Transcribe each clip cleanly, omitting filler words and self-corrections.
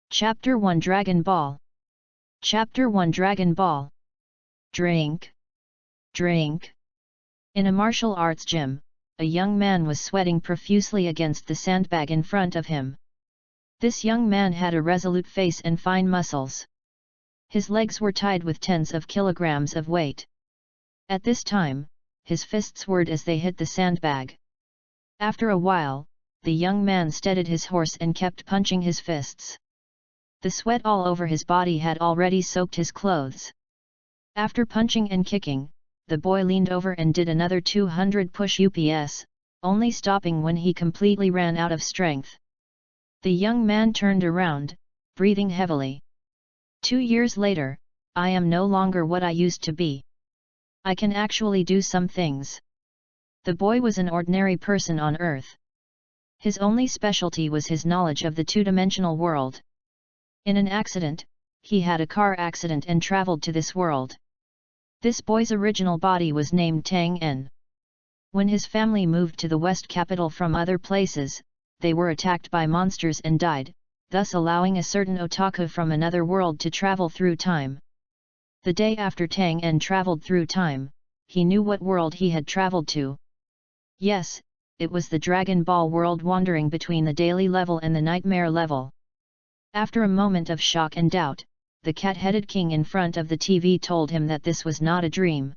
Chapter 1 Dragon Ball. Chapter 1 Dragon Ball. Drink. Drink. In a martial arts gym, a young man was sweating profusely against the sandbag in front of him. This young man had a resolute face and fine muscles. His legs were tied with tens of kilograms of weight. At this time, his fists whirred as they hit the sandbag. After a while, the young man steadied his horse and kept punching his fists. The sweat all over his body had already soaked his clothes. After punching and kicking, the boy leaned over and did another 200 push-ups, only stopping when he completely ran out of strength. The young man turned around, breathing heavily. 2 years later, I am no longer what I used to be. I can actually do some things. The boy was an ordinary person on Earth. His only specialty was his knowledge of the two-dimensional world. In an accident, he had a car accident and traveled to this world. This boy's original body was named Tang En. When his family moved to the West capital from other places, they were attacked by monsters and died, thus allowing a certain otaku from another world to travel through time. The day after Tang En traveled through time, he knew what world he had traveled to. Yes, it was the Dragon Ball world, wandering between the daily level and the nightmare level. After a moment of shock and doubt, the cat-headed king in front of the TV told him that this was not a dream.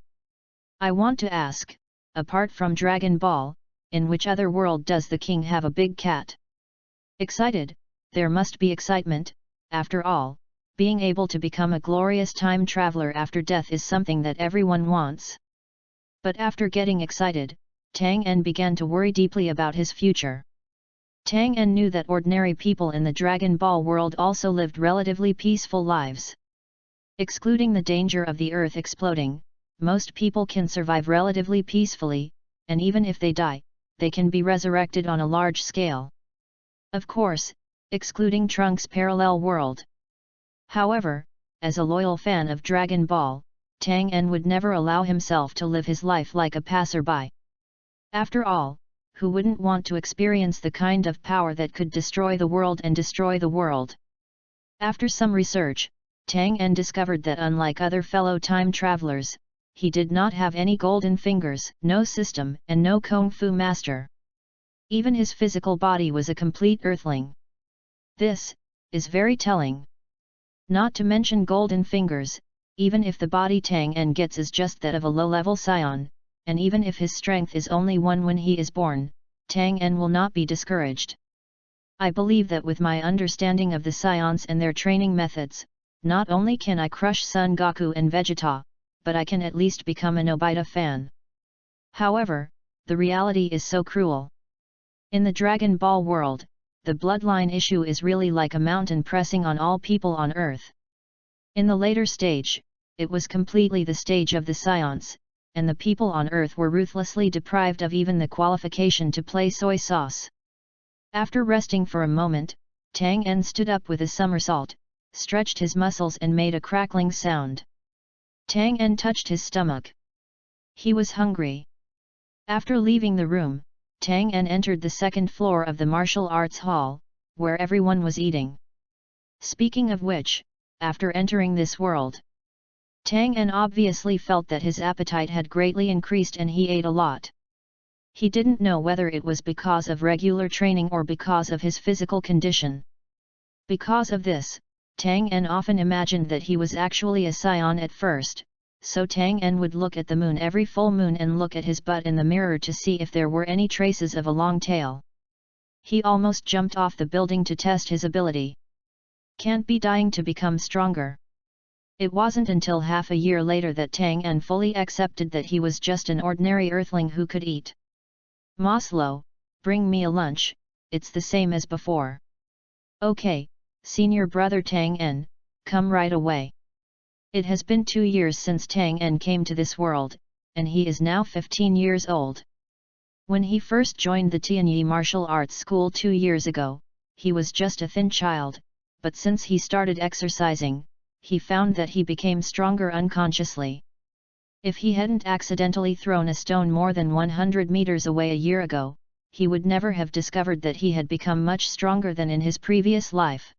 I want to ask, apart from Dragon Ball, in which other world does the king have a big cat? Excited, there must be excitement. After all, being able to become a glorious time traveler after death is something that everyone wants. But after getting excited, Tang En began to worry deeply about his future. Tang En knew that ordinary people in the Dragon Ball world also lived relatively peaceful lives. Excluding the danger of the earth exploding, most people can survive relatively peacefully, and even if they die, they can be resurrected on a large scale. Of course, excluding Trunks' parallel world. However, as a loyal fan of Dragon Ball, Tang En would never allow himself to live his life like a passerby. After all, who wouldn't want to experience the kind of power that could destroy the world and destroy the world? After some research, Tang En discovered that unlike other fellow time travelers, he did not have any golden fingers, no system, and no kung fu master. Even his physical body was a complete earthling. This is very telling. Not to mention golden fingers, even if the body Tang En gets is just that of a low-level scion, and even if his strength is only 1 when he is born, Tang En will not be discouraged. I believe that with my understanding of the scions and their training methods, not only can I crush Son Goku and Vegeta, but I can at least become a Nobita fan. However, the reality is so cruel. In the Dragon Ball world, the bloodline issue is really like a mountain pressing on all people on Earth. In the later stage, it was completely the stage of the scions, and the people on Earth were ruthlessly deprived of even the qualification to play soy sauce. After resting for a moment, Tang En stood up with a somersault, stretched his muscles and made a crackling sound. Tang En touched his stomach. He was hungry. After leaving the room, Tang En entered the second floor of the martial arts hall, where everyone was eating. Speaking of which, after entering this world, Tang En obviously felt that his appetite had greatly increased and he ate a lot. He didn't know whether it was because of regular training or because of his physical condition. Because of this, Tang En often imagined that he was actually a scion at first, so Tang En would look at the moon every full moon and look at his butt in the mirror to see if there were any traces of a long tail. He almost jumped off the building to test his ability. Can't be dying to become stronger. It wasn't until half a year later that Tang En fully accepted that he was just an ordinary earthling who could eat. Maslow, bring me a lunch, it's the same as before. Okay, senior brother Tang En, come right away. It has been 2 years since Tang En came to this world, and he is now 15 years old. When he first joined the Tianyi martial arts school 2 years ago, he was just a thin child, but since he started exercising, he found that he became stronger unconsciously. If he hadn't accidentally thrown a stone more than 100 meters away a year ago, he would never have discovered that he had become much stronger than in his previous life.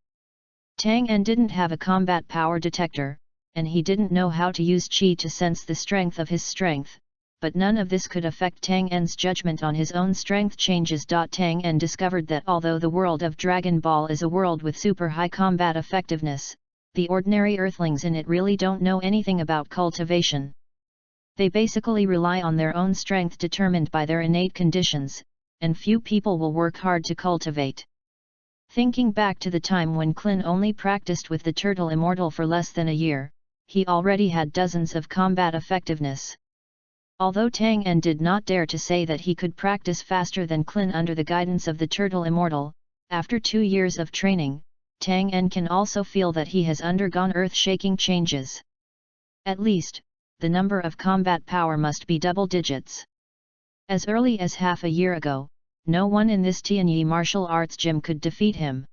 Tang En didn't have a combat power detector, and he didn't know how to use qi to sense the strength of his strength, but none of this could affect Tang En's judgment on his own strength changes. Tang En discovered that although the world of Dragon Ball is a world with super high combat effectiveness, the ordinary earthlings in it really don't know anything about cultivation. They basically rely on their own strength determined by their innate conditions, and few people will work hard to cultivate. Thinking back to the time when Klin only practiced with the turtle immortal for less than a year, he already had dozens of combat effectiveness. Although Tang En did not dare to say that he could practice faster than Klin under the guidance of the turtle immortal, after 2 years of training, Tang En can also feel that he has undergone earth-shaking changes. At least, the number of combat power must be double digits. As early as half a year ago, no one in this Tianyi martial arts gym could defeat him.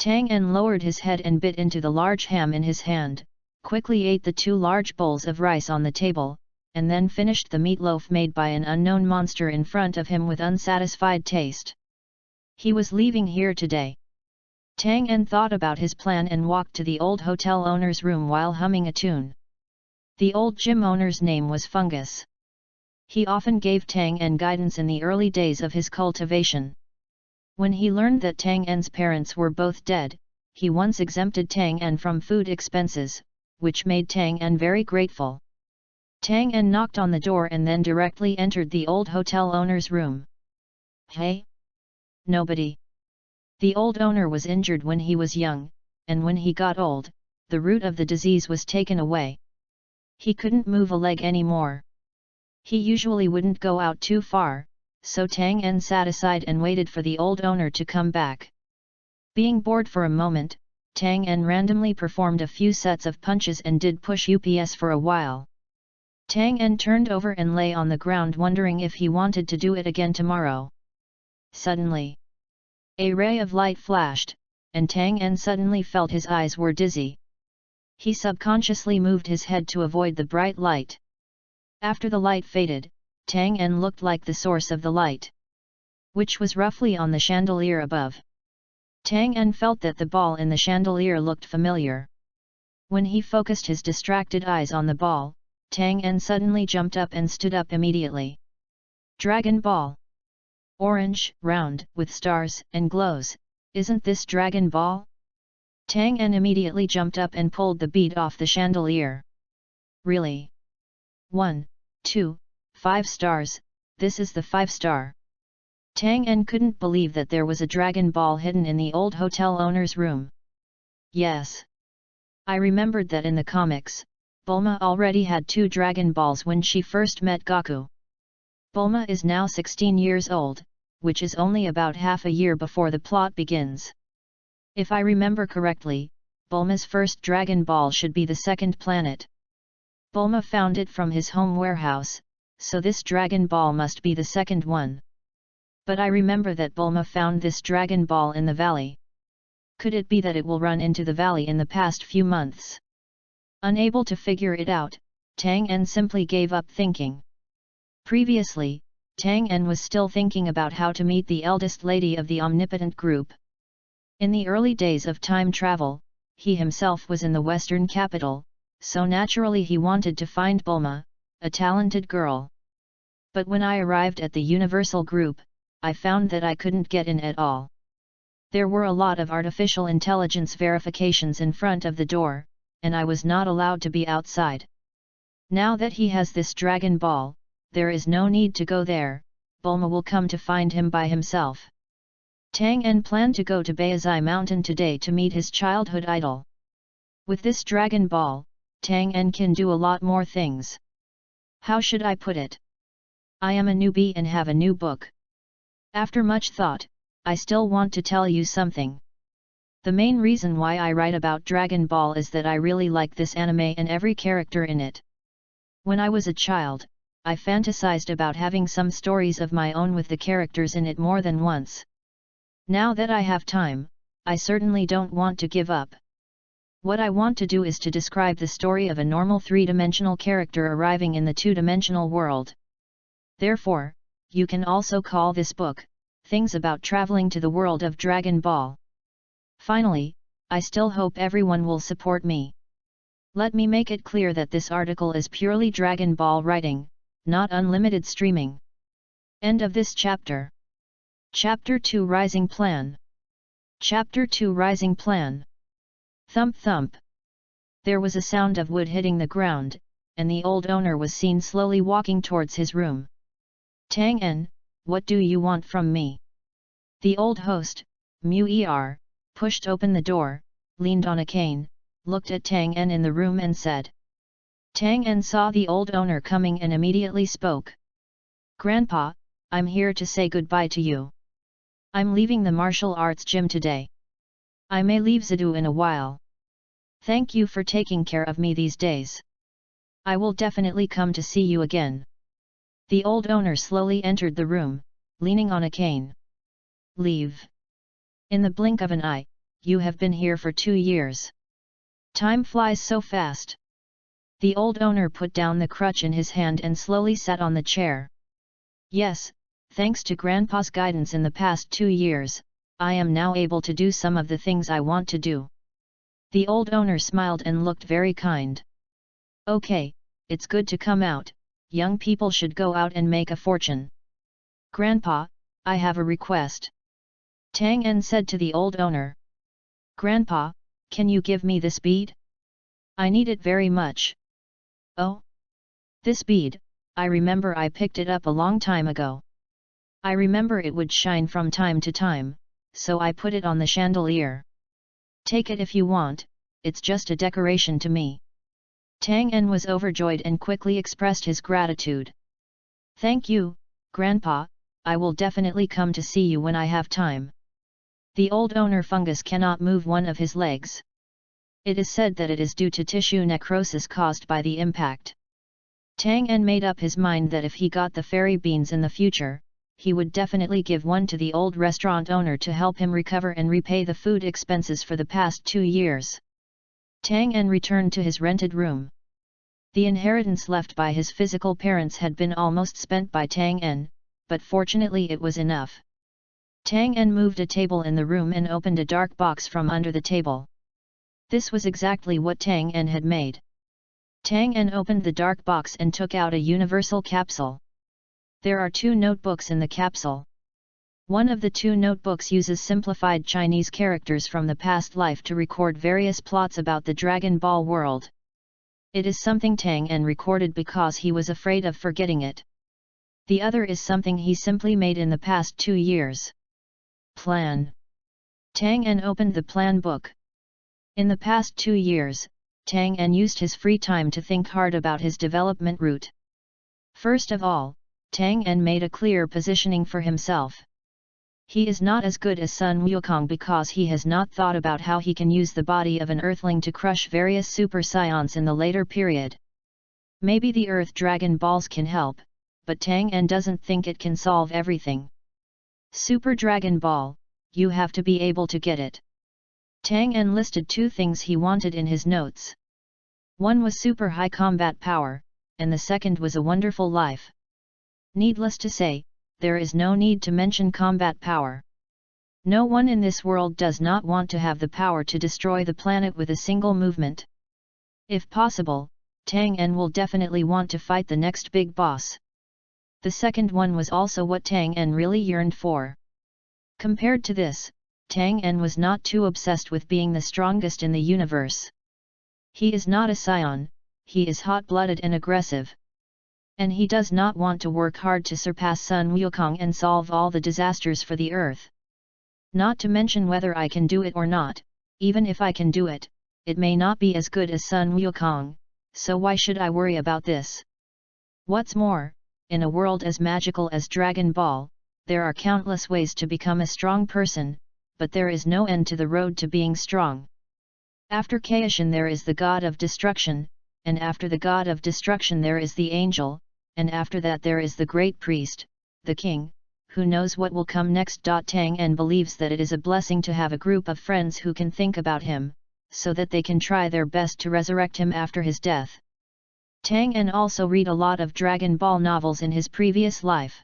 Tang En lowered his head and bit into the large ham in his hand, quickly ate the 2 large bowls of rice on the table, and then finished the meatloaf made by an unknown monster in front of him with unsatisfied taste. He was leaving here today. Tang En thought about his plan and walked to the old hotel owner's room while humming a tune. The old gym owner's name was Fungus. He often gave Tang En guidance in the early days of his cultivation. When he learned that Tang En's parents were both dead, he once exempted Tang En from food expenses, which made Tang En very grateful. Tang En knocked on the door and then directly entered the old hotel owner's room. Hey? Nobody. The old owner was injured when he was young, and when he got old, the root of the disease was taken away. He couldn't move a leg anymore. He usually wouldn't go out too far, so Tang En sat aside and waited for the old owner to come back. Being bored for a moment, Tang En randomly performed a few sets of punches and did push-ups for a while. Tang En turned over and lay on the ground wondering if he wanted to do it again tomorrow. Suddenly, a ray of light flashed, and Tang En suddenly felt his eyes were dizzy. He subconsciously moved his head to avoid the bright light. After the light faded, Tang En looked like the source of the light, which was roughly on the chandelier above. Tang En felt that the ball in the chandelier looked familiar. When he focused his distracted eyes on the ball, Tang En suddenly jumped up and stood up immediately. Dragon Ball. Orange, round, with stars and glows, isn't this Dragon Ball? Tang En immediately jumped up and pulled the bead off the chandelier. Really? 1, 2, 5 stars, this is the 5-star. Tang En couldn't believe that there was a Dragon Ball hidden in the old hotel owner's room. Yes. I remembered that in the comics, Bulma already had 2 Dragon Balls when she first met Goku. Bulma is now 16 years old, which is only about half a year before the plot begins. If I remember correctly, Bulma's first Dragon Ball should be the 2nd planet. Bulma found it from his home warehouse, so this Dragon Ball must be the 2nd one. But I remember that Bulma found this Dragon Ball in the valley. Could it be that it will run into the valley in the past few months? Unable to figure it out, Tang En simply gave up thinking. Previously, Tang En was still thinking about how to meet the eldest lady of the omnipotent group. In the early days of time travel, he himself was in the western capital, so naturally he wanted to find Bulma, a talented girl. But when I arrived at the universal group, I found that I couldn't get in at all. There were a lot of artificial intelligence verifications in front of the door, and I was not allowed to be outside. Now that he has this Dragon Ball, there is no need to go there, Bulma will come to find him by himself. Tang En planned to go to Baizai Mountain today to meet his childhood idol. With this Dragon Ball, Tang En can do a lot more things. How should I put it? I am a newbie and have a new book. After much thought, I still want to tell you something. The main reason why I write about Dragon Ball is that I really like this anime and every character in it. When I was a child, I fantasized about having some stories of my own with the characters in it more than once. Now that I have time, I certainly don't want to give up. What I want to do is to describe the story of a normal 3-dimensional character arriving in the 2-dimensional world. Therefore, you can also call this book, Things About Traveling to the World of Dragon Ball. Finally, I still hope everyone will support me. Let me make it clear that this article is purely Dragon Ball writing, not unlimited streaming. End of this chapter. Chapter 2 Rising Plan. Chapter 2 Rising Plan. Thump thump. There was a sound of wood hitting the ground, and the old owner was seen slowly walking towards his room. Tang En, what do you want from me? The old host, Mu-er, pushed open the door, leaned on a cane, looked at Tang En in the room and said. Tang En saw the old owner coming and immediately spoke. Grandpa, I'm here to say goodbye to you. I'm leaving the martial arts gym today. I may leave Zidu in a while. Thank you for taking care of me these days. I will definitely come to see you again. The old owner slowly entered the room, leaning on a cane. Leave. In the blink of an eye, you have been here for 2 years. Time flies so fast. The old owner put down the crutch in his hand and slowly sat on the chair. Yes, thanks to Grandpa's guidance in the past 2 years, I am now able to do some of the things I want to do. The old owner smiled and looked very kind. Okay, it's good to come out, young people should go out and make a fortune. Grandpa, I have a request. Tang En said to the old owner. Grandpa, can you give me this bead? I need it very much. Oh? This bead, I remember I picked it up a long time ago. I remember it would shine from time to time, so I put it on the chandelier. Take it if you want, it's just a decoration to me. Tang En was overjoyed and quickly expressed his gratitude. Thank you, Grandpa, I will definitely come to see you when I have time. The old owner fungus cannot move one of his legs. It is said that it is due to tissue necrosis caused by the impact. Tang En made up his mind that if he got the fairy beans in the future, he would definitely give one to the old restaurant owner to help him recover and repay the food expenses for the past 2 years. Tang En returned to his rented room. The inheritance left by his physical parents had been almost spent by Tang En, but fortunately it was enough. Tang En moved a table in the room and opened a dark box from under the table. This was exactly what Tang En had made. Tang En opened the dark box and took out a universal capsule. There are 2 notebooks in the capsule. One of the 2 notebooks uses simplified Chinese characters from the past life to record various plots about the Dragon Ball world. It is something Tang En recorded because he was afraid of forgetting it. The other is something he simply made in the past 2 years. Plan. Tang En opened the plan book. In the past 2 years, Tang En used his free time to think hard about his development route. First of all, Tang En made a clear positioning for himself. He is not as good as Sun Wukong because he has not thought about how he can use the body of an Earthling to crush various Super Saions in the later period. Maybe the Earth Dragon Balls can help, but Tang En doesn't think it can solve everything. Super Dragon Ball, you have to be able to get it. Tang En listed 2 things he wanted in his notes. One was super high combat power, and the second was a wonderful life. Needless to say, there is no need to mention combat power. No one in this world does not want to have the power to destroy the planet with a single movement. If possible, Tang En will definitely want to fight the next big boss. The second one was also what Tang En really yearned for. Compared to this, Tang En was not too obsessed with being the strongest in the universe. He is not a scion, he is hot-blooded and aggressive. And he does not want to work hard to surpass Sun Wukong and solve all the disasters for the Earth. Not to mention whether I can do it or not, even if I can do it, it may not be as good as Sun Wukong, so why should I worry about this? What's more, in a world as magical as Dragon Ball, there are countless ways to become a strong person, but there is no end to the road to being strong. After Kaishin there is the god of destruction, and after the god of destruction there is the angel, and after that there is the great priest, the king, who knows what will come next. Tang En believes that it is a blessing to have a group of friends who can think about him, so that they can try their best to resurrect him after his death. Tang En also read a lot of Dragon Ball novels in his previous life.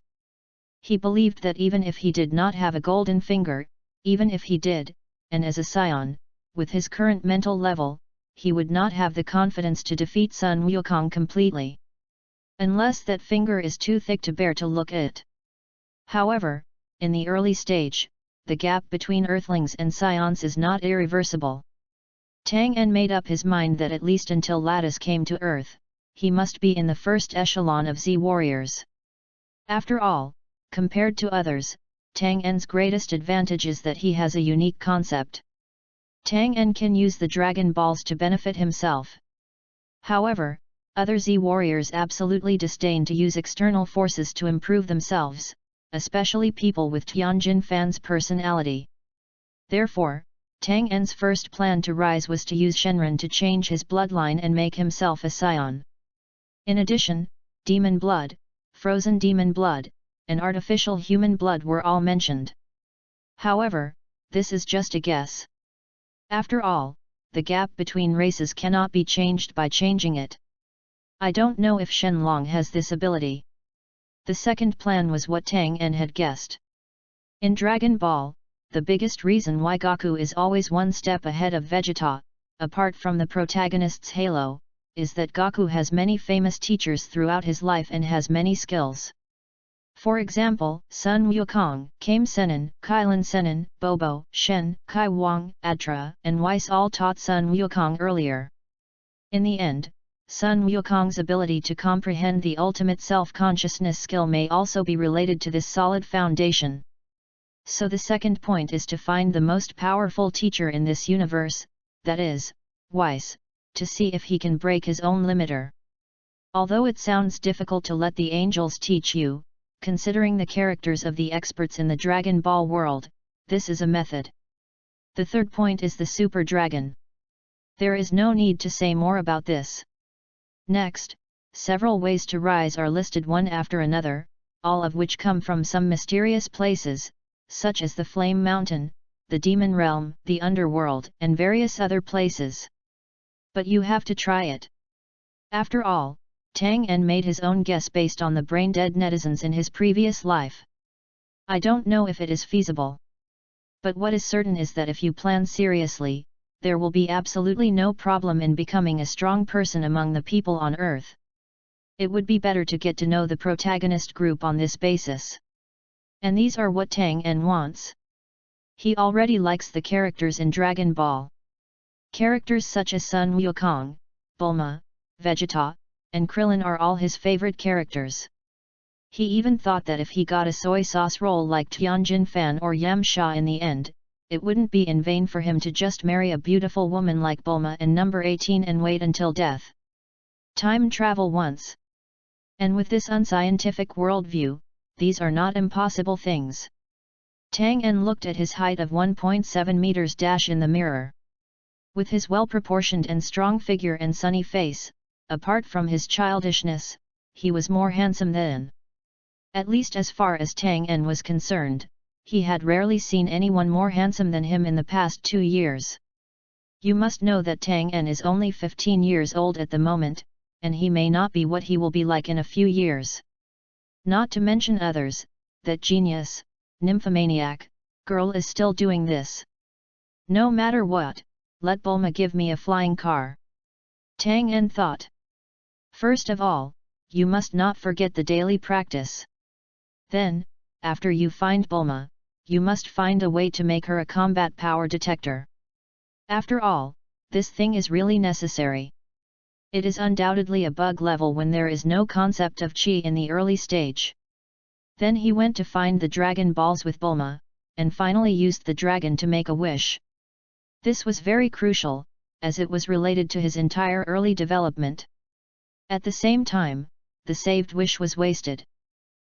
He believed that even if he did not have a golden finger, even if he did, and as a scion, with his current mental level, he would not have the confidence to defeat Sun Wukong completely. Unless that finger is too thick to bear to look at. However, in the early stage, the gap between Earthlings and Scions is not irreversible. Tang En made up his mind that at least until Lattice came to Earth, he must be in the first echelon of Z warriors. After all, compared to others, Tang En's greatest advantage is that he has a unique concept. Tang En can use the Dragon Balls to benefit himself. However, other Z warriors absolutely disdain to use external forces to improve themselves, especially people with Tianjin Fan's personality. Therefore, Tang En's first plan to rise was to use Shenren to change his bloodline and make himself a scion. In addition, demon blood, frozen demon blood, and artificial human blood were all mentioned. However, this is just a guess. After all, the gap between races cannot be changed by changing it. I don't know if Shenlong has this ability. The second plan was what Tang En had guessed. In Dragon Ball, the biggest reason why Goku is always one step ahead of Vegeta, apart from the protagonist's halo, is that Goku has many famous teachers throughout his life and has many skills. For example, Sun Wukong, Kame Sennin, Kailan Sennin, Bobo, Shen, Kai Wang, Atra, and Weiss all taught Sun Wukong earlier. In the end, Sun Wukong's ability to comprehend the ultimate self-consciousness skill may also be related to this solid foundation. So the second point is to find the most powerful teacher in this universe, that is, Weiss, to see if he can break his own limiter. Although it sounds difficult to let the angels teach you, considering the characters of the experts in the Dragon Ball world, this is a method. The third point is the Super Dragon. There is no need to say more about this. Next, several ways to rise are listed one after another, all of which come from some mysterious places, such as the Flame Mountain, the Demon Realm, the Underworld, and various other places. But you have to try it. After all, Tang En made his own guess based on the brain-dead netizens in his previous life. I don't know if it is feasible. But what is certain is that if you plan seriously, there will be absolutely no problem in becoming a strong person among the people on Earth. It would be better to get to know the protagonist group on this basis. And these are what Tang En wants. He already likes the characters in Dragon Ball. Characters such as Sun Wukong, Bulma, Vegeta, and Krillin are all his favorite characters. He even thought that if he got a soy sauce role like Tianjin Fan or Yamcha in the end, it wouldn't be in vain for him to just marry a beautiful woman like Bulma and number 18 and wait until death. Time travel once. And with this unscientific worldview, these are not impossible things. Tang En looked at his height of 1.7 meters in the mirror. With his well-proportioned and strong figure and sunny face, apart from his childishness, he was more handsome than. At least as far as Tang En was concerned, he had rarely seen anyone more handsome than him in the past 2 years. You must know that Tang En is only 15 years old at the moment, and he may not be what he will be like in a few years. Not to mention others, that genius, nymphomaniac, girl is still doing this. No matter what, let Bulma give me a flying car. Tang En thought. First of all, you must not forget the daily practice. Then, after you find Bulma, you must find a way to make her a combat power detector. After all, this thing is really necessary. It is undoubtedly a bug level when there is no concept of chi in the early stage. Then he went to find the Dragon Balls with Bulma, and finally used the dragon to make a wish. This was very crucial, as it was related to his entire early development. At the same time, the saved wish was wasted.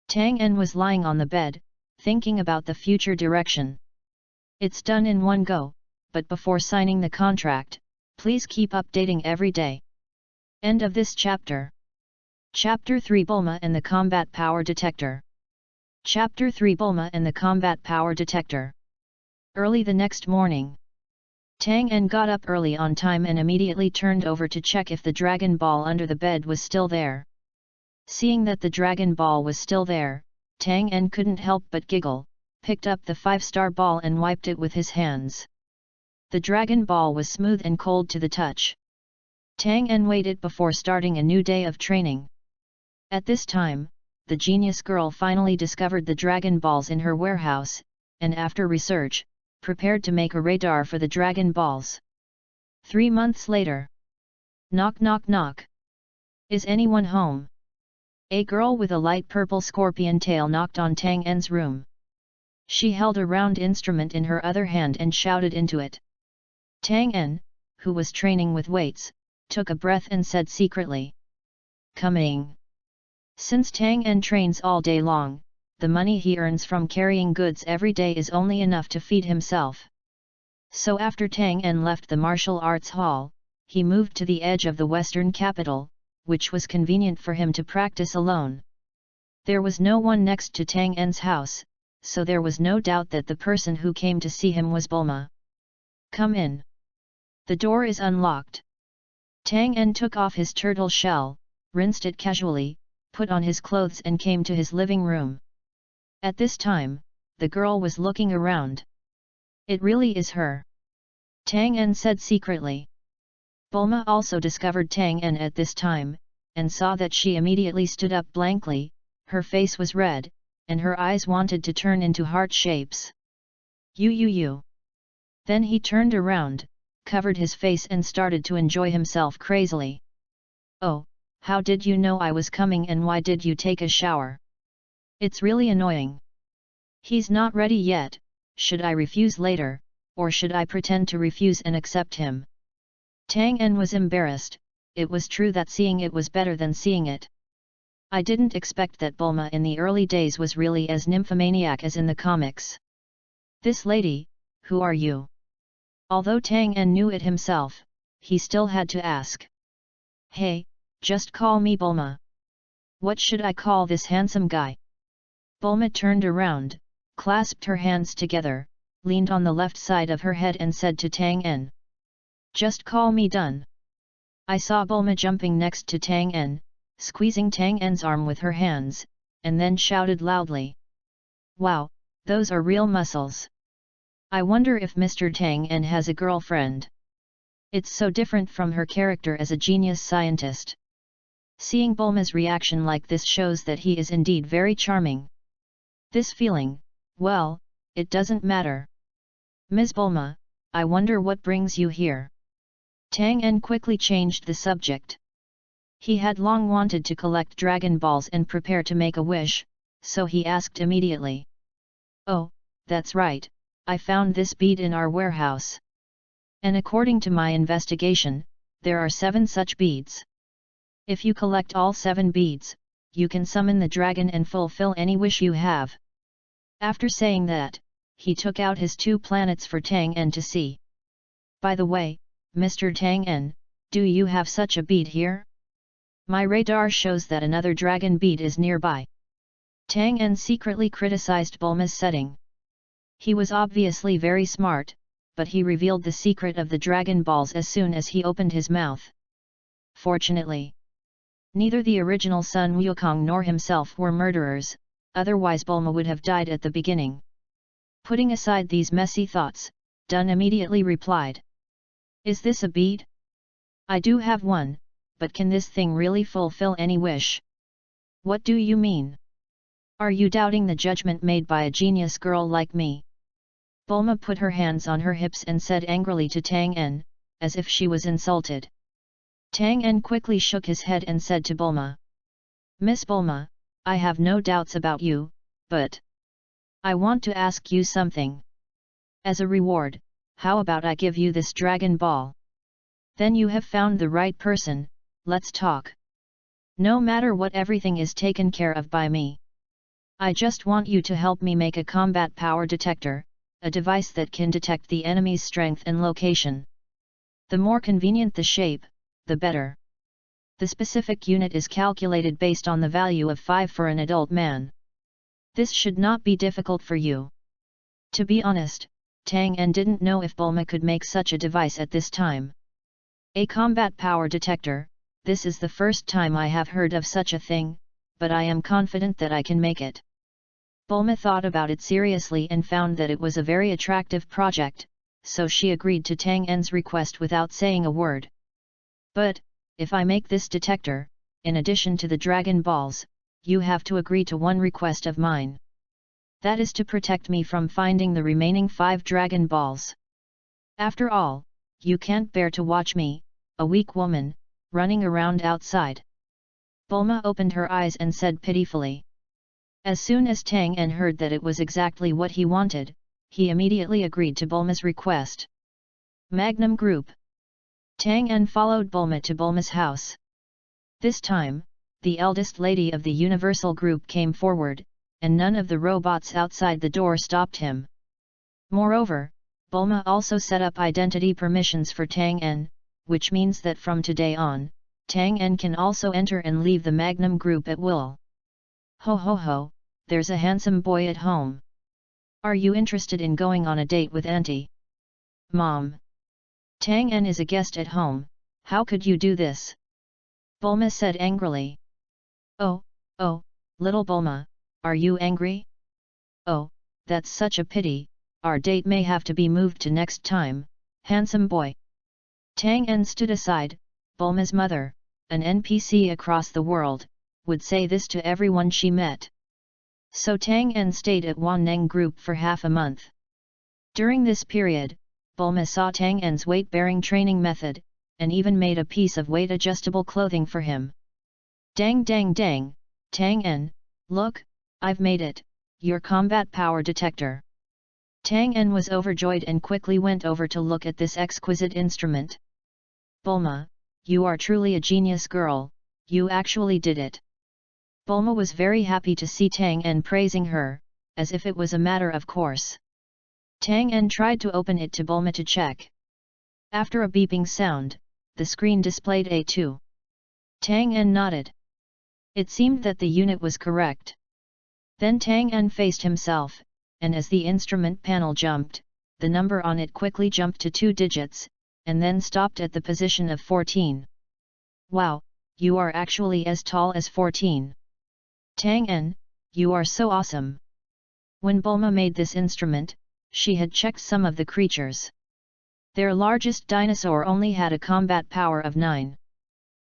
Tang En was lying on the bed, thinking about the future direction. It's done in one go, but before signing the contract, please keep updating every day. End of this chapter. Chapter 3 Bulma and the Combat Power Detector. Chapter 3 Bulma and the Combat Power Detector. Early the next morning, Tang En got up early on time and immediately turned over to check if the Dragon Ball under the bed was still there. Seeing that the Dragon Ball was still there, Tang En couldn't help but giggle, picked up the 5-star ball and wiped it with his hands. The Dragon Ball was smooth and cold to the touch. Tang En waited before starting a new day of training. At this time, the genius girl finally discovered the Dragon Balls in her warehouse, and after research, prepared to make a radar for the Dragon Balls. 3 months later. Knock knock knock. Is anyone home? A girl with a light purple scorpion tail knocked on Tang En's room. She held a round instrument in her other hand and shouted into it. Tang En, who was training with weights, took a breath and said secretly. Coming. Since Tang En trains all day long, the money he earns from carrying goods every day is only enough to feed himself. So after Tang En left the martial arts hall, he moved to the edge of the western capital, which was convenient for him to practice alone. There was no one next to Tang En's house, so there was no doubt that the person who came to see him was Bulma. Come in. The door is unlocked. Tang En took off his turtle shell, rinsed it casually, put on his clothes and came to his living room. At this time, the girl was looking around. It really is her. Tang En said secretly. Bulma also discovered Tang En at this time, and saw that she immediately stood up blankly, her face was red, and her eyes wanted to turn into heart shapes. You. Then he turned around, covered his face and started to enjoy himself crazily. Oh, how did you know I was coming and why did you take a shower? It's really annoying. He's not ready yet, should I refuse later, or should I pretend to refuse and accept him? Tang En was embarrassed, it was true that seeing it was better than seeing it. I didn't expect that Bulma in the early days was really as nymphomaniac as in the comics. This lady, who are you? Although Tang En knew it himself, he still had to ask. Hey, just call me Bulma. What should I call this handsome guy? Bulma turned around, clasped her hands together, leaned on the left side of her head and said to Tang En. Just call me Dun. I saw Bulma jumping next to Tang En, squeezing Tang En's arm with her hands, and then shouted loudly. Wow, those are real muscles. I wonder if Mr. Tang En has a girlfriend. It's so different from her character as a genius scientist. Seeing Bulma's reaction like this shows that he is indeed very charming. This feeling, well, it doesn't matter. Ms. Bulma, I wonder what brings you here. Tang En quickly changed the subject. He had long wanted to collect Dragon Balls and prepare to make a wish, so he asked immediately. Oh, that's right, I found this bead in our warehouse. And according to my investigation, there are 7 such beads. If you collect all 7 beads, you can summon the dragon and fulfill any wish you have. After saying that, he took out his 2 planets for Tang En to see. By the way, Mr. Tang En, do you have such a bead here? My radar shows that another dragon bead is nearby. Tang En secretly criticized Bulma's setting. He was obviously very smart, but he revealed the secret of the Dragon Balls as soon as he opened his mouth. Fortunately, neither the original Sun Wukong nor himself were murderers, otherwise Bulma would have died at the beginning. Putting aside these messy thoughts, Dun immediately replied. Is this a bead? I do have one, but can this thing really fulfill any wish? What do you mean? Are you doubting the judgment made by a genius girl like me? Bulma put her hands on her hips and said angrily to Tang En, as if she was insulted. Tang En quickly shook his head and said to Bulma. Miss Bulma, I have no doubts about you, but I want to ask you something. As a reward, how about I give you this Dragon Ball? Then you have found the right person, let's talk. No matter what, everything is taken care of by me. I just want you to help me make a combat power detector, a device that can detect the enemy's strength and location. The more convenient the shape, the better. The specific unit is calculated based on the value of 5 for an adult man. This should not be difficult for you. To be honest, Tang En didn't know if Bulma could make such a device at this time. A combat power detector, this is the first time I have heard of such a thing, but I am confident that I can make it. Bulma thought about it seriously and found that it was a very attractive project, so she agreed to Tang En's request without saying a word. But, if I make this detector, in addition to the Dragon Balls, you have to agree to one request of mine. That is to protect me from finding the remaining 5 Dragon Balls. After all, you can't bear to watch me, a weak woman, running around outside. Bulma opened her eyes and said pitifully. As soon as Tang En heard that it was exactly what he wanted, he immediately agreed to Bulma's request. Magnum Group. Tang En followed Bulma to Bulma's house. This time, the eldest lady of the Universal Group came forward, and none of the robots outside the door stopped him. Moreover, Bulma also set up identity permissions for Tang En, which means that from today on, Tang En can also enter and leave the Magnum Group at will. Ho ho ho, there's a handsome boy at home. Are you interested in going on a date with Auntie? Mom. Tang En is a guest at home, how could you do this? Bulma said angrily. Oh, little Bulma, are you angry? Oh, that's such a pity, our date may have to be moved to next time, handsome boy. Tang En stood aside. Bulma's mother, an NPC across the world, would say this to everyone she met. So Tang En stayed at Waneng Group for half a month. During this period, Bulma saw Tang En's weight-bearing training method, and even made a piece of weight-adjustable clothing for him. Dang dang dang, Tang En, look, I've made it, your combat power detector. Tang En was overjoyed and quickly went over to look at this exquisite instrument. Bulma, you are truly a genius girl, you actually did it. Bulma was very happy to see Tang En praising her, as if it was a matter of course. Tang En tried to open it to Bulma to check. After a beeping sound, the screen displayed A2. Tang En nodded. It seemed that the unit was correct. Then Tang En faced himself, and as the instrument panel jumped, the number on it quickly jumped to 2 digits, and then stopped at the position of 14. Wow, you are actually as tall as 14. Tang En, you are so awesome. When Bulma made this instrument, she had checked some of the creatures. Their largest dinosaur only had a combat power of 9.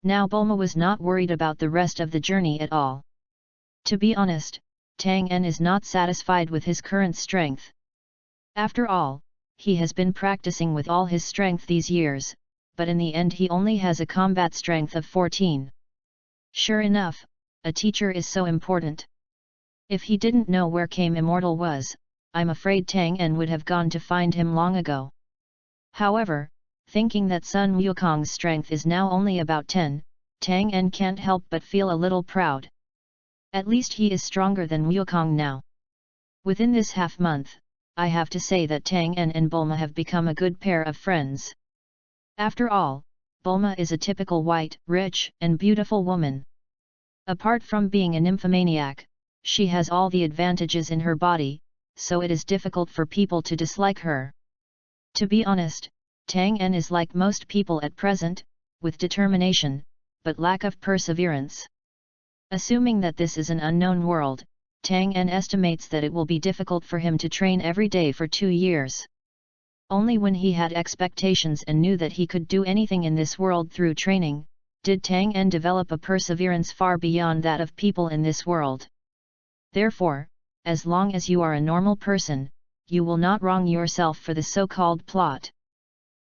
Now Bulma was not worried about the rest of the journey at all. To be honest, Tang En is not satisfied with his current strength. After all, he has been practicing with all his strength these years, but in the end he only has a combat strength of 14. Sure enough, a teacher is so important. If he didn't know where Kame Immortal was, I'm afraid Tang En would have gone to find him long ago. However, thinking that Sun Wukong's strength is now only about 10, Tang En can't help but feel a little proud. At least he is stronger than Wukong now. Within this half-month, I have to say that Tang En and Bulma have become a good pair of friends. After all, Bulma is a typical white, rich, and beautiful woman. Apart from being a nymphomaniac, she has all the advantages in her body, so it is difficult for people to dislike her. To be honest, Tang En is like most people at present, with determination, but lack of perseverance. Assuming that this is an unknown world, Tang En estimates that it will be difficult for him to train every day for 2 years. Only when he had expectations and knew that he could do anything in this world through training, did Tang En develop a perseverance far beyond that of people in this world. Therefore, as long as you are a normal person, you will not wrong yourself for the so-called plot.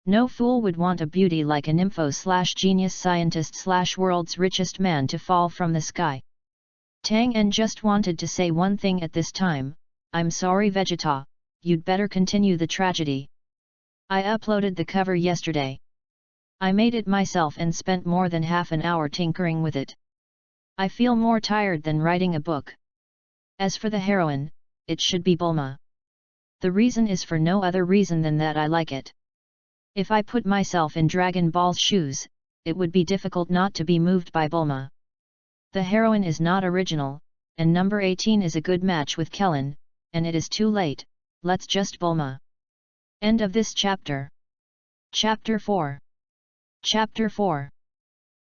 No fool would want a beauty like a nympho/genius scientist/world's richest man to fall from the sky. Tang En just wanted to say one thing at this time, I'm sorry Vegeta, you'd better continue the tragedy. I uploaded the cover yesterday. I made it myself and spent more than half an hour tinkering with it. I feel more tired than writing a book. As for the heroine, it should be Bulma. The reason is for no other reason than that I like it. If I put myself in Dragon Ball's shoes, it would be difficult not to be moved by Bulma. The heroine is not original, and number 18 is a good match with Kellen, and it is too late, let's just Bulma. End of this chapter. Chapter 4. Chapter 4.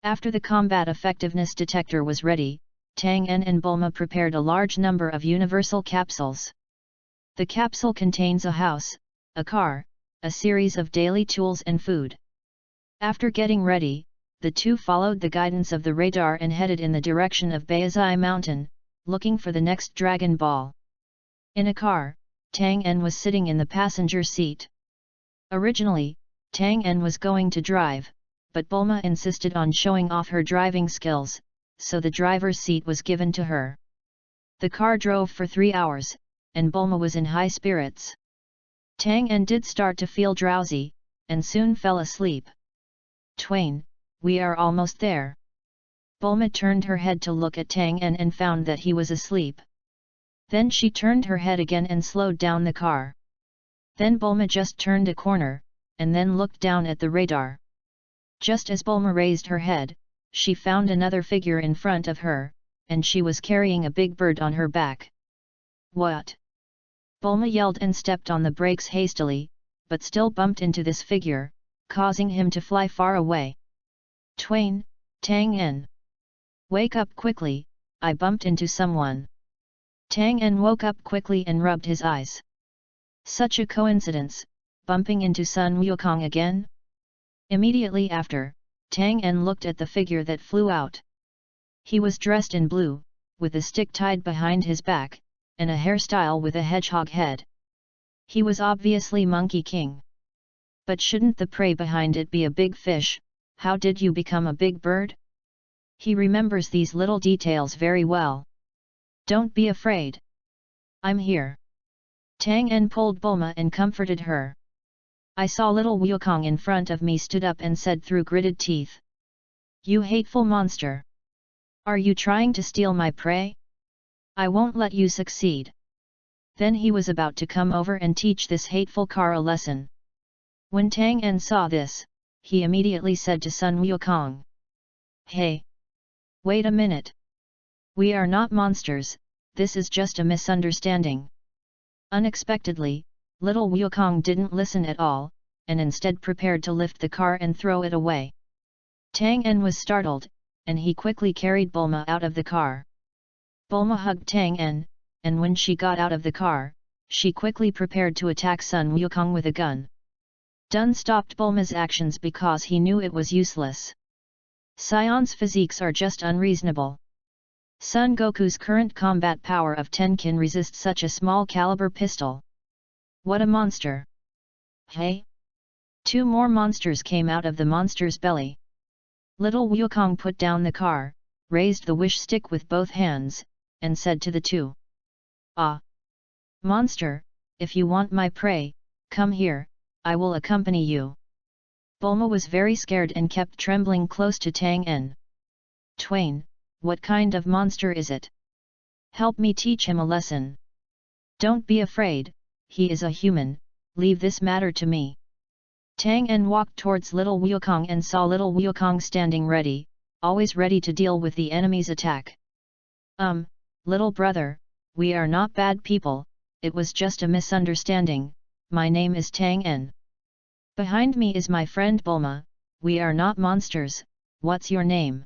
After the combat effectiveness detector was ready, Tang En and Bulma prepared a large number of universal capsules. The capsule contains a house, a car, a series of daily tools and food. After getting ready, the two followed the guidance of the radar and headed in the direction of Baizai Mountain, looking for the next Dragon Ball. In a car, Tang En was sitting in the passenger seat. Originally, Tang En was going to drive, but Bulma insisted on showing off her driving skills, so the driver's seat was given to her. The car drove for 3 hours, and Bulma was in high spirits. Tang En did start to feel drowsy, and soon fell asleep. "Twain, we are almost there." Bulma turned her head to look at Tang En and found that he was asleep. Then she turned her head again and slowed down the car. Then Bulma just turned a corner, and then looked down at the radar. Just as Bulma raised her head, she found another figure in front of her, and she was carrying a big bird on her back. "What?" Bulma yelled and stepped on the brakes hastily, but still bumped into this figure, causing him to fly far away. "Twain, Tang En! Wake up quickly, I bumped into someone." Tang En woke up quickly and rubbed his eyes. Such a coincidence, bumping into Sun Wukong again? Immediately after, Tang En looked at the figure that flew out. He was dressed in blue, with a stick tied behind his back, and a hairstyle with a hedgehog head. He was obviously Monkey King. But shouldn't the prey behind it be a big fish? How did you become a big bird? He remembers these little details very well. "Don't be afraid. I'm here." Tang En pulled Bulma and comforted her. "I saw little Wukong in front of me stood up and said through gritted teeth. 'You hateful monster! Are you trying to steal my prey? I won't let you succeed.' Then he was about to come over and teach this hateful car a lesson." When Tang En saw this, he immediately said to Sun Wukong, "Hey! Wait a minute. We are not monsters, this is just a misunderstanding." Unexpectedly, little Wukong didn't listen at all, and instead prepared to lift the car and throw it away. Tang En was startled, and he quickly carried Bulma out of the car. Bulma hugged Tang En, and when she got out of the car, she quickly prepared to attack Sun Wukong with a gun. Dun stopped Bulma's actions because he knew it was useless. Sion's physiques are just unreasonable. Son Goku's current combat power of 10 can resist such a small caliber pistol. What a monster! Hey! 2 more monsters came out of the monster's belly. Little Wukong put down the car, raised the wish stick with both hands, and said to the two, "Ah! Monster, if you want my prey, come here, I will accompany you." Bulma was very scared and kept trembling close to Tang En. "Twain, what kind of monster is it? Help me teach him a lesson." "Don't be afraid, he is a human, leave this matter to me." Tang En walked towards little Wukong and saw little Wukong standing ready, always ready to deal with the enemy's attack. Little brother, we are not bad people, it was just a misunderstanding, my name is Tang En. Behind me is my friend Bulma, we are not monsters, what's your name?"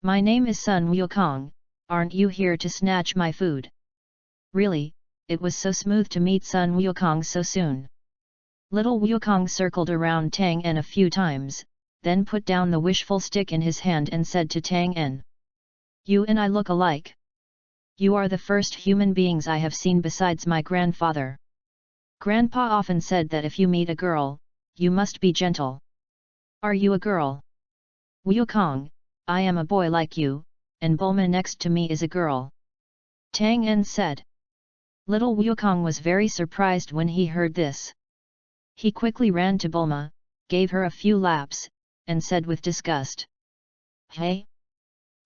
"My name is Sun Wukong, aren't you here to snatch my food?" Really, it was so smooth to meet Sun Wukong so soon. Little Wukong circled around Tang En a few times, then put down the wishful stick in his hand and said to Tang En, "You and I look alike. You are the first human beings I have seen besides my grandfather. Grandpa often said that if you meet a girl, you must be gentle. Are you a girl?" "Wukong, I am a boy like you, and Bulma next to me is a girl," Tang En said. Little Wukong was very surprised when he heard this. He quickly ran to Bulma, gave her a few laps, and said with disgust, "Hey!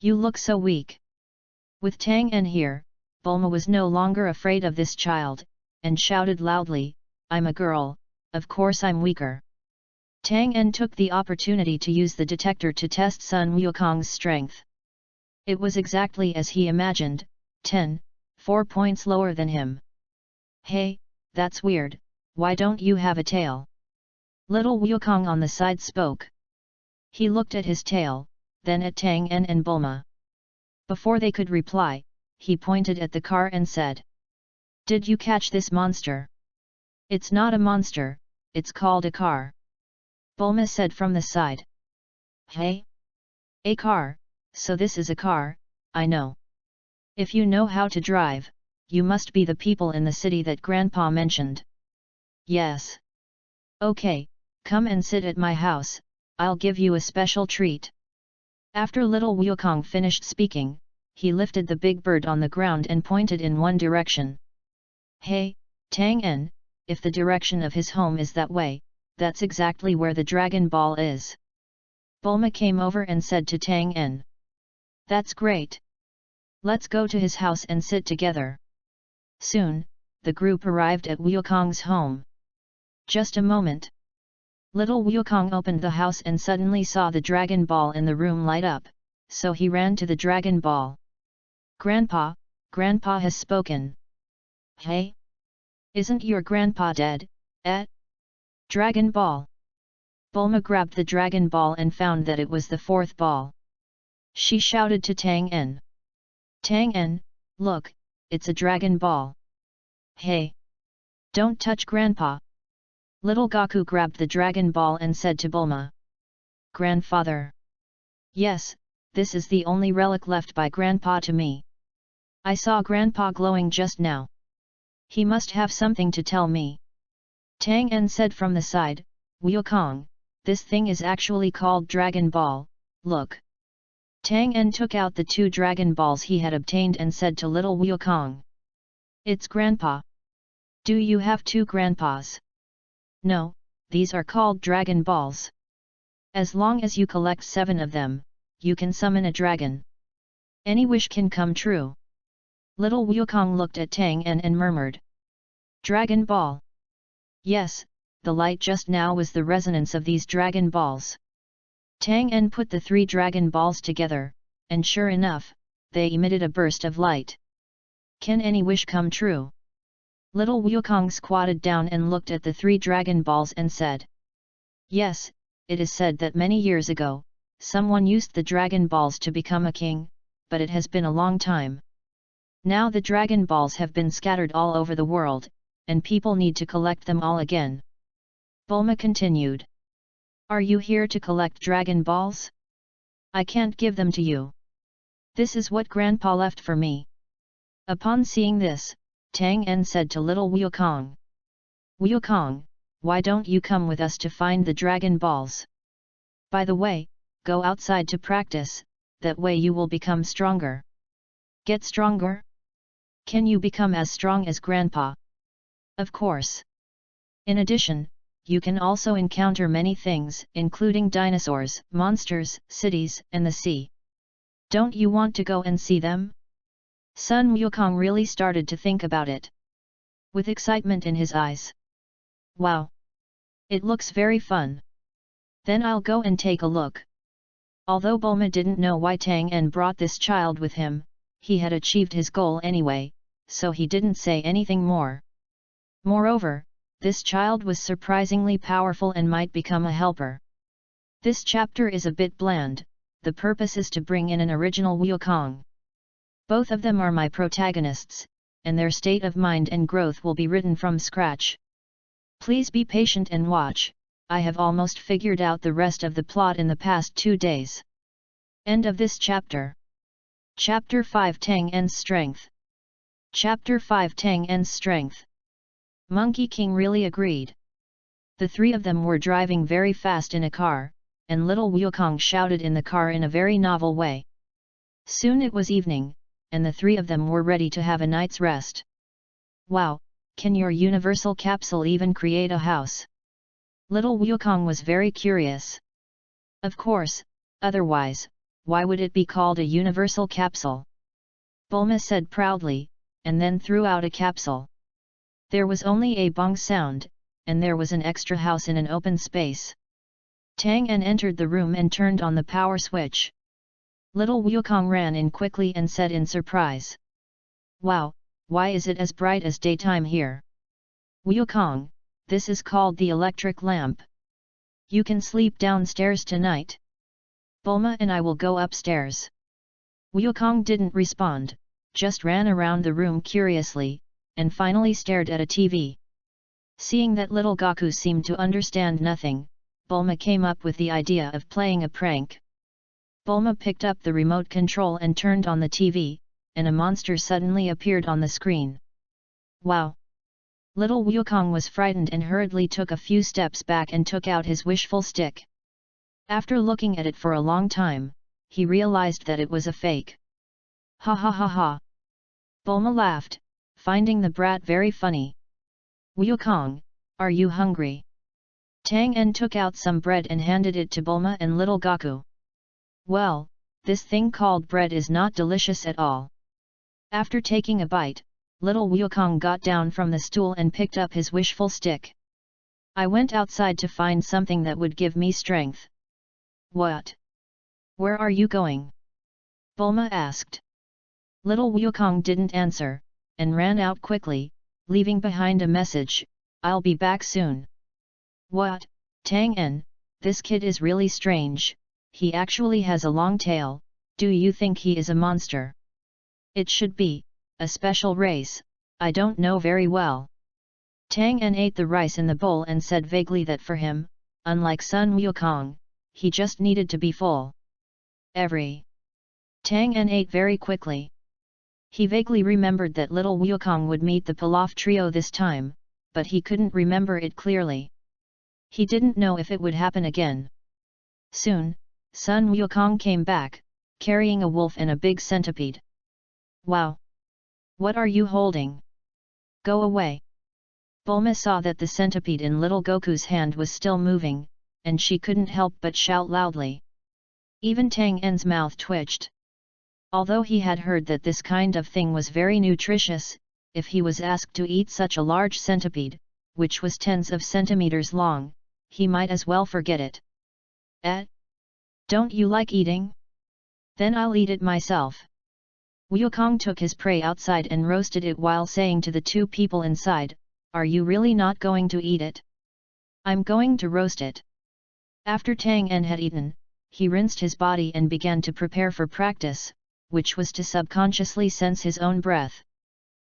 You look so weak." With Tang En here, Bulma was no longer afraid of this child, and shouted loudly, "I'm a girl, of course I'm weaker." Tang En took the opportunity to use the detector to test Sun Wukong's strength. It was exactly as he imagined, 4 points lower than him. "Hey, that's weird, why don't you have a tail?" Little Wukong on the side spoke. He looked at his tail, then at Tang En and Bulma. Before they could reply, he pointed at the car and said, "Did you catch this monster?" "It's not a monster, it's called a car. Bulma said from the side. Hey? A car, so this is a car, I know. If you know how to drive, you must be the people in the city that Grandpa mentioned. Yes. Okay, come and sit at my house, I'll give you a special treat. After little Wukong finished speaking, he lifted the big bird on the ground and pointed in one direction. Hey, Tang En, if the direction of his home is that way, that's exactly where the Dragon Ball is. Bulma came over and said to Tang En. That's great. Let's go to his house and sit together. Soon, the group arrived at Wukong's home. Just a moment. Little Wukong opened the house and suddenly saw the Dragon Ball in the room light up, so he ran to the Dragon Ball. Grandpa, Grandpa has spoken. Hey? Isn't your grandpa dead, eh? Dragon Ball. Bulma grabbed the Dragon Ball and found that it was the fourth ball. She shouted to Tang En. Tang En, look, it's a Dragon Ball. Hey! Don't touch Grandpa. Little Goku grabbed the Dragon Ball and said to Bulma. Grandfather. Yes, this is the only relic left by Grandpa to me. I saw Grandpa glowing just now. He must have something to tell me. Tang En said from the side, Wukong, this thing is actually called Dragon Ball, look. Tang En took out the 2 Dragon Balls he had obtained and said to little Wukong. It's Grandpa. Do you have 2 grandpas? No, these are called Dragon Balls. As long as you collect 7 of them, you can summon a dragon. Any wish can come true. Little Wukong looked at Tang En and murmured. Dragon Ball. Yes, the light just now was the resonance of these Dragon Balls. Tang En put the 3 Dragon Balls together, and sure enough, they emitted a burst of light. Can any wish come true? Little Wukong squatted down and looked at the 3 Dragon Balls and said. Yes, it is said that many years ago, someone used the Dragon Balls to become a king, but it has been a long time. Now the Dragon Balls have been scattered all over the world, and people need to collect them all again. Bulma continued. Are you here to collect Dragon Balls? I can't give them to you. This is what Grandpa left for me. Upon seeing this, Tang En said to little Wukong. Wukong, why don't you come with us to find the Dragon Balls? By the way, go outside to practice, that way you will become stronger. Get stronger? Can you become as strong as Grandpa? Of course. In addition, you can also encounter many things, including dinosaurs, monsters, cities, and the sea. Don't you want to go and see them? Sun Wukong really started to think about it. With excitement in his eyes. Wow! It looks very fun. Then I'll go and take a look. Although Bulma didn't know why Tang En brought this child with him, he had achieved his goal anyway, so he didn't say anything more. Moreover, this child was surprisingly powerful and might become a helper. This chapter is a bit bland, the purpose is to bring in an original Wukong. Both of them are my protagonists, and their state of mind and growth will be written from scratch. Please be patient and watch, I have almost figured out the rest of the plot in the past 2 days. End of this chapter. Chapter 5 Tang En's Strength. Chapter 5 Tang En's Strength. Monkey King really agreed. The 3 of them were driving very fast in a car, and little Wukong shouted in the car in a very novel way. Soon it was evening, and the 3 of them were ready to have a night's rest. Wow, can your universal capsule even create a house? Little Wukong was very curious. Of course, otherwise, why would it be called a universal capsule? Bulma said proudly, and then threw out a capsule. There was only a bong sound, and there was an extra house in an open space. Tang En entered the room and turned on the power switch. Little Wukong ran in quickly and said in surprise. Wow, why is it as bright as daytime here? Wukong, this is called the electric lamp. You can sleep downstairs tonight. Bulma and I will go upstairs. Wukong didn't respond, just ran around the room curiously, and finally stared at a TV. Seeing that little Gaku seemed to understand nothing, Bulma came up with the idea of playing a prank. Bulma picked up the remote control and turned on the TV, and a monster suddenly appeared on the screen. Wow! Little Wukong was frightened and hurriedly took a few steps back and took out his wishful stick. After looking at it for a long time, he realized that it was a fake. Ha ha ha ha! Bulma laughed, finding the brat very funny. Wukong, are you hungry? Tang En took out some bread and handed it to Bulma and little Gaku. Well, this thing called bread is not delicious at all. After taking a bite, little Wukong got down from the stool and picked up his wishful stick. I went outside to find something that would give me strength. What? Where are you going? Bulma asked. Little Wukong didn't answer, and ran out quickly, leaving behind a message, I'll be back soon. What, Tang En, this kid is really strange, he actually has a long tail, do you think he is a monster? It should be a special race, I don't know very well. Tang En ate the rice in the bowl and said vaguely that for him, unlike Sun Wukong, he just needed to be full. Tang En ate very quickly. He vaguely remembered that little Wukong would meet the Pilaf trio this time, but he couldn't remember it clearly. He didn't know if it would happen again. Soon, Sun Wukong came back, carrying a wolf and a big centipede. Wow! What are you holding? Go away! Bulma saw that the centipede in little Goku's hand was still moving, and she couldn't help but shout loudly. Even Tang En's mouth twitched. Although he had heard that this kind of thing was very nutritious, if he was asked to eat such a large centipede, which was tens of centimeters long, he might as well forget it. Don't you like eating? Then I'll eat it myself. Wukong took his prey outside and roasted it while saying to the two people inside, are you really not going to eat it? I'm going to roast it. After Tang En had eaten, he rinsed his body and began to prepare for practice, which was to subconsciously sense his own breath.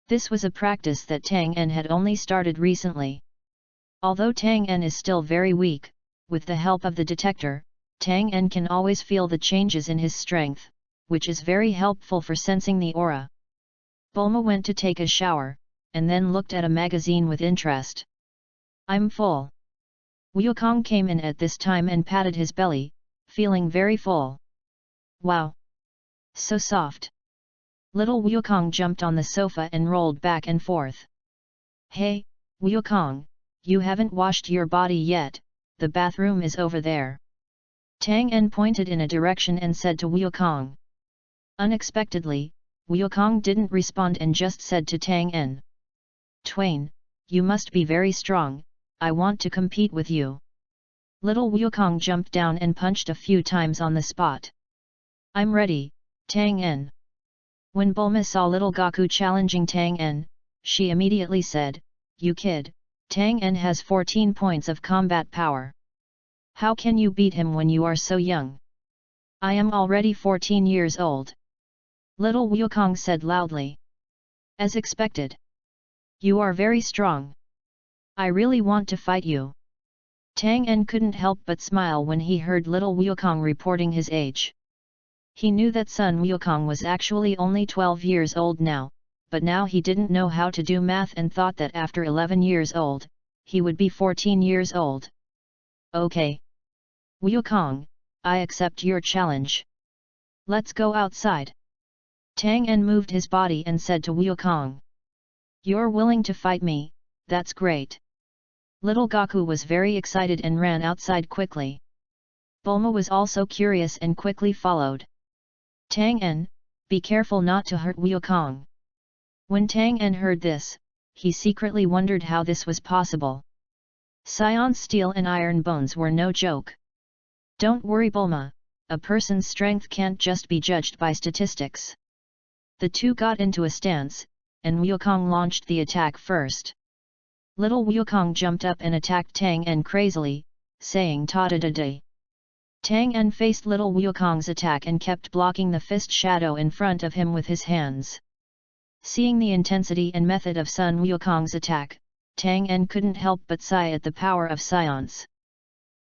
This was a practice that Tang En had only started recently. Although Tang En is still very weak, with the help of the detector, Tang En can always feel the changes in his strength, which is very helpful for sensing the aura. Bulma went to take a shower, and then looked at a magazine with interest. I'm full. Wukong came in at this time and patted his belly, feeling very full. Wow! So soft. Little Wukong jumped on the sofa and rolled back and forth. Hey, Wukong, you haven't washed your body yet, the bathroom is over there. Tang En pointed in a direction and said to Wukong. Unexpectedly, Wukong didn't respond and just said to Tang En. Twain, you must be very strong, I want to compete with you. Little Wukong jumped down and punched a few times on the spot. I'm ready, Tang En. When Bulma saw little Gaku challenging Tang En, she immediately said, you kid, Tang En has 14 points of combat power. How can you beat him when you are so young? I am already 14 years old. Little Wukong said loudly. As expected. You are very strong. I really want to fight you. Tang En couldn't help but smile when he heard little Wukong reporting his age. He knew that Sun Wukong was actually only 12 years old now, but now he didn't know how to do math and thought that after 11 years old, he would be 14 years old. Okay. Wukong, I accept your challenge. Let's go outside. Tang En moved his body and said to Wukong. You're willing to fight me, that's great. Little Gaku was very excited and ran outside quickly. Bulma was also curious and quickly followed. Tang En, be careful not to hurt Wukong. When Tang En heard this, he secretly wondered how this was possible. Sion's steel and iron bones were no joke. Don't worry Bulma, a person's strength can't just be judged by statistics. The two got into a stance, and Wukong launched the attack first. Little Wukong jumped up and attacked Tang En crazily, saying ta-da-da-da. Tang En faced little Wukong's attack and kept blocking the fist shadow in front of him with his hands. Seeing the intensity and method of Sun Wukong's attack, Tang En couldn't help but sigh at the power of science.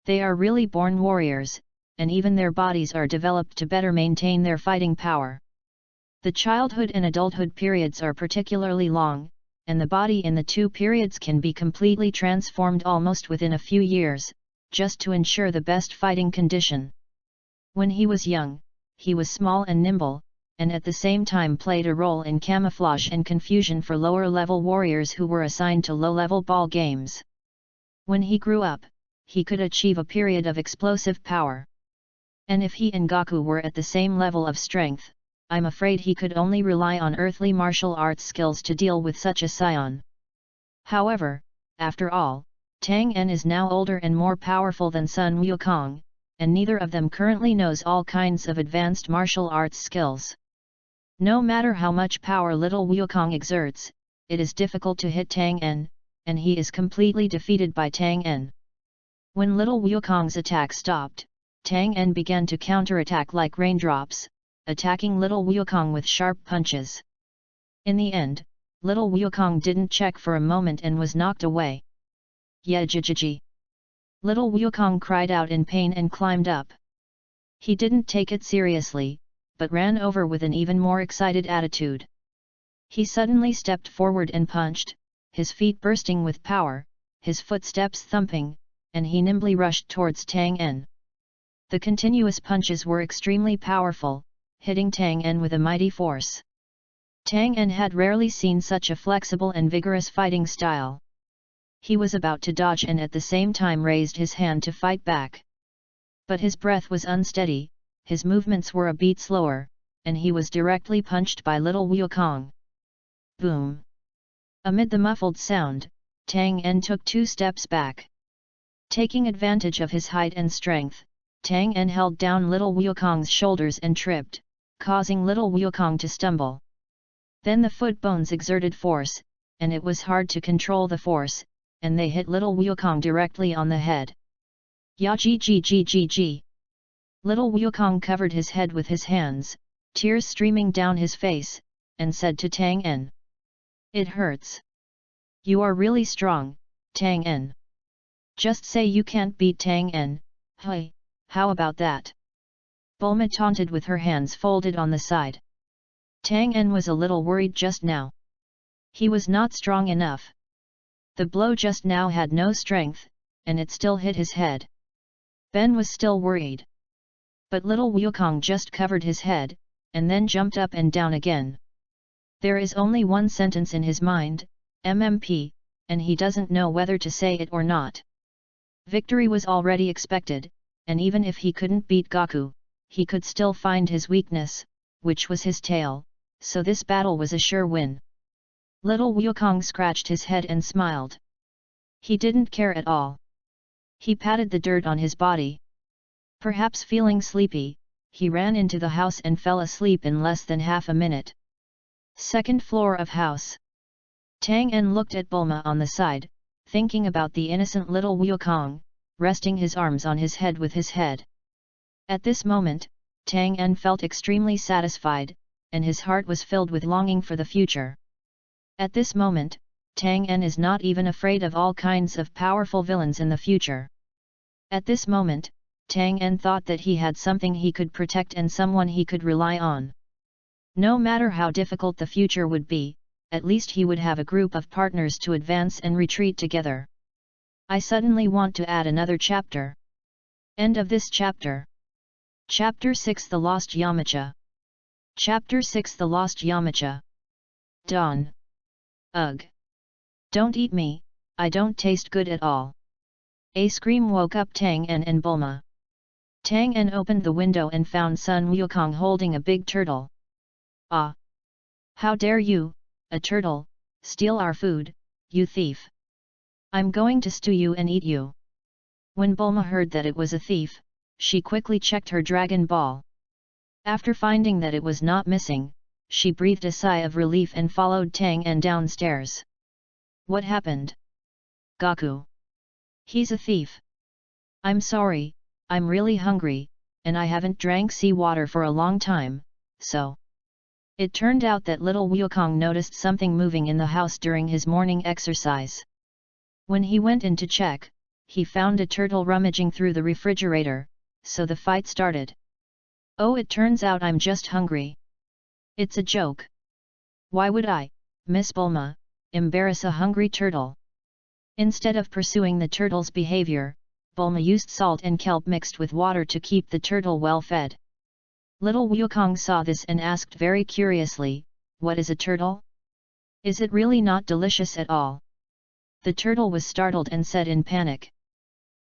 They are really born warriors, and even their bodies are developed to better maintain their fighting power. The childhood and adulthood periods are particularly long, and the body in the two periods can be completely transformed almost within a few years, just to ensure the best fighting condition. When he was young, he was small and nimble, and at the same time played a role in camouflage and confusion for lower-level warriors who were assigned to low-level ball games. When he grew up, he could achieve a period of explosive power. And if he and Gaku were at the same level of strength, I'm afraid he could only rely on earthly martial arts skills to deal with such a scion. However, after all, Tang En is now older and more powerful than Sun Wukong, and neither of them currently knows all kinds of advanced martial arts skills. No matter how much power little Wukong exerts, it is difficult to hit Tang En, and he is completely defeated by Tang En. When little Wukong's attack stopped, Tang En began to counterattack like raindrops, attacking little Wukong with sharp punches. In the end, little Wukong didn't check for a moment and was knocked away. Yejijiji! Little Wukong cried out in pain and climbed up. He didn't take it seriously, but ran over with an even more excited attitude. He suddenly stepped forward and punched, his feet bursting with power, his footsteps thumping, and he nimbly rushed towards Tang En. The continuous punches were extremely powerful, hitting Tang En with a mighty force. Tang En had rarely seen such a flexible and vigorous fighting style. He was about to dodge and at the same time raised his hand to fight back. But his breath was unsteady, his movements were a beat slower, and he was directly punched by little Wukong. Boom! Amid the muffled sound, Tang En took 2 steps back. Taking advantage of his height and strength, Tang En held down little Wukong's shoulders and tripped, causing little Wukong to stumble. Then the foot bones exerted force, and it was hard to control the force, and they hit little Wukong directly on the head. Ya ji ji ji ji ji! Little Wukong covered his head with his hands, tears streaming down his face, and said to Tang En, "It hurts. You are really strong, Tang En. Just say you can't beat Tang En, hey, how about that?" Bulma taunted with her hands folded on the side. Tang En was a little worried just now. He was not strong enough. The blow just now had no strength, and it still hit his head. Ben was still worried. But little Wukong just covered his head, and then jumped up and down again. There is only one sentence in his mind, MMP, and he doesn't know whether to say it or not. Victory was already expected, and even if he couldn't beat Gaku, he could still find his weakness, which was his tail, so this battle was a sure win. Little Wukong scratched his head and smiled. He didn't care at all. He patted the dirt on his body. Perhaps feeling sleepy, he ran into the house and fell asleep in less than half a minute. Second floor of house. Tang En looked at Bulma on the side, thinking about the innocent little Wukong, resting his arms on his head with his head. At this moment, Tang En felt extremely satisfied, and his heart was filled with longing for the future. At this moment, Tang En is not even afraid of all kinds of powerful villains in the future. At this moment, Tang En thought that he had something he could protect and someone he could rely on. No matter how difficult the future would be, at least he would have a group of partners to advance and retreat together. I suddenly want to add another chapter. End of this chapter. Chapter 6 The Lost Yamcha. Chapter 6 The Lost Yamcha. Dawn. Ugh! Don't eat me, I don't taste good at all. A scream woke up Tang En and Bulma. Tang En opened the window and found Sun Wukong holding a big turtle. Ah! How dare you, a turtle, steal our food, you thief! I'm going to stew you and eat you. When Bulma heard that it was a thief, she quickly checked her Dragon Ball. After finding that it was not missing, she breathed a sigh of relief and followed Tang En downstairs. What happened? Gaku. He's a thief. I'm sorry, I'm really hungry, and I haven't drank seawater for a long time, so... It turned out that little Wukong noticed something moving in the house during his morning exercise. When he went in to check, he found a turtle rummaging through the refrigerator, so the fight started. Oh, it turns out I'm just hungry. It's a joke. Why would I, Miss Bulma, embarrass a hungry turtle? Instead of pursuing the turtle's behavior, Bulma used salt and kelp mixed with water to keep the turtle well fed. Little Wukong saw this and asked very curiously, "What is a turtle? Is it really not delicious at all?" The turtle was startled and said in panic,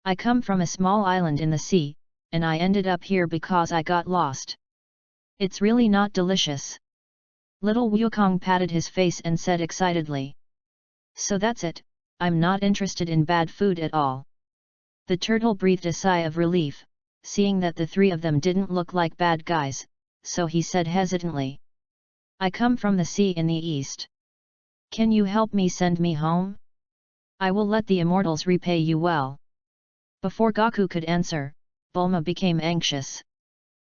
"I come from a small island in the sea, and I ended up here because I got lost. It's really not delicious." Little Wukong patted his face and said excitedly, "So that's it, I'm not interested in bad food at all." The turtle breathed a sigh of relief, seeing that the three of them didn't look like bad guys, so he said hesitantly, "I come from the sea in the east. Can you help me send me home? I will let the immortals repay you well." Before Goku could answer, Bulma became anxious.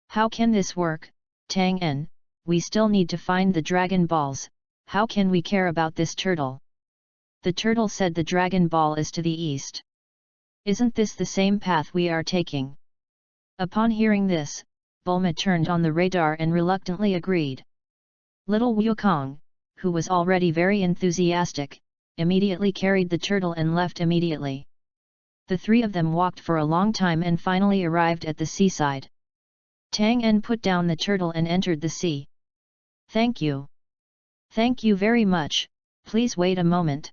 "How can this work, Tang En? We still need to find the Dragon Balls. How can we care about this turtle?" The turtle said, "The Dragon Ball is to the east. Isn't this the same path we are taking?" Upon hearing this, Bulma turned on the radar and reluctantly agreed. Little Wukong, who was already very enthusiastic, immediately carried the turtle and left immediately. The three of them walked for a long time and finally arrived at the seaside. Tang En put down the turtle and entered the sea. "Thank you. Thank you very much, please wait a moment."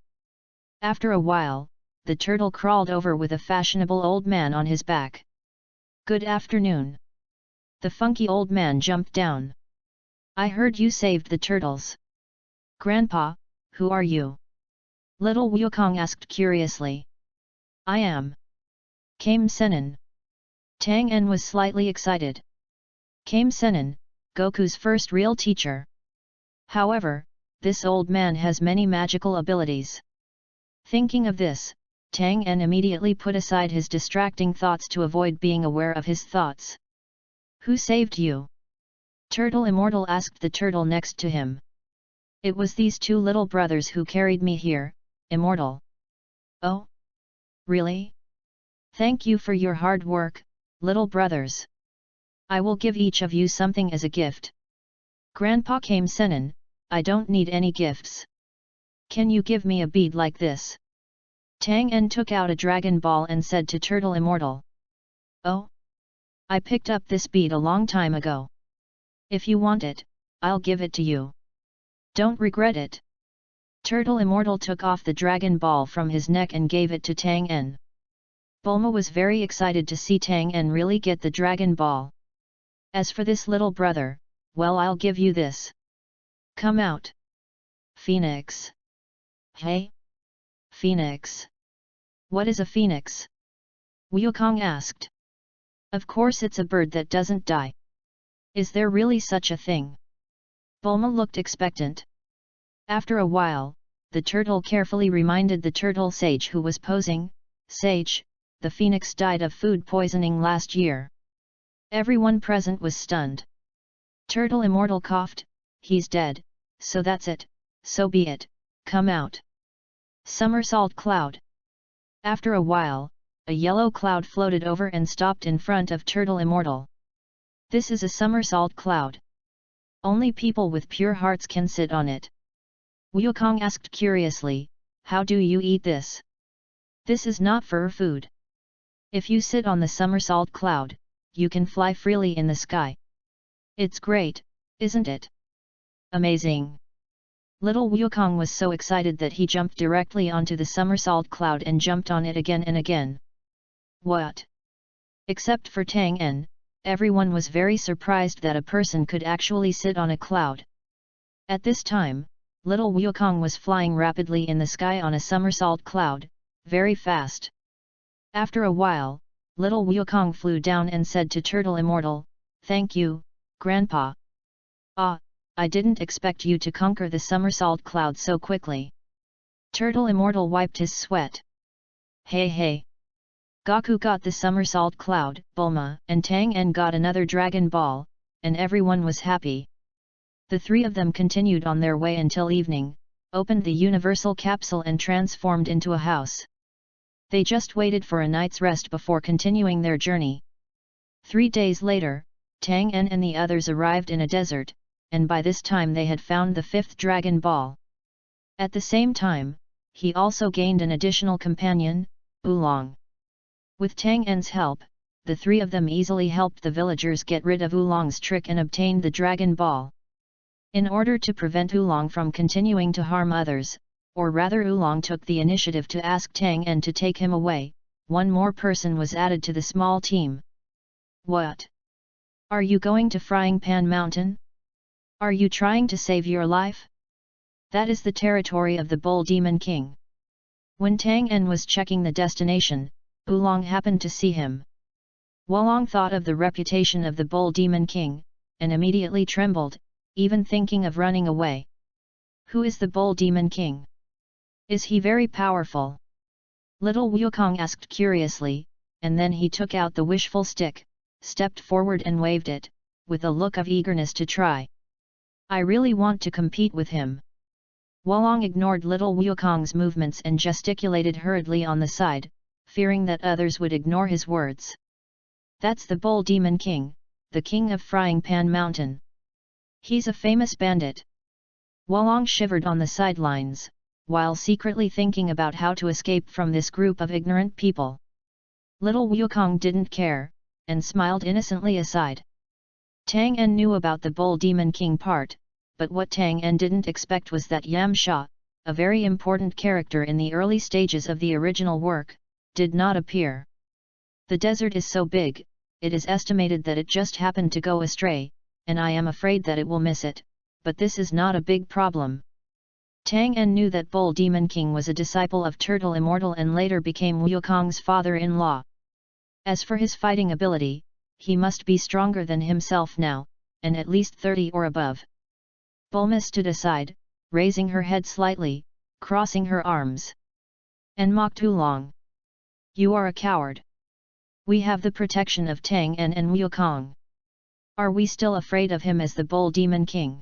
After a while, the turtle crawled over with a fashionable old man on his back. "Good afternoon." The funky old man jumped down. "I heard you saved the turtles." "Grandpa, who are you?" Little Wukong asked curiously. "I am Kame Sennin." Tang En was slightly excited. Kame Sennin, Goku's first real teacher. However, this old man has many magical abilities. Thinking of this, Tang En immediately put aside his distracting thoughts to avoid being aware of his thoughts. "Who saved you?" Turtle Immortal asked the turtle next to him. "It was these two little brothers who carried me here, Immortal." "Oh? Really? Thank you for your hard work, little brothers. I will give each of you something as a gift." "Grandpa Kame Sennin, I don't need any gifts. Can you give me a bead like this?" Tang En took out a Dragon Ball and said to Turtle Immortal. "Oh? I picked up this bead a long time ago. If you want it, I'll give it to you. Don't regret it." Turtle Immortal took off the Dragon Ball from his neck and gave it to Tang En. Bulma was very excited to see Tang En really get the Dragon Ball. "As for this little brother, well, I'll give you this. Come out." "Phoenix." "Hey? Phoenix? What is a phoenix?" Wukong asked. "Of course it's a bird that doesn't die. Is there really such a thing?" Bulma looked expectant. After a while, the turtle carefully reminded the turtle sage who was posing, "Sage, the phoenix died of food poisoning last year." Everyone present was stunned. Turtle Immortal coughed, "He's dead, so that's it, so be it, come out." Somersault Cloud. After a while, a yellow cloud floated over and stopped in front of Turtle Immortal. "This is a somersault cloud. Only people with pure hearts can sit on it." Wukong asked curiously, "How do you eat this?" "This is not fur food. If you sit on the somersault cloud, you can fly freely in the sky. It's great, isn't it?" "Amazing." Little Wukong was so excited that he jumped directly onto the somersault cloud and jumped on it again and again. What? Except for Tang En, everyone was very surprised that a person could actually sit on a cloud. At this time, little Wukong was flying rapidly in the sky on a somersault cloud, very fast. After a while, little Wukong flew down and said to Turtle Immortal, "Thank you, Grandpa. Ah, I didn't expect you to conquer the somersault cloud so quickly." Turtle Immortal wiped his sweat. "Hey hey! Goku got the somersault cloud, Bulma and Tang En got another Dragon Ball, and everyone was happy." The three of them continued on their way until evening, opened the universal capsule and transformed into a house. They just waited for a night's rest before continuing their journey. 3 days later, Tang En and the others arrived in a desert, and by this time they had found the 5th Dragon Ball. At the same time, he also gained an additional companion, Oolong. With Tang En's help, the 3 of them easily helped the villagers get rid of Oolong's trick and obtained the Dragon Ball. In order to prevent Oolong from continuing to harm others, or rather Oolong took the initiative to ask Tang En to take him away, one more person was added to the small team. What? Are you going to Frying Pan Mountain? Are you trying to save your life? That is the territory of the Bull Demon King. When Tang En was checking the destination, Oolong happened to see him. Wolong thought of the reputation of the Bull Demon King, and immediately trembled, even thinking of running away. Who is the Bull Demon King? Is he very powerful? Little Wukong asked curiously, and then he took out the wishful stick, stepped forward and waved it, with a look of eagerness to try. I really want to compete with him. Wolong ignored little Wukong's movements and gesticulated hurriedly on the side, fearing that others would ignore his words. That's the Bull Demon King, the king of Frying Pan Mountain. He's a famous bandit. Wolong shivered on the sidelines, while secretly thinking about how to escape from this group of ignorant people. Little Wukong didn't care, and smiled innocently aside. Tang En knew about the Bull Demon King part, but what Tang En didn't expect was that Yam Sha, a very important character in the early stages of the original work, did not appear. The desert is so big, it is estimated that it just happened to go astray, and I am afraid that it will miss it, but this is not a big problem. Tang En knew that Bull Demon King was a disciple of Turtle Immortal and later became Wukong's father-in-law. As for his fighting ability, he must be stronger than himself now, and at least 30 or above. Bulma stood aside, raising her head slightly, crossing her arms, and mocked Oolong. You are a coward. We have the protection of Tang En and Wukong. Are we still afraid of him as the Bull Demon King?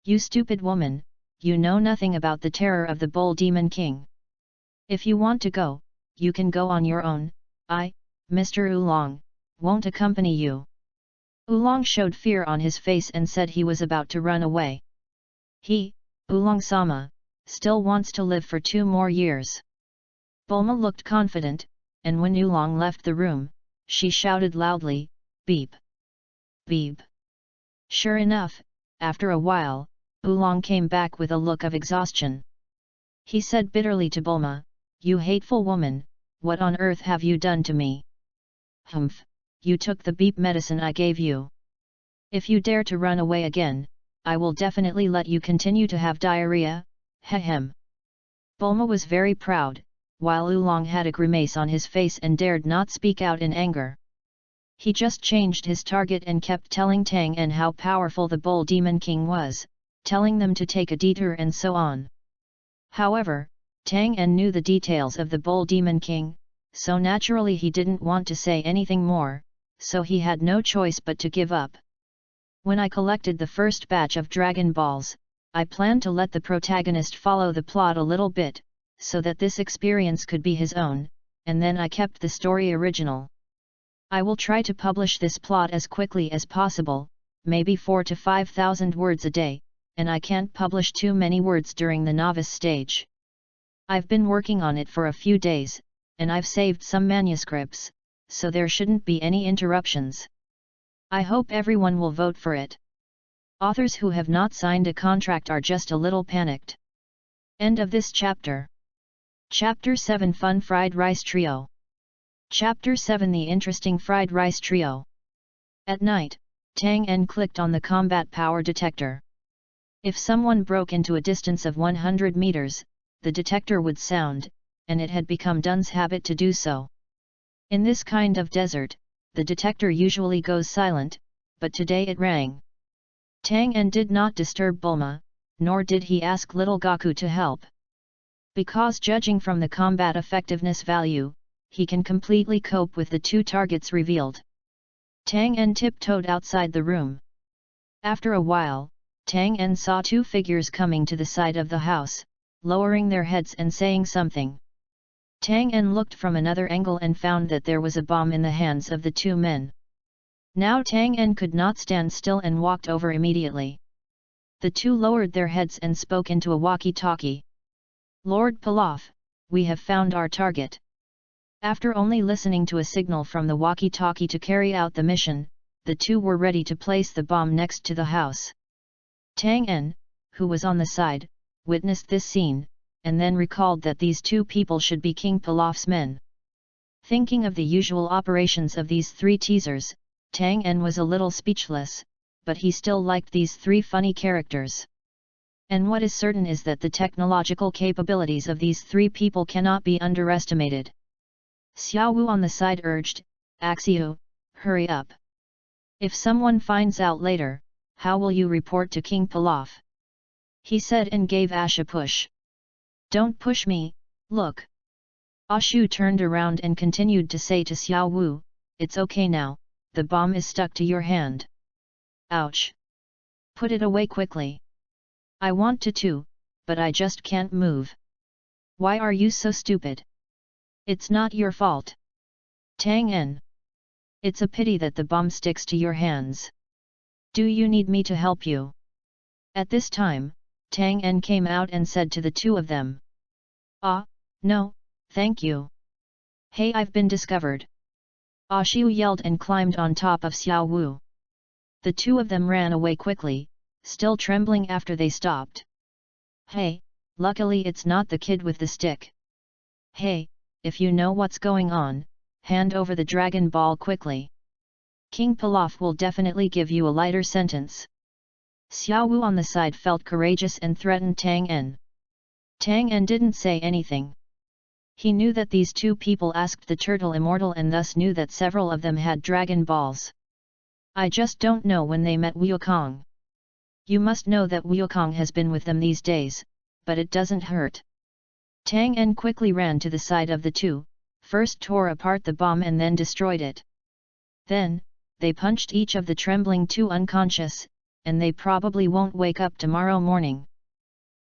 You stupid woman, you know nothing about the terror of the Bull Demon King. If you want to go, you can go on your own. I, Mr. Oolong, won't accompany you. Oolong showed fear on his face and said he was about to run away. He, Oolong-sama, still wants to live for 2 more years. Bulma looked confident, and when Oolong left the room, she shouted loudly, Beep! Beep! Sure enough, after a while, Oolong came back with a look of exhaustion. He said bitterly to Bulma, You hateful woman, what on earth have you done to me? Humph! You took the beep medicine I gave you. If you dare to run away again, I will definitely let you continue to have diarrhea, hehem. Bulma was very proud, while Oolong had a grimace on his face and dared not speak out in anger. He just changed his target and kept telling Tang En how powerful the Bull Demon King was, telling them to take a detour and so on. However, Tang En knew the details of the Bull Demon King, so naturally he didn't want to say anything more, so he had no choice but to give up. When I collected the first batch of Dragon Balls, I planned to let the protagonist follow the plot a little bit, so that this experience could be his own, and then I kept the story original. I will try to publish this plot as quickly as possible, maybe 4,000 to 5,000 words a day, and I can't publish too many words during the novice stage. I've been working on it for a few days, and I've saved some manuscripts, so there shouldn't be any interruptions. I hope everyone will vote for it. Authors who have not signed a contract are just a little panicked. End of this chapter. Chapter 7 Fun Fried Rice Trio. Chapter 7 The Interesting Fried Rice Trio. At night, Tang En clicked on the combat power detector. If someone broke into a distance of 100 meters, the detector would sound, and it had become Dun's habit to do so. In this kind of desert, the detector usually goes silent, but today it rang. Tang En did not disturb Bulma, nor did he ask little Gaku to help. Because judging from the combat effectiveness value, he can completely cope with the 2 targets revealed. Tang En tiptoed outside the room. After a while, Tang En saw 2 figures coming to the side of the house, lowering their heads and saying something. Tang En looked from another angle and found that there was a bomb in the hands of the two men. Now Tang En could not stand still and walked over immediately. The two lowered their heads and spoke into a walkie-talkie. "Lord Pilaf, we have found our target." After only listening to a signal from the walkie-talkie to carry out the mission, the two were ready to place the bomb next to the house. Tang En, who was on the side, witnessed this scene, and then recalled that these two people should be King Pilaf's men. Thinking of the usual operations of these three teasers, Tang En was a little speechless, but he still liked these three funny characters. And what is certain is that the technological capabilities of these three people cannot be underestimated. Xiao Wu on the side urged, "Axiu, hurry up. If someone finds out later, how will you report to King Pilaf?" he said and gave Ash a push. "Don't push me, look." Ashu turned around and continued to say to Xiao Wu, "It's okay now, the bomb is stuck to your hand." "Ouch! Put it away quickly." "I want to too, but I just can't move." "Why are you so stupid? It's not your fault." "Tang En. It's a pity that the bomb sticks to your hands. Do you need me to help you?" At this time, Tang En came out and said to the two of them, "Ah, no, thank you. Hey, I've been discovered." Ashu yelled and climbed on top of Xiao Wu. The two of them ran away quickly, still trembling after they stopped. "Hey, luckily it's not the kid with the stick. Hey, if you know what's going on, hand over the Dragon Ball quickly. King Pilaf will definitely give you a lighter sentence." Xiao Wu on the side felt courageous and threatened Tang En. Tang En didn't say anything. He knew that these two people asked the turtle immortal and thus knew that several of them had Dragon Balls. "I just don't know when they met Wukong. You must know that Wukong has been with them these days, but it doesn't hurt." Tang En quickly ran to the side of the two, first tore apart the bomb and then destroyed it. Then, they punched each of the trembling two unconscious, and they probably won't wake up tomorrow morning.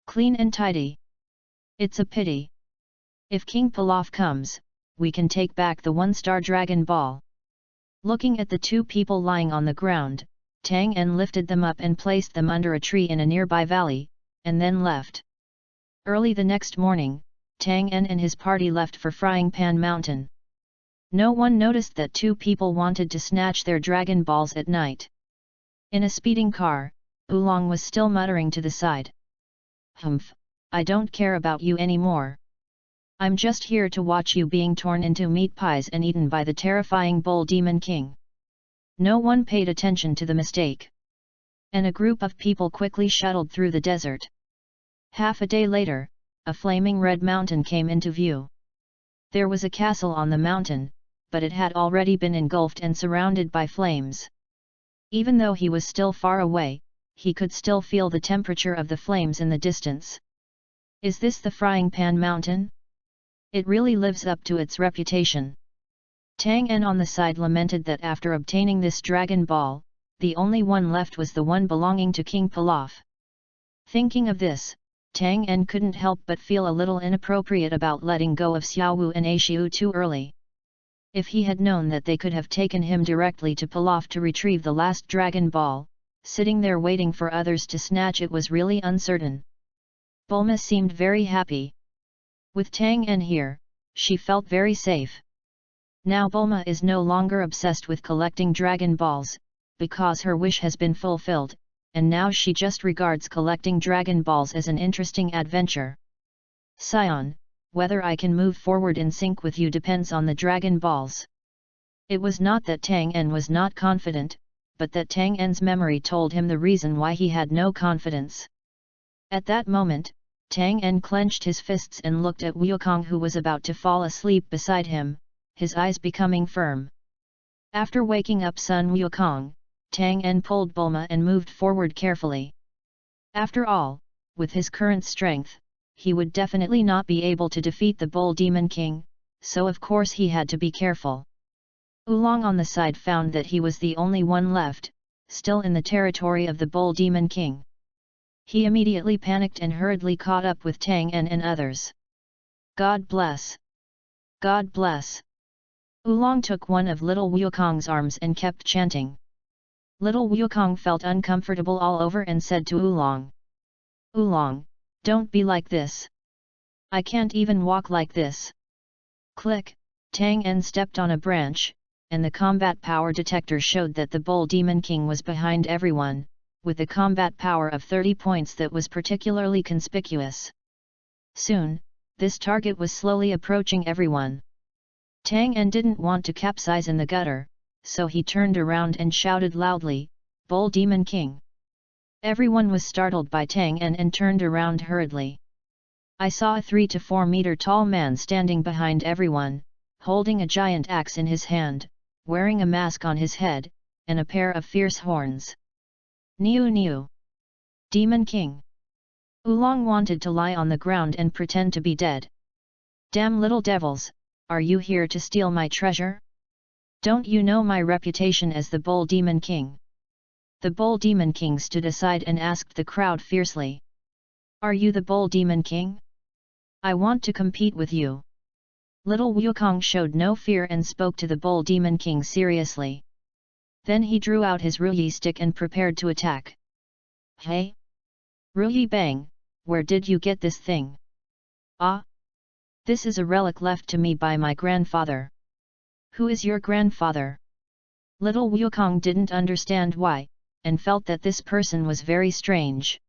Clean and tidy. It's a pity. If King Pilaf comes, we can take back the one-star Dragon Ball. Looking at the two people lying on the ground, Tang En lifted them up and placed them under a tree in a nearby valley, and then left. Early the next morning, Tang En and his party left for Frying Pan Mountain. No one noticed that two people wanted to snatch their Dragon Balls at night. In a speeding car, Oolong was still muttering to the side. "Humph, I don't care about you anymore. I'm just here to watch you being torn into meat pies and eaten by the terrifying Bull Demon King." No one paid attention to the mistake. And a group of people quickly shuttled through the desert. Half a day later, a flaming red mountain came into view. There was a castle on the mountain, but it had already been engulfed and surrounded by flames. Even though he was still far away, he could still feel the temperature of the flames in the distance. Is this the Frying Pan Mountain? It really lives up to its reputation. Tang En on the side lamented that after obtaining this Dragon Ball, the only one left was the one belonging to King Pilaf. Thinking of this, Tang En couldn't help but feel a little inappropriate about letting go of Xiao Wu and Ashiu too early. If he had known that they could have taken him directly to Pilaf to retrieve the last Dragon Ball, sitting there waiting for others to snatch it was really uncertain. Bulma seemed very happy. With Tang En here, she felt very safe. Now Bulma is no longer obsessed with collecting Dragon Balls, because her wish has been fulfilled, and now she just regards collecting Dragon Balls as an interesting adventure. "Scion, whether I can move forward in sync with you depends on the Dragon Balls." It was not that Tang En was not confident, but that Tang En's memory told him the reason why he had no confidence. At that moment, Tang En clenched his fists and looked at Wukong, who was about to fall asleep beside him, his eyes becoming firm. After waking up Sun Wukong, Tang En pulled Bulma and moved forward carefully. After all, with his current strength, he would definitely not be able to defeat the Bull Demon King, so of course he had to be careful. Oolong on the side found that he was the only one left, still in the territory of the Bull Demon King. He immediately panicked and hurriedly caught up with Tang En and others. "God bless! God bless. Oolong took one of little Wukong's arms and kept chanting. Little Wukong felt uncomfortable all over and said to Oolong, Oolong, don't be like this. I can't even walk like this. Click, Tang En stepped on a branch, and the combat power detector showed that the Bull Demon King was behind everyone, with a combat power of 30 points that was particularly conspicuous. Soon, this target was slowly approaching everyone. Tang En didn't want to capsize in the gutter, so he turned around and shouted loudly, Bull Demon King. Everyone was startled by Tang En and turned around hurriedly. I saw a 3 to 4 meter tall man standing behind everyone, holding a giant axe in his hand, wearing a mask on his head, and a pair of fierce horns. Niu Niu! Demon King! Oolong wanted to lie on the ground and pretend to be dead. Damn little devils, are you here to steal my treasure? Don't you know my reputation as the Bull Demon King? The Bull Demon King stood aside and asked the crowd fiercely. Are you the Bull Demon King? I want to compete with you. Little Wukong showed no fear and spoke to the Bull Demon King seriously. Then he drew out his Ruyi stick and prepared to attack. Hey! Ruyi Bang, where did you get this thing? Ah! This is a relic left to me by my grandfather. Who is your grandfather? Little Wukong didn't understand why, and felt that this person was very strange.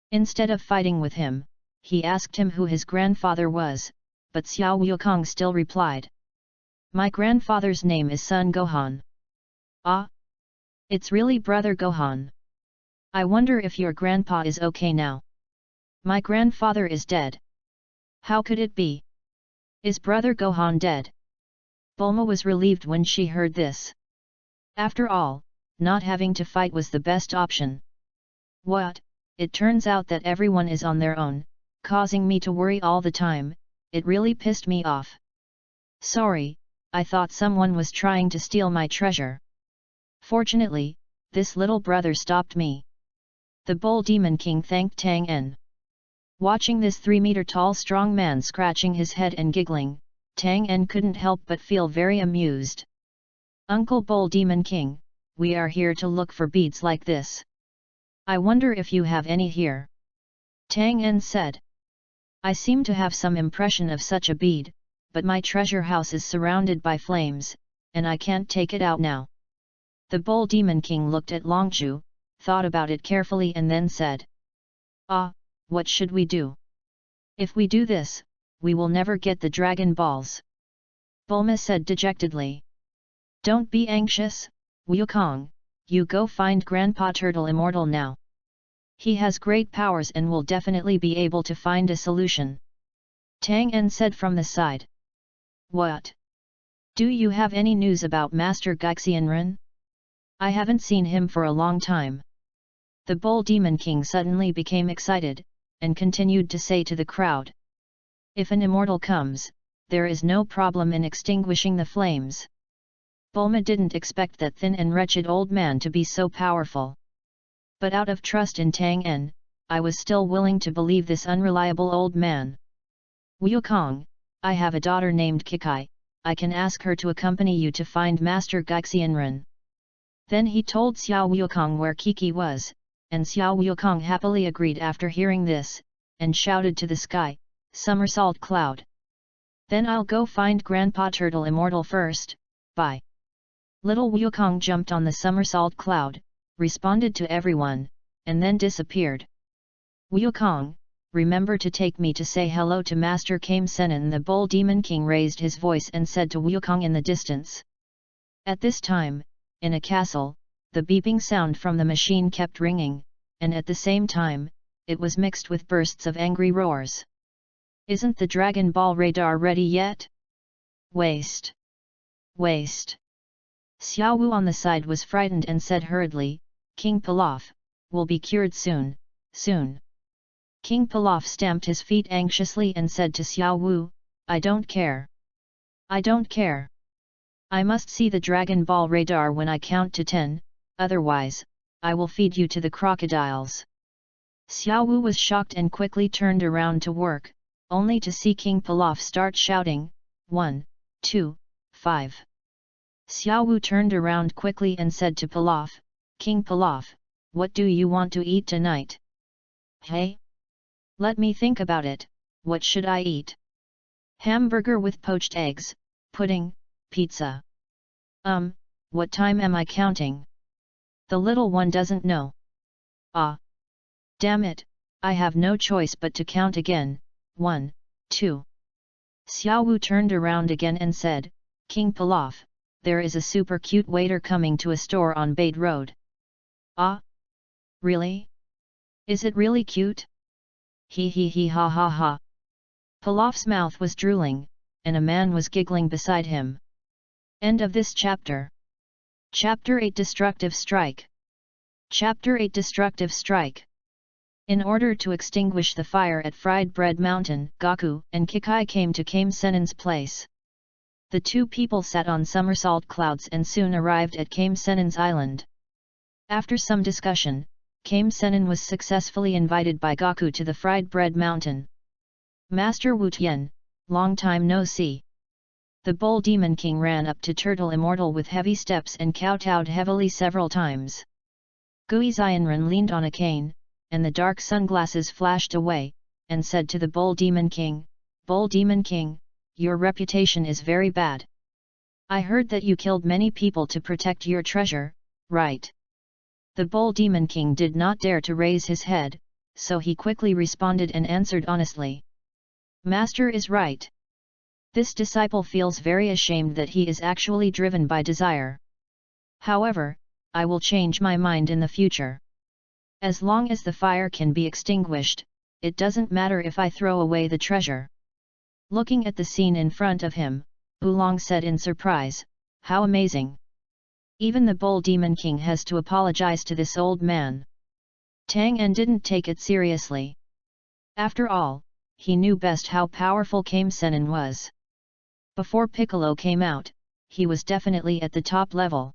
Instead of fighting with him, he asked him who his grandfather was, but Xiao Wukong still replied. My grandfather's name is Son Gohan. Ah! It's really Brother Gohan. I wonder if your grandpa is okay now. My grandfather is dead. How could it be? Is Brother Gohan dead? Bulma was relieved when she heard this. After all, not having to fight was the best option. What? It turns out that everyone is on their own, causing me to worry all the time. It really pissed me off. Sorry, I thought someone was trying to steal my treasure. Fortunately, this little brother stopped me. The Bull Demon King thanked Tang En. Watching this 3-meter-tall strong man scratching his head and giggling, Tang En couldn't help but feel very amused. Uncle Bull Demon King, we are here to look for beads like this. I wonder if you have any here. Tang En said. I seem to have some impression of such a bead, but my treasure house is surrounded by flames, and I can't take it out now. The Bull Demon King looked at Longzhu, thought about it carefully and then said. Ah, what should we do? If we do this, we will never get the Dragon Balls. Bulma said dejectedly. Don't be anxious, Wukong, you go find Grandpa Turtle Immortal now. He has great powers and will definitely be able to find a solution. Tang En said from the side. What? Do you have any news about Master Gaixianren? I haven't seen him for a long time. The Bull Demon King suddenly became excited, and continued to say to the crowd. If an immortal comes, there is no problem in extinguishing the flames. Bulma didn't expect that thin and wretched old man to be so powerful. But out of trust in Tang En, I was still willing to believe this unreliable old man. Wukong, I have a daughter named Kikai, I can ask her to accompany you to find Master Gaixianren. Then he told Xiao Wukong where Kiki was, and Xiao Wukong happily agreed after hearing this, and shouted to the sky, Somersault Cloud. Then I'll go find Grandpa Turtle Immortal first, bye. Little Wukong jumped on the Somersault Cloud, responded to everyone, and then disappeared. Wukong, remember to take me to say hello to Master Kame Senin. The Bull Demon King raised his voice and said to Wukong in the distance. At this time, in a castle, the beeping sound from the machine kept ringing, and at the same time, it was mixed with bursts of angry roars. Isn't the Dragon Ball radar ready yet? Waste! Waste! Xiao Wu on the side was frightened and said hurriedly, King Pilaf, will be cured soon, soon. King Pilaf stamped his feet anxiously and said to Xiao Wu, I don't care. I don't care. I must see the Dragon Ball radar when I count to 10, otherwise, I will feed you to the crocodiles. Xiao Wu was shocked and quickly turned around to work, only to see King Pilaf start shouting, 1, 2, 5. Xiao Wu turned around quickly and said to Pilaf, King Pilaf, what do you want to eat tonight? Hey? Let me think about it, what should I eat? Hamburger with poached eggs, pudding, pizza. What time am I counting? The little one doesn't know. Ah! Damn it, I have no choice but to count again, 1, 2. Xiao Wu turned around again and said, King Pilaf, there is a super cute waiter coming to a store on Bait Road. Ah? Really? Is it really cute? He ha ha ha. Pilaf's mouth was drooling, and a man was giggling beside him. End of this chapter. Chapter 8 Destructive Strike. Chapter 8 Destructive Strike. In order to extinguish the fire at Fried Bread Mountain, Gaku and Kikai came to Kame Sennin's place. The two people sat on somersault clouds and soon arrived at Kame Sennin's island. After some discussion, Kame Sennin was successfully invited by Gaku to the Fried Bread Mountain. Master Wu Tian, long time no see. The Bull Demon King ran up to Turtle Immortal with heavy steps and kowtowed heavily several times. Gui Xianren leaned on a cane, and the dark sunglasses flashed away, and said to the Bull Demon King, Bull Demon King, your reputation is very bad. I heard that you killed many people to protect your treasure, right? The Bull Demon King did not dare to raise his head, so he quickly responded and answered honestly. Master is right. This disciple feels very ashamed that he is actually driven by desire. However, I will change my mind in the future. As long as the fire can be extinguished, it doesn't matter if I throw away the treasure. Looking at the scene in front of him, Oolong said in surprise, how amazing! Even the Bull Demon King has to apologize to this old man. Tang En didn't take it seriously. After all, he knew best how powerful Kame Sennin was. Before Piccolo came out, he was definitely at the top level.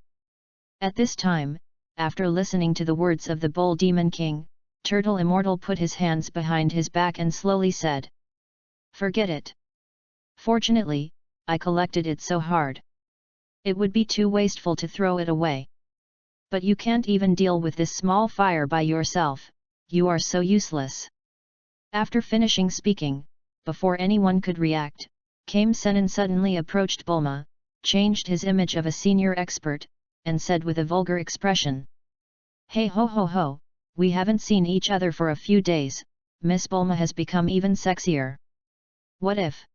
At this time, after listening to the words of the Bull Demon King, Turtle Immortal put his hands behind his back and slowly said, Forget it. Fortunately, I collected it so hard. It would be too wasteful to throw it away. But you can't even deal with this small fire by yourself, you are so useless. After finishing speaking, before anyone could react, Kame Sennin suddenly approached Bulma, changed his image of a senior expert, and said with a vulgar expression. Hey ho ho ho, we haven't seen each other for a few days, Miss Bulma has become even sexier. What if?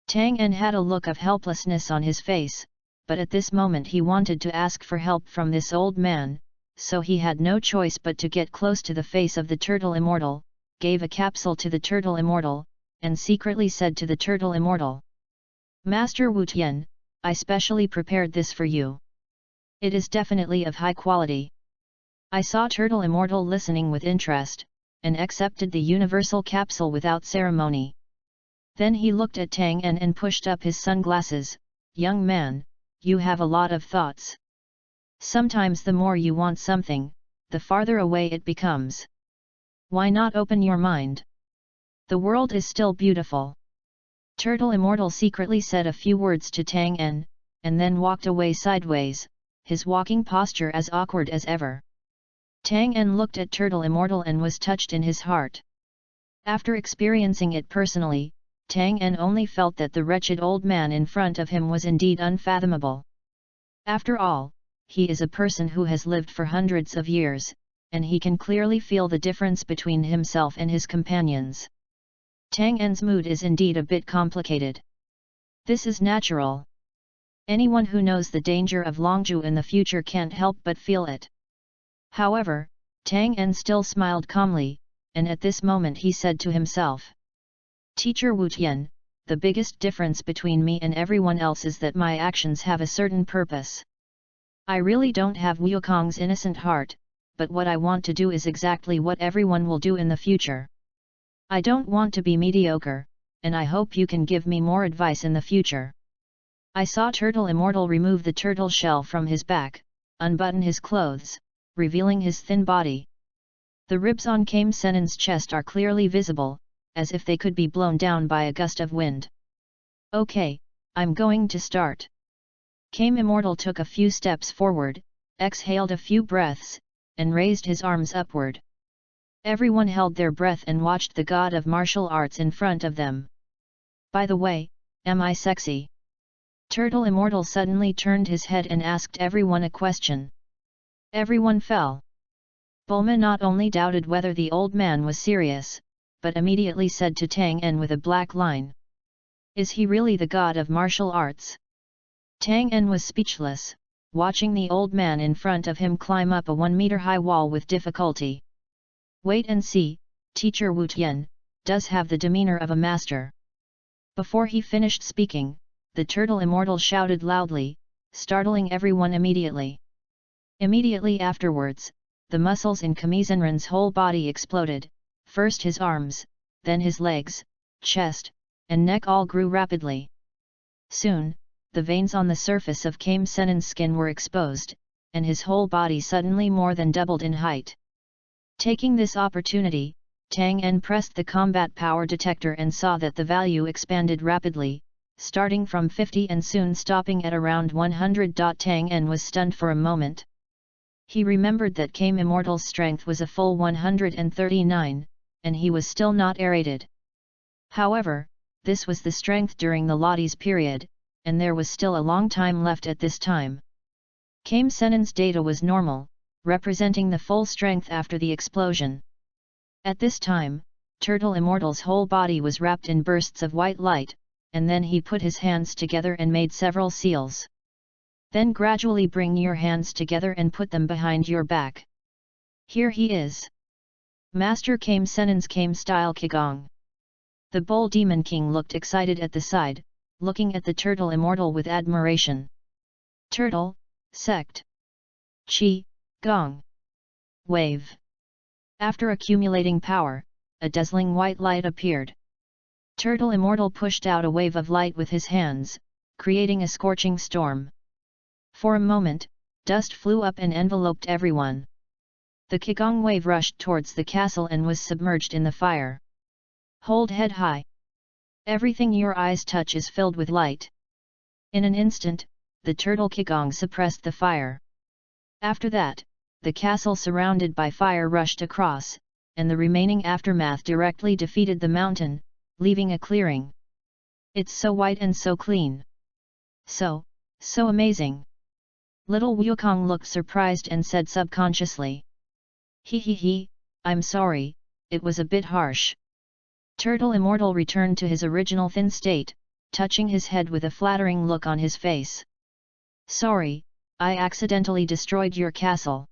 Tang En had a look of helplessness on his face, but at this moment he wanted to ask for help from this old man, so he had no choice but to get close to the face of the Turtle Immortal, gave a capsule to the Turtle Immortal, and secretly said to the Turtle Immortal. Master Wu Tian, I specially prepared this for you. It is definitely of high quality. I saw Turtle Immortal listening with interest, and accepted the universal capsule without ceremony. Then he looked at Tang En and pushed up his sunglasses. Young man, you have a lot of thoughts. Sometimes the more you want something, the farther away it becomes. Why not open your mind? The world is still beautiful. Turtle Immortal secretly said a few words to Tang En, and then walked away sideways, his walking posture as awkward as ever. Tang En looked at Turtle Immortal and was touched in his heart. After experiencing it personally, Tang En only felt that the wretched old man in front of him was indeed unfathomable. After all, he is a person who has lived for hundreds of years, and he can clearly feel the difference between himself and his companions. Tang En's mood is indeed a bit complicated. This is natural. Anyone who knows the danger of Longzhu in the future can't help but feel it. However, Tang En still smiled calmly, and at this moment he said to himself. Teacher Wu Tian, the biggest difference between me and everyone else is that my actions have a certain purpose. I really don't have Wukong's innocent heart, but what I want to do is exactly what everyone will do in the future. I don't want to be mediocre, and I hope you can give me more advice in the future. I saw Turtle Immortal remove the turtle shell from his back, unbutton his clothes, revealing his thin body. The ribs on Kame Sennin's chest are clearly visible, as if they could be blown down by a gust of wind. Okay, I'm going to start. Came Immortal took a few steps forward, exhaled a few breaths, and raised his arms upward. Everyone held their breath and watched the god of martial arts in front of them. By the way, am I sexy? Turtle Immortal suddenly turned his head and asked everyone a question. Everyone fell. Bulma not only doubted whether the old man was serious, but immediately said to Tang En with a black line. Is he really the god of martial arts? Tang En was speechless, watching the old man in front of him climb up a 1-meter-high wall with difficulty. Wait and see, teacher Wu Tian does have the demeanor of a master. Before he finished speaking, the Turtle Immortal shouted loudly, startling everyone immediately. Immediately afterwards, the muscles in Kamizenran's whole body exploded, first his arms, then his legs, chest, and neck all grew rapidly. Soon, the veins on the surface of Kame Sennin's skin were exposed, and his whole body suddenly more than doubled in height. Taking this opportunity, Tang En pressed the combat power detector and saw that the value expanded rapidly, starting from 50 and soon stopping at around 100. Tang En was stunned for a moment. He remembered that Kame Immortal's strength was a full 139, and he was still not aerated. However, this was the strength during the Lotties period, and there was still a long time left at this time. Kame Sennin's data was normal, representing the full strength after the explosion. At this time, Turtle Immortal's whole body was wrapped in bursts of white light, and then he put his hands together and made several seals. Then gradually bring your hands together and put them behind your back. Here he is. Master Kame Sennin's Kame style Qigong. The Bull Demon King looked excited at the side, looking at the Turtle Immortal with admiration. Turtle, sect. Qi, Gong. Wave. After accumulating power, a dazzling white light appeared. Turtle Immortal pushed out a wave of light with his hands, creating a scorching storm. For a moment, dust flew up and enveloped everyone. The Qigong wave rushed towards the castle and was submerged in the fire. Hold head high. Everything your eyes touch is filled with light. In an instant, the Turtle Qigong suppressed the fire. After that, the castle surrounded by fire rushed across, and the remaining aftermath directly defeated the mountain, leaving a clearing. It's so white and so clean. So amazing. Little Wukong looked surprised and said subconsciously. He, I'm sorry, it was a bit harsh. Turtle Immortal returned to his original thin state, touching his head with a flattering look on his face. Sorry, I accidentally destroyed your castle.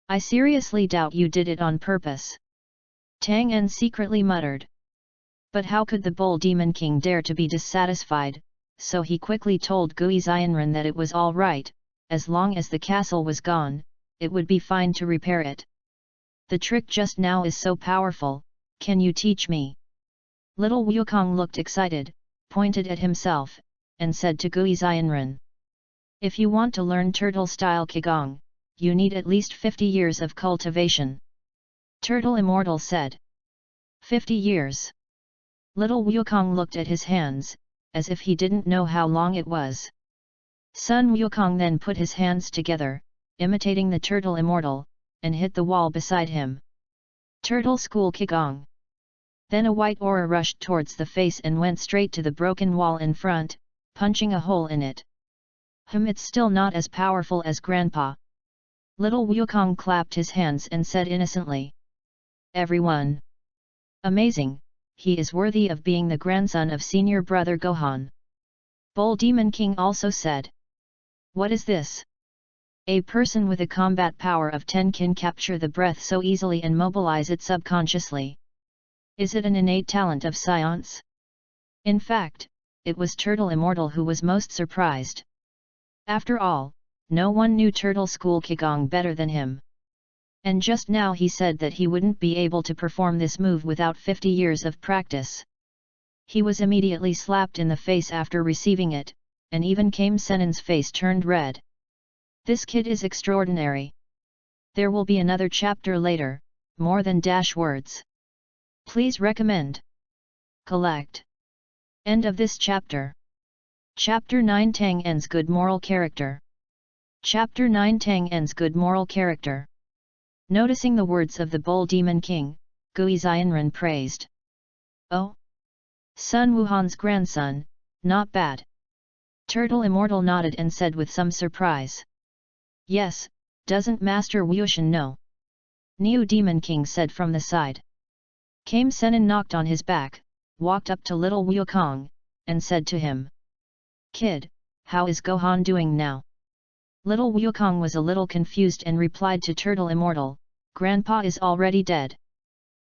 I seriously doubt you did it on purpose. Tang En secretly muttered. But how could the Bull Demon King dare to be dissatisfied, so he quickly told Gui Xianren that it was all right, as long as the castle was gone, it would be fine to repair it. The trick just now is so powerful, can you teach me? Little Wukong looked excited, pointed at himself, and said to Gui Xianren. If you want to learn turtle-style Qigong, you need at least 50 years of cultivation. Turtle Immortal said. 50 years. Little Wukong looked at his hands, as if he didn't know how long it was. Sun Wukong then put his hands together, imitating the Turtle Immortal, and hit the wall beside him. Turtle School Qigong. Then a white aura rushed towards the face and went straight to the broken wall in front, punching a hole in it. It's still not as powerful as Grandpa. Little Wukong clapped his hands and said innocently. Everyone. Amazing, he is worthy of being the grandson of senior brother Gohan. Bull Demon King also said. What is this? A person with a combat power of 10 can capture the breath so easily and mobilize it subconsciously. Is it an innate talent of science? In fact, it was Turtle Immortal who was most surprised. After all, no one knew Turtle School Qigong better than him. And just now he said that he wouldn't be able to perform this move without 50 years of practice. He was immediately slapped in the face after receiving it, and even Kame Sennin's face turned red. This kid is extraordinary. There will be another chapter later, more than words. Please recommend. Collect. End of this chapter. Chapter 9 Tang En's Good Moral Character. Chapter 9 Tang En's Good Moral Character. Noticing the words of the Bull Demon King, Gui Xianren praised. "Oh! Sun Wuhan's grandson, not bad." Turtle Immortal nodded and said with some surprise. "Yes, doesn't Master Wuxian know?" Neo Demon King said from the side. Came Senin knocked on his back, walked up to little Wukong, and said to him. "Kid, how is Gohan doing now?" Little Wukong was a little confused and replied to Turtle Immortal, "Grandpa is already dead."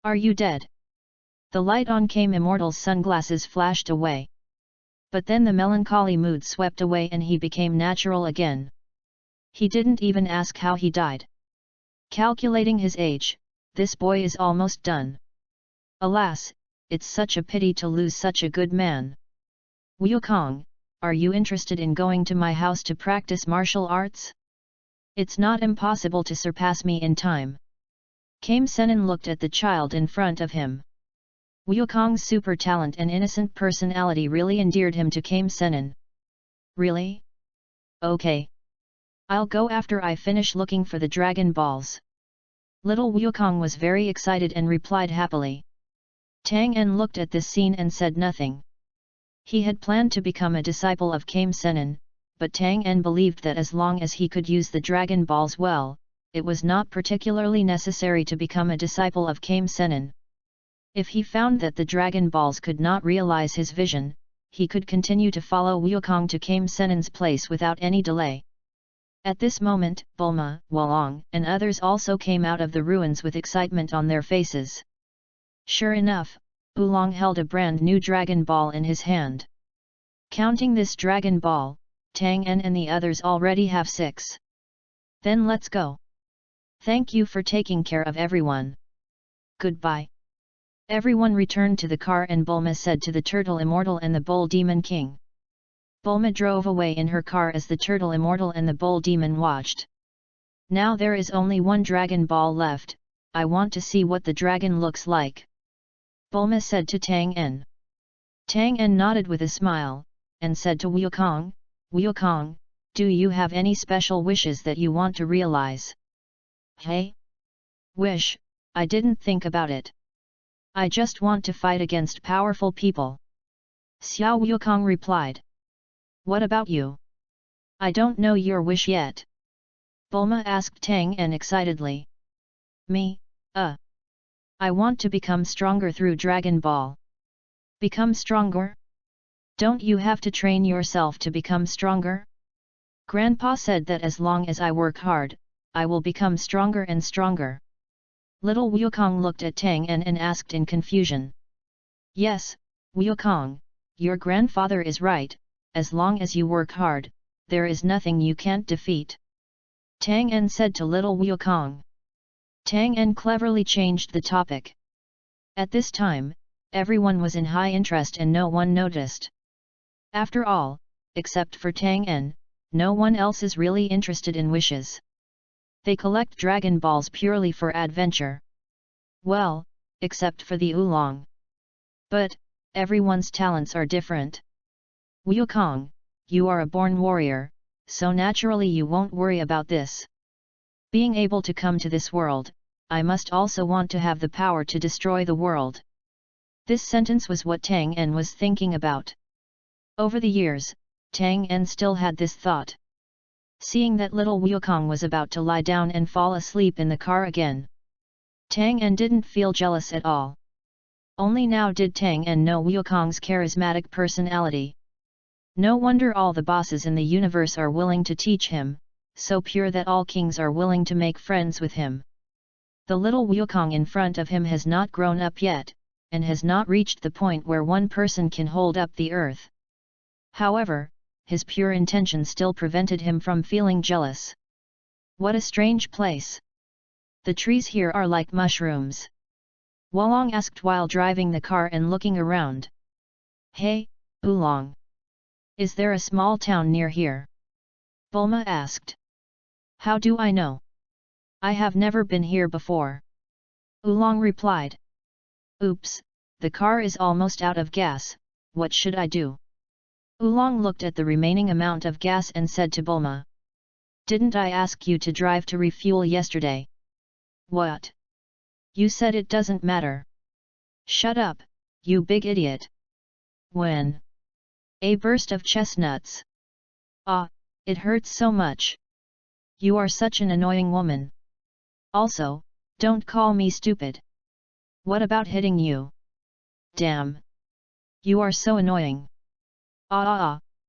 "Are you dead?" The light on Came Immortal's sunglasses flashed away. But then the melancholy mood swept away and he became natural again. He didn't even ask how he died. Calculating his age, this boy is almost done. Alas, it's such a pity to lose such a good man. "Wukong, are you interested in going to my house to practice martial arts? It's not impossible to surpass me in time." Came Senin looked at the child in front of him. Wukong's super talent and innocent personality really endeared him to Came Senin. "Really? Okay. I'll go after I finish looking for the Dragon Balls." Little Wukong was very excited and replied happily. Tang En looked at this scene and said nothing. He had planned to become a disciple of Came Senin, but Tang En believed that as long as he could use the Dragon Balls well, it was not particularly necessary to become a disciple of Came Senin. If he found that the Dragon Balls could not realize his vision, he could continue to follow Wukong to Came Senin's place without any delay. At this moment, Bulma, Wolong, and others also came out of the ruins with excitement on their faces. Sure enough, Oolong held a brand new Dragon Ball in his hand. Counting this Dragon Ball, Tang En and the others already have 6. "Then let's go. Thank you for taking care of everyone. Goodbye." Everyone returned to the car and Bulma said to the Turtle Immortal and the Bull Demon King. Bulma drove away in her car as the Turtle Immortal and the Bull Demon watched. "Now there is only one Dragon Ball left, I want to see what the dragon looks like," Bulma said to Tang En. Tang En nodded with a smile, and said to Wukong, "Wukong, do you have any special wishes that you want to realize?" "Hey? Wish, I didn't think about it. I just want to fight against powerful people." Xiao Wukong replied. "What about you? I don't know your wish yet." Bulma asked Tang En excitedly. "Me, I want to become stronger through Dragon Ball." "Become stronger? Don't you have to train yourself to become stronger?" "Grandpa said that as long as I work hard, I will become stronger and stronger." Little Wukong looked at Tang En and asked in confusion. "Yes, Wukong, your grandfather is right, as long as you work hard, there is nothing you can't defeat," Tang En said to little Wukong. Tang En cleverly changed the topic. At this time, everyone was in high interest and no one noticed. After all, except for Tang En, no one else is really interested in wishes. They collect Dragon Balls purely for adventure. Well, except for the Oolong. But, everyone's talents are different. Wukong, you are a born warrior, so naturally you won't worry about this. Being able to come to this world, I must also want to have the power to destroy the world. This sentence was what Tang En was thinking about. Over the years, Tang En still had this thought. Seeing that little Wukong was about to lie down and fall asleep in the car again, Tang En didn't feel jealous at all. Only now did Tang En know Wukong's charismatic personality. No wonder all the bosses in the universe are willing to teach him, so pure that all kings are willing to make friends with him. The little Wukong in front of him has not grown up yet, and has not reached the point where one person can hold up the earth. However, his pure intention still prevented him from feeling jealous. What a strange place! The trees here are like mushrooms. Wolong asked while driving the car and looking around. "Hey, Oolong! Is there a small town near here?" Bulma asked. "How do I know? I have never been here before." Oolong replied. "Oops, the car is almost out of gas, what should I do?" Oolong looked at the remaining amount of gas and said to Bulma. Didn't I ask you to drive to refuel yesterday? What? You said it doesn't matter. Shut up, you big idiot. When? A burst of chestnuts. Ah, it hurts so much. You are such an annoying woman. Also, don't call me stupid. What about hitting you? Damn. You are so annoying.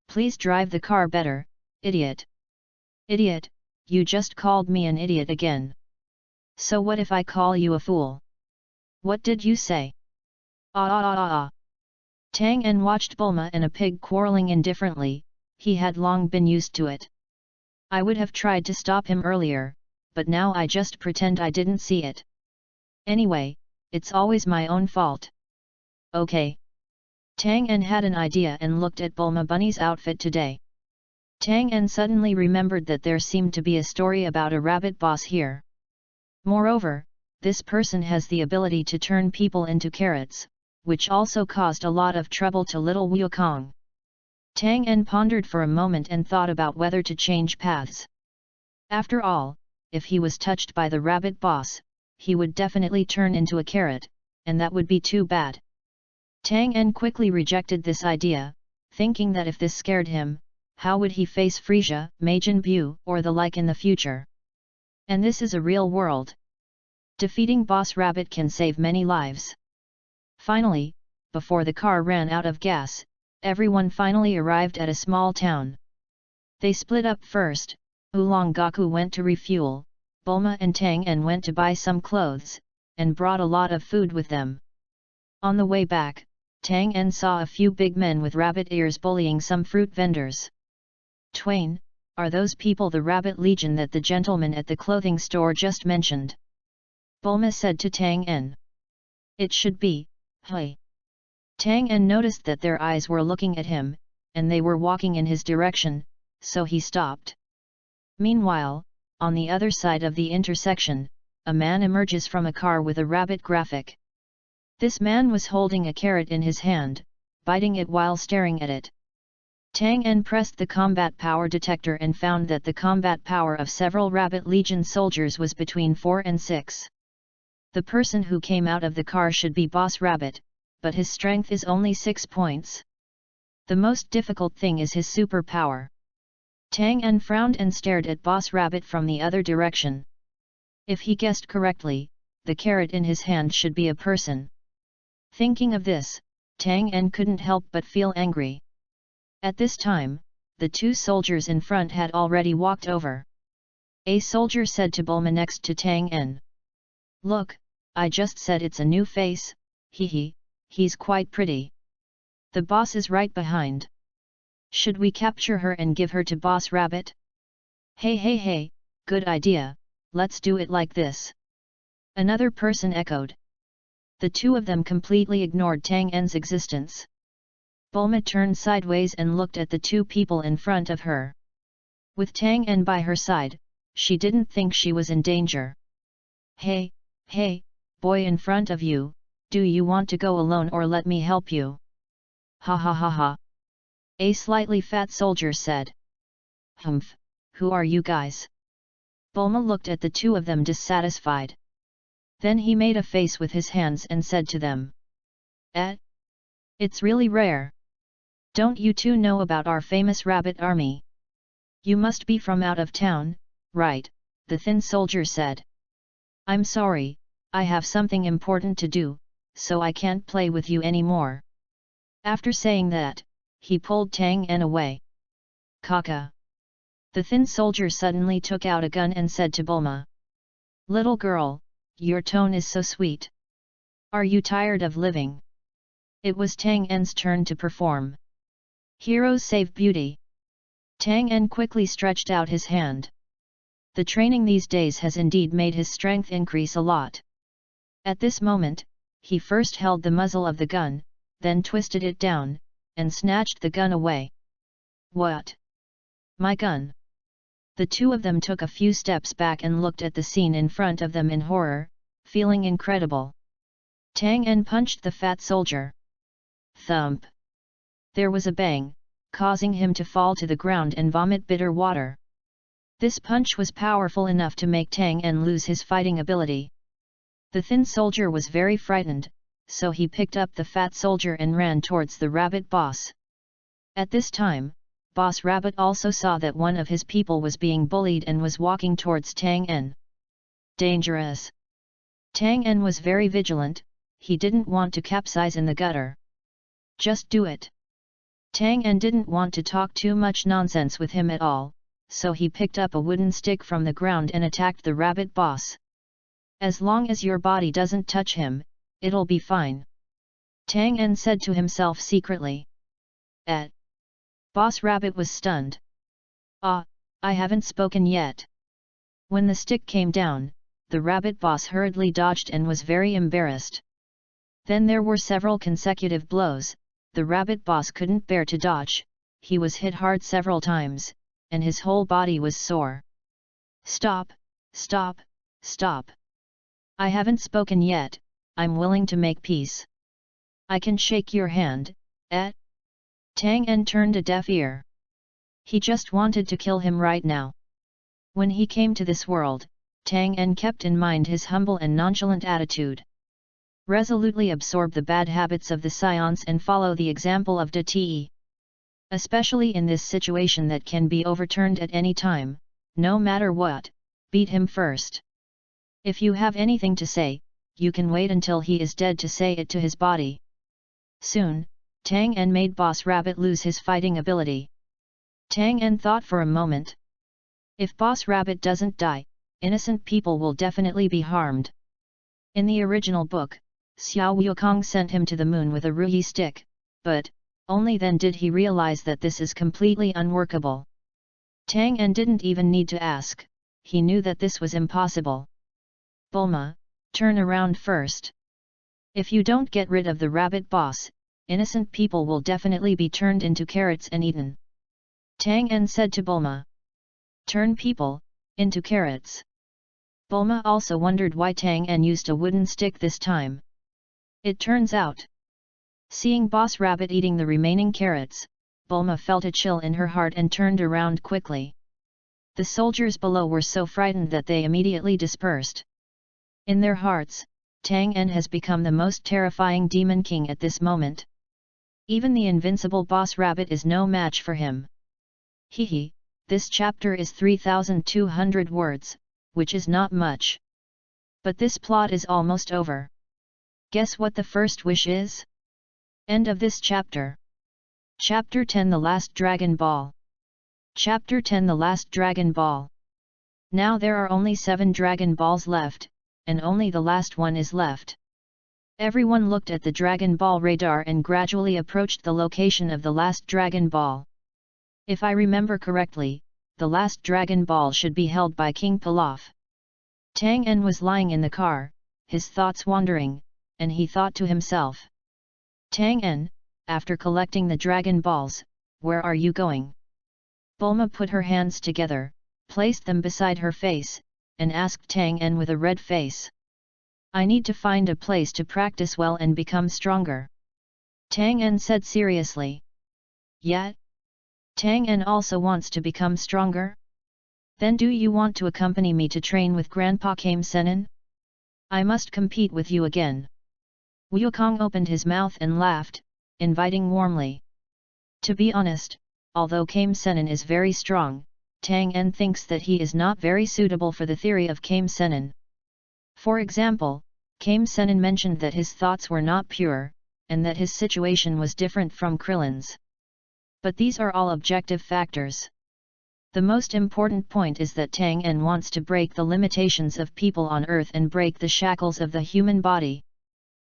Please drive the car better, idiot. Idiot, you just called me an idiot again. So what if I call you a fool? What did you say? Tang En watched Bulma and a pig quarreling indifferently, he had long been used to it. I would have tried to stop him earlier, but now I just pretend I didn't see it. Anyway, it's always my own fault. Okay. Tang En had an idea and looked at Bulma Bunny's outfit today. Tang En suddenly remembered that there seemed to be a story about a rabbit boss here. Moreover, this person has the ability to turn people into carrots, which also caused a lot of trouble to little Wukong. Tang En pondered for a moment and thought about whether to change paths. After all, if he was touched by the rabbit boss, he would definitely turn into a carrot, and that would be too bad. Tang En quickly rejected this idea, thinking that if this scared him, how would he face Frisia, Majin Buu, or the like in the future? And this is a real world. Defeating Boss Rabbit can save many lives. Finally, before the car ran out of gas, everyone finally arrived at a small town. They split up first. Oolong Gaku went to refuel, Bulma and Tang En went to buy some clothes, and brought a lot of food with them. On the way back, Tang En saw a few big men with rabbit ears bullying some fruit vendors. Twain, are those people the Rabbit Legion that the gentleman at the clothing store just mentioned? Bulma said to Tang En. It should be, hey. Tang En noticed that their eyes were looking at him, and they were walking in his direction, so he stopped. Meanwhile, on the other side of the intersection, a man emerges from a car with a rabbit graphic. This man was holding a carrot in his hand, biting it while staring at it. Tang En pressed the combat power detector and found that the combat power of several Rabbit Legion soldiers was between 4 and 6. The person who came out of the car should be Boss Rabbit, but his strength is only 6 points. The most difficult thing is his superpower. Tang En frowned and stared at Boss Rabbit from the other direction. If he guessed correctly, the carrot in his hand should be a person. Thinking of this, Tang En couldn't help but feel angry. At this time, the two soldiers in front had already walked over. A soldier said to Bulma next to Tang En. Look, I just said it's a new face, he's quite pretty. The boss is right behind. Should we capture her and give her to Boss Rabbit? Hey, good idea, let's do it like this. Another person echoed. The two of them completely ignored Tang En's existence. Bulma turned sideways and looked at the two people in front of her. With Tang En by her side, she didn't think she was in danger. Hey, boy in front of you, do you want to go alone or let me help you? Ha. A slightly fat soldier said. Humph, who are you guys? Bulma looked at the two of them dissatisfied. Then he made a face with his hands and said to them. It's really rare. Don't you two know about our famous rabbit army? You must be from out of town, right? The thin soldier said. I'm sorry, I have something important to do, so I can't play with you anymore. After saying that, he pulled Tang En away. Kaka. The thin soldier suddenly took out a gun and said to Bulma. Little girl, your tone is so sweet. Are you tired of living? It was Tang En's turn to perform. Heroes save beauty. Tang En quickly stretched out his hand. The training these days has indeed made his strength increase a lot. At this moment, he first held the muzzle of the gun, then twisted it down, and snatched the gun away. What? My gun! The two of them took a few steps back and looked at the scene in front of them in horror, feeling incredible. Tang En punched the fat soldier. Thump! There was a bang, causing him to fall to the ground and vomit bitter water. This punch was powerful enough to make Tang En lose his fighting ability. The thin soldier was very frightened, so he picked up the fat soldier and ran towards the rabbit boss. At this time, Boss Rabbit also saw that one of his people was being bullied and was walking towards Tang En. Dangerous! Tang En was very vigilant, he didn't want to capsize in the gutter. Just do it! Tang En didn't want to talk too much nonsense with him at all, so he picked up a wooden stick from the ground and attacked the rabbit boss. As long as your body doesn't touch him, it'll be fine. Tang En said to himself secretly. Boss Rabbit was stunned. Ah, I haven't spoken yet. When the stick came down, the rabbit boss hurriedly dodged and was very embarrassed. Then there were several consecutive blows, the rabbit boss couldn't bear to dodge, he was hit hard several times, and his whole body was sore. Stop, stop, stop. I haven't spoken yet, I'm willing to make peace. I can shake your hand, Tang En turned a deaf ear. He just wanted to kill him right now. When he came to this world, Tang En kept in mind his humble and nonchalant attitude. Resolutely absorb the bad habits of the Scions and follow the example of De Te. Especially in this situation that can be overturned at any time, no matter what, beat him first. If you have anything to say, you can wait until he is dead to say it to his body. Soon, Tang En made Boss Rabbit lose his fighting ability. Tang En thought for a moment. If Boss Rabbit doesn't die, innocent people will definitely be harmed. In the original book, Xiao Wukong sent him to the moon with a ruyi stick, but only then did he realize that this is completely unworkable. Tang En didn't even need to ask, he knew that this was impossible. Bulma, turn around first. If you don't get rid of the rabbit boss, innocent people will definitely be turned into carrots and eaten. Tang En said to Bulma. Turn people into carrots. Bulma also wondered why Tang En used a wooden stick this time. It turns out, seeing Boss Rabbit eating the remaining carrots, Bulma felt a chill in her heart and turned around quickly. The soldiers below were so frightened that they immediately dispersed. In their hearts, Tang En has become the most terrifying demon king at this moment. Even the invincible Boss Rabbit is no match for him. Hehe, this chapter is 3,200 words, which is not much. But this plot is almost over. Guess what the first wish is? End of this chapter. Chapter 10 The Last Dragon Ball. Chapter 10 The Last Dragon Ball. Now there are only 7 Dragon Balls left, and only the last one is left. Everyone looked at the Dragon Ball radar and gradually approached the location of the last Dragon Ball. If I remember correctly, the last Dragon Ball should be held by King Pilaf. Tang En was lying in the car, his thoughts wandering, and he thought to himself. Tang En, after collecting the Dragon Balls, where are you going? Bulma put her hands together, placed them beside her face, and asked Tang En with a red face. I need to find a place to practice well and become stronger. Tang En said seriously. Yet? Tang En also wants to become stronger? Then do you want to accompany me to train with Grandpa Kame Sennin? I must compete with you again. Wukong opened his mouth and laughed, inviting warmly. To be honest, although Kame Sennin is very strong, Tang En thinks that he is not very suitable for the theory of Kame Sennin. For example, Kame Sennin mentioned that his thoughts were not pure, and that his situation was different from Krillin's. But these are all objective factors. The most important point is that Tang En wants to break the limitations of people on Earth and break the shackles of the human body.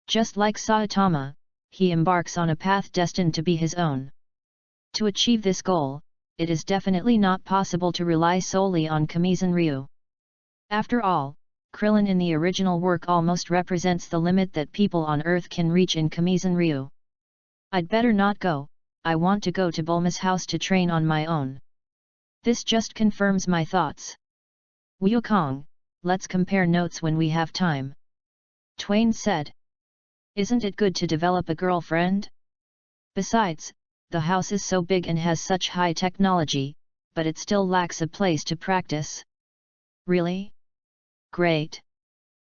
Just like Saitama, he embarks on a path destined to be his own. To achieve this goal, it is definitely not possible to rely solely on Kamizen Ryu. After all, Krillin in the original work almost represents the limit that people on Earth can reach in Kamizen Ryu. I'd better not go, I want to go to Bulma's house to train on my own. This just confirms my thoughts. Wukong, let's compare notes when we have time. Twain said. Isn't it good to develop a girlfriend? Besides, the house is so big and has such high technology, but it still lacks a place to practice. Really? Great!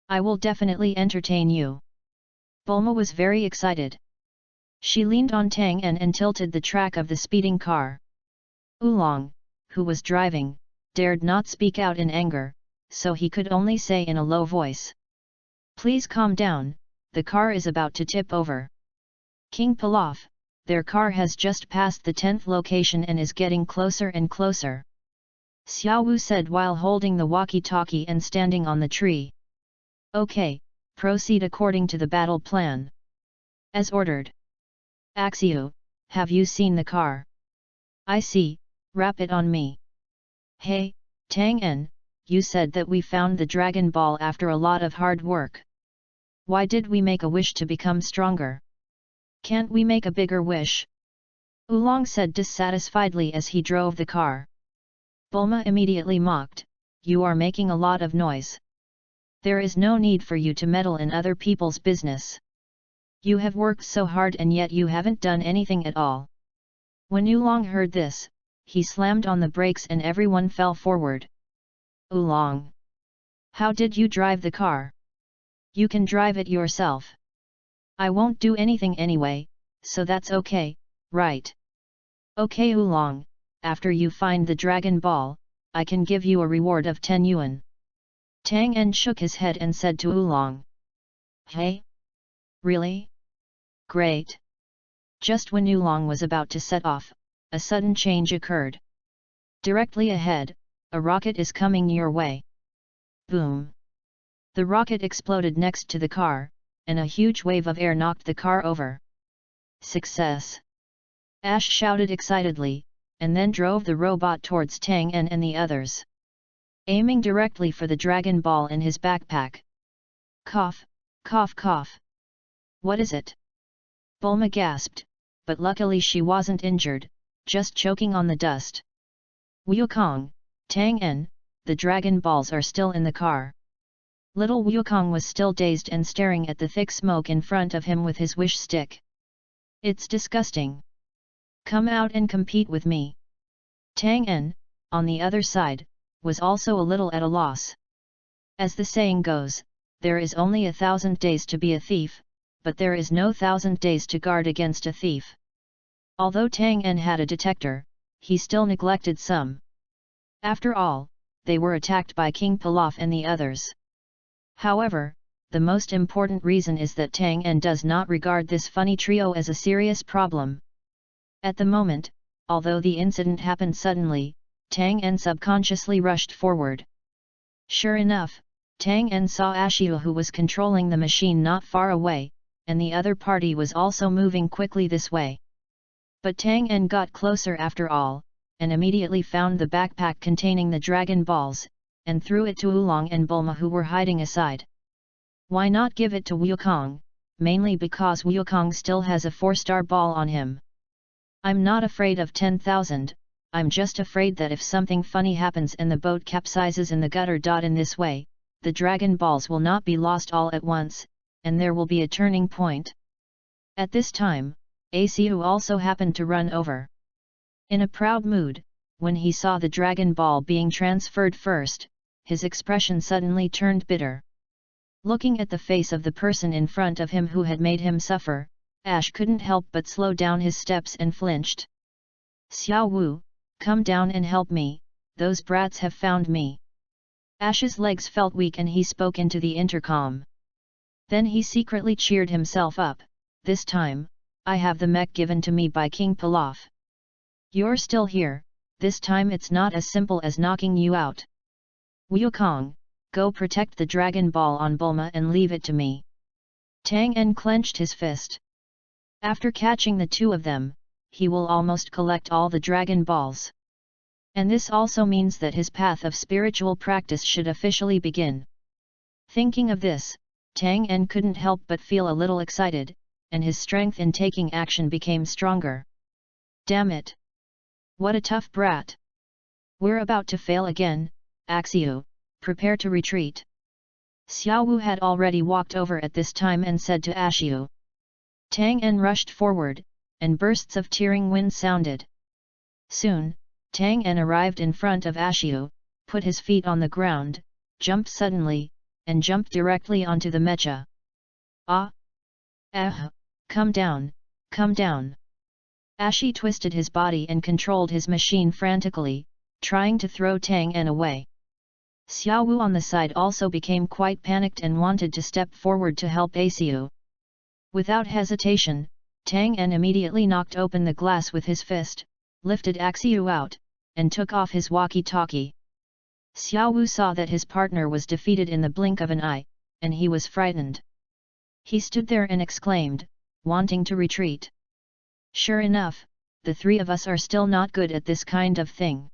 I will definitely entertain you. Bulma was very excited. She leaned on Tang En and tilted the track of the speeding car. Oolong, who was driving, dared not speak out in anger, so he could only say in a low voice, "Please calm down, the car is about to tip over." King Pilaf, their car has just passed the 10th location and is getting closer and closer. Xiao Wu said while holding the walkie-talkie and standing on the tree. Okay, proceed according to the battle plan. As ordered. Axiu, have you seen the car? I see, wrap it on me. Hey, Tang En, you said that we found the Dragon Ball after a lot of hard work. Why did we make a wish to become stronger? Can't we make a bigger wish? Oolong said dissatisfiedly as he drove the car. Bulma immediately mocked, "You are making a lot of noise. There is no need for you to meddle in other people's business. You have worked so hard and yet you haven't done anything at all." When Oolong heard this, he slammed on the brakes and everyone fell forward. Oolong! How did you drive the car? You can drive it yourself. I won't do anything anyway, so that's okay, right? Okay Oolong, after you find the Dragon Ball, I can give you a reward of 10 yuan. Tang En shook his head and said to Oolong. Hey? Really? Great! Just when Oolong was about to set off, a sudden change occurred. Directly ahead, a rocket is coming your way. Boom! The rocket exploded next to the car, and a huge wave of air knocked the car over. Success! Ash shouted excitedly, and then drove the robot towards Tang En and the others, aiming directly for the Dragon Ball in his backpack. Cough, cough cough. What is it? Bulma gasped, but luckily she wasn't injured, just choking on the dust. Wukong, Tang En, the Dragon Balls are still in the car. Little Wukong was still dazed and staring at the thick smoke in front of him with his wish stick. It's disgusting. Come out and compete with me. Tang En, on the other side, was also a little at a loss. As the saying goes, there is only 1,000 days to be a thief, but there is no 1,000 days to guard against a thief. Although Tang En had a detector, he still neglected some. After all, they were attacked by King Pilaf and the others. However, the most important reason is that Tang En does not regard this funny trio as a serious problem. At the moment, although the incident happened suddenly, Tang En subconsciously rushed forward. Sure enough, Tang En saw Ashiu who was controlling the machine not far away, and the other party was also moving quickly this way. But Tang En got closer after all, and immediately found the backpack containing the Dragon Balls, and threw it to Oolong and Bulma who were hiding aside. Why not give it to Wukong, mainly because Wukong still has a 4-star ball on him. I'm not afraid of 10,000, I'm just afraid that if something funny happens and the boat capsizes in the gutter. In this way, the Dragon Balls will not be lost all at once, and there will be a turning point. At this time, Acu also happened to run over. In a proud mood, when he saw the Dragon Ball being transferred first, his expression suddenly turned bitter. Looking at the face of the person in front of him who had made him suffer, Ash couldn't help but slow down his steps and flinched. Xiao Wu, come down and help me, those brats have found me. Ash's legs felt weak and he spoke into the intercom. Then he secretly cheered himself up, this time, I have the mech given to me by King Pilaf. You're still here, this time it's not as simple as knocking you out. Wukong, go protect the Dragon Ball on Bulma and leave it to me. Tang En clenched his fist. After catching the two of them, he will almost collect all the Dragon Balls. And this also means that his path of spiritual practice should officially begin. Thinking of this, Tang En couldn't help but feel a little excited, and his strength in taking action became stronger. Damn it! What a tough brat! We're about to fail again, Axiu, prepare to retreat. Xiao Wu had already walked over at this time and said to Ashiu. Tang En rushed forward, and bursts of tearing wind sounded. Soon, Tang En arrived in front of Ashiu, put his feet on the ground, jumped suddenly, and jumped directly onto the mecha. Ah! Come down, come down! Ashi twisted his body and controlled his machine frantically, trying to throw Tang En away. Xiao Wu on the side also became quite panicked and wanted to step forward to help Asiu. Without hesitation, Tang En immediately knocked open the glass with his fist, lifted Axiu out, and took off his walkie-talkie. Xiao Wu saw that his partner was defeated in the blink of an eye, and he was frightened. He stood there and exclaimed, wanting to retreat. Sure enough, the three of us are still not good at this kind of thing.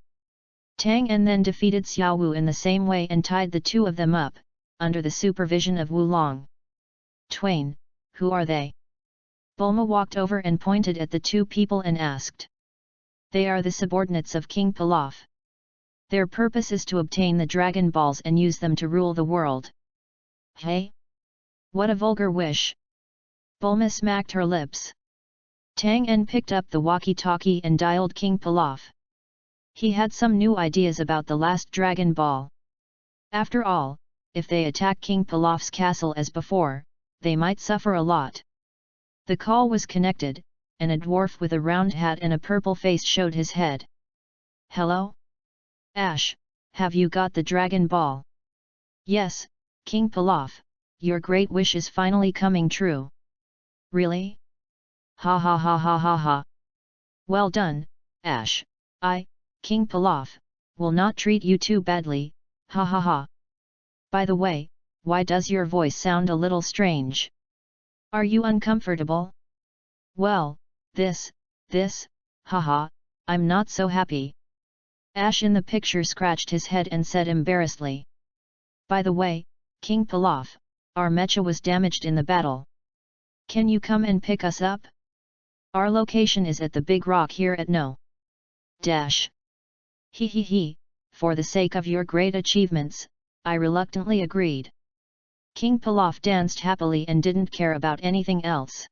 Tang En then defeated Xiao Wu in the same way and tied the two of them up, under the supervision of Wu Long. Twain, who are they? Bulma walked over and pointed at the two people and asked. They are the subordinates of King Pilaf. Their purpose is to obtain the Dragon Balls and use them to rule the world. Hey? What a vulgar wish! Bulma smacked her lips. Tang En picked up the walkie-talkie and dialed King Pilaf. He had some new ideas about the last Dragon Ball. After all, if they attack King Pilaf's castle as before, they might suffer a lot. The call was connected, and a dwarf with a round hat and a purple face showed his head. Hello? Ash, have you got the Dragon Ball? Yes, King Pilaf, your great wish is finally coming true. Really? Ha ha ha ha ha ha. Well done, Ash. King Pilaf, will not treat you too badly, ha ha ha. By the way, why does your voice sound a little strange? Are you uncomfortable? Well, this, haha, I'm not so happy. Ash in the picture scratched his head and said embarrassedly. By the way, King Pilaf, our mecha was damaged in the battle. Can you come and pick us up? Our location is at the big rock here at No. He, for the sake of your great achievements, I reluctantly agreed. King Pilaf danced happily and didn't care about anything else.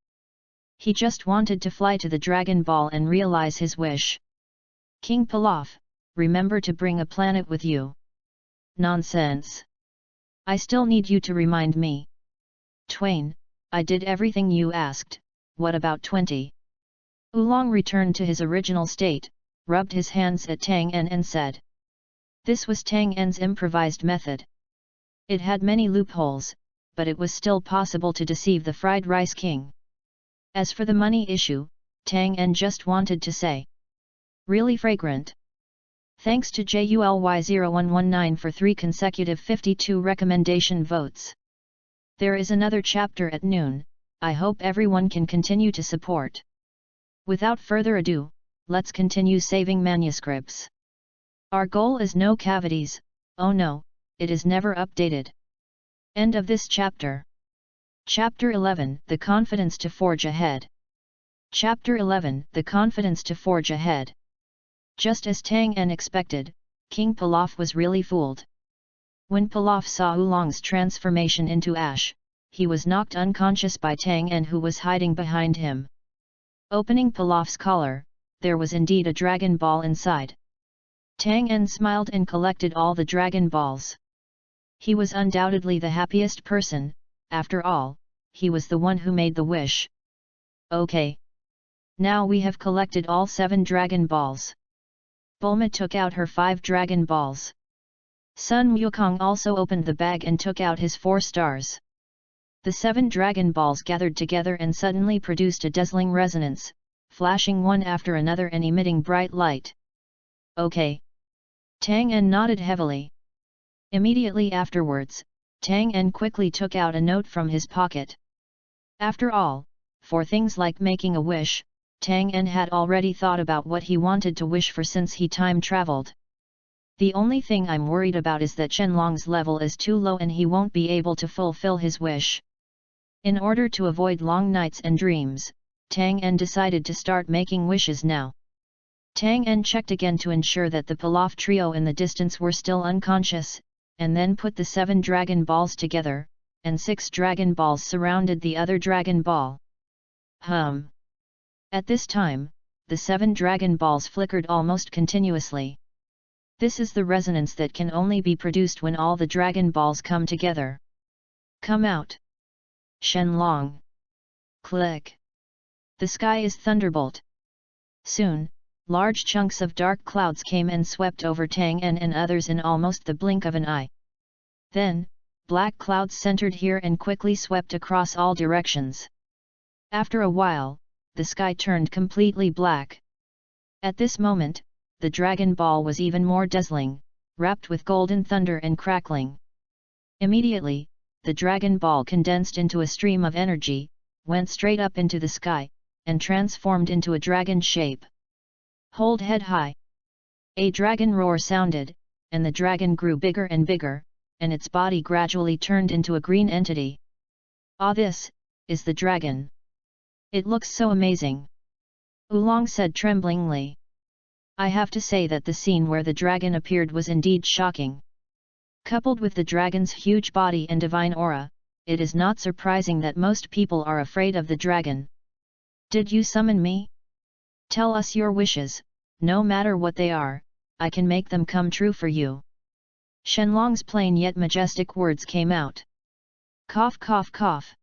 He just wanted to fly to the Dragon Ball and realize his wish. King Pilaf, remember to bring a planet with you. Nonsense. I still need you to remind me. Twain, I did everything you asked, what about 20? Oolong returned to his original state, rubbed his hands at Tang En and said. This was Tang En's improvised method. It had many loopholes, but it was still possible to deceive the Fried Rice King. As for the money issue, Tang En just wanted to say. Really fragrant. Thanks to JULY0119 for 3 consecutive 52 recommendation votes. There is another chapter at noon, I hope everyone can continue to support. Without further ado, let's continue saving manuscripts. Our goal is no cavities, oh no, it is never updated. End of this chapter. Chapter 11 The Confidence to Forge Ahead. Chapter 11 The Confidence to Forge Ahead. Just as Tang En expected, King Pilaf was really fooled. When Pilaf saw Oolong's transformation into ash, he was knocked unconscious by Tang En who was hiding behind him. Opening Pilaf's collar, there was indeed a Dragon Ball inside. Tang En smiled and collected all the Dragon Balls. He was undoubtedly the happiest person, after all, he was the one who made the wish. Okay. Now we have collected all 7 Dragon Balls. Bulma took out her 5 Dragon Balls. Sun Wukong also opened the bag and took out his 4 stars. The 7 Dragon Balls gathered together and suddenly produced a dazzling resonance, flashing one after another and emitting bright light. Okay. Tang En nodded heavily. Immediately afterwards, Tang En quickly took out a note from his pocket. After all, for things like making a wish, Tang En had already thought about what he wanted to wish for since he time traveled. The only thing I'm worried about is that Shenlong's level is too low and he won't be able to fulfill his wish. In order to avoid long nights and dreams, Tang En decided to start making wishes now. Tang En checked again to ensure that the Pilaf trio in the distance were still unconscious, and then put the 7 Dragon Balls together, and 6 Dragon Balls surrounded the other Dragon Ball. At this time, the 7 dragon balls flickered almost continuously. This is the resonance that can only be produced when all the dragon balls come together. Come out! Shenlong! Click! The sky is thunderbolt. Soon, large chunks of dark clouds came and swept over Tang En and others in almost the blink of an eye. Then, black clouds centered here and quickly swept across all directions. After a while, the sky turned completely black. At this moment, the dragon ball was even more dazzling, wrapped with golden thunder and crackling. Immediately, the dragon ball condensed into a stream of energy, went straight up into the sky, and transformed into a dragon shape. Hold head high! A dragon roar sounded, and the dragon grew bigger and bigger, and its body gradually turned into a green entity. Ah, this is the dragon. It looks so amazing. Oolong said tremblingly. I have to say that the scene where the dragon appeared was indeed shocking. Coupled with the dragon's huge body and divine aura, it is not surprising that most people are afraid of the dragon. Did you summon me? Tell us your wishes, no matter what they are, I can make them come true for you. Shenlong's plain yet majestic words came out. Cough cough cough.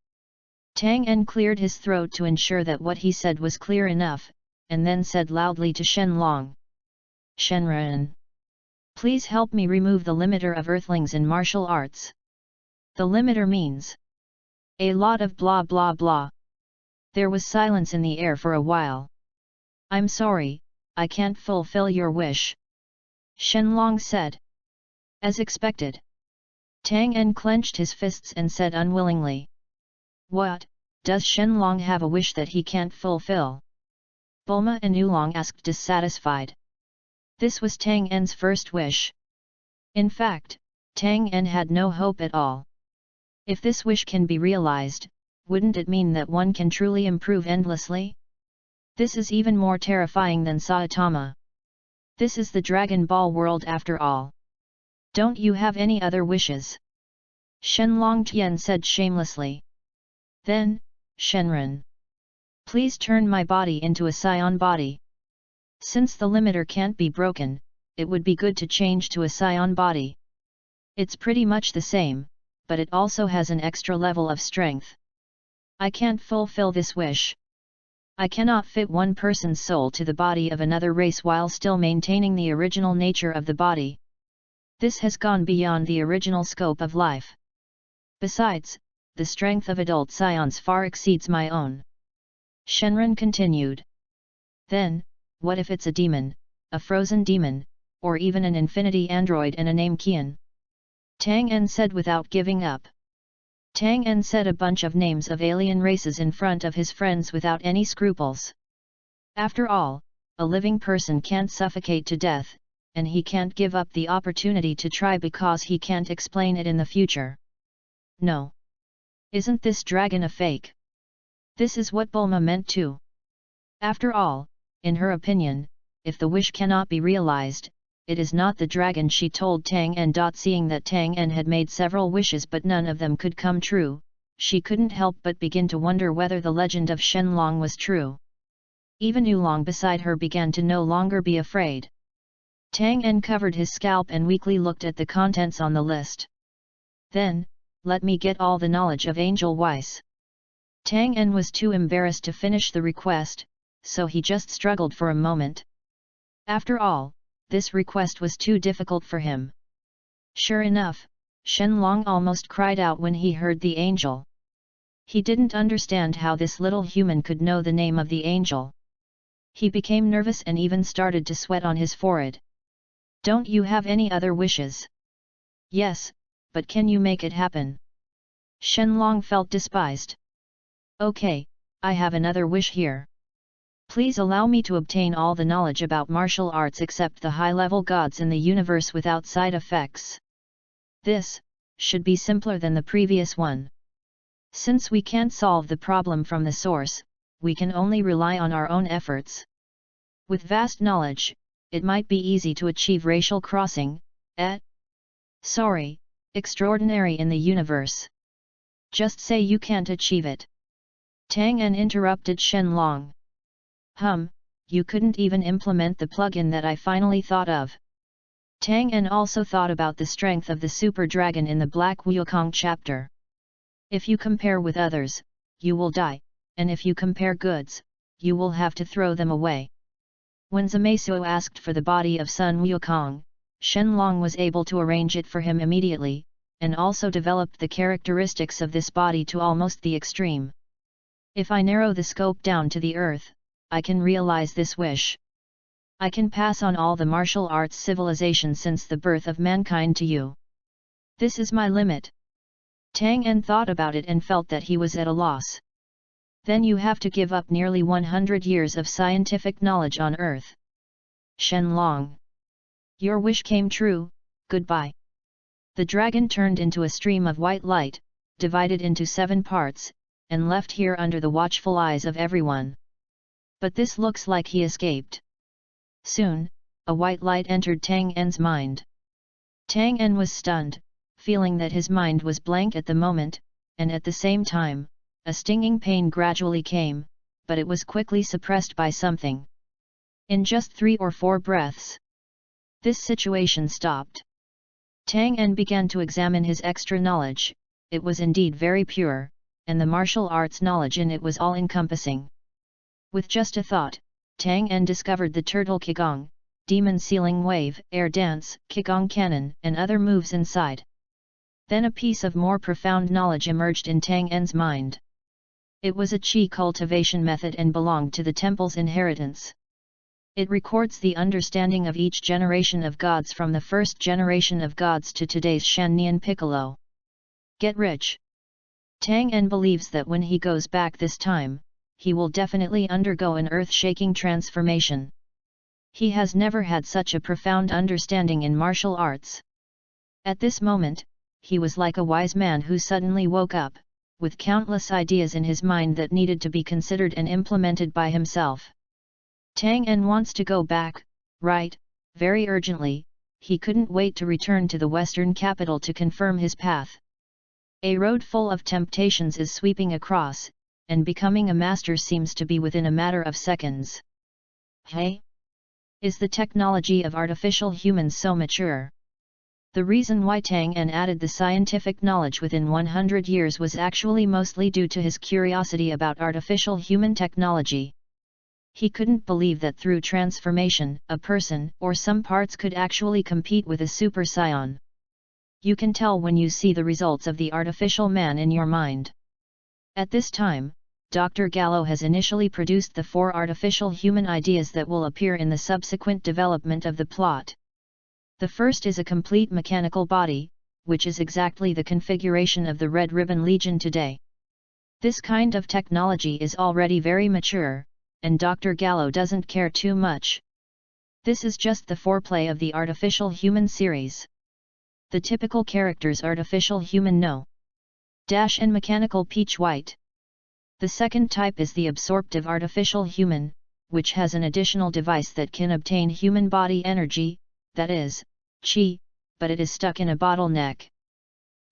Tang En cleared his throat to ensure that what he said was clear enough, and then said loudly to Shenlong. Shenren! Please help me remove the limiter of earthlings in martial arts. The limiter means a lot of blah blah blah. There was silence in the air for a while. I'm sorry, I can't fulfill your wish. Shenlong said. As expected. Tang En clenched his fists and said unwillingly. What, does Shenlong have a wish that he can't fulfill? Bulma and Oolong asked dissatisfied. This was Tang En's first wish. In fact, Tang En had no hope at all. If this wish can be realized, wouldn't it mean that one can truly improve endlessly? This is even more terrifying than Saitama. This is the Dragon Ball world after all. Don't you have any other wishes? Shenlong Tian said shamelessly. Then, Shenren. Please turn my body into a Scion body. Since the limiter can't be broken, it would be good to change to a Scion body. It's pretty much the same, but it also has an extra level of strength. I can't fulfill this wish. I cannot fit one person's soul to the body of another race while still maintaining the original nature of the body. This has gone beyond the original scope of life. Besides, the strength of adult Scions far exceeds my own. Shenren continued. Then, what if it's a demon, a frozen demon, or even an infinity android and a name Qian? Tang En said without giving up. Tang En said a bunch of names of alien races in front of his friends without any scruples. After all, a living person can't suffocate to death, and he can't give up the opportunity to try because he can't explain it in the future. No. Isn't this dragon a fake? This is what Bulma meant too. After all, in her opinion, if the wish cannot be realized, it is not the dragon, she told Tang En. Seeing that Tang En had made several wishes but none of them could come true, she couldn't help but begin to wonder whether the legend of Shenlong was true. Even Oolong beside her began to no longer be afraid. Tang En covered his scalp and weakly looked at the contents on the list. Then, let me get all the knowledge of Angel Weiss. Tang En was too embarrassed to finish the request, so he just struggled for a moment. After all, this request was too difficult for him. Sure enough, Shenlong almost cried out when he heard the angel. He didn't understand how this little human could know the name of the angel. He became nervous and even started to sweat on his forehead. Don't you have any other wishes? Yes, but can you make it happen? Shenlong felt despised. Okay, I have another wish here. Please allow me to obtain all the knowledge about martial arts except the high-level gods in the universe without side effects. This should be simpler than the previous one. Since we can't solve the problem from the source, we can only rely on our own efforts. With vast knowledge, it might be easy to achieve racial crossing, sorry, extraordinary in the universe. Just say you can't achieve it. Tang En interrupted Shenlong. You couldn't even implement the plugin that I finally thought of. Tang En also thought about the strength of the super dragon in the Black Wukong chapter. If you compare with others, you will die, and if you compare goods, you will have to throw them away. When Zamaisuo asked for the body of Sun Wukong, Shenlong was able to arrange it for him immediately, and also developed the characteristics of this body to almost the extreme. If I narrow the scope down to the earth, I can realize this wish. I can pass on all the martial arts civilization since the birth of mankind to you. This is my limit. Tang En thought about it and felt that he was at a loss. Then you have to give up nearly 100 years of scientific knowledge on Earth. Shenlong. Your wish came true, goodbye. The dragon turned into a stream of white light, divided into 7 parts, and left here under the watchful eyes of everyone. But this looks like he escaped. Soon, a white light entered Tang En's mind. Tang En was stunned, feeling that his mind was blank at the moment, and at the same time, a stinging pain gradually came, but it was quickly suppressed by something. In just 3 or 4 breaths, this situation stopped. Tang En began to examine his extra knowledge. It was indeed very pure, and the martial arts knowledge in it was all-encompassing. With just a thought, Tang En discovered the Turtle Qigong, Demon Sealing Wave, Air Dance, Qigong Cannon, and other moves inside. Then a piece of more profound knowledge emerged in Tang En's mind. It was a qi cultivation method and belonged to the temple's inheritance. It records the understanding of each generation of gods from the first generation of gods to today's Shannian Piccolo. Get rich. Tang En believes that when he goes back this time, he will definitely undergo an earth-shaking transformation. He has never had such a profound understanding in martial arts. At this moment, he was like a wise man who suddenly woke up, with countless ideas in his mind that needed to be considered and implemented by himself. Tang En wants to go back, right, very urgently. He couldn't wait to return to the western capital to confirm his path. A road full of temptations is sweeping across, and becoming a master seems to be within a matter of seconds. Hey? Is the technology of artificial humans so mature? The reason why Tang En added the scientific knowledge within 100 years was actually mostly due to his curiosity about artificial human technology. He couldn't believe that through transformation, a person or some parts could actually compete with a super scion. You can tell when you see the results of the artificial man in your mind. At this time, Dr. Gallo has initially produced the 4 artificial human ideas that will appear in the subsequent development of the plot. The first is a complete mechanical body, which is exactly the configuration of the Red Ribbon Legion today. This kind of technology is already very mature, and Dr. Gallo doesn't care too much. This is just the foreplay of the artificial human series. The typical characters: artificial human No. Dash and mechanical peach white. The second type is the absorptive artificial human, which has an additional device that can obtain human body energy, that is, qi, but it is stuck in a bottleneck.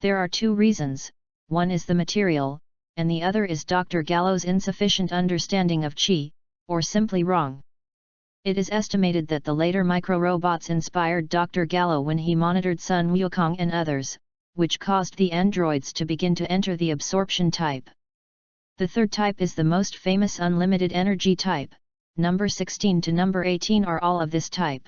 There are 2 reasons, one is the material, and the other is Dr. Gallo's insufficient understanding of qi, or simply wrong. It is estimated that the later micro-robots inspired Dr. Gallo when he monitored Sun Wukong and others, which caused the androids to begin to enter the absorption type. The third type is the most famous unlimited energy type. Number 16 to number 18 are all of this type.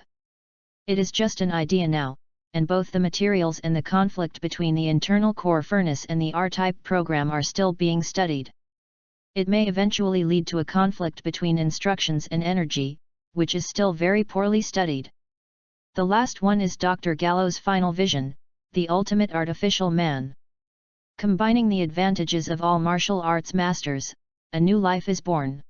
It is just an idea now, and both the materials and the conflict between the internal core furnace and the R-type program are still being studied. It may eventually lead to a conflict between instructions and energy, which is still very poorly studied. The last one is Dr. Gallo's final vision, the ultimate artificial man. Combining the advantages of all martial arts masters, a new life is born.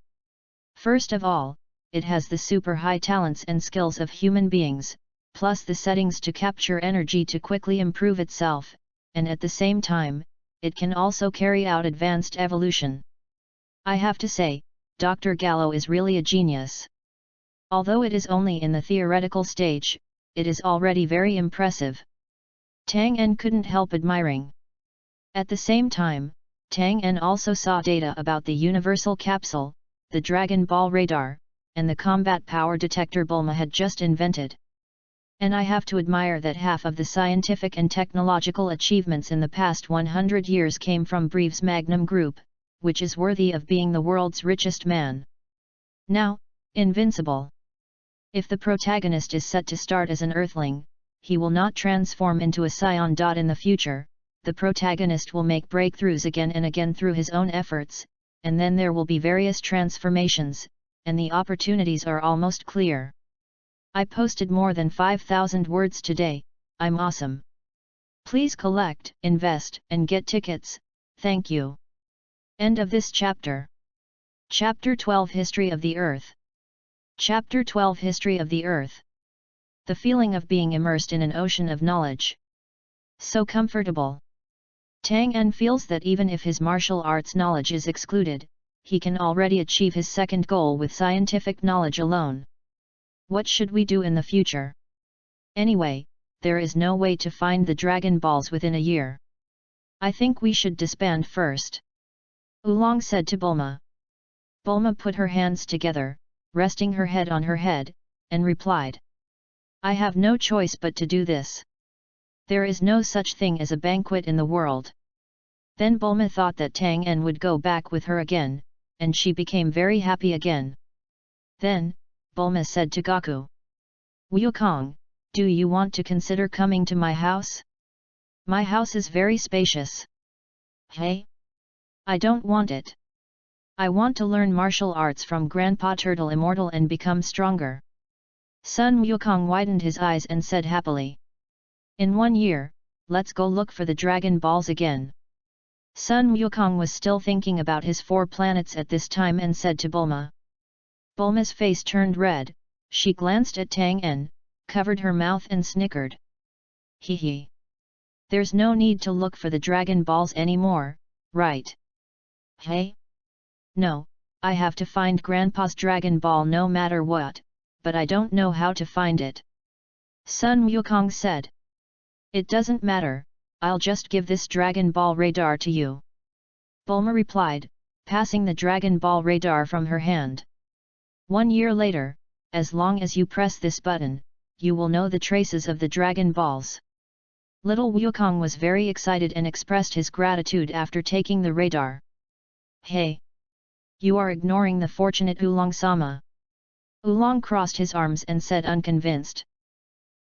First of all, it has the super high talents and skills of human beings, plus the settings to capture energy to quickly improve itself, and at the same time, it can also carry out advanced evolution. I have to say, Dr. Gallo is really a genius. Although it is only in the theoretical stage, it is already very impressive. Tang En couldn't help admiring. At the same time, Tang En also saw data about the Universal Capsule, the Dragon Ball Radar, and the combat power detector Bulma had just invented. And I have to admire that half of the scientific and technological achievements in the past 100 years came from Breve's Magnum Group, which is worthy of being the world's richest man. Now, invincible. If the protagonist is set to start as an Earthling, he will not transform into a Scion. In the future, the protagonist will make breakthroughs again and again through his own efforts, and then there will be various transformations, and the opportunities are almost clear. I posted more than 5,000 words today, I'm awesome. Please collect, invest, and get tickets, thank you. End of this chapter. Chapter 12 History of the Earth. Chapter 12 History of the Earth. The feeling of being immersed in an ocean of knowledge. So comfortable. Tang En feels that even if his martial arts knowledge is excluded, he can already achieve his second goal with scientific knowledge alone. What should we do in the future? Anyway, there is no way to find the Dragon Balls within a year. I think we should disband first. Oolong said to Bulma. Bulma put her hands together, resting her head on her head, and replied. I have no choice but to do this. There is no such thing as a banquet in the world. Then Bulma thought that Tang En would go back with her again, and she became very happy again. Then, Bulma said to Goku. Wukong, do you want to consider coming to my house? My house is very spacious. Hey? I don't want it. I want to learn martial arts from Grandpa Turtle Immortal and become stronger. Sun Wukong widened his eyes and said happily. In 1 year, let's go look for the Dragon Balls again. Sun Wukong was still thinking about his 4 planets at this time and said to Bulma. Bulma's face turned red, she glanced at Tang En, covered her mouth and snickered. Hee hee. There's no need to look for the Dragon Balls anymore, right? Hey? No, I have to find Grandpa's Dragon Ball no matter what, but I don't know how to find it. Sun Wukong said. It doesn't matter, I'll just give this Dragon Ball radar to you. Bulma replied, passing the Dragon Ball radar from her hand. 1 year later, as long as you press this button, you will know the traces of the Dragon Balls. Little Wukong was very excited and expressed his gratitude after taking the radar. Hey! You are ignoring the fortunate Oolong-sama. Oolong crossed his arms and said unconvinced.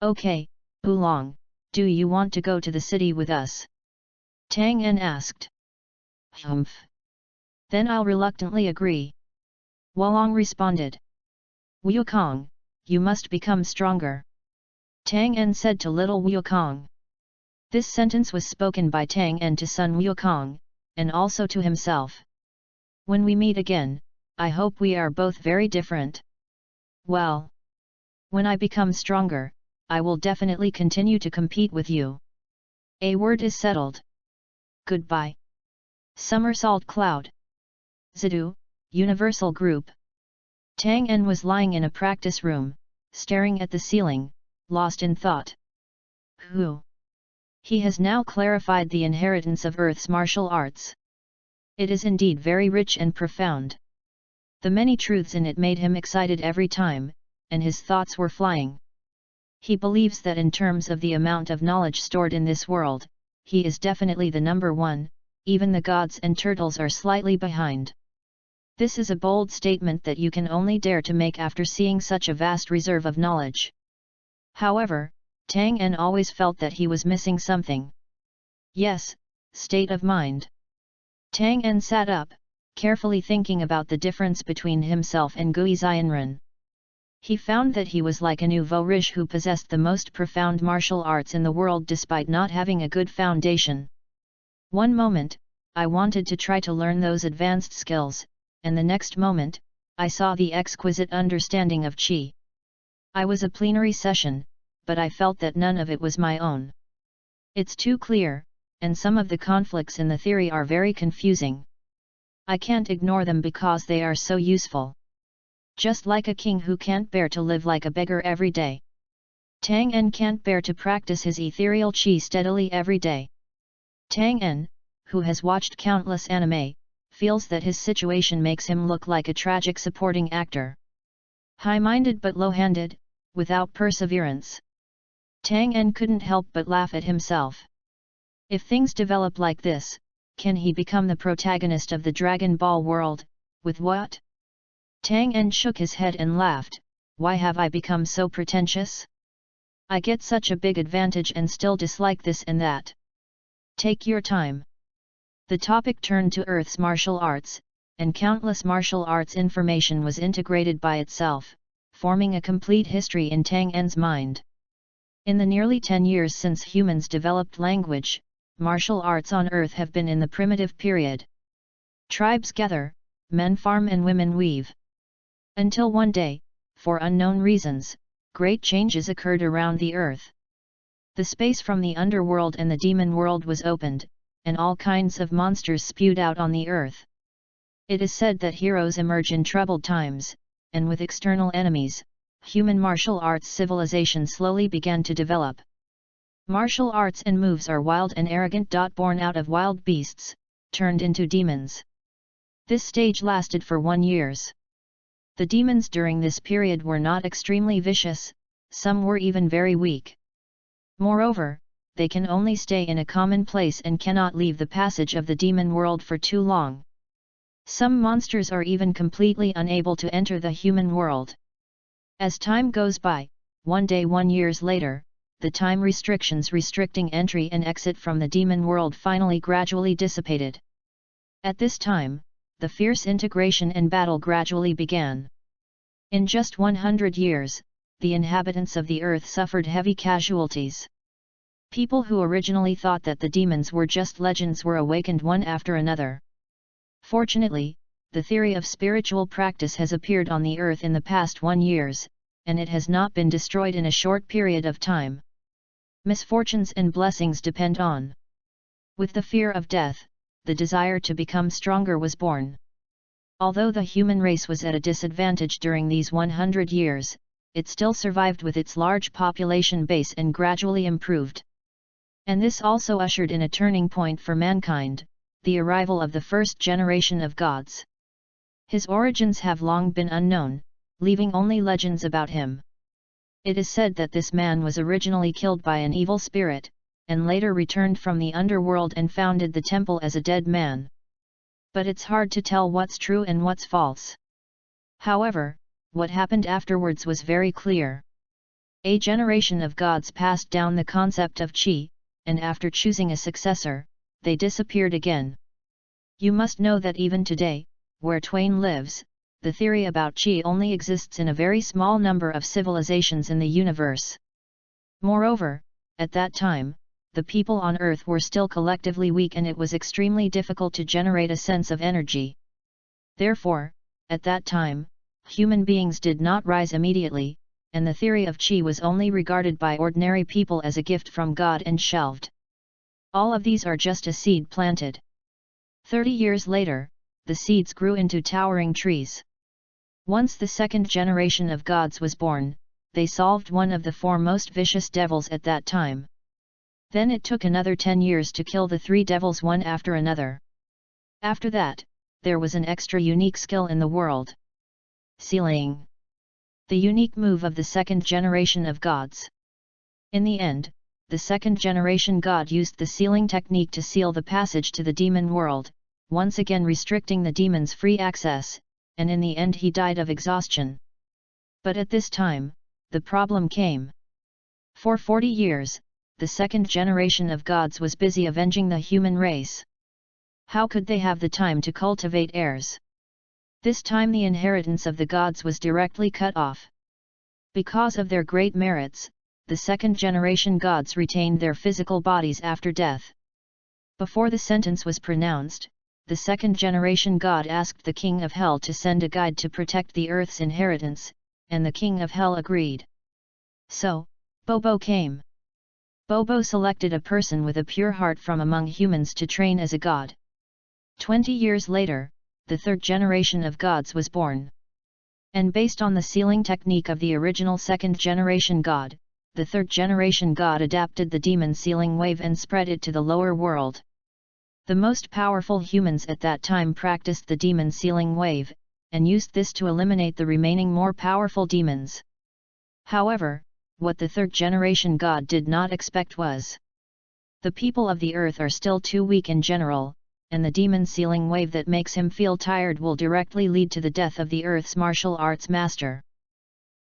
Okay, Oolong, do you want to go to the city with us? Tang En asked. Humph. Then I'll reluctantly agree. Wolong responded. Wukong, you must become stronger. Tang En said to little Wukong. This sentence was spoken by Tang En to Sun Wukong, and also to himself. When we meet again, I hope we are both very different. Well, when I become stronger, I will definitely continue to compete with you. A word is settled. Goodbye. Somersault Cloud. Zidu, Universal Group. Tang En was lying in a practice room, staring at the ceiling, lost in thought. Who? He has now clarified the inheritance of Earth's martial arts. It is indeed very rich and profound. The many truths in it made him excited every time, and his thoughts were flying. He believes that in terms of the amount of knowledge stored in this world, he is definitely the number one, even the gods and turtles are slightly behind. This is a bold statement that you can only dare to make after seeing such a vast reserve of knowledge. However, Tang En always felt that he was missing something. Yes, state of mind. Tang En sat up, carefully thinking about the difference between himself and Gui Xianren. He found that he was like a nouveau riche who possessed the most profound martial arts in the world despite not having a good foundation. One moment, I wanted to try to learn those advanced skills, and the next moment, I saw the exquisite understanding of qi. I was a plenary session, but I felt that none of it was my own. It's too clear, and some of the conflicts in the theory are very confusing. I can't ignore them because they are so useful. Just like a king who can't bear to live like a beggar every day. Tang En can't bear to practice his ethereal qi steadily every day. Tang En, who has watched countless anime, feels that his situation makes him look like a tragic supporting actor. High-minded but low-handed, without perseverance. Tang En couldn't help but laugh at himself. If things develop like this, can he become the protagonist of the Dragon Ball world, with what? Tang En shook his head and laughed, why have I become so pretentious? I get such a big advantage and still dislike this and that. Take your time. The topic turned to Earth's martial arts, and countless martial arts information was integrated by itself, forming a complete history in Tang En's mind. In the nearly 10 years since humans developed language, martial arts on Earth have been in the primitive period. Tribes gather, men farm and women weave. Until one day, for unknown reasons, great changes occurred around the Earth. The space from the underworld and the demon world was opened, and all kinds of monsters spewed out on the Earth. It is said that heroes emerge in troubled times, and with external enemies, human martial arts civilization slowly began to develop. Martial arts and moves are wild and arrogant. Born out of wild beasts, turned into demons. This stage lasted for 1 year. The demons during this period were not extremely vicious, some were even very weak. Moreover, they can only stay in a common place and cannot leave the passage of the demon world for too long. Some monsters are even completely unable to enter the human world. As time goes by, one day 1 year later, the time restrictions restricting entry and exit from the demon world finally gradually dissipated. At this time, the fierce integration and battle gradually began. In just 100 years, the inhabitants of the earth suffered heavy casualties. People who originally thought that the demons were just legends were awakened one after another. Fortunately, the theory of spiritual practice has appeared on the earth in the past 1 year, and it has not been destroyed in a short period of time. Misfortunes and blessings depend on. With the fear of death, the desire to become stronger was born. Although the human race was at a disadvantage during these 100 years, it still survived with its large population base and gradually improved. And this also ushered in a turning point for mankind, the arrival of the first generation of gods. His origins have long been unknown, leaving only legends about him. It is said that this man was originally killed by an evil spirit, and later returned from the underworld and founded the temple as a dead man. But it's hard to tell what's true and what's false. However, what happened afterwards was very clear. A generation of gods passed down the concept of qi, and after choosing a successor, they disappeared again. You must know that even today, where Twain lives, the theory about qi only exists in a very small number of civilizations in the universe. Moreover, at that time, the people on Earth were still collectively weak and it was extremely difficult to generate a sense of energy. Therefore, at that time, human beings did not rise immediately, and the theory of qi was only regarded by ordinary people as a gift from God and shelved. All of these are just a seed planted. 30 years later, the seeds grew into towering trees. Once the second generation of gods was born, they solved one of the 4 most vicious devils at that time. Then it took another 10 years to kill the 3 devils one after another. After that, there was an extra unique skill in the world. Sealing. The unique move of the second generation of gods. In the end, the second generation god used the sealing technique to seal the passage to the demon world, once again restricting the demons' free access, and in the end he died of exhaustion. But at this time, the problem came. For 40 years, the second generation of gods was busy avenging the human race. How could they have the time to cultivate heirs? This time the inheritance of the gods was directly cut off. Because of their great merits, the second generation gods retained their physical bodies after death. Before the sentence was pronounced, the second generation god asked the king of hell to send a guide to protect the earth's inheritance, and the king of hell agreed. So, Bobo came. Bobo selected a person with a pure heart from among humans to train as a god. 20 years later, the third generation of gods was born. And based on the sealing technique of the original second generation god, the third generation god adapted the demon sealing wave and spread it to the lower world. The most powerful humans at that time practiced the demon sealing wave, and used this to eliminate the remaining more powerful demons. However, what the third generation god did not expect was, the people of the earth are still too weak in general, and the demon sealing wave that makes him feel tired will directly lead to the death of the earth's martial arts master.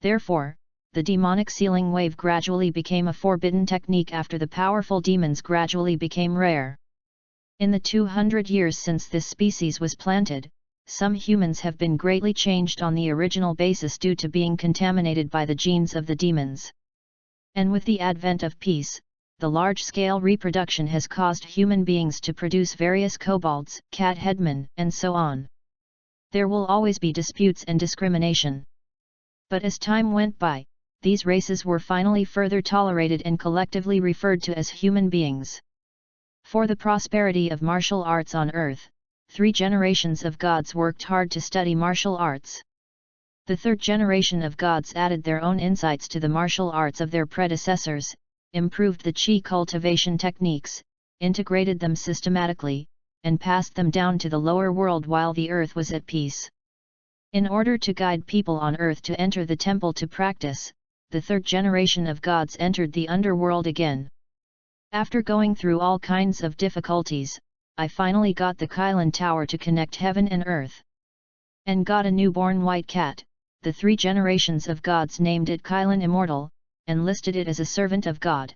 Therefore, the demonic sealing wave gradually became a forbidden technique after the powerful demons gradually became rare. In the 200 years since this species was planted, some humans have been greatly changed on the original basis due to being contaminated by the genes of the demons. And with the advent of peace, the large-scale reproduction has caused human beings to produce various kobolds, cat headmen, and so on. There will always be disputes and discrimination. But as time went by, these races were finally further tolerated and collectively referred to as human beings. For the prosperity of martial arts on Earth, 3 generations of gods worked hard to study martial arts. The third generation of gods added their own insights to the martial arts of their predecessors, improved the chi cultivation techniques, integrated them systematically, and passed them down to the lower world while the earth was at peace. In order to guide people on earth to enter the temple to practice, the third generation of gods entered the underworld again. After going through all kinds of difficulties, I finally got the Kylan Tower to connect heaven and earth. And got a newborn white cat. The 3 generations of gods named it Kylan Immortal, and listed it as a servant of God.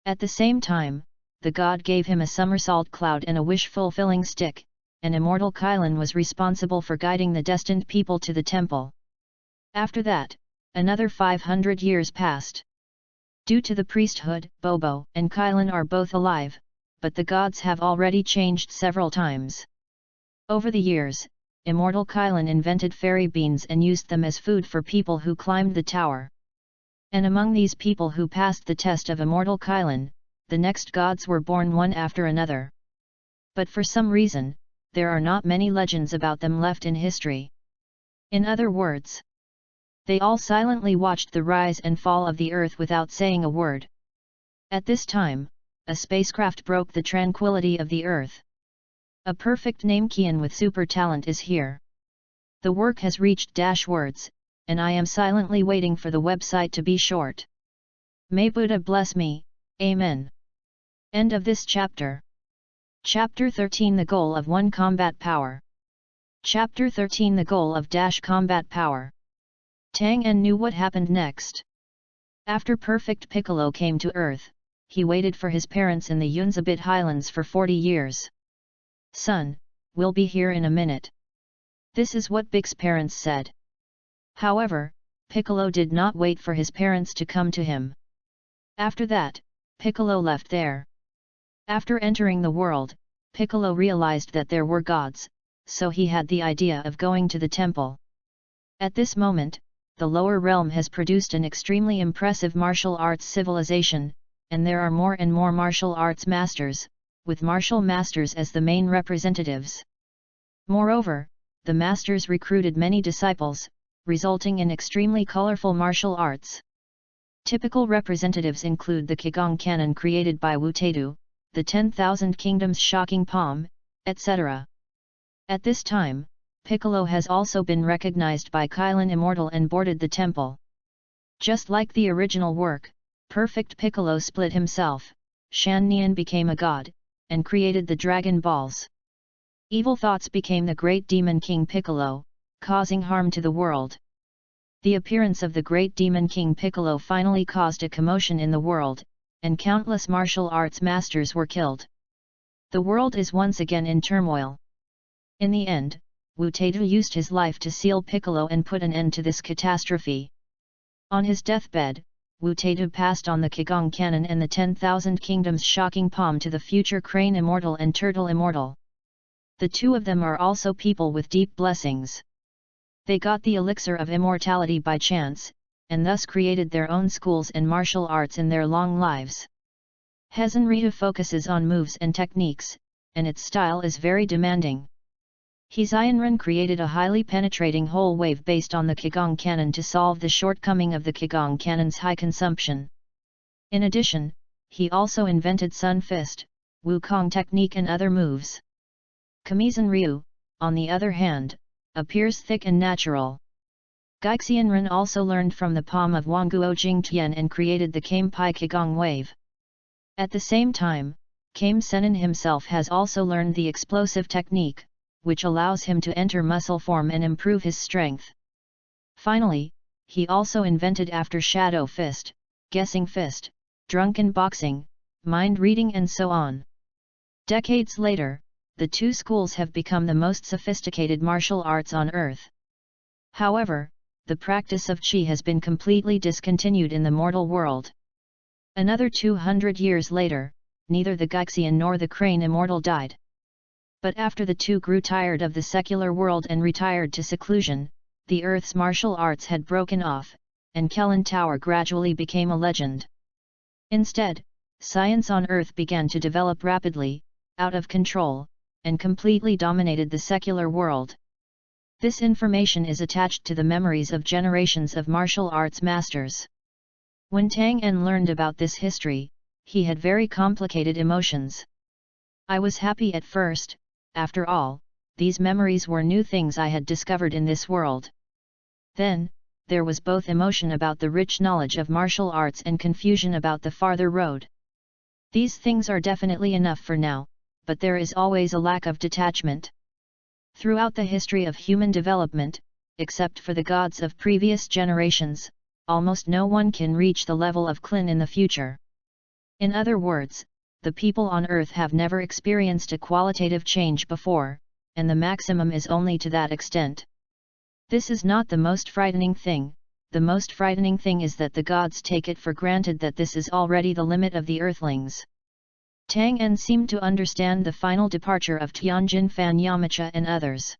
At the same time, the god gave him a somersault cloud and a wish-fulfilling stick, and Immortal Kylan was responsible for guiding the destined people to the temple. After that, another 500 years passed. Due to the priesthood, Bobo and Kylan are both alive, but the gods have already changed several times. Over the years, Immortal Kylan invented fairy beans and used them as food for people who climbed the tower. And among these people who passed the test of Immortal Kylan, the next gods were born one after another. But for some reason, there are not many legends about them left in history. In other words, they all silently watched the rise and fall of the earth without saying a word. At this time, a spacecraft broke the tranquility of the earth. A perfect Namekian with super talent is here. The work has reached -words, and I am silently waiting for the website to be short. May Buddha bless me, Amen. End of this chapter. Chapter 13 The Goal of 1 Combat Power. Chapter 13 The Goal of Combat Power. Tang En knew what happened next. After Perfect Piccolo came to Earth, he waited for his parents in the Yunzabit Highlands for 40 years. Son, we'll be here in a minute. This is what Big's parents said. However, Piccolo did not wait for his parents to come to him. After that, Piccolo left there. After entering the world, Piccolo realized that there were gods, so he had the idea of going to the temple. At this moment, the lower realm has produced an extremely impressive martial arts civilization, and there are more and more martial arts masters, with martial masters as the main representatives. Moreover, the masters recruited many disciples, resulting in extremely colorful martial arts. Typical representatives include the Qigong Canon created by Wu Taidu, the 10,000 Kingdoms Shocking Palm, etc. At this time, Piccolo has also been recognized by Kylan Immortal and boarded the temple. Just like the original work, Perfect Piccolo split himself, Shan Nian became a god, and created the Dragon Balls. Evil thoughts became the great demon King Piccolo, causing harm to the world. The appearance of the great demon King Piccolo finally caused a commotion in the world, and countless martial arts masters were killed. The world is once again in turmoil. In the end, Wu Taidu used his life to seal Piccolo and put an end to this catastrophe. On his deathbed, Wu Taidu passed on the Qigong Canon and the 10,000 Kingdoms Shocking Palm to the future Crane Immortal and Turtle Immortal. The two of them are also people with deep blessings. They got the elixir of immortality by chance, and thus created their own schools and martial arts in their long lives. Hezenryu focuses on moves and techniques, and its style is very demanding. Hezianren created a highly penetrating whole wave based on the Qigong Canon to solve the shortcoming of the Qigong Canon's high consumption. In addition, he also invented Sun Fist, Wukong technique and other moves. Kamizen Ryu, on the other hand, appears thick and natural. Gaixianren also learned from the palm of Wangguo Jingtian and created the Kame Pai Qigong wave. At the same time, Kame Senin himself has also learned the explosive technique, which allows him to enter muscle form and improve his strength. Finally, he also invented After Shadow Fist, Guessing Fist, Drunken Boxing, Mind Reading and so on. Decades later, the two schools have become the most sophisticated martial arts on earth. However, the practice of Qi has been completely discontinued in the mortal world. Another 200 years later, neither the Gaixian nor the Crane Immortal died. But after the two grew tired of the secular world and retired to seclusion, the Earth's martial arts had broken off, and Kellen Tower gradually became a legend. Instead, science on Earth began to develop rapidly, out of control, and completely dominated the secular world. This information is attached to the memories of generations of martial arts masters. When Tang En learned about this history, he had very complicated emotions. I was happy at first. After all, these memories were new things I had discovered in this world. Then, there was both emotion about the rich knowledge of martial arts and confusion about the farther road. These things are definitely enough for now, but there is always a lack of detachment. Throughout the history of human development, except for the gods of previous generations, almost no one can reach the level of Klin in the future. In other words, the people on Earth have never experienced a qualitative change before, and the maximum is only to that extent. This is not the most frightening thing. The most frightening thing is that the gods take it for granted that this is already the limit of the Earthlings. Tang En seemed to understand the final departure of Tianjin Fan Yamcha and others.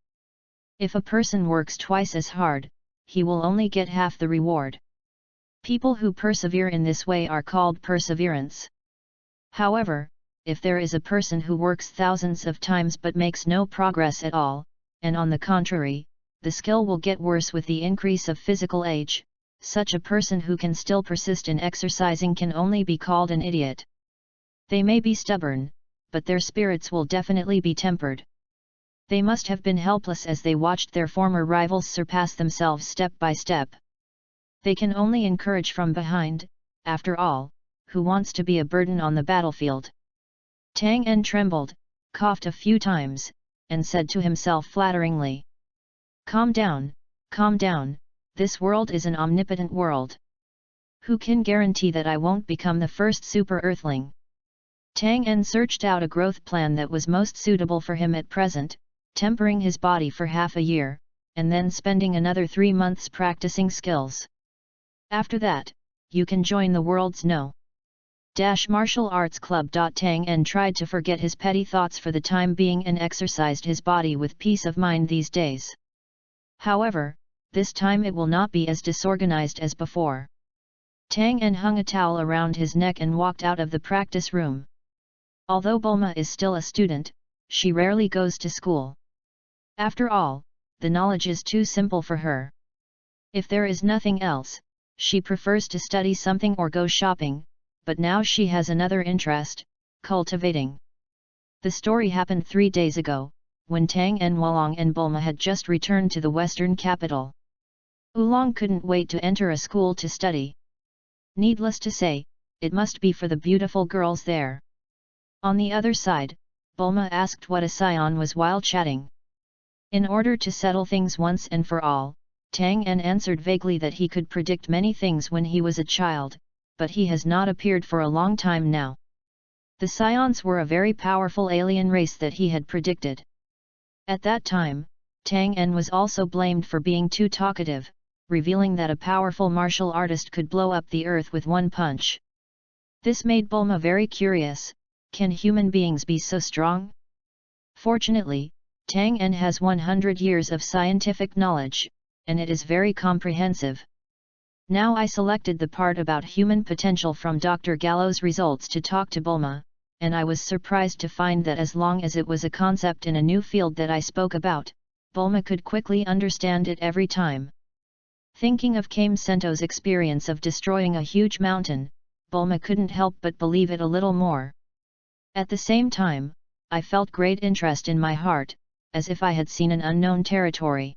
If a person works twice as hard, he will only get half the reward. People who persevere in this way are called perseverants. However, if there is a person who works thousands of times but makes no progress at all, and on the contrary, the skill will get worse with the increase of physical age, such a person who can still persist in exercising can only be called an idiot. They may be stubborn, but their spirits will definitely be tempered. They must have been helpless as they watched their former rivals surpass themselves step by step. They can only encourage from behind. After all, who wants to be a burden on the battlefield? Tang En trembled, coughed a few times, and said to himself flatteringly, calm down, this world is an omnipotent world. Who can guarantee that I won't become the first super Earthling? Tang En searched out a growth plan that was most suitable for him at present, tempering his body for half a year, and then spending another 3 months practicing skills. After that, you can join the world's martial arts club. Tang En tried to forget his petty thoughts for the time being and exercised his body with peace of mind these days. However, this time it will not be as disorganized as before. Tang En hung a towel around his neck and walked out of the practice room. Although Bulma is still a student, she rarely goes to school. After all, the knowledge is too simple for her. If there is nothing else, she prefers to study something or go shopping, but now she has another interest, cultivating. The story happened 3 days ago, when Tang En, Oolong and Bulma had just returned to the western capital. Oolong couldn't wait to enter a school to study. Needless to say, it must be for the beautiful girls there. On the other side, Bulma asked what a scion was while chatting. In order to settle things once and for all, Tang En answered vaguely that he could predict many things when he was a child, but he has not appeared for a long time now. The scions were a very powerful alien race that he had predicted. At that time, Tang En was also blamed for being too talkative, revealing that a powerful martial artist could blow up the earth with one punch. This made Bulma very curious. Can human beings be so strong? Fortunately, Tang En has 100 years of scientific knowledge, and it is very comprehensive. Now I selected the part about human potential from Dr. Gallo's results to talk to Bulma, and I was surprised to find that as long as it was a concept in a new field that I spoke about, Bulma could quickly understand it every time. Thinking of Kame Sento's experience of destroying a huge mountain, Bulma couldn't help but believe it a little more. At the same time, I felt great interest in my heart, as if I had seen an unknown territory.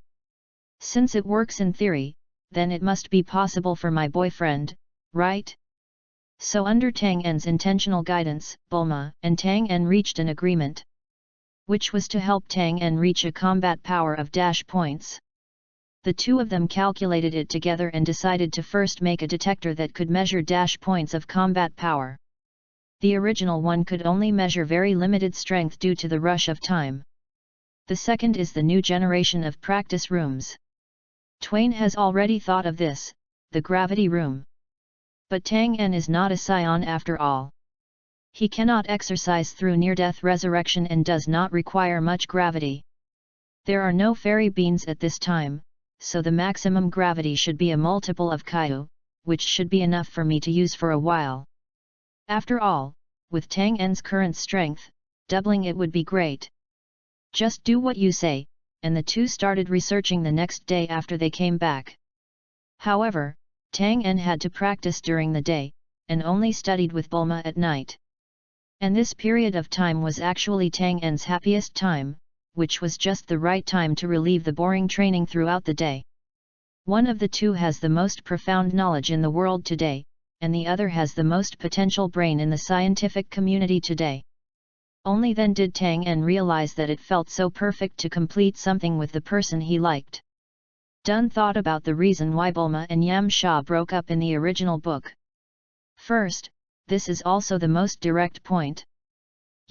Since it works in theory, then it must be possible for my boyfriend, right? So under Tang En's intentional guidance, Bulma and Tang En reached an agreement, which was to help Tang En reach a combat power of dash points. The two of them calculated it together and decided to first make a detector that could measure dash points of combat power. The original one could only measure very limited strength due to the rush of time. The second is the new generation of practice rooms. Twain has already thought of this, the gravity room. But Tang En is not a scion after all. He cannot exercise through near-death resurrection and does not require much gravity. There are no fairy beans at this time, so the maximum gravity should be a multiple of Kaiu, which should be enough for me to use for a while. After all, with Tang En's current strength, doubling it would be great. Just do what you say, and the two started researching the next day after they came back. However, Tang En had to practice during the day, and only studied with Bulma at night. And this period of time was actually Tang En's happiest time, which was just the right time to relieve the boring training throughout the day. One of the two has the most profound knowledge in the world today, and the other has the most potential brain in the scientific community today. Only then did Tang En realize that it felt so perfect to complete something with the person he liked. Dun thought about the reason why Bulma and Yamcha broke up in the original book. First, this is also the most direct point.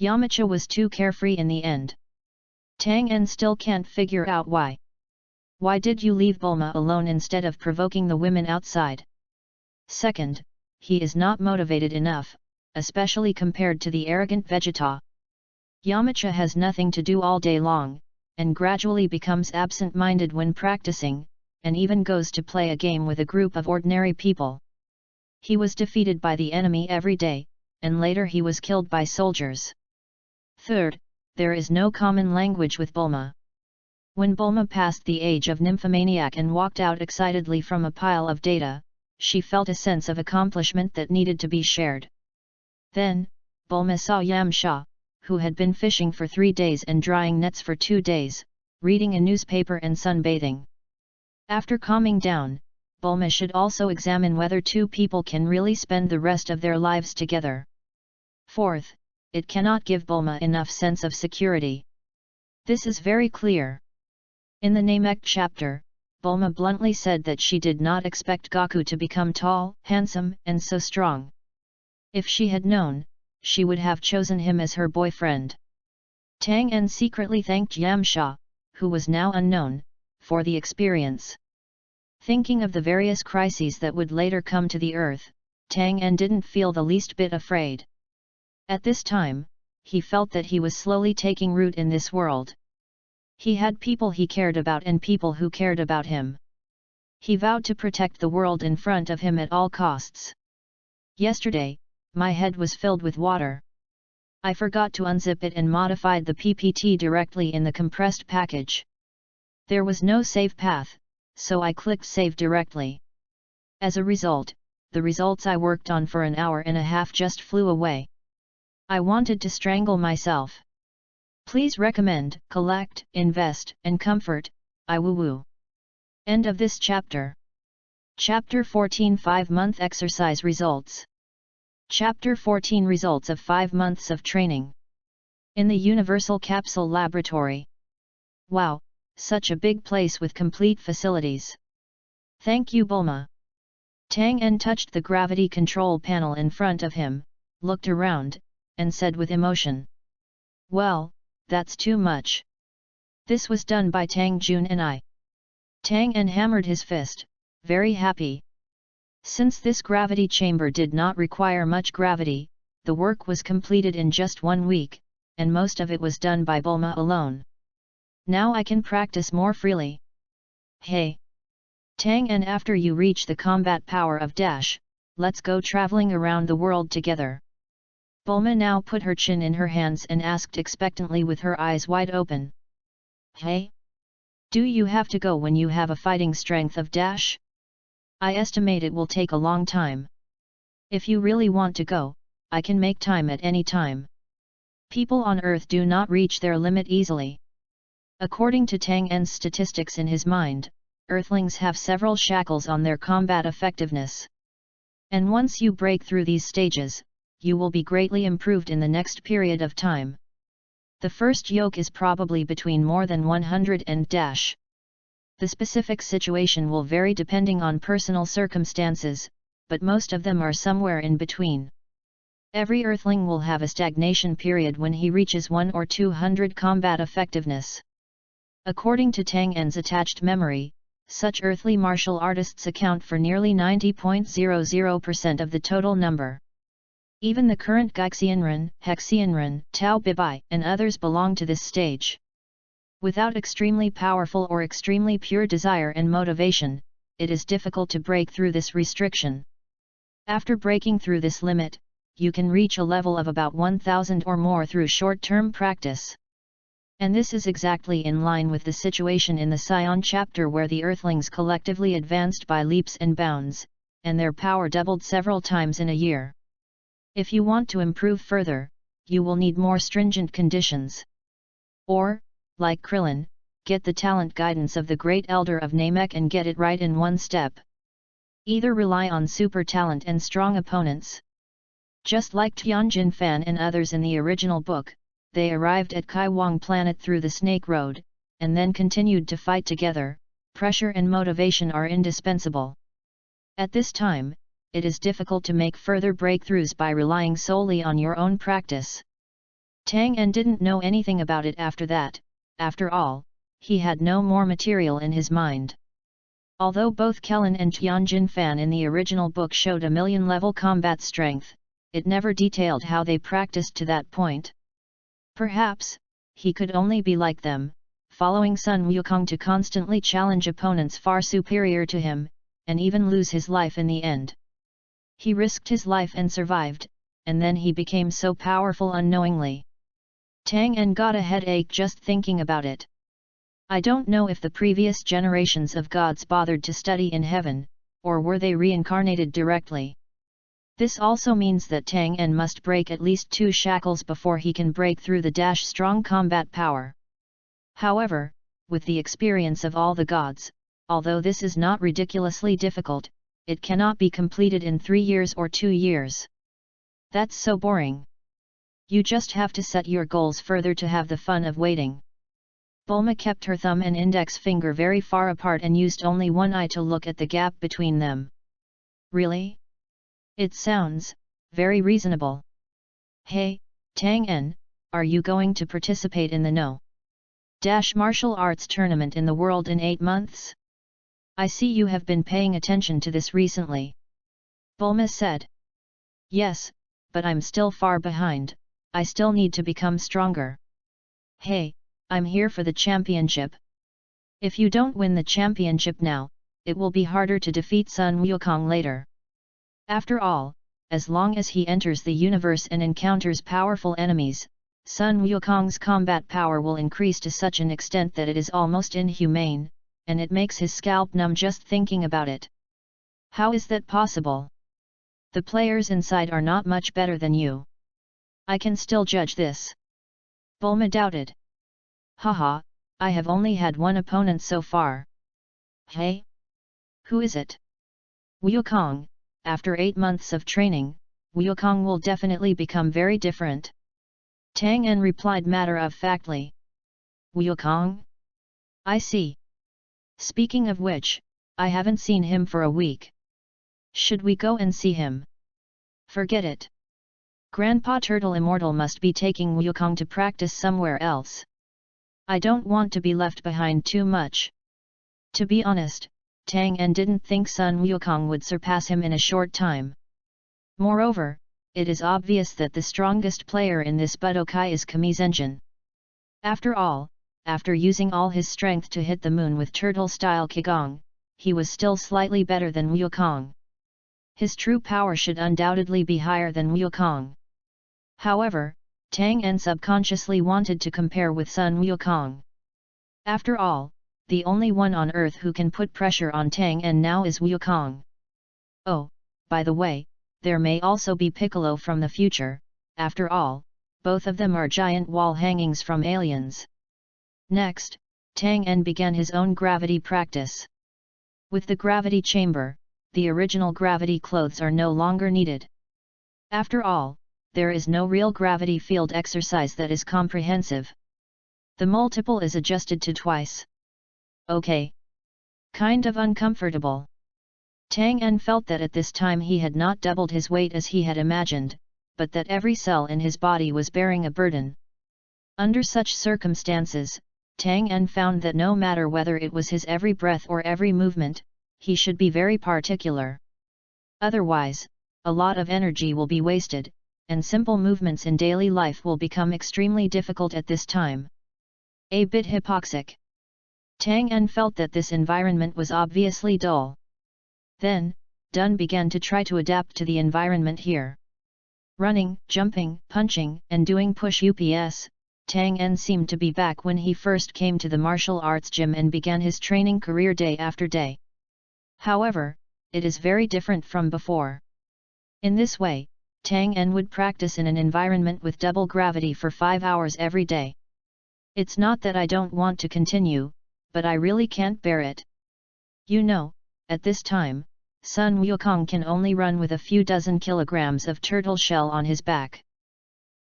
Yamcha was too carefree in the end. Tang En still can't figure out why. Why did you leave Bulma alone instead of provoking the women outside? Second, he is not motivated enough, especially compared to the arrogant Vegeta. Yamcha has nothing to do all day long, and gradually becomes absent-minded when practicing, and even goes to play a game with a group of ordinary people. He was defeated by the enemy every day, and later he was killed by soldiers. Third, there is no common language with Bulma. When Bulma passed the age of nymphomaniac and walked out excitedly from a pile of data, she felt a sense of accomplishment that needed to be shared. Then, Bulma saw Yamcha, who had been fishing for 3 days and drying nets for 2 days, reading a newspaper and sunbathing. After calming down, Bulma should also examine whether two people can really spend the rest of their lives together. Fourth, it cannot give Bulma enough sense of security. This is very clear. In the Namek chapter, Bulma bluntly said that she did not expect Goku to become tall, handsome, and so strong. If she had known, she would have chosen him as her boyfriend. Tang En secretly thanked Yamcha, who was now unknown, for the experience. Thinking of the various crises that would later come to the earth, Tang En didn't feel the least bit afraid. At this time, he felt that he was slowly taking root in this world. He had people he cared about and people who cared about him. He vowed to protect the world in front of him at all costs. Yesterday, my head was filled with water. I forgot to unzip it and modified the PPT directly in the compressed package. There was no save path, so I clicked save directly. As a result, the results I worked on for an hour and a half just flew away. I wanted to strangle myself. Please recommend, collect, invest, and comfort, I woo woo. End of this chapter. Chapter 14 5-month exercise results. Chapter 14 Results of 5 months of training. In the Universal Capsule Laboratory. Wow, such a big place with complete facilities. Thank you Bulma. Tang En touched the gravity control panel in front of him, looked around, and said with emotion. Well, that's too much. This was done by Tang Jun and I. Tang En hammered his fist, very happy. Since this gravity chamber did not require much gravity, the work was completed in just 1 week, and most of it was done by Bulma alone. Now I can practice more freely. Hey! Tang En, after you reach the combat power of dash, let's go traveling around the world together. Bulma now put her chin in her hands and asked expectantly with her eyes wide open. Hey! Do you have to go when you have a fighting strength of dash? I estimate it will take a long time. If you really want to go, I can make time at any time. People on Earth do not reach their limit easily. According to Tang En's statistics in his mind, Earthlings have several shackles on their combat effectiveness. And once you break through these stages, you will be greatly improved in the next period of time. The first yoke is probably between more than 100 and dash. The specific situation will vary depending on personal circumstances, but most of them are somewhere in between. Every Earthling will have a stagnation period when he reaches 1 or 200 combat effectiveness. According to Tang En's attached memory, such earthly martial artists account for nearly 90.00% of the total number. Even the current Gaixianren, Hexianren, Tao Bibai, and others belong to this stage. Without extremely powerful or extremely pure desire and motivation, it is difficult to break through this restriction. After breaking through this limit, you can reach a level of about 1000 or more through short-term practice. And this is exactly in line with the situation in the Scion chapter where the Earthlings collectively advanced by leaps and bounds, and their power doubled several times in a year. If you want to improve further, you will need more stringent conditions. Or, like Krillin, get the talent guidance of the Great Elder of Namek and get it right in one step. Either rely on super talent and strong opponents. Just like Tianjin Fan and others in the original book, they arrived at Kai Wang Planet through the Snake Road, and then continued to fight together. Pressure and motivation are indispensable. At this time, it is difficult to make further breakthroughs by relying solely on your own practice. Tang En didn't know anything about it after that. After all, he had no more material in his mind. Although both Kellen and Tianjin Fan in the original book showed a million-level combat strength, it never detailed how they practiced to that point. Perhaps, he could only be like them, following Sun Wukong to constantly challenge opponents far superior to him, and even lose his life in the end. He risked his life and survived, and then he became so powerful unknowingly. Tang En got a headache just thinking about it. I don't know if the previous generations of gods bothered to study in heaven, or were they reincarnated directly. This also means that Tang En must break at least 2 shackles before he can break through the strong combat power. However, with the experience of all the gods, although this is not ridiculously difficult, it cannot be completed in 3 years or 2 years. That's so boring. You just have to set your goals further to have the fun of waiting. Bulma kept her thumb and index finger very far apart and used only one eye to look at the gap between them. Really? It sounds very reasonable. Hey, Tang En, are you going to participate in the martial arts tournament in the world in 8 months? I see you have been paying attention to this recently. Bulma said. Yes, but I'm still far behind. I still need to become stronger. Hey, I'm here for the championship. If you don't win the championship now, it will be harder to defeat Sun Wukong later. After all, as long as he enters the universe and encounters powerful enemies, Sun Wukong's combat power will increase to such an extent that it is almost inhumane, and it makes his scalp numb just thinking about it. How is that possible? The players inside are not much better than you. I can still judge this. Bulma doubted. Haha, I have only had one opponent so far. Hey? Who is it? Wukong. After 8 months of training, Wukong will definitely become very different. Tang En replied matter-of-factly. Wukong? I see. Speaking of which, I haven't seen him for a week. Should we go and see him? Forget it. Grandpa Turtle Immortal must be taking Wukong to practice somewhere else. I don't want to be left behind too much. To be honest, Tang En didn't think Sun Wukong would surpass him in a short time. Moreover, it is obvious that the strongest player in this Budokai is Kamizenjin. After all, after using all his strength to hit the moon with turtle-style Qigong, he was still slightly better than Wukong. His true power should undoubtedly be higher than Wukong. However, Tang En subconsciously wanted to compare with Sun Wukong. After all, the only one on Earth who can put pressure on Tang En now is Wukong. Oh, by the way, there may also be Piccolo from the future. After all, both of them are giant wall hangings from aliens. Next, Tang En began his own gravity practice. With the gravity chamber, the original gravity clothes are no longer needed. After all, there is no real gravity field exercise that is comprehensive. The multiple is adjusted to twice. Okay. Kind of uncomfortable. Tang En felt that at this time he had not doubled his weight as he had imagined, but that every cell in his body was bearing a burden. Under such circumstances, Tang En found that no matter whether it was his every breath or every movement, he should be very particular. Otherwise, a lot of energy will be wasted, and simple movements in daily life will become extremely difficult at this time. A bit hypoxic. Tang En felt that this environment was obviously dull. Then, Dun began to try to adapt to the environment here. Running, jumping, punching, and doing push-ups, Tang En seemed to be back when he first came to the martial arts gym and began his training career day after day. However, it is very different from before. In this way, Tang En would practice in an environment with double gravity for 5 hours every day. It's not that I don't want to continue, but I really can't bear it. You know, at this time, Sun Wukong can only run with a few dozen kilograms of turtle shell on his back.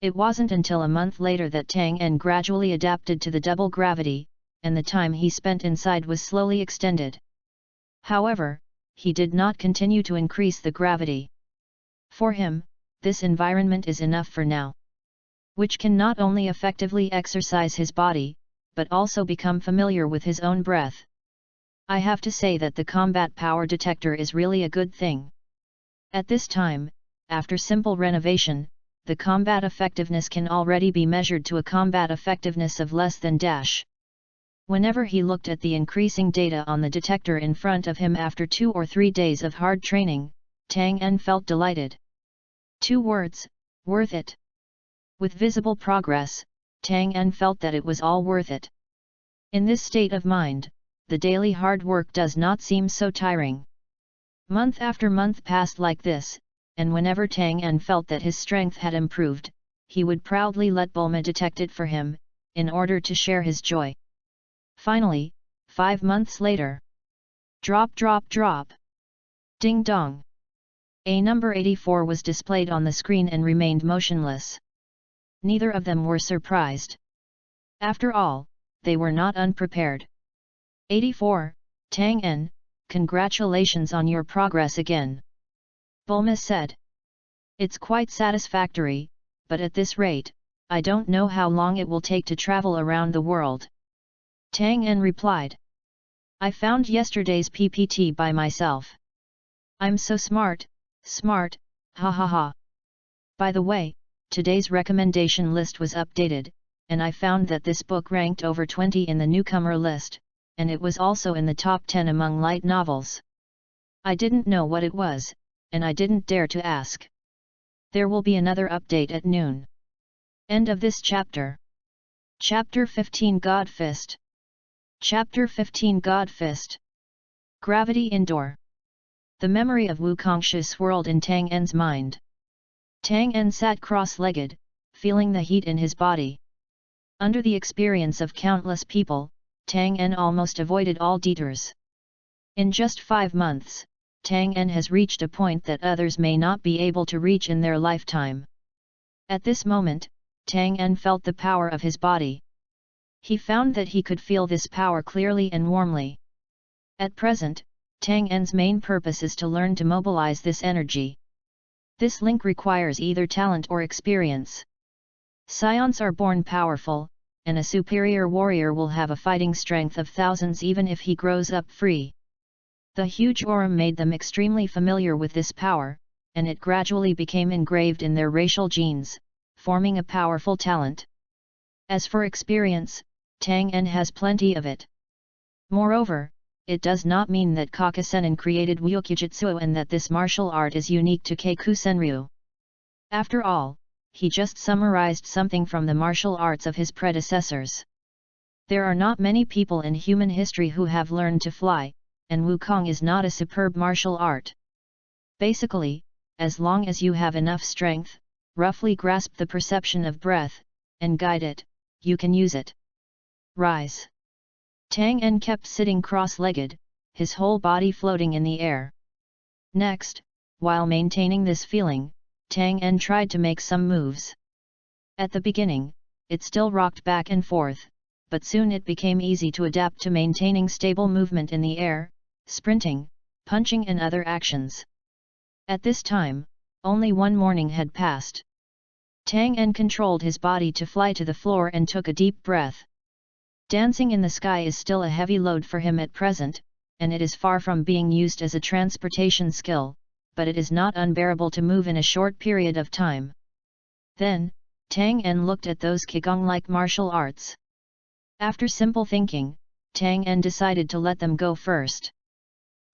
It wasn't until a month later that Tang En gradually adapted to the double gravity, and the time he spent inside was slowly extended. However, he did not continue to increase the gravity. For him, this environment is enough for now. Which can not only effectively exercise his body, but also become familiar with his own breath. I have to say that the combat power detector is really a good thing. At this time, after simple renovation, the combat effectiveness can already be measured to a combat effectiveness of less than dash. Whenever he looked at the increasing data on the detector in front of him after 2 or 3 days of hard training, Tang En felt delighted. 2 words, worth it. With visible progress, Tang En felt that it was all worth it. In this state of mind, the daily hard work does not seem so tiring. Month after month passed like this, and whenever Tang En felt that his strength had improved, he would proudly let Bulma detect it for him, in order to share his joy. Finally, 5 months later. Drop drop drop. Ding dong. A number 84 was displayed on the screen and remained motionless. Neither of them were surprised. After all, they were not unprepared. 84, Tang En, congratulations on your progress again. Bulma said. It's quite satisfactory, but at this rate, I don't know how long it will take to travel around the world. Tang En replied. I found yesterday's PPT by myself. I'm so smart, ha ha ha. By the way, today's recommendation list was updated, and I found that this book ranked over 20 in the newcomer list, and it was also in the top 10 among light novels. I didn't know what it was, and I didn't dare to ask. There will be another update at noon. End of this chapter. Chapter 15 God Fist. Chapter 15 God Fist. Gravity Indoor. The memory of Wukong swirled in Tang En's mind. Tang En sat cross-legged, feeling the heat in his body. Under the experience of countless people, Tang En almost avoided all detours. In just 5 months, Tang En has reached a point that others may not be able to reach in their lifetime. At this moment, Tang En felt the power of his body. He found that he could feel this power clearly and warmly. At present, Tang En's main purpose is to learn to mobilize this energy. This link requires either talent or experience. Scions are born powerful, and a superior warrior will have a fighting strength of thousands even if he grows up free. The huge aura made them extremely familiar with this power, and it gradually became engraved in their racial genes, forming a powerful talent. As for experience, Tang En has plenty of it. Moreover, it does not mean that Kakusenin created Ryukujutsu and that this martial art is unique to Keiku-senryu. After all, he just summarized something from the martial arts of his predecessors. There are not many people in human history who have learned to fly, and Wukong is not a superb martial art. Basically, as long as you have enough strength, roughly grasp the perception of breath, and guide it, you can use it. Rise. Tang En kept sitting cross-legged, his whole body floating in the air. Next, while maintaining this feeling, Tang En tried to make some moves. At the beginning, it still rocked back and forth, but soon it became easy to adapt to maintaining stable movement in the air, sprinting, punching and other actions. At this time, only one morning had passed. Tang En controlled his body to fly to the floor and took a deep breath. Dancing in the sky is still a heavy load for him at present, and it is far from being used as a transportation skill, but it is not unbearable to move in a short period of time. Then, Tang En looked at those Qigong-like martial arts. After simple thinking, Tang En decided to let them go first.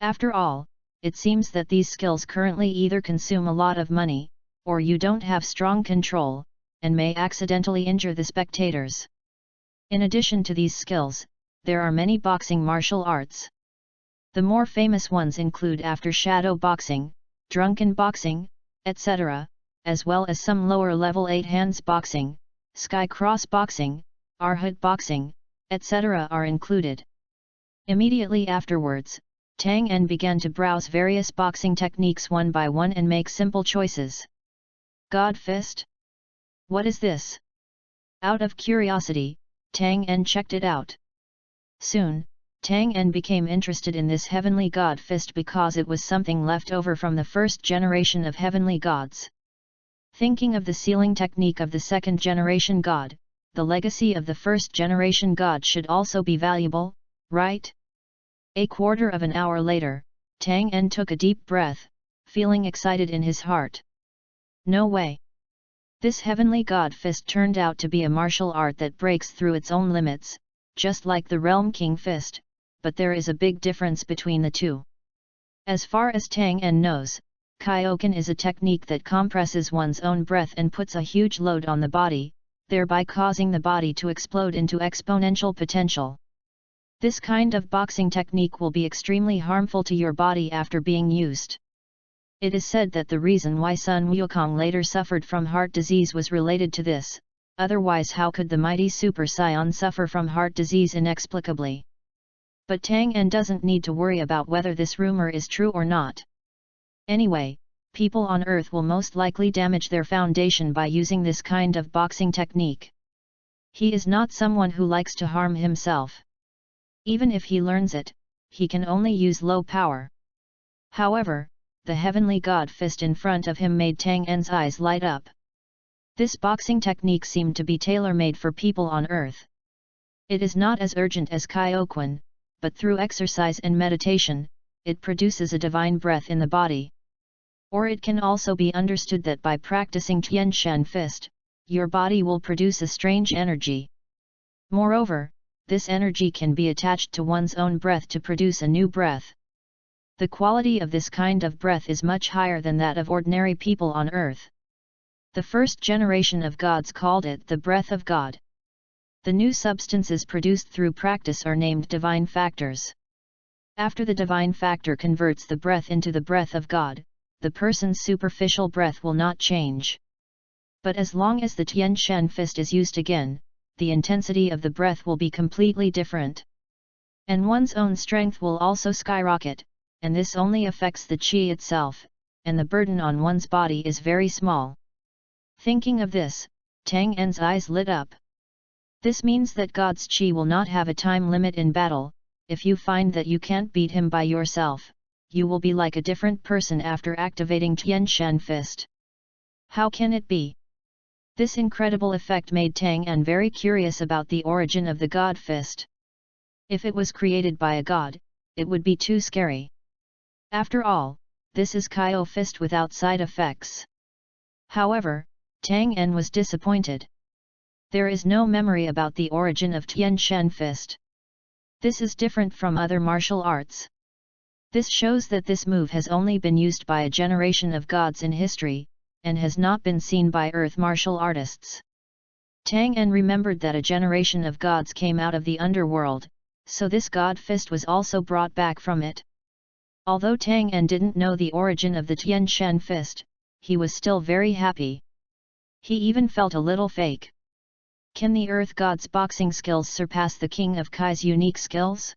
After all, it seems that these skills currently either consume a lot of money, or you don't have strong control, and may accidentally injure the spectators. In addition to these skills, there are many boxing martial arts. The more famous ones include after shadow boxing, drunken boxing, etc., as well as some lower-level 8-hands boxing, sky cross boxing, arhat boxing, etc. are included. Immediately afterwards, Tang En began to browse various boxing techniques one by one and make simple choices. God Fist? What is this? Out of curiosity, Tang En checked it out. Soon, Tang En became interested in this heavenly God Fist because it was something left over from the first generation of heavenly gods. Thinking of the sealing technique of the second generation god, the legacy of the first generation god should also be valuable, right? A quarter of an hour later, Tang En took a deep breath, feeling excited in his heart. No way! This heavenly God Fist turned out to be a martial art that breaks through its own limits, just like the Realm King Fist, but there is a big difference between the two. As far as Tang En knows, Kyokan is a technique that compresses one's own breath and puts a huge load on the body, thereby causing the body to explode into exponential potential. This kind of boxing technique will be extremely harmful to your body after being used. It is said that the reason why Sun Wukong later suffered from heart disease was related to this, otherwise how could the mighty Super Saiyan suffer from heart disease inexplicably? But Tang En doesn't need to worry about whether this rumor is true or not. Anyway, people on Earth will most likely damage their foundation by using this kind of boxing technique. He is not someone who likes to harm himself. Even if he learns it, he can only use low power. However, the heavenly God Fist in front of him made Tang En's eyes light up. This boxing technique seemed to be tailor-made for people on Earth. It is not as urgent as Kyokan, but through exercise and meditation, it produces a divine breath in the body. Or it can also be understood that by practicing Tian Shan Fist, your body will produce a strange energy. Moreover, this energy can be attached to one's own breath to produce a new breath. The quality of this kind of breath is much higher than that of ordinary people on Earth. The first generation of gods called it the breath of God. The new substances produced through practice are named divine factors. After the divine factor converts the breath into the breath of God, the person's superficial breath will not change. But as long as the Tian Shan Fist is used again, the intensity of the breath will be completely different. And one's own strength will also skyrocket, and this only affects the qi itself, and the burden on one's body is very small. Thinking of this, Tang En's eyes lit up. This means that God's qi will not have a time limit in battle. If you find that you can't beat him by yourself, you will be like a different person after activating Tian Shan Fist. How can it be? This incredible effect made Tang En very curious about the origin of the God Fist. If it was created by a god, it would be too scary. After all, this is Kyo Fist without side effects. However, Tang En was disappointed. There is no memory about the origin of Tian Shan Fist. This is different from other martial arts. This shows that this move has only been used by a generation of gods in history, and has not been seen by Earth martial artists. Tang En remembered that a generation of gods came out of the underworld, so this God Fist was also brought back from it. Although Tang En didn't know the origin of the Tian Shan Fist, he was still very happy. He even felt a little fake. Can the Earth God's boxing skills surpass the King of Kai's unique skills?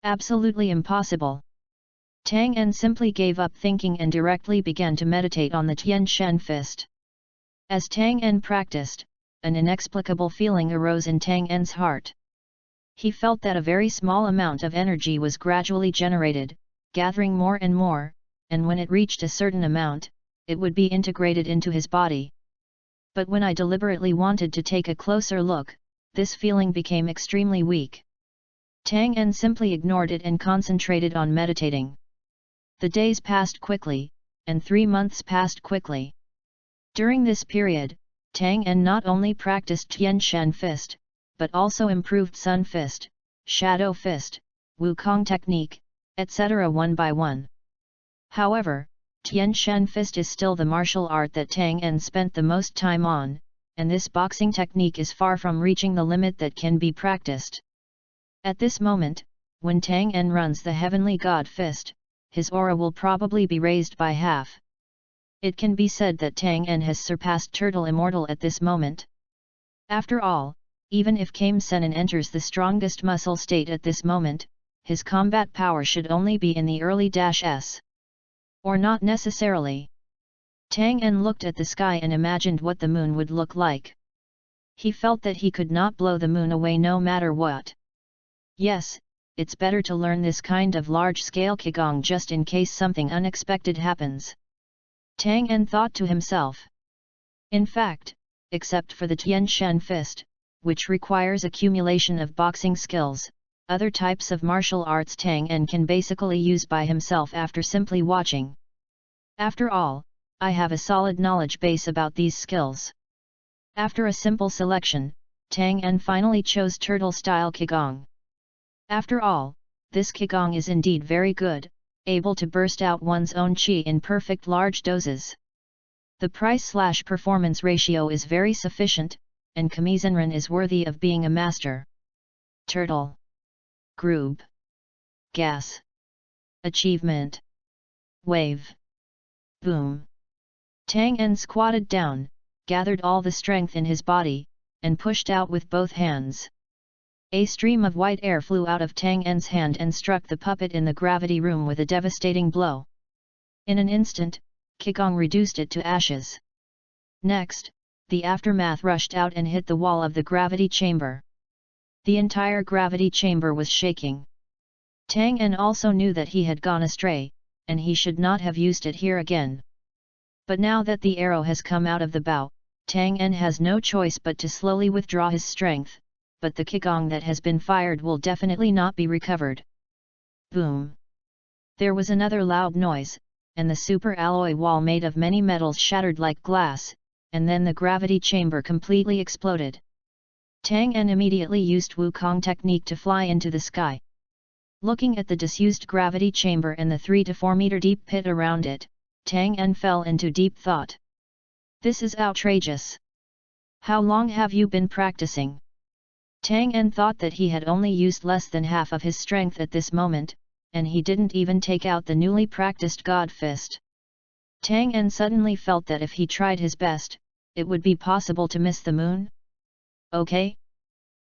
Absolutely impossible. Tang En simply gave up thinking and directly began to meditate on the Tian Shen fist. As Tang En practiced, an inexplicable feeling arose in Tang En's heart. He felt that a very small amount of energy was gradually generated, gathering more and more, and when it reached a certain amount, it would be integrated into his body. But when I deliberately wanted to take a closer look, this feeling became extremely weak. Tang En simply ignored it and concentrated on meditating. The days passed quickly, and 3 months passed quickly. During this period, Tang En not only practiced Tian Shen fist, but also improved Sun fist, Shadow fist, Wukong technique, etc. one by one. However, Tian Shen fist is still the martial art that Tang En spent the most time on, and this boxing technique is far from reaching the limit that can be practiced. At this moment, when Tang En runs the Heavenly God fist, his aura will probably be raised by half. It can be said that Tang En has surpassed Turtle Immortal at this moment. After all, even if Kame Senin enters the strongest muscle state at this moment, his combat power should only be in the early -s. Or not necessarily. Tang En looked at the sky and imagined what the moon would look like. He felt that he could not blow the moon away no matter what. Yes, it's better to learn this kind of large-scale qigong just in case something unexpected happens. Tang En thought to himself. In fact, except for the Tian Shen fist, which requires accumulation of boxing skills, other types of martial arts Tang En can basically use by himself after simply watching. After all, I have a solid knowledge base about these skills. After a simple selection, Tang En finally chose turtle-style qigong. After all, this qigong is indeed very good, able to burst out one's own qi in perfect large doses. The price/performance ratio is very sufficient, and Kamizenran is worthy of being a master. Turtle. Groob. Gas. Achievement. Wave. Boom. Tang En squatted down, gathered all the strength in his body, and pushed out with both hands. A stream of white air flew out of Tang En's hand and struck the puppet in the gravity room with a devastating blow. In an instant, qigong reduced it to ashes. Next, the aftermath rushed out and hit the wall of the gravity chamber. The entire gravity chamber was shaking. Tang En also knew that he had gone astray, and he should not have used it here again. But now that the arrow has come out of the bow, Tang En has no choice but to slowly withdraw his strength, but the qigong that has been fired will definitely not be recovered. Boom! There was another loud noise, and the super alloy wall made of many metals shattered like glass, and then the gravity chamber completely exploded. Tang En immediately used Wukong technique to fly into the sky. Looking at the disused gravity chamber and the 3 to 4 meter deep pit around it, Tang En fell into deep thought. This is outrageous. How long have you been practicing? Tang En thought that he had only used less than half of his strength at this moment, and he didn't even take out the newly practiced God Fist. Tang En suddenly felt that if he tried his best, it would be possible to miss the moon. Okay?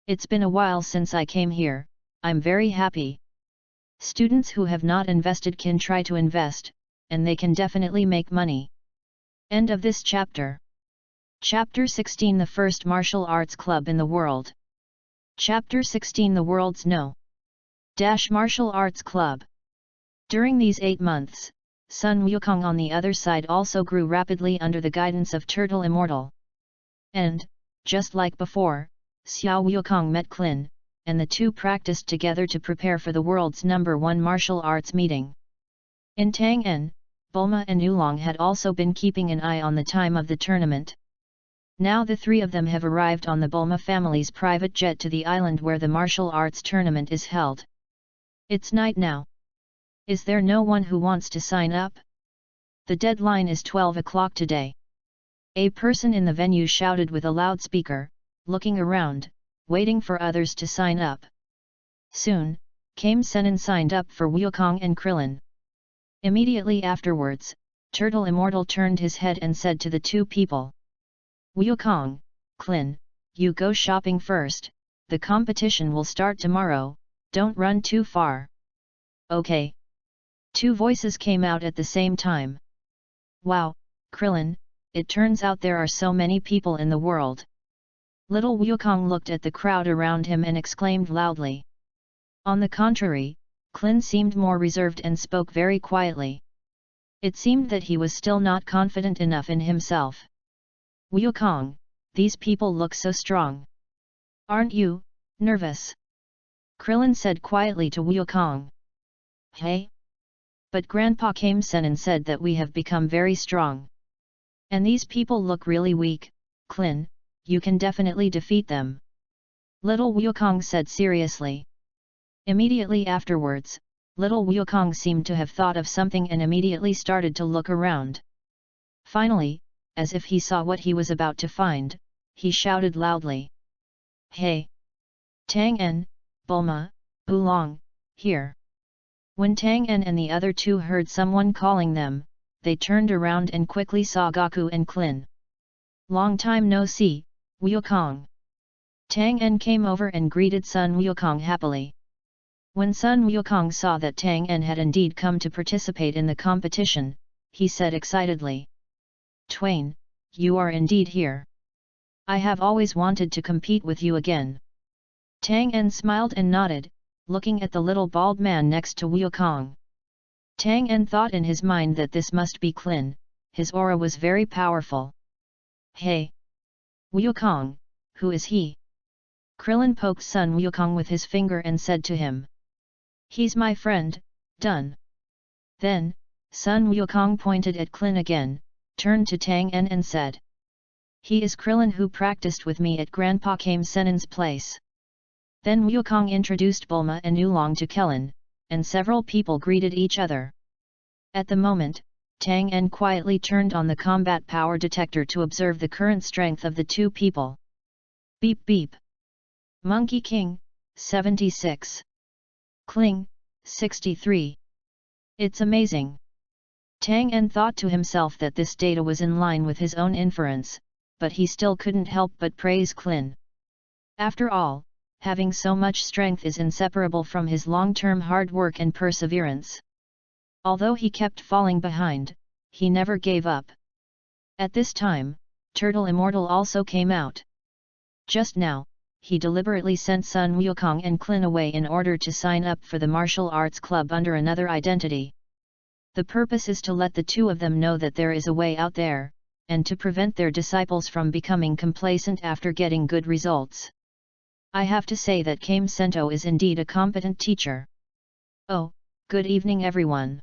It's been a while since I came here, I'm very happy. Students who have not invested can try to invest, and they can definitely make money. End of this chapter. Chapter 16 The first martial arts club in the world. Chapter 16 The world's martial arts club. During these 8 months, Sun Wukong on the other side also grew rapidly under the guidance of Turtle Immortal. And, just like before, Xiao Wukong met Klin, and the two practiced together to prepare for the world's #1 martial arts meeting. In Tang En, Bulma and Oolong had also been keeping an eye on the time of the tournament. Now the three of them have arrived on the Bulma family's private jet to the island where the martial arts tournament is held. It's night now. Is there no one who wants to sign up? The deadline is 12 o'clock today. A person in the venue shouted with a loudspeaker, looking around, waiting for others to sign up. Soon, Kame Senin signed up for Wukong and Krillin. Immediately afterwards, Turtle Immortal turned his head and said to the two people. Wukong, Klin, you go shopping first, the competition will start tomorrow, don't run too far. Okay. Two voices came out at the same time. Wow, Krillin, it turns out there are so many people in the world. Little Wukong looked at the crowd around him and exclaimed loudly. On the contrary, Klin seemed more reserved and spoke very quietly. It seemed that he was still not confident enough in himself. Wukong, these people look so strong. Aren't you nervous? Krillin said quietly to Wukong. Hey? But Grandpa Kame Sennin said that we have become very strong. And these people look really weak, Klin, you can definitely defeat them. Little Wukong said seriously. Immediately afterwards, Little Wukong seemed to have thought of something and immediately started to look around. Finally, as if he saw what he was about to find, he shouted loudly. Hey! Tang En, Bulma, Oolong, here! When Tang En and the other two heard someone calling them, they turned around and quickly saw Goku and Klin. Long time no see, Wukong. Tang En came over and greeted Sun Wukong happily. When Sun Wukong saw that Tang En had indeed come to participate in the competition, he said excitedly. Twain, you are indeed here. I have always wanted to compete with you again. Tang En smiled and nodded, looking at the little bald man next to Wukong. Tang En thought in his mind that this must be Klin, his aura was very powerful. Hey! Wukong, who is he? Krillin poked Sun Wukong with his finger and said to him. He's my friend, done. Then, Sun Wukong pointed at Klin again, turned to Tang En and said. He is Krillin who practiced with me at Grandpa Kame Sennin's place. Then Wukong introduced Bulma and Oolong to Kellen, and several people greeted each other. At the moment, Tang En quietly turned on the combat power detector to observe the current strength of the two people. Beep beep. Monkey King, 76. Kling, 63. It's amazing. Tang En thought to himself that this data was in line with his own inference, but he still couldn't help but praise Klin. After all, having so much strength is inseparable from his long-term hard work and perseverance. Although he kept falling behind, he never gave up. At this time, Turtle Immortal also came out. Just now, he deliberately sent Sun Wukong and Klin away in order to sign up for the martial arts club under another identity. The purpose is to let the two of them know that there is a way out there, and to prevent their disciples from becoming complacent after getting good results. I have to say that Kame Sento is indeed a competent teacher. Oh, good evening everyone.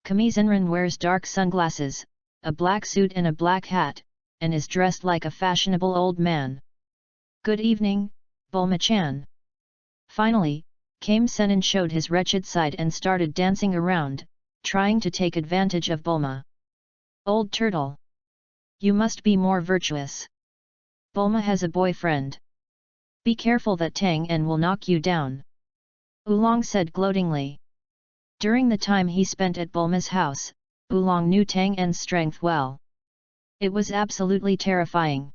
Kame Zenran wears dark sunglasses, a black suit and a black hat, and is dressed like a fashionable old man. Good evening, Bulma-chan. Finally, Kame Sennin showed his wretched side and started dancing around, trying to take advantage of Bulma. Old turtle. You must be more virtuous. Bulma has a boyfriend. Be careful that Tang En will knock you down. Oolong said gloatingly. During the time he spent at Bulma's house, Oolong knew Tang En's strength well. It was absolutely terrifying.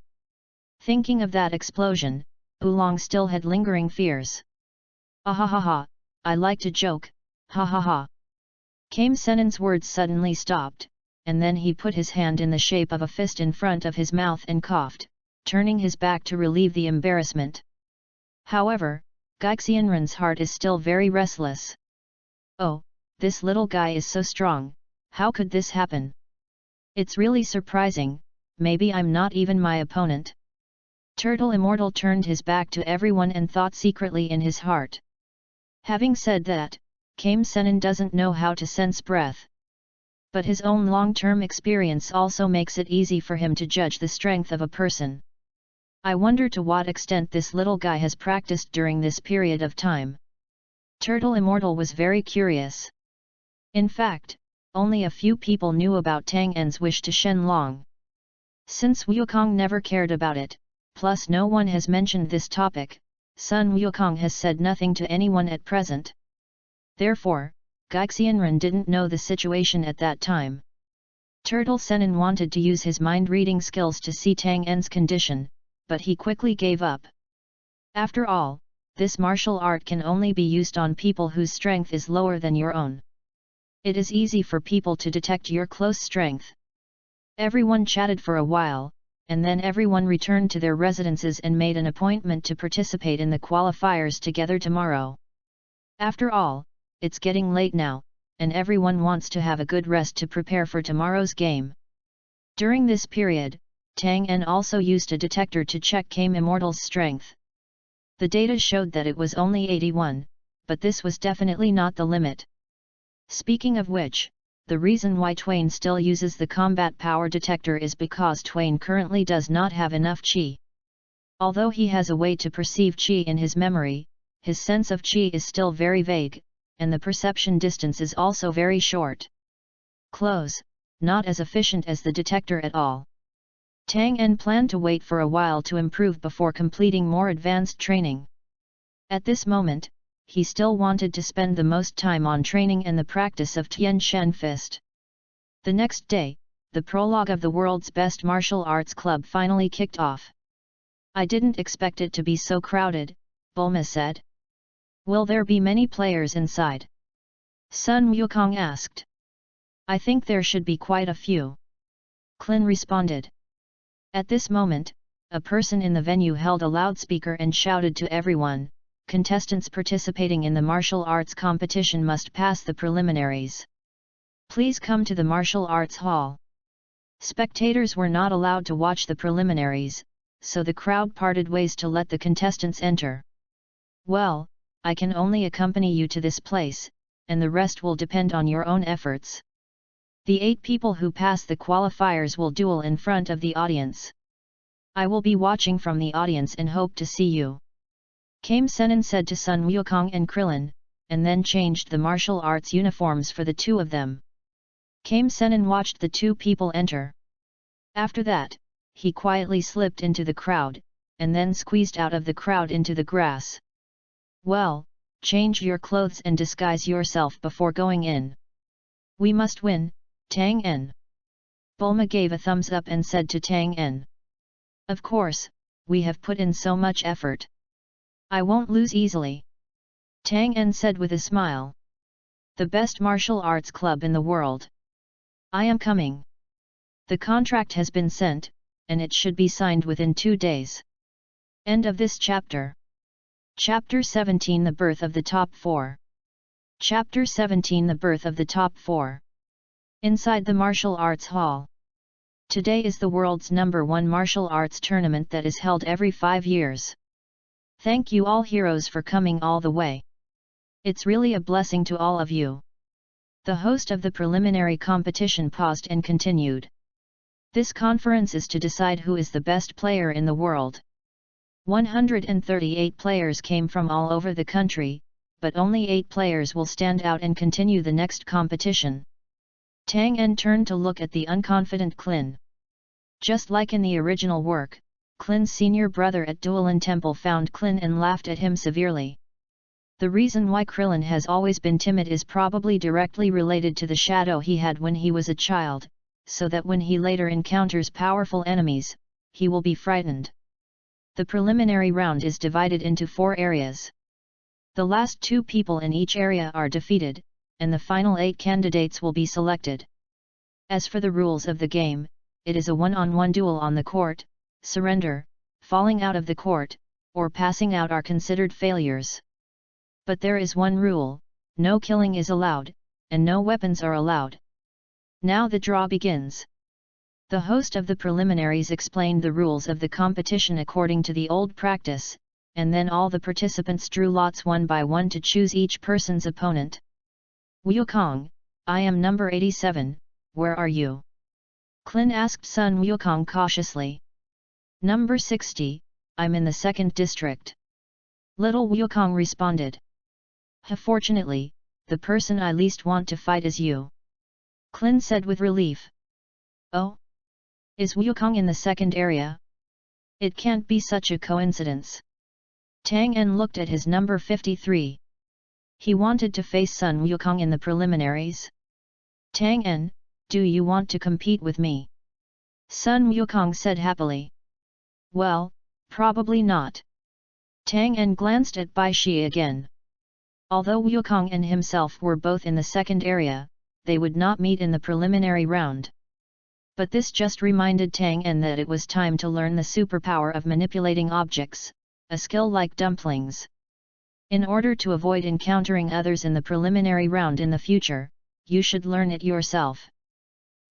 Thinking of that explosion, Oolong still had lingering fears. Ahahaha, I like to joke, ha ha ha. Kame Sennin's words suddenly stopped, and then he put his hand in the shape of a fist in front of his mouth and coughed, turning his back to relieve the embarrassment. However, Gaixianren's heart is still very restless. Oh, this little guy is so strong, how could this happen? It's really surprising, maybe I'm not even my opponent. Turtle Immortal turned his back to everyone and thought secretly in his heart. Having said that, Kame Sennin doesn't know how to sense breath. But his own long-term experience also makes it easy for him to judge the strength of a person. I wonder to what extent this little guy has practiced during this period of time. Turtle Immortal was very curious. In fact, only a few people knew about Tang En's wish to Shenlong. Since Wukong never cared about it, plus no one has mentioned this topic, Sun Wukong has said nothing to anyone at present. Therefore, Gaixianren didn't know the situation at that time. Turtle Sennin wanted to use his mind-reading skills to see Tang En's condition, but he quickly gave up. After all, this martial art can only be used on people whose strength is lower than your own. It is easy for people to detect your close strength. Everyone chatted for a while, and then everyone returned to their residences and made an appointment to participate in the qualifiers together tomorrow. After all, it's getting late now, and everyone wants to have a good rest to prepare for tomorrow's game. During this period, Tang En also used a detector to check Kame Immortal's strength. The data showed that it was only 81, but this was definitely not the limit. Speaking of which, the reason why Twain still uses the combat power detector is because Twain currently does not have enough qi. Although he has a way to perceive qi in his memory, his sense of qi is still very vague, and the perception distance is also very short. Close, not as efficient as the detector at all. Tang En planned to wait for a while to improve before completing more advanced training. At this moment, he still wanted to spend the most time on training and the practice of Tian Shan Fist. The next day, the prologue of the world's best martial arts club finally kicked off. I didn't expect it to be so crowded, Bulma said. Will there be many players inside? Sun Wukong asked. I think there should be quite a few. Klin responded. At this moment, a person in the venue held a loudspeaker and shouted to everyone, contestants participating in the martial arts competition must pass the preliminaries. Please come to the martial arts hall. Spectators were not allowed to watch the preliminaries, so the crowd parted ways to let the contestants enter. Well, I can only accompany you to this place, and the rest will depend on your own efforts. The 8 people who pass the qualifiers will duel in front of the audience. I will be watching from the audience and hope to see you. Kame Senin said to Sun Wukong and Krillin, and then changed the martial arts uniforms for the two of them. Kame Senin watched the 2 people enter. After that, he quietly slipped into the crowd, and then squeezed out of the crowd into the grass. Well, change your clothes and disguise yourself before going in. We must win, Tang En. Bulma gave a thumbs up and said to Tang En. Of course, we have put in so much effort. I won't lose easily. Tang En said with a smile. The best martial arts club in the world. I am coming. The contract has been sent, and it should be signed within 2 days. End of this chapter. Chapter 17 The Birth of the Top 4. Chapter 17 The Birth of the Top 4. Inside the martial arts hall. Today is the world's #1 martial arts tournament that is held every 5 years. Thank you all heroes for coming all the way. It's really a blessing to all of you. The host of the preliminary competition paused and continued. This conference is to decide who is the best player in the world. 138 players came from all over the country, but only 8 players will stand out and continue the next competition. Tang En turned to look at the unconfident Klin. Just like in the original work, Klin's senior brother at Duolin Temple found Klin and laughed at him severely. The reason why Krillin has always been timid is probably directly related to the shadow he had when he was a child, so that when he later encounters powerful enemies, he will be frightened. The preliminary round is divided into 4 areas. The last 2 people in each area are defeated, and the final 8 candidates will be selected. As for the rules of the game, it is a one-on-one duel on the court. Surrender, falling out of the court, or passing out are considered failures. But there is one rule: no killing is allowed, and no weapons are allowed. Now the draw begins. The host of the preliminaries explained the rules of the competition according to the old practice, and then all the participants drew lots one by one to choose each person's opponent. Wukong, I am number 87, where are you? Klin asked Sun Wukong cautiously. Number 60, I'm in the 2nd district. Little Wukong responded. Fortunately, the person I least want to fight is you. Klin said with relief. Oh? Is Wukong in the 2nd area? It can't be such a coincidence. Tang En looked at his number 53. He wanted to face Sun Wukong in the preliminaries. Tang En, do you want to compete with me? Sun Wukong said happily. Well, probably not. Tang En glanced at Bai Shi again. Although Wukong and himself were both in the second area, they would not meet in the preliminary round. But this just reminded Tang En that it was time to learn the superpower of manipulating objects, a skill like dumplings. In order to avoid encountering others in the preliminary round in the future, you should learn it yourself.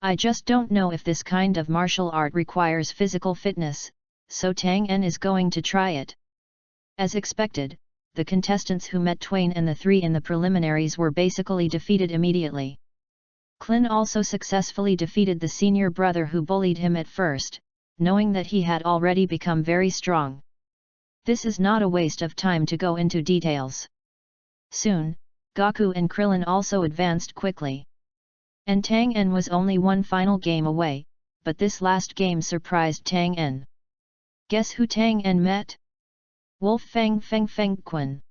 I just don't know if this kind of martial art requires physical fitness, so Tang En is going to try it. As expected, the contestants who met Twain and the three in the preliminaries were basically defeated immediately. Clin also successfully defeated the senior brother who bullied him at first, knowing that he had already become very strong. This is not a waste of time to go into details. Soon, Gaku and Krillin also advanced quickly. And Tang En was only one final game away, but this last game surprised Tang En. Guess who Tang En met? Wolf Fang Feng Feng Quan.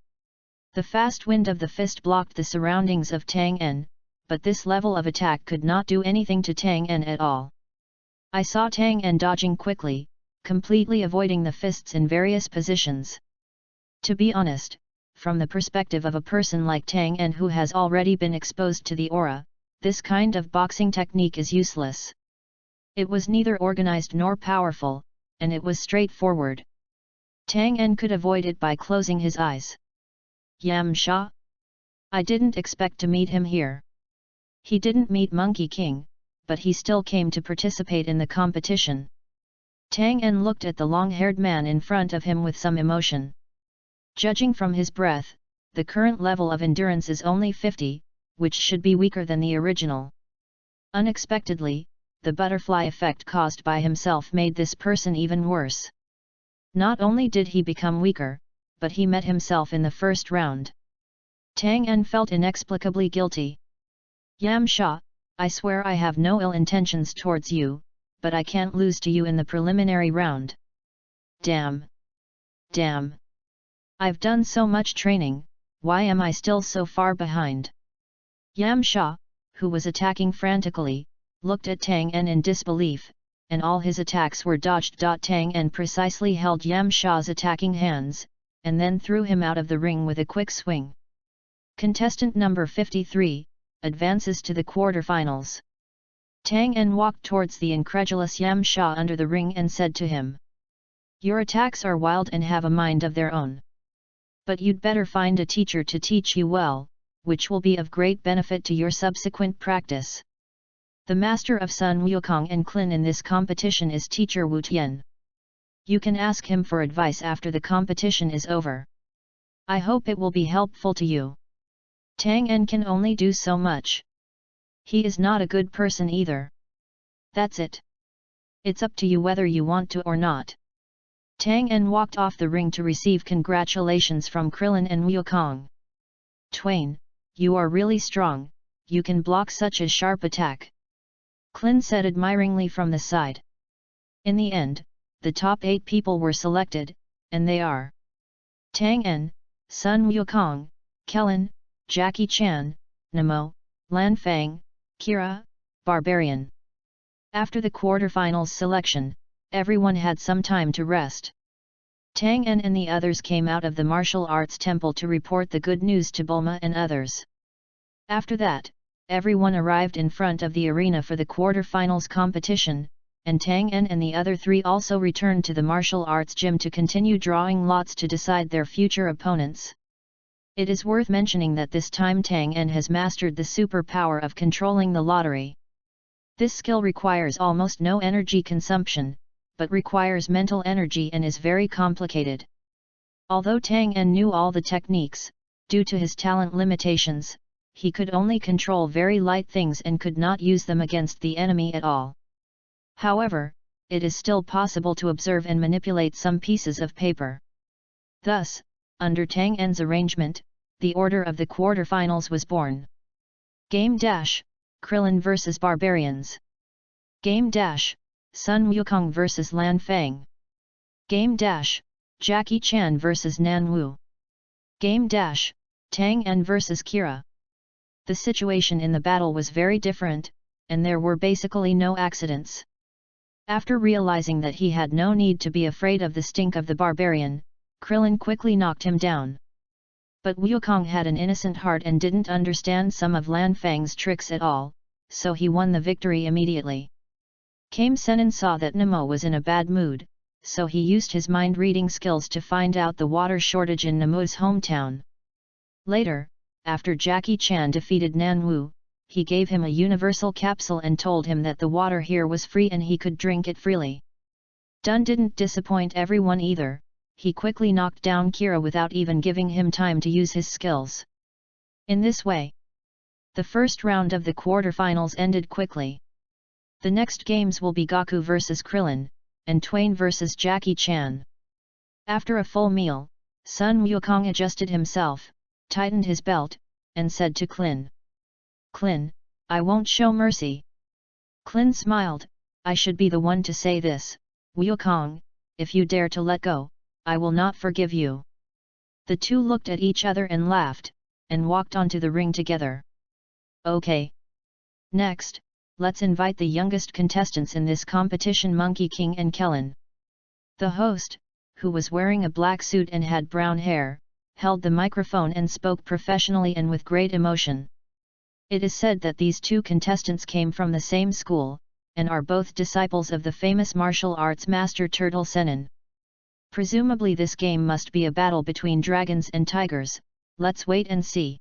The fast wind of the fist blocked the surroundings of Tang En, but this level of attack could not do anything to Tang En at all. I saw Tang En dodging quickly, completely avoiding the fists in various positions. To be honest, from the perspective of a person like Tang En who has already been exposed to the aura, this kind of boxing technique is useless. It was neither organized nor powerful, and it was straightforward. Tang En could avoid it by closing his eyes. Yam Sha? I didn't expect to meet him here. He didn't meet Monkey King, but he still came to participate in the competition. Tang En looked at the long-haired man in front of him with some emotion. Judging from his breath, the current level of endurance is only 50, which should be weaker than the original. Unexpectedly, the butterfly effect caused by himself made this person even worse. Not only did he become weaker, but he met himself in the first round. Tang En felt inexplicably guilty. Yam Sha, I swear I have no ill intentions towards you, but I can't lose to you in the preliminary round. Damn! Damn! I've done so much training, why am I still so far behind? Yam Sha, who was attacking frantically, looked at Tang En in disbelief, and all his attacks were dodged. Tang En precisely held Yam Sha's attacking hands, and then threw him out of the ring with a quick swing. Contestant number 53, advances to the quarterfinals. Tang En walked towards the incredulous Yam Sha under the ring and said to him, "Your attacks are wild and have a mind of their own. But you'd better find a teacher to teach you well, which will be of great benefit to your subsequent practice. The master of Sun Wukong and Clin in this competition is teacher Wu Tian. You can ask him for advice after the competition is over. I hope it will be helpful to you." Tang En can only do so much. He is not a good person either. That's it. It's up to you whether you want to or not. Tang En walked off the ring to receive congratulations from Krillin and Wukong. "Twain, you are really strong, you can block such a sharp attack," Clin said admiringly from the side. In the end, the top 8 people were selected, and they are Tang En, Sun Wukong, Kellen, Jackie Chan, Nemo, Lan Fang, Kira, Barbarian. After the quarterfinals selection, everyone had some time to rest. Tang En and the others came out of the martial arts temple to report the good news to Bulma and others. After that, everyone arrived in front of the arena for the quarterfinals competition, and Tang En and the other 3 also returned to the martial arts gym to continue drawing lots to decide their future opponents. It is worth mentioning that this time Tang En has mastered the superpower of controlling the lottery. This skill requires almost no energy consumption, but requires mental energy and is very complicated. Although Tang En knew all the techniques, due to his talent limitations, he could only control very light things and could not use them against the enemy at all. However, it is still possible to observe and manipulate some pieces of paper. Thus, under Tang En's arrangement, the order of the quarterfinals was born. Game Dash, Krillin vs Barbarians. Game Dash, Sun Wukong vs Lan Fang. Game Dash, Jackie Chan vs Nan Wu. Game Dash, Tang En vs Kira. The situation in the battle was very different, and there were basically no accidents. After realizing that he had no need to be afraid of the stink of the barbarian, Krillin quickly knocked him down. But Wukong had an innocent heart and didn't understand some of Lan Fang's tricks at all, so he won the victory immediately. Kame Sennin saw that Nemo was in a bad mood, so he used his mind-reading skills to find out the water shortage in Nemo's hometown. Later, after Jackie Chan defeated Nan Wu, he gave him a universal capsule and told him that the water here was free and he could drink it freely. Dun didn't disappoint everyone either. He quickly knocked down Kira without even giving him time to use his skills. In this way, the first round of the quarterfinals ended quickly. The next games will be Goku vs Krillin, and Twain vs Jackie Chan. After a full meal, Sun Wukong adjusted himself, tightened his belt, and said to Klin. Klin, I won't show mercy. Klin smiled, I should be the one to say this, Wukong, if you dare to let go, I will not forgive you. The two looked at each other and laughed, and walked onto the ring together. Okay. Next, let's invite the youngest contestants in this competition, Monkey King and Kellen. The host, who was wearing a black suit and had brown hair, held the microphone and spoke professionally and with great emotion. It is said that these two contestants came from the same school, and are both disciples of the famous martial arts master Turtle Sennin. Presumably this game must be a battle between dragons and tigers, let's wait and see.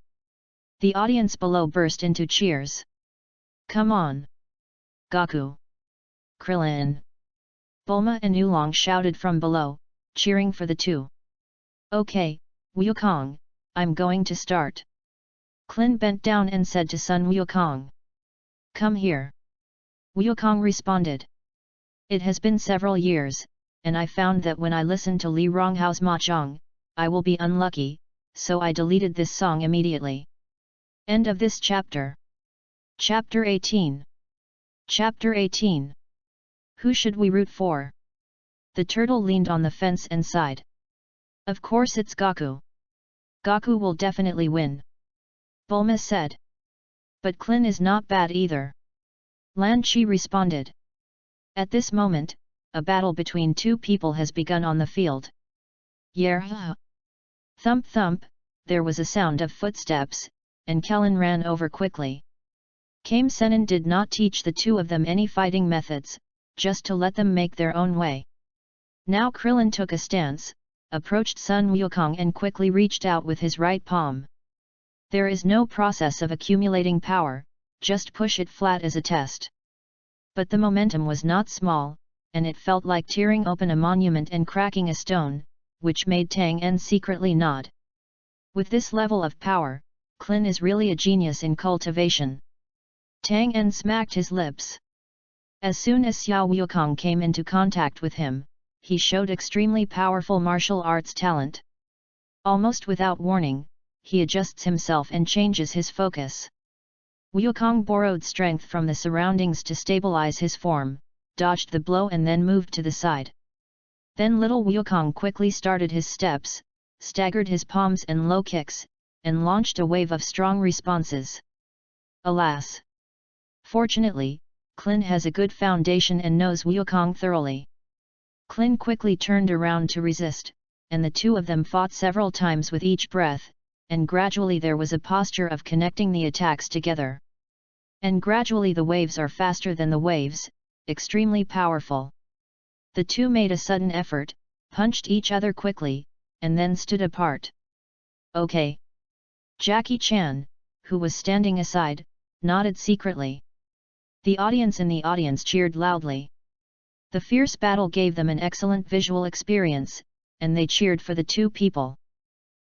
The audience below burst into cheers. Come on! Goku! Krillin! Bulma and Oolong shouted from below, cheering for the two. Okay, Wukong, I'm going to start. Klin bent down and said to Sun Wukong. Come here. Wukong responded. It has been several years, and I found that when I listen to Li Ronghao's mahjong, I will be unlucky, so I deleted this song immediately. End of this chapter. Chapter 18. Chapter 18. Who should we root for? The turtle leaned on the fence and sighed. Of course it's Goku. Goku will definitely win. Bulma said. But Klin is not bad either. Lan Chi responded. At this moment, a battle between two people has begun on the field. Yerha! Thump thump, there was a sound of footsteps, and Kellen ran over quickly. Kame Sennin did not teach the two of them any fighting methods, just to let them make their own way. Now Krillin took a stance, approached Sun Wukong and quickly reached out with his right palm. There is no process of accumulating power, just push it flat as a test. But the momentum was not small, and it felt like tearing open a monument and cracking a stone, which made Tang En secretly nod. With this level of power, Klin is really a genius in cultivation. Tang En smacked his lips. As soon as Xiao Wukong came into contact with him, he showed extremely powerful martial arts talent. Almost without warning, he adjusts himself and changes his focus. Wukong borrowed strength from the surroundings to stabilize his form, dodged the blow and then moved to the side. Then little Wukong quickly started his steps, staggered his palms and low kicks, and launched a wave of strong responses. Alas! Fortunately, Klin has a good foundation and knows Wukong thoroughly. Klin quickly turned around to resist, and the two of them fought several times with each breath, and gradually there was a posture of connecting the attacks together. And gradually the waves are faster than the waves, extremely powerful. The two made a sudden effort, punched each other quickly, and then stood apart. Okay. Jackie Chan, who was standing aside, nodded secretly. The audience in the audience cheered loudly. The fierce battle gave them an excellent visual experience, and they cheered for the two people.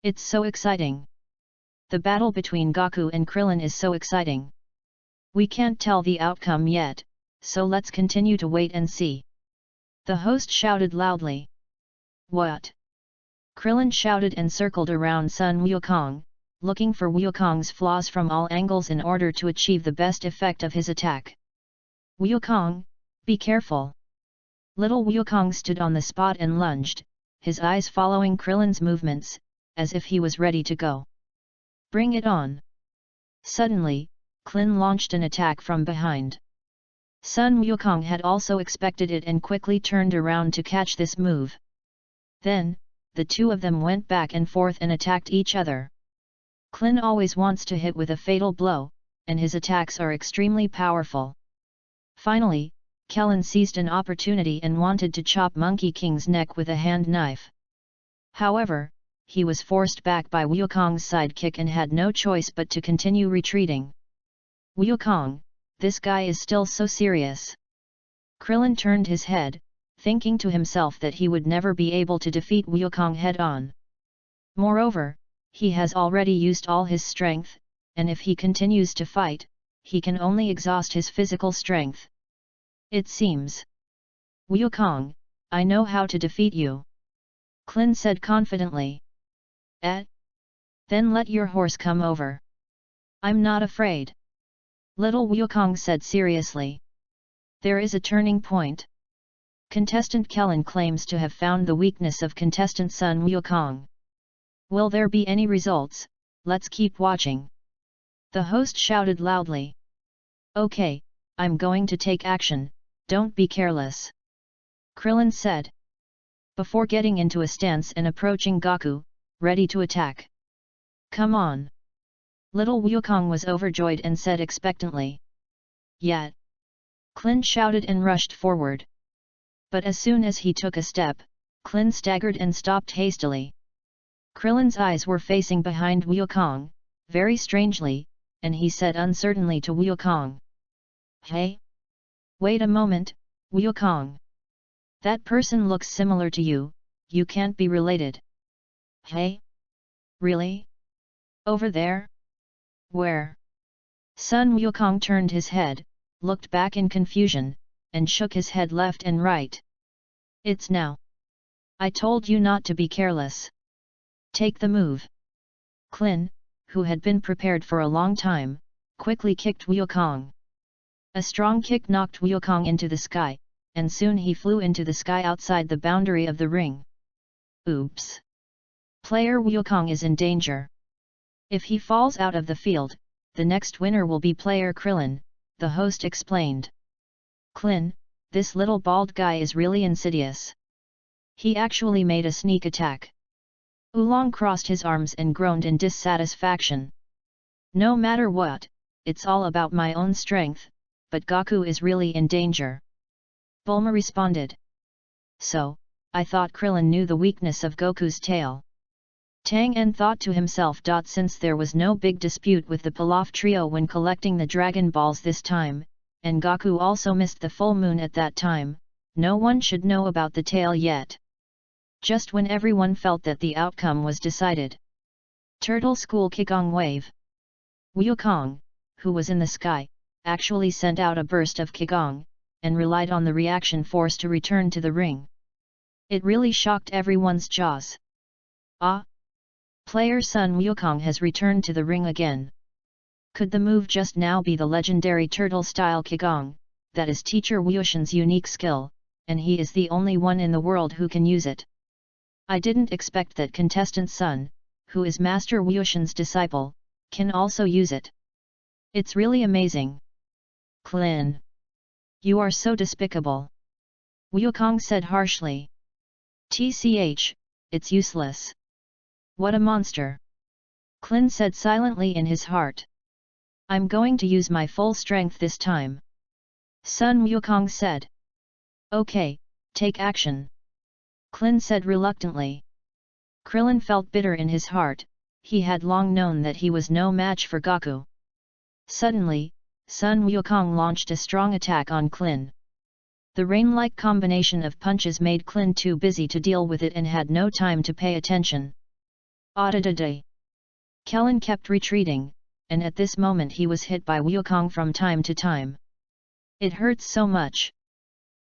It's so exciting. The battle between Goku and Krillin is so exciting. We can't tell the outcome yet, so let's continue to wait and see. The host shouted loudly. What? Krillin shouted and circled around Sun Wukong, looking for Wukong's flaws from all angles in order to achieve the best effect of his attack. Wukong, be careful. Little Wukong stood on the spot and lunged, his eyes following Krillin's movements, as if he was ready to go. Bring it on! Suddenly, Klin launched an attack from behind. Sun Wukong had also expected it and quickly turned around to catch this move. Then, the two of them went back and forth and attacked each other. Clin always wants to hit with a fatal blow, and his attacks are extremely powerful. Finally, Kellen seized an opportunity and wanted to chop Monkey King's neck with a hand knife. However, he was forced back by Wukong's sidekick and had no choice but to continue retreating. Wukong, this guy is still so serious. Krillin turned his head, thinking to himself that he would never be able to defeat Wukong head-on. Moreover, he has already used all his strength, and if he continues to fight, he can only exhaust his physical strength. It seems. Wukong, I know how to defeat you. Clin said confidently. Then let your horse come over. I'm not afraid. Little Wukong said seriously. There is a turning point. Contestant Kellen claims to have found the weakness of contestant son Wukong. Will there be any results? Let's keep watching. The host shouted loudly. Okay, I'm going to take action, don't be careless. Krillin said. Before getting into a stance and approaching Goku, ready to attack. Come on. Little Wukong was overjoyed and said expectantly. Yet. Clin shouted and rushed forward. But as soon as he took a step, Clin staggered and stopped hastily. Krillin's eyes were facing behind Wukong, very strangely, and he said uncertainly to Wukong. Hey? Wait a moment, Wukong. That person looks similar to you, you can't be related. Hey? Really? Over there? Where? Son Wukong turned his head, looked back in confusion, and shook his head left and right. It's now. I told you not to be careless. Take the move. Clin, who had been prepared for a long time, quickly kicked Wukong. A strong kick knocked Wukong into the sky, and soon he flew into the sky outside the boundary of the ring. Oops! Player Wukong is in danger. If he falls out of the field, the next winner will be player Krillin, the host explained. Clin, this little bald guy is really insidious. He actually made a sneak attack. Oolong crossed his arms and groaned in dissatisfaction. No matter what, it's all about my own strength, but Goku is really in danger. Bulma responded. So, I thought Krillin knew the weakness of Goku's tail. Tang En thought to himself. Since there was no big dispute with the Pilaf trio when collecting the Dragon Balls this time, and Goku also missed the full moon at that time, no one should know about the tail yet. Just when everyone felt that the outcome was decided. Turtle School Kigong Wave. Wukong, who was in the sky, actually sent out a burst of Kigong, and relied on the reaction force to return to the ring. It really shocked everyone's jaws. Ah! Player Sun Wukong has returned to the ring again. Could the move just now be the legendary turtle-style Kigong, that is Teacher Wushin's unique skill, and he is the only one in the world who can use it? I didn't expect that contestant Sun, who is Master Wushin's disciple, can also use it. It's really amazing. Clin. You are so despicable. Wukong said harshly. Tch, it's useless. What a monster. Clin said silently in his heart. I'm going to use my full strength this time. Sun Wukong said. Okay, take action. Clin said reluctantly. Krillin felt bitter in his heart, he had long known that he was no match for Goku. Suddenly, Sun Wukong launched a strong attack on Clin. The rain-like combination of punches made Clin too busy to deal with it and had no time to pay attention. Audiobooks. Kellen kept retreating, and at this moment he was hit by Wukong from time to time. It hurts so much.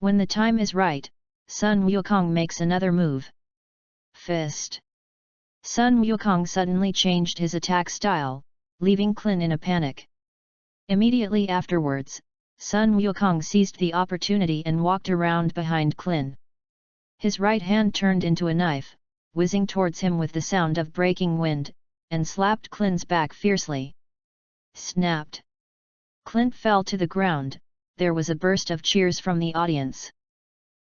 When the time is right, Sun Wukong makes another move. Fist. Sun Wukong suddenly changed his attack style, leaving Clin in a panic. Immediately afterwards, Sun Wukong seized the opportunity and walked around behind Clin. His right hand turned into a knife, whizzing towards him with the sound of breaking wind, and slapped Clin's back fiercely. Snapped. Clint fell to the ground, there was a burst of cheers from the audience.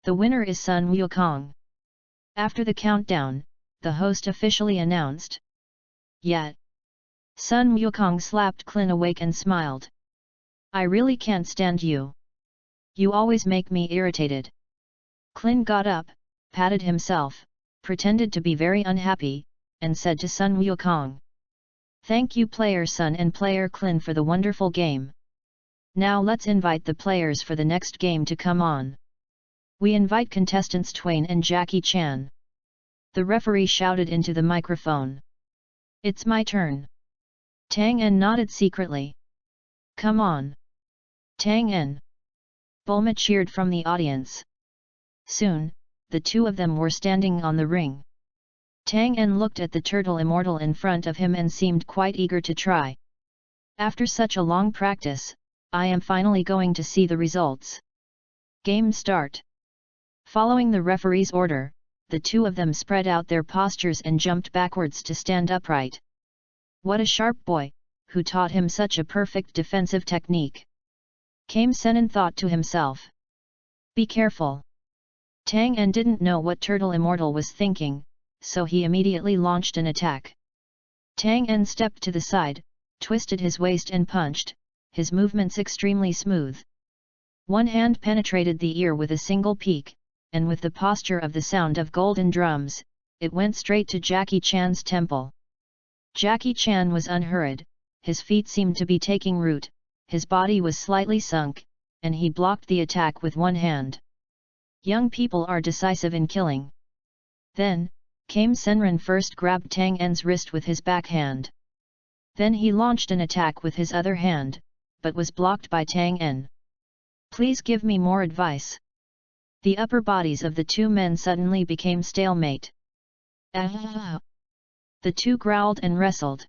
The winner is Sun Wukong. After the countdown, the host officially announced. Yet, Sun Wukong slapped Clin awake and smiled. I really can't stand you. You always make me irritated. Clin got up, patted himself, pretended to be very unhappy, and said to Sun Wukong. Thank you player Sun and player Clin for the wonderful game. Now let's invite the players for the next game to come on. We invite contestants Twain and Jackie Chan. The referee shouted into the microphone. It's my turn. Tang En nodded secretly. Come on. Tang En. Bulma cheered from the audience. Soon, the two of them were standing on the ring. Tang En looked at the turtle immortal in front of him and seemed quite eager to try. After such a long practice, I am finally going to see the results. Game start. Following the referee's order, the two of them spread out their postures and jumped backwards to stand upright. What a sharp boy, who taught him such a perfect defensive technique. Kame Senin thought to himself. Be careful. Tang En didn't know what Turtle Immortal was thinking, so he immediately launched an attack. Tang En stepped to the side, twisted his waist and punched, his movements extremely smooth. One hand penetrated the ear with a single peak, and with the posture of the sound of golden drums, it went straight to Jackie Chan's temple. Jackie Chan was unhurried, his feet seemed to be taking root, his body was slightly sunk, and he blocked the attack with one hand. Young people are decisive in killing. Then, Kame Senran first grabbed Tang En's wrist with his backhand. Then he launched an attack with his other hand, but was blocked by Tang En. Please give me more advice. The upper bodies of the two men suddenly became stalemate. Ah! The two growled and wrestled.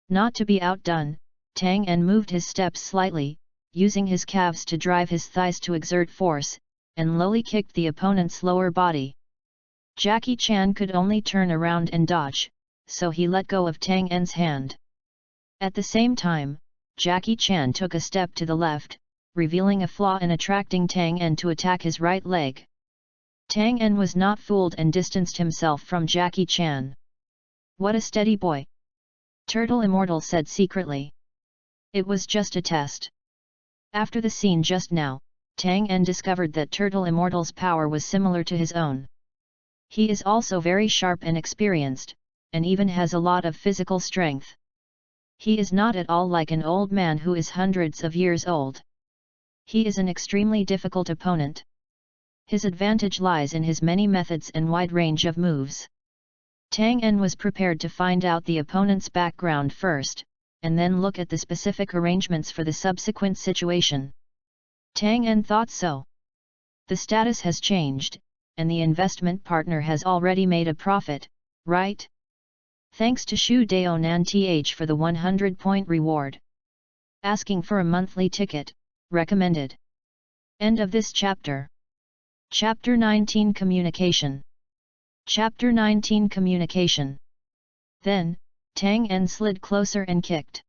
Not to be outdone, Tang En moved his steps slightly, using his calves to drive his thighs to exert force, and lowly kicked the opponent's lower body. Jackie Chan could only turn around and dodge, so he let go of Tang En's hand. At the same time, Jackie Chan took a step to the left, revealing a flaw and attracting Tang En to attack his right leg. Tang En was not fooled and distanced himself from Jackie Chan. What a steady boy! Turtle Immortal said secretly. It was just a test. After the scene just now, Tang En discovered that Turtle Immortal's power was similar to his own. He is also very sharp and experienced, and even has a lot of physical strength. He is not at all like an old man who is hundreds of years old. He is an extremely difficult opponent. His advantage lies in his many methods and wide range of moves. Tang En was prepared to find out the opponent's background first, and then look at the specific arrangements for the subsequent situation. Tang En thought so. The status has changed, and the investment partner has already made a profit, right? Thanks to Shu Daonan Th for the 100-point reward. Asking for a monthly ticket, recommended. End of this chapter. Chapter 19 Communication. Chapter 19 Communication. Then, Tang En slid closer and kicked.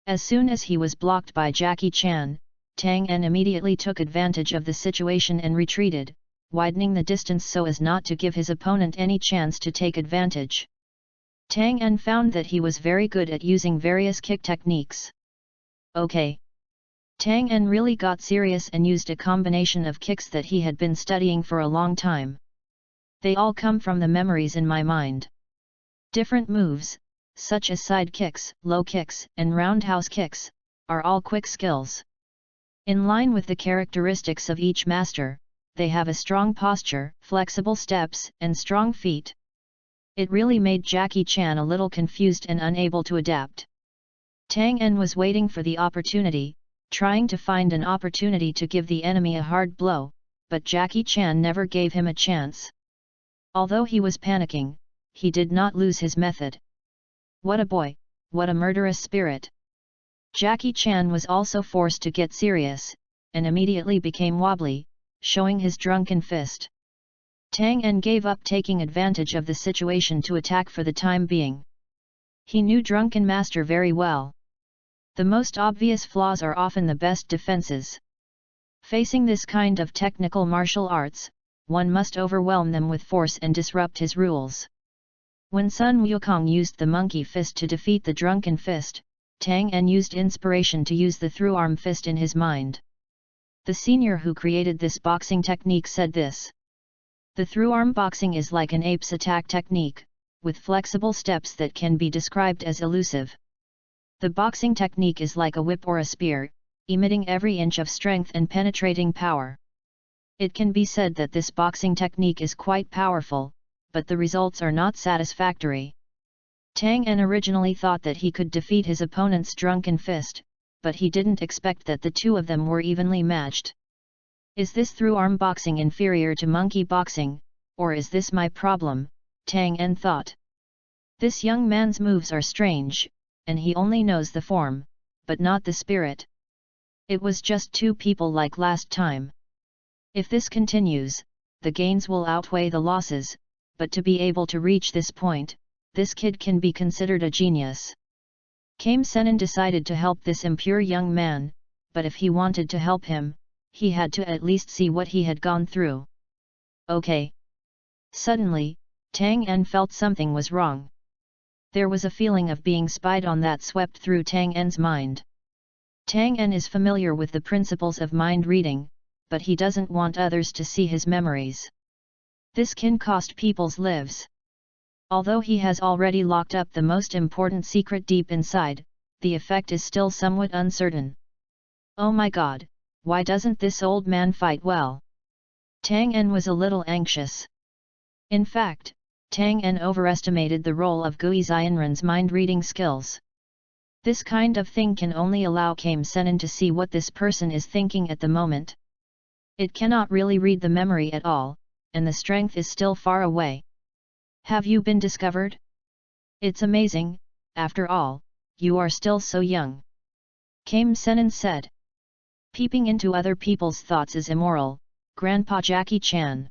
As soon as he was blocked by Jackie Chan, Tang En immediately took advantage of the situation and retreated, widening the distance so as not to give his opponent any chance to take advantage. Tang En found that he was very good at using various kick techniques. Okay. Tang En really got serious and used a combination of kicks that he had been studying for a long time. They all come from the memories in my mind. Different moves, such as side kicks, low kicks, and roundhouse kicks, are all quick skills. In line with the characteristics of each master, they have a strong posture, flexible steps, and strong feet. It really made Jackie Chan a little confused and unable to adapt. Tang En was waiting for the opportunity, trying to find an opportunity to give the enemy a hard blow, but Jackie Chan never gave him a chance. Although he was panicking, he did not lose his method. What a boy, what a murderous spirit! Jackie Chan was also forced to get serious, and immediately became wobbly, showing his drunken fist. Tang En gave up taking advantage of the situation to attack for the time being. He knew Drunken Master very well. The most obvious flaws are often the best defenses. Facing this kind of technical martial arts, one must overwhelm them with force and disrupt his rules. When Sun Wukong used the monkey fist to defeat the drunken fist, Tang En used inspiration to use the through-arm fist in his mind. The senior who created this boxing technique said this. The through-arm boxing is like an ape's attack technique, with flexible steps that can be described as elusive. The boxing technique is like a whip or a spear, emitting every inch of strength and penetrating power. It can be said that this boxing technique is quite powerful, but the results are not satisfactory. Tang En originally thought that he could defeat his opponent's drunken fist, but he didn't expect that the two of them were evenly matched. Is this through-arm boxing inferior to monkey boxing, or is this my problem? Tang En thought. This young man's moves are strange, and he only knows the form, but not the spirit. It was just two people like last time. If this continues, the gains will outweigh the losses, but to be able to reach this point, this kid can be considered a genius. Kame Senin decided to help this impure young man, but if he wanted to help him, he had to at least see what he had gone through. Okay. Suddenly, Tang En felt something was wrong. There was a feeling of being spied on that swept through Tang En's mind. Tang En is familiar with the principles of mind reading, but he doesn't want others to see his memories. This can cost people's lives. Although he has already locked up the most important secret deep inside, the effect is still somewhat uncertain. Oh my god, why doesn't this old man fight well? Tang En was a little anxious. In fact, Tang En overestimated the role of Gui Xianren's mind-reading skills. This kind of thing can only allow Kame Senin to see what this person is thinking at the moment. It cannot really read the memory at all, and the strength is still far away. Have you been discovered? It's amazing, after all, you are still so young. Kame Senin said. Peeping into other people's thoughts is immoral, Grandpa Jackie Chan.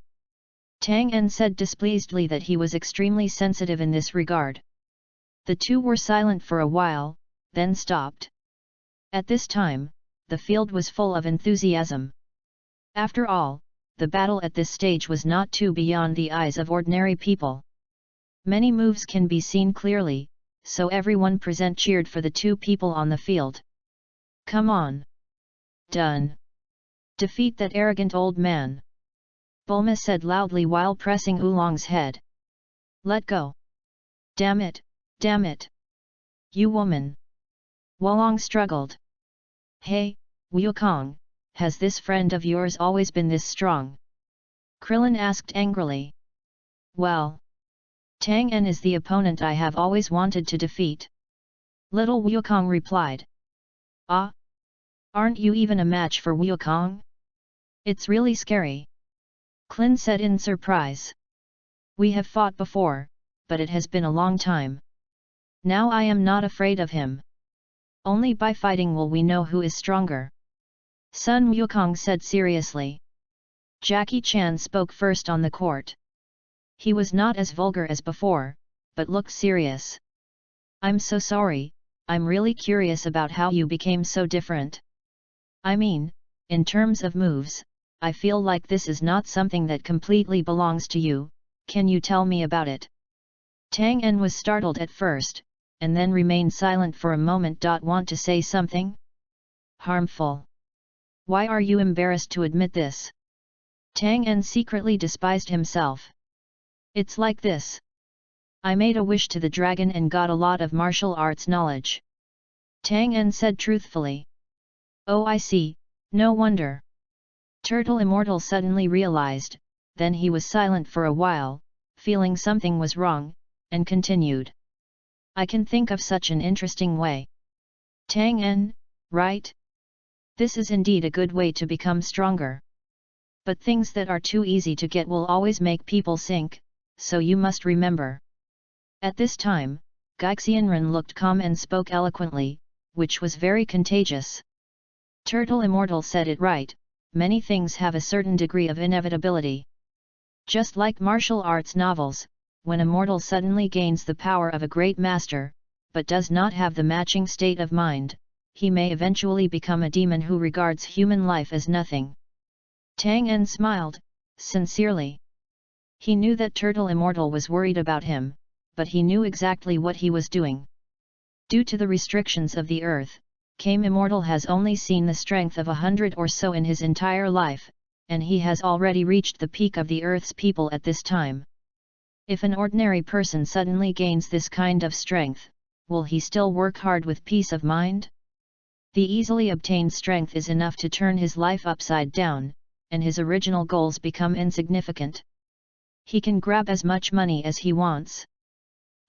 Tang En said displeasedly that he was extremely sensitive in this regard. The two were silent for a while, then stopped. At this time, the field was full of enthusiasm. After all, the battle at this stage was not too beyond the eyes of ordinary people. Many moves can be seen clearly, so everyone present cheered for the two people on the field. Come on! Done! Defeat that arrogant old man! Bulma said loudly while pressing Oolong's head. Let go! Damn it, damn it! You woman! Wolong struggled. Hey, Wukong, has this friend of yours always been this strong? Krillin asked angrily. Well, Tang En is the opponent I have always wanted to defeat. Little Wukong replied. Ah? Aren't you even a match for Wukong? It's really scary. Klin said in surprise. We have fought before, but it has been a long time. Now I am not afraid of him. Only by fighting will we know who is stronger. Sun Wukong said seriously. Jackie Chan spoke first on the court. He was not as vulgar as before, but looked serious. I'm so sorry, I'm really curious about how you became so different. I mean, in terms of moves, I feel like this is not something that completely belongs to you, can you tell me about it? Tang En was startled at first, and then remained silent for a moment. Want to say something? Harmful. Why are you embarrassed to admit this? Tang En secretly despised himself. It's like this. I made a wish to the dragon and got a lot of martial arts knowledge. Tang En said truthfully. Oh, I see, no wonder. Turtle Immortal suddenly realized, then he was silent for a while, feeling something was wrong, and continued. I can think of such an interesting way. Tang En, right? This is indeed a good way to become stronger. But things that are too easy to get will always make people sink, so you must remember. At this time, Gaixianren looked calm and spoke eloquently, which was very contagious. Turtle Immortal said it right, many things have a certain degree of inevitability. Just like martial arts novels, when a mortal suddenly gains the power of a great master, but does not have the matching state of mind, he may eventually become a demon who regards human life as nothing. Tang En smiled, sincerely. He knew that Turtle Immortal was worried about him, but he knew exactly what he was doing. Due to the restrictions of the earth, Kame Immortal has only seen the strength of 100 or so in his entire life, and he has already reached the peak of the earth's people at this time. If an ordinary person suddenly gains this kind of strength, will he still work hard with peace of mind? The easily obtained strength is enough to turn his life upside down, and his original goals become insignificant. He can grab as much money as he wants.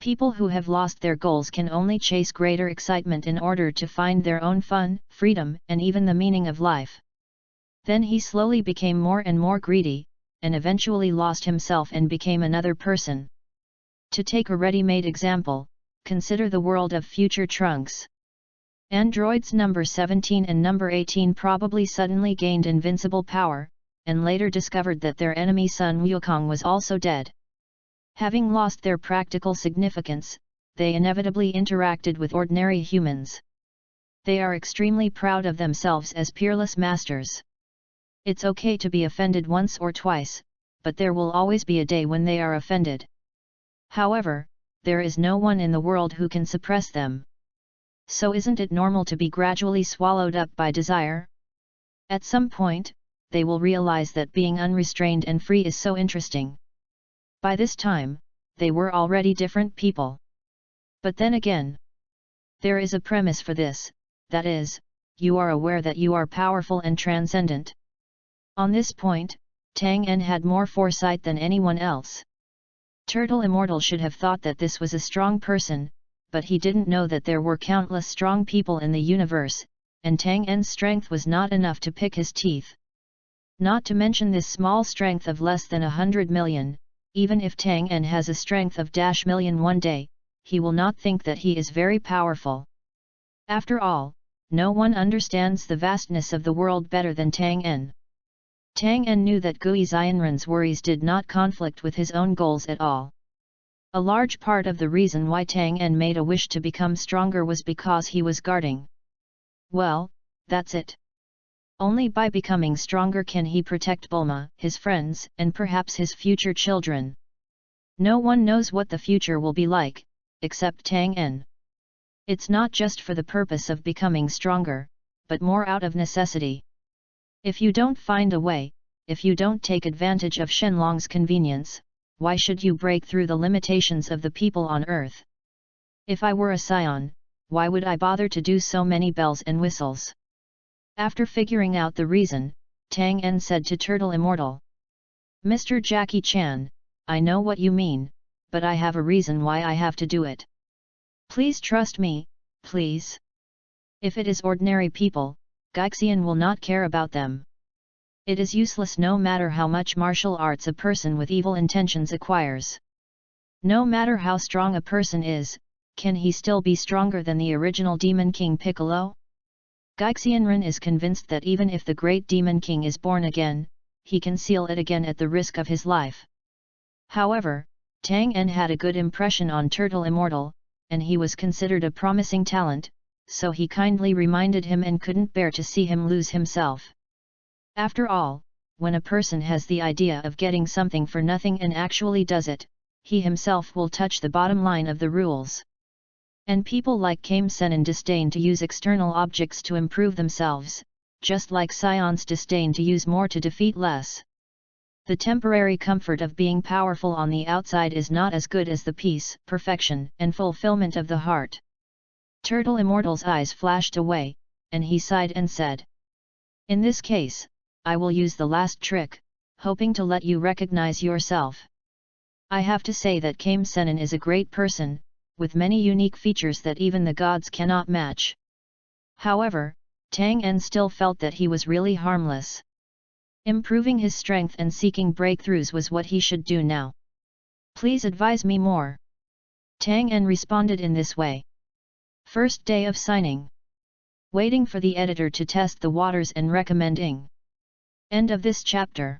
People who have lost their goals can only chase greater excitement in order to find their own fun, freedom, and even the meaning of life. Then he slowly became more and more greedy, and eventually lost himself and became another person. To take a ready-made example, consider the world of future Trunks. Androids number 17 and number 18 probably suddenly gained invincible power, and later discovered that their enemy son Wukong was also dead. Having lost their practical significance, they inevitably interacted with ordinary humans. They are extremely proud of themselves as peerless masters. It's okay to be offended once or twice, but there will always be a day when they are offended. However, there is no one in the world who can suppress them. So isn't it normal to be gradually swallowed up by desire? At some point, they will realize that being unrestrained and free is so interesting. By this time, they were already different people. But then again, there is a premise for this, that is, you are aware that you are powerful and transcendent. On this point, Tang En had more foresight than anyone else. Turtle Immortal should have thought that this was a strong person, but he didn't know that there were countless strong people in the universe, and Tang En's strength was not enough to pick his teeth. Not to mention this small strength of less than 100 million, even if Tang En has a strength of -million one day, he will not think that he is very powerful. After all, no one understands the vastness of the world better than Tang En. Tang En knew that Gui Xianren's worries did not conflict with his own goals at all. A large part of the reason why Tang En made a wish to become stronger was because he was guarding. Well, that's it. Only by becoming stronger can he protect Bulma, his friends, and perhaps his future children. No one knows what the future will be like, except Tang En. It's not just for the purpose of becoming stronger, but more out of necessity. If you don't find a way, if you don't take advantage of Shenlong's convenience, why should you break through the limitations of the people on Earth? If I were a scion, why would I bother to do so many bells and whistles? After figuring out the reason, Tang En said to Turtle Immortal, "Mr. Jackie Chan, I know what you mean, but I have a reason why I have to do it. Please trust me, please. If it is ordinary people, Gaixian will not care about them. It is useless no matter how much martial arts a person with evil intentions acquires. No matter how strong a person is, can he still be stronger than the original Demon King Piccolo? Gaixianren is convinced that even if the great Demon King is born again, he can seal it again at the risk of his life." However, Tang En had a good impression on Turtle Immortal, and he was considered a promising talent, so he kindly reminded him and couldn't bear to see him lose himself. After all, when a person has the idea of getting something for nothing and actually does it, he himself will touch the bottom line of the rules. And people like Kame Senin disdain to use external objects to improve themselves, just like scions disdain to use more to defeat less. The temporary comfort of being powerful on the outside is not as good as the peace, perfection, and fulfillment of the heart. Turtle Immortal's eyes flashed away, and he sighed and said, "In this case, I will use the last trick, hoping to let you recognize yourself. I have to say that Kame Senin is a great person, with many unique features that even the gods cannot match." However, Tang En still felt that he was really harmless. Improving his strength and seeking breakthroughs was what he should do now. "Please advise me more." Tang En responded in this way. First day of signing. Waiting for the editor to test the waters and recommending. End of this chapter.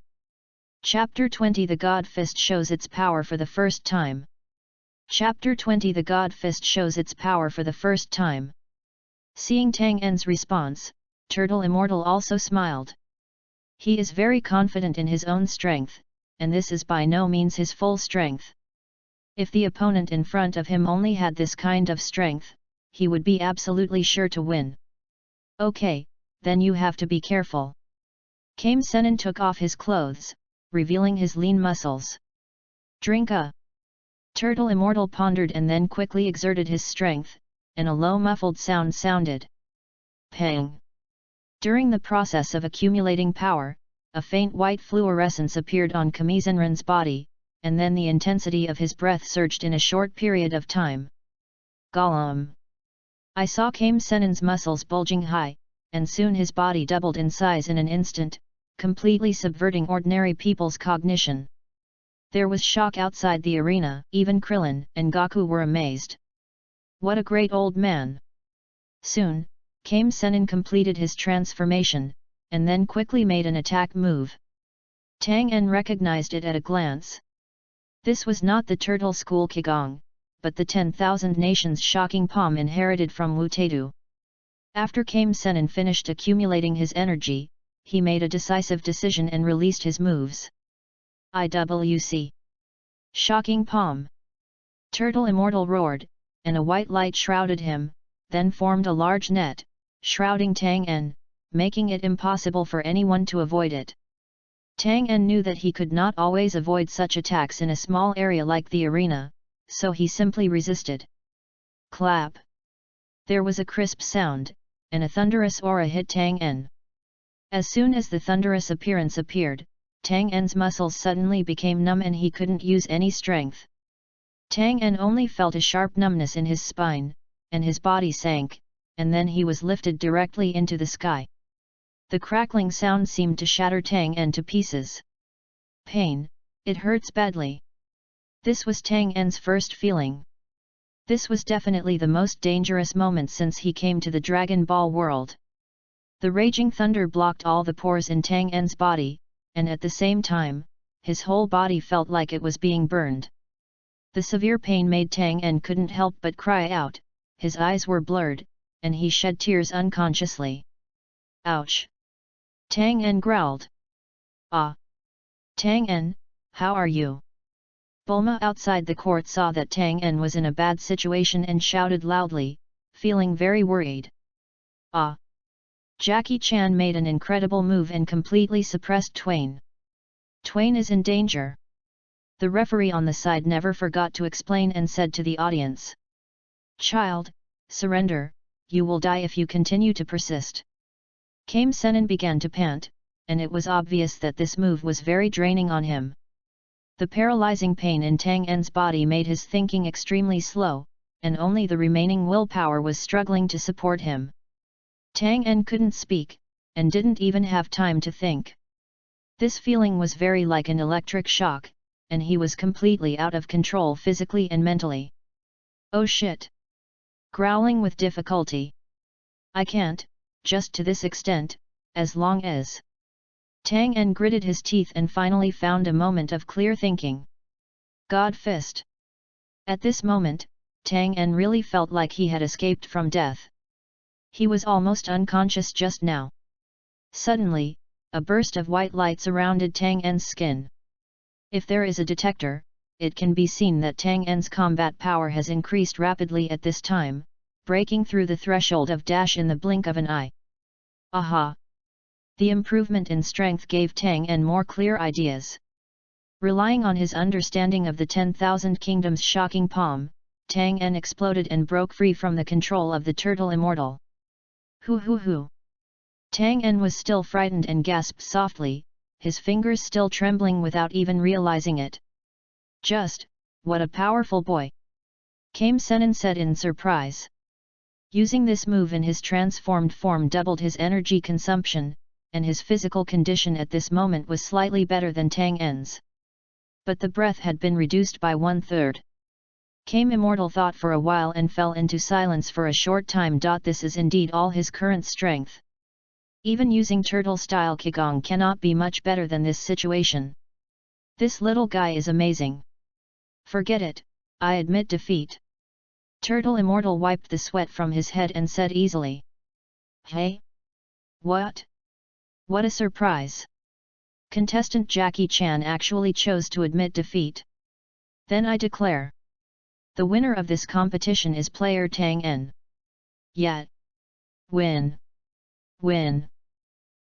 Chapter 20 The God Fist shows its power for the first time. Chapter 20 The God Fist shows its power for the first time. Seeing Tang En's response, Turtle Immortal also smiled. He is very confident in his own strength, and this is by no means his full strength. If the opponent in front of him only had this kind of strength, he would be absolutely sure to win. Okay, then you have to be careful. Kame Senin took off his clothes, revealing his lean muscles. Drink a. Turtle Immortal pondered and then quickly exerted his strength, and a low muffled sound sounded. Pang! During the process of accumulating power, a faint white fluorescence appeared on Kamizenran's body, and then the intensity of his breath surged in a short period of time. Gollum! I saw Kame Senin's muscles bulging high, and soon his body doubled in size in an instant, completely subverting ordinary people's cognition. There was shock outside the arena, even Krillin and Goku were amazed. What a great old man! Soon, Kame Senin completed his transformation, and then quickly made an attack move. Tang En recognized it at a glance. This was not the Turtle School Qigong, but the 10,000 Nations shocking palm inherited from Wu Taidu. After Kame Senin finished accumulating his energy, he made a decisive decision and released his moves. IWC. Shocking palm. Turtle Immortal roared, and a white light shrouded him, then formed a large net, shrouding Tang En, making it impossible for anyone to avoid it. Tang En knew that he could not always avoid such attacks in a small area like the arena, so he simply resisted. Clap! There was a crisp sound, and a thunderous aura hit Tang En. As soon as the thunderous appearance appeared, Tang En's muscles suddenly became numb and he couldn't use any strength. Tang En only felt a sharp numbness in his spine, and his body sank, and then he was lifted directly into the sky. The crackling sound seemed to shatter Tang En to pieces. Pain, it hurts badly. This was Tang En's first feeling. This was definitely the most dangerous moment since he came to the Dragon Ball world. The raging thunder blocked all the pores in Tang En's body, and at the same time, his whole body felt like it was being burned. The severe pain made Tang En couldn't help but cry out, his eyes were blurred, and he shed tears unconsciously. Ouch! Tang En growled. Ah! Tang En, how are you? Bulma outside the court saw that Tang En was in a bad situation and shouted loudly, feeling very worried. Ah! Jackie Chan made an incredible move and completely suppressed Twain. Twain is in danger. The referee on the side never forgot to explain and said to the audience. Child, surrender, you will die if you continue to persist. Kame Senin began to pant, and it was obvious that this move was very draining on him. The paralyzing pain in Tang En's body made his thinking extremely slow, and only the remaining willpower was struggling to support him. Tang En couldn't speak, and didn't even have time to think. This feeling was very like an electric shock, and he was completely out of control physically and mentally. Oh shit! Growling with difficulty. I can't, just to this extent, as long as... Tang En gritted his teeth and finally found a moment of clear thinking. God Fist! At this moment, Tang En really felt like he had escaped from death. He was almost unconscious just now. Suddenly, a burst of white light surrounded Tang En's skin. If there is a detector, it can be seen that Tang En's combat power has increased rapidly at this time, breaking through the threshold of dash in the blink of an eye. Aha! The improvement in strength gave Tang En more clear ideas. Relying on his understanding of the 10,000 Kingdoms shocking palm, Tang En exploded and broke free from the control of the Turtle Immortal. Hoo! Tang En was still frightened and gasped softly, his fingers still trembling without even realizing it. Just, what a powerful boy! Kame Senin said in surprise. Using this move in his transformed form doubled his energy consumption, and his physical condition at this moment was slightly better than Tang En's. But the breath had been reduced by 1/3. Kame Immortal thought for a while and fell into silence for a short time. This is indeed all his current strength. Even using turtle-style Qigong cannot be much better than this situation. This little guy is amazing. Forget it, I admit defeat. Turtle Immortal wiped the sweat from his head and said easily. Hey? What? What a surprise! Contestant Jackie Chan actually chose to admit defeat. Then I declare. The winner of this competition is player Tang En. Yet. Win. Win.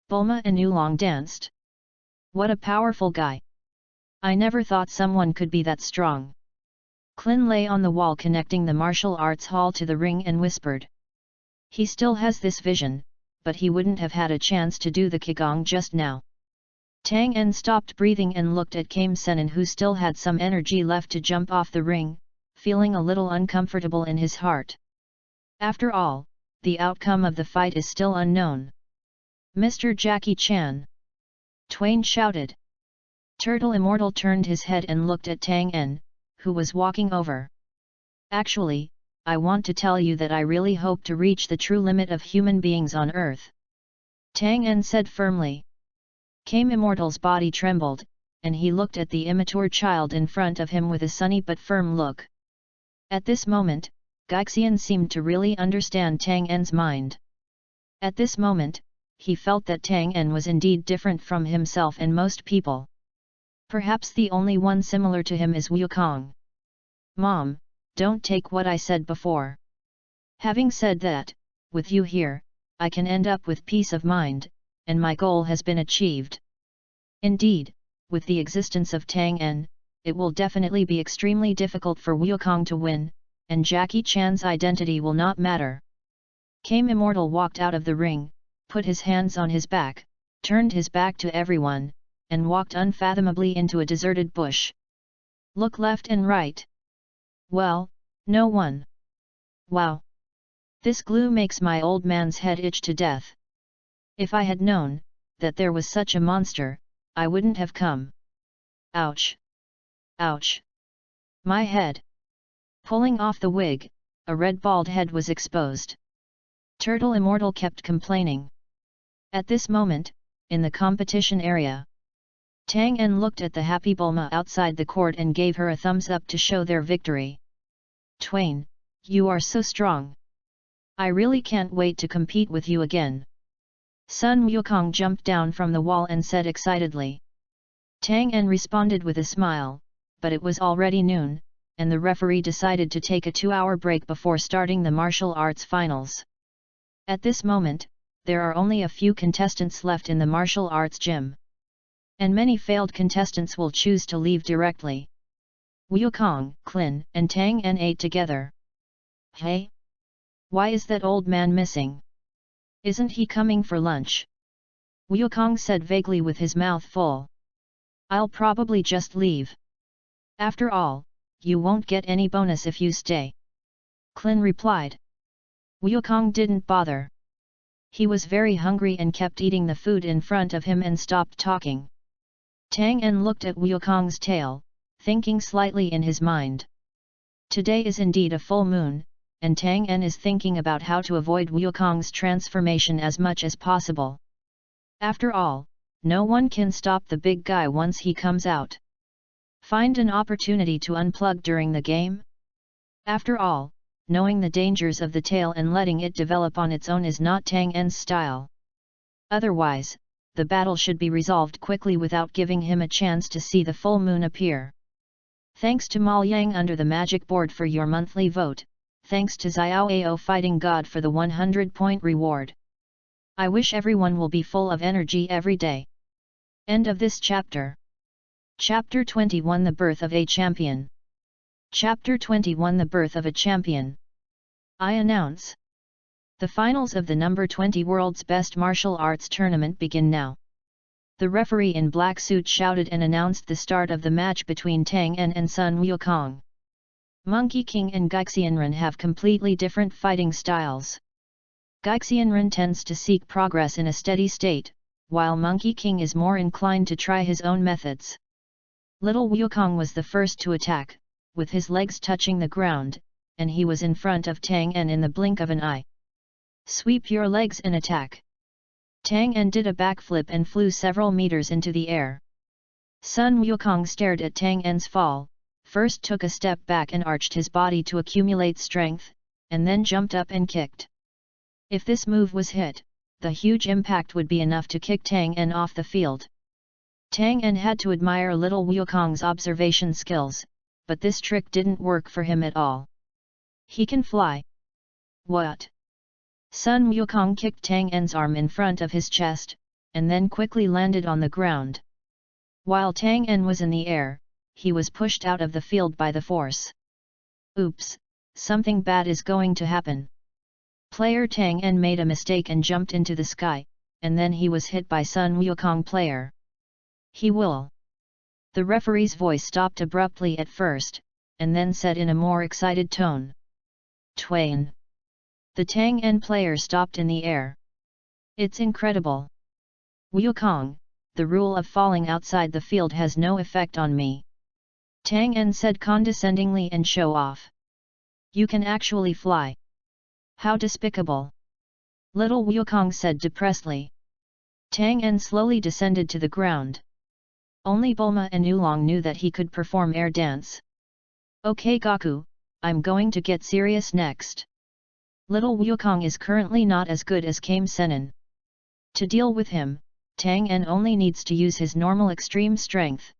Bulma and Oolong danced. What a powerful guy. I never thought someone could be that strong. Clin lay on the wall connecting the martial arts hall to the ring and whispered. He still has this vision, but he wouldn't have had a chance to do the Qigong just now. Tang En stopped breathing and looked at Kame Senin, who still had some energy left to jump off the ring, feeling a little uncomfortable in his heart. After all, the outcome of the fight is still unknown. Mr. Jackie Chan! Twain shouted. Turtle Immortal turned his head and looked at Tang En, who was walking over. Actually, I want to tell you that I really hope to reach the true limit of human beings on Earth. Tang En said firmly. Kame Immortal's body trembled, and he looked at the immature child in front of him with a sunny but firm look. At this moment, Gaixian seemed to really understand Tang En's mind. At this moment, he felt that Tang En was indeed different from himself and most people. Perhaps the only one similar to him is Wukong. Mom, don't take what I said before. Having said that, with you here, I can end up with peace of mind, and my goal has been achieved. Indeed, with the existence of Tang En, it will definitely be extremely difficult for Wukong to win, and Jackie Chan's identity will not matter. Kame Immortal walked out of the ring, put his hands on his back, turned his back to everyone, and walked unfathomably into a deserted bush. Look left and right. Well, no one. Wow! This glue makes my old man's head itch to death. If I had known that there was such a monster, I wouldn't have come. Ouch! Ouch! My head! Pulling off the wig, a red bald head was exposed. Turtle Immortal kept complaining. At this moment, in the competition area, Tang En looked at the happy Bulma outside the court and gave her a thumbs up to show their victory. Twain, you are so strong. I really can't wait to compete with you again. Sun Wukong jumped down from the wall and said excitedly. Tang En responded with a smile, but it was already noon, and the referee decided to take a 2-hour break before starting the martial arts finals. At this moment, there are only a few contestants left in the martial arts gym. And many failed contestants will choose to leave directly. Wukong, Clin, and Tang En ate together. Hey? Why is that old man missing? Isn't he coming for lunch? Wukong said vaguely with his mouth full. I'll probably just leave. After all, you won't get any bonus if you stay. Clin replied. Wukong didn't bother. He was very hungry and kept eating the food in front of him and stopped talking. Tang En looked at Wukong's tail, thinking slightly in his mind. Today is indeed a full moon, and Tang En is thinking about how to avoid Wukong's transformation as much as possible. After all, no one can stop the big guy once he comes out. Find an opportunity to unplug during the game? After all, knowing the dangers of the tail and letting it develop on its own is not Tang En's style. Otherwise, the battle should be resolved quickly without giving him a chance to see the full moon appear. Thanks to Mal Yang under the magic board for your monthly vote, thanks to Xiao Ao Fighting God for the 100-point reward. I wish everyone will be full of energy every day. End of this chapter. Chapter 21 The Birth of a Champion. Chapter 21 The Birth of a Champion. I announce. The finals of the number 20 World's Best Martial Arts Tournament begin now. The referee in black suit shouted and announced the start of the match between Tang En and Sun Wukong. Monkey King and Gaixianren have completely different fighting styles. Gaixianren tends to seek progress in a steady state, while Monkey King is more inclined to try his own methods. Little Wukong was the first to attack, with his legs touching the ground, and he was in front of Tang En in the blink of an eye. Sweep your legs and attack. Tang En did a backflip and flew several meters into the air. Sun Wukong stared at Tang En's fall, first took a step back and arched his body to accumulate strength, and then jumped up and kicked. If this move was hit, the huge impact would be enough to kick Tang En off the field. Tang En had to admire little Wukong's observation skills, but this trick didn't work for him at all. He can fly. What? Sun Wukong kicked Tang En's arm in front of his chest, and then quickly landed on the ground. While Tang En was in the air, he was pushed out of the field by the force. Oops, something bad is going to happen. Player Tang En made a mistake and jumped into the sky, and then he was hit by Sun Wukong player. He will. The referee's voice stopped abruptly at first, and then said in a more excited tone. Twain. The Tang En player stopped in the air. It's incredible. Wukong, the rule of falling outside the field has no effect on me. Tang En said condescendingly and show off. You can actually fly. How despicable. Little Wukong said depressedly. Tang En slowly descended to the ground. Only Bulma and Oolong knew that he could perform air dance. Okay Goku, I'm going to get serious next. Little Wukong is currently not as good as Kame Sennin. To deal with him, Tang En only needs to use his normal extreme strength.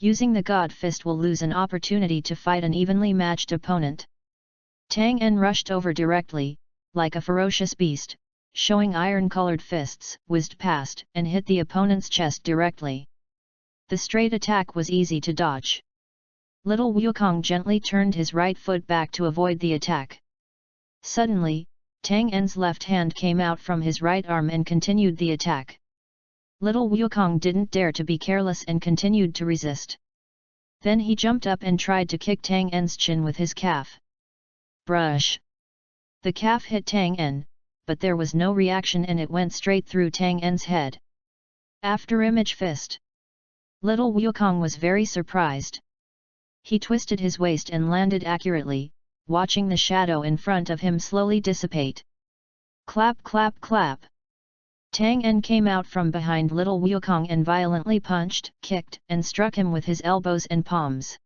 Using the God Fist will lose an opportunity to fight an evenly matched opponent. Tang En rushed over directly, like a ferocious beast, showing iron-colored fists, whizzed past and hit the opponent's chest directly. The straight attack was easy to dodge. Little Wukong gently turned his right foot back to avoid the attack. Suddenly, Tang En's left hand came out from his right arm and continued the attack. Little Wukong didn't dare to be careless and continued to resist. Then he jumped up and tried to kick Tang En's chin with his calf. Brush! The calf hit Tang En, but there was no reaction and it went straight through Tang En's head. After image fist. Little Wukong was very surprised. He twisted his waist and landed accurately, watching the shadow in front of him slowly dissipate. Clap clap clap! Tang En came out from behind Little Wukong and violently punched, kicked, and struck him with his elbows and palms.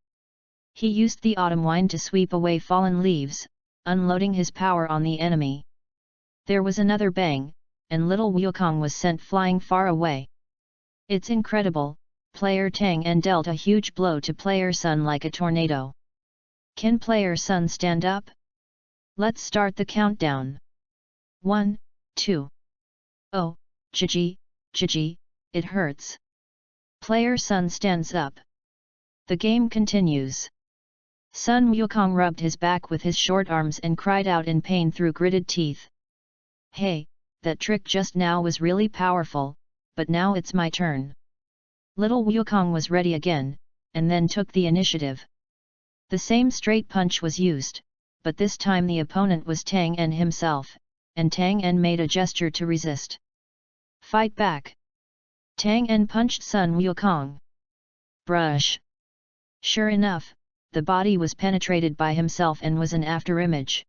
He used the autumn wind to sweep away fallen leaves, unloading his power on the enemy. There was another bang, and Little Wukong was sent flying far away. It's incredible, player Tang En dealt a huge blow to player Sun like a tornado. Can player Sun stand up? Let's start the countdown. 1, 2. Oh, Gigi, it hurts. Player Sun stands up. The game continues. Sun Wukong rubbed his back with his short arms and cried out in pain through gritted teeth. Hey, that trick just now was really powerful, but now it's my turn. Little Wukong was ready again, and then took the initiative. The same straight punch was used, but this time the opponent was Tang En himself, and Tang En made a gesture to resist. Fight back! Tang En punched Sun Wukong. Brush! Sure enough, the body was penetrated by himself and was an afterimage.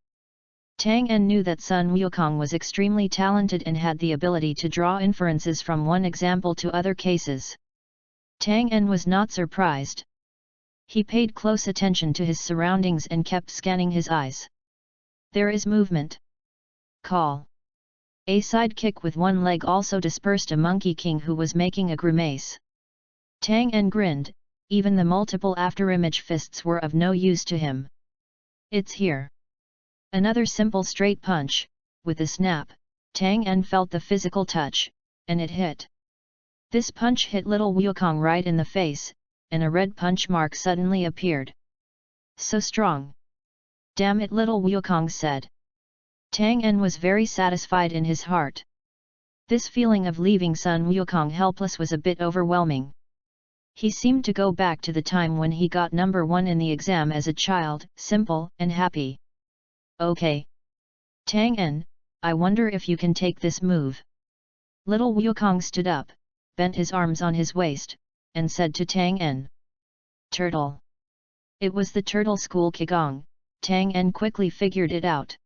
Tang En knew that Sun Wukong was extremely talented and had the ability to draw inferences from one example to other cases. Tang En was not surprised. He paid close attention to his surroundings and kept scanning his eyes. There is movement. Call. A sidekick with one leg also dispersed a Monkey King who was making a grimace. Tang En grinned, even the multiple afterimage fists were of no use to him. It's here. Another simple straight punch, with a snap, Tang En felt the physical touch, and it hit. This punch hit Little Wukong right in the face, and a red punch mark suddenly appeared. So strong. Damn it, Little Wukong said. Tang En was very satisfied in his heart. This feeling of leaving Sun Wukong helpless was a bit overwhelming. He seemed to go back to the time when he got number 1 in the exam as a child, simple and happy. Okay. Tang En, I wonder if you can take this move. Little Wukong stood up, bent his arms on his waist, and said to Tang En. Turtle. It was the Turtle School Qigong. Tang En quickly figured it out.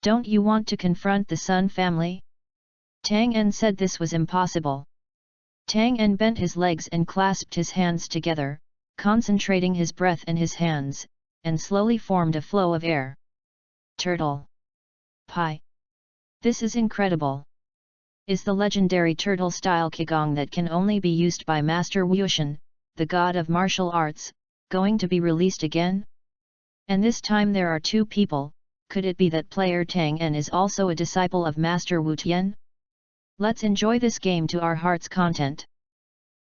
Don't you want to confront the Sun family? Tang En said this was impossible. Tang En bent his legs and clasped his hands together, concentrating his breath and his hands, and slowly formed a flow of air. Turtle. Pi. This is incredible. Is the legendary turtle-style Qigong that can only be used by Master Wushan, the god of martial arts, going to be released again? And this time there are two people. Could it be that player Tang En is also a disciple of Master Wu Tian? Let's enjoy this game to our heart's content.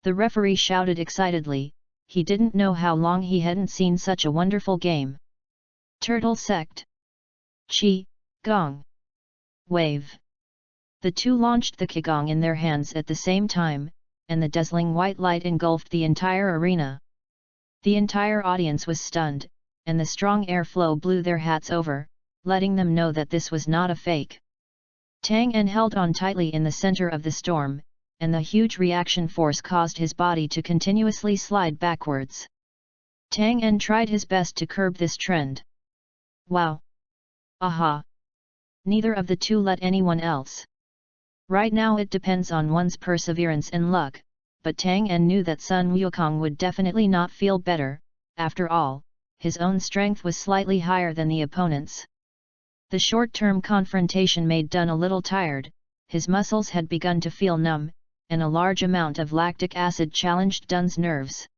The referee shouted excitedly. He didn't know how long he hadn't seen such a wonderful game. Turtle Sect. Qi, Gong. Wave. The two launched the qigong in their hands at the same time, and the dazzling white light engulfed the entire arena. The entire audience was stunned, and the strong airflow blew their hats over, letting them know that this was not a fake. Tang En held on tightly in the center of the storm, and the huge reaction force caused his body to continuously slide backwards. Tang En tried his best to curb this trend. Wow! Aha! Neither of the two let anyone else. Right now it depends on one's perseverance and luck, but Tang En knew that Sun Wukong would definitely not feel better. After all, his own strength was slightly higher than the opponent's. The short-term confrontation made Dun a little tired, his muscles had begun to feel numb, and a large amount of lactic acid challenged Dun's nerves.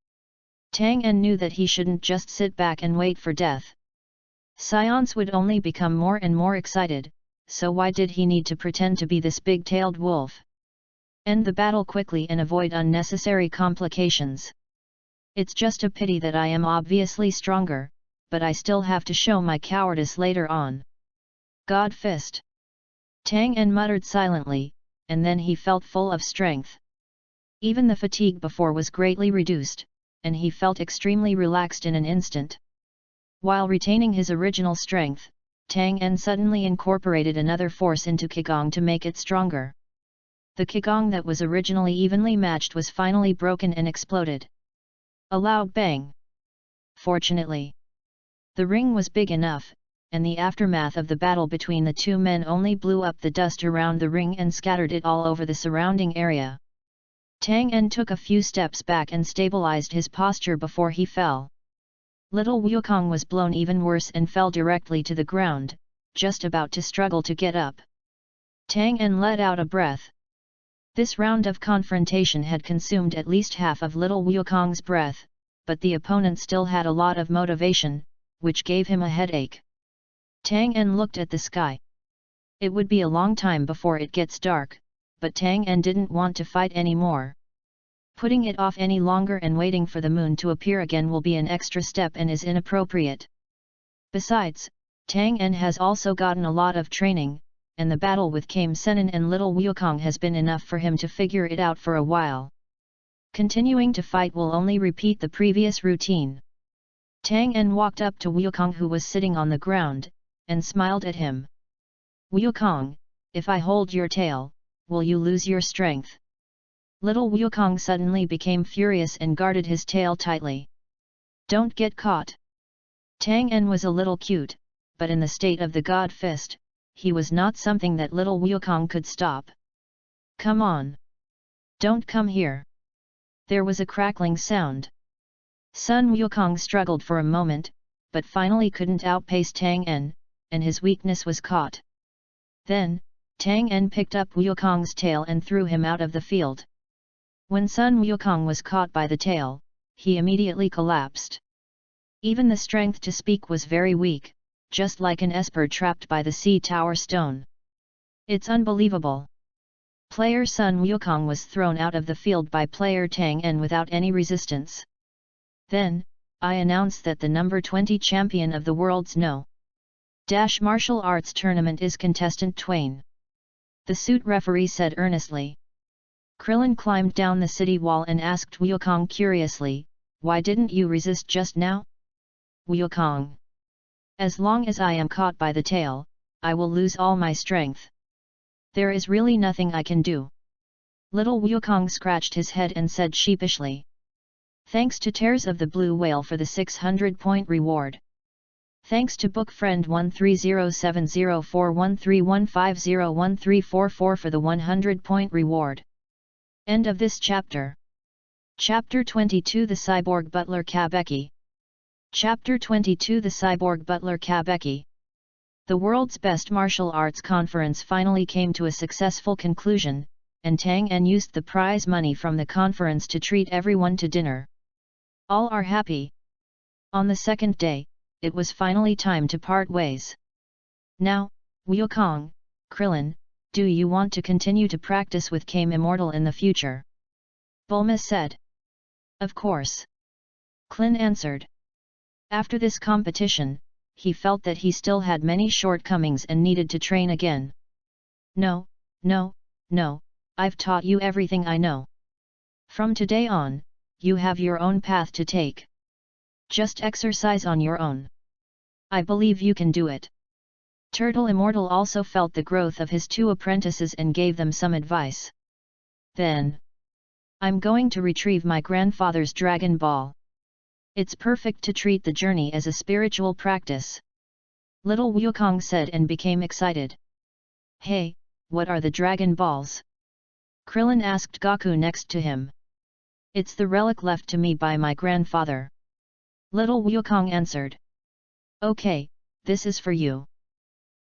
Tang En knew that he shouldn't just sit back and wait for death. Science would only become more and more excited, so why did he need to pretend to be this big-tailed wolf? End the battle quickly and avoid unnecessary complications. It's just a pity that I am obviously stronger, but I still have to show my cowardice later on. God Fist. Tang En muttered silently, and then he felt full of strength. Even the fatigue before was greatly reduced, and he felt extremely relaxed in an instant. While retaining his original strength, Tang En suddenly incorporated another force into qigong to make it stronger. The qigong that was originally evenly matched was finally broken and exploded. A loud bang. Fortunately, the ring was big enough, and the aftermath of the battle between the two men only blew up the dust around the ring and scattered it all over the surrounding area. Tang En took a few steps back and stabilized his posture before he fell. Little Wukong was blown even worse and fell directly to the ground, just about to struggle to get up. Tang En let out a breath. This round of confrontation had consumed at least half of Little Wukong's breath, but the opponent still had a lot of motivation, which gave him a headache. Tang En looked at the sky. It would be a long time before it gets dark, but Tang En didn't want to fight anymore. Putting it off any longer and waiting for the moon to appear again will be an extra step and is inappropriate. Besides, Tang En has also gotten a lot of training, and the battle with Kame Senin and Little Wukong has been enough for him to figure it out for a while. Continuing to fight will only repeat the previous routine. Tang En walked up to Wukong, who was sitting on the ground, and smiled at him. Wukong, if I hold your tail, will you lose your strength? Little Wukong suddenly became furious and guarded his tail tightly. Don't get caught. Tang En was a little cute, but in the state of the God Fist, he was not something that Little Wukong could stop. Come on. Don't come here. There was a crackling sound. Sun Wukong struggled for a moment, but finally couldn't outpace Tang En, and his weakness was caught. Then, Tang En picked up Wukong's tail and threw him out of the field. When Sun Wukong was caught by the tail, he immediately collapsed. Even the strength to speak was very weak, just like an esper trapped by the sea tower stone. It's unbelievable. Player Sun Wukong was thrown out of the field by player Tang En without any resistance. Then, I announce that the number 20 champion of the world's martial arts tournament is contestant Twain. The suit referee said earnestly. Krillin climbed down the city wall and asked Wukong curiously, why didn't you resist just now? Wukong. As long as I am caught by the tail, I will lose all my strength. There is really nothing I can do. Little Wukong scratched his head and said sheepishly. Thanks to Tears of the Blue Whale for the 600-point reward. Thanks to book friend 130704131501344 for the 100-point reward. End of this chapter. Chapter 22 The Cyborg Butler Kabeki. Chapter 22 The Cyborg Butler Kabeki. The world's best martial arts conference finally came to a successful conclusion, and Tang En used the prize money from the conference to treat everyone to dinner. All are happy. On the second day, it was finally time to part ways. Now, Wukong, Krillin, do you want to continue to practice with Kame Immortal in the future? Bulma said. Of course. Klin answered. After this competition, he felt that he still had many shortcomings and needed to train again. No, I've taught you everything I know. From today on, you have your own path to take. Just exercise on your own. I believe you can do it. Turtle Immortal also felt the growth of his two apprentices and gave them some advice. Then, I'm going to retrieve my grandfather's Dragon Ball. It's perfect to treat the journey as a spiritual practice. Little Wukong said and became excited. Hey, what are the Dragon Balls? Krillin asked Goku next to him. It's the relic left to me by my grandfather. Little Wukong answered. Okay, this is for you.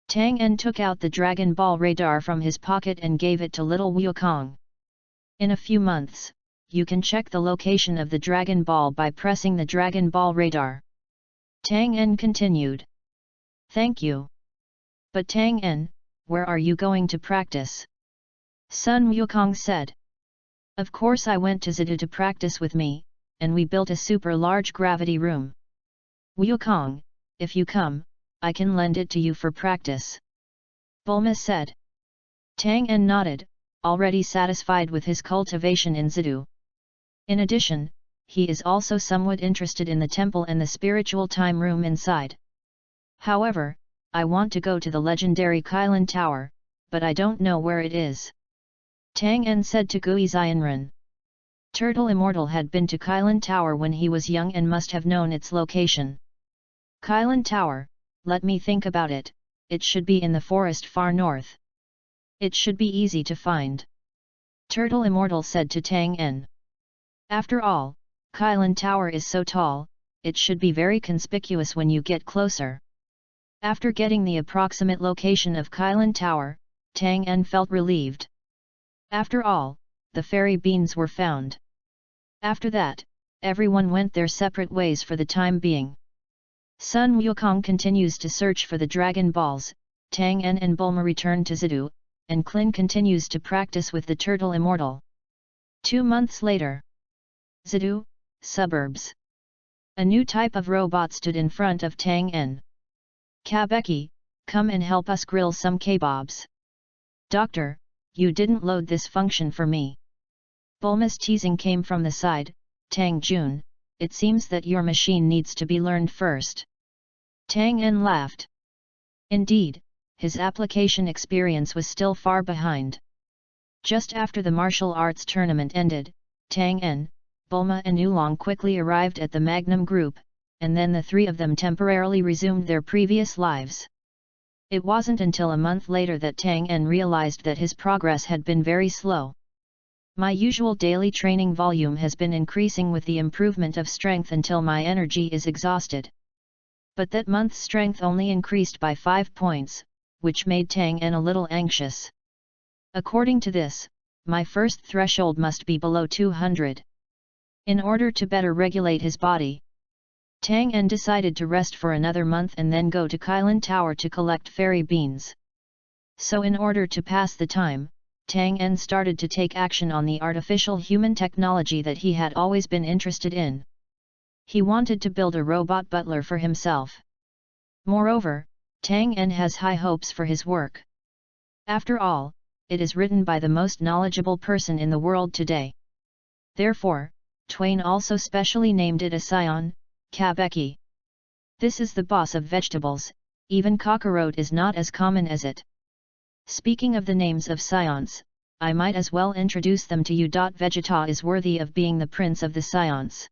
Tang En took out the Dragon Ball radar from his pocket and gave it to little Wukong. In a few months, you can check the location of the Dragon Ball by pressing the Dragon Ball radar. Tang En continued. Thank you. But Tang En, where are you going to practice? Sun Wukong said. Of course I went to Zidu to practice with me, and we built a super large gravity room. Wukong, if you come, I can lend it to you for practice. Bulma said. Tang En nodded, already satisfied with his cultivation in Zidu. In addition, he is also somewhat interested in the temple and the spiritual time room inside. However, I want to go to the legendary Kylin Tower, but I don't know where it is. Tang En said to Gui Xianren. Turtle Immortal had been to Kylin Tower when he was young and must have known its location. Kylin Tower, let me think about it, it should be in the forest far north. It should be easy to find. Turtle Immortal said to Tang En. After all, Kylin Tower is so tall, it should be very conspicuous when you get closer. After getting the approximate location of Kylin Tower, Tang En felt relieved. After all, the fairy beans were found. After that, everyone went their separate ways for the time being. Sun Wukong continues to search for the Dragon Balls, Tang En and Bulma return to Zidu, and Klin continues to practice with the Turtle Immortal. 2 months later. Zidu, suburbs. A new type of robot stood in front of Tang En. Kabeki, come and help us grill some kebabs. Doctor, you didn't load this function for me. Bulma's teasing came from the side. Tang Jun, it seems that your machine needs to be learned first. Tang En laughed. Indeed, his application experience was still far behind. Just after the martial arts tournament ended, Tang En, Bulma and Oolong quickly arrived at the Magnum Group, and then the three of them temporarily resumed their previous lives. It wasn't until a month later that Tang En realized that his progress had been very slow. My usual daily training volume has been increasing with the improvement of strength until my energy is exhausted. But that month's strength only increased by 5 points, which made Tang En a little anxious. According to this, my first threshold must be below 200. In order to better regulate his body, Tang En decided to rest for another month and then go to Kylin Tower to collect fairy beans. So in order to pass the time, Tang En started to take action on the artificial human technology that he had always been interested in. He wanted to build a robot butler for himself. Moreover, Tang En has high hopes for his work. After all, it is written by the most knowledgeable person in the world today. Therefore, Twain also specially named it a scion, Kabeki. This is the boss of vegetables, even cockroach is not as common as it. Speaking of the names of scions, I might as well introduce them to you. Vegeta is worthy of being the prince of the scions.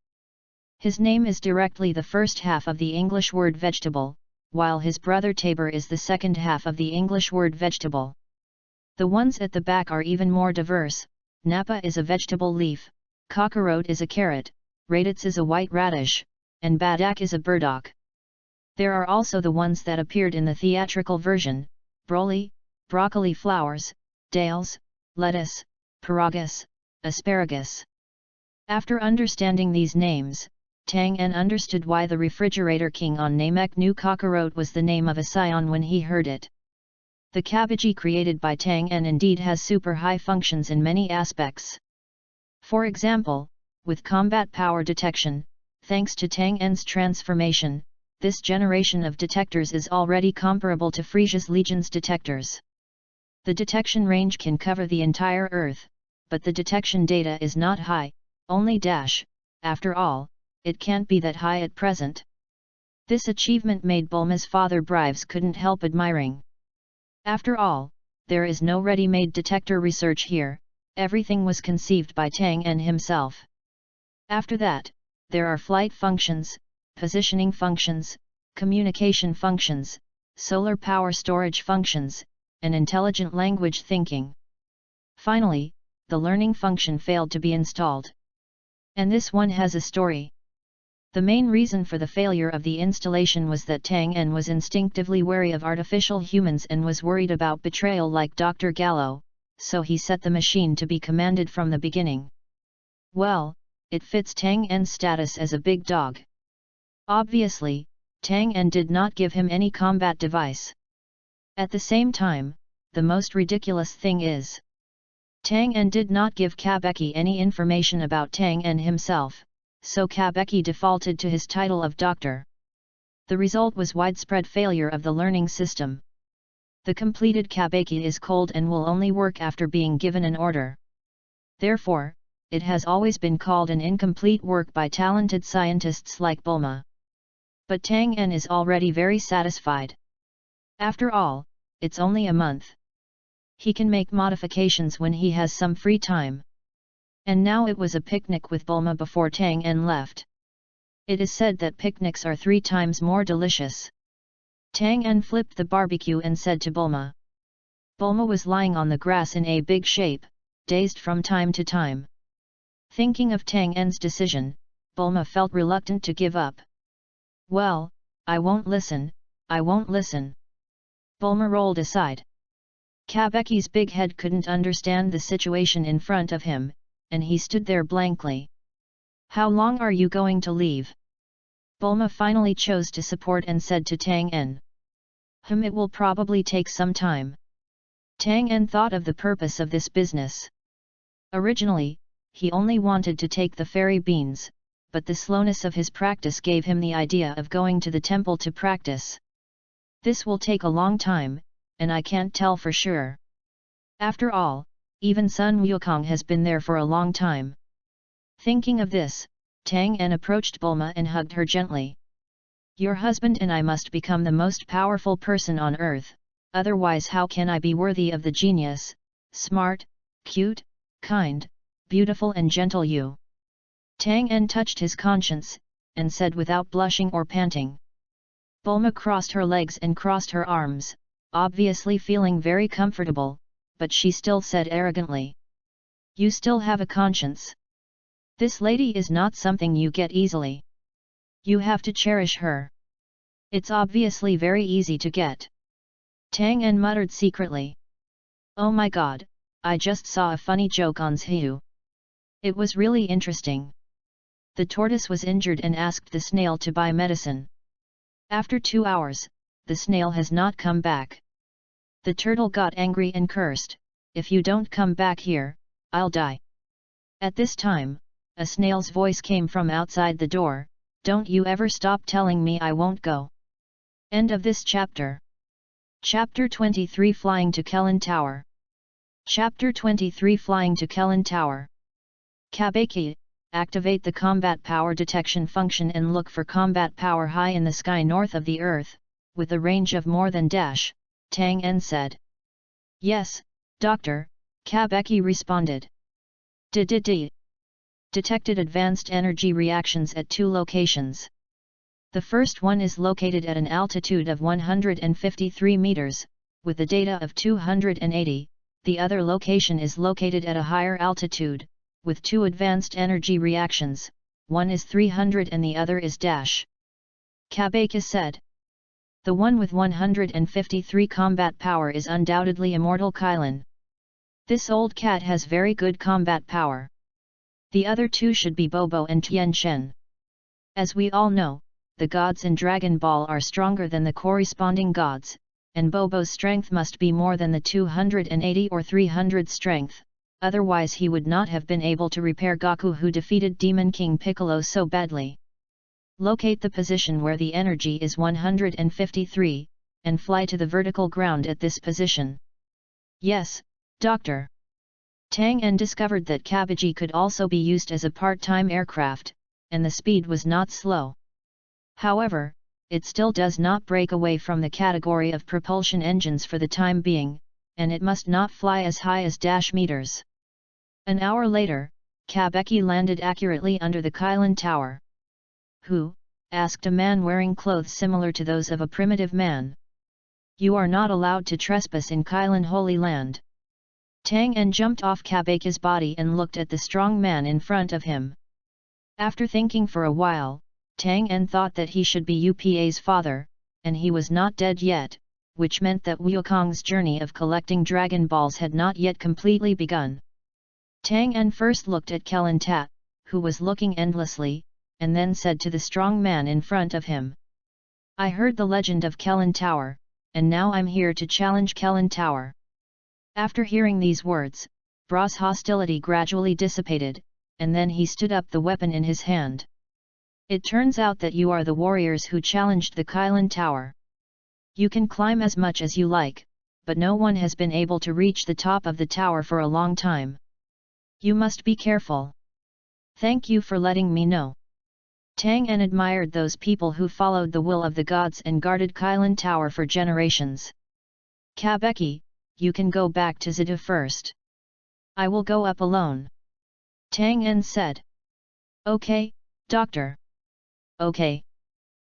His name is directly the first half of the English word vegetable, while his brother Tabor is the second half of the English word vegetable. The ones at the back are even more diverse. Napa is a vegetable leaf, cockroach is a carrot, raditz is a white radish, and badak is a burdock. There are also the ones that appeared in the theatrical version: broccoli flowers, dales, lettuce, paragus, asparagus. After understanding these names, Tang En understood why the refrigerator king on Namek Nu Kakarot was the name of a scion when he heard it. The cabbage created by Tang En indeed has super high functions in many aspects. For example, with combat power detection, thanks to Tang En's transformation, this generation of detectors is already comparable to Frisia's Legion's detectors. The detection range can cover the entire Earth, but the detection data is not high, only dash. After all, it can't be that high at present. This achievement made Bulma's father Brives couldn't help admiring. After all, there is no ready-made detector research here, everything was conceived by Tang En himself. After that, there are flight functions, positioning functions, communication functions, solar power storage functions, and intelligent language thinking. Finally, the learning function failed to be installed. And this one has a story. The main reason for the failure of the installation was that Tang En was instinctively wary of artificial humans and was worried about betrayal like Dr. Gallo, so he set the machine to be commanded from the beginning. Well, it fits Tang En's status as a big dog. Obviously, Tang En did not give him any combat device. At the same time, the most ridiculous thing is, Tang En did not give Kabeki any information about Tang En himself, so Kabeki defaulted to his title of doctor. The result was widespread failure of the learning system. The completed Kabeki is cold and will only work after being given an order. Therefore, it has always been called an incomplete work by talented scientists like Bulma. But Tang En is already very satisfied. After all, it's only a month. He can make modifications when he has some free time. And now it was a picnic with Bulma before Tang En left. It is said that picnics are 3 times more delicious. Tang En flipped the barbecue and said to Bulma. Bulma was lying on the grass in a big shape, dazed from time to time. Thinking of Tang En's decision, Bulma felt reluctant to give up. Well, I won't listen, I won't listen. Bulma rolled aside. Kabeki's big head couldn't understand the situation in front of him, and he stood there blankly. How long are you going to leave? Bulma finally chose to support and said to Tang En. It will probably take some time. Tang En thought of the purpose of this business. Originally, he only wanted to take the fairy beans, but the slowness of his practice gave him the idea of going to the temple to practice. This will take a long time, and I can't tell for sure. After all, even Sun Wukong has been there for a long time. Thinking of this, Tang En approached Bulma and hugged her gently. Your husband and I must become the most powerful person on earth, otherwise how can I be worthy of the genius, smart, cute, kind, beautiful and gentle you? Tang En touched his conscience, and said without blushing or panting. Bulma crossed her legs and crossed her arms, obviously feeling very comfortable, but she still said arrogantly. You still have a conscience. This lady is not something you get easily. You have to cherish her. It's obviously very easy to get. Tang En muttered secretly. Oh my god, I just saw a funny joke on Zhu. It was really interesting. The tortoise was injured and asked the snail to buy medicine. After 2 hours, the snail has not come back. The turtle got angry and cursed, if you don't come back here, I'll die. At this time, a snail's voice came from outside the door, don't you ever stop telling me I won't go. End of this chapter. Chapter 23 Flying to Kellen Tower. Chapter 23 Flying to Kellen Tower. Kabeki, activate the combat power detection function and look for combat power high in the sky north of the Earth, with a range of more than dash, Tang En said. Yes, Doctor, Kabeki responded. Detected advanced energy reactions at 2 locations. The first one is located at an altitude of 153 meters, with a data of 280, the other location is located at a higher altitude, with 2 advanced energy reactions, one is 300 and the other is dash. Kabeki said. The one with 153 combat power is undoubtedly Immortal Kylan. This old cat has very good combat power. The other 2 should be Bobo and Tian Shen. As we all know, the gods in Dragon Ball are stronger than the corresponding gods, and Bobo's strength must be more than the 280 or 300 strength, otherwise he would not have been able to repair Goku, who defeated Demon King Piccolo so badly. Locate the position where the energy is 153, and fly to the vertical ground at this position. Yes, Doctor. Tang En discovered that Kabaji could also be used as a part-time aircraft, and the speed was not slow. However, it still does not break away from the category of propulsion engines for the time being, and it must not fly as high as dash meters. An hour later, Kabeki landed accurately under the Kylan Tower. "Who?" asked a man wearing clothes similar to those of a primitive man. "You are not allowed to trespass in Kylan Holy Land." Tang En jumped off Kabeki's body and looked at the strong man in front of him. After thinking for a while, Tang En thought that he should be Upa's father, and he was not dead yet, which meant that Wukong's journey of collecting Dragon Balls had not yet completely begun. Tang En first looked at Kellan Tat, who was looking endlessly, and then said to the strong man in front of him, "I heard the legend of Kellan Tower, and now I'm here to challenge Kellan Tower." After hearing these words, Bra's hostility gradually dissipated, and then he stood up the weapon in his hand. "It turns out that you are the warriors who challenged the Kylan Tower. You can climb as much as you like, but no one has been able to reach the top of the tower for a long time. You must be careful. Thank you for letting me know." Tang En admired those people who followed the will of the gods and guarded Kylan Tower for generations. "Kabeki, you can go back to Zeta first. I will go up alone," Tang En said. "Okay, Doctor." "Okay."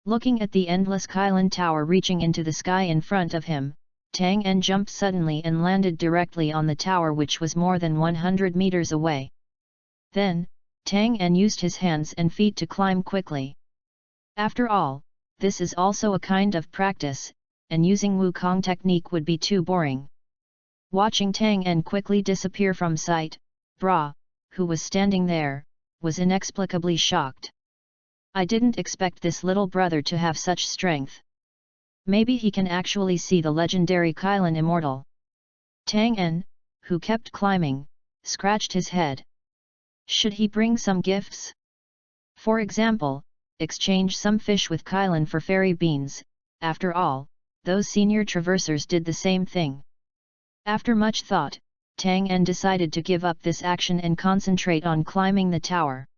Looking at the endless Kylan Tower reaching into the sky in front of him, Tang En jumped suddenly and landed directly on the tower, which was more than 100 meters away. Then, Tang En used his hands and feet to climb quickly. After all, this is also a kind of practice, and using Wukong technique would be too boring. Watching Tang En quickly disappear from sight, Bra, who was standing there, was inexplicably shocked. "I didn't expect this little brother to have such strength. Maybe he can actually see the legendary Kylan Immortal." Tang En, who kept climbing, scratched his head. Should he bring some gifts? For example, exchange some fish with Kylan for fairy beans. After all, those senior traversers did the same thing. After much thought, Tang En decided to give up this action and concentrate on climbing the tower.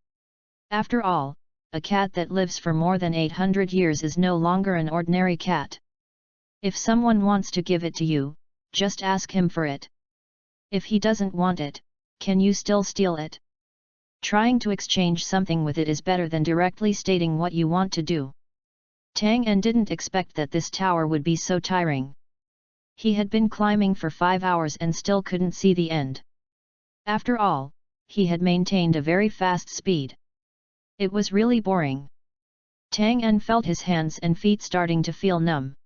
After all, a cat that lives for more than 800 years is no longer an ordinary cat. If someone wants to give it to you, just ask him for it. If he doesn't want it, can you still steal it? Trying to exchange something with it is better than directly stating what you want to do. Tang En didn't expect that this tower would be so tiring. He had been climbing for 5 hours and still couldn't see the end. After all, he had maintained a very fast speed. It was really boring. Tang En felt his hands and feet starting to feel numb.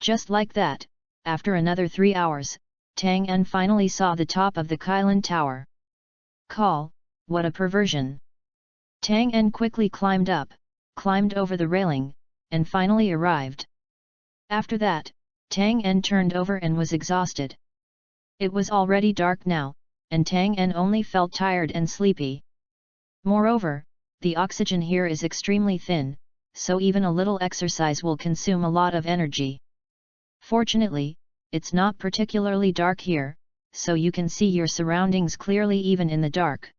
Just like that, after another 3 hours, Tang En finally saw the top of the Kylan Tower. Call, what a perversion! Tang En quickly climbed up, climbed over the railing, and finally arrived. After that, Tang En turned over and was exhausted. It was already dark now, and Tang En only felt tired and sleepy. Moreover, the oxygen here is extremely thin, so even a little exercise will consume a lot of energy. Fortunately, it's not particularly dark here, so you can see your surroundings clearly even in the dark.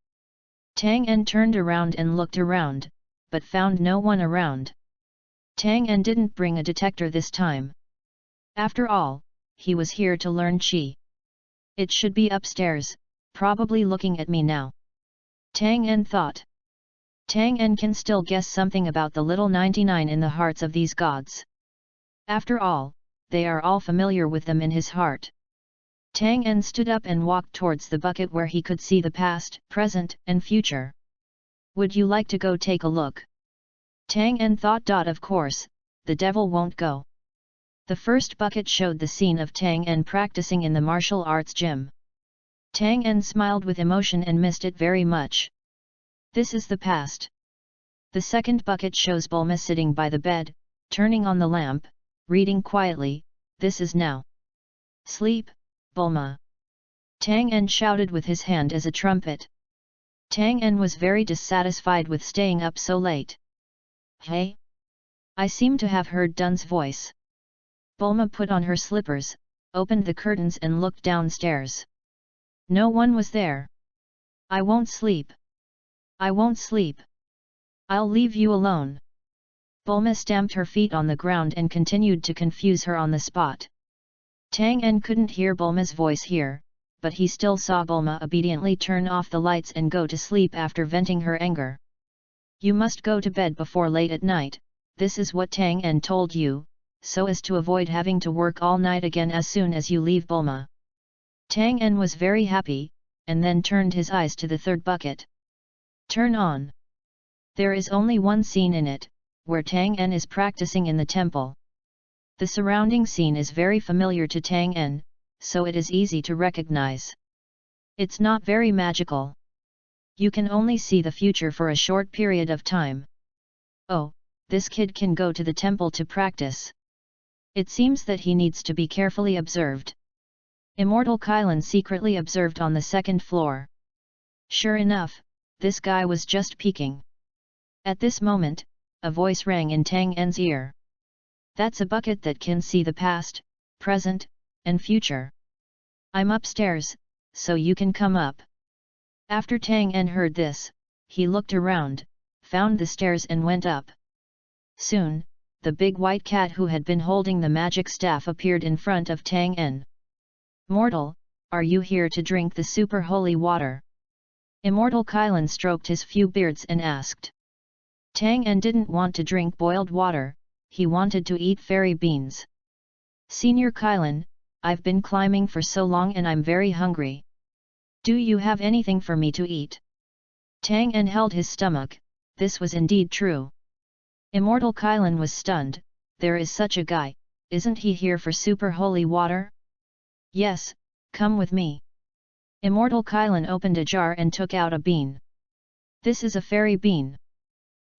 Tang En turned around and looked around, but found no one around. Tang En didn't bring a detector this time. After all, he was here to learn Qi. It should be upstairs, probably looking at me now. Tang En thought. Tang En can still guess something about the little 99 in the hearts of these gods. After all, they are all familiar with them in his heart. Tang En stood up and walked towards the bucket where he could see the past, present, and future. "Would you like to go take a look?" Tang En thought. Of course, the devil won't go. The first bucket showed the scene of Tang En practicing in the martial arts gym. Tang En smiled with emotion and missed it very much. This is the past. The second bucket shows Bulma sitting by the bed, turning on the lamp, reading quietly, "This is now. Sleep, Bulma." Tang En shouted with his hand as a trumpet. Tang En was very dissatisfied with staying up so late. "Hey? I seem to have heard Dun's voice." Bulma put on her slippers, opened the curtains and looked downstairs. No one was there. "I won't sleep. I won't sleep. I'll leave you alone." Bulma stamped her feet on the ground and continued to confuse her on the spot. Tang En couldn't hear Bulma's voice here, but he still saw Bulma obediently turn off the lights and go to sleep after venting her anger. "You must go to bed before late at night, this is what Tang En told you, so as to avoid having to work all night again as soon as you leave Bulma." Tang En was very happy, and then turned his eyes to the third bucket. "Turn on." There is only one scene in it, where Tang En is practicing in the temple. The surrounding scene is very familiar to Tang En, so it is easy to recognize. It's not very magical. You can only see the future for a short period of time. Oh, this kid can go to the temple to practice. It seems that he needs to be carefully observed. Immortal Kylan secretly observed on the second floor. Sure enough, this guy was just peeking. At this moment, a voice rang in Tang En's ear. "That's a bucket that can see the past, present, and future. I'm upstairs, so you can come up." After Tang En heard this, he looked around, found the stairs and went up. Soon, the big white cat who had been holding the magic staff appeared in front of Tang En. "Mortal, are you here to drink the super holy water?" Immortal Kylan stroked his few beards and asked. Tang En didn't want to drink boiled water, he wanted to eat fairy beans. "Senior Kylan, I've been climbing for so long and I'm very hungry. Do you have anything for me to eat?" Tang En held his stomach, this was indeed true. Immortal Kylan was stunned, there is such a guy, isn't he here for super holy water? "Yes, come with me." Immortal Kylan opened a jar and took out a bean. "This is a fairy bean.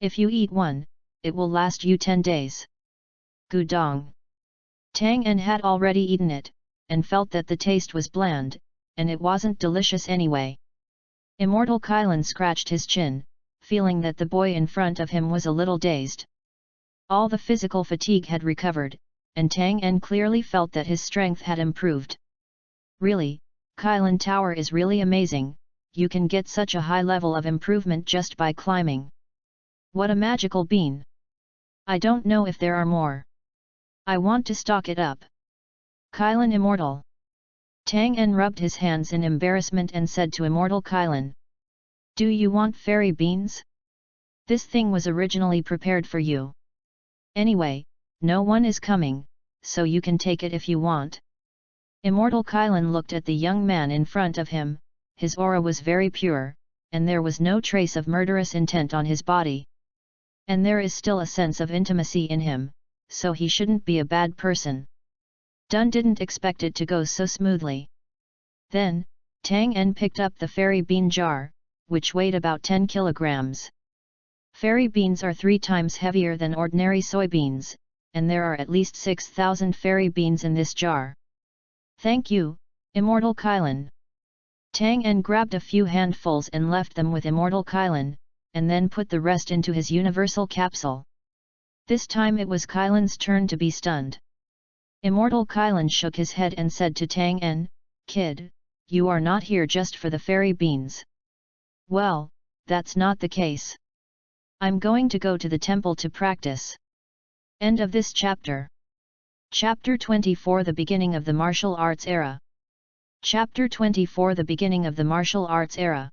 If you eat one, it will last you 10 days. Gudong." Tang En had already eaten it, and felt that the taste was bland, and it wasn't delicious anyway. Immortal Kylan scratched his chin, feeling that the boy in front of him was a little dazed. All the physical fatigue had recovered, and Tang En clearly felt that his strength had improved. "Really, Kylan Tower is really amazing, you can get such a high level of improvement just by climbing. What a magical bean! I don't know if there are more. I want to stock it up." "Kylan Immortal." Tang En rubbed his hands in embarrassment and said to Immortal Kylan. "Do you want fairy beans? This thing was originally prepared for you. Anyway, no one is coming, so you can take it if you want." Immortal Kylan looked at the young man in front of him, his aura was very pure, and there was no trace of murderous intent on his body. And there is still a sense of intimacy in him, so he shouldn't be a bad person. Dun didn't expect it to go so smoothly. Then, Tang En picked up the fairy bean jar, which weighed about 10 kilograms. Fairy beans are 3 times heavier than ordinary soybeans, and there are at least 6,000 fairy beans in this jar. "Thank you, Immortal Kylan." Tang En grabbed a few handfuls and left them with Immortal Kylan, and then put the rest into his universal capsule. This time it was Kylan's turn to be stunned. Immortal Kylan shook his head and said to Tang En, "Kid, you are not here just for the fairy beans." "Well, that's not the case. I'm going to go to the temple to practice." End of this chapter. Chapter 24 The beginning of the martial arts era. Chapter 24 The beginning of the martial arts era.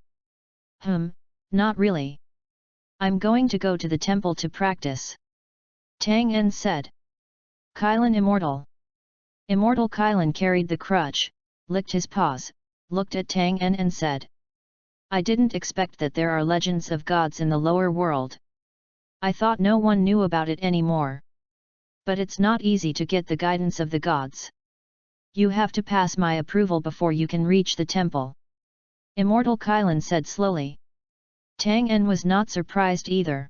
Not really. I'm going to go to the temple to practice. Tang En said. "Kylan Immortal." Immortal Kylan carried the crutch, licked his paws, looked at Tang En and said. "I didn't expect that there are legends of gods in the lower world. I thought no one knew about it anymore. But it's not easy to get the guidance of the gods. You have to pass my approval before you can reach the temple." Immortal Kylan said slowly. Tang En was not surprised either.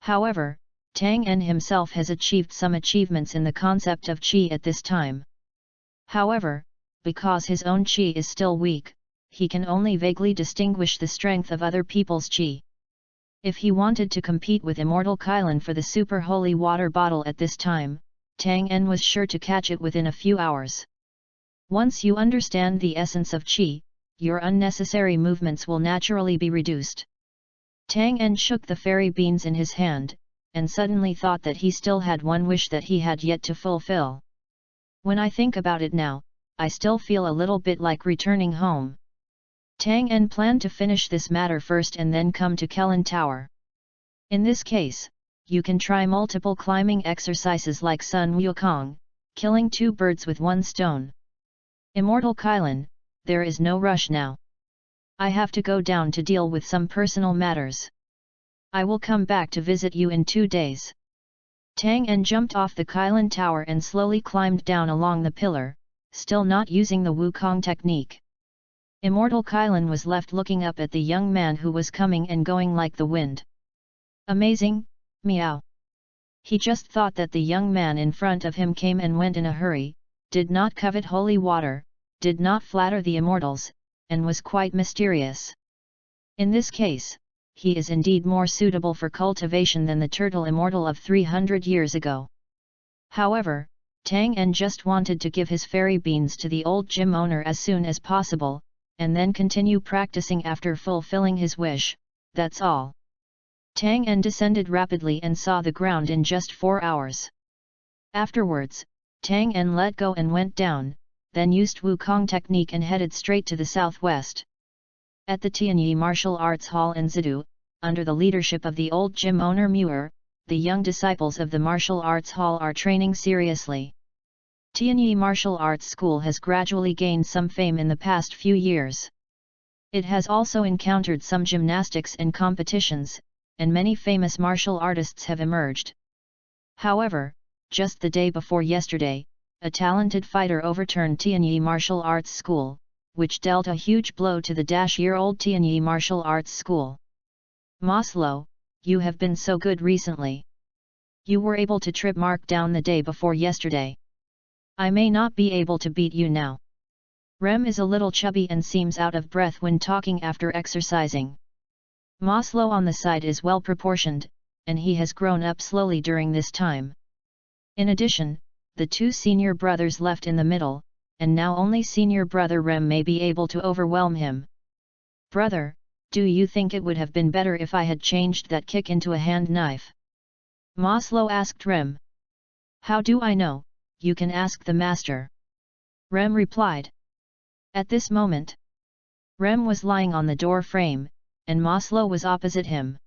However, Tang En himself has achieved some achievements in the concept of qi at this time. However, because his own qi is still weak, he can only vaguely distinguish the strength of other people's qi. If he wanted to compete with Immortal Kylan for the super holy water bottle at this time, Tang En was sure to catch it within a few hours. Once you understand the essence of qi, your unnecessary movements will naturally be reduced. Tang En shook the fairy beans in his hand, and suddenly thought that he still had one wish that he had yet to fulfill. When I think about it now, I still feel a little bit like returning home. Tang En planned to finish this matter first and then come to Kellan Tower. In this case, you can try multiple climbing exercises like Sun Wukong, killing 2 birds with 1 stone. Immortal Kylan, there is no rush now. I have to go down to deal with some personal matters. I will come back to visit you in 2 days. Tang En jumped off the Kylan Tower and slowly climbed down along the pillar, still not using the Wukong technique. Immortal Kylan was left looking up at the young man who was coming and going like the wind. Amazing, meow. He just thought that the young man in front of him came and went in a hurry, did not covet holy water, did not flatter the immortals, and was quite mysterious. In this case, he is indeed more suitable for cultivation than the turtle immortal of 300 years ago. However, Tang En just wanted to give his fairy beans to the old gym owner as soon as possible, and then continue practicing after fulfilling his wish, that's all. Tang En descended rapidly and saw the ground in just 4 hours. Afterwards, Tang En let go and went down, then used Wukong technique and headed straight to the southwest. At the Tianyi Martial Arts Hall in Zidu, under the leadership of the old gym owner Muir, the young disciples of the martial arts hall are training seriously. Tianyi Martial Arts School has gradually gained some fame in the past few years. It has also encountered some gymnastics and competitions, and many famous martial artists have emerged. However, just the day before yesterday, a talented fighter overturned Tianyi Martial Arts School, which dealt a huge blow to the -year-old Tianyi Martial Arts School. Maslow, you have been so good recently. You were able to trip Mark down the day before yesterday. I may not be able to beat you now. Rem is a little chubby and seems out of breath when talking after exercising. Maslow on the side is well proportioned, and he has grown up slowly during this time. In addition, the 2 senior brothers left in the middle, and now only senior brother Rem may be able to overwhelm him. Brother, do you think it would have been better if I had changed that kick into a hand knife? Maslow asked Rem. How do I know? You can ask the master. Rem replied. At this moment, Rem was lying on the door frame, and Maslow was opposite him.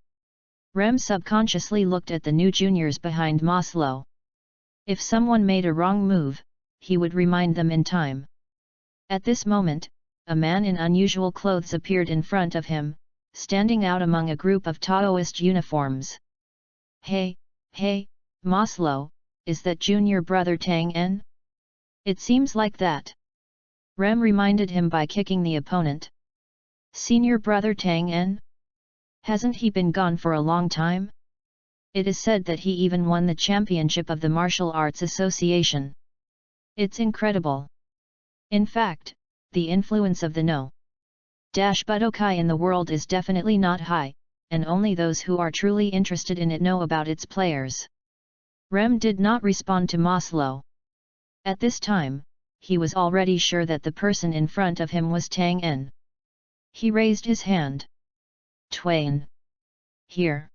Rem subconsciously looked at the new juniors behind Maslow. If someone made a wrong move, he would remind them in time. At this moment, a man in unusual clothes appeared in front of him, standing out among a group of Taoist uniforms. Hey, Maslow, is that junior brother Tang En? It seems like that. Rem reminded him by kicking the opponent. Senior brother Tang En? Hasn't he been gone for a long time? It is said that he even won the championship of the Martial Arts Association. It's incredible. In fact, the influence of the No-Budokai in the world is definitely not high, and only those who are truly interested in it know about its players. Rem did not respond to Maslow. At this time, he was already sure that the person in front of him was Tang En. He raised his hand. Twain. Here.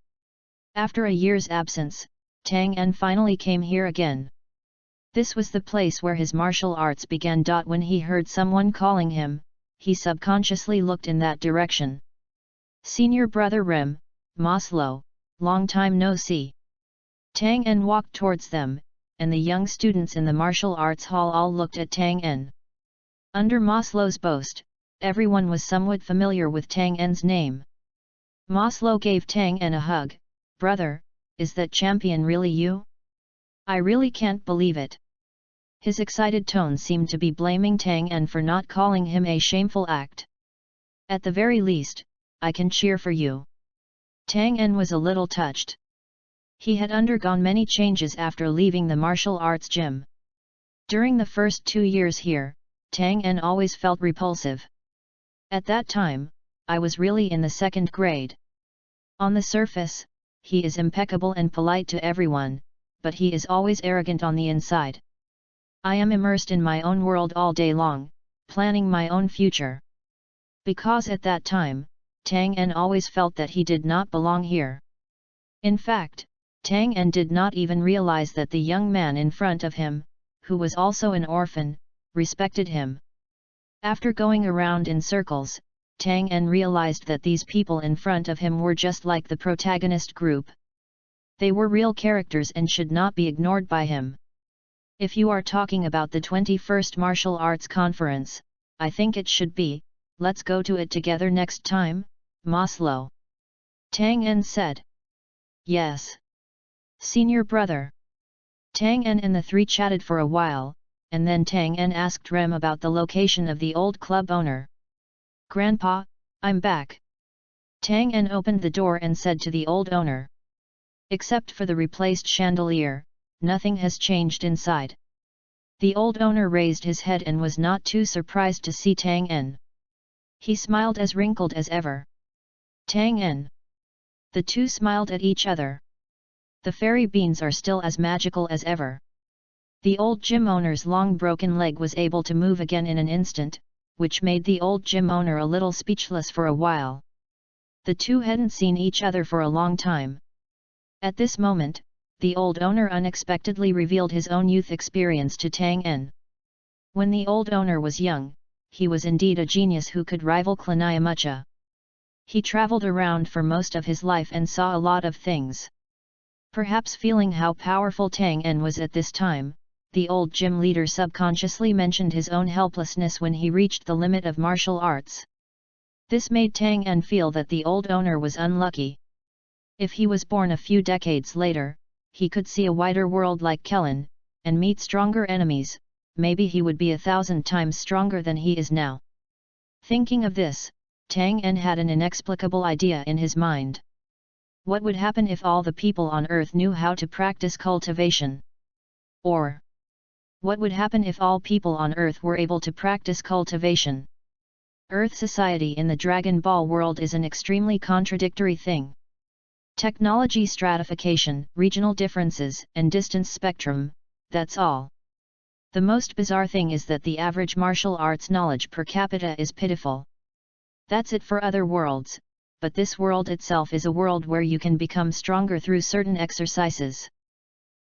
After a year's absence, Tang En finally came here again. This was the place where his martial arts began. When he heard someone calling him, he subconsciously looked in that direction. Senior brother Rem, Maslow, long time no see. Tang En walked towards them, and the young students in the martial arts hall all looked at Tang En. Under Maslow's boast, everyone was somewhat familiar with Tang En's name. Maslow gave Tang En a hug. Brother, is that champion really you? I really can't believe it. His excited tone seemed to be blaming Tang En for not calling him a shameful act. At the very least, I can cheer for you. Tang En was a little touched. He had undergone many changes after leaving the martial arts gym. During the first 2 years here, Tang En always felt repulsive. At that time, I was really in the 2nd grade. On the surface, he is impeccable and polite to everyone, but he is always arrogant on the inside. I am immersed in my own world all day long, planning my own future. Because at that time, Tang En always felt that he did not belong here. In fact, Tang En did not even realize that the young man in front of him, who was also an orphan, respected him. After going around in circles, Tang En realized that these people in front of him were just like the protagonist group. They were real characters and should not be ignored by him. If you are talking about the 21st Martial Arts Conference, I think it should be, let's go to it together next time, Maslow. Tang En said. Yes. Senior brother. Tang En and the three chatted for a while, and then Tang En asked Rem about the location of the old club owner. Grandpa, I'm back. Tang En opened the door and said to the old owner. Except for the replaced chandelier, nothing has changed inside. The old owner raised his head and was not too surprised to see Tang En. He smiled as wrinkled as ever. Tang En. The two smiled at each other. The fairy beans are still as magical as ever. The old gym owner's long broken leg was able to move again in an instant, which made the old gym owner a little speechless for a while. The two hadn't seen each other for a long time. At this moment, the old owner unexpectedly revealed his own youth experience to Tang En. When the old owner was young, he was indeed a genius who could rival Klaniamucha. He traveled around for most of his life and saw a lot of things. Perhaps feeling how powerful Tang En was at this time, the old gym leader subconsciously mentioned his own helplessness when he reached the limit of martial arts. This made Tang En feel that the old owner was unlucky. If he was born a few decades later, he could see a wider world like Kellen, and meet stronger enemies, maybe he would be 1,000 times stronger than he is now. Thinking of this, Tang En had an inexplicable idea in his mind. What would happen if all the people on Earth knew how to practice cultivation? Or, what would happen if all people on Earth were able to practice cultivation? Earth society in the Dragon Ball world is an extremely contradictory thing. Technology stratification, regional differences, and distance spectrum, that's all. The most bizarre thing is that the average martial arts knowledge per capita is pitiful. That's it for other worlds, but this world itself is a world where you can become stronger through certain exercises.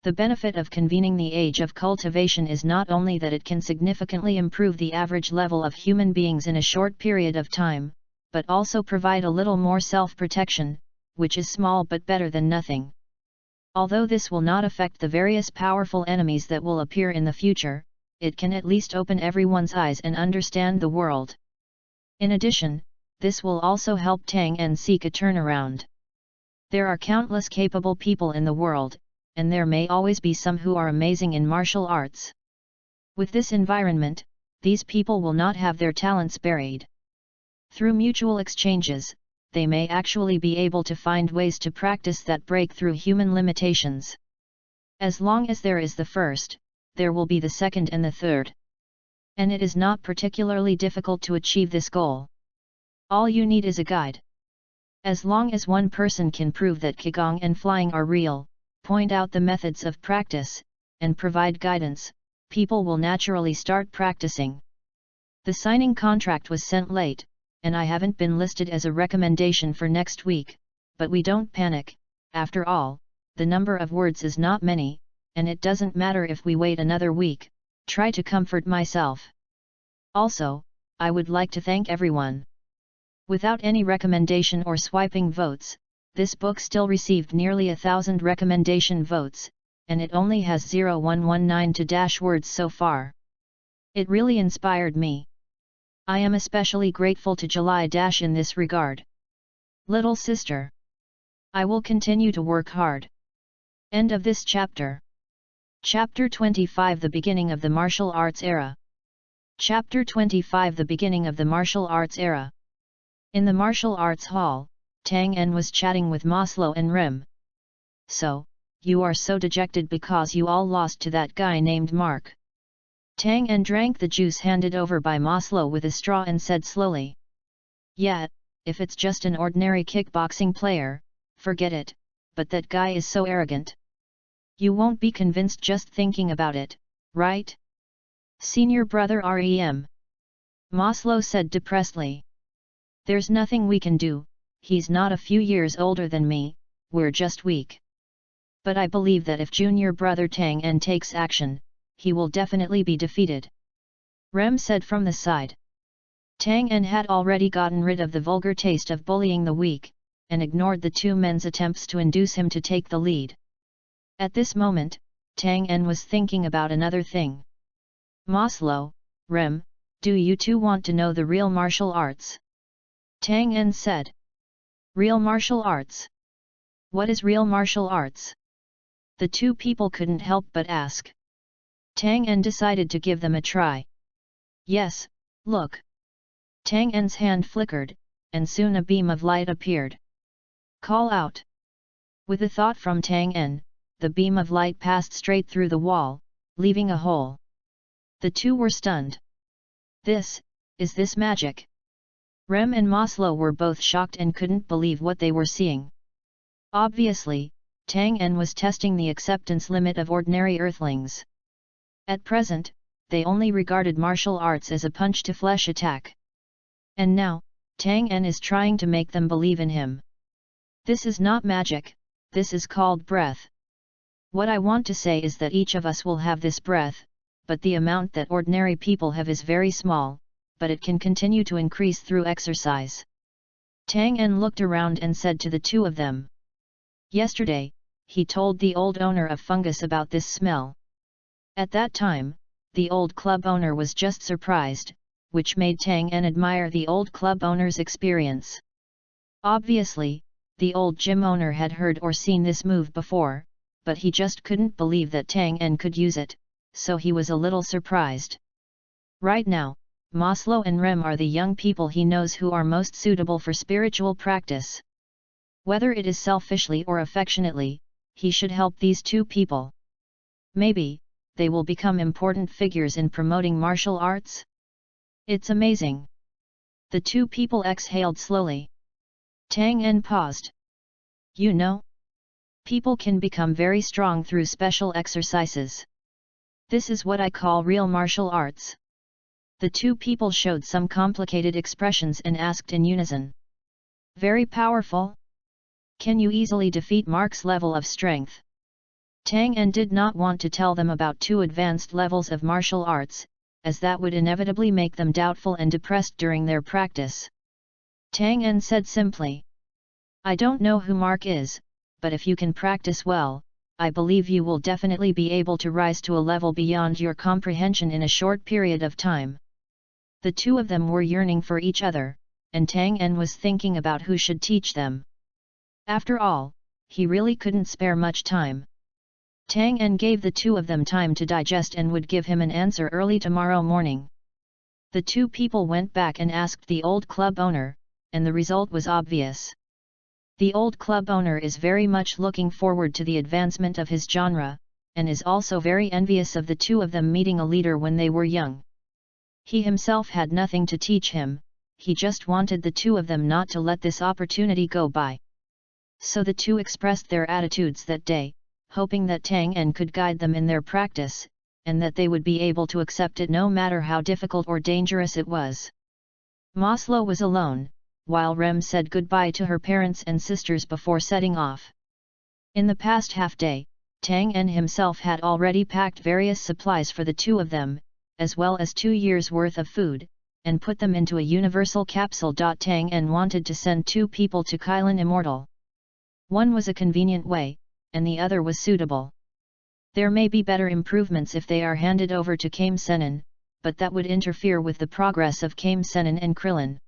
The benefit of convening the age of cultivation is not only that it can significantly improve the average level of human beings in a short period of time, but also provide a little more self-protection, which is small but better than nothing. Although this will not affect the various powerful enemies that will appear in the future, it can at least open everyone's eyes and understand the world. In addition, this will also help Tang En seek a turnaround. There are countless capable people in the world, and there may always be some who are amazing in martial arts. With this environment, these people will not have their talents buried. Through mutual exchanges, they may actually be able to find ways to practice that break through human limitations. As long as there is the first, there will be the second and the third. And it is not particularly difficult to achieve this goal. All you need is a guide. As long as one person can prove that Qigong and flying are real, point out the methods of practice, and provide guidance, people will naturally start practicing. The signing contract was sent late, and I haven't been listed as a recommendation for next week, but we don't panic. After all, the number of words is not many, and it doesn't matter if we wait another week. Try to comfort myself. Also, I would like to thank everyone. Without any recommendation or swiping votes, this book still received nearly 1,000 recommendation votes, and it only has 0119 words so far. It really inspired me. I am especially grateful to July in this regard. Little sister. I will continue to work hard. End of this chapter. Chapter 25 The beginning of the martial arts era. Chapter 25 The beginning of the martial arts era. In the martial arts hall, Tang En was chatting with Maslow and Rem. So, you are so dejected because you all lost to that guy named Mark. Tang En drank the juice handed over by Maslow with a straw and said slowly. Yeah, if it's just an ordinary kickboxing player, forget it, but that guy is so arrogant. You won't be convinced just thinking about it, right? Senior brother Rem. Maslow said depressedly. There's nothing we can do, he's not a few years older than me, we're just weak. But I believe that if junior brother Tang En takes action, he will definitely be defeated. Rem said from the side. Tang En had already gotten rid of the vulgar taste of bullying the weak, and ignored the two men's attempts to induce him to take the lead. At this moment, Tang En was thinking about another thing. Maslow, Rem, do you two want to know the real martial arts? Tang En said. Real martial arts? What is real martial arts? The two people couldn't help but ask. Tang En decided to give them a try. Yes, look. Tang En's hand flickered, and soon a beam of light appeared. Call out. With a thought from Tang En, the beam of light passed straight through the wall, leaving a hole. The two were stunned. Is this magic? Rem and Maslow were both shocked and couldn't believe what they were seeing. Obviously, Tang En was testing the acceptance limit of ordinary earthlings. At present, they only regarded martial arts as a punch-to-flesh attack. And now, Tang En is trying to make them believe in him. This is not magic, this is called breath. What I want to say is that each of us will have this breath, but the amount that ordinary people have is very small, but it can continue to increase through exercise. Tang En looked around and said to the two of them. Yesterday, he told the old owner of Fungus about this smell. At that time, the old club owner was just surprised, which made Tang En admire the old club owner's experience. Obviously, the old gym owner had heard or seen this move before, but he just couldn't believe that Tang En could use it, so he was a little surprised. Right now, Maslow and Rem are the young people he knows who are most suitable for spiritual practice. Whether it is selfishly or affectionately, he should help these two people. Maybe, they will become important figures in promoting martial arts? It's amazing. The two people exhaled slowly. Tang En paused. You know? People can become very strong through special exercises. This is what I call real martial arts. The two people showed some complicated expressions and asked in unison. Very powerful? Can you easily defeat Mark's level of strength? Tang En did not want to tell them about two advanced levels of martial arts, as that would inevitably make them doubtful and depressed during their practice. Tang En said simply. I don't know who Mark is, but if you can practice well, I believe you will definitely be able to rise to a level beyond your comprehension in a short period of time. The two of them were yearning for each other, and Tang En was thinking about who should teach them. After all, he really couldn't spare much time. Tang En gave the two of them time to digest and would give him an answer early tomorrow morning. The two people went back and asked the old club owner, and the result was obvious. The old club owner is very much looking forward to the advancement of his genre, and is also very envious of the two of them meeting a leader when they were young. He himself had nothing to teach him, he just wanted the two of them not to let this opportunity go by. So the two expressed their attitudes that day, hoping that Tang En could guide them in their practice, and that they would be able to accept it no matter how difficult or dangerous it was. Maslow was alone, while Rem said goodbye to her parents and sisters before setting off. In the past half-day, Tang En himself had already packed various supplies for the two of them, as well as 2 years' worth of food, and put them into a universal capsule. Tang En wanted to send 2 people to Kylin Immortal. One was a convenient way, and the other was suitable. There may be better improvements if they are handed over to Kame Sennin, but that would interfere with the progress of Kame Sennin and Krillin.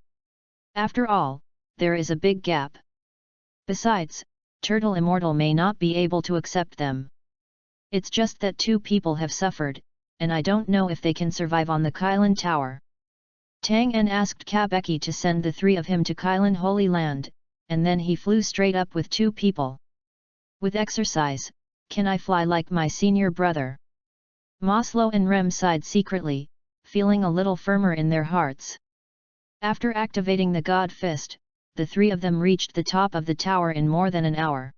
After all, there is a big gap. Besides, Turtle Immortal may not be able to accept them. It's just that 2 people have suffered, and I don't know if they can survive on the Kylin Tower. Tang En asked Kabeki to send the 3 of him to Kylin Holy Land, and then he flew straight up with 2 people. With exercise, Can I fly like my senior brother? Maslow and Rem sighed secretly, feeling a little firmer in their hearts. After activating the God Fist, the three of them reached the top of the tower in more than an hour.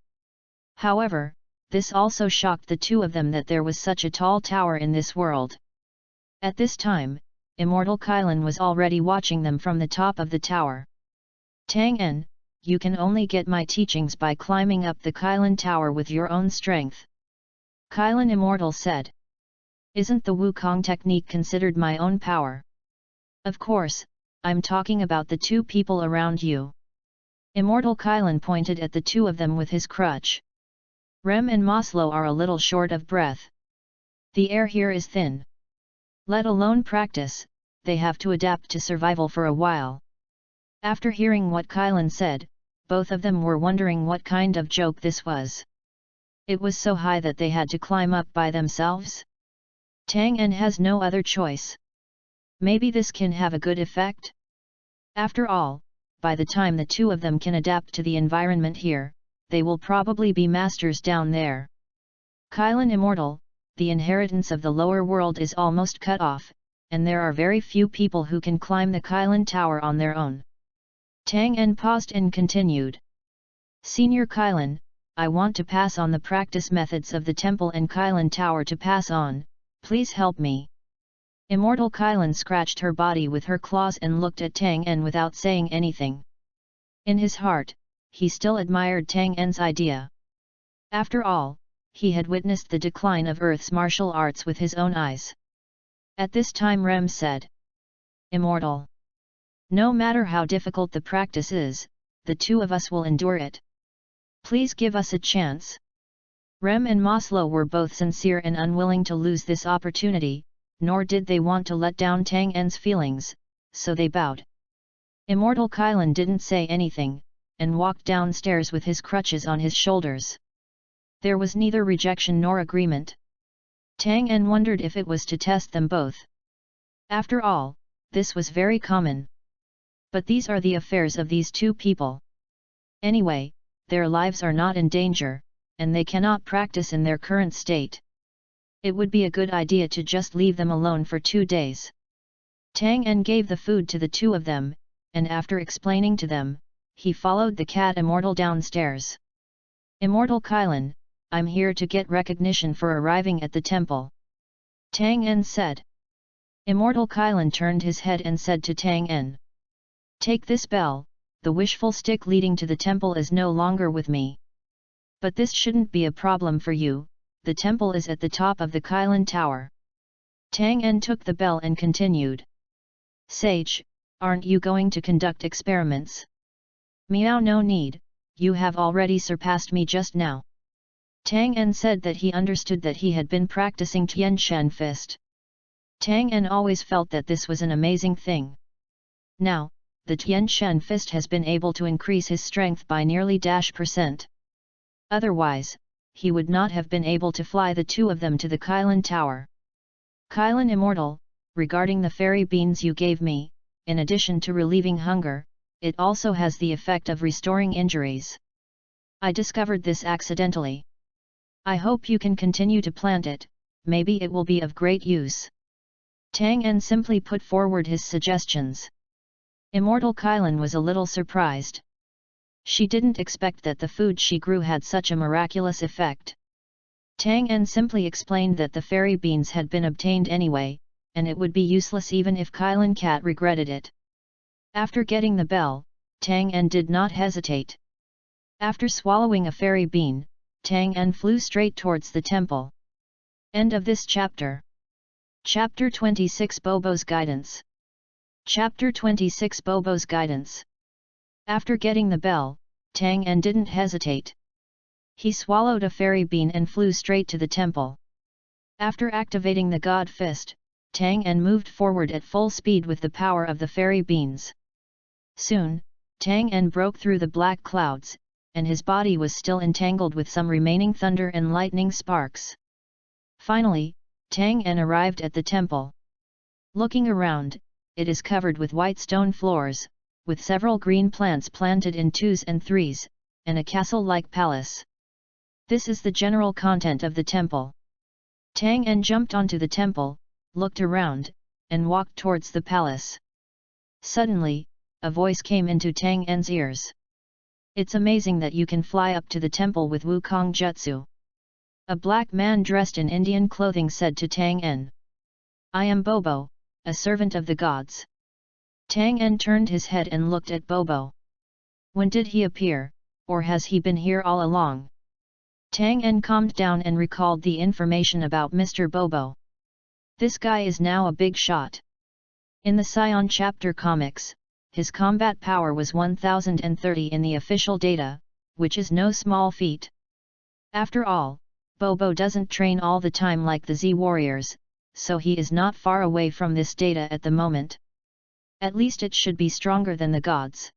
However, this also shocked the two of them that there was such a tall tower in this world. At this time, Immortal Kylan was already watching them from the top of the tower. Tang En, you can only get my teachings by climbing up the Kylan tower with your own strength. Kylan Immortal said. Isn't the Wukong technique considered my own power? Of course, I'm talking about the two people around you. Immortal Kylan pointed at the two of them with his crutch. Rem and Maslow are a little short of breath. The air here is thin. Let alone practice, they have to adapt to survival for a while. After hearing what Kylan said, both of them were wondering what kind of joke this was. It was so high that they had to climb up by themselves? Tang En has no other choice. Maybe this can have a good effect? After all, by the time the two of them can adapt to the environment here, they will probably be masters down there. Kylan Immortal, the inheritance of the lower world is almost cut off, and there are very few people who can climb the Kylan Tower on their own. Tang En paused and continued. Senior Kylan, I want to pass on the practice methods of the temple and Kylan Tower to pass on, please help me. Immortal Kylan scratched her body with her claws and looked at Tang En without saying anything. In his heart, he still admired Tang En's idea. After all, he had witnessed the decline of Earth's martial arts with his own eyes. At this time Rem said. Immortal. No matter how difficult the practice is, the two of us will endure it. Please give us a chance. Rem and Maslow were both sincere and unwilling to lose this opportunity, nor did they want to let down Tang En's feelings, so they bowed. Immortal Kylan didn't say anything, and walked downstairs with his crutches on his shoulders. There was neither rejection nor agreement. Tang En wondered if it was to test them both. After all, this was very common. But these are the affairs of these two people. Anyway, their lives are not in danger, and they cannot practice in their current state. It would be a good idea to just leave them alone for 2 days. Tang En gave the food to the two of them, and after explaining to them, he followed the cat Immortal downstairs. Immortal Kylan, I'm here to get recognition for arriving at the temple. Tang En said. Immortal Kylan turned his head and said to Tang En. Take this bell, the wishful stick leading to the temple is no longer with me. But this shouldn't be a problem for you, the temple is at the top of the Kylan Tower. Tang En took the bell and continued. Sage, aren't you going to conduct experiments? Meow, no need, you have already surpassed me just now. Tang En said that he understood that he had been practicing Tian Shen Fist. Tang En always felt that this was an amazing thing. Now, the Tian Shen Fist has been able to increase his strength by nearly %. Otherwise, he would not have been able to fly the two of them to the Kylan Tower. Kylan Immortal, regarding the fairy beans you gave me, in addition to relieving hunger, it also has the effect of restoring injuries. I discovered this accidentally. I hope you can continue to plant it, maybe it will be of great use. Tang En simply put forward his suggestions. Immortal Kylan was a little surprised. She didn't expect that the food she grew had such a miraculous effect. Tang En simply explained that the fairy beans had been obtained anyway, and it would be useless even if Kylan Cat regretted it. After getting the bell, Tang En did not hesitate. After swallowing a fairy bean, Tang En flew straight towards the temple. End of this chapter. Chapter 26 Bobo's Guidance. Chapter 26 Bobo's Guidance. After getting the bell, Tang En didn't hesitate. He swallowed a fairy bean and flew straight to the temple. After activating the God Fist, Tang En moved forward at full speed with the power of the fairy beans. Soon, Tang En broke through the black clouds, and his body was still entangled with some remaining thunder and lightning sparks. Finally, Tang En arrived at the temple. Looking around, it is covered with white stone floors, with several green plants planted in 2s and 3s, and a castle-like palace. This is the general content of the temple. Tang En jumped onto the temple, looked around, and walked towards the palace. Suddenly, a voice came into Tang En's ears. It's amazing that you can fly up to the temple with Wukong Jutsu. A black man dressed in Indian clothing said to Tang En. I am Bobo, a servant of the gods. Tang En turned his head and looked at Bobo. When did he appear, or has he been here all along? Tang En calmed down and recalled the information about Mr. Bobo. This guy is now a big shot. In the Scion chapter comics, his combat power was 1030 in the official data, which is no small feat. After all, Bobo doesn't train all the time like the Z warriors, so he is not far away from this data at the moment. At least it should be stronger than the gods.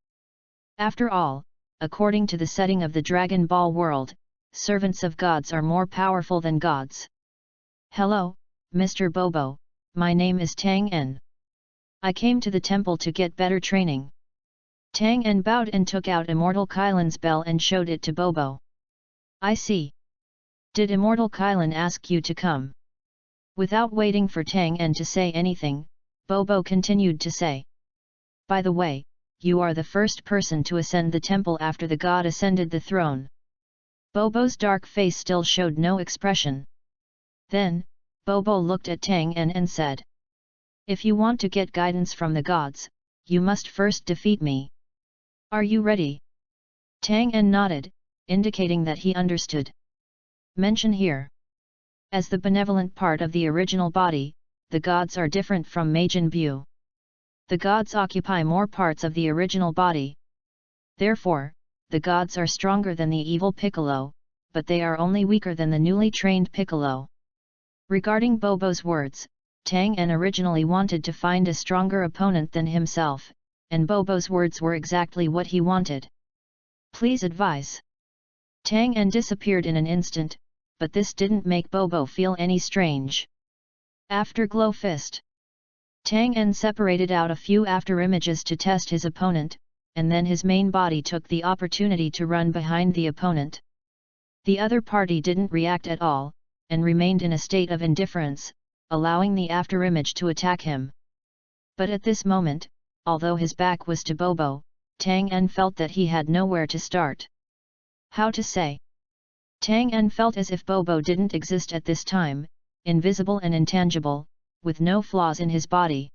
After all, according to the setting of the Dragon Ball world, servants of gods are more powerful than gods. Hello, Mr. Bobo, my name is Tang En. I came to the temple to get better training. Tang En bowed and took out Immortal Kylan's bell and showed it to Bobo. I see. Did Immortal Kylan ask you to come? Without waiting for Tang En to say anything, Bobo continued to say. By the way, you are the first person to ascend the temple after the god ascended the throne. Bobo's dark face still showed no expression. Then, Bobo looked at Tang En and said. If you want to get guidance from the gods, you must first defeat me. Are you ready? Tang En nodded, indicating that he understood. Mention here. As the benevolent part of the original body, the gods are different from Majin Buu. The gods occupy more parts of the original body. Therefore, the gods are stronger than the evil Piccolo, but they are only weaker than the newly trained Piccolo. Regarding Bobo's words, Tang En originally wanted to find a stronger opponent than himself, and Bobo's words were exactly what he wanted. Please advise. Tang En disappeared in an instant, but this didn't make Bobo feel any strange. Afterglow Fist. Tang En separated out a few afterimages to test his opponent, and then his main body took the opportunity to run behind the opponent. The other party didn't react at all, and remained in a state of indifference, allowing the afterimage to attack him. But at this moment, although his back was to Bobo, Tang En felt that he had nowhere to start. How to say? Tang En felt as if Bobo didn't exist at this time, invisible and intangible, with no flaws in his body.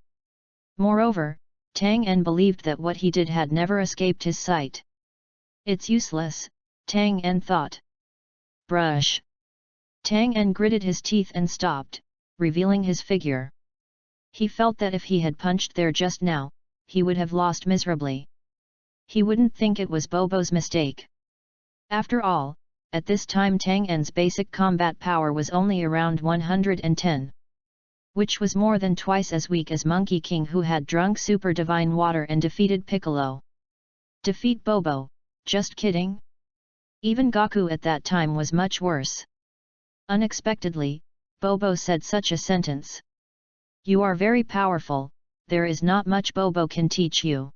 Moreover, Tang En believed that what he did had never escaped his sight. It's useless, Tang En thought. Brush. Tang En gritted his teeth and stopped, revealing his figure. He felt that if he had punched there just now, he would have lost miserably. He wouldn't think it was Bobo's mistake. After all, at this time Tang En's basic combat power was only around 110. Which was more than twice as weak as Monkey King, who had drunk super divine water and defeated Piccolo. Defeat Bobo, just kidding? Even Goku at that time was much worse. Unexpectedly, Bobo said such a sentence. You are very powerful, there is not much Bobo can teach you.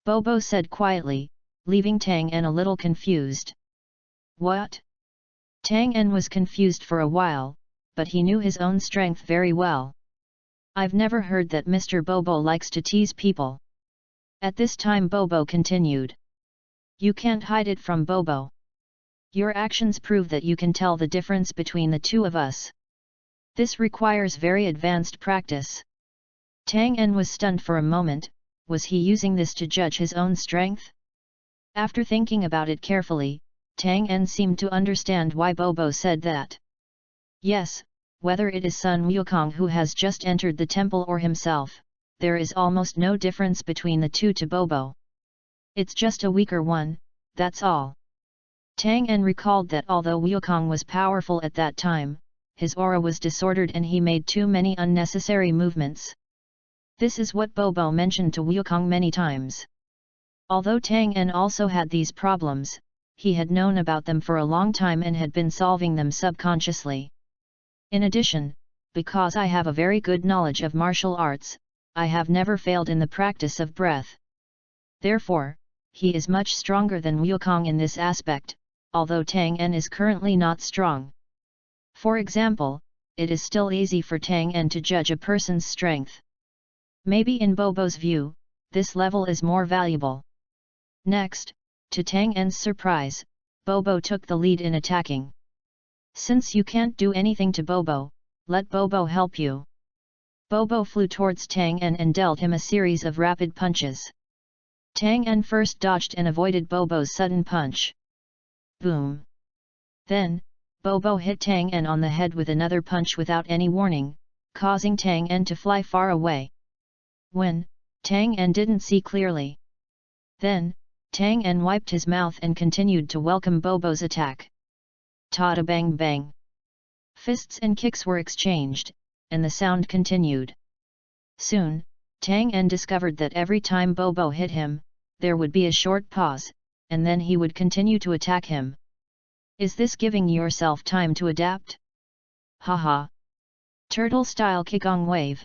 Bobo said quietly, leaving Tang En a little confused. What? Tang En was confused for a while, but he knew his own strength very well. I've never heard that Mr. Bobo likes to tease people. At this time Bobo continued. You can't hide it from Bobo. Your actions prove that you can tell the difference between the two of us. This requires very advanced practice. Tang En was stunned for a moment. Was he using this to judge his own strength? After thinking about it carefully, Tang En seemed to understand why Bobo said that. Yes, whether it is Sun Wukong who has just entered the temple or himself, there is almost no difference between the two to Bobo. It's just a weaker one, that's all. Tang En recalled that although Wukong was powerful at that time, his aura was disordered and he made too many unnecessary movements. This is what Bobo mentioned to Wukong many times. Although Tang En also had these problems, he had known about them for a long time and had been solving them subconsciously. In addition, because I have a very good knowledge of martial arts, I have never failed in the practice of breath. Therefore, he is much stronger than Wukong in this aspect, although Tang En is currently not strong. For example, it is still easy for Tang En to judge a person's strength. Maybe in Bobo's view, this level is more valuable. Next, to Tang En's surprise, Bobo took the lead in attacking. Since you can't do anything to Bobo, let Bobo help you. Bobo flew towards Tang En and dealt him a series of rapid punches. Tang En first dodged and avoided Bobo's sudden punch. Boom! Then, Bobo hit Tang En on the head with another punch without any warning, causing Tang En to fly far away. When Tang En didn't see clearly. Then, Tang En wiped his mouth and continued to welcome Bobo's attack. Tada bang bang! Fists and kicks were exchanged, and the sound continued. Soon, Tang En discovered that every time Bobo hit him, there would be a short pause, and then he would continue to attack him. Is this giving yourself time to adapt? Haha! Turtle-style Qigong wave.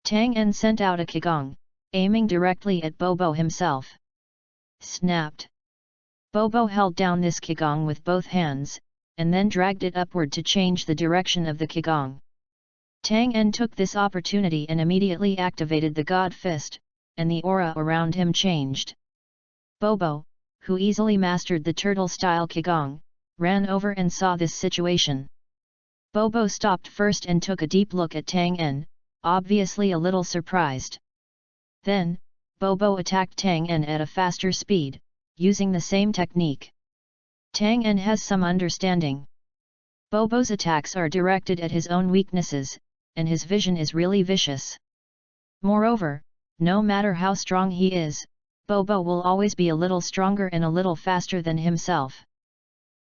Tang En sent out a Qigong, aiming directly at Bobo himself. Snapped! Bobo held down this Qigong with both hands, and then dragged it upward to change the direction of the Qigong. Tang En took this opportunity and immediately activated the God Fist, and the aura around him changed. Bobo, who easily mastered the turtle-style Qigong, ran over and saw this situation. Bobo stopped first and took a deep look at Tang En, obviously a little surprised. Then, Bobo attacked Tang En at a faster speed, using the same technique. Tang En has some understanding. Bobo's attacks are directed at his own weaknesses, and his vision is really vicious. Moreover, no matter how strong he is, Bobo will always be a little stronger and a little faster than himself.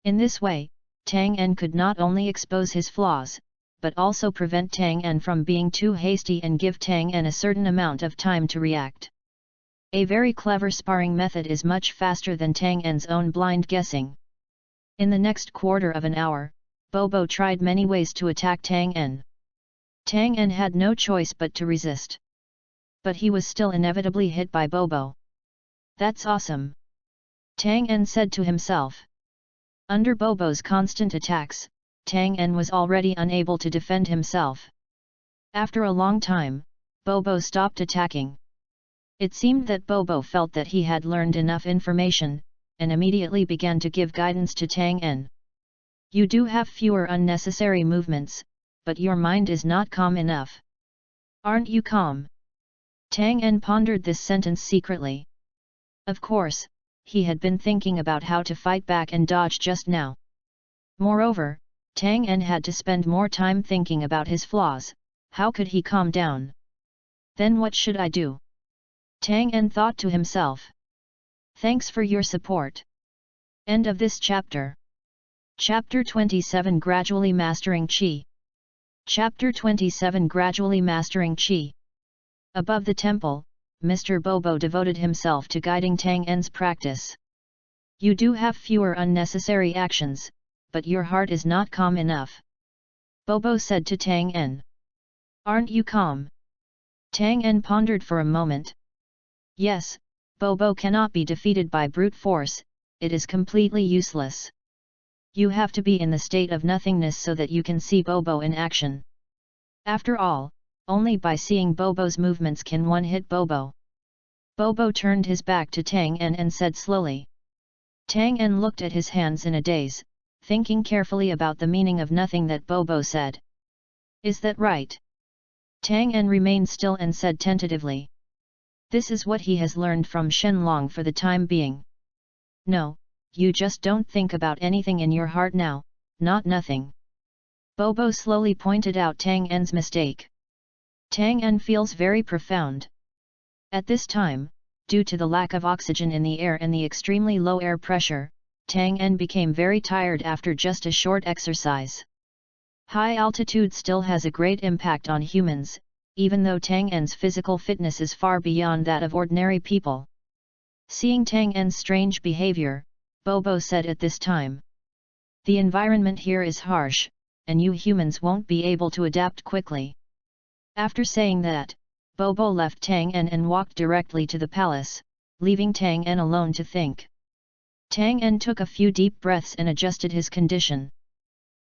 In this way, Tang En could not only expose his flaws, but also prevent Tang En from being too hasty and give Tang En a certain amount of time to react. A very clever sparring method is much faster than Tang En's own blind guessing. In the next quarter of an hour, Bobo tried many ways to attack Tang En. Tang En had no choice but to resist. But he was still inevitably hit by Bobo. That's awesome! Tang En said to himself. Under Bobo's constant attacks, Tang En was already unable to defend himself. After a long time, Bobo stopped attacking. It seemed that Bobo felt that he had learned enough information, and immediately began to give guidance to Tang En. You do have fewer unnecessary movements, but your mind is not calm enough. Aren't you calm? Tang En pondered this sentence secretly. Of course, he had been thinking about how to fight back and dodge just now. Moreover, Tang En had to spend more time thinking about his flaws. How could he calm down? Then what should I do? Tang En thought to himself. Thanks for your support. End of this chapter. Chapter 27 Gradually Mastering Qi. Chapter 27 Gradually Mastering Qi. Above the temple, Mr. Bobo devoted himself to guiding Tang En's practice. You do have fewer unnecessary actions, but your heart is not calm enough. Bobo said to Tang En. Aren't you calm? Tang En pondered for a moment. Yes, Bobo cannot be defeated by brute force, it is completely useless. You have to be in the state of nothingness so that you can see Bobo in action. After all, only by seeing Bobo's movements can one hit Bobo. Bobo turned his back to Tang En and said slowly. Tang En looked at his hands in a daze, thinking carefully about the meaning of nothing that Bobo said. Is that right? Tang En remained still and said tentatively. This is what he has learned from Shenlong for the time being. No, you just don't think about anything in your heart now, not nothing. Bobo slowly pointed out Tang En's mistake. Tang En feels very profound. At this time, due to the lack of oxygen in the air and the extremely low air pressure, Tang En became very tired after just a short exercise. High altitude still has a great impact on humans, even though Tang En's physical fitness is far beyond that of ordinary people. Seeing Tang En's strange behavior, Bobo said at this time. The environment here is harsh, and you humans won't be able to adapt quickly. After saying that, Bobo left Tang En and walked directly to the palace, leaving Tang En alone to think. Tang En took a few deep breaths and adjusted his condition.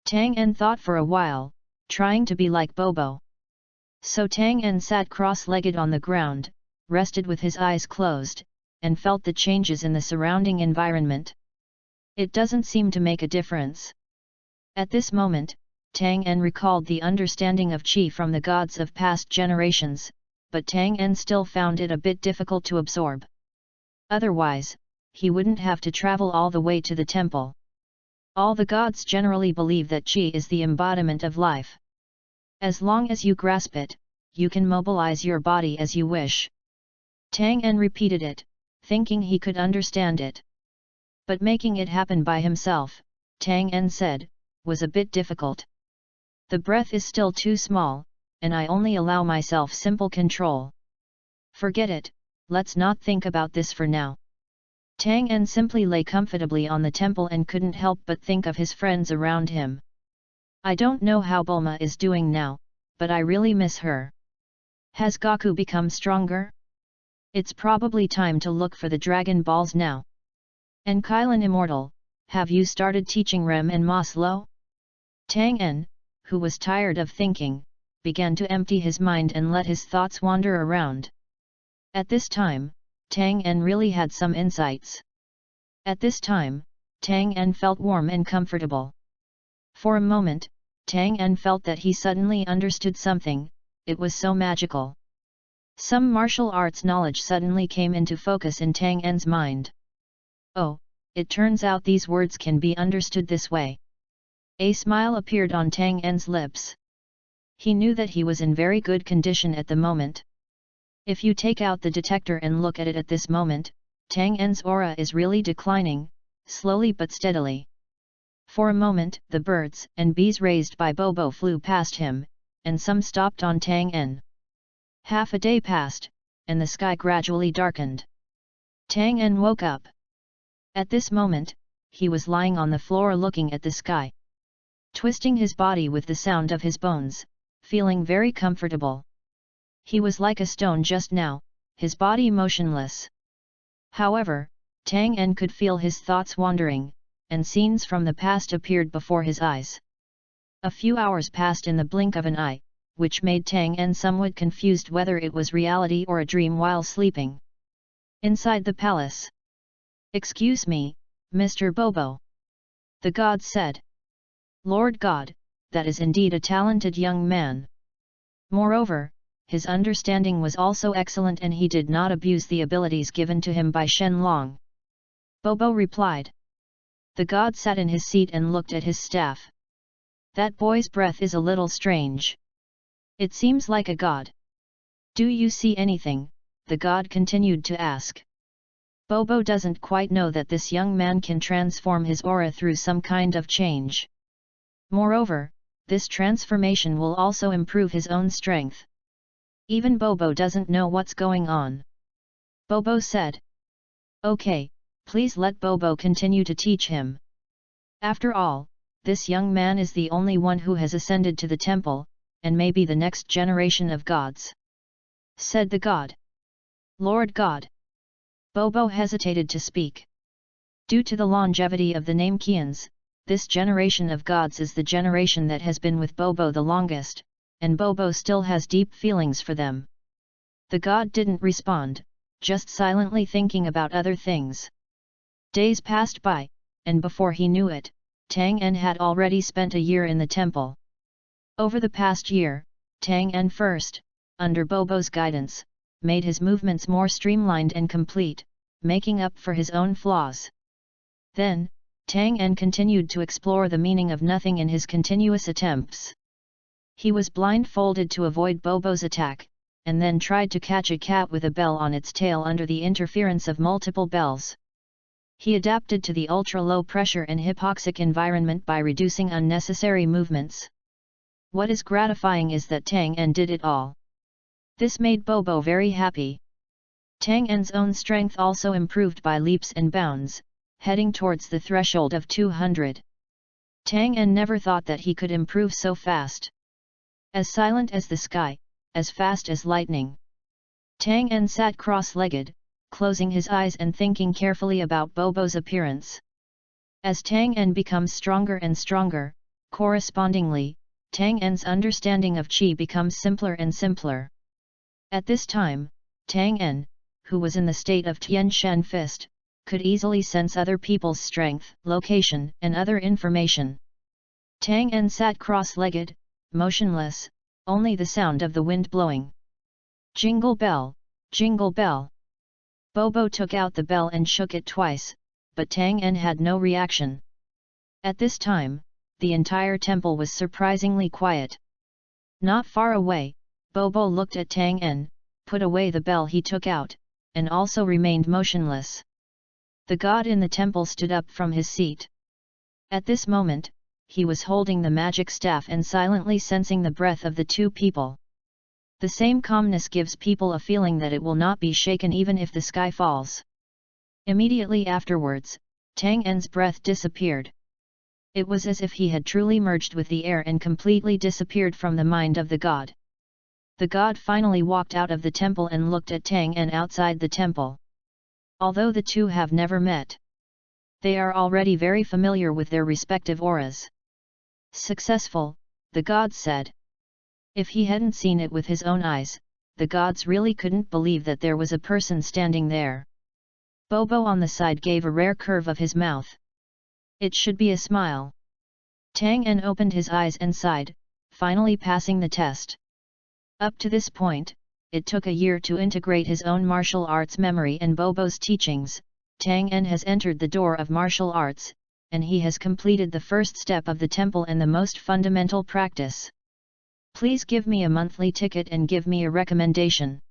Tang En thought for a while, trying to be like Bobo. So Tang En sat cross-legged on the ground, rested with his eyes closed, and felt the changes in the surrounding environment. It doesn't seem to make a difference. At this moment, Tang En recalled the understanding of qi from the gods of past generations, but Tang En still found it a bit difficult to absorb. Otherwise, he wouldn't have to travel all the way to the temple. All the gods generally believe that qi is the embodiment of life. As long as you grasp it, you can mobilize your body as you wish. Tang En repeated it, thinking he could understand it. But making it happen by himself, Tang En said, was a bit difficult. The breath is still too small, and I only allow myself simple control. Forget it, let's not think about this for now. Tang En simply lay comfortably on the temple and couldn't help but think of his friends around him. I don't know how Bulma is doing now, but I really miss her. Has Goku become stronger? It's probably time to look for the Dragon Balls now. And Kylan Immortal, have you started teaching Rem and Maslow? Tang En, who was tired of thinking, began to empty his mind and let his thoughts wander around. At this time, Tang En really had some insights. At this time, Tang En felt warm and comfortable. For a moment, Tang En felt that he suddenly understood something, it was so magical. Some martial arts knowledge suddenly came into focus in Tang En's mind. Oh, it turns out these words can be understood this way. A smile appeared on Tang En's lips. He knew that he was in very good condition at the moment. If you take out the detector and look at it at this moment, Tang En's aura is really declining, slowly but steadily. For a moment, the birds and bees raised by Bobo flew past him, and some stopped on Tang En. Half a day passed, and the sky gradually darkened. Tang En woke up. At this moment, he was lying on the floor looking at the sky, twisting his body with the sound of his bones, feeling very comfortable. He was like a stone just now, his body motionless. However, Tang En could feel his thoughts wandering, and scenes from the past appeared before his eyes. A few hours passed in the blink of an eye, which made Tang En somewhat confused whether it was reality or a dream while sleeping. Inside the palace. "Excuse me, Mr. Bobo," the god said. "Lord God, that is indeed a talented young man. Moreover, his understanding was also excellent and he did not abuse the abilities given to him by Shenlong." Bobo replied. The god sat in his seat and looked at his staff. "That boy's breath is a little strange. It seems like a god. Do you see anything?" the god continued to ask. Bobo doesn't quite know that this young man can transform his aura through some kind of change. Moreover, this transformation will also improve his own strength. Even Bobo doesn't know what's going on. Bobo said. "Okay, please let Bobo continue to teach him. After all, this young man is the only one who has ascended to the temple, and may be the next generation of gods," said the god. "Lord God." Bobo hesitated to speak. Due to the longevity of the name Qians, this generation of gods is the generation that has been with Bobo the longest, and Bobo still has deep feelings for them. The god didn't respond, just silently thinking about other things. Days passed by, and before he knew it, Tang En had already spent a year in the temple. Over the past year, Tang En first, under Bobo's guidance, made his movements more streamlined and complete, making up for his own flaws. Then, Tang En continued to explore the meaning of nothing in his continuous attempts. He was blindfolded to avoid Bobo's attack, and then tried to catch a cat with a bell on its tail under the interference of multiple bells. He adapted to the ultra-low pressure and hypoxic environment by reducing unnecessary movements. What is gratifying is that Tang En did it all. This made Bobo very happy. Tang En's own strength also improved by leaps and bounds, heading towards the threshold of 200. Tang En never thought that he could improve so fast. As silent as the sky, as fast as lightning. Tang En sat cross-legged, closing his eyes and thinking carefully about Bobo's appearance. As Tang En becomes stronger and stronger, correspondingly, Tang En's understanding of Qi becomes simpler and simpler. At this time, Tang En, who was in the state of Tian Shen Fist, could easily sense other people's strength, location, and other information. Tang En sat cross-legged, motionless, only the sound of the wind blowing. Jingle bell, jingle bell. Bobo took out the bell and shook it twice, but Tang En had no reaction. At this time, the entire temple was surprisingly quiet. Not far away, Bobo looked at Tang En, put away the bell he took out, and also remained motionless. The god in the temple stood up from his seat. At this moment, he was holding the magic staff and silently sensing the breath of the two people. The same calmness gives people a feeling that it will not be shaken even if the sky falls. Immediately afterwards, Tang En's breath disappeared. It was as if he had truly merged with the air and completely disappeared from the mind of the god. The god finally walked out of the temple and looked at Tang En outside the temple. Although the two have never met, they are already very familiar with their respective auras. Successful, the god said. If he hadn't seen it with his own eyes, the gods really couldn't believe that there was a person standing there. Bobo on the side gave a rare curve of his mouth. It should be a smile. Tang En opened his eyes and sighed, finally passing the test. Up to this point, it took a year to integrate his own martial arts memory and Bobo's teachings. Tang En has entered the door of martial arts, and he has completed the first step of the temple and the most fundamental practice. Please give me a monthly ticket and give me a recommendation.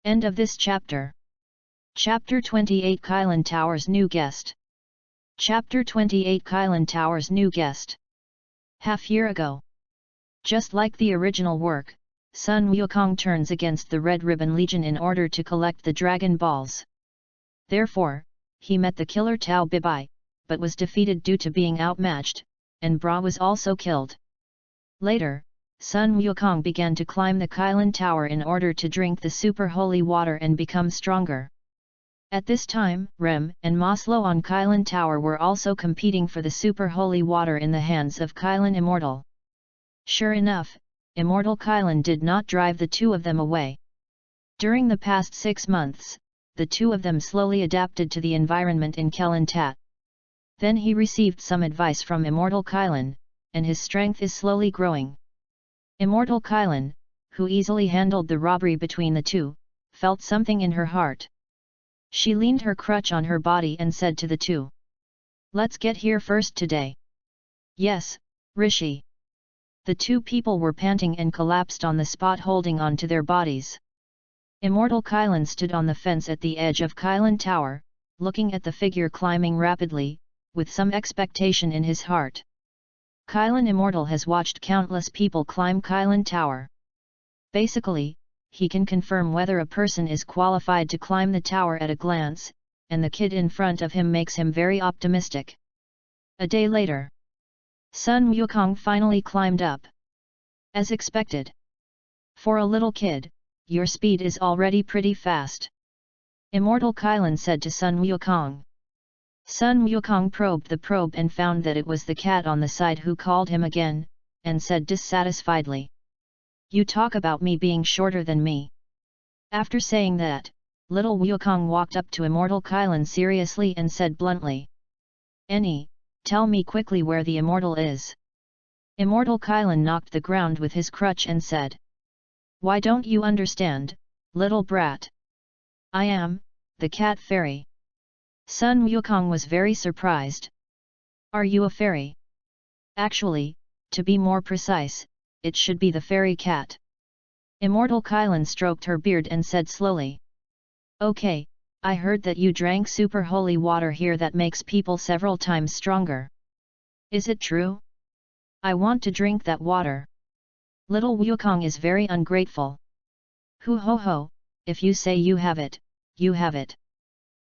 End of this chapter. Chapter 28 Kylan Tower's New Guest. Chapter 28 Kylan Tower's New Guest. Half-year ago. Just like the original work, Sun Wukong turns against the Red Ribbon Legion in order to collect the Dragon Balls. Therefore, he met the killer Tao Bibai, but was defeated due to being outmatched, and Bra was also killed. Later, Sun Wukong began to climb the Kylan Tower in order to drink the super holy water and become stronger. At this time, Rem and Maslow on Kylan Tower were also competing for the super holy water in the hands of Kylan Immortal. Sure enough, Immortal Kylan did not drive the two of them away. During the past 6 months, the two of them slowly adapted to the environment in Kelantat. Then he received some advice from Immortal Kylan, and his strength is slowly growing. Immortal Kylan, who easily handled the robbery between the two, felt something in her heart. She leaned her crutch on her body and said to the two, "Let's get here first today." "Yes, Rishi." The two people were panting and collapsed on the spot holding on to their bodies. Immortal Kylan stood on the fence at the edge of Kylan Tower, looking at the figure climbing rapidly, with some expectation in his heart. Kylan Immortal has watched countless people climb Kylan Tower. Basically, he can confirm whether a person is qualified to climb the tower at a glance, and the kid in front of him makes him very optimistic. A day later, Sun Wukong finally climbed up. As expected. For a little kid, your speed is already pretty fast. Immortal Kylan said to Sun Wukong. Sun Wukong probed the probe and found that it was the cat on the side who called him again, and said dissatisfiedly, "You talk about me being shorter than me." After saying that, little Wukong walked up to Immortal Kylan seriously and said bluntly, "Any, tell me quickly where the immortal is." Immortal Kylan knocked the ground with his crutch and said, "Why don't you understand, little brat? I am, the cat fairy." Sun Wukong was very surprised. "Are you a fairy?" "Actually, to be more precise, it should be the fairy cat." Immortal Kylan stroked her beard and said slowly, "Okay, I heard that you drank super holy water here that makes people several times stronger. Is it true? I want to drink that water." Little Wukong is very ungrateful. "Hoo ho ho, if you say you have it, you have it.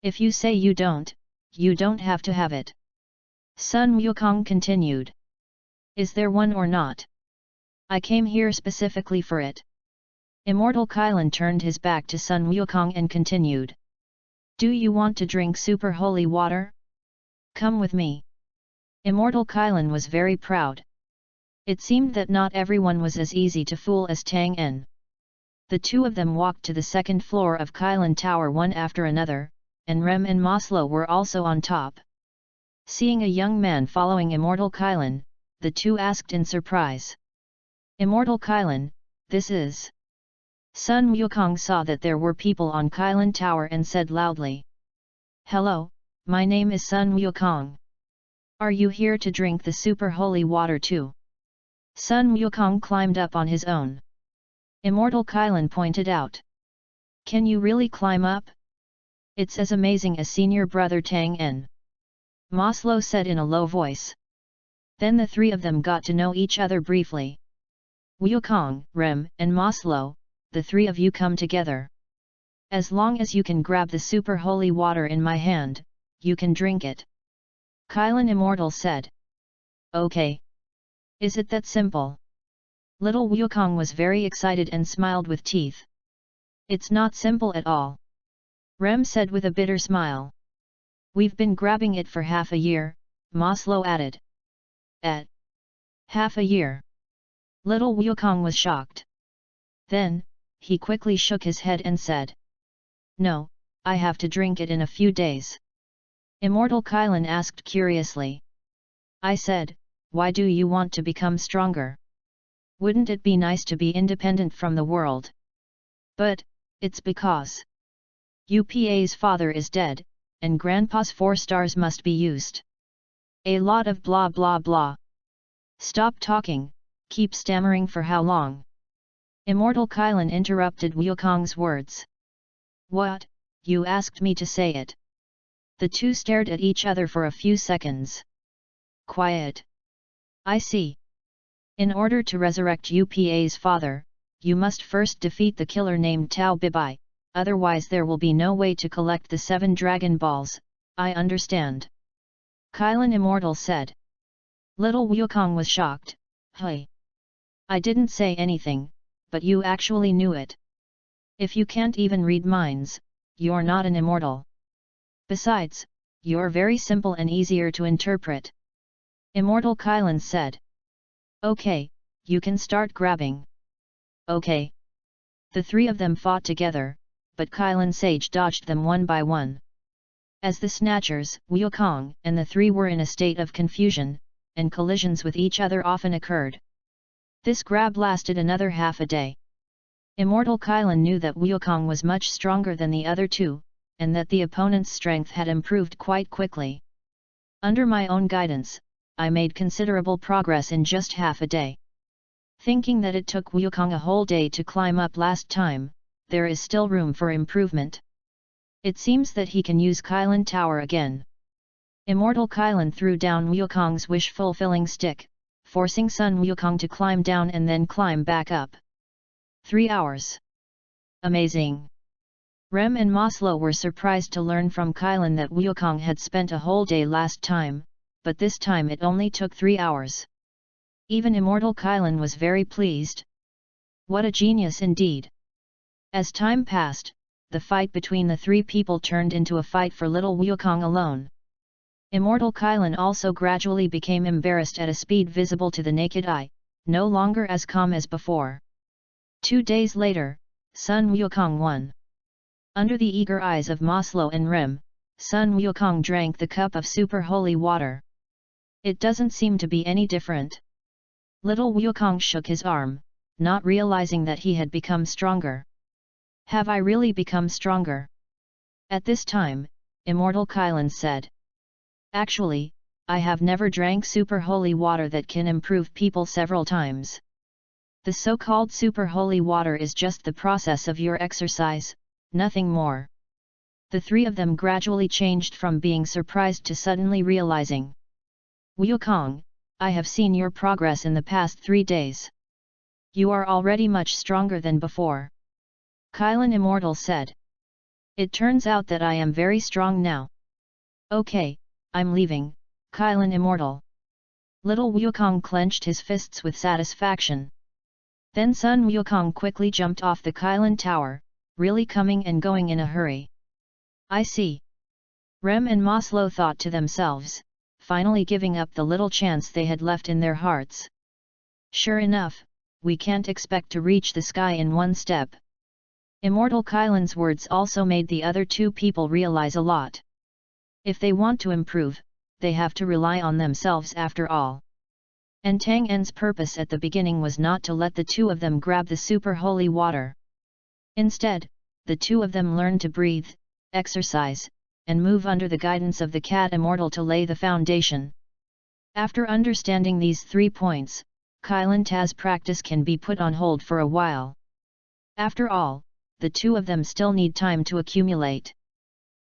If you say you don't have to have it." Sun Wukong continued. "Is there one or not? I came here specifically for it." Immortal Kylan turned his back to Sun Wukong and continued. Do you want to drink super holy water? Come with me. Immortal Kylan was very proud. It seemed that not everyone was as easy to fool as Tang En. The two of them walked to the second floor of Kylan Tower one after another, and Rem and Maslow were also on top. Seeing a young man following Immortal Kylan, the two asked in surprise. Immortal Kylan, this is... Sun Wukong saw that there were people on Kylan Tower and said loudly. Hello, my name is Sun Wukong. Are you here to drink the super holy water too? Sun Wukong climbed up on his own. Immortal Kylan pointed out. Can you really climb up? It's as amazing as senior brother Tang En. Maslow said in a low voice. Then the three of them got to know each other briefly. Wukong, Rem, and Maslow, the three of you come together. As long as you can grab the super holy water in my hand, you can drink it. Kylan Immortal said. Okay. Is it that simple? Little Wukong was very excited and smiled with teeth. It's not simple at all. Rem said with a bitter smile. We've been grabbing it for half a year, Maslow added. At half a year? Little Wukong was shocked. Then, he quickly shook his head and said. No, I have to drink it in a few days. Immortal Kylan asked curiously. I said, why do you want to become stronger? Wouldn't it be nice to be independent from the world? But, it's because UPA's father is dead, and Grandpa's 4 stars must be used. A lot of blah blah blah. Stop talking, keep stammering for how long? Immortal Kylan interrupted Wukong's words. What, you asked me to say it? The two stared at each other for a few seconds. Quiet. I see. In order to resurrect UPA's father, you must first defeat the killer named Tao Bibai, otherwise there will be no way to collect the 7 Dragon Balls, I understand. Kylan Immortal said. Little Wukong was shocked. Hey! I didn't say anything, but you actually knew it. If you can't even read minds, you're not an immortal. Besides, you're very simple and easier to interpret. Immortal Kylan said. Okay, you can start grabbing. Okay. The three of them fought together, but Kylan Sage dodged them one by one. As the Snatchers, Wukong, and the three were in a state of confusion, and collisions with each other often occurred. This grab lasted another half a day. Immortal Kylan knew that Wukong was much stronger than the other two, and that the opponent's strength had improved quite quickly. Under my own guidance, I made considerable progress in just half a day. Thinking that it took Wukong a whole day to climb up last time, there is still room for improvement. It seems that he can use Kylan Tower again. Immortal Kylan threw down Wukong's wish-fulfilling stick, forcing Sun Wukong to climb down and then climb back up. 3 hours. Amazing! Rem and Maslow were surprised to learn from Kylan that Wukong had spent a whole day last time, but this time it only took 3 hours. Even Immortal Kylan was very pleased. What a genius indeed! As time passed, the fight between the three people turned into a fight for little Wukong alone. Immortal Kylan also gradually became embarrassed at a speed visible to the naked eye, no longer as calm as before. 2 days later, Sun Wukong won. Under the eager eyes of Maslow and Rem, Sun Wukong drank the cup of super holy water. It doesn't seem to be any different. Little Wukong shook his arm, not realizing that he had become stronger. Have I really become stronger? At this time, Immortal Kylan said. Actually, I have never drank super holy water that can improve people several times. The so-called super holy water is just the process of your exercise, nothing more. The three of them gradually changed from being surprised to suddenly realizing. Wukong, I have seen your progress in the past 3 days. You are already much stronger than before. Kylan Immortal said. It turns out that I am very strong now. Okay, I'm leaving, Kylan Immortal. Little Wukong clenched his fists with satisfaction. Then Sun Wukong quickly jumped off the Kylan Tower, really coming and going in a hurry. I see. Rem and Maslow thought to themselves, finally giving up the little chance they had left in their hearts. Sure enough, we can't expect to reach the sky in one step. Immortal Kylan's words also made the other two people realize a lot. If they want to improve, they have to rely on themselves after all. And Tang En's purpose at the beginning was not to let the two of them grab the super holy water. Instead, the two of them learned to breathe, exercise, and move under the guidance of the cat immortal to lay the foundation. After understanding these 3 points, Kylan Taz practice can be put on hold for a while. After all, the two of them still need time to accumulate.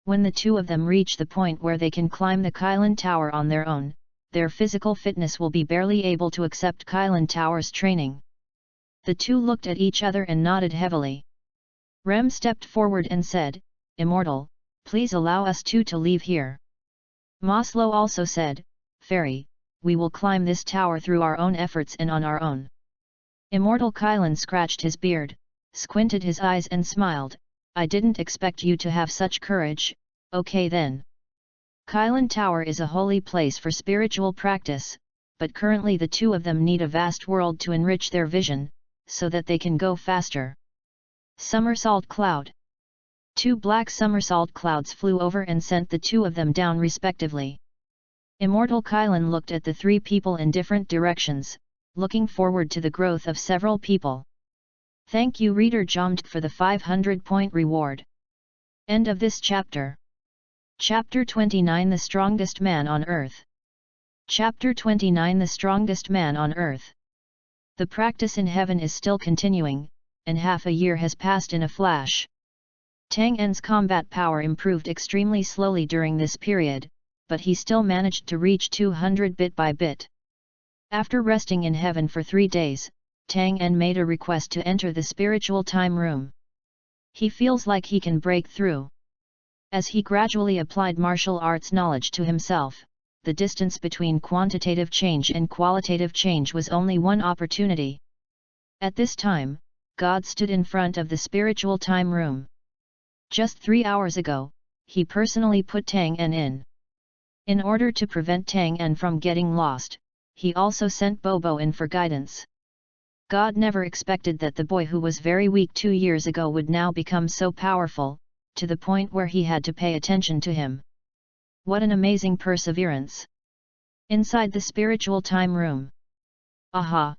When the two of them reach the point where they can climb the Kylan Tower on their own, their physical fitness will be barely able to accept Kylan Tower's training. The two looked at each other and nodded heavily. Rem stepped forward and said, "Immortal, please allow us two to leave here." Maslow also said, "Fairy, we will climb this tower through our own efforts and on our own." Immortal Kylan scratched his beard, squinted his eyes and smiled, "I didn't expect you to have such courage, okay then. Kylan Tower is a holy place for spiritual practice, but currently the two of them need a vast world to enrich their vision, so that they can go faster." Somersault Cloud. 2 black somersault clouds flew over and sent the two of them down respectively. Immortal Kylan looked at the 3 people in different directions, looking forward to the growth of several people. Thank you reader Jomd for the 500-point reward. End of this chapter. Chapter 29 The Strongest Man on Earth. Chapter 29 The Strongest Man on Earth. The practice in heaven is still continuing, and half a year has passed in a flash. Tang En's combat power improved extremely slowly during this period, but he still managed to reach 200 bit by bit. After resting in heaven for 3 days, Tang En made a request to enter the spiritual time room. He feels like he can break through. As he gradually applied martial arts knowledge to himself, the distance between quantitative change and qualitative change was only one opportunity. At this time, God stood in front of the spiritual time room. Just 3 hours ago, he personally put Tang En in. In order to prevent Tang En from getting lost, he also sent Bobo in for guidance. God never expected that the boy who was very weak 2 years ago would now become so powerful, to the point where he had to pay attention to him. What an amazing perseverance! Inside the spiritual time room. Aha!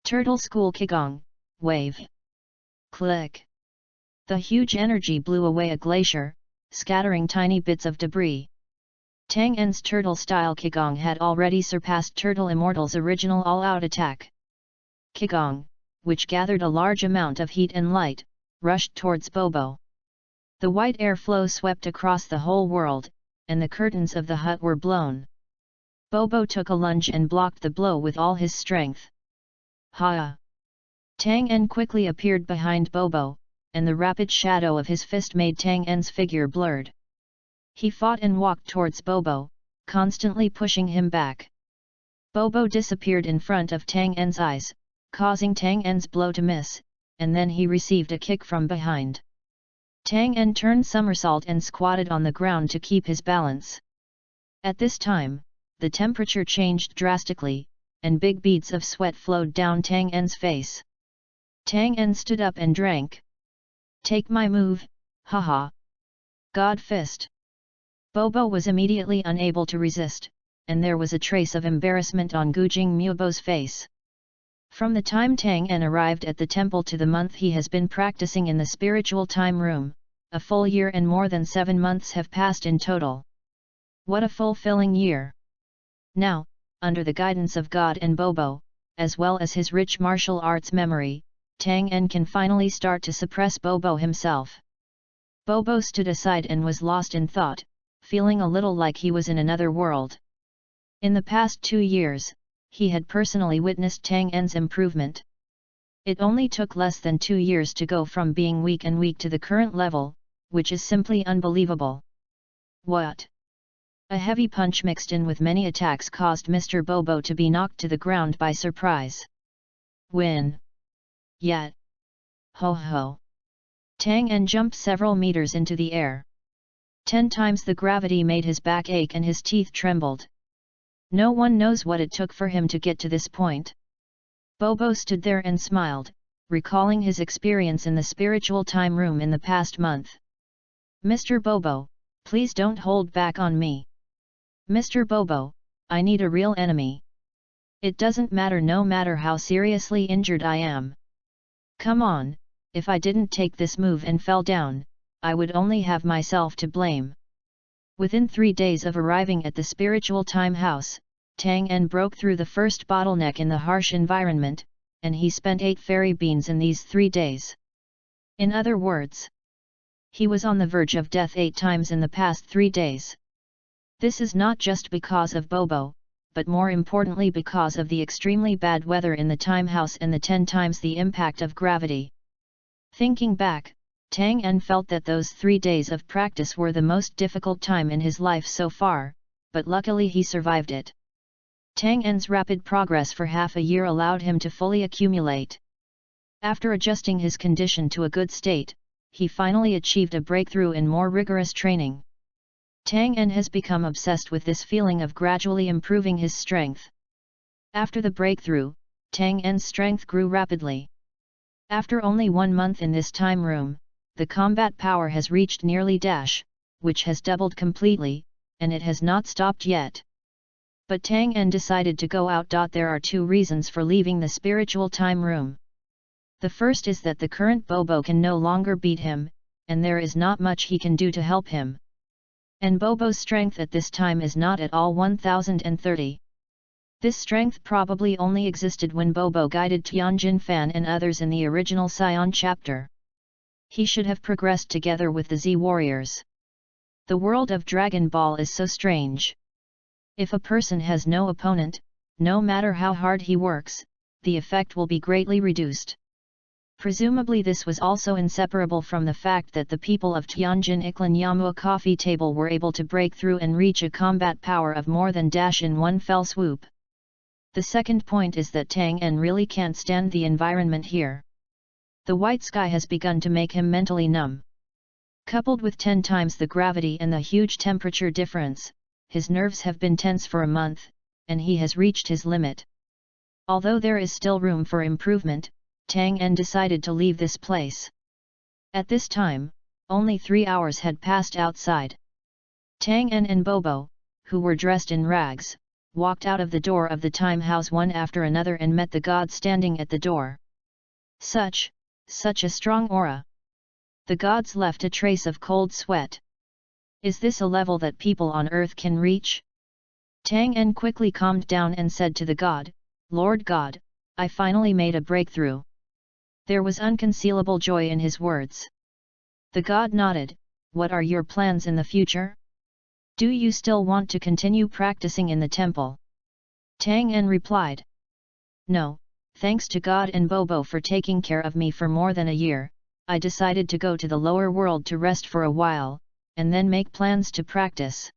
Turtle School Qigong, wave. Click. The huge energy blew away a glacier, scattering tiny bits of debris. Tang En's turtle-style Qigong had already surpassed Turtle Immortal's original all-out attack. Qigong, which gathered a large amount of heat and light, rushed towards Bobo. The white air flow swept across the whole world, and the curtains of the hut were blown. Bobo took a lunge and blocked the blow with all his strength. Ha! Tang En quickly appeared behind Bobo, and the rapid shadow of his fist made Tang En's figure blurred. He fought and walked towards Bobo, constantly pushing him back. Bobo disappeared in front of Tang En's eyes, causing Tang En's blow to miss, and then he received a kick from behind. Tang En turned somersault and squatted on the ground to keep his balance. At this time, the temperature changed drastically, and big beads of sweat flowed down Tang En's face. Tang En stood up and drank. Take my move, haha. God Fist. Bobo was immediately unable to resist, and there was a trace of embarrassment on Gujing Mubo's face. From the time Tang En arrived at the temple to the month he has been practicing in the spiritual time room, a full year and more than 7 months have passed in total. What a fulfilling year! Now, under the guidance of God and Bobo, as well as his rich martial arts memory, Tang En can finally start to suppress Bobo himself. Bobo stood aside and was lost in thought, feeling a little like he was in another world. In the past 2 years, he had personally witnessed Tang En's improvement. It only took less than 2 years to go from being weak to the current level, which is simply unbelievable. What? A heavy punch mixed in with many attacks caused Mr. Bobo to be knocked to the ground by surprise. Win! Yet! Ho ho! Tang En jumped several meters into the air. 10 times the gravity made his back ache and his teeth trembled. No one knows what it took for him to get to this point. Bobo stood there and smiled, recalling his experience in the spiritual time room in the past month. Mr. Bobo, please don't hold back on me. Mr. Bobo, I need a real enemy. It doesn't matter no matter how seriously injured I am. Come on, if I didn't take this move and fell down, I would only have myself to blame. Within 3 days of arriving at the spiritual time house, Tang En broke through the first bottleneck in the harsh environment, and he spent 8 fairy beans in these 3 days. In other words, he was on the verge of death 8 times in the past 3 days. This is not just because of Bobo, but more importantly because of the extremely bad weather in the time house and the 10 times the impact of gravity. Thinking back, Tang En felt that those 3 days of practice were the most difficult time in his life so far, but luckily he survived it. Tang En's rapid progress for half a year allowed him to fully accumulate. After adjusting his condition to a good state, he finally achieved a breakthrough in more rigorous training. Tang En has become obsessed with this feeling of gradually improving his strength. After the breakthrough, Tang En's strength grew rapidly. After only 1 month in this time room, the combat power has reached nearly dash, which has doubled completely, and it has not stopped yet. But Tang En decided to go out. There are 2 reasons for leaving the spiritual time room. The first is that the current Bobo can no longer beat him, and there is not much he can do to help him. And Bobo's strength at this time is not at all 1030. This strength probably only existed when Bobo guided Tianjin Fan and others in the original Sion chapter. He should have progressed together with the Z warriors. The world of Dragon Ball is so strange. If a person has no opponent, no matter how hard he works, the effect will be greatly reduced. Presumably this was also inseparable from the fact that the people of Tianjin Iklan Yamua coffee table were able to break through and reach a combat power of more than dash in one fell swoop. The second point is that Tang En really can't stand the environment here. The white sky has begun to make him mentally numb. Coupled with 10 times the gravity and the huge temperature difference, his nerves have been tense for a month, and he has reached his limit. Although there is still room for improvement, Tang En decided to leave this place. At this time, only 3 hours had passed outside. Tang En and Bobo, who were dressed in rags, walked out of the door of the time house one after another and met the god standing at the door. Such a strong aura. The gods left a trace of cold sweat. Is this a level that people on earth can reach? Tang En quickly calmed down and said to the god, Lord God, I finally made a breakthrough. There was unconcealable joy in his words. The god nodded, what are your plans in the future? Do you still want to continue practicing in the temple? Tang En replied. No, thanks to God and Bobo for taking care of me for more than a year, I decided to go to the lower world to rest for a while, and then make plans to practice.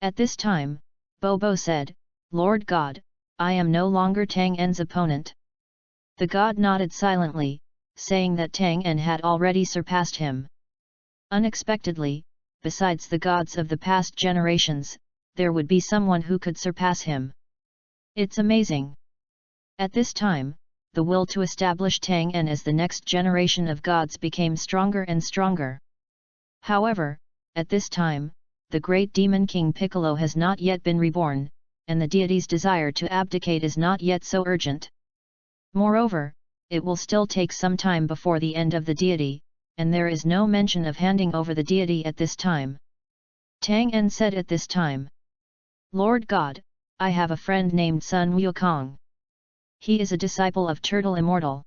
At this time, Bobo said, Lord God, I am no longer Tang En's opponent. The god nodded silently, saying that Tang En had already surpassed him. Unexpectedly, besides the gods of the past generations, there would be someone who could surpass him. It's amazing. At this time, the will to establish Tang En as the next generation of gods became stronger and stronger. However, at this time, the great demon king Piccolo has not yet been reborn, and the deity's desire to abdicate is not yet so urgent. Moreover, it will still take some time before the end of the deity, and there is no mention of handing over the deity at this time. Tang En said at this time, Lord God, I have a friend named Sun Wukong. He is a disciple of Turtle Immortal.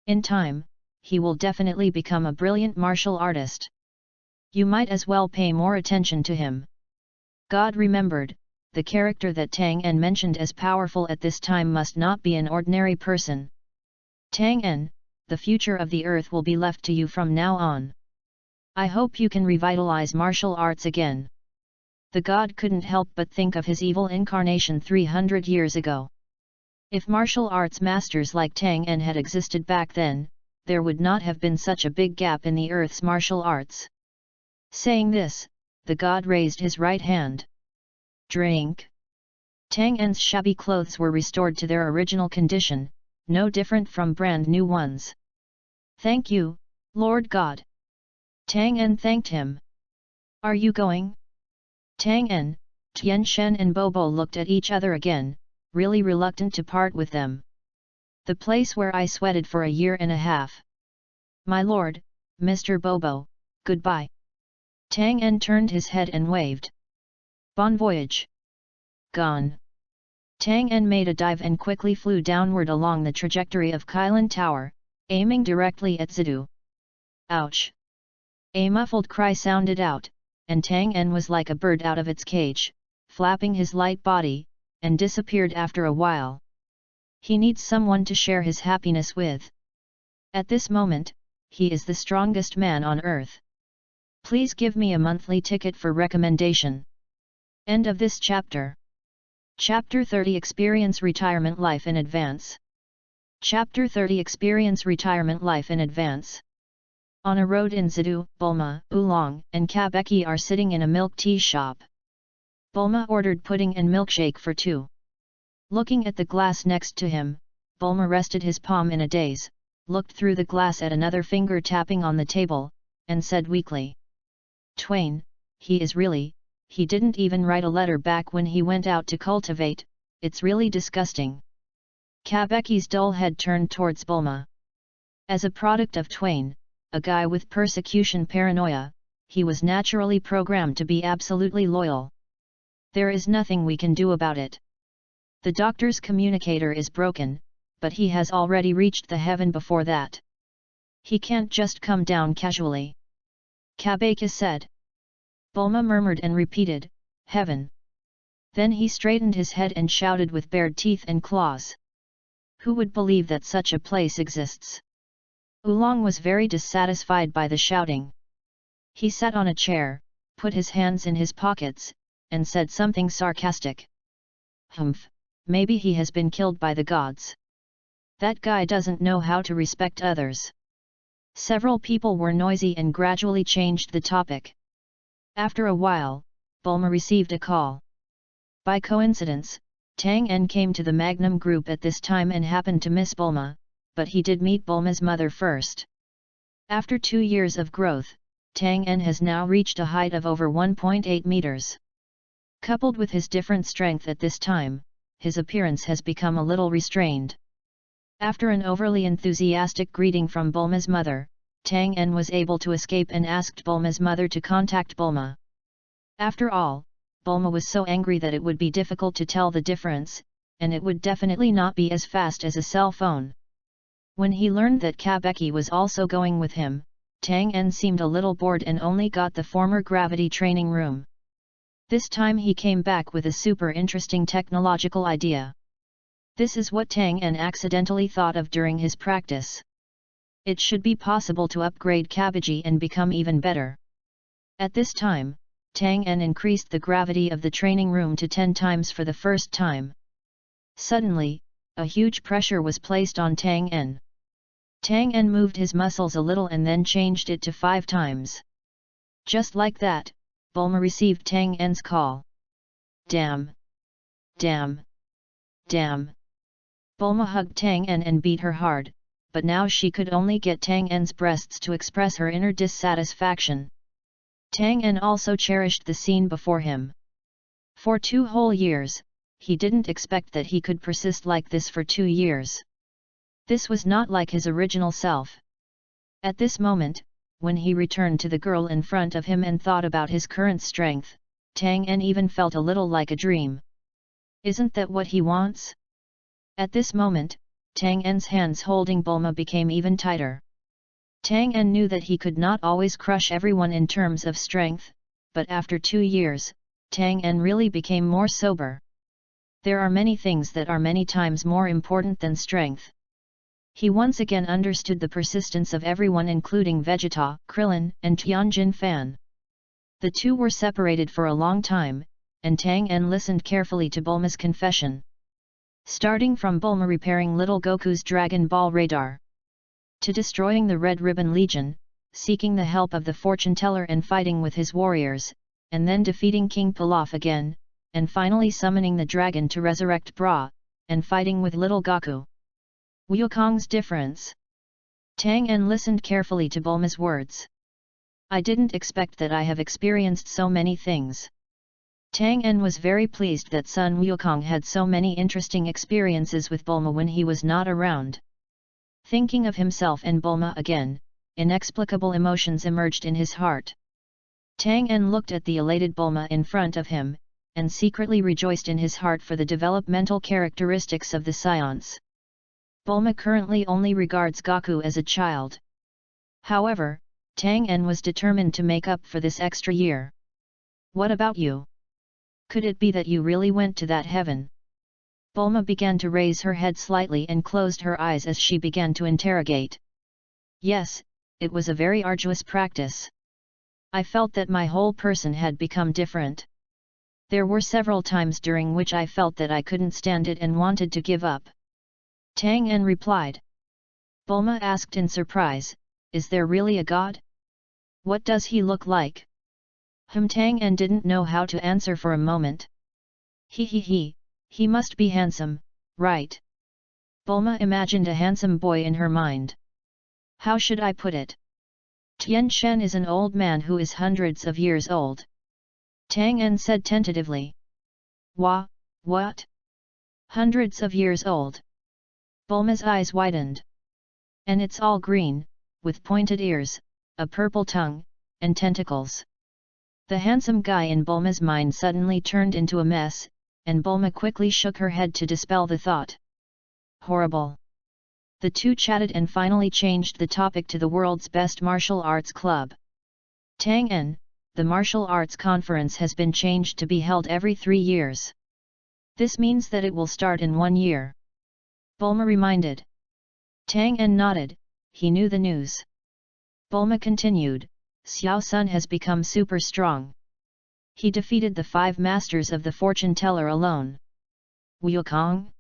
In time, he will definitely become a brilliant martial artist. You might as well pay more attention to him. God remembered, the character that Tang En mentioned as powerful at this time must not be an ordinary person. Tang En, the future of the earth will be left to you from now on. I hope you can revitalize martial arts again. The god couldn't help but think of his evil incarnation 300 years ago. If martial arts masters like Tang En had existed back then, there would not have been such a big gap in the earth's martial arts. Saying this, the god raised his right hand. Drink. Tang En's shabby clothes were restored to their original condition, no different from brand new ones. Thank you, Lord God. Tang En thanked him. Are you going? Tang En, Tian Shen and Bobo looked at each other again, really reluctant to part with them. The place where I sweated for a year and a half. My lord, Mr. Bobo, goodbye. Tang En turned his head and waved. Bon voyage. Gone. Tang En made a dive and quickly flew downward along the trajectory of Kylin Tower, aiming directly at Zidu. Ouch! A muffled cry sounded out, and Tang En was like a bird out of its cage, flapping his light body, and disappeared after a while. He needs someone to share his happiness with. At this moment, he is the strongest man on earth. Please give me a monthly ticket for recommendation. End of this chapter. Chapter 30 Experience Retirement Life in Advance. Chapter 30 Experience Retirement Life in Advance. On a road in Zidu, Bulma, Oolong, and Kabeki are sitting in a milk tea shop. Bulma ordered pudding and milkshake for two. Looking at the glass next to him, Bulma rested his palm in a daze, looked through the glass at another finger tapping on the table, and said weakly. Twain, he didn't even write a letter back when he went out to cultivate, it's really disgusting. Kabeki's dull head turned towards Bulma. As a product of Twain, a guy with persecution paranoia, he was naturally programmed to be absolutely loyal. There is nothing we can do about it. The doctor's communicator is broken, but he has already reached the heaven before that. He can't just come down casually. Kabeki said. Bulma murmured and repeated, heaven. Then he straightened his head and shouted with bared teeth and claws. Who would believe that such a place exists? Oolong was very dissatisfied by the shouting. He sat on a chair, put his hands in his pockets, and said something sarcastic. Humph, maybe he has been killed by the gods. That guy doesn't know how to respect others. Several people were noisy and gradually changed the topic. After a while, Bulma received a call. By coincidence, Tang En came to the Magnum group at this time and happened to miss Bulma, but he did meet Bulma's mother first. After 2 years of growth, Tang En has now reached a height of over 1.8 meters. Coupled with his different strength at this time, his appearance has become a little restrained. After an overly enthusiastic greeting from Bulma's mother, Tang En was able to escape and asked Bulma's mother to contact Bulma. After all, Bulma was so angry that it would be difficult to tell the difference, and it would definitely not be as fast as a cell phone. When he learned that Kabeki was also going with him, Tang En seemed a little bored and only got the former gravity training room. This time he came back with a super interesting technological idea. This is what Tang En accidentally thought of during his practice. It should be possible to upgrade Kabeki and become even better. At this time, Tang En increased the gravity of the training room to 10 times for the first time. Suddenly, a huge pressure was placed on Tang En. Tang En moved his muscles a little and then changed it to 5 times. Just like that, Bulma received Tang En's call. Damn! Damn! Damn! Bulma hugged Tang En and beat her hard, but now she could only get Tang En's breasts to express her inner dissatisfaction. Tang En also cherished the scene before him. For 2 whole years, he didn't expect that he could persist like this for 2 years. This was not like his original self. At this moment, when he returned to the girl in front of him and thought about his current strength, Tang En even felt a little like a dream. Isn't that what he wants? At this moment, Tang En's hands holding Bulma became even tighter. Tang En knew that he could not always crush everyone in terms of strength, but after 2 years, Tang En really became more sober. There are many things that are many times more important than strength. He once again understood the persistence of everyone including Vegeta, Krillin, and Tianjin Fan. The two were separated for a long time, and Tang En listened carefully to Bulma's confession. Starting from Bulma repairing little Goku's Dragon Ball radar, to destroying the Red Ribbon Legion, seeking the help of the fortune teller and fighting with his warriors, and then defeating King Pilaf again, and finally summoning the dragon to resurrect Bra, and fighting with little Gaku. Wukong's difference. Tang En listened carefully to Bulma's words. I didn't expect that I have experienced so many things. Tang En was very pleased that Sun Wukong had so many interesting experiences with Bulma when he was not around. Thinking of himself and Bulma again, inexplicable emotions emerged in his heart. Tang En looked at the elated Bulma in front of him, and secretly rejoiced in his heart for the developmental characteristics of the scions. Bulma currently only regards Gaku as a child. However, Tang En was determined to make up for this extra year. What about you? Could it be that you really went to that heaven? Bulma began to raise her head slightly and closed her eyes as she began to interrogate. Yes, it was a very arduous practice. I felt that my whole person had become different. There were several times during which I felt that I couldn't stand it and wanted to give up. Tang En replied. Bulma asked in surprise, is there really a god? What does he look like? Tang En didn't know how to answer for a moment. He must be handsome, right? Bulma imagined a handsome boy in her mind. How should I put it? Tian Shen is an old man who is hundreds of years old. Tang En said tentatively. What? Hundreds of years old? Bulma's eyes widened. And it's all green, with pointed ears, a purple tongue, and tentacles. The handsome guy in Bulma's mind suddenly turned into a mess, and Bulma quickly shook her head to dispel the thought. Horrible. The two chatted and finally changed the topic to the world's best martial arts club. Tang En, the martial arts conference has been changed to be held every 3 years. This means that it will start in 1 year. Bulma reminded. Tang En nodded, he knew the news. Bulma continued, Xiao Sun has become super strong. He defeated the 5 masters of the fortune teller alone. Wukong?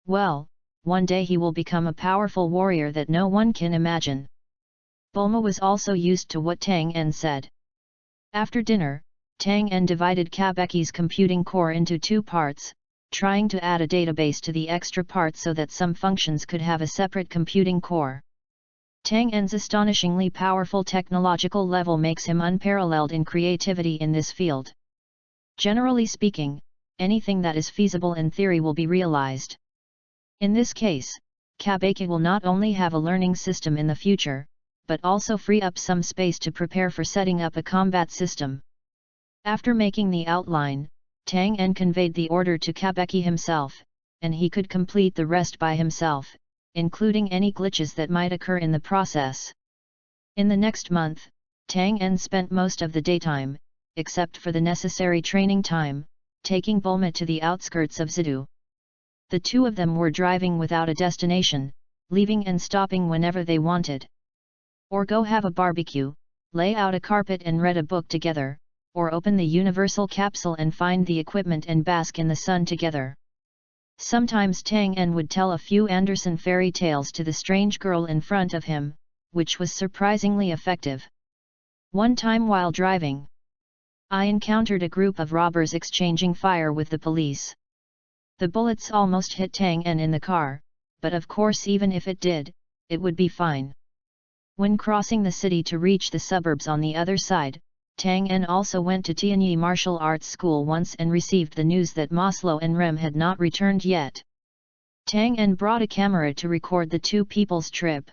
Well, one day he will become a powerful warrior that no one can imagine. Bulma was also used to what Tang En said. After dinner, Tang En divided Kabeki's computing core into 2 parts, trying to add a database to the extra part so that some functions could have a separate computing core. Tang En's astonishingly powerful technological level makes him unparalleled in creativity in this field. Generally speaking, anything that is feasible in theory will be realized. In this case, Kabeki will not only have a learning system in the future, but also free up some space to prepare for setting up a combat system. After making the outline, Tang En conveyed the order to Kabeki himself, and he could complete the rest by himself, including any glitches that might occur in the process. In the next month, Tang En spent most of the daytime, except for the necessary training time, taking Bulma to the outskirts of Zidu. The two of them were driving without a destination, leaving and stopping whenever they wanted. Or go have a barbecue, lay out a carpet and read a book together, or open the universal capsule and find the equipment and bask in the sun together. Sometimes Tang En would tell a few Andersen fairy tales to the strange girl in front of him, which was surprisingly effective. One time while driving, I encountered a group of robbers exchanging fire with the police. The bullets almost hit Tang En in the car, but of course even if it did, it would be fine. When crossing the city to reach the suburbs on the other side, Tang En also went to Tianyi Martial Arts School once and received the news that Maslow and Rem had not returned yet. Tang En brought a camera to record the two people's trip.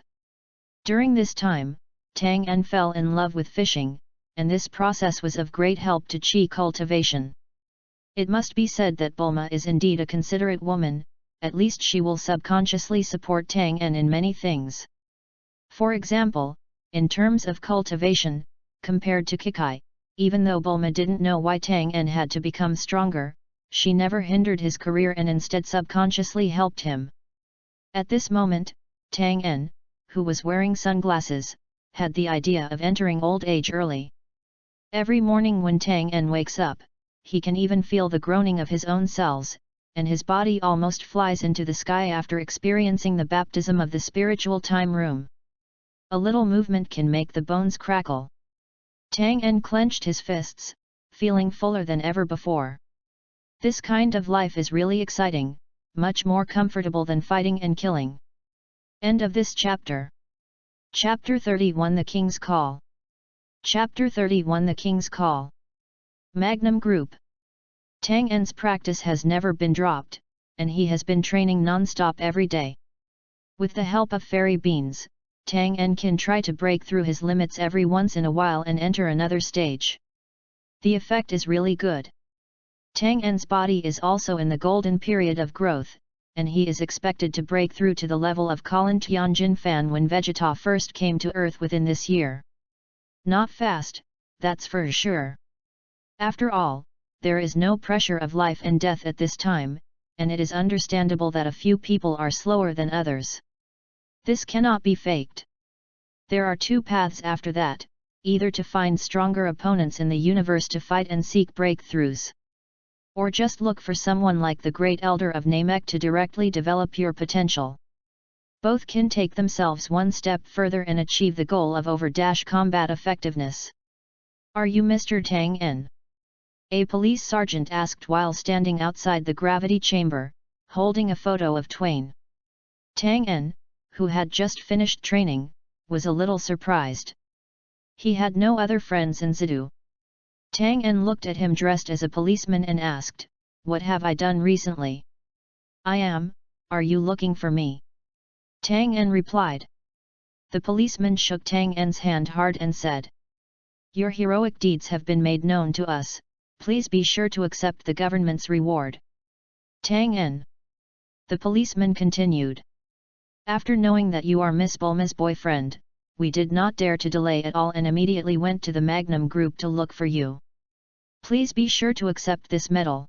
During this time, Tang En fell in love with fishing, and this process was of great help to chi cultivation. It must be said that Bulma is indeed a considerate woman, at least she will subconsciously support Tang En in many things. For example, in terms of cultivation, compared to Kikai, even though Bulma didn't know why Tang En had to become stronger, she never hindered his career and instead subconsciously helped him. At this moment, Tang En, who was wearing sunglasses, had the idea of entering old age early. Every morning when Tang En wakes up, he can even feel the groaning of his own cells, and his body almost flies into the sky after experiencing the baptism of the spiritual time room. A little movement can make the bones crackle. Tang En clenched his fists, feeling fuller than ever before. This kind of life is really exciting, much more comfortable than fighting and killing. End of this chapter. Chapter 31 The King's Call. Chapter 31 The King's Call. Magnum Group. Tang En's practice has never been dropped, and he has been training non-stop every day. With the help of fairy beans, Tang En can try to break through his limits every once in a while and enter another stage. The effect is really good. Tang En's body is also in the golden period of growth, and he is expected to break through to the level of Colin Tianjin Fan when Vegeta first came to Earth within this year. Not fast, that's for sure. After all, there is no pressure of life and death at this time, and it is understandable that a few people are slower than others. This cannot be faked. There are two paths after that, either to find stronger opponents in the universe to fight and seek breakthroughs, or just look for someone like the Great Elder of Namek to directly develop your potential. Both can take themselves one step further and achieve the goal of over-combat effectiveness. Are you Mr. Tang En? A police sergeant asked while standing outside the gravity chamber, holding a photo of Twain. Tang En, who had just finished training, was a little surprised. He had no other friends in Zidu. Tang En looked at him dressed as a policeman and asked, "What have I done recently?" "I am, are you looking for me?" Tang En replied. The policeman shook Tang En's hand hard and said, "Your heroic deeds have been made known to us, please be sure to accept the government's reward." Tang En. The policeman continued. "After knowing that you are Miss Bulma's boyfriend, we did not dare to delay at all and immediately went to the Magnum Group to look for you. Please be sure to accept this medal."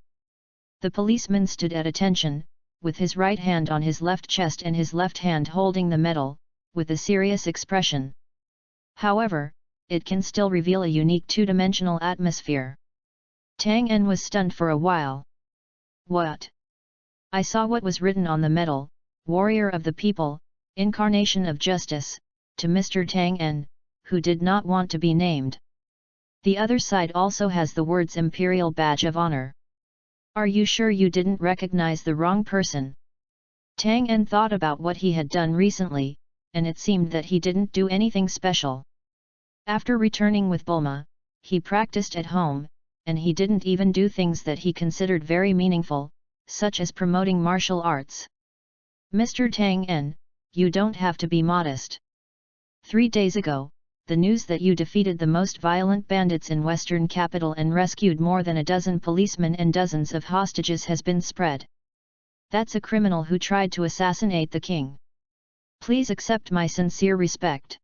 The policeman stood at attention, with his right hand on his left chest and his left hand holding the medal, with a serious expression. However, it can still reveal a unique two-dimensional atmosphere. Tang En was stunned for a while. "What?" "I saw what was written on the medal, Warrior of the People, Incarnation of Justice, to Mr. Tang En, who did not want to be named. The other side also has the words Imperial Badge of Honor. Are you sure you didn't recognize the wrong person?" Tang En thought about what he had done recently, and it seemed that he didn't do anything special. After returning with Bulma, he practiced at home, and he didn't even do things that he considered very meaningful, such as promoting martial arts. "Mr. Tang En, you don't have to be modest. 3 days ago, the news that you defeated the most violent bandits in Western Capital and rescued more than a dozen policemen and dozens of hostages has been spread. That's a criminal who tried to assassinate the king. Please accept my sincere respect."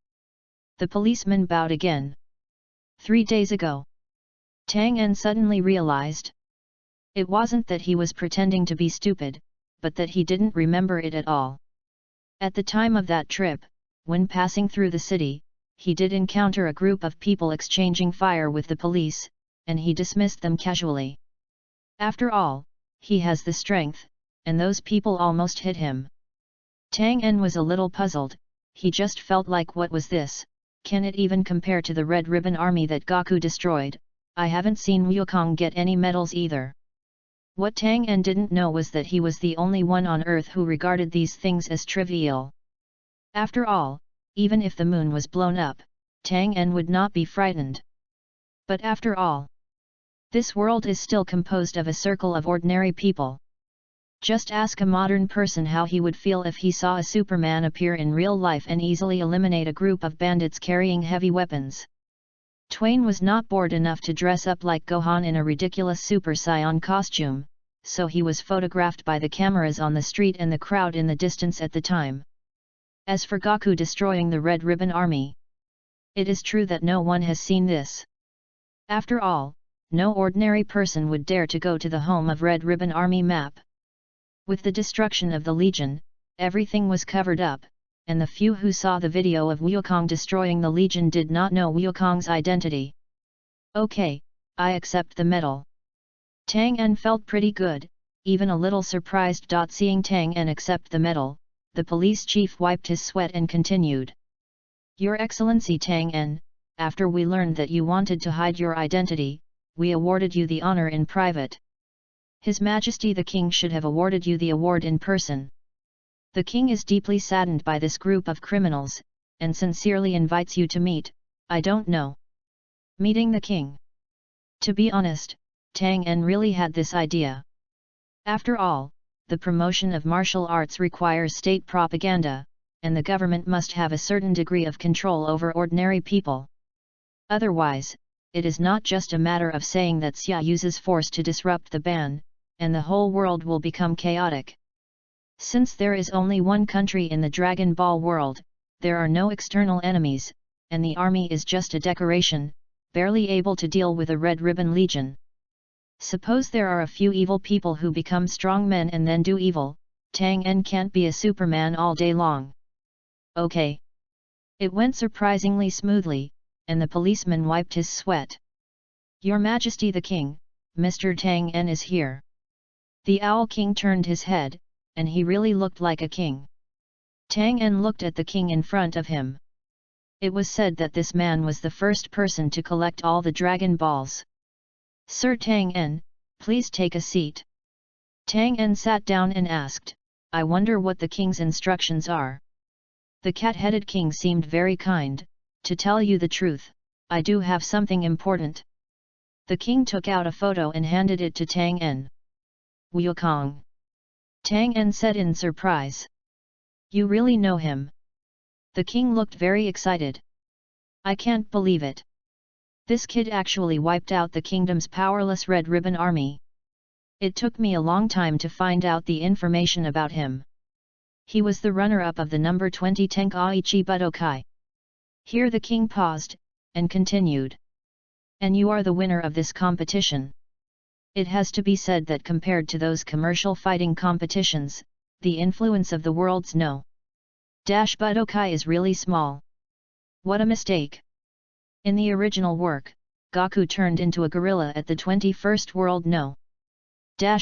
The policeman bowed again. 3 days ago. Tang En suddenly realized. It wasn't that he was pretending to be stupid, but that he didn't remember it at all. At the time of that trip, when passing through the city, he did encounter a group of people exchanging fire with the police, and he dismissed them casually. After all, he has the strength, and those people almost hit him. Tang En was a little puzzled. He just felt like, what was this? Can it even compare to the Red Ribbon Army that Goku destroyed? I haven't seen Wukong get any medals either. What Tang En didn't know was that he was the only one on Earth who regarded these things as trivial. After all, even if the moon was blown up, Tang En would not be frightened. But after all, this world is still composed of a circle of ordinary people. Just ask a modern person how he would feel if he saw a Superman appear in real life and easily eliminate a group of bandits carrying heavy weapons. Twain was not bored enough to dress up like Gohan in a ridiculous Super Saiyan costume, so he was photographed by the cameras on the street and the crowd in the distance at the time. As for Goku destroying the Red Ribbon Army, it is true that no one has seen this. After all, no ordinary person would dare to go to the home of Red Ribbon Army map. With the destruction of the Legion, everything was covered up, and the few who saw the video of Wukong destroying the Legion did not know Wukong's identity. Okay, I accept the medal. Tang En felt pretty good, even a little surprised. Seeing Tang En accept the medal, the police chief wiped his sweat and continued. Your Excellency Tang En, after we learned that you wanted to hide your identity, we awarded you the honor in private. His Majesty the King should have awarded you the award in person. The King is deeply saddened by this group of criminals, and sincerely invites you to meet, I don't know. Meeting the King. To be honest, Tang En really had this idea. After all, the promotion of martial arts requires state propaganda, and the government must have a certain degree of control over ordinary people. Otherwise, it is not just a matter of saying that Xia uses force to disrupt the ban, and the whole world will become chaotic. Since there is only one country in the Dragon Ball world, there are no external enemies, and the army is just a decoration, barely able to deal with a Red Ribbon Legion. Suppose there are a few evil people who become strong men and then do evil, Tang En can't be a Superman all day long. Okay. It went surprisingly smoothly, and the policeman wiped his sweat. Your Majesty the King, Mr. Tang En is here. The Owl King turned his head, and he really looked like a king. Tang En looked at the king in front of him. It was said that this man was the first person to collect all the Dragon Balls. Sir Tang En, please take a seat. Tang En sat down and asked, I wonder what the king's instructions are. The cat-headed king seemed very kind. To tell you the truth, I do have something important. The king took out a photo and handed it to Tang En. Wukong. Tang En said in surprise. You really know him? The king looked very excited. I can't believe it. This kid actually wiped out the kingdom's powerless Red Ribbon Army. It took me a long time to find out the information about him. He was the runner-up of the number 20 Tenkaichi Budokai. Here the king paused, and continued. And you are the winner of this competition. It has to be said that compared to those commercial fighting competitions, the influence of the world's no. Budokai is really small. What a mistake. In the original work, Goku turned into a gorilla at the 21st World No.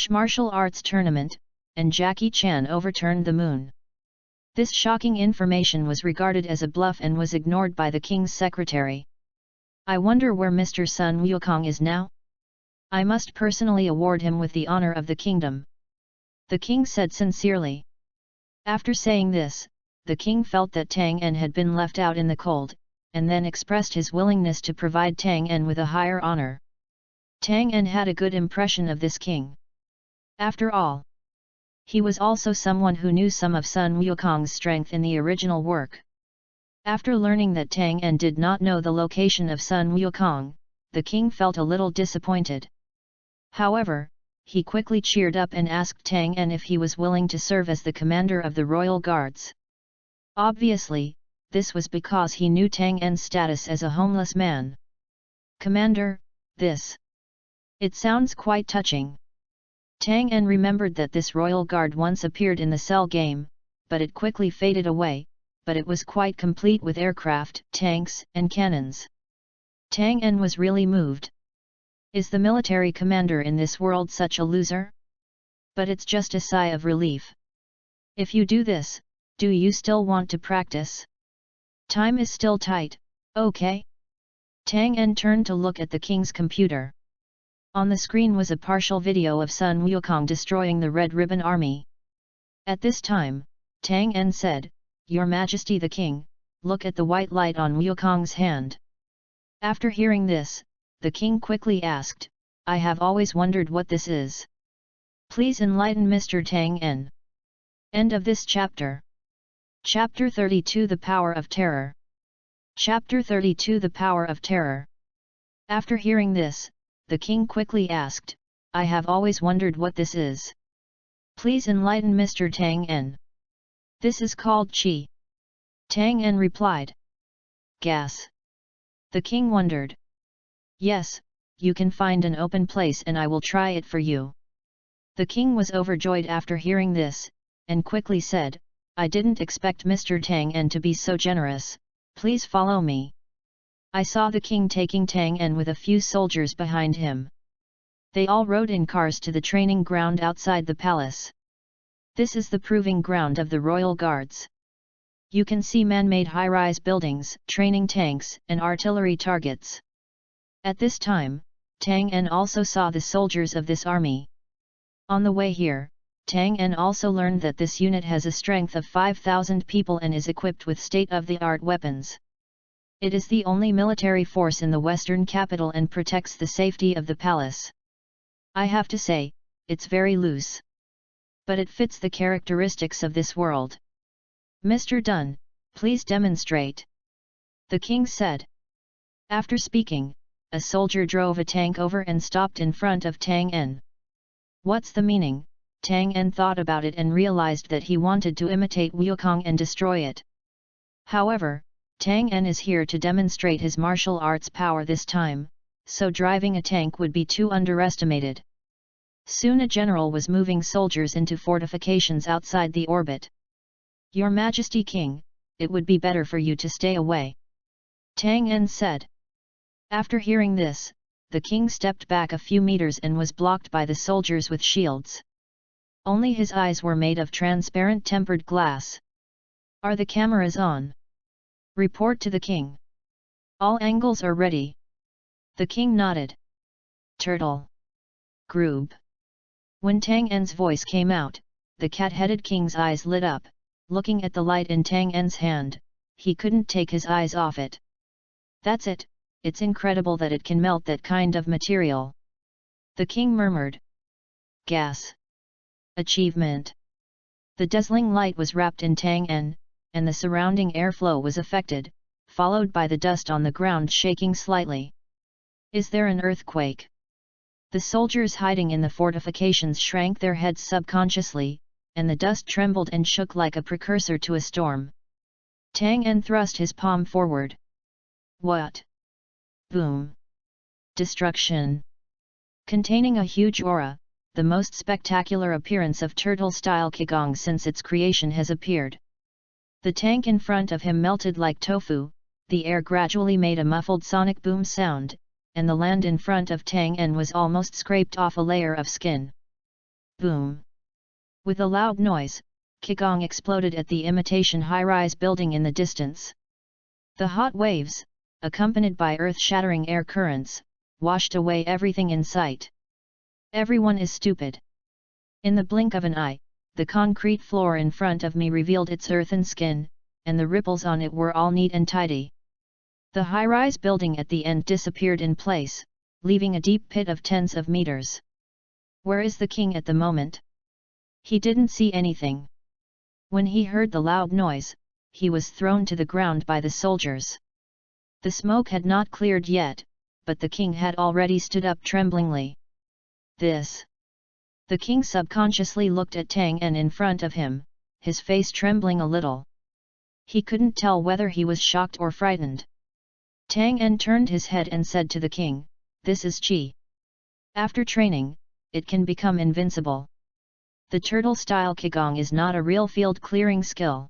Martial Arts Tournament, and Jackie Chan overturned the moon. This shocking information was regarded as a bluff and was ignored by the king's secretary. I wonder where Mr. Sun Wukong is now? I must personally award him with the honor of the kingdom. The king said sincerely. After saying this, the king felt that Tang En had been left out in the cold, and then expressed his willingness to provide Tang En with a higher honor. Tang En had a good impression of this king. After all, he was also someone who knew some of Sun Wukong's strength in the original work. After learning that Tang En did not know the location of Sun Wukong, the king felt a little disappointed. However, he quickly cheered up and asked Tang En if he was willing to serve as the commander of the royal guards. Obviously, this was because he knew Tang En's status as a homeless man. Commander, this. It sounds quite touching. Tang En remembered that this royal guard once appeared in the Cell game, but it quickly faded away, but it was quite complete with aircraft, tanks, and cannons. Tang En was really moved. Is the military commander in this world such a loser? But it's just a sigh of relief. If you do this, do you still want to practice? Time is still tight, okay? Tang En turned to look at the king's computer. On the screen was a partial video of Sun Wukong destroying the Red Ribbon Army. At this time, Tang En said, Your Majesty the King, look at the white light on Wukong's hand. After hearing this, the king quickly asked, I have always wondered what this is. Please enlighten Mr. Tang En. End of this chapter. Chapter 32 The Power of Terror. Chapter 32 The Power of Terror. After hearing this, the king quickly asked, I have always wondered what this is. Please enlighten Mr. Tang En. This is called Qi. Tang En replied. Gas. The king wondered. Yes, you can find an open place and I will try it for you. The king was overjoyed after hearing this, and quickly said, I didn't expect Mr. Tang En to be so generous, please follow me. I saw the king taking Tang En with a few soldiers behind him. They all rode in cars to the training ground outside the palace. This is the proving ground of the royal guards. You can see man-made high-rise buildings, training tanks, and artillery targets. At this time, Tang En also saw the soldiers of this army. On the way here, Tang En also learned that this unit has a strength of 5,000 people and is equipped with state-of-the-art weapons. It is the only military force in the western capital and protects the safety of the palace. I have to say, it's very loose. But it fits the characteristics of this world. Mr. Dunn, please demonstrate. The king said. After speaking, a soldier drove a tank over and stopped in front of Tang En. What's the meaning? Tang En thought about it and realized that he wanted to imitate Wukong and destroy it. However, Tang En is here to demonstrate his martial arts power this time, so driving a tank would be too underestimated. Soon a general was moving soldiers into fortifications outside the orbit. Your Majesty King, it would be better for you to stay away. Tang En said. After hearing this, the king stepped back a few meters and was blocked by the soldiers with shields. Only his eyes were made of transparent tempered glass. Are the cameras on? Report to the king. All angles are ready. The king nodded. Turtle. Groob. When Tang En's voice came out, the cat-headed king's eyes lit up. Looking at the light in Tang En's hand, he couldn't take his eyes off it. That's it, it's incredible that it can melt that kind of material. The king murmured. Gas. Achievement. The dazzling light was wrapped in Tang En, and the surrounding airflow was affected, followed by the dust on the ground shaking slightly. Is there an earthquake? The soldiers hiding in the fortifications shrank their heads subconsciously, and the dust trembled and shook like a precursor to a storm. Tang En thrust his palm forward. What? Boom. Destruction. Containing a huge aura, the most spectacular appearance of turtle-style Qigong since its creation has appeared. The tank in front of him melted like tofu, the air gradually made a muffled sonic boom sound, and the land in front of Tang En was almost scraped off a layer of skin. Boom. With a loud noise, Qigong exploded at the imitation high-rise building in the distance. The hot waves, accompanied by earth-shattering air currents, washed away everything in sight. Everyone is stupid. In the blink of an eye, the concrete floor in front of me revealed its earthen skin, and the ripples on it were all neat and tidy. The high-rise building at the end disappeared in place, leaving a deep pit of tens of meters. Where is the king at the moment? He didn't see anything. When he heard the loud noise, he was thrown to the ground by the soldiers. The smoke had not cleared yet, but the king had already stood up tremblingly. This. The king subconsciously looked at Tang En in front of him, his face trembling a little. He couldn't tell whether he was shocked or frightened. Tang En turned his head and said to the king, "This is Qi. After training, it can become invincible. The turtle-style Qigong is not a real field-clearing skill.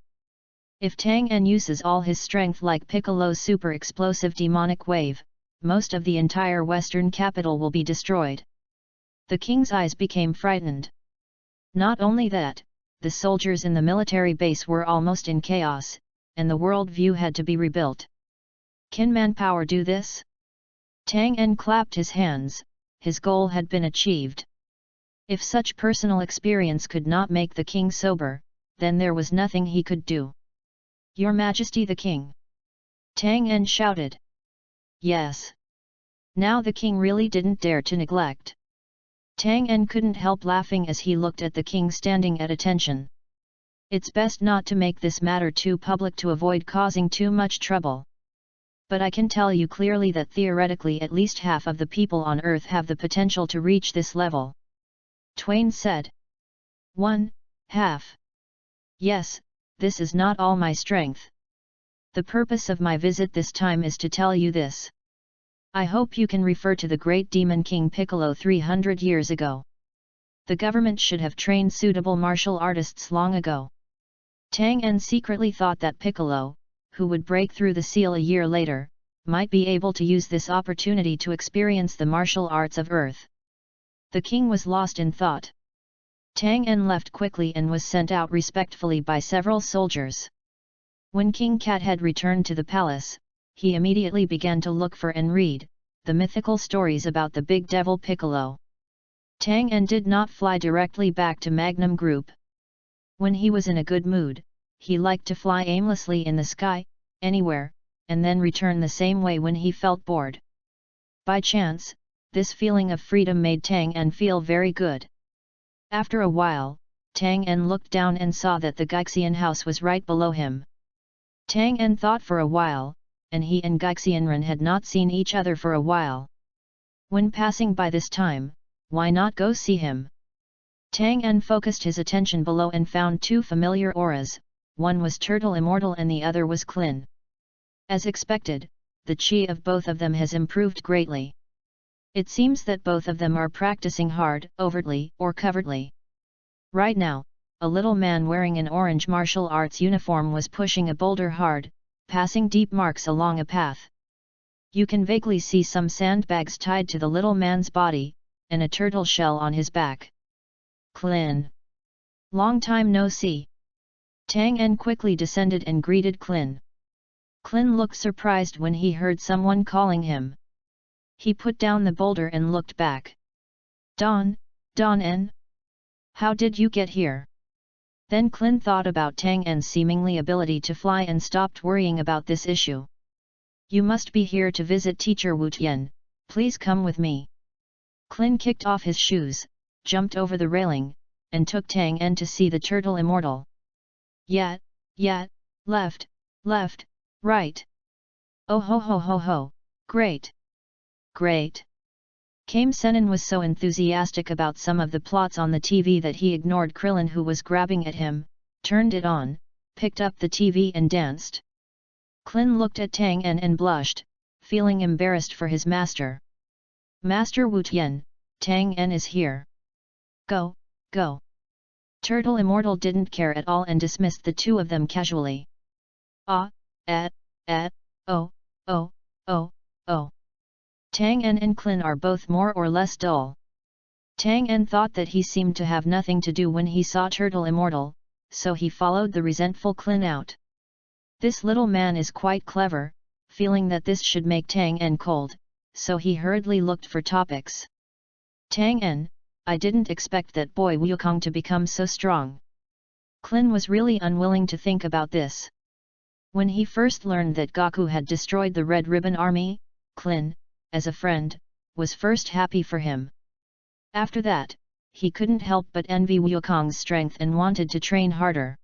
If Tang En uses all his strength like Piccolo's super-explosive demonic wave, most of the entire western capital will be destroyed." The king's eyes became frightened. Not only that, the soldiers in the military base were almost in chaos, and the world view had to be rebuilt. Can manpower do this? Tang En clapped his hands, his goal had been achieved. If such personal experience could not make the king sober, then there was nothing he could do. Your Majesty the King! Tang En shouted. Yes. Now the king really didn't dare to neglect. Tang En couldn't help laughing as he looked at the king standing at attention. It's best not to make this matter too public to avoid causing too much trouble. But I can tell you clearly that theoretically at least half of the people on Earth have the potential to reach this level. Twain said. 1/2. Yes, this is not all my strength. The purpose of my visit this time is to tell you this. I hope you can refer to the great demon King Piccolo 300 years ago. The government should have trained suitable martial artists long ago. Tang En secretly thought that Piccolo, who would break through the seal a year later, might be able to use this opportunity to experience the martial arts of Earth. The king was lost in thought. Tang En left quickly and was sent out respectfully by several soldiers. When King Cathead returned to the palace, he immediately began to look for and read, the mythical stories about the big devil Piccolo. Tang En did not fly directly back to Magnum Group. When he was in a good mood, he liked to fly aimlessly in the sky, anywhere, and then return the same way when he felt bored. By chance, this feeling of freedom made Tang En feel very good. After a while, Tang En looked down and saw that the Gaixian house was right below him. Tang En thought for a while, and he and Gaixianren had not seen each other for a while. When passing by this time, why not go see him? Tang En focused his attention below and found two familiar auras, one was Turtle Immortal and the other was Klin. As expected, the chi of both of them has improved greatly. It seems that both of them are practicing hard, overtly or covertly. Right now, a little man wearing an orange martial arts uniform was pushing a boulder hard, passing deep marks along a path. You can vaguely see some sandbags tied to the little man's body, and a turtle shell on his back. Klin. Long time no see. Tang En quickly descended and greeted Klin. Klin looked surprised when he heard someone calling him. He put down the boulder and looked back. Don En? How did you get here? Then Klin thought about Tang En's seemingly ability to fly and stopped worrying about this issue. You must be here to visit teacher Wu Tian, please come with me. Klin kicked off his shoes, jumped over the railing, and took Tang En to see the Turtle Immortal. Yat, left, right. Oh ho, great. Kame Senin was so enthusiastic about some of the plots on the TV that he ignored Krillin who was grabbing at him, turned it on, picked up the TV and danced. Klin looked at Tang En and blushed, feeling embarrassed for his master. Master Wu Tian, Tang En is here. Go. Turtle Immortal didn't care at all and dismissed the two of them casually. Oh. Tang En and Klin are both more or less dull. Tang En thought that he seemed to have nothing to do when he saw Turtle Immortal, so he followed the resentful Klin out. This little man is quite clever, feeling that this should make Tang En cold, so he hurriedly looked for topics. Tang En, I didn't expect that boy Wukong to become so strong. Klin was really unwilling to think about this. When he first learned that Goku had destroyed the Red Ribbon Army, Klin, as a friend, was first happy for him. After that, he couldn't help but envy Wukong's strength and wanted to train harder.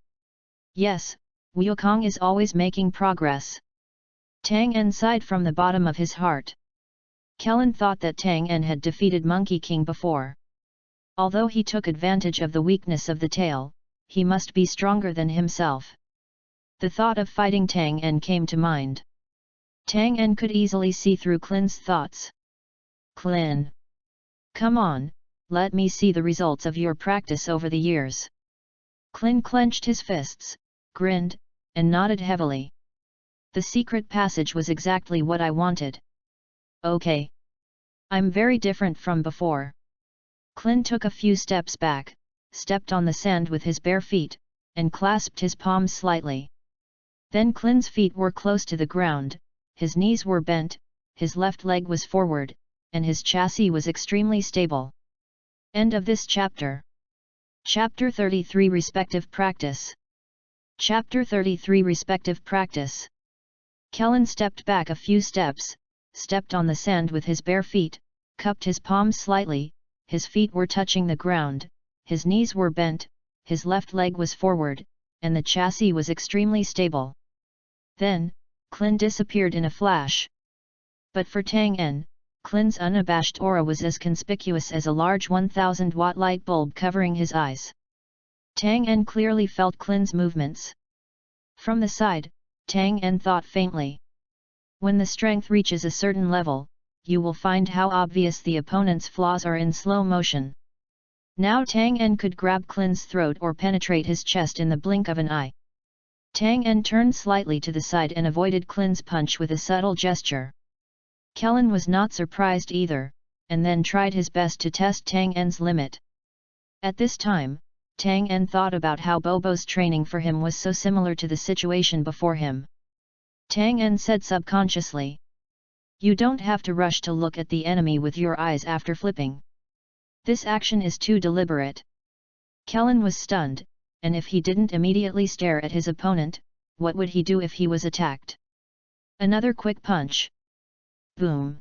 Yes, Wukong is always making progress. Tang En sighed from the bottom of his heart. Kellen thought that Tang En had defeated Monkey King before. Although he took advantage of the weakness of the tail, he must be stronger than himself. The thought of fighting Tang En came to mind. Tang En could easily see through Klin's thoughts. Klin. Come on, let me see the results of your practice over the years. Klin clenched his fists, grinned, and nodded heavily. The secret passage was exactly what I wanted. Okay. I'm very different from before. Klin took a few steps back, stepped on the sand with his bare feet, and clasped his palms slightly. Then Klin's feet were close to the ground, his knees were bent, his left leg was forward, and his chassis was extremely stable. End of this chapter. Chapter 33 Respective Practice. Chapter 33 Respective Practice. Kellen stepped back a few steps, stepped on the sand with his bare feet, cupped his palms slightly, his feet were touching the ground, his knees were bent, his left leg was forward, and the chassis was extremely stable. Then, Klin disappeared in a flash. But for Tang En, Klin's unabashed aura was as conspicuous as a large 1000-watt light bulb covering his eyes. Tang En clearly felt Klin's movements. From the side, Tang En thought faintly. When the strength reaches a certain level, you will find how obvious the opponent's flaws are in slow motion. Now Tang En could grab Klin's throat or penetrate his chest in the blink of an eye. Tang En turned slightly to the side and avoided Klin's punch with a subtle gesture. Kellen was not surprised either, and then tried his best to test Tang En's limit. At this time, Tang En thought about how Bobo's training for him was so similar to the situation before him. Tang En said subconsciously. You don't have to rush to look at the enemy with your eyes after flipping. This action is too deliberate. Kellen was stunned, and if he didn't immediately stare at his opponent, what would he do if he was attacked? Another quick punch. Boom.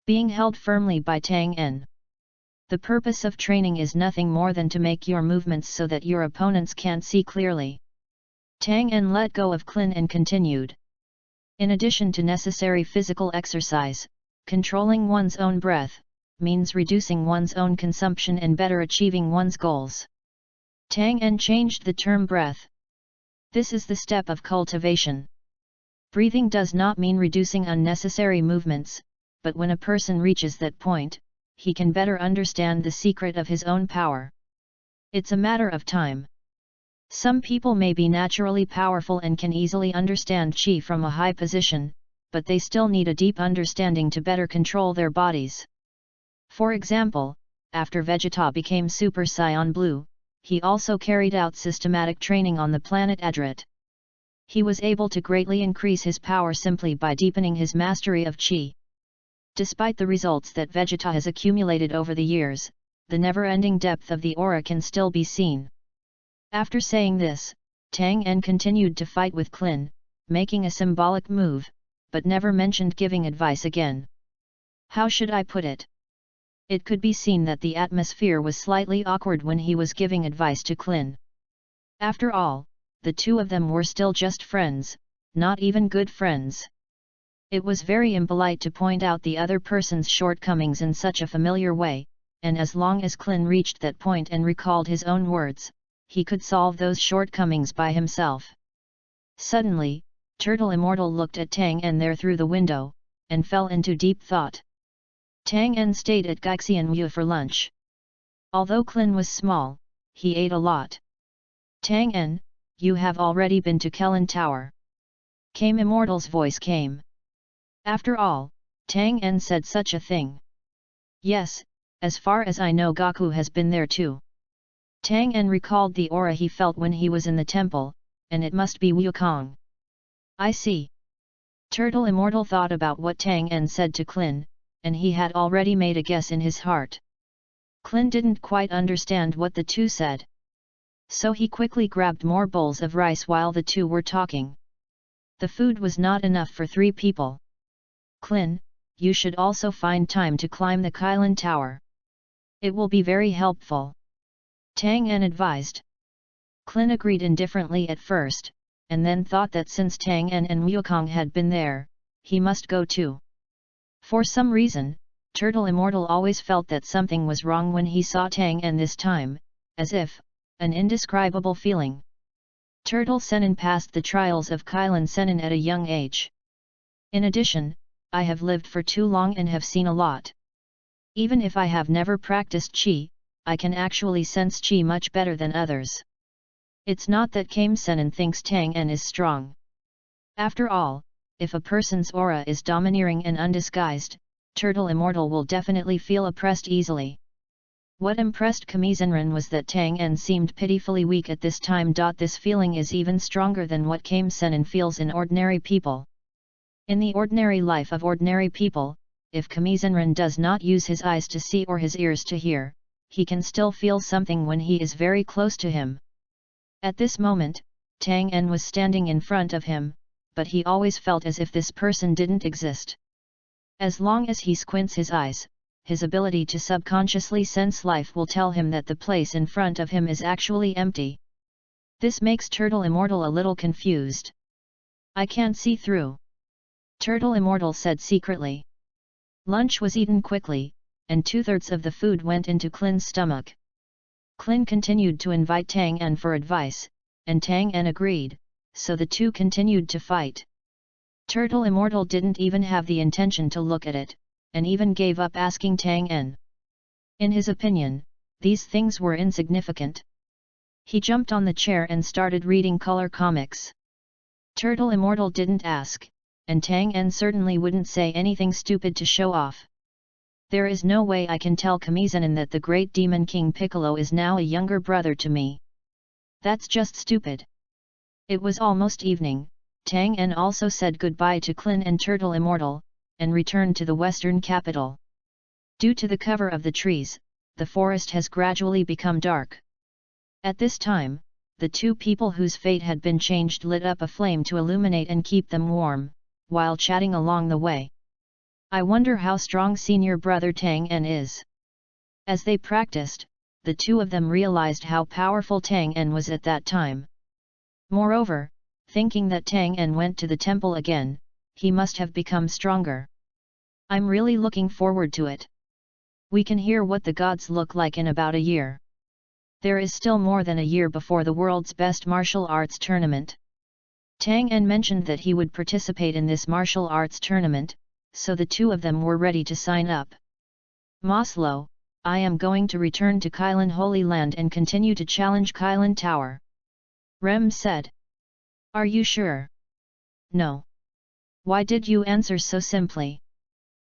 Being held firmly by Tang En. The purpose of training is nothing more than to make your movements so that your opponents can't see clearly. Tang En let go of Klin and continued. In addition to necessary physical exercise, controlling one's own breath means reducing one's own consumption and better achieving one's goals. Tang En changed the term breath. This is the step of cultivation. Breathing does not mean reducing unnecessary movements, but when a person reaches that point, he can better understand the secret of his own power. It's a matter of time. Some people may be naturally powerful and can easily understand qi from a high position, but they still need a deep understanding to better control their bodies. For example, after Vegeta became Super Saiyan Blue, he also carried out systematic training on the planet Adrit. He was able to greatly increase his power simply by deepening his mastery of qi. Despite the results that Vegeta has accumulated over the years, the never-ending depth of the aura can still be seen. After saying this, Tang En continued to fight with Klin, making a symbolic move, but never mentioned giving advice again. How should I put it? It could be seen that the atmosphere was slightly awkward when he was giving advice to Klin. After all, the two of them were still just friends, not even good friends. It was very impolite to point out the other person's shortcomings in such a familiar way, and as long as Klin reached that point and recalled his own words, he could solve those shortcomings by himself. Suddenly, Turtle Immortal looked at Tang En there through the window, and fell into deep thought. Tang En stayed at Gaixianwu for lunch. Although Klin was small, he ate a lot. Tang En, you have already been to Kellen Tower. Came Immortal's voice came. After all, Tang En said such a thing. Yes, as far as I know Gaku has been there too. Tang En recalled the aura he felt when he was in the temple, and it must be Wukong. I see. Turtle Immortal thought about what Tang En said to Klin, and he had already made a guess in his heart. Klin didn't quite understand what the two said. So he quickly grabbed more bowls of rice while the two were talking. The food was not enough for 3 people. Klin, you should also find time to climb the Kylan Tower. It will be very helpful. Tang En advised. Klin agreed indifferently at first, and then thought that since Tang En and Wukong had been there, he must go too. For some reason, Turtle Immortal always felt that something was wrong when he saw Tang En this time, as if, an indescribable feeling. Turtle Sennin passed the trials of Kylan Sennin at a young age. In addition, I have lived for too long and have seen a lot. Even if I have never practiced qi, I can actually sense qi much better than others. It's not that Kame Sennin thinks Tang En is strong. After all, if a person's aura is domineering and undisguised, Turtle Immortal will definitely feel oppressed easily. What impressed Kamizenran was that Tang En seemed pitifully weak at this time. This feeling is even stronger than what Kame Sennin feels in ordinary people. In the ordinary life of ordinary people, if Kamizenran does not use his eyes to see or his ears to hear, he can still feel something when he is very close to him. At this moment, Tang En was standing in front of him, but he always felt as if this person didn't exist. As long as he squints his eyes, his ability to subconsciously sense life will tell him that the place in front of him is actually empty. This makes Turtle Immortal a little confused. I can't see through. Turtle Immortal said secretly. Lunch was eaten quickly, and 2/3 of the food went into Klin's stomach. Klin continued to invite Tang En for advice, and Tang En agreed, so the two continued to fight. Turtle Immortal didn't even have the intention to look at it, and even gave up asking Tang En. In his opinion, these things were insignificant. He jumped on the chair and started reading color comics. Turtle Immortal didn't ask, and Tang En certainly wouldn't say anything stupid to show off. There is no way I can tell Kamizenin that the great demon King Piccolo is now a younger brother to me. That's just stupid. It was almost evening. Tang En also said goodbye to Klin and Turtle Immortal, and returned to the western capital. Due to the cover of the trees, the forest has gradually become dark. At this time, the two people whose fate had been changed lit up a flame to illuminate and keep them warm, while chatting along the way. I wonder how strong senior brother Tang En is. As they practiced, the two of them realized how powerful Tang En was at that time. Moreover, thinking that Tang En went to the temple again, he must have become stronger. I'm really looking forward to it. We can hear what the gods look like in about a year. There is still more than a year before the world's best martial arts tournament. Tang En mentioned that he would participate in this martial arts tournament, so the two of them were ready to sign up. Maslow, I am going to return to Kylin Holy Land and continue to challenge Kylin Tower. Rem said. Are you sure? No. Why did you answer so simply?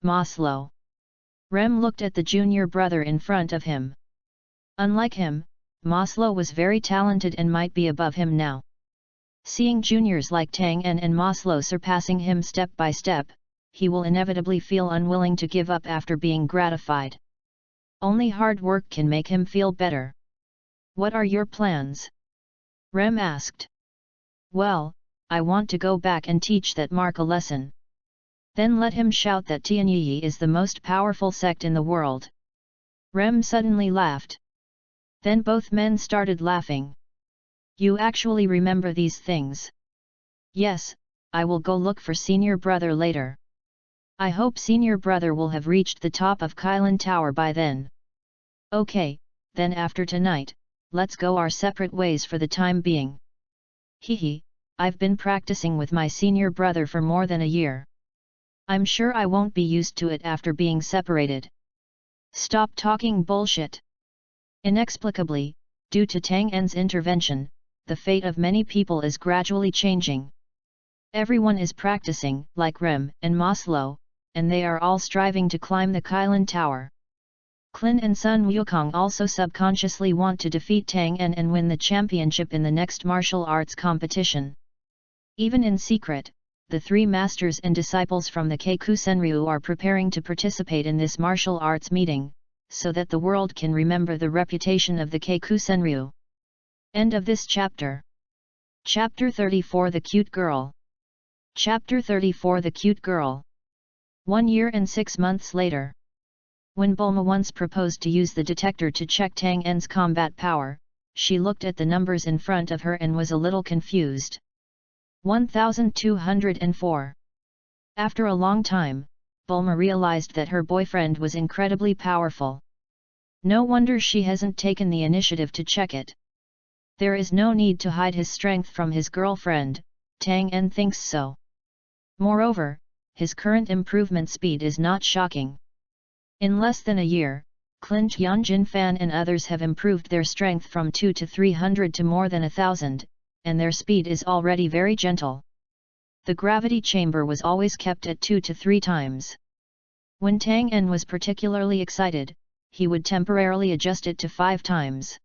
Maslow. Rem looked at the junior brother in front of him. Unlike him, Maslow was very talented and might be above him now. Seeing juniors like Tang En and Maslow surpassing him step by step, he will inevitably feel unwilling to give up after being gratified. Only hard work can make him feel better. What are your plans? Rem asked. Well, I want to go back and teach that Mark a lesson. Then let him shout that Tianyi is the most powerful sect in the world. Rem suddenly laughed. Then both men started laughing. You actually remember these things? Yes, I will go look for senior brother later. I hope senior brother will have reached the top of Kylin Tower by then. Okay, then after tonight, let's go our separate ways for the time being. Hehe, I've been practicing with my senior brother for more than a year. I'm sure I won't be used to it after being separated. Stop talking bullshit. Inexplicably, due to Tang En's intervention, the fate of many people is gradually changing. Everyone is practicing, like Rem and Maslow, and they are all striving to climb the Kylin Tower. Klin and Sun Wukong also subconsciously want to defeat Tang En and win the championship in the next martial arts competition. Even in secret, the three masters and disciples from the Keiku Senryu are preparing to participate in this martial arts meeting, so that the world can remember the reputation of the Keiku Senryu. End of this chapter. Chapter 34 The Cute Girl. Chapter 34 The Cute Girl. 1 year and 6 months later. When Bulma once proposed to use the detector to check Tang En's combat power, she looked at the numbers in front of her and was a little confused. 1204. After a long time, Bulma realized that her boyfriend was incredibly powerful. No wonder she hasn't taken the initiative to check it. There is no need to hide his strength from his girlfriend, Tang En thinks so. Moreover, his current improvement speed is not shocking. In less than a year, Klin Tianjin Fan and others have improved their strength from 2 to 300 to more than 1,000, and their speed is already very gentle. The gravity chamber was always kept at 2 to 3 times. When Tang En was particularly excited, he would temporarily adjust it to 5 times.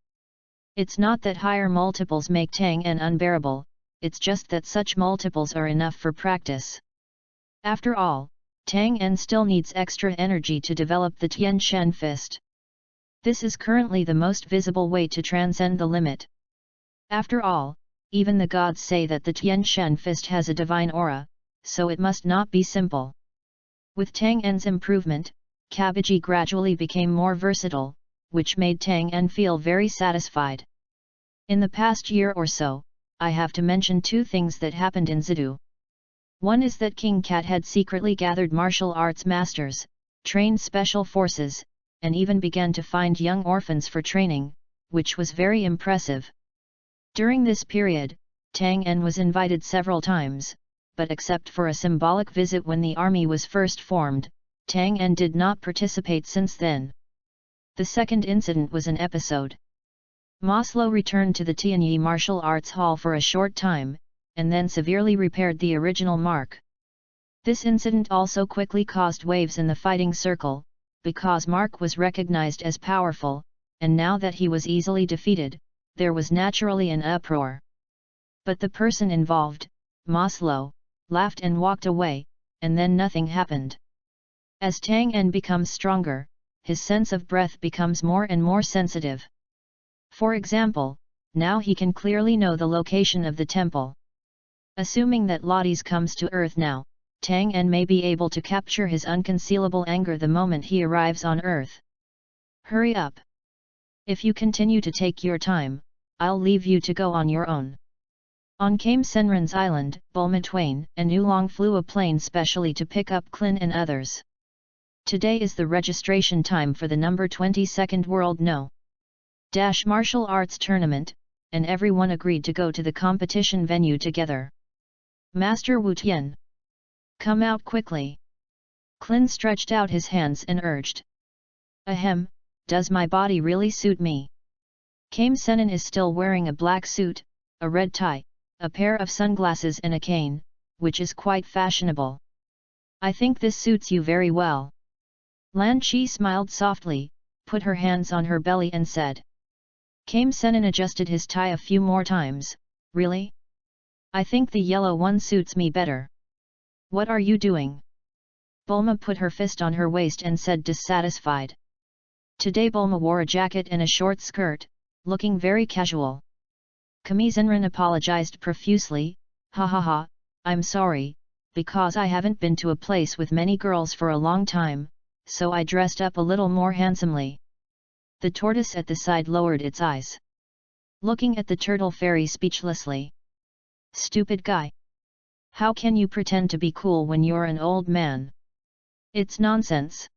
It's not that higher multiples make Tang En unbearable, it's just that such multiples are enough for practice. After all, Tang En still needs extra energy to develop the Tian Shen fist. This is currently the most visible way to transcend the limit. After all, even the gods say that the Tian Shen fist has a divine aura, so it must not be simple. With Tang En's improvement, Kabiji gradually became more versatile, which made Tang En feel very satisfied. In the past year or so, I have to mention 2 things that happened in Zidu. One is that King Cat had secretly gathered martial arts masters, trained special forces, and even began to find young orphans for training, which was very impressive. During this period, Tang En was invited several times, but except for a symbolic visit when the army was first formed, Tang En did not participate since then. The second incident was an episode. Maslow returned to the Tianyi Martial Arts Hall for a short time, and then severely repaired the original mark. This incident also quickly caused waves in the fighting circle, because Mark was recognized as powerful, and now that he was easily defeated, there was naturally an uproar. But the person involved, Maslow, laughed and walked away, and then nothing happened. As Tang En becomes stronger, his sense of breath becomes more and more sensitive. For example, now he can clearly know the location of the temple. Assuming that Lotties comes to Earth now, Tang En may be able to capture his unconcealable anger the moment he arrives on Earth. Hurry up! If you continue to take your time, I'll leave you to go on your own. On Kame Senran's island, Bulma Twain and Oolong flew a plane specially to pick up Klin and others. Today is the registration time for the number 22nd World No. Martial Arts Tournament, and everyone agreed to go to the competition venue together. Master Wu Tian, come out quickly. Klin stretched out his hands and urged. Ahem, does my body really suit me? Kame Senran is still wearing a black suit, a red tie, a pair of sunglasses and a cane, which is quite fashionable. I think this suits you very well. Lan Chi smiled softly, put her hands on her belly and said. Kame Senran adjusted his tie a few more times. Really? I think the yellow one suits me better. What are you doing? Bulma put her fist on her waist and said dissatisfied. Today Bulma wore a jacket and a short skirt, looking very casual. Kame Senran apologized profusely. Ha ha ha, I'm sorry, because I haven't been to a place with many girls for a long time, so I dressed up a little more handsomely. The tortoise at the side lowered its eyes, looking at the turtle fairy speechlessly. Stupid guy! How can you pretend to be cool when you're an old man? It's nonsense.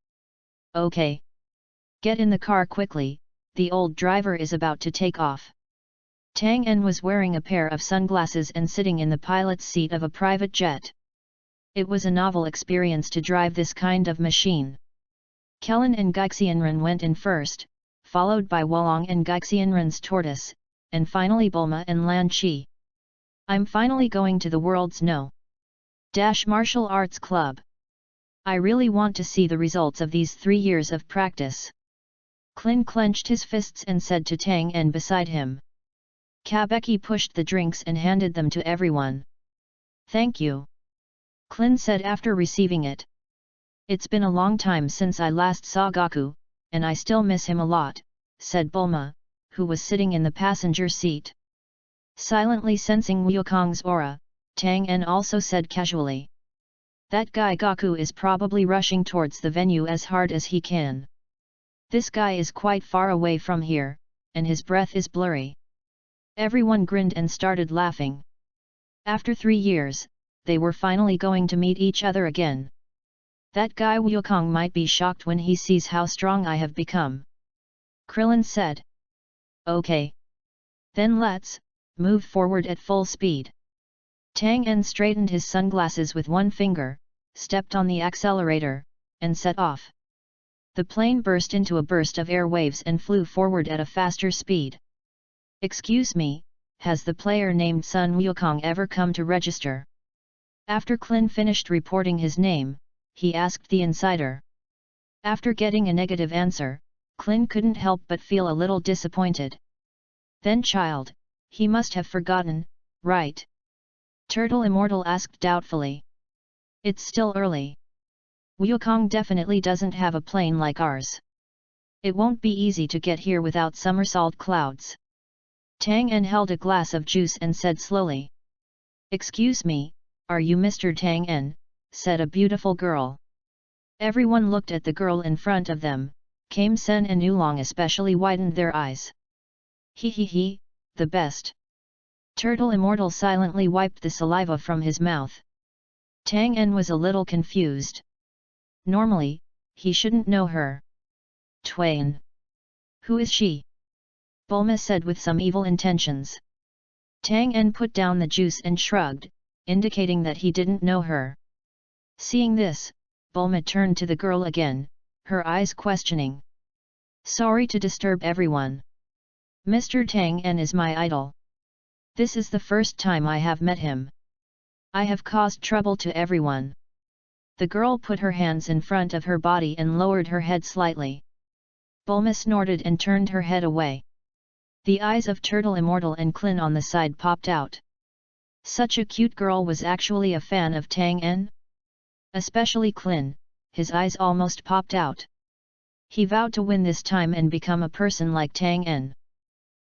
Okay. Get in the car quickly, the old driver is about to take off. Tang En was wearing a pair of sunglasses and sitting in the pilot's seat of a private jet. It was a novel experience to drive this kind of machine. Kellen and Gaixianren went in first, followed by Wolong and Gaixianren's tortoise, and finally Bulma and Lan Chi. I'm finally going to the world's No. Martial Arts Club. I really want to see the results of these 3 years of practice. Klin clenched his fists and said to Tang En beside him. Kabeki pushed the drinks and handed them to everyone. Thank you. Klin said after receiving it. It's been a long time since I last saw Goku, and I still miss him a lot, said Bulma, who was sitting in the passenger seat. Silently sensing Wukong's aura, Tang En also said casually. That guy Goku is probably rushing towards the venue as hard as he can. This guy is quite far away from here, and his breath is blurry. Everyone grinned and started laughing. After 3 years, they were finally going to meet each other again. That guy Wukong might be shocked when he sees how strong I have become. Krillin said. Okay. Then let's move forward at full speed. Tang En straightened his sunglasses with one finger, stepped on the accelerator, and set off. The plane burst into a burst of air waves and flew forward at a faster speed. Excuse me, has the player named Sun Wukong ever come to register? After Klin finished reporting his name, he asked the insider. After getting a negative answer, Klin couldn't help but feel a little disappointed. Then child, he must have forgotten, right? Turtle Immortal asked doubtfully. It's still early. Wukong definitely doesn't have a plane like ours. It won't be easy to get here without somersault clouds. Tang En held a glass of juice and said slowly. Excuse me, are you Mr. Tang En? Said a beautiful girl. Everyone looked at the girl in front of them. Kame Sen and Oolong especially widened their eyes. He, the best. Turtle Immortal silently wiped the saliva from his mouth. Tang En was a little confused. Normally, he shouldn't know her. Twain. Who is she? Bulma said with some evil intentions. Tang En put down the juice and shrugged, indicating that he didn't know her. Seeing this, Bulma turned to the girl again, her eyes questioning. Sorry to disturb everyone. Mr. Tang En is my idol. This is the first time I have met him. I have caused trouble to everyone. The girl put her hands in front of her body and lowered her head slightly. Bulma snorted and turned her head away. The eyes of Turtle Immortal and Klin on the side popped out. Such a cute girl was actually a fan of Tang En? Especially Klin, his eyes almost popped out. He vowed to win this time and become a person like Tang En.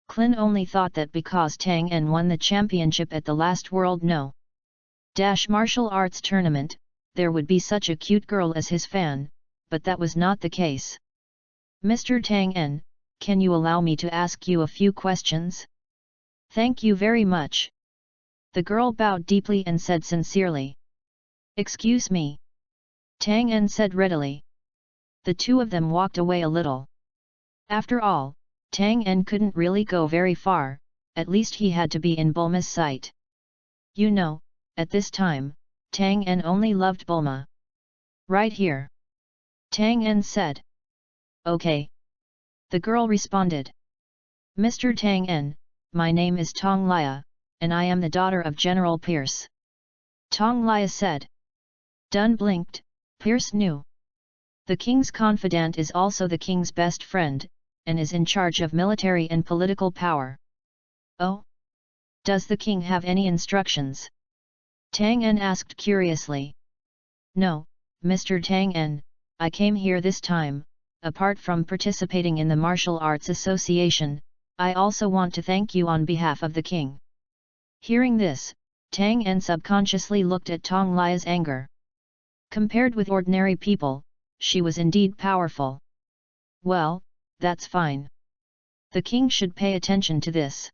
Klin only thought that because Tang En won the championship at the last World No. Martial Arts tournament, there would be such a cute girl as his fan, but that was not the case. Mr. Tang En, can you allow me to ask you a few questions? Thank you very much. The girl bowed deeply and said sincerely. Excuse me. Tang En said readily. The two of them walked away a little. After all, Tang En couldn't really go very far, at least he had to be in Bulma's sight. You know, at this time, Tang En only loved Bulma. Right here. Tang En said. Okay. The girl responded. Mr. Tang En, my name is Tong Lia, and I am the daughter of General Pierce. Tong Lia said. Dun blinked. Pierce knew. The king's confidant is also the king's best friend, and is in charge of military and political power. Oh? Does the king have any instructions? Tang En asked curiously. No, Mr. Tang En, I came here this time, apart from participating in the Martial Arts Association, I also want to thank you on behalf of the king. Hearing this, Tang En subconsciously looked at Tong Lia's anger. Compared with ordinary people, she was indeed powerful. Well, that's fine. The king should pay attention to this.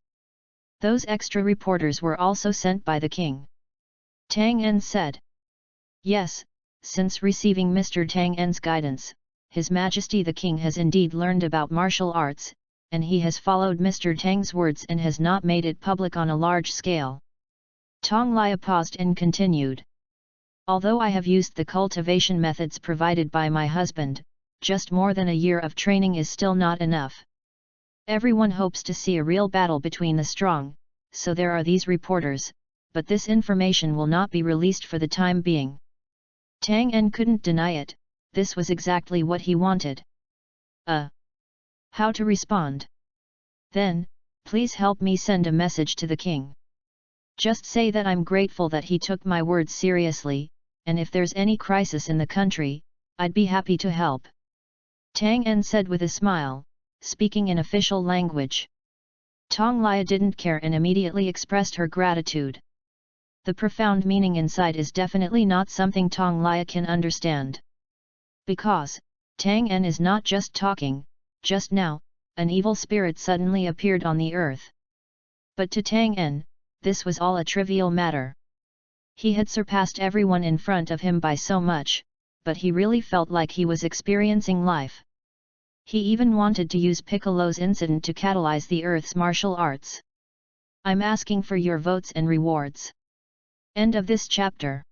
Those extra reporters were also sent by the king. Tang En said. Yes, since receiving Mr. Tang En's guidance, His Majesty the King has indeed learned about martial arts, and he has followed Mr. Tang's words and has not made it public on a large scale. Tong Lia paused and continued. Although I have used the cultivation methods provided by my husband, just more than a year of training is still not enough. Everyone hopes to see a real battle between the strong, so there are these reporters, but this information will not be released for the time being. Tang En couldn't deny it, this was exactly what he wanted. How to respond? Then, please help me send a message to the king. Just say that I'm grateful that he took my words seriously, and if there's any crisis in the country, I'd be happy to help. Tang En said with a smile, speaking in official language. Tong Lia didn't care and immediately expressed her gratitude. The profound meaning inside is definitely not something Tong Lia can understand. Because, Tang En is not just talking, just now, an evil spirit suddenly appeared on the earth. But to Tang En, this was all a trivial matter. He had surpassed everyone in front of him by so much, but he really felt like he was experiencing life. He even wanted to use Piccolo's incident to catalyze the Earth's martial arts. I'm asking for your votes and rewards. End of this chapter.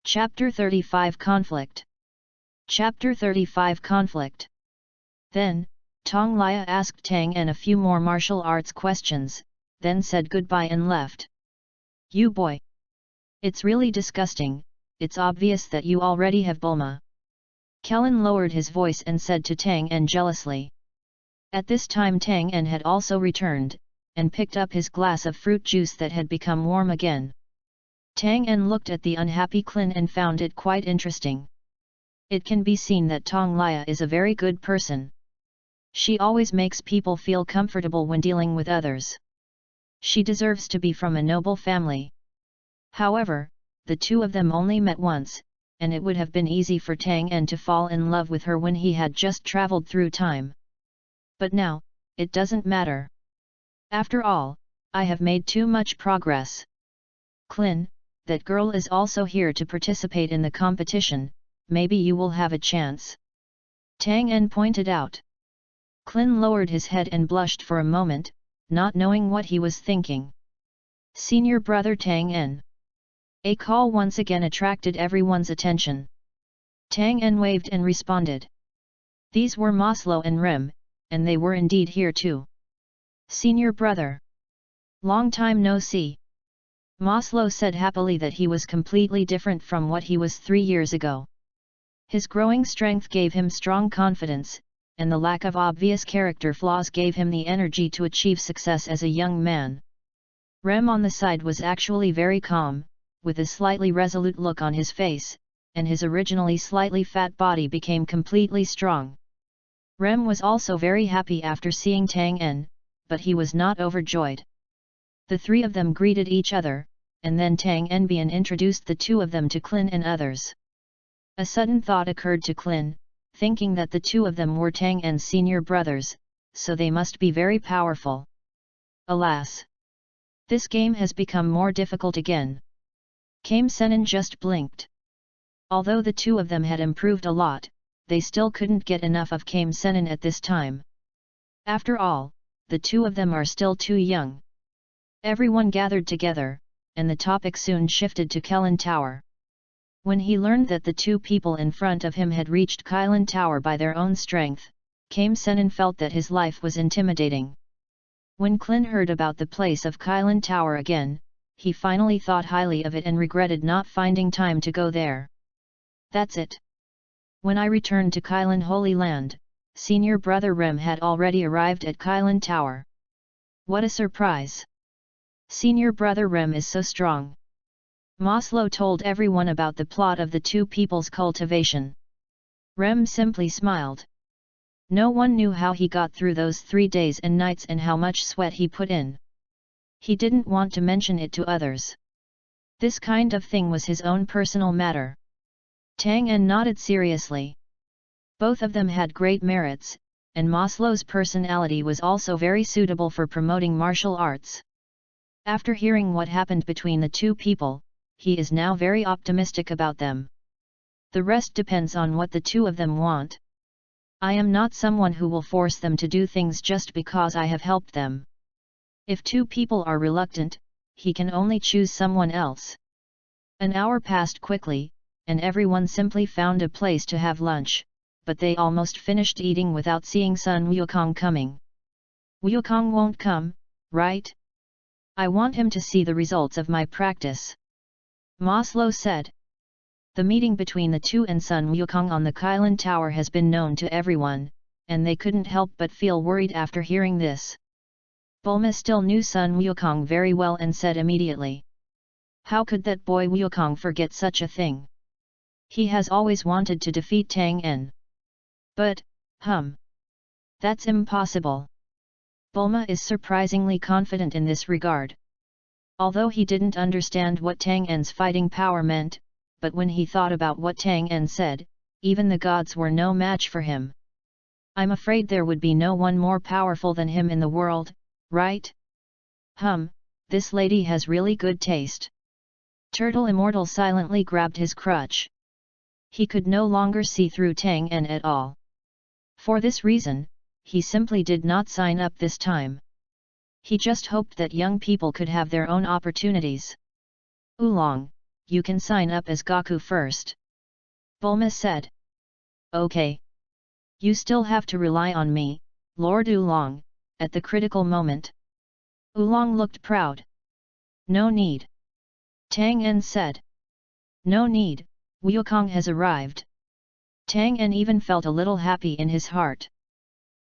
Chapter 35 Conflict. Chapter 35 Conflict. Then, Tong Lia asked Tang En a few more martial arts questions, then said goodbye and left. You boy! It's really disgusting, it's obvious that you already have Bulma. Kellen lowered his voice and said to Tang En jealously. At this time Tang En had also returned, and picked up his glass of fruit juice that had become warm again. Tang En looked at the unhappy Klin and found it quite interesting. It can be seen that Tong Lia is a very good person. She always makes people feel comfortable when dealing with others. She deserves to be from a noble family. However, the two of them only met once, and it would have been easy for Tang En to fall in love with her when he had just traveled through time. But now, it doesn't matter. After all, I have made too much progress. Klin, that girl is also here to participate in the competition, maybe you will have a chance. Tang En pointed out. Klin lowered his head and blushed for a moment, not knowing what he was thinking. Senior brother Tang En. A call once again attracted everyone's attention. Tang En waved and responded. These were Maslow and Rem, and they were indeed here too. Senior brother. Long time no see. Maslow said happily that he was completely different from what he was 3 years ago. His growing strength gave him strong confidence, and the lack of obvious character flaws gave him the energy to achieve success as a young man. Rem on the side was actually very calm, with a slightly resolute look on his face, and his originally slightly fat body became completely strong. Rem was also very happy after seeing Tang En, but he was not overjoyed. The three of them greeted each other, and then Tang En introduced the two of them to Clin and others. A sudden thought occurred to Clin, thinking that the two of them were Tang En's senior brothers, so they must be very powerful. Alas! This game has become more difficult again. Kame Senin just blinked. Although the two of them had improved a lot, they still couldn't get enough of Kame Senin at this time. After all, the two of them are still too young. Everyone gathered together, and the topic soon shifted to Kylin Tower. When he learned that the two people in front of him had reached Kylin Tower by their own strength, Kame Senin felt that his life was intimidating. When Clin heard about the place of Kylin Tower again, he finally thought highly of it and regretted not finding time to go there. That's it. When I returned to Kylin Holy Land, senior brother Rem had already arrived at Kylin Tower. What a surprise! Senior brother Rem is so strong. Maslow told everyone about the plot of the two people's cultivation. Rem simply smiled. No one knew how he got through those 3 days and nights and how much sweat he put in. He didn't want to mention it to others. This kind of thing was his own personal matter. Tang En nodded seriously. Both of them had great merits, and Maslow's personality was also very suitable for promoting martial arts. After hearing what happened between the two people, he is now very optimistic about them. The rest depends on what the two of them want. I am not someone who will force them to do things just because I have helped them. If two people are reluctant, he can only choose someone else. An hour passed quickly, and everyone simply found a place to have lunch, but they almost finished eating without seeing Sun Wukong coming. Wukong won't come, right? I want him to see the results of my practice. Maslow said. The meeting between the two and Sun Wukong on the Kylin Tower has been known to everyone, and they couldn't help but feel worried after hearing this. Bulma still knew Sun Wukong very well and said immediately. How could that boy Wukong forget such a thing? He has always wanted to defeat Tang En. But, that's impossible. Bulma is surprisingly confident in this regard. Although he didn't understand what Tang En's fighting power meant, but when he thought about what Tang En said, even the gods were no match for him. I'm afraid there would be no one more powerful than him in the world, right? This lady has really good taste. Turtle Immortal silently grabbed his crutch. He could no longer see through Tang En at all. For this reason, he simply did not sign up this time. He just hoped that young people could have their own opportunities. Oolong, you can sign up as Gaku first. Bulma said. Okay. You still have to rely on me, Lord Oolong, at the critical moment. Oolong looked proud. No need. Tang En said. No need, Wukong has arrived. Tang En even felt a little happy in his heart.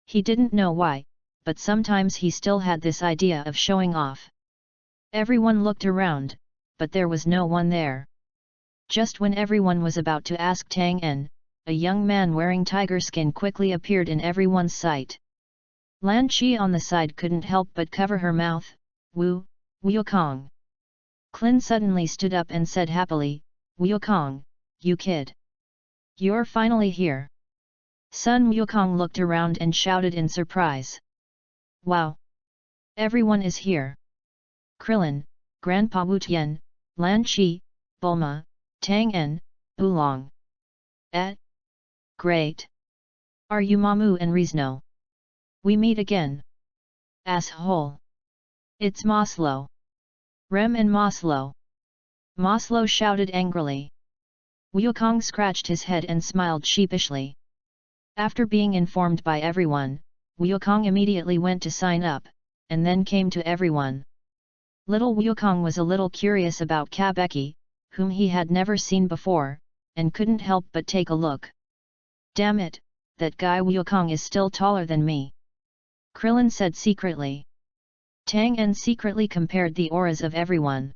He didn't know why, but sometimes he still had this idea of showing off. Everyone looked around, but there was no one there. Just when everyone was about to ask Tang En, a young man wearing tiger skin quickly appeared in everyone's sight. Lan Chi on the side couldn't help but cover her mouth. Wukong. Clin suddenly stood up and said happily, Wukong, you kid. You're finally here. Sun Wukong looked around and shouted in surprise. Wow! Everyone is here. Krillin, Grandpa Wu Tian, Lan Chi, Bulma, Tang En, Oolong. Great! Are you Mamu and Rizno? We meet again. Asshole! It's Maslow. Rem and Maslow. Maslow shouted angrily. Wukong scratched his head and smiled sheepishly. After being informed by everyone, Wukong immediately went to sign up, and then came to everyone. Little Wukong was a little curious about Kabeki, whom he had never seen before, and couldn't help but take a look. Damn it, that guy Wukong is still taller than me. Krillin said secretly. Tang En secretly compared the auras of everyone.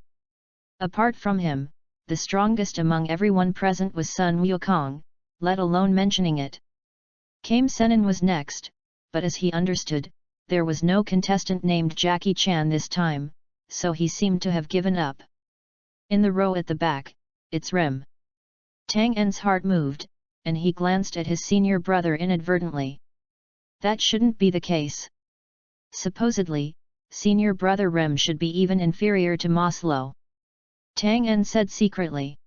Apart from him, the strongest among everyone present was Sun Wukong, let alone mentioning it. Came Senin was next, but as he understood, there was no contestant named Jackie Chan this time, so he seemed to have given up. In the row at the back, it's Rem. Tang En's heart moved, and he glanced at his senior brother inadvertently. That shouldn't be the case. Supposedly, senior brother Rem should be even inferior to Maslow. Tang En said secretly.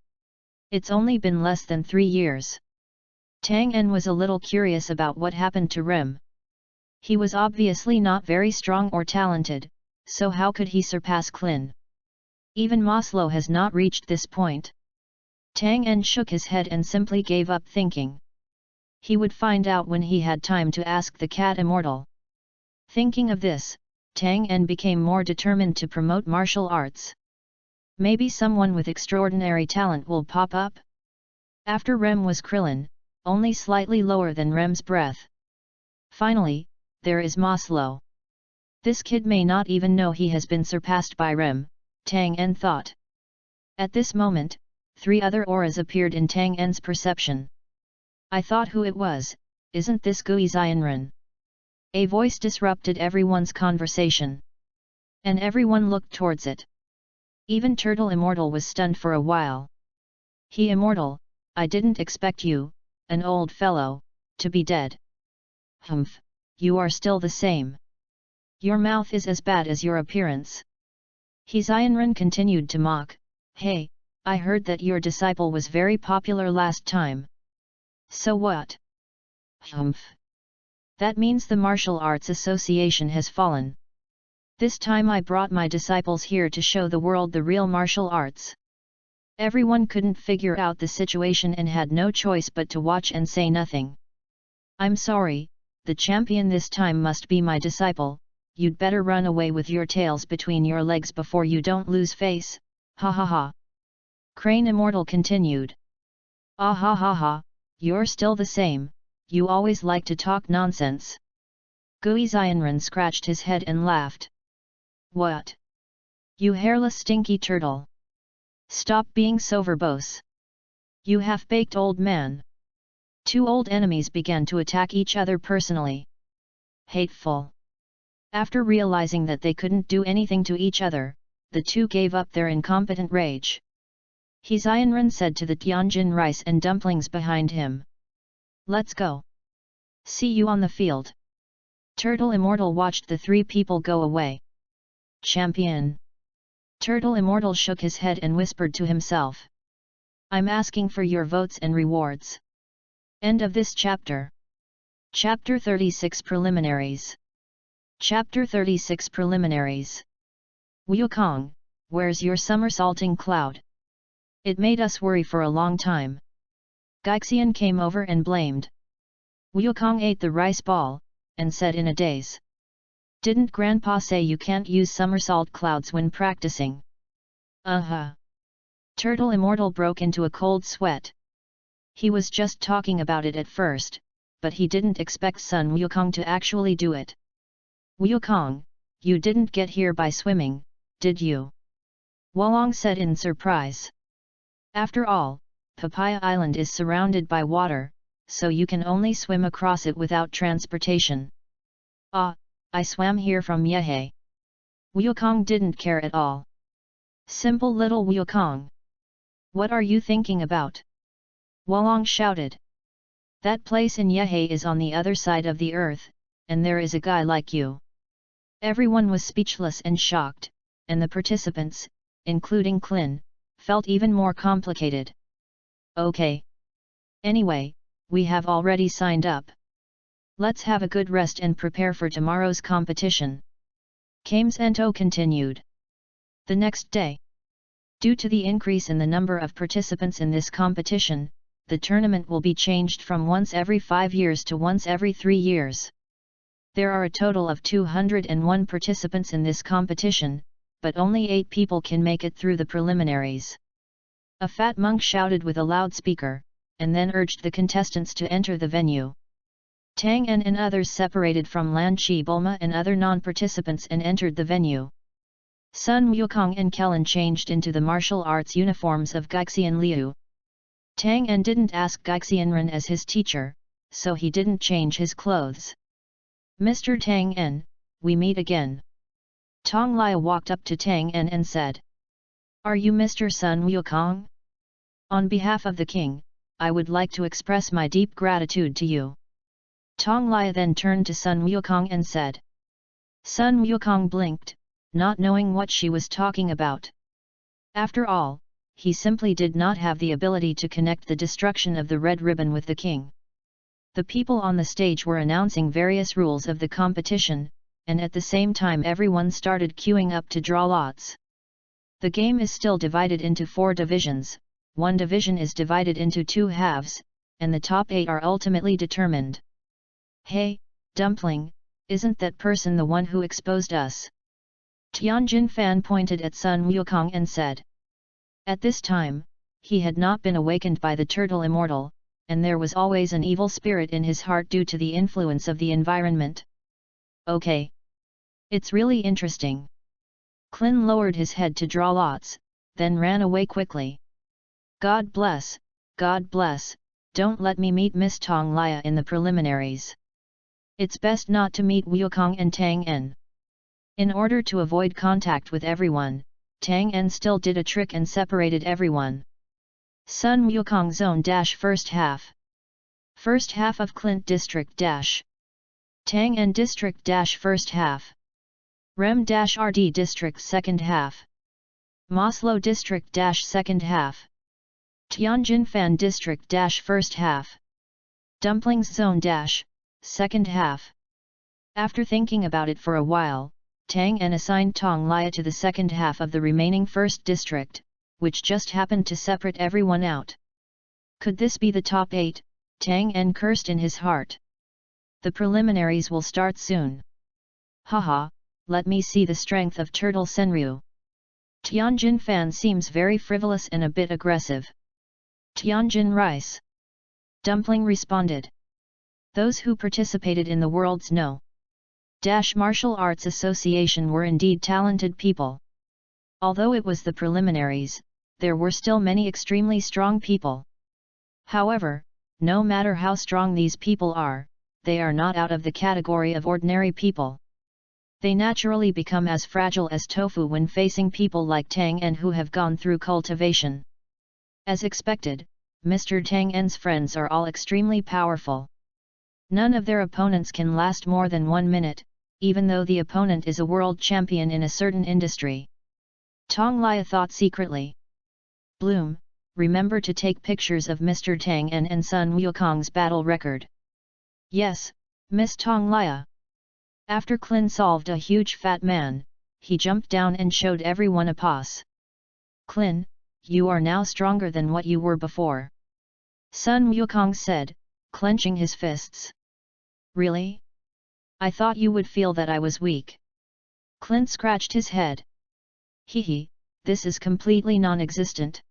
It's only been less than 3 years. Tang En was a little curious about what happened to Rem. He was obviously not very strong or talented, so how could he surpass Klin? Even Maslow has not reached this point. Tang En shook his head and simply gave up thinking. He would find out when he had time to ask the cat immortal. Thinking of this, Tang En became more determined to promote martial arts. Maybe someone with extraordinary talent will pop up? After Rem was Krillin, only slightly lower than Rem's breath. Finally, there is Maslow. This kid may not even know he has been surpassed by Rem, Tang En thought. At this moment, 3 other auras appeared in Tang En's perception. I thought who it was, isn't this Gui Xianren? A voice disrupted everyone's conversation. And everyone looked towards it. Even Turtle Immortal was stunned for a while. He Immortal, I didn't expect you, an old fellow, to be dead. Humph, you are still the same. Your mouth is as bad as your appearance. He Xianren continued to mock, hey, I heard that your disciple was very popular last time. So what? Humph. That means the Martial Arts Association has fallen. This time I brought my disciples here to show the world the real martial arts. Everyone couldn't figure out the situation and had no choice but to watch and say nothing. I'm sorry, the champion this time must be my disciple, you'd better run away with your tails between your legs before you don't lose face, ha ha ha. Crane Immortal continued. Ah ha ha ha, you're still the same, you always like to talk nonsense. Gui Xianren scratched his head and laughed. What? You hairless stinky turtle! Stop being so verbose. You half-baked old man! 2 old enemies began to attack each other personally. Hateful! After realizing that they couldn't do anything to each other, the 2 gave up their incompetent rage. He Xianren said to the Tianjin rice and dumplings behind him. Let's go. See you on the field. Turtle Immortal watched the 3 people go away. Champion! Turtle Immortal shook his head and whispered to himself. I'm asking for your votes and rewards. End of this chapter. Chapter 36 Preliminaries. Chapter 36 Preliminaries. Wukong, where's your somersaulting cloud? It made us worry for a long time. Gaixian came over and blamed. Wukong ate the rice ball, and said in a daze. Didn't Grandpa say you can't use somersault clouds when practicing? Turtle Immortal broke into a cold sweat. He was just talking about it at first, but he didn't expect Sun Wukong to actually do it. Wukong, you didn't get here by swimming, did you? Wolong said in surprise. After all, Papaya Island is surrounded by water, so you can only swim across it without transportation. I swam here from Yehei. Wukong didn't care at all. Simple little Wukong. What are you thinking about? Wolong shouted. That place in Yehei is on the other side of the earth, and there is a guy like you. Everyone was speechless and shocked, and the participants, including Klin, felt even more complicated. Okay. Anyway, we have already signed up. Let's have a good rest and prepare for tomorrow's competition. Kames Ento continued. The next day. Due to the increase in the number of participants in this competition, the tournament will be changed from once every 5 years to once every 3 years. There are a total of 201 participants in this competition, but only 8 people can make it through the preliminaries. A fat monk shouted with a loudspeaker, and then urged the contestants to enter the venue. Tang En and others separated from Lan Chi Bulma and other non-participants and entered the venue. Sun Wukong and Kellen changed into the martial arts uniforms of Gaixian Liu. Tang En didn't ask Gaixian Ren as his teacher, so he didn't change his clothes. Mr. Tang En, we meet again. Tong Lia walked up to Tang En and said. Are you Mr. Sun Wukong? On behalf of the king, I would like to express my deep gratitude to you. Tong Lia then turned to Sun Wukong and said. Sun Wukong blinked, not knowing what she was talking about. After all, he simply did not have the ability to connect the destruction of the red ribbon with the king. The people on the stage were announcing various rules of the competition, and at the same time everyone started queuing up to draw lots. The game is still divided into 4 divisions, one division is divided into 2 halves, and the top 8 are ultimately determined. Hey, Dumpling, isn't that person the one who exposed us? Tianjin Fan pointed at Sun Wukong and said. At this time, he had not been awakened by the turtle immortal, and there was always an evil spirit in his heart due to the influence of the environment. Okay. It's really interesting. Clin lowered his head to draw lots, then ran away quickly. God bless, don't let me meet Miss Tong Lia in the preliminaries. It's best not to meet Wukong and Tang En. In order to avoid contact with everyone, Tang En still did a trick and separated everyone. Sun Wukong Zone First Half. First half of Clint District Tang En District First Half. Rem RD District Second Half. Maslow District Second Half. Tianjin Fan District First Half. Dumplings Zone Second Half. After thinking about it for a while, Tang En assigned Tong Lia to the second half of the remaining first district, which just happened to separate everyone out. Could this be the top 8? Tang En cursed in his heart. The preliminaries will start soon. Haha, let me see the strength of Turtle Senryu. Tianjin Fan seems very frivolous and a bit aggressive. Tianjin Rice. Dumpling responded. Those who participated in the World's No. Martial Arts Association were indeed talented people. Although it was the preliminaries, there were still many extremely strong people. However, no matter how strong these people are, they are not out of the category of ordinary people. They naturally become as fragile as tofu when facing people like Tang En who have gone through cultivation. As expected, Mr. Tang En's friends are all extremely powerful. None of their opponents can last more than 1 minute, even though the opponent is a world champion in a certain industry. Tong Lia thought secretly. Bloom, remember to take pictures of Mr. Tang En and Sun Wukong's battle record. Yes, Miss Tong Lia. After Clin solved a huge fat man, he jumped down and showed everyone a pose. Clin, you are now stronger than what you were before. Sun Wukong said, clenching his fists. Really? I thought you would feel that I was weak. Clint scratched his head. Hehe, this is completely non-existent.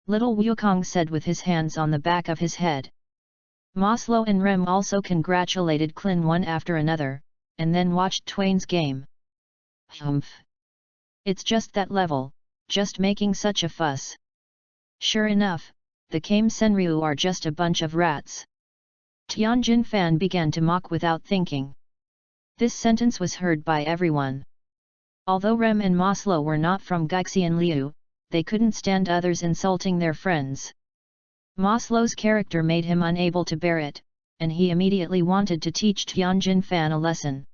Little Wukong said with his hands on the back of his head. Maslow and Rem also congratulated Clin one after another, and then watched Twain's game. Humph. It's just that level, just making such a fuss. Sure enough, the Kame Senryu are just a bunch of rats. Tianjin Fan began to mock without thinking. This sentence was heard by everyone. Although Rem and Maslow were not from Gaixian Liu, they couldn't stand others insulting their friends. Maslow's character made him unable to bear it, and he immediately wanted to teach Tianjin Fan a lesson.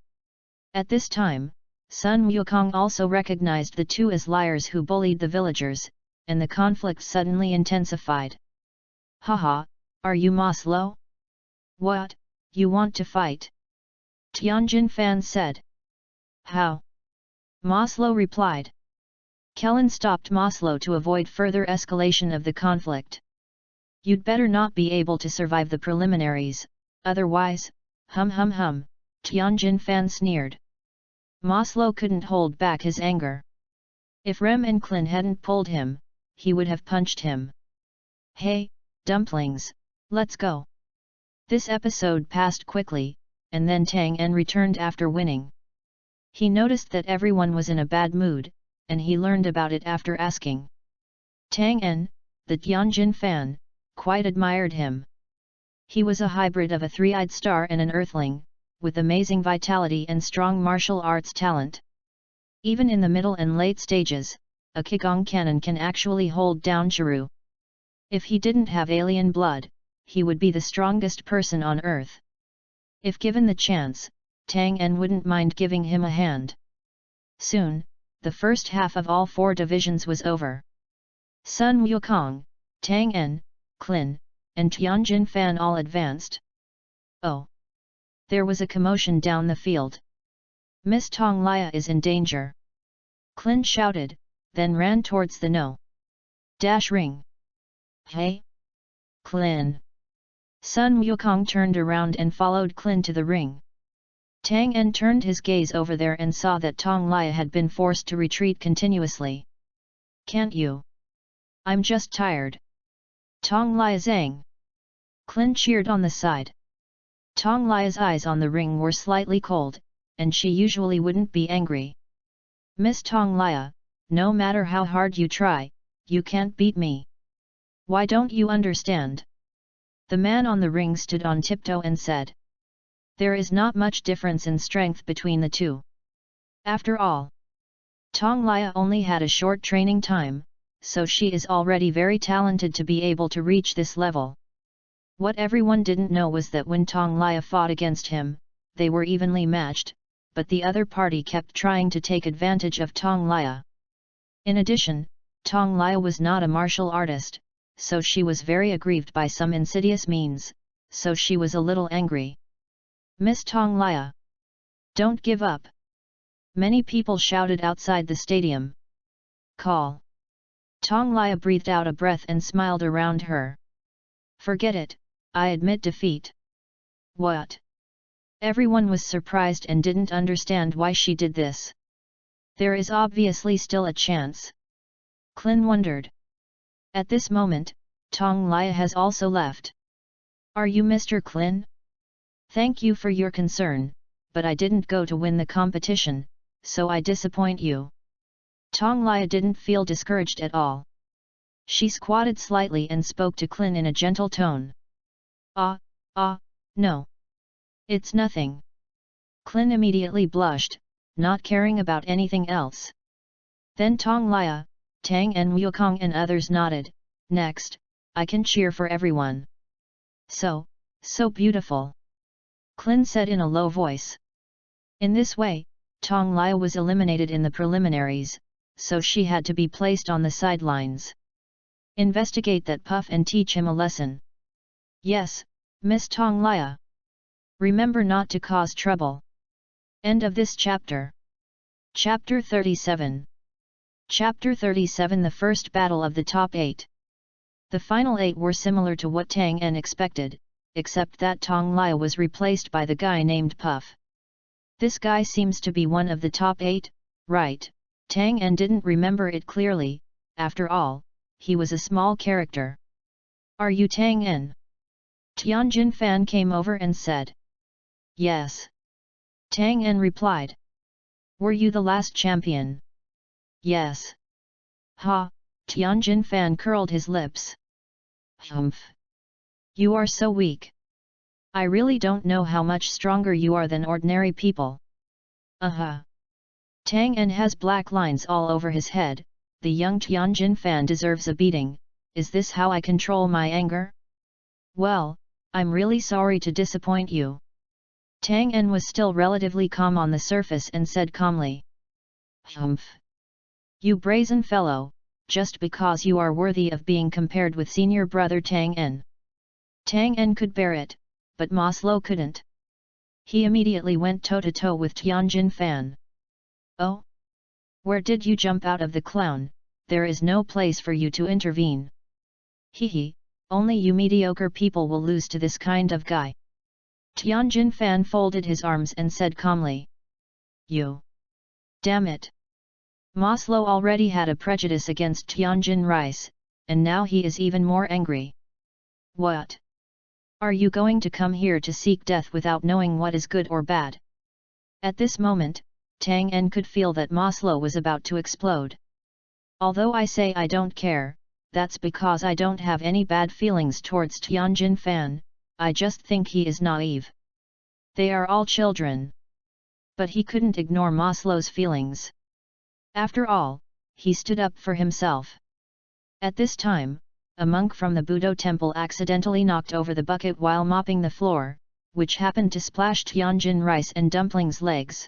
At this time, Sun Wukong also recognized the two as liars who bullied the villagers, and the conflict suddenly intensified. Haha, are you Maslow? What, you want to fight? Tianjin Fan said. How? Maslow replied. Kellen stopped Maslow to avoid further escalation of the conflict. You'd better not be able to survive the preliminaries, otherwise, Tianjin Fan sneered. Maslow couldn't hold back his anger. If Rem and Clin hadn't pulled him, he would have punched him. Hey, dumplings, let's go. This episode passed quickly, and then Tang En returned after winning. He noticed that everyone was in a bad mood, and he learned about it after asking. Tang En, the Tianjin fan, quite admired him. He was a hybrid of a three-eyed star and an earthling, with amazing vitality and strong martial arts talent. Even in the middle and late stages, a Qigong cannon can actually hold down Chiru. If he didn't have alien blood, he would be the strongest person on earth. If given the chance, Tang En wouldn't mind giving him a hand. Soon, the first half of all 4 divisions was over. Sun Wukong, Tang En, Klin, and Tianjin Fan all advanced. Oh! There was a commotion down the field. Miss Tong Lia is in danger. Klin shouted, then ran towards the no. Dash ring. Hey! Klin! Sun Wukong turned around and followed Klin to the ring. Tang En turned his gaze over there and saw that Tong Lia had been forced to retreat continuously. Can't you? I'm just tired. Tong Lia zang. Klin cheered on the side. Tong Lia's eyes on the ring were slightly cold, and she usually wouldn't be angry. Miss Tong Lia, no matter how hard you try, you can't beat me. Why don't you understand? The man on the ring stood on tiptoe and said. There is not much difference in strength between the two. After all, Tong Lia only had a short training time, so she is already very talented to be able to reach this level. What everyone didn't know was that when Tong Lia fought against him, they were evenly matched, but the other party kept trying to take advantage of Tong Lia. In addition, Tong Lia was not a martial artist, so she was very aggrieved by some insidious means, so she was a little angry. Miss Tong Lia! Don't give up! Many people shouted outside the stadium. Call! Tong Lia breathed out a breath and smiled around her. Forget it, I admit defeat. What? Everyone was surprised and didn't understand why she did this. There is obviously still a chance. Klin wondered. At this moment, Tong Lia has also left. Are you Mr. Klin? Thank you for your concern, but I didn't go to win the competition, so I disappoint you. Tong Lia didn't feel discouraged at all. She squatted slightly and spoke to Klin in a gentle tone. No. It's nothing. Klin immediately blushed, not caring about anything else. Then Tong Lia, Tang En Wukong and others nodded. Next, I can cheer for everyone. So beautiful. Klin said in a low voice. In this way, Tong Lia was eliminated in the preliminaries, so she had to be placed on the sidelines. Investigate that puff and teach him a lesson. Yes, Miss Tong Lia. Remember not to cause trouble. End of this chapter. Chapter 37. Chapter 37. The first battle of the top 8. The final 8 were similar to what Tang En expected, except that Tong Lia was replaced by the guy named Puff. This guy seems to be one of the top 8, right? Tang En didn't remember it clearly, after all, he was a small character. Are you Tang En? Tianjin Fan came over and said. Yes. Tang En replied. Were you the last champion? Yes. Ha, Tianjin Fan curled his lips. Humph. You are so weak. I really don't know how much stronger you are than ordinary people. Tang En has black lines all over his head. The young Tianjin Fan deserves a beating. Is this how I control my anger? Well, I'm really sorry to disappoint you. Tang En was still relatively calm on the surface and said calmly. Humph. You brazen fellow, just because you are worthy of being compared with senior brother Tang En. Tang En could bear it, but Maslow couldn't. He immediately went toe-to-toe with Tianjin Fan. Oh? Where did you jump out of the clown? There is no place for you to intervene. Hehe, only you mediocre people will lose to this kind of guy. Tianjin Fan folded his arms and said calmly. You. Damn it. Maslow already had a prejudice against Tianjin Rice, and now he is even more angry. What? Are you going to come here to seek death without knowing what is good or bad? At this moment, Tang En could feel that Maslow was about to explode. Although I say I don't care, that's because I don't have any bad feelings towards Tianjin Fan, I just think he is naive. They are all children. But he couldn't ignore Maslow's feelings. After all, he stood up for himself. At this time, a monk from the Budo temple accidentally knocked over the bucket while mopping the floor, which happened to splash Tianjin rice and dumplings' legs.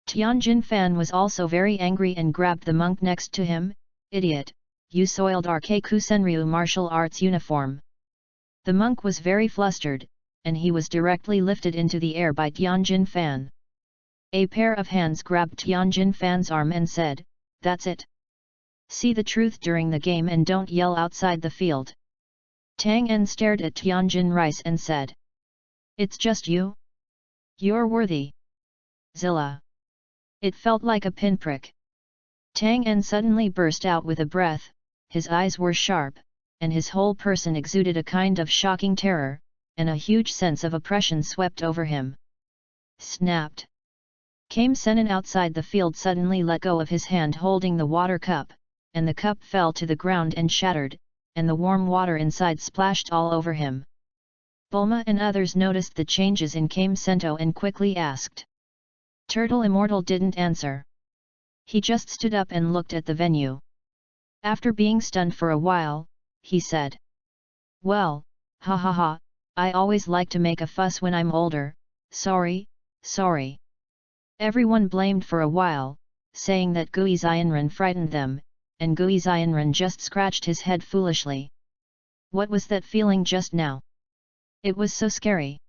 Tianjin Fan was also very angry and grabbed the monk next to him. "Idiot, you soiled our Keiku Senryu martial arts uniform." The monk was very flustered, and he was directly lifted into the air by Tianjin Fan. A pair of hands grabbed Tianjin Fan's arm and said, "That's it. See the truth during the game and don't yell outside the field." Tang En stared at Tianjin Rice and said, "It's just you? You're worthy." Zilla. It felt like a pinprick. Tang En suddenly burst out with a breath, his eyes were sharp, and his whole person exuded a kind of shocking terror, and a huge sense of oppression swept over him. Snapped. Kame Senin outside the field suddenly let go of his hand holding the water cup, and the cup fell to the ground and shattered, and the warm water inside splashed all over him. Bulma and others noticed the changes in Kame Sento and quickly asked. Turtle Immortal didn't answer. He just stood up and looked at the venue. After being stunned for a while, he said, "Well, ha ha ha, I always like to make a fuss when I'm older, sorry." Everyone blamed for a while, saying that Gui Xianren frightened them, and Gui Xianren just scratched his head foolishly. What was that feeling just now? It was so scary.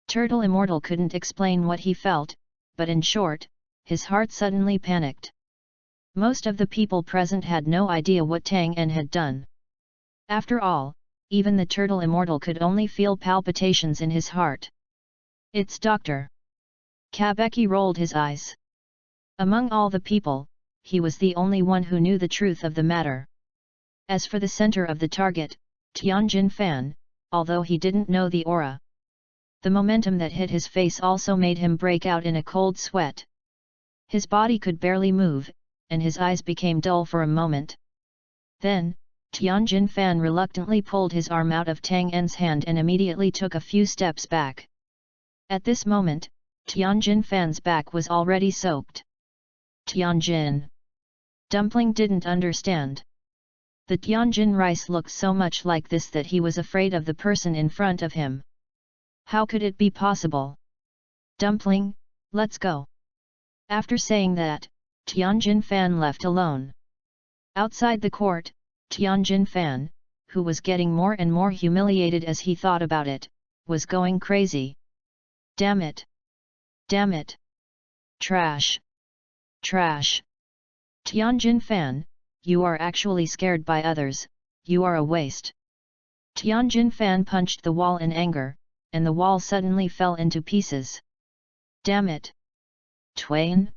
Turtle Immortal couldn't explain what he felt, but in short, his heart suddenly panicked. Most of the people present had no idea what Tang En had done. After all, even the Turtle Immortal could only feel palpitations in his heart. "It's Dr. Kabeki rolled his eyes. Among all the people, he was the only one who knew the truth of the matter. As for the center of the target, Tianjin Fan, although he didn't know the aura, the momentum that hit his face also made him break out in a cold sweat. His body could barely move, and his eyes became dull for a moment. Then, Tianjin Fan reluctantly pulled his arm out of Tang En's hand and immediately took a few steps back. At this moment, Tianjin Fan's back was already soaked. Tianjin Dumpling didn't understand. The Tianjin rice looked so much like this that he was afraid of the person in front of him. How could it be possible? "Dumpling, let's go." After saying that, Tianjin Fan left alone. Outside the court, Tianjin Fan, who was getting more and more humiliated as he thought about it, was going crazy. Damn it! Damn it! Trash! Trash! Tianjin Fan, you are actually scared by others, you are a waste. Tianjin Fan punched the wall in anger, and the wall suddenly fell into pieces. Damn it! Twain!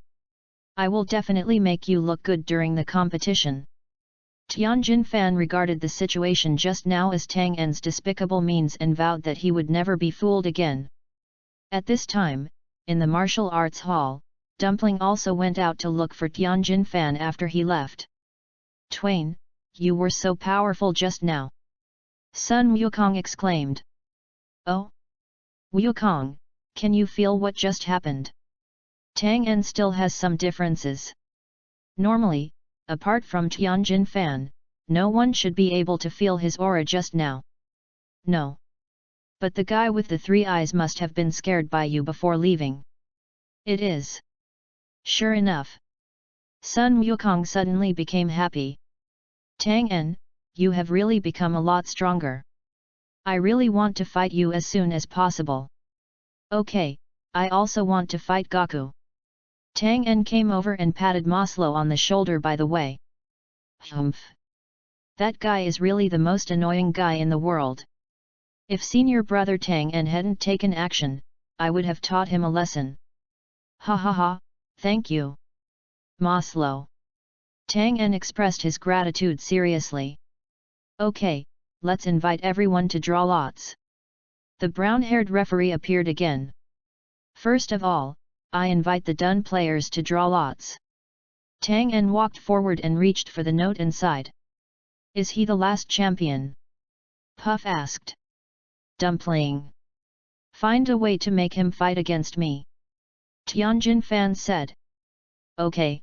I will definitely make you look good during the competition. Tianjin Fan regarded the situation just now as Tang En's despicable means and vowed that he would never be fooled again. At this time, in the martial arts hall, Dumpling also went out to look for Tianjin Fan after he left. Twain, you were so powerful just now. Sun Wukong exclaimed. Oh? Wukong, can you feel what just happened? Tang En still has some differences. Normally, apart from Tianjin Fan, no one should be able to feel his aura just now. No. But the guy with the 3 eyes must have been scared by you before leaving. It is. Sure enough. Sun Wukong suddenly became happy. Tang En, you have really become a lot stronger. I really want to fight you as soon as possible. Okay, I also want to fight Gaku. Tang En came over and patted Maslow on the shoulder by the way. Humph. That guy is really the most annoying guy in the world. If senior brother Tang En hadn't taken action, I would have taught him a lesson. Ha ha ha, thank you. Maslow. Tang En expressed his gratitude seriously. Okay, let's invite everyone to draw lots. The brown-haired referee appeared again. First of all, I invite the done players to draw lots. Tang En walked forward and reached for the note inside. Is he the last champion? Puff asked. Dumpling. Find a way to make him fight against me. Tianjin Fan said. Okay.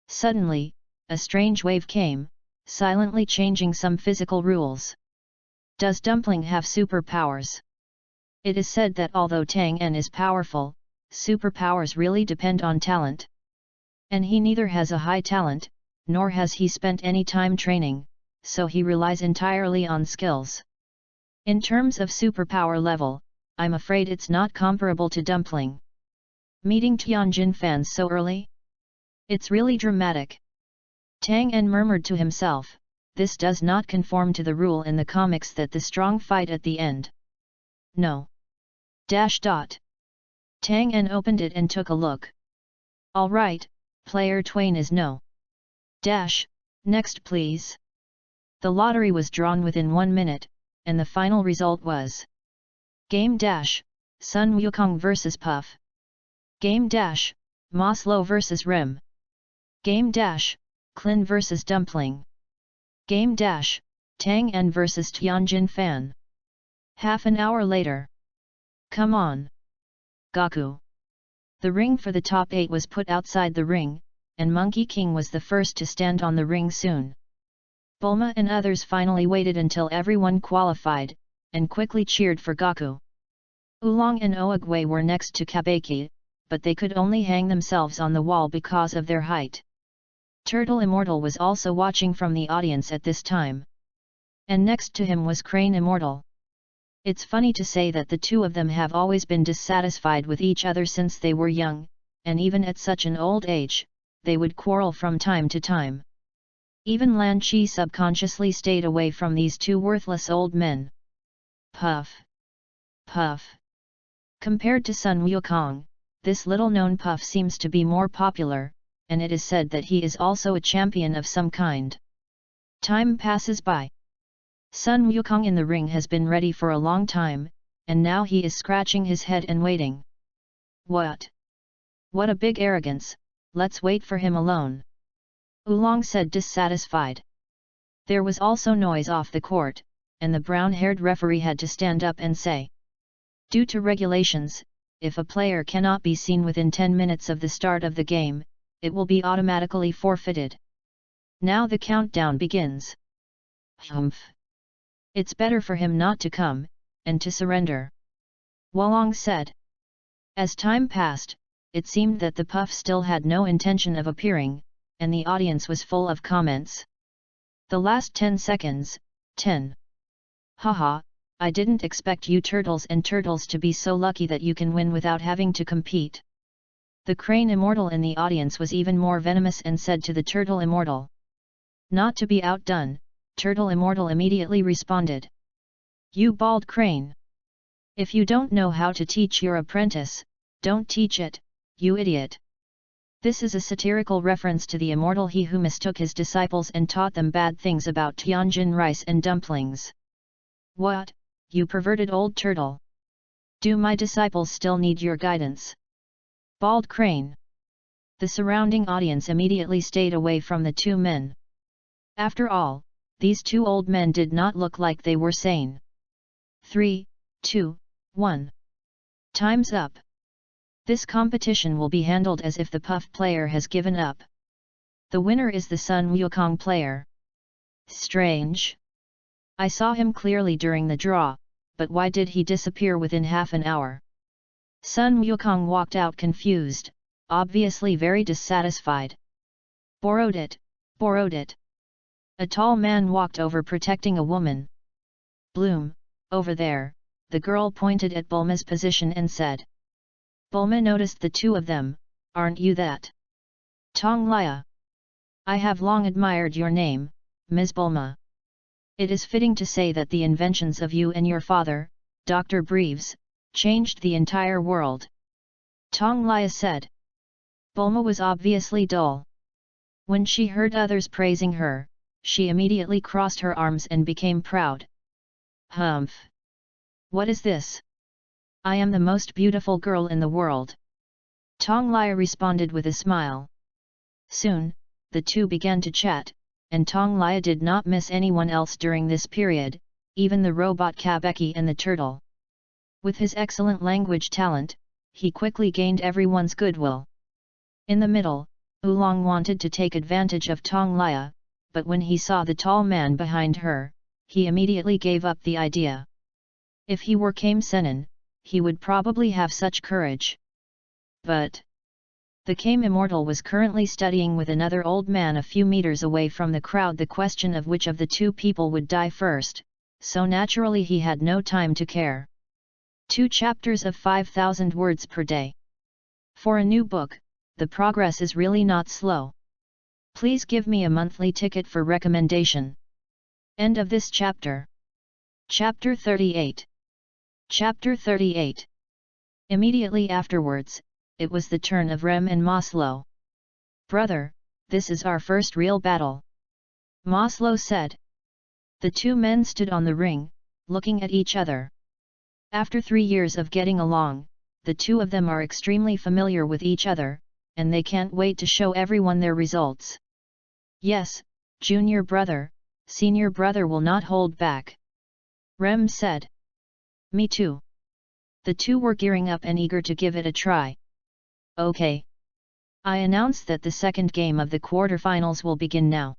Suddenly, a strange wave came, silently changing some physical rules. Does Dumpling have superpowers? It is said that although Tang En is powerful, superpowers really depend on talent. And he neither has a high talent, nor has he spent any time training, so he relies entirely on skills. In terms of superpower level, I'm afraid it's not comparable to Dumpling. Meeting Tianjin fans so early? It's really dramatic. Tang En murmured to himself, this does not conform to the rule in the comics that the strong fight at the end. No. Tang En opened it and took a look. Alright, player Twain is no. Next please. The lottery was drawn within 1 minute, and the final result was Game Sun Wukong vs Puff. Game Maslow vs Rim. Game Klin vs Dumpling. Game Tang En vs Tianjin Fan. Half an hour later. Come on. Gaku. The ring for the top 8 was put outside the ring, and Monkey King was the first to stand on the ring soon. Bulma and others finally waited until everyone qualified, and quickly cheered for Gaku. Oolong and Oogway were next to Kabeki, but they could only hang themselves on the wall because of their height. Turtle Immortal was also watching from the audience at this time. And next to him was Crane Immortal. It's funny to say that the two of them have always been dissatisfied with each other since they were young, and even at such an old age, they would quarrel from time to time. Even Lan Chi subconsciously stayed away from these two worthless old men. Puff. Puff. Compared to Sun Wukong, this little-known Puff seems to be more popular, and it is said that he is also a champion of some kind. Time passes by. Sun Wukong in the ring has been ready for a long time, and now he is scratching his head and waiting. What? What a big arrogance, let's wait for him alone. Oolong said dissatisfied. There was also noise off the court, and the brown-haired referee had to stand up and say, due to regulations, if a player cannot be seen within 10 minutes of the start of the game, it will be automatically forfeited. Now the countdown begins. Humph. It's better for him not to come, and to surrender. Wolong said. As time passed, it seemed that the Puff still had no intention of appearing, and the audience was full of comments. The last 10 seconds, 10. Haha, I didn't expect you turtles and turtles to be so lucky that you can win without having to compete. The Crane Immortal in the audience was even more venomous and said to the Turtle Immortal. Not to be outdone, Turtle Immortal immediately responded. You bald crane! If you don't know how to teach your apprentice, don't teach it, you idiot! This is a satirical reference to the immortal he who mistook his disciples and taught them bad things about Tianjin rice and dumplings. What, you perverted old turtle! Do my disciples still need your guidance? Bald crane! The surrounding audience immediately stayed away from the two men. After all, these two old men did not look like they were sane. 3, 2, 1. Time's up. This competition will be handled as if the Puff player has given up. The winner is the Sun Wukong player. Strange. I saw him clearly during the draw, but why did he disappear within half an hour? Sun Wukong walked out confused, obviously very dissatisfied. Borrowed it, borrowed it. A tall man walked over protecting a woman. Bloom, over there, the girl pointed at Bulma's position and said. Bulma noticed the two of them, aren't you that? Tong Lia. I have long admired your name, Ms. Bulma. It is fitting to say that the inventions of you and your father, Dr. Breves, changed the entire world. Tong Lia said. Bulma was obviously dull. When she heard others praising her, she immediately crossed her arms and became proud. Humph! What is this? I am the most beautiful girl in the world. Tong Lia responded with a smile. Soon, the two began to chat, and Tong Lia did not miss anyone else during this period, even the robot Kabeki and the turtle. With his excellent language talent, he quickly gained everyone's goodwill. In the middle, Oolong wanted to take advantage of Tong Lia, but when he saw the tall man behind her, he immediately gave up the idea. If he were Kame Senin, he would probably have such courage. But the Kame Immortal was currently studying with another old man a few meters away from the crowd the question of which of the two people would die first, so naturally he had no time to care. 2 chapters of 5,000 words per day. For a new book, the progress is really not slow. Please give me a monthly ticket for recommendation. End of this chapter. Chapter 38. Chapter 38. Immediately afterwards, it was the turn of Rem and Maslow. "Brother, this is our first real battle," Maslow said. The two men stood on the ring, looking at each other. After 3 years of getting along, the two of them are extremely familiar with each other, and they can't wait to show everyone their results. "Yes, junior brother, senior brother will not hold back," Rem said. "Me too." The two were gearing up and eager to give it a try. "Okay. I announce that the second game of the quarterfinals will begin now."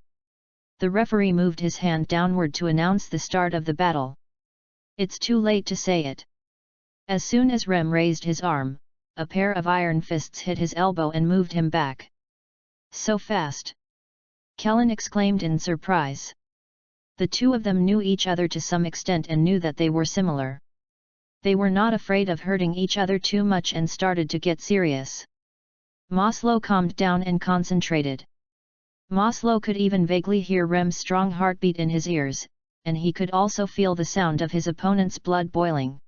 The referee moved his hand downward to announce the start of the battle. It's too late to say it. As soon as Rem raised his arm, a pair of iron fists hit his elbow and moved him back. "So fast!" Kellen exclaimed in surprise. The two of them knew each other to some extent and knew that they were similar. They were not afraid of hurting each other too much and started to get serious. Maslow calmed down and concentrated. Maslow could even vaguely hear Rem's strong heartbeat in his ears, and he could also feel the sound of his opponent's blood boiling.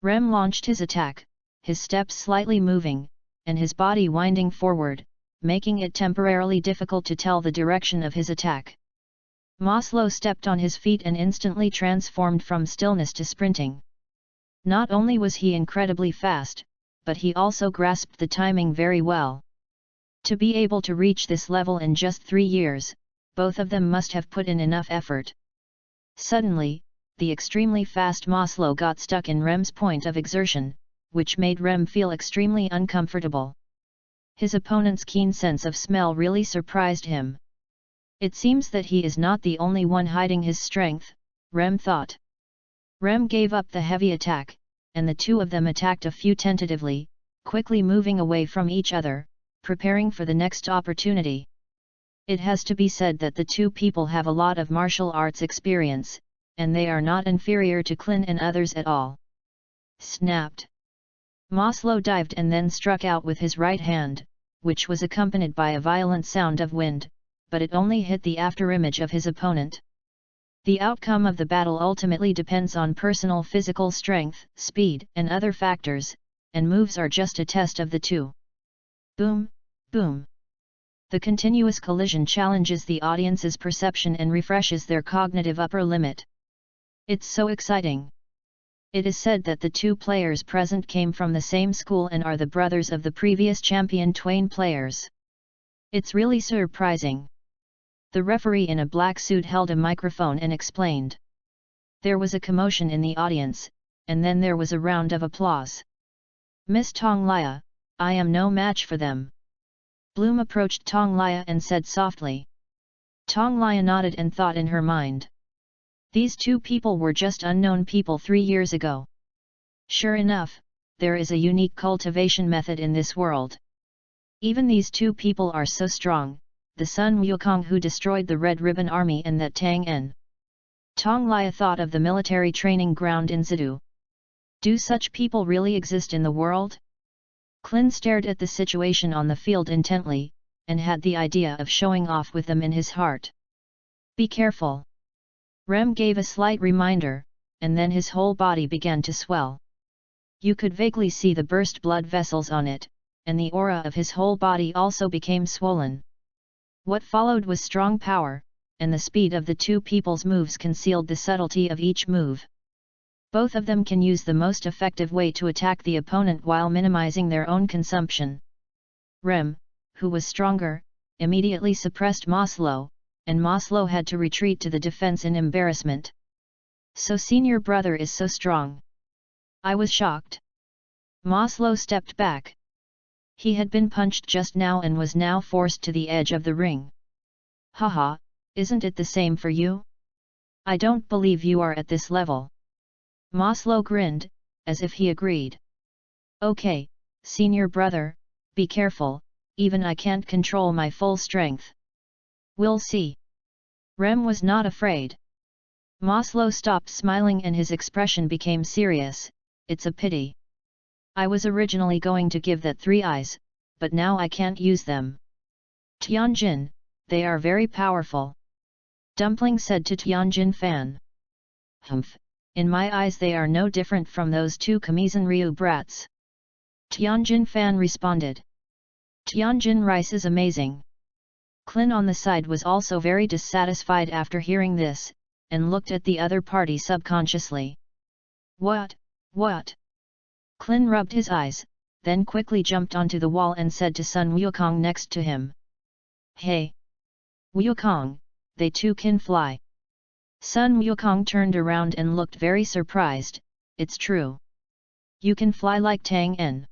Rem launched his attack, his steps slightly moving, and his body winding forward, making it temporarily difficult to tell the direction of his attack. Maslow stepped on his feet and instantly transformed from stillness to sprinting. Not only was he incredibly fast, but he also grasped the timing very well. To be able to reach this level in just 3 years, both of them must have put in enough effort. Suddenly, the extremely fast Maslow got stuck in Rem's point of exertion, which made Rem feel extremely uncomfortable. His opponent's keen sense of smell really surprised him. It seems that he is not the only one hiding his strength, Rem thought. Rem gave up the heavy attack, and the two of them attacked a few tentatively, quickly moving away from each other, preparing for the next opportunity. It has to be said that the two people have a lot of martial arts experience, and they are not inferior to Klin and others at all. Snapped! Maslow dived and then struck out with his right hand, which was accompanied by a violent sound of wind, but it only hit the afterimage of his opponent. The outcome of the battle ultimately depends on personal physical strength, speed, and other factors, and moves are just a test of the two. Boom, boom. The continuous collision challenges the audience's perception and refreshes their cognitive upper limit. It's so exciting. It is said that the two players present came from the same school and are the brothers of the previous champion Twain players. It's really surprising. The referee in a black suit held a microphone and explained. There was a commotion in the audience, and then there was a round of applause. "Miss Tong Lia, I am no match for them." Bloom approached Tong Lia and said softly. Tong Lia nodded and thought in her mind. These two people were just unknown people 3 years ago. Sure enough, there is a unique cultivation method in this world. Even these two people are so strong, the Sun Wukong who destroyed the Red Ribbon Army and that Tang En. Tong Lia thought of the military training ground in Zidu. Do such people really exist in the world? Klin stared at the situation on the field intently, and had the idea of showing off with them in his heart. Be careful. Rem gave a slight reminder, and then his whole body began to swell. You could vaguely see the burst blood vessels on it, and the aura of his whole body also became swollen. What followed was strong power, and the speed of the two people's moves concealed the subtlety of each move. Both of them can use the most effective way to attack the opponent while minimizing their own consumption. Rem, who was stronger, immediately suppressed Maslow, and Maslow had to retreat to the defense in embarrassment. So senior brother is so strong. I was shocked. Maslow stepped back. He had been punched just now and was now forced to the edge of the ring. Haha, isn't it the same for you? I don't believe you are at this level. Maslow grinned, as if he agreed. Okay, senior brother, be careful, even I can't control my full strength. We'll see. Rem was not afraid. Maslow stopped smiling and his expression became serious. It's a pity. I was originally going to give that 3 eyes, but now I can't use them. Tianjin, they are very powerful. Dumpling said to Tianjin Fan. Humph, in my eyes they are no different from those 2 Kamizen Ryu brats. Tianjin Fan responded. Tianjin rice is amazing. Clin on the side was also very dissatisfied after hearing this, and looked at the other party subconsciously. What? Clin rubbed his eyes, then quickly jumped onto the wall and said to Sun Wukong next to him. Hey! Wukong, they too can fly. Sun Wukong turned around and looked very surprised. It's true. You can fly like Tang En.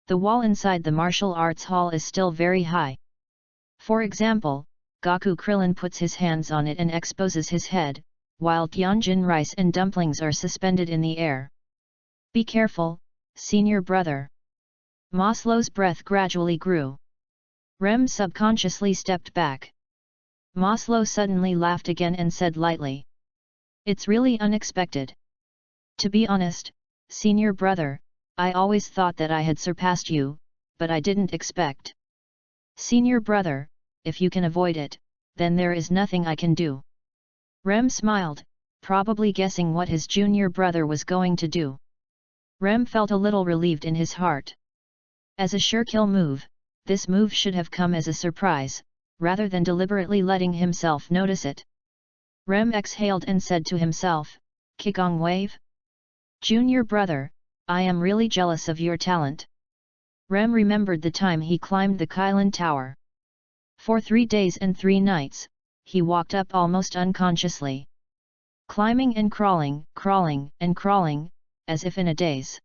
The wall inside the martial arts hall is still very high. For example, Gaku Krillin puts his hands on it and exposes his head, while Tianjin rice and dumplings are suspended in the air. Be careful, senior brother. Maslow's breath gradually grew. Rem subconsciously stepped back. Maslow suddenly laughed again and said lightly. It's really unexpected. To be honest, senior brother, I always thought that I had surpassed you, but I didn't expect. Senior brother, if you can avoid it, then there is nothing I can do. Rem smiled, probably guessing what his junior brother was going to do. Rem felt a little relieved in his heart. As a sure kill move, this move should have come as a surprise, rather than deliberately letting himself notice it. Rem exhaled and said to himself, Qigong wave? Junior brother, I am really jealous of your talent. Rem remembered the time he climbed the Kylin Tower. For 3 days and 3 nights, he walked up almost unconsciously. Climbing and crawling, as if in a daze.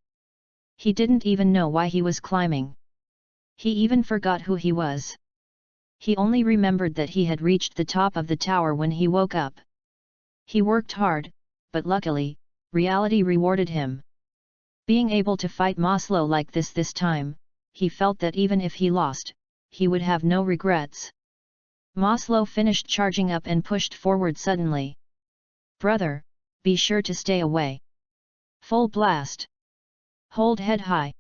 He didn't even know why he was climbing. He even forgot who he was. He only remembered that he had reached the top of the tower when he woke up. He worked hard, but luckily, reality rewarded him. Being able to fight Maslow like this time, he felt that even if he lost, he would have no regrets. Maslow finished charging up and pushed forward suddenly. Brother, be sure to stay away. Full blast. Hold head high.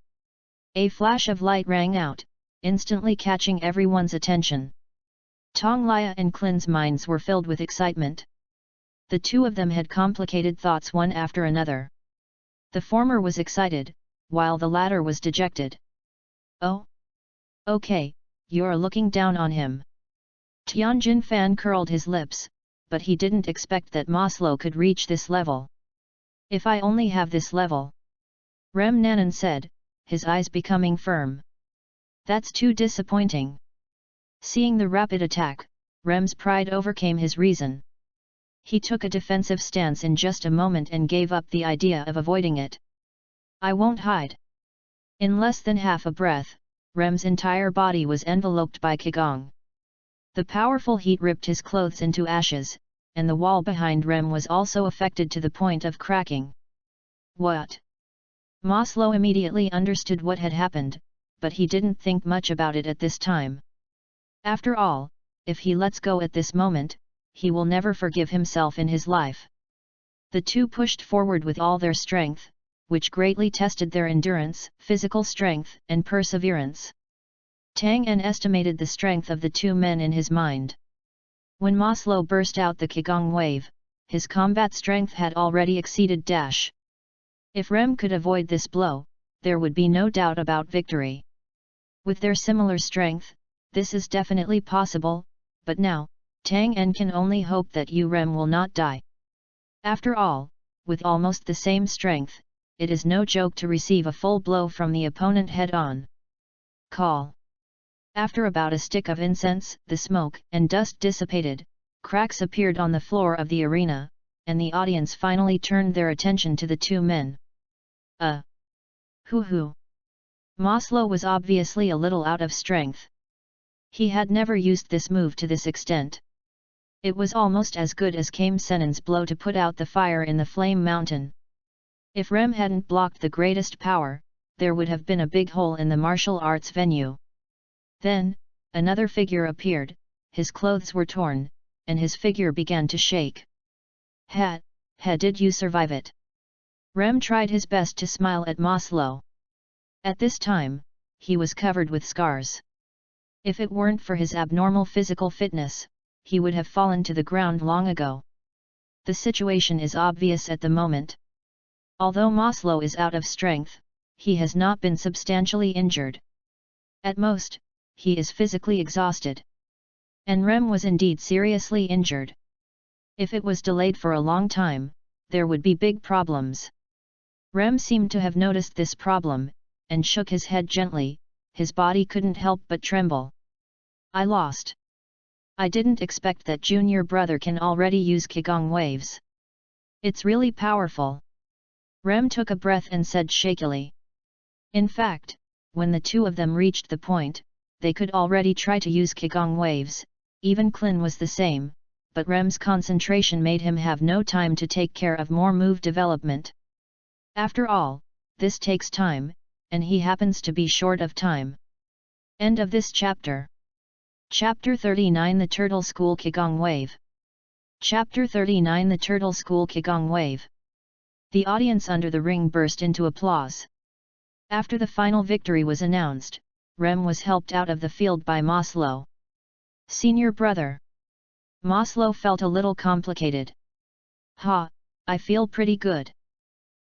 A flash of light rang out, instantly catching everyone's attention. Tong Lia and Clin's minds were filled with excitement. The 2 of them had complicated thoughts one after another. The former was excited, while the latter was dejected. Oh? Okay, you're looking down on him. Tianjin Fan curled his lips, but he didn't expect that Maslow could reach this level. If I only have this level. Rem Nanan said, his eyes becoming firm. That's too disappointing. Seeing the rapid attack, Rem's pride overcame his reason. He took a defensive stance in just a moment and gave up the idea of avoiding it. I won't hide. In less than half a breath, Rem's entire body was enveloped by Qigong. The powerful heat ripped his clothes into ashes, and the wall behind Rem was also affected to the point of cracking. What? Maslow immediately understood what had happened, but he didn't think much about it at this time. After all, if he lets go at this moment, he will never forgive himself in his life. The 2 pushed forward with all their strength, which greatly tested their endurance, physical strength, and perseverance. Tang En estimated the strength of the 2 men in his mind. When Maslow burst out the Qigong wave, his combat strength had already exceeded Dash. If Rem could avoid this blow, there would be no doubt about victory. With their similar strength, this is definitely possible, but now, Tang En can only hope that Rem will not die. After all, with almost the same strength, it is no joke to receive a full blow from the opponent head-on. Call. After about a stick of incense, the smoke and dust dissipated, cracks appeared on the floor of the arena, and the audience finally turned their attention to the two men. Hoo. Maslow was obviously a little out of strength. He had never used this move to this extent. It was almost as good as Kame Senon's blow to put out the fire in the Flame Mountain. If Rem hadn't blocked the greatest power, there would have been a big hole in the martial arts venue. Then, another figure appeared, his clothes were torn, and his figure began to shake. Did you survive it? Rem tried his best to smile at Maslow. At this time, he was covered with scars. If it weren't for his abnormal physical fitness, he would have fallen to the ground long ago. The situation is obvious at the moment. Although Maslow is out of strength, he has not been substantially injured. At most, he is physically exhausted. And Rem was indeed seriously injured. If it was delayed for a long time, there would be big problems. Rem seemed to have noticed this problem, and shook his head gently. His body couldn't help but tremble. I lost. I didn't expect that junior brother can already use Qigong waves. It's really powerful. Rem took a breath and said shakily. In fact, when the two of them reached the point, they could already try to use Qigong waves. Even Klin was the same, but Rem's concentration made him have no time to take care of more move development. After all, this takes time, and he happens to be short of time. End of this chapter. Chapter 39 The Turtle School Qigong Wave. Chapter 39 The Turtle School Qigong Wave. The audience under the ring burst into applause. After the final victory was announced, Rem was helped out of the field by Maslow. Senior brother. Maslow felt a little complicated. I feel pretty good.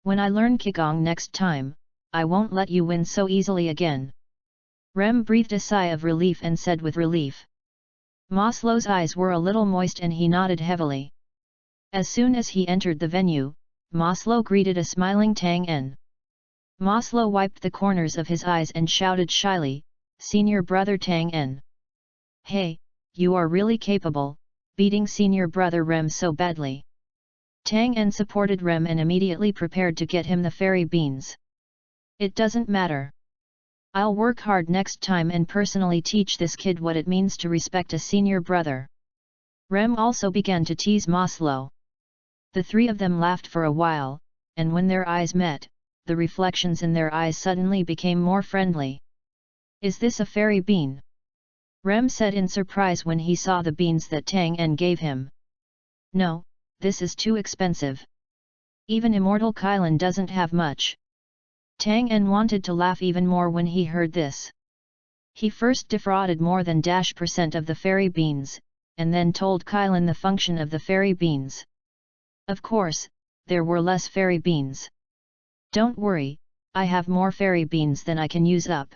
When I learn Qigong next time, I won't let you win so easily again. Rem breathed a sigh of relief and said with relief. Maslow's eyes were a little moist and he nodded heavily. As soon as he entered the venue, Maslow greeted a smiling Tang En. Maslow wiped the corners of his eyes and shouted shyly, Senior brother Tang En. Hey, you are really capable, beating senior brother Rem so badly. Tang En supported Rem and immediately prepared to get him the fairy beans. It doesn't matter. I'll work hard next time and personally teach this kid what it means to respect a senior brother. Rem also began to tease Maslow. The three of them laughed for a while, and when their eyes met, the reflections in their eyes suddenly became more friendly. Is this a fairy bean? Rem said in surprise when he saw the beans that Tang En gave him. No, this is too expensive. Even Immortal Kylan doesn't have much. Tang En wanted to laugh even more when he heard this. He first defrauded more than -% of the fairy beans, and then told Kylan the function of the fairy beans. Of course, there were less fairy beans. Don't worry, I have more fairy beans than I can use up.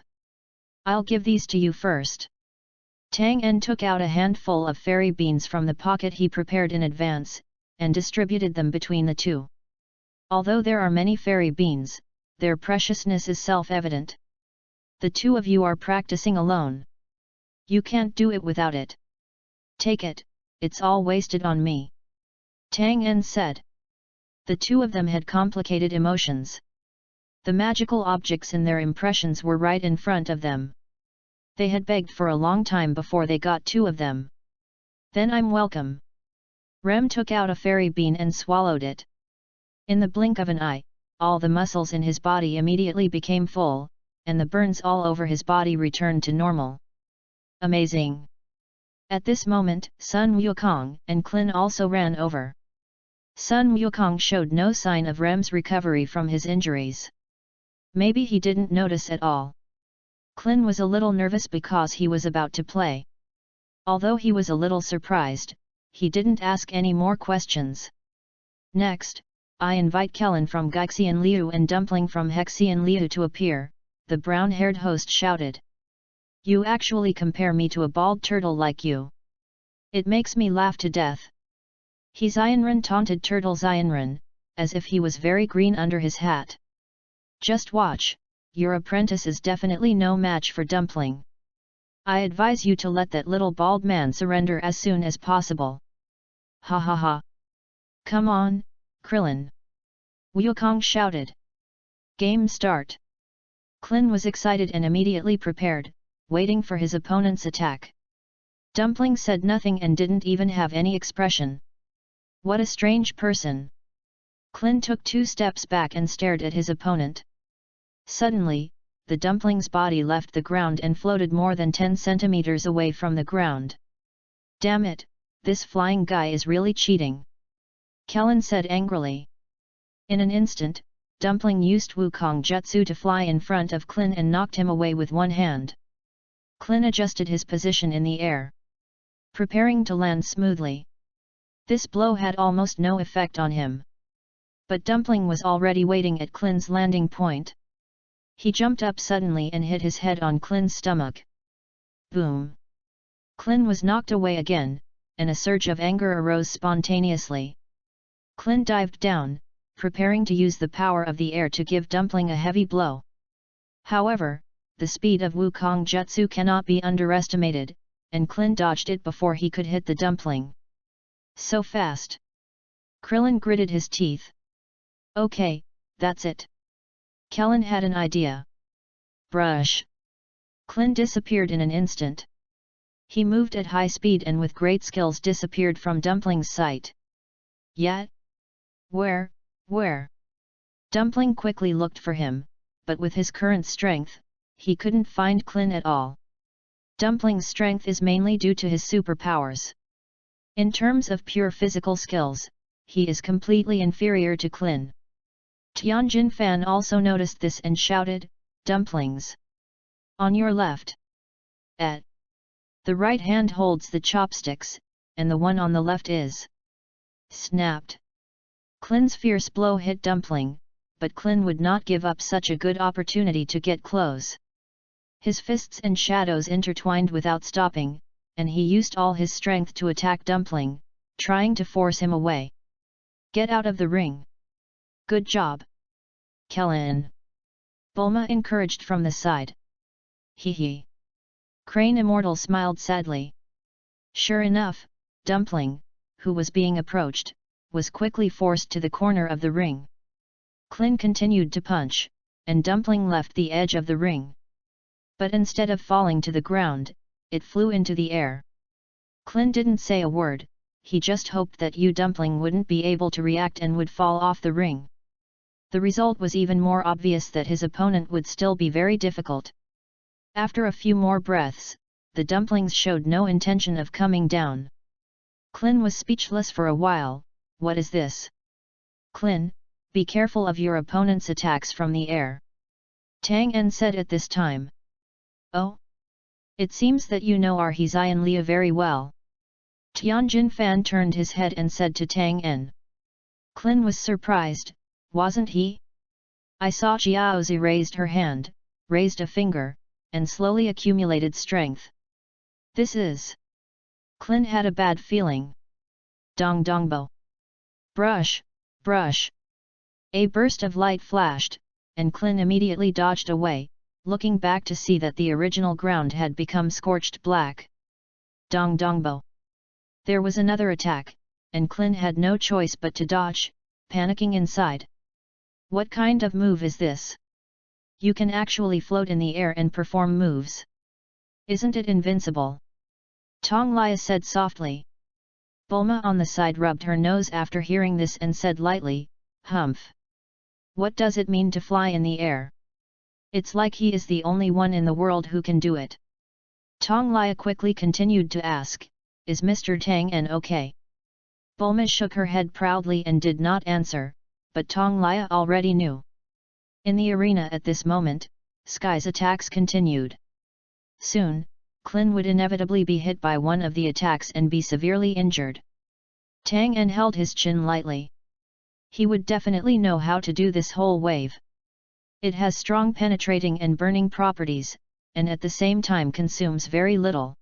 I'll give these to you first. Tang En took out a handful of fairy beans from the pocket he prepared in advance, and distributed them between the two. Although there are many fairy beans, their preciousness is self-evident. The two of you are practicing alone. You can't do it without it. Take it, it's all wasted on me. Tang En said. The two of them had complicated emotions. The magical objects in their impressions were right in front of them. They had begged for a long time before they got two of them. Then I'm welcome. Rem took out a fairy bean and swallowed it. In the blink of an eye, all the muscles in his body immediately became full, and the burns all over his body returned to normal. Amazing! At this moment, Sun Wukong and Klin also ran over. Sun Wukong showed no sign of Rem's recovery from his injuries. Maybe he didn't notice at all. Klin was a little nervous because he was about to play. Although he was a little surprised, he didn't ask any more questions. Next, I invite Kellen from Gaixian Liu and Dumpling from Hexian Liu to appear, the brown-haired host shouted. You actually compare me to a bald turtle like you. It makes me laugh to death. He Zionran taunted Turtle Zionran, as if he was very green under his hat. Just watch, your apprentice is definitely no match for Dumpling. I advise you to let that little bald man surrender as soon as possible. Ha ha ha. Come on, Krillin. Wukong shouted. Game start. Klin was excited and immediately prepared, waiting for his opponent's attack. Dumpling said nothing and didn't even have any expression. What a strange person. Klin took 2 steps back and stared at his opponent. Suddenly, the dumpling's body left the ground and floated more than 10 centimeters away from the ground. Damn it, this flying guy is really cheating. Kellen said angrily. In an instant, Dumpling used Wukong Jutsu to fly in front of Klin and knocked him away with one hand. Klin adjusted his position in the air, preparing to land smoothly. This blow had almost no effect on him. But Dumpling was already waiting at Klin's landing point. He jumped up suddenly and hit his head on Klin's stomach. Boom! Klin was knocked away again, and a surge of anger arose spontaneously. Klin dived down, preparing to use the power of the air to give Dumpling a heavy blow. However, the speed of Wukong Jutsu cannot be underestimated, and Klin dodged it before he could hit the Dumpling. So fast! Krillin gritted his teeth. Okay, that's it. Kellen had an idea. Brush! Klin disappeared in an instant. He moved at high speed and with great skills disappeared from Dumpling's sight. Yet? Where? Dumpling quickly looked for him, but with his current strength, he couldn't find Klin at all. Dumpling's strength is mainly due to his superpowers. In terms of pure physical skills, he is completely inferior to Klin. Tianjin Fan also noticed this and shouted, Dumplings! On your left! The right hand holds the chopsticks, and the one on the left is snapped. Klin's fierce blow hit Dumpling, but Klin would not give up such a good opportunity to get close. His fists and shadows intertwined without stopping, and he used all his strength to attack Dumpling, trying to force him away. Get out of the ring! Good job! Kellen! Bulma encouraged from the side. Hee hee! Crane Immortal smiled sadly. Sure enough, Dumpling, who was being approached, was quickly forced to the corner of the ring. Klin continued to punch, and Dumpling left the edge of the ring. But instead of falling to the ground, it flew into the air. Klin didn't say a word, he just hoped that Dumpling wouldn't be able to react and would fall off the ring. The result was even more obvious that his opponent would still be very difficult. After a few more breaths, the dumplings showed no intention of coming down. Klin was speechless for a while. What is this? Klin, be careful of your opponent's attacks from the air. Tang En said at this time. Oh? It seems that you know our Hezaian Lia very well. Tianjin Fan turned his head and said to Tang En. Klin was surprised, wasn't he? I saw Jiaozi raised her hand, raised a finger, and slowly accumulated strength. This is... Klin had a bad feeling. Dong Dongbo. Brush, brush. A burst of light flashed, and Klin immediately dodged away, looking back to see that the original ground had become scorched black. Dong Dongbo. There was another attack, and Klin had no choice but to dodge, panicking inside. What kind of move is this? You can actually float in the air and perform moves. Isn't it invincible? Tong Lia said softly. Bulma on the side rubbed her nose after hearing this and said lightly, Humph! What does it mean to fly in the air? It's like he is the only one in the world who can do it. Tong Lia quickly continued to ask, is Mr. Tang En okay? Bulma shook her head proudly and did not answer, but Tong Lia already knew. In the arena at this moment, Sky's attacks continued. Soon, Klin would inevitably be hit by one of the attacks and be severely injured. Tang En held his chin lightly. He would definitely know how to do this whole wave. It has strong penetrating and burning properties, and at the same time consumes very little.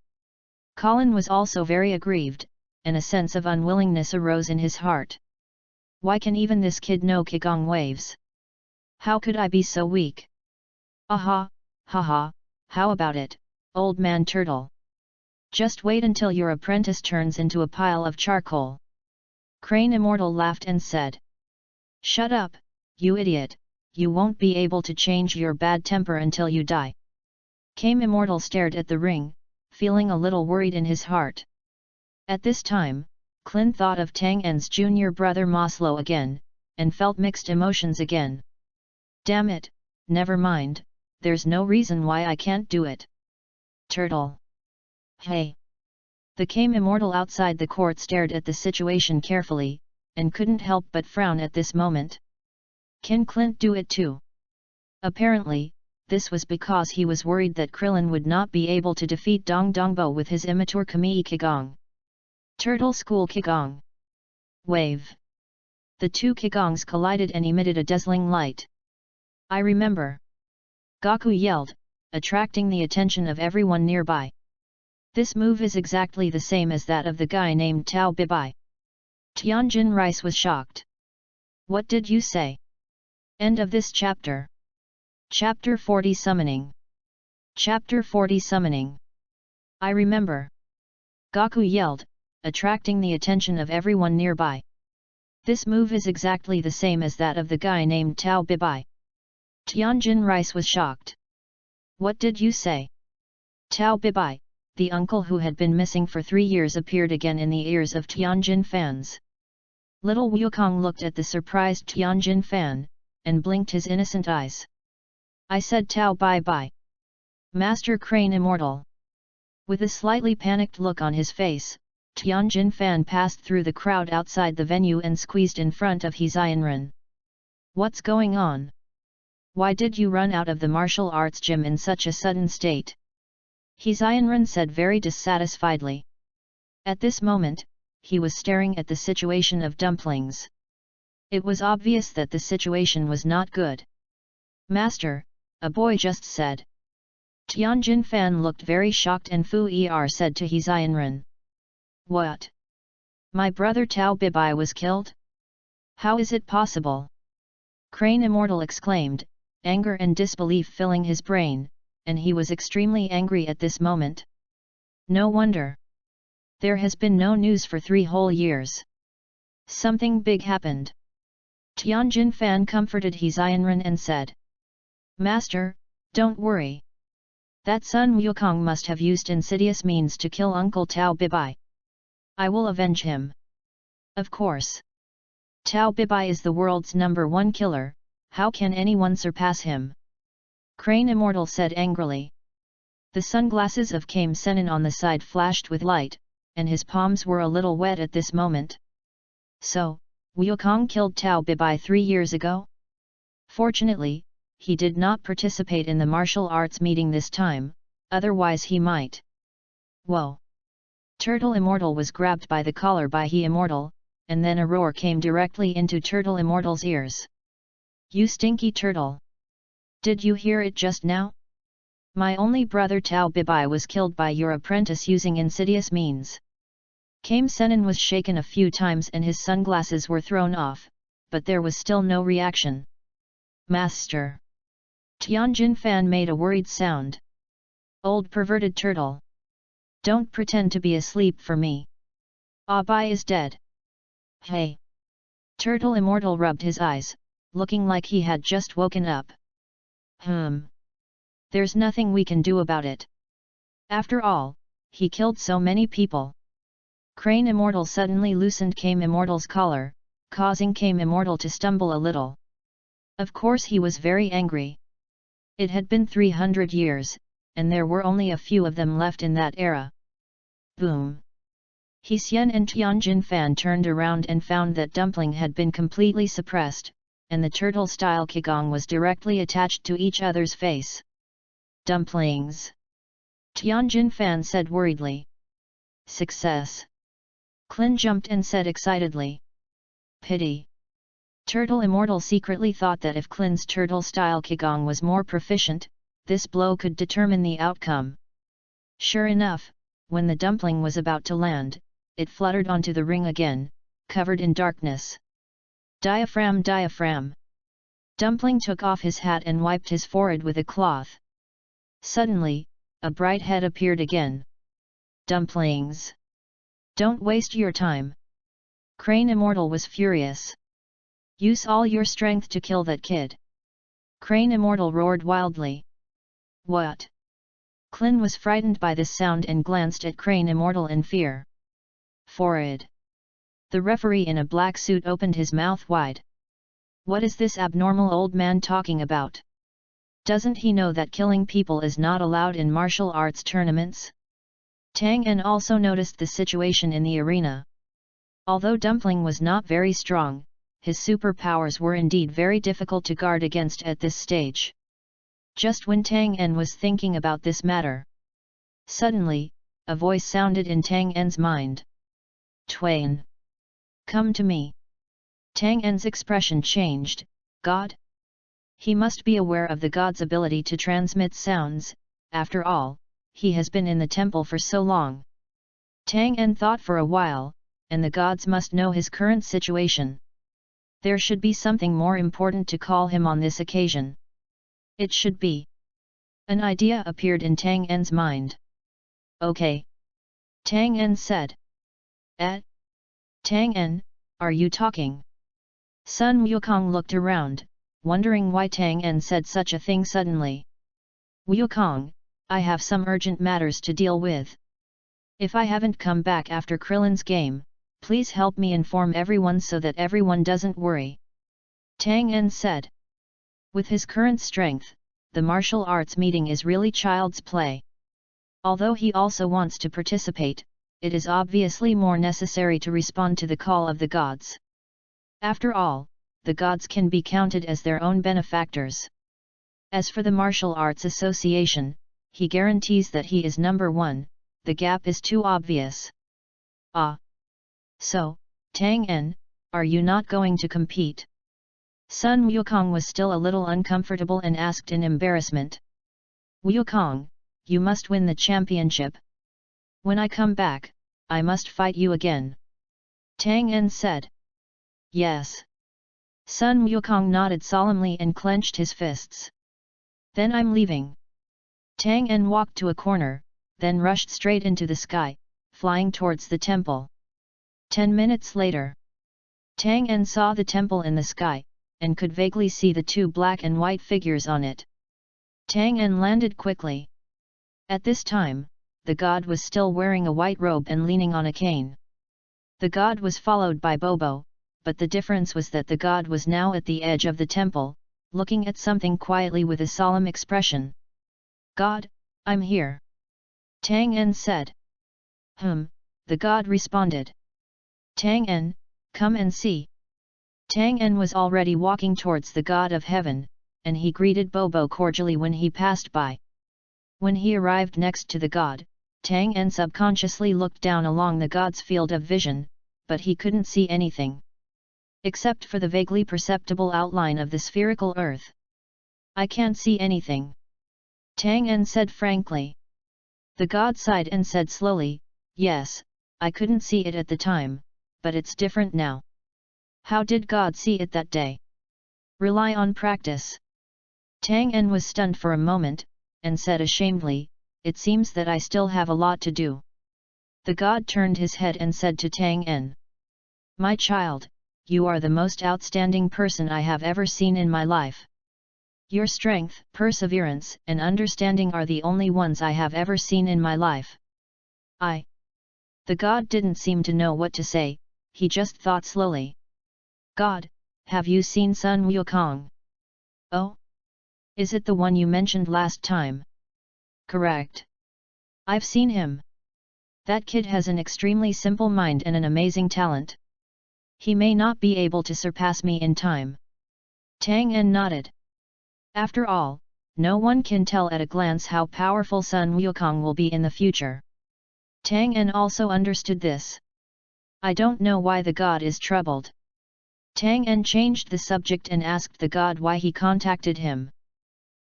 Colin was also very aggrieved, and a sense of unwillingness arose in his heart. Why can even this kid know Qigong waves? How could I be so weak? Aha, haha, how about it, Old man turtle. Just wait until your apprentice turns into a pile of charcoal. Crane Immortal laughed and said. Shut up, you idiot, you won't be able to change your bad temper until you die. Kame Immortal stared at the ring, feeling a little worried in his heart. At this time, Clin thought of Tang En's junior brother Maslow again, and felt mixed emotions again. Damn it, never mind, there's no reason why I can't do it. Turtle. Hey! The Kame Immortal outside the court stared at the situation carefully, and couldn't help but frown at this moment. Can Clint do it too? Apparently, this was because he was worried that Krillin would not be able to defeat Dong Dongbo with his immature Kamei Kigong. Turtle School Kigong. Wave. The two Kigongs collided and emitted a dazzling light. I remember. Goku yelled, attracting the attention of everyone nearby. This move is exactly the same as that of the guy named Tao Bibai. Tianjin Rice was shocked. What did you say? End of this chapter. Chapter 40 Summoning. Chapter 40 Summoning. I remember. Goku yelled, attracting the attention of everyone nearby. This move is exactly the same as that of the guy named Tao Bibai. Tianjin Rice was shocked. What did you say? Tao Bibai, the uncle who had been missing for 3 years, appeared again in the ears of Tianjin fans. Little Wukong looked at the surprised Tianjin fan, and blinked his innocent eyes. I said Tao bye-bye. Master Crane Immortal. With a slightly panicked look on his face, Tianjin fan passed through the crowd outside the venue and squeezed in front of Hezionran. What's going on? Why did you run out of the martial arts gym in such a sudden state? Hezionran said very dissatisfiedly. At this moment, he was staring at the situation of dumplings. It was obvious that the situation was not good. Master, a boy just said. Tianjin fan looked very shocked and Fu Er said to Hezionran. What? My brother Tao Bibai was killed? How is it possible? Crane Immortal exclaimed, anger and disbelief filling his brain, and he was extremely angry at this moment. No wonder. There has been no news for 3 whole years. Something big happened. Tianjin fan comforted Hezionran and said. Master, don't worry. That Sun Wukong must have used insidious means to kill Uncle Tao Bibai. I will avenge him. Of course. Tao Bibai is the world's #1 killer, how can anyone surpass him? Crane Immortal said angrily. The sunglasses of Kame Senin on the side flashed with light, and his palms were a little wet at this moment. So, Wukong killed Tao Bibai 3 years ago? Fortunately, he did not participate in the martial arts meeting this time, otherwise he might. Whoa! Turtle Immortal was grabbed by the collar by He Immortal, and then a roar came directly into Turtle Immortal's ears. You stinky turtle! Did you hear it just now? My only brother Tao Bibai was killed by your apprentice using insidious means. Kame Senin was shaken a few times and his sunglasses were thrown off, but there was still no reaction. Master! Tianjin fan made a worried sound. Old perverted turtle! Don't pretend to be asleep for me. Abai is dead. Hey! Turtle Immortal rubbed his eyes, looking like he had just woken up. There's nothing we can do about it. After all, he killed so many people. Crane Immortal suddenly loosened Kame Immortal's collar, causing Kame Immortal to stumble a little. Of course he was very angry. It had been 300 years, and there were only a few of them left in that era. Boom! Hesian and Tianjin fan turned around and found that Dumpling had been completely suppressed, and the turtle-style Kigong was directly attached to each other's face. Dumplings! Tianjin fan said worriedly. Success! Clin jumped and said excitedly. Pity! Turtle Immortal secretly thought that if Clin's turtle-style Kigong was more proficient, this blow could determine the outcome. Sure enough, when the dumpling was about to land, it fluttered onto the ring again, covered in darkness. Diaphragm! Diaphragm! Dumpling took off his hat and wiped his forehead with a cloth. Suddenly, a bright head appeared again. Dumplings! Don't waste your time! Crane Immortal was furious. Use all your strength to kill that kid! Crane Immortal roared wildly. What? Clin was frightened by this sound and glanced at Crane Immortal in fear. Forward! The referee in a black suit opened his mouth wide. What is this abnormal old man talking about? Doesn't he know that killing people is not allowed in martial arts tournaments? Tang En also noticed the situation in the arena. Although Dumpling was not very strong, his superpowers were indeed very difficult to guard against at this stage. Just when Tang En was thinking about this matter, suddenly, a voice sounded in Tang En's mind. Twain! Come to me! Tang En's expression changed. God? He must be aware of the god's ability to transmit sounds, after all, he has been in the temple for so long. Tang En thought for a while, and the gods must know his current situation. There should be something more important to call him on this occasion. It should be. An idea appeared in Tang En's mind. Okay. Tang En said. Tang En, are you talking? Sun Wukong looked around, wondering why Tang En said such a thing suddenly. Wukong, I have some urgent matters to deal with. If I haven't come back after Krillin's game, please help me inform everyone so that everyone doesn't worry. Tang En said. With his current strength, the martial arts meeting is really child's play. Although he also wants to participate, it is obviously more necessary to respond to the call of the gods. After all, the gods can be counted as their own benefactors. As for the Martial Arts Association, he guarantees that he is number one, the gap is too obvious. Ah! So, Tang En, are you not going to compete? Sun Wukong was still a little uncomfortable and asked in embarrassment. Wukong, you must win the championship. When I come back, I must fight you again. Tang En said. Yes. Sun Wukong nodded solemnly and clenched his fists. Then I'm leaving. Tang En walked to a corner, then rushed straight into the sky, flying towards the temple. 10 minutes later, Tang En saw the temple in the sky, and could vaguely see the two black and white figures on it. Tang En landed quickly. At this time, the god was still wearing a white robe and leaning on a cane. The god was followed by Bobo, but the difference was that the god was now at the edge of the temple, looking at something quietly with a solemn expression. God, I'm here. Tang En said. The god responded. Tang En, come and see. Tang En was already walking towards the god of heaven, and he greeted Bobo cordially when he passed by. When he arrived next to the god, Tang En subconsciously looked down along the god's field of vision, but he couldn't see anything. Except for the vaguely perceptible outline of the spherical earth. I can't see anything. Tang En said frankly. The god sighed and said slowly, yes, I couldn't see it at the time, but it's different now. How did God see it that day? Rely on practice. Tang En was stunned for a moment, and said ashamedly, it seems that I still have a lot to do. The god turned his head and said to Tang En. My child, you are the most outstanding person I have ever seen in my life. Your strength, perseverance, and understanding are the only ones I have ever seen in my life. The god didn't seem to know what to say, he just thought slowly. God, have you seen Sun Wukong? Oh? Is it the one you mentioned last time? Correct. I've seen him. That kid has an extremely simple mind and an amazing talent. He may not be able to surpass me in time. Tang En nodded. After all, no one can tell at a glance how powerful Sun Wukong will be in the future. Tang En also understood this. I don't know why the god is troubled. Tang En changed the subject and asked the god why he contacted him.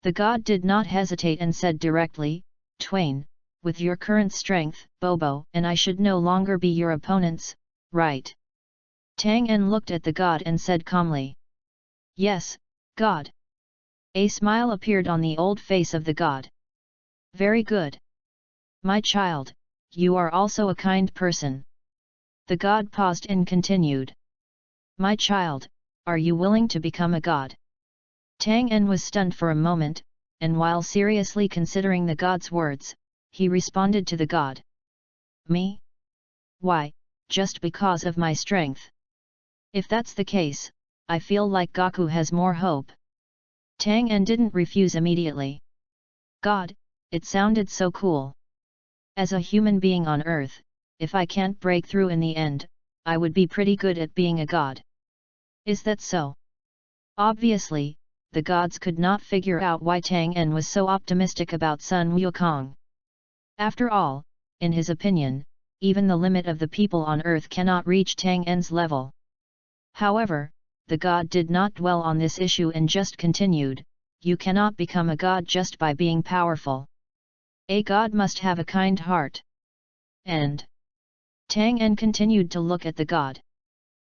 The god did not hesitate and said directly, Twain, with your current strength, Bobo and I should no longer be your opponents, right? Tang En looked at the god and said calmly. Yes, God. A smile appeared on the old face of the god. Very good. My child, you are also a kind person. The god paused and continued. My child, are you willing to become a god? Tang En was stunned for a moment, and while seriously considering the god's words, he responded to the god. Me? Why, just because of my strength. If that's the case, I feel like Gaku has more hope. Tang En didn't refuse immediately. God, it sounded so cool. As a human being on Earth, if I can't break through in the end, I would be pretty good at being a god. Is that so? Obviously, the gods could not figure out why Tang En was so optimistic about Sun Wukong. After all, in his opinion, even the limit of the people on Earth cannot reach Tang En's level. However, the god did not dwell on this issue and just continued, you cannot become a god just by being powerful. A god must have a kind heart. And Tang En continued to look at the god.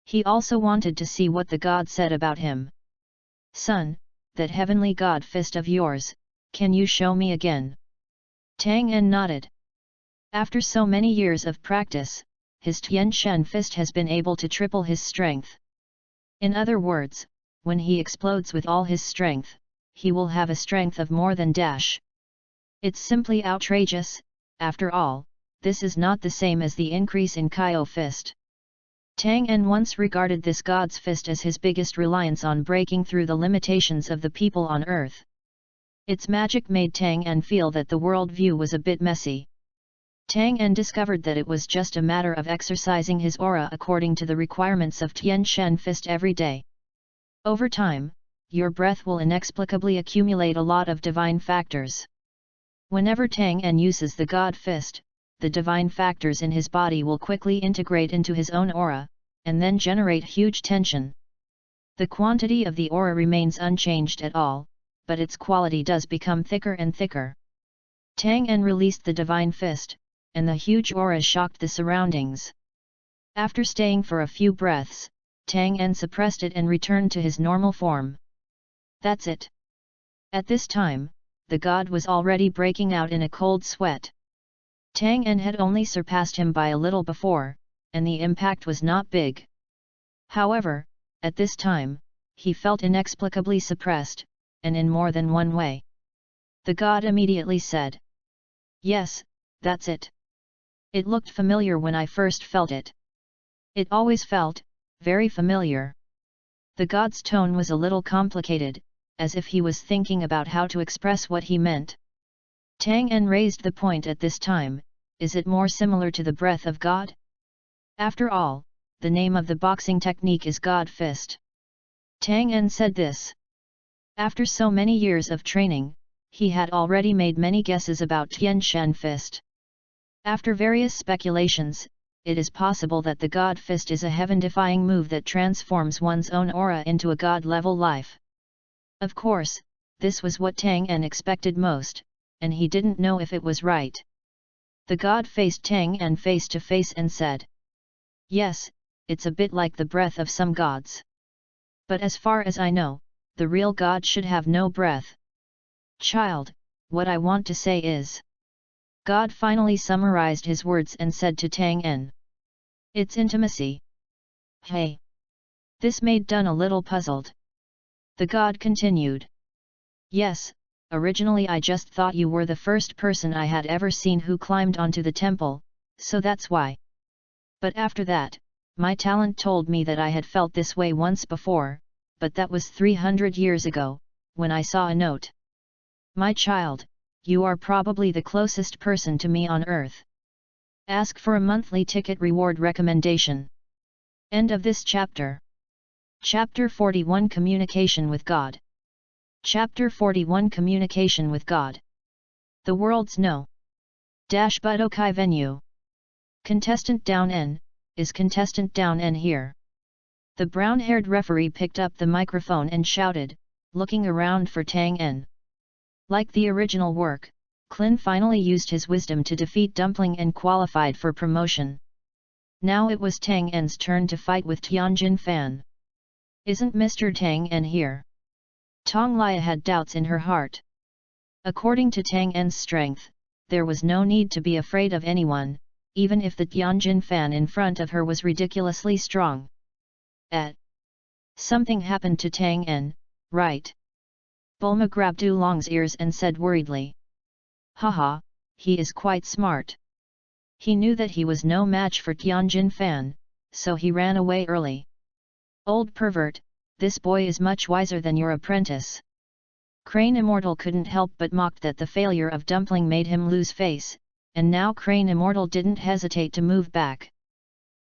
He also wanted to see what the god said about him. Son, that heavenly god fist of yours, can you show me again? Tang En nodded. After so many years of practice, his Tian Shen fist has been able to triple his strength. In other words, when he explodes with all his strength, he will have a strength of more than dash. It's simply outrageous. After all, this is not the same as the increase in Kaio fist. Tang En once regarded this god's fist as his biggest reliance on breaking through the limitations of the people on Earth. Its magic made Tang En feel that the world view was a bit messy. Tang En discovered that it was just a matter of exercising his aura according to the requirements of Tian Shen fist every day. Over time, your breath will inexplicably accumulate a lot of divine factors. Whenever Tang En uses the god fist, the divine factors in his body will quickly integrate into his own aura, and then generate huge tension. The quantity of the aura remains unchanged at all, but its quality does become thicker and thicker. Tang En released the divine fist, and the huge aura shocked the surroundings. After staying for a few breaths, Tang En suppressed it and returned to his normal form. That's it. At this time, the god was already breaking out in a cold sweat. Tang En had only surpassed him by a little before, and the impact was not big. However, at this time, he felt inexplicably suppressed, and in more than one way. The god immediately said, "Yes, that's it. It looked familiar when I first felt it. It always felt very familiar." The god's tone was a little complicated, as if he was thinking about how to express what he meant. Tang En raised the point at this time, is it more similar to the breath of God? After all, the name of the boxing technique is God Fist. Tang En said this. After so many years of training, he had already made many guesses about Tian Shen Fist. After various speculations, it is possible that the God Fist is a heaven-defying move that transforms one's own aura into a God-level life. Of course, this was what Tang En expected most, and he didn't know if it was right. The god faced Tang En face to face and said, "Yes, it's a bit like the breath of some gods. But as far as I know, the real god should have no breath." "Child, what I want to say is..." God finally summarized his words and said to Tang En, "It's intimacy." "Hey!" This made Dun a little puzzled. The god continued, "Yes, originally I just thought you were the first person I had ever seen who climbed onto the temple, so that's why. But after that, my talent told me that I had felt this way once before, but that was 300 years ago, when I saw a note. My child, you are probably the closest person to me on Earth. Ask for a monthly ticket reward recommendation." End of this chapter. Chapter 41 Communication with God. Chapter 41 Communication with God. The world's no. Budokai venue. Contestant down N, is contestant down N here? The brown-haired referee picked up the microphone and shouted, looking around for Tang En. Like the original work, Clin finally used his wisdom to defeat Dumpling and qualified for promotion. Now it was Tang En's turn to fight with Tianjin Fan. "Isn't Mr. Tang En here?" Tong Lia had doubts in her heart. According to Tang En's strength, there was no need to be afraid of anyone, even if the Tianjin fan in front of her was ridiculously strong. Something happened to Tang En, right? Bulma grabbed Oolong's ears and said worriedly. Haha, he is quite smart. He knew that he was no match for Tianjin fan, so he ran away early. Old pervert, this boy is much wiser than your apprentice. Crane Immortal couldn't help but mocked that the failure of Dumpling made him lose face, and now Crane Immortal didn't hesitate to move back.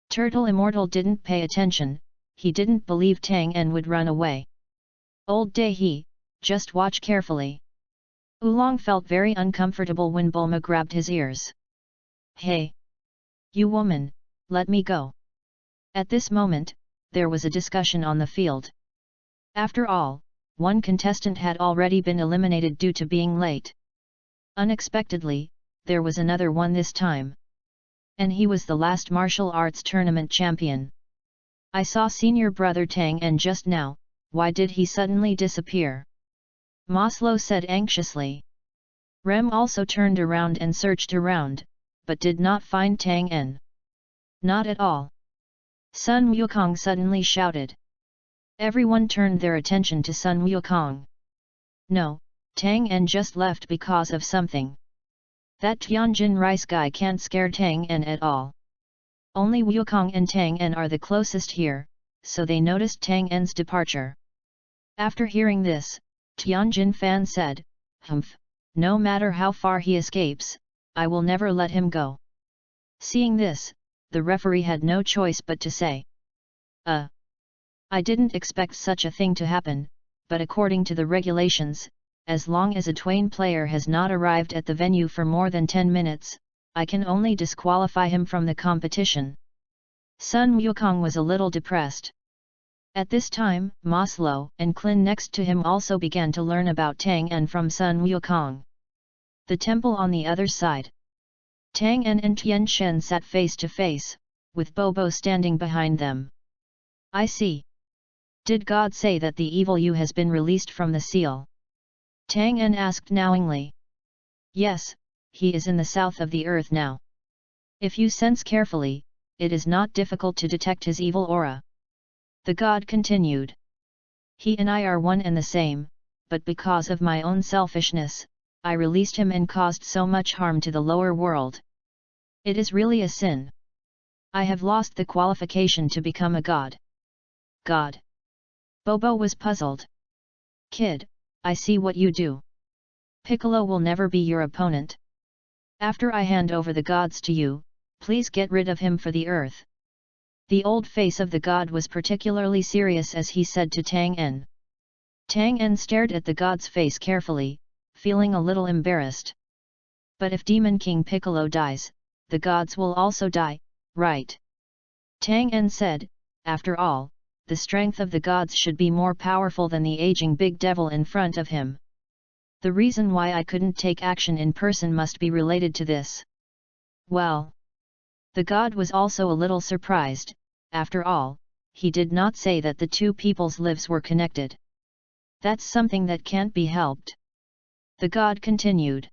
Turtle Immortal didn't pay attention, he didn't believe Tang En would run away. Old Dahi, just watch carefully. Oolong felt very uncomfortable when Bulma grabbed his ears. Hey! You woman, let me go. At this moment, there was a discussion on the field. After all, one contestant had already been eliminated due to being late. Unexpectedly, there was another one this time. And he was the last martial arts tournament champion. I saw senior brother Tang En just now, why did he suddenly disappear? Maslow said anxiously. Rem also turned around and searched around, but did not find Tang En. Not at all. Sun Wukong suddenly shouted. Everyone turned their attention to Sun Wukong. No, Tang En just left because of something. That Tianjin rice guy can't scare Tang En at all. Only Wukong and Tang En are the closest here, so they noticed Tang En's departure. After hearing this, Tianjin fan said, Humph, no matter how far he escapes, I will never let him go. Seeing this, the referee had no choice but to say, I didn't expect such a thing to happen, but according to the regulations, as long as a Twain player has not arrived at the venue for more than 10 minutes, I can only disqualify him from the competition. Sun Wukong was a little depressed. At this time, Maslow and Klin next to him also began to learn about Tang En from Sun Wukong. The temple on the other side. Tang En and Tian Shen sat face to face, with Bobo standing behind them. I see. Did God say that the evil you has been released from the seal? Tang En asked knowingly. Yes, he is in the south of the earth now. If you sense carefully, it is not difficult to detect his evil aura. The god continued. He and I are one and the same, but because of my own selfishness, I released him and caused so much harm to the lower world. It is really a sin. I have lost the qualification to become a god. God. Bobo was puzzled. Kid, I see what you do. Piccolo will never be your opponent. After I hand over the gods to you, please get rid of him for the earth. The old face of the god was particularly serious as he said to Tang En. Tang En stared at the god's face carefully, feeling a little embarrassed. But if Demon King Piccolo dies, the gods will also die, right? Tang En said, after all, the strength of the gods should be more powerful than the aging big devil in front of him. The reason why I couldn't take action in person must be related to this. Well. The god was also a little surprised, after all, he did not say that the two people's lives were connected. That's something that can't be helped. The god continued.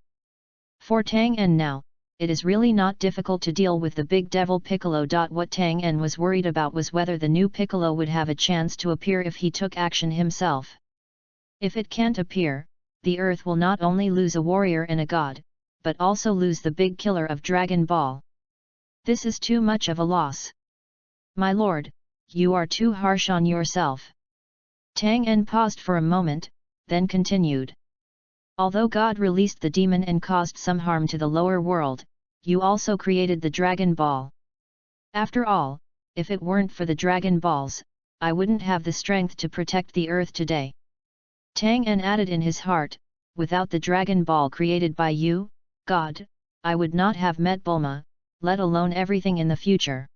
For Tang En now, it is really not difficult to deal with the big devil Piccolo. What Tang En was worried about was whether the new Piccolo would have a chance to appear if he took action himself. If it can't appear, the earth will not only lose a warrior and a god, but also lose the big killer of Dragon Ball. This is too much of a loss. My lord, you are too harsh on yourself. Tang En paused for a moment, then continued. Although God released the demon and caused some harm to the lower world, you also created the Dragon Ball. After all, if it weren't for the Dragon Balls, I wouldn't have the strength to protect the earth today. Tang En added in his heart, without the Dragon Ball created by you, God, I would not have met Bulma, let alone everything in the future.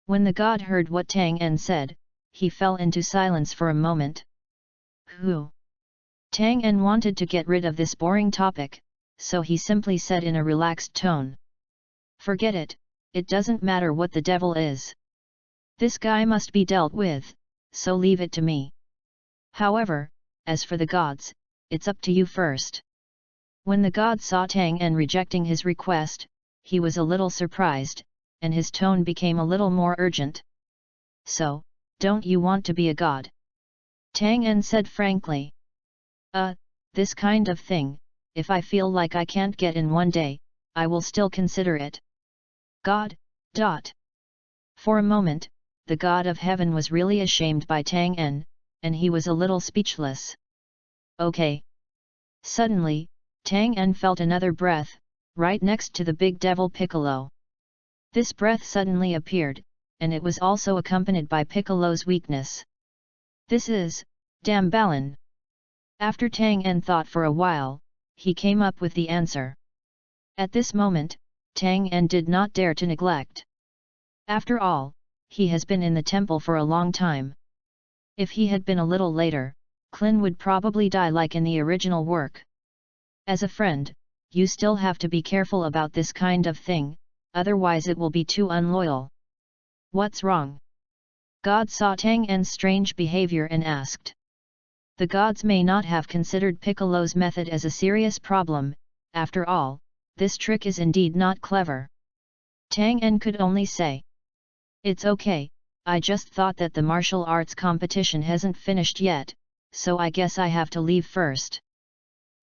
When the god heard what Tang En said, he fell into silence for a moment. Who? Tang En wanted to get rid of this boring topic, so he simply said in a relaxed tone. Forget it, it doesn't matter what the devil is. This guy must be dealt with, so leave it to me. However, as for the gods, it's up to you first. When the god saw Tang En rejecting his request, he was a little surprised, and his tone became a little more urgent. So, don't you want to be a god? Tang En said frankly. This kind of thing, if I feel like I can't get in one day, I will still consider it. God. For a moment, the god of heaven was really ashamed by Tang En, and he was a little speechless. Okay. Suddenly, Tang En felt another breath, right next to the big devil Piccolo. This breath suddenly appeared, and it was also accompanied by Piccolo's weakness. This is, Dambalan. After Tang En thought for a while, he came up with the answer. At this moment, Tang En did not dare to neglect. After all, he has been in the temple for a long time. If he had been a little later, Klin would probably die like in the original work. As a friend, you still have to be careful about this kind of thing, otherwise it will be too unloyal. What's wrong? God saw Tang En's strange behavior and asked. The gods may not have considered Piccolo's method as a serious problem, after all, this trick is indeed not clever. Tang En could only say. It's okay, I just thought that the martial arts competition hasn't finished yet, so I guess I have to leave first.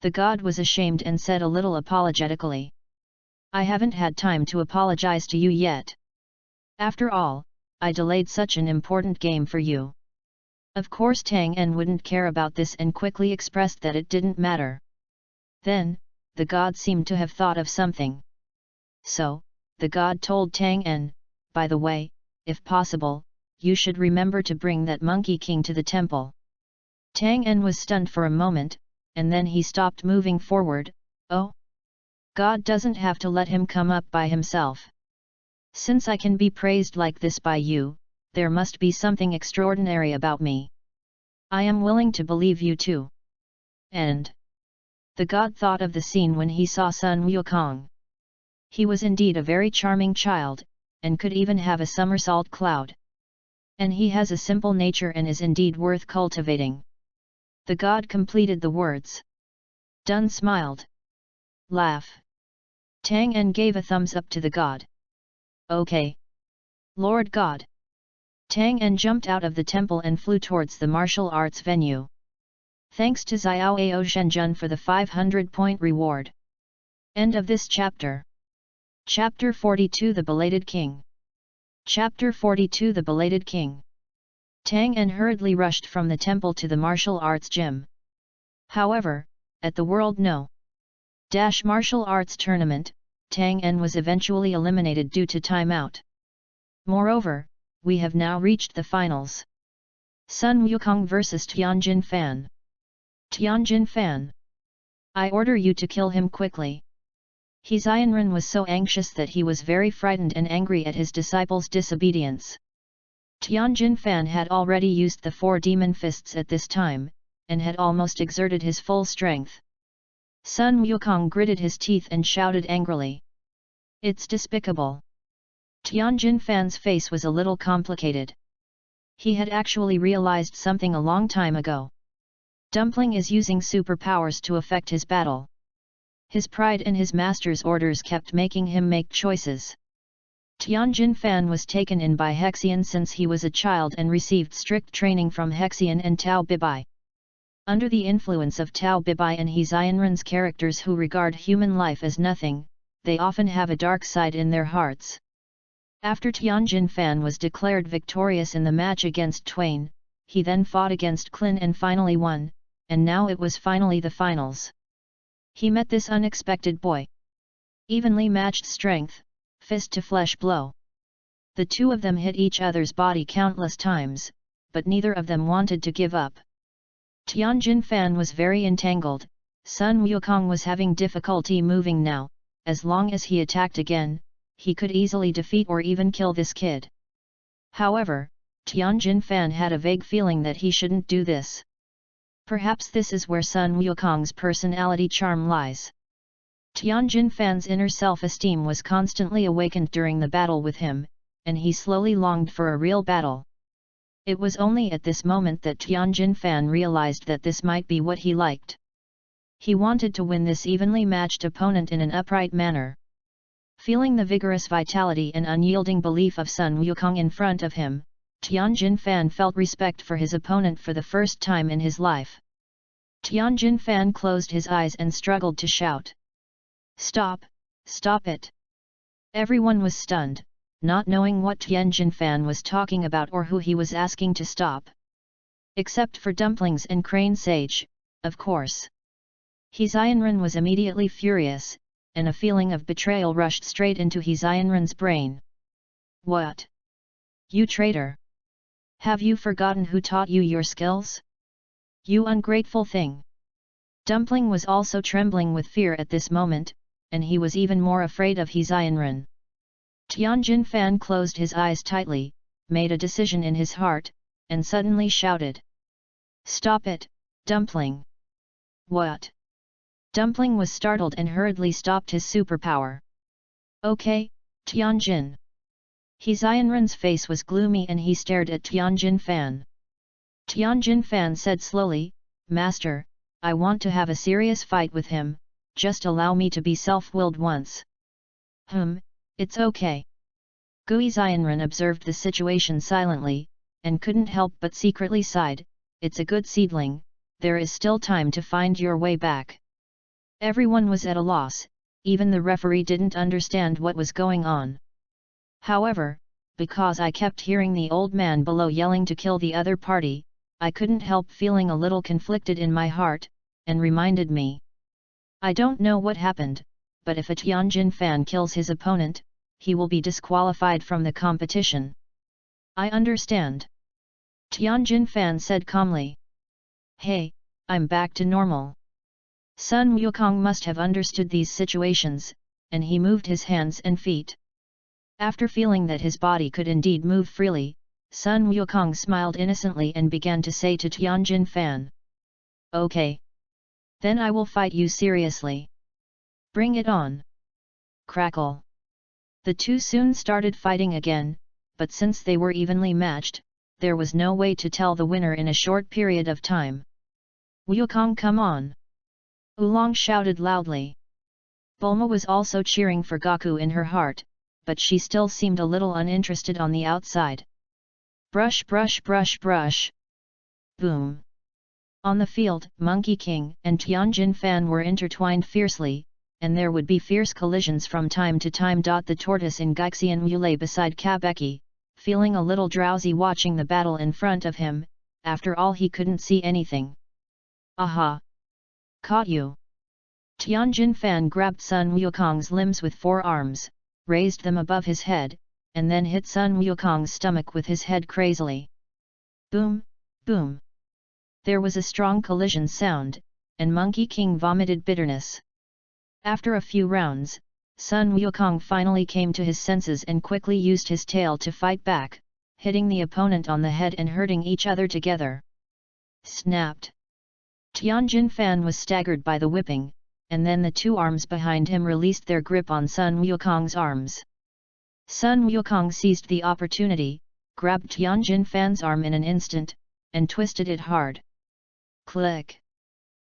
The god was ashamed and said a little apologetically. I haven't had time to apologize to you yet. After all, I delayed such an important game for you. Of course Tang En wouldn't care about this and quickly expressed that it didn't matter. Then, the god seemed to have thought of something. So, the god told Tang En, by the way, if possible, you should remember to bring that Monkey King to the temple. Tang En was stunned for a moment, and then he stopped moving forward. Oh? God doesn't have to let him come up by himself. Since I can be praised like this by you, there must be something extraordinary about me. I am willing to believe you too. And the god thought of the scene when he saw Sun Wukong. He was indeed a very charming child, and could even have a somersault cloud. And he has a simple nature and is indeed worth cultivating. The god completed the words. Dun smiled. Laugh. Tang En gave a thumbs up to the god. Okay. Lord God. Tang En jumped out of the temple and flew towards the martial arts venue. Thanks to Xiao Ao Zhenjun for the 500-point reward. End of this chapter. Chapter 42 The Belated King. Chapter 42 The Belated King. Tang En hurriedly rushed from the temple to the martial arts gym. However, at the World No. Martial Arts Tournament, Tang En was eventually eliminated due to timeout. Moreover, we have now reached the finals. Sun Wukong vs Tianjin Fan. Tianjin Fan. I order you to kill him quickly. He Xianren was so anxious that he was very frightened and angry at his disciples' disobedience. Tianjin Fan had already used the 4 demon fists at this time, and had almost exerted his full strength. Sun Wukong gritted his teeth and shouted angrily. It's despicable. Tianjin Fan's face was a little complicated. He had actually realized something a long time ago. Dumpling is using superpowers to affect his battle. His pride and his master's orders kept making him make choices. Tianjin Fan was taken in by Hexian since he was a child and received strict training from Hexian and Tao Bibai. Under the influence of Tao Bibai and He Xianren's characters who regard human life as nothing, they often have a dark side in their hearts. After Tianjin Fan was declared victorious in the match against Twain, he then fought against Klin and finally won, and now it was finally the finals. He met this unexpected boy. Evenly matched strength, fist-to-flesh blow. The two of them hit each other's body countless times, but neither of them wanted to give up. Tianjin Fan was very entangled, Sun Wukong was having difficulty moving now, as long as he attacked again, he could easily defeat or even kill this kid. However, Tianjin Fan had a vague feeling that he shouldn't do this. Perhaps this is where Sun Wukong's personality charm lies. Tianjin Fan's inner self-esteem was constantly awakened during the battle with him, and he slowly longed for a real battle. It was only at this moment that Tianjin Fan realized that this might be what he liked. He wanted to win this evenly matched opponent in an upright manner. Feeling the vigorous vitality and unyielding belief of Sun Wukong in front of him, Tianjin Fan felt respect for his opponent for the first time in his life. Tianjin Fan closed his eyes and struggled to shout. "Stop! Stop it!" Everyone was stunned, not knowing what Tianjin Fan was talking about or who he was asking to stop. Except for Dumplings and Crane Sage, of course. He Xianren was immediately furious, and a feeling of betrayal rushed straight into He Xianren's brain. "What? You traitor! Have you forgotten who taught you your skills? You ungrateful thing!" Dumpling was also trembling with fear at this moment, and he was even more afraid of He Xianren. Tianjin Fan closed his eyes tightly, made a decision in his heart, and suddenly shouted. "Stop it, Dumpling!" "What?" Dumpling was startled and hurriedly stopped his superpower. "Okay, Tianjin." He Xianren's face was gloomy and he stared at Tianjin Fan. Tianjin Fan said slowly, "Master, I want to have a serious fight with him, just allow me to be self-willed once." It's okay." Gui Xianren observed the situation silently, and couldn't help but secretly sighed, "It's a good seedling, there is still time to find your way back." Everyone was at a loss, even the referee didn't understand what was going on. However, because I kept hearing the old man below yelling to kill the other party, I couldn't help feeling a little conflicted in my heart, and reminded me. I don't know what happened, but if a Tianjin Fan kills his opponent, he will be disqualified from the competition. "I understand," Tianjin Fan said calmly. "Hey, I'm back to normal." Sun Wukong must have understood these situations, and he moved his hands and feet. After feeling that his body could indeed move freely, Sun Wukong smiled innocently and began to say to Tianjin Fan. "Okay. Then I will fight you seriously. Bring it on." Crackle. The two soon started fighting again, but since they were evenly matched, there was no way to tell the winner in a short period of time. "Wukong, come on!" Oolong shouted loudly. Bulma was also cheering for Gaku in her heart, but she still seemed a little uninterested on the outside. Brush brush brush brush. Boom. On the field, Monkey King and Tianjin Fan were intertwined fiercely, and there would be fierce collisions from time to time. The tortoise in Gaixian Wu lay beside Kabeki, feeling a little drowsy watching the battle in front of him. After all, he couldn't see anything. "Aha! Caught you!" Tianjin Fan grabbed Sun Wukong's limbs with 4 arms, raised them above his head, and then hit Sun Wukong's stomach with his head crazily. Boom, boom. There was a strong collision sound, and Monkey King vomited bitterness. After a few rounds, Sun Wukong finally came to his senses and quickly used his tail to fight back, hitting the opponent on the head and hurting each other together. Snapped. Tianjin Fan was staggered by the whipping, and then the 2 arms behind him released their grip on Sun Wukong's arms. Sun Wukong seized the opportunity, grabbed Tianjin Fan's arm in an instant, and twisted it hard. Click!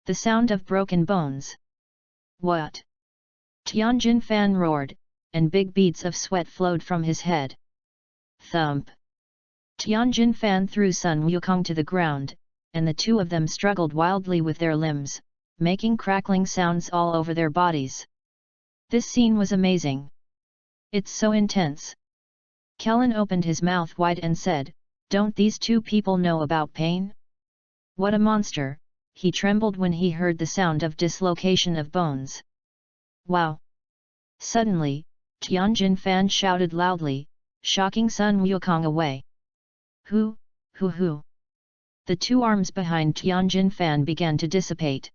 The sound of broken bones. "What?" Tianjin Fan roared, and big beads of sweat flowed from his head. Thump! Tianjin Fan threw Sun Wukong to the ground, and the 2 of them struggled wildly with their limbs, making crackling sounds all over their bodies. This scene was amazing. "It's so intense." Kellen opened his mouth wide and said, "Don't these 2 people know about pain? What a monster!" He trembled when he heard the sound of dislocation of bones. "Wow!" Suddenly, Tianjin Fan shouted loudly, shocking Sun Wukong away. Who? The 2 arms behind Tianjin Fan began to dissipate.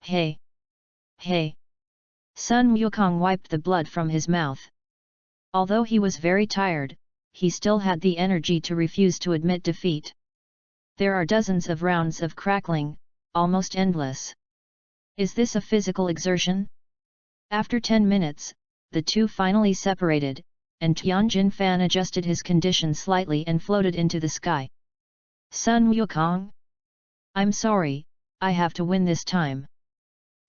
Hey! Hey! Sun Wukong wiped the blood from his mouth. Although he was very tired, he still had the energy to refuse to admit defeat. There are dozens of rounds of crackling, almost endless. Is this a physical exertion? After 10 minutes, the 2 finally separated, and Tianjin Fan adjusted his condition slightly and floated into the sky. "Sun Wukong? I'm sorry, I have to win this time."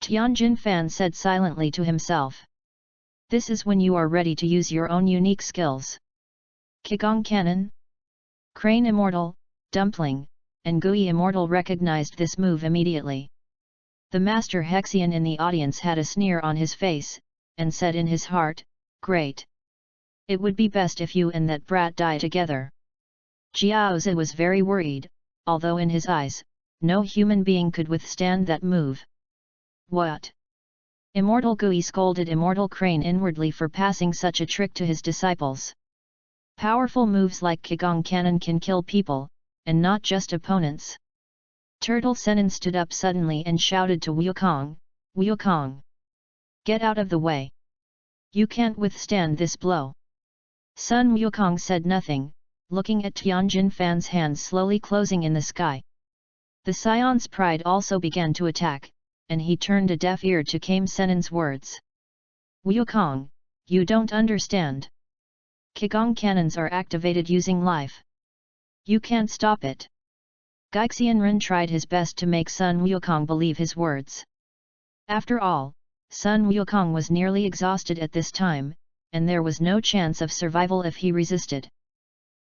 Tianjin Fan said silently to himself. This is when you are ready to use your own unique skills. Qigong Cannon? Crane Immortal, Dumpling, and Gui Immortal recognized this move immediately. The Master Hexian in the audience had a sneer on his face, and said in his heart, "Great! It would be best if you and that brat die together." Jiaozi was very worried, although in his eyes, no human being could withstand that move. What? Immortal Gui scolded Immortal Crane inwardly for passing such a trick to his disciples. Powerful moves like Qigong Cannon can kill people, and not just opponents. Turtle Senin stood up suddenly and shouted to Wukong, "Wukong! Get out of the way! You can't withstand this blow." Sun Wukong said nothing, looking at Tianjin Fan's hands slowly closing in the sky. The Scion's pride also began to attack, and he turned a deaf ear to Kame Senin's words. "Wukong, you don't understand. Qigong cannons are activated using life. You can't stop it." Gaixianren tried his best to make Sun Wukong believe his words. After all, Sun Wukong was nearly exhausted at this time, and there was no chance of survival if he resisted.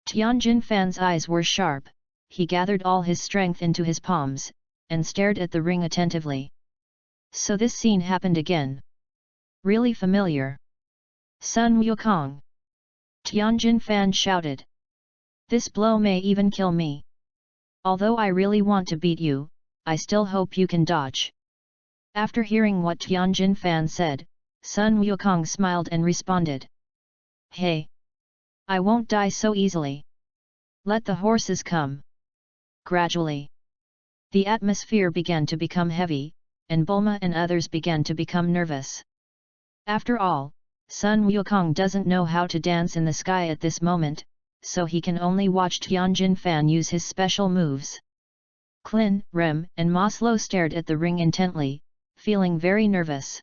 Tianjin Fan's eyes were sharp, he gathered all his strength into his palms, and stared at the ring attentively. So this scene happened again. Really familiar. "Sun Wukong!" Tianjin Fan shouted. "This blow may even kill me. Although I really want to beat you, I still hope you can dodge." After hearing what Tianjin Fan said, Sun Wukong smiled and responded. "Hey! I won't die so easily. Let the horses come." Gradually, the atmosphere began to become heavy, and Bulma and others began to become nervous. After all, Sun Wukong doesn't know how to dance in the sky at this moment, so he can only watch Tianjin Fan use his special moves. Klin, Rem, and Maslow stared at the ring intently, feeling very nervous.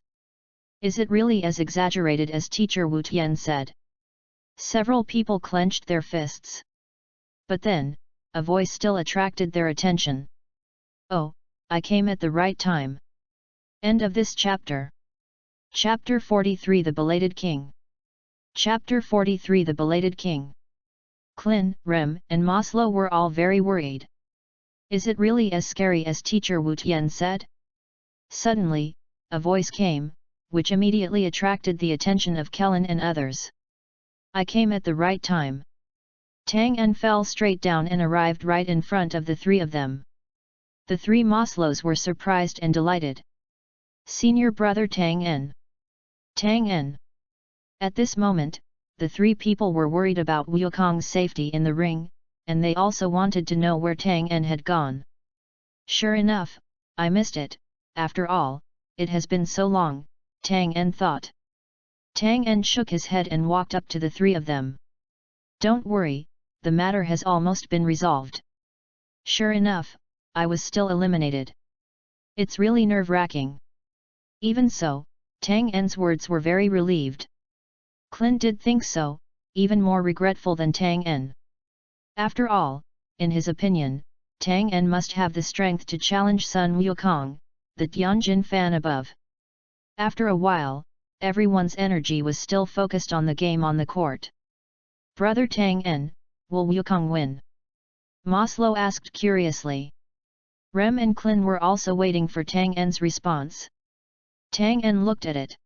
Is it really as exaggerated as Teacher Wu Tian said? Several people clenched their fists. But then, a voice still attracted their attention. "Oh, I came at the right time." End of this chapter. Chapter 43 The Belated King. Chapter 43 The Belated King. Klin, Rem, and Maslow were all very worried. Is it really as scary as Teacher Wu Tian said? Suddenly, a voice came, which immediately attracted the attention of Kellen and others. "I came at the right time." Tang En fell straight down and arrived right in front of the three of them. The three Maslows were surprised and delighted. "Senior brother Tang En! Tang En!" At this moment, the three people were worried about Wukong's safety in the ring, and they also wanted to know where Tang En had gone. "Sure enough, I missed it, after all, it has been so long," Tang En thought. Tang En shook his head and walked up to the three of them. "Don't worry, the matter has almost been resolved. Sure enough, I was still eliminated. It's really nerve-wracking." Even so, Tang En's words were very relieved. Klin did think so, even more regretful than Tang En. After all, in his opinion, Tang En must have the strength to challenge Sun Wukong, the Tianjin Fan above. After a while, everyone's energy was still focused on the game on the court. "Brother Tang En, will Wukong win?" Maslow asked curiously. Rem and Klin were also waiting for Tang En's response. Tang En looked at it.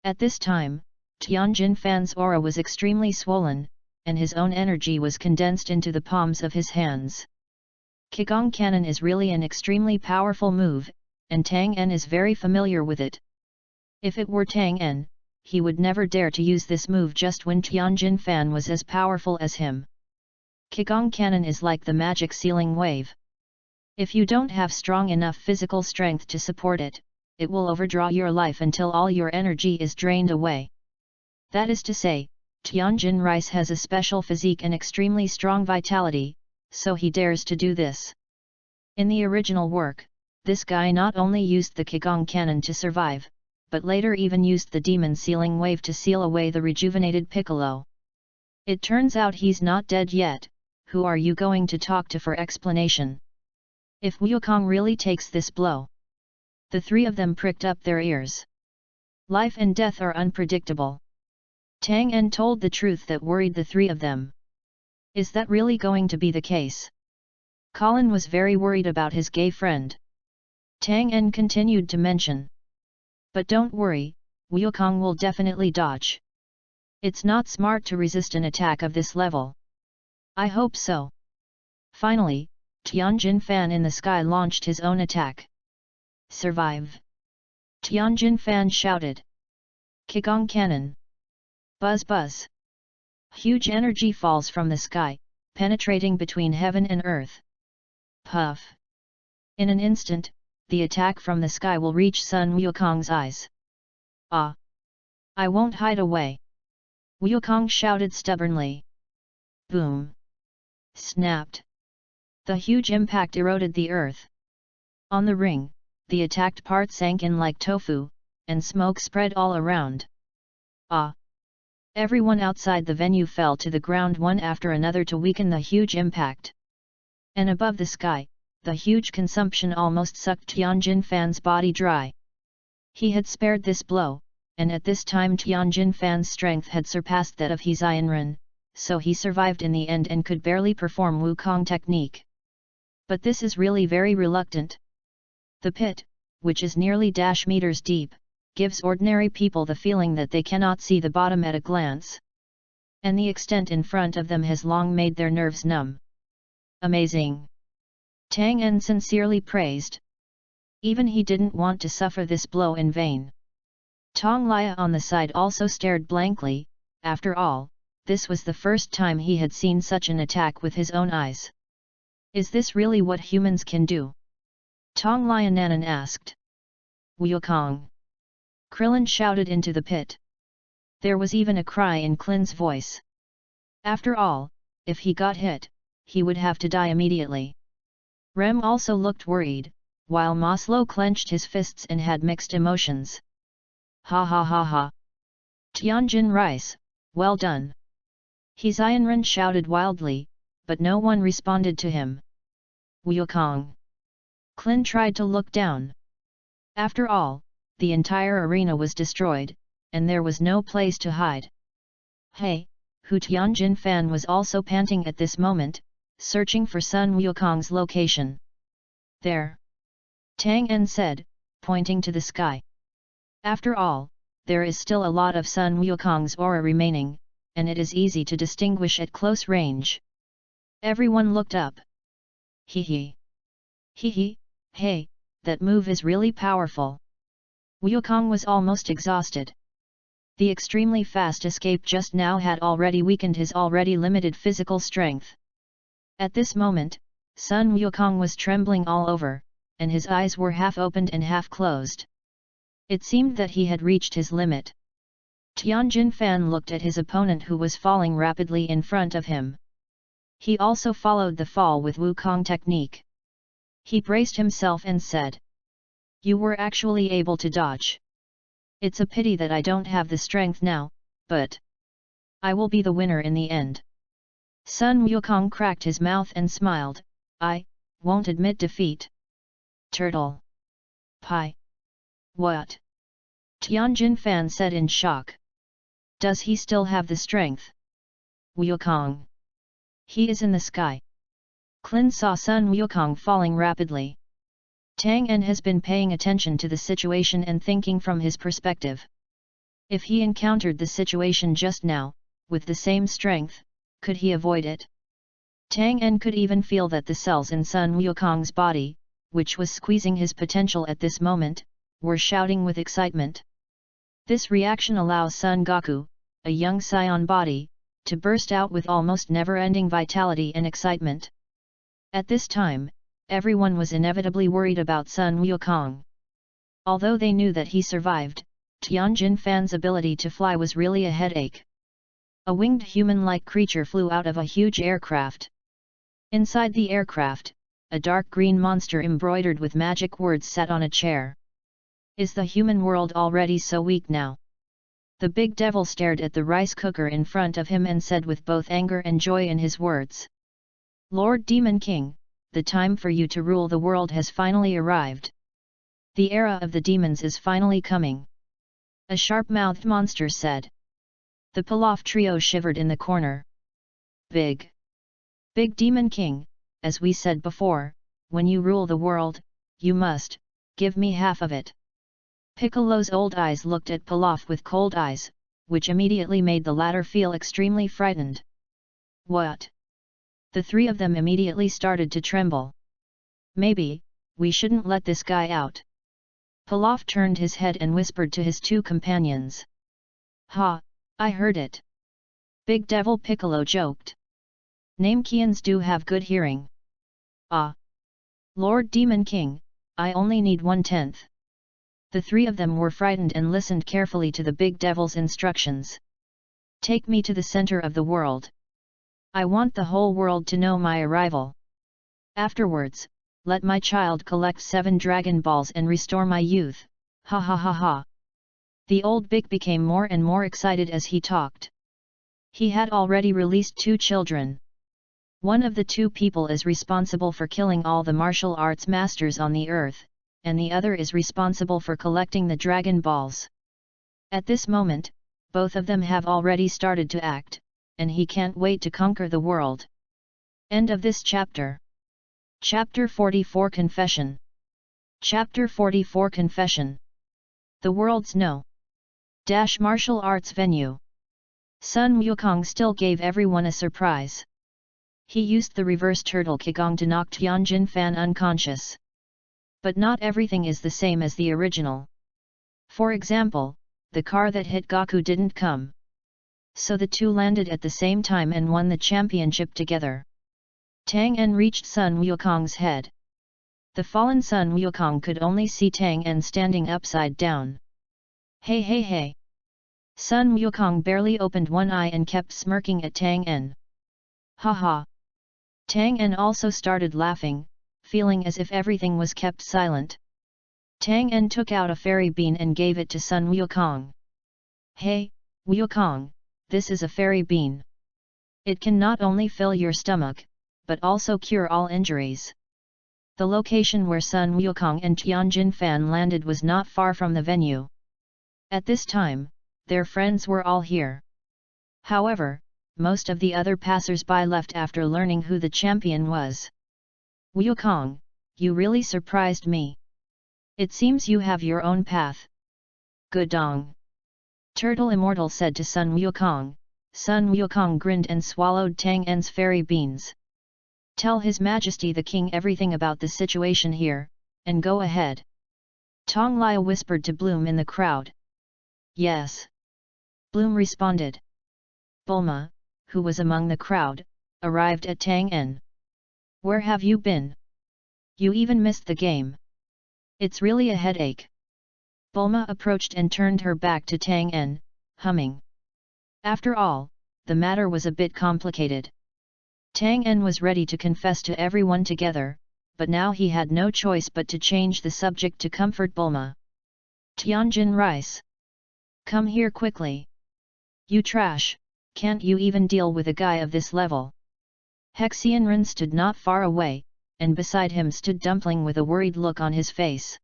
At this time, Tianjin Fan's aura was extremely swollen, and his own energy was condensed into the palms of his hands. Qigong Cannon is really an extremely powerful move, and Tang En is very familiar with it. If it were Tang En, he would never dare to use this move just when Tianjin Fan was as powerful as him. Qigong Cannon is like the magic sealing wave. If you don't have strong enough physical strength to support it, it will overdraw your life until all your energy is drained away. That is to say, Tianjin Rice has a special physique and extremely strong vitality, so he dares to do this. In the original work, this guy not only used the Qigong Cannon to survive, but later even used the demon sealing wave to seal away the rejuvenated Piccolo. It turns out he's not dead yet. Who are you going to talk to for explanation? If Wukong really takes this blow, The three of them pricked up their ears. Life and death are unpredictable. Tang En told the truth that worried the three of them. Is that really going to be the case? Colin was very worried about his gay friend. Tang En continued to mention. But don't worry, Wukong will definitely dodge. It's not smart to resist an attack of this level. I hope so. Finally, Tianjin Fan in the sky launched his own attack. Survive! Tianjin Fan shouted. Qigong Cannon. Buzz buzz. Huge energy falls from the sky, penetrating between heaven and earth. Puff! In an instant, the attack from the sky will reach Sun Wukong's eyes. Ah! I won't hide away! Wukong shouted stubbornly. Boom! Snapped! The huge impact eroded the earth. On the ring, the attacked part sank in like tofu, and smoke spread all around. Ah! Everyone outside the venue fell to the ground one after another to weaken the huge impact. And above the sky, the huge consumption almost sucked Tianjin Fan's body dry. He had spared this blow, and at this time Tianjin Fan's strength had surpassed that of He Xianren, so he survived in the end and could barely perform Wukong technique. But this is really very reluctant. The pit, which is nearly meters deep, gives ordinary people the feeling that they cannot see the bottom at a glance. And the extent in front of them has long made their nerves numb. Amazing! Tang En sincerely praised. Even he didn't want to suffer this blow in vain. Tong Lia on the side also stared blankly. After all, this was the first time he had seen such an attack with his own eyes. Is this really what humans can do? Tong Lia Nanan asked. Wukong! Krillin shouted into the pit. There was even a cry in Klin's voice. After all, if he got hit, he would have to die immediately. Rem also looked worried, while Maslow clenched his fists and had mixed emotions. Ha ha ha ha! Tianjin Rice, well done! He Xianren shouted wildly, but no one responded to him. Wukong! Klin tried to look down. After all, the entire arena was destroyed, and there was no place to hide. Hey, Hu Tianjin Fan was also panting at this moment, searching for Sun Wukong's location. There! Tang En said, pointing to the sky. After all, there is still a lot of Sun Wukong's aura remaining, and it is easy to distinguish at close range. Everyone looked up. Hee hee! Hee hee! Hey, that move is really powerful. Wukong was almost exhausted. The extremely fast escape just now had already weakened his already limited physical strength. At this moment, Sun Wukong was trembling all over, and his eyes were half opened and half closed. It seemed that he had reached his limit. Tianjin Fan looked at his opponent who was falling rapidly in front of him. He also followed the fall with Wukong technique. He braced himself and said, "You were actually able to dodge. It's a pity that I don't have the strength now, but I will be the winner in the end." Sun Wukong cracked his mouth and smiled. "I won't admit defeat." Turtle. Pie. What? Tianjin Fan said in shock. Does he still have the strength? Wukong. He is in the sky. Klin saw Sun Wukong falling rapidly. Tang En has been paying attention to the situation and thinking from his perspective. If he encountered the situation just now, with the same strength, could he avoid it? Tang En could even feel that the cells in Sun Wukong's body, which was squeezing his potential at this moment, were shouting with excitement. This reaction allows Sun Goku, a young scion body, to burst out with almost never-ending vitality and excitement. At this time, everyone was inevitably worried about Sun Wukong. Although they knew that he survived, Tianjin Fan's ability to fly was really a headache. A winged human-like creature flew out of a huge aircraft. Inside the aircraft, a dark green monster embroidered with magic words sat on a chair. Is the human world already so weak now? The big devil stared at the rice cooker in front of him and said with both anger and joy in his words, "Lord Demon King, the time for you to rule the world has finally arrived." The era of the demons is finally coming. A sharp-mouthed monster said. The Pilaf trio shivered in the corner. Big Demon King, as we said before, when you rule the world, you must give me half of it. Piccolo's old eyes looked at Pilaf with cold eyes, which immediately made the latter feel extremely frightened. What? The three of them immediately started to tremble. Maybe, we shouldn't let this guy out. Pilaf turned his head and whispered to his two companions. Ha, I heard it. Big Devil Piccolo joked. Namekians do have good hearing. Ah! Lord Demon King, I only need 1/10. The three of them were frightened and listened carefully to the Big Devil's instructions. Take me to the center of the world. I want the whole world to know my arrival. Afterwards, let my child collect 7 Dragon Balls and restore my youth, ha ha ha ha. The old Big became more and more excited as he talked. He had already released 2 children. One of the 2 people is responsible for killing all the martial arts masters on the earth, and the other is responsible for collecting the Dragon Balls. At this moment, both of them have already started to act, and he can't wait to conquer the world. End of this chapter. Chapter 44 Confession. Chapter 44 Confession. The world's no. Martial arts venue. Sun Wukong still gave everyone a surprise. He used the reverse turtle Qigong to knock Tianjin Fan unconscious. But not everything is the same as the original. For example, the car that hit Gaku didn't come. So the two landed at the same time and won the championship together. Tang En reached Sun Wukong's head. The fallen Sun Wukong could only see Tang En standing upside down. Hey hey hey! Sun Wukong barely opened one eye and kept smirking at Tang En. Ha ha! Tang En also started laughing, feeling as if everything was kept silent. Tang En took out a fairy bean and gave it to Sun Wukong. Hey, Wukong, this is a fairy bean. It can not only fill your stomach, but also cure all injuries. The location where Sun Wukong and Tianjin Fan landed was not far from the venue. At this time, their friends were all here. However, most of the other passers-by left after learning who the champion was. Wukong, you really surprised me. It seems you have your own path. Gudong. Turtle Immortal said to Sun Wukong. Sun Wukong grinned and swallowed Tang En's fairy beans. Tell His Majesty the King everything about the situation here, and go ahead. Tong Lia whispered to Bloom in the crowd. Yes. Bloom responded. Bulma, who was among the crowd, arrived at Tang En. Where have you been? You even missed the game. It's really a headache. Bulma approached and turned her back to Tang En, humming. After all, the matter was a bit complicated. Tang En was ready to confess to everyone together, but now he had no choice but to change the subject to comfort Bulma. Tianjin Rice. Come here quickly. You trash, can't you even deal with a guy of this level? Hexianren stood not far away, and beside him stood Dumpling with a worried look on his face.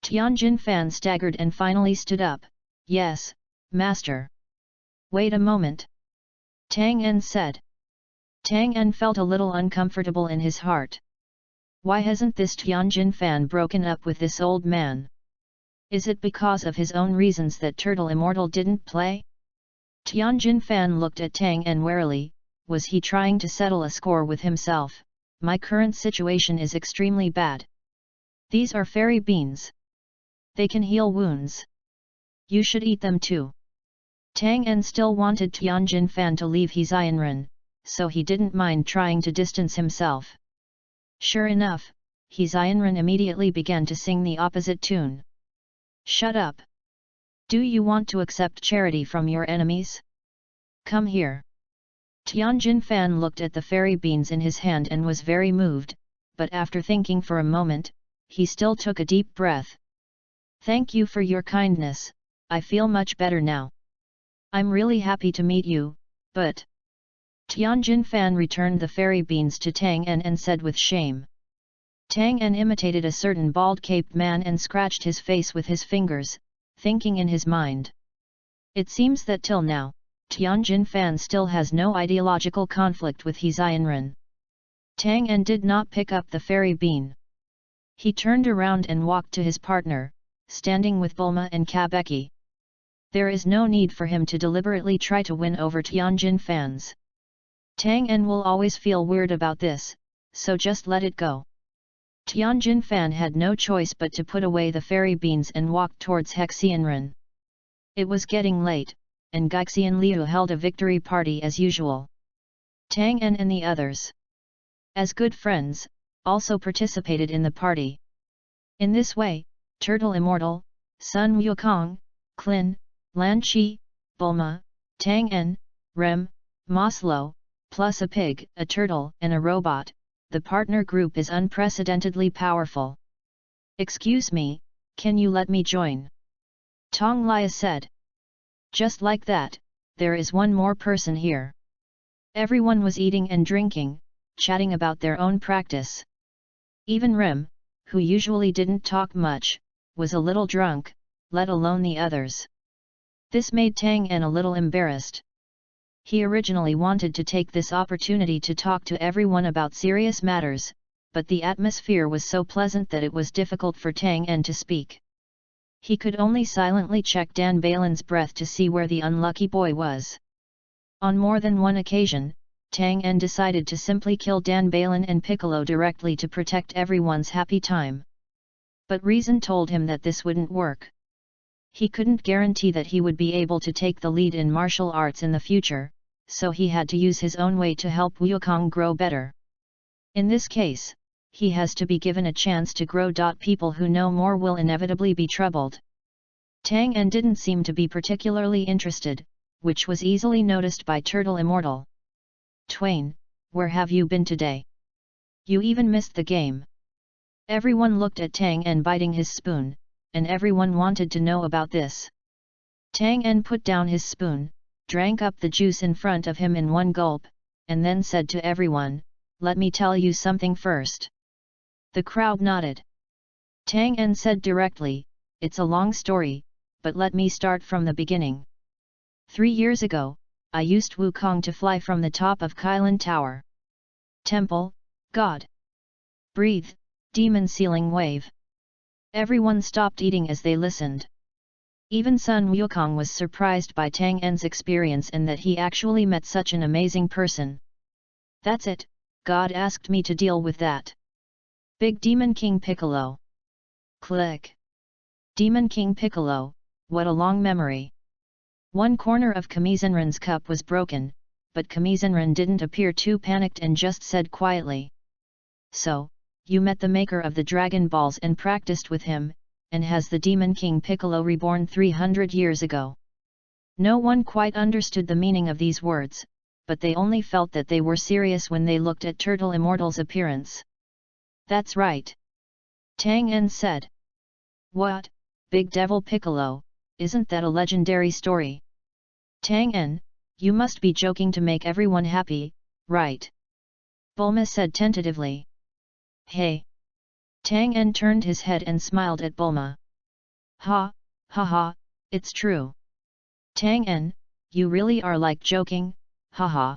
Tianjin Fan staggered and finally stood up. Yes, master. Wait a moment. Tang En said. Tang En felt a little uncomfortable in his heart. Why hasn't this Tianjin Fan broken up with this old man? Is it because of his own reasons that Turtle Immortal didn't play? Tianjin Fan looked at Tang En warily. Was he trying to settle a score with himself? My current situation is extremely bad. These are fairy beans. They can heal wounds. You should eat them too. Tang En still wanted Tianjin Fan to leave Hexianren, so he didn't mind trying to distance himself. Sure enough, Hexianren immediately began to sing the opposite tune. Shut up! Do you want to accept charity from your enemies? Come here. Tianjin Fan looked at the fairy beans in his hand and was very moved, but after thinking for a moment, he still took a deep breath. Thank you for your kindness, I feel much better now. I'm really happy to meet you, but... Tianjin Fan returned the fairy beans to Tang En and said with shame. Tang En imitated a certain bald-caped man and scratched his face with his fingers, thinking in his mind. It seems that till now, Tianjin Fan still has no ideological conflict with He Xianren. Tang En did not pick up the fairy bean. He turned around and walked to his partner, standing with Bulma and Kabeki. There is no need for him to deliberately try to win over Tianjin fans. Tang En will always feel weird about this, so just let it go. Tianjin Fan had no choice but to put away the fairy beans and walk towards Hexianren. It was getting late, and Gaixian Liu held a victory party as usual. Tang En and the others, as good friends, also participated in the party. In this way, Turtle Immortal, Sun Wukong, Klin, Lan Chi, Bulma, Tang En, Rem, Maslow, plus a pig, a turtle and a robot, the partner group is unprecedentedly powerful. Excuse me, can you let me join? Tong Lia said. Just like that, there is one more person here. Everyone was eating and drinking, chatting about their own practice. Even Rem, who usually didn't talk much, was a little drunk, let alone the others. This made Tang En a little embarrassed. He originally wanted to take this opportunity to talk to everyone about serious matters, but the atmosphere was so pleasant that it was difficult for Tang En to speak. He could only silently check Dan Balin's breath to see where the unlucky boy was. On more than one occasion, Tang En decided to simply kill Dan Balin and Piccolo directly to protect everyone's happy time. But reason told him that this wouldn't work. He couldn't guarantee that he would be able to take the lead in martial arts in the future, so he had to use his own way to help Wukong grow better. In this case, he has to be given a chance to grow. People who know more will inevitably be troubled. Tang En didn't seem to be particularly interested, which was easily noticed by Turtle Immortal. Twain, where have you been today? You even missed the game. Everyone looked at Tang En biting his spoon, and everyone wanted to know about this. Tang En put down his spoon, drank up the juice in front of him in one gulp, and then said to everyone, "Let me tell you something first." The crowd nodded. Tang En said directly, "It's a long story, but let me start from the beginning. 3 years ago, I used Wukong to fly from the top of Kylin Tower. Temple, God. Breathe, demon ceiling wave." Everyone stopped eating as they listened. Even Sun Wukong was surprised by Tang En's experience and that he actually met such an amazing person. "That's it, God asked me to deal with that. Big Demon King Piccolo." Click. Demon King Piccolo, what a long memory. One corner of Kamizenren's cup was broken, but Kamizenren didn't appear too panicked and just said quietly, "So, you met the maker of the Dragon Balls and practiced with him, and has the Demon King Piccolo reborn 300 years ago?" No one quite understood the meaning of these words, but they only felt that they were serious when they looked at Turtle Immortal's appearance. "That's right," Tang En said. "What, Big Devil Piccolo, isn't that a legendary story?" "Tang En, you must be joking to make everyone happy, right?" Bulma said tentatively. "Hey!" Tang En turned his head and smiled at Bulma. Ha, ha, it's true." "Tang En, you really are like joking, haha."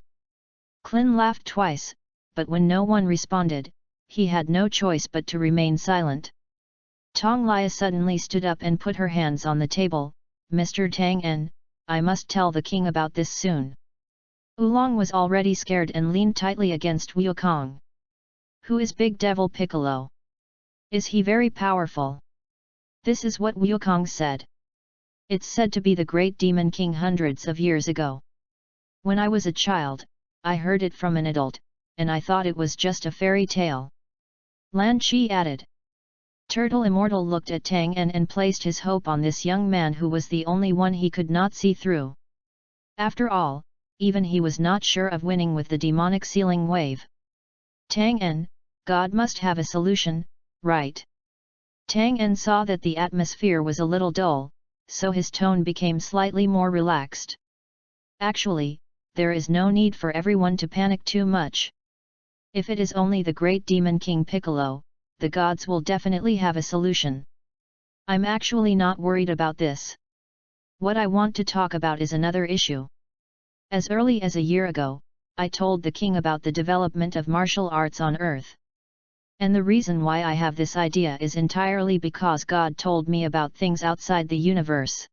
Klin laughed twice, but when no one responded, he had no choice but to remain silent. Tong Lia suddenly stood up and put her hands on the table. "Mr. Tang En, I must tell the king about this soon." Oolong was already scared and leaned tightly against Wukong. "Who is Big Devil Piccolo? Is he very powerful?" This is what Wukong said. "It's said to be the great demon king hundreds of years ago. When I was a child, I heard it from an adult, and I thought it was just a fairy tale." Lan Chi added. Turtle Immortal looked at Tang En and placed his hope on this young man who was the only one he could not see through. After all, even he was not sure of winning with the demonic ceiling wave. "Tang En, God must have a solution, right?" Tang En saw that the atmosphere was a little dull, so his tone became slightly more relaxed. "Actually, there is no need for everyone to panic too much. If it is only the great demon King Piccolo, the gods will definitely have a solution. I'm actually not worried about this. What I want to talk about is another issue. As early as a year ago, I told the king about the development of martial arts on earth. And the reason why I have this idea is entirely because God told me about things outside the universe.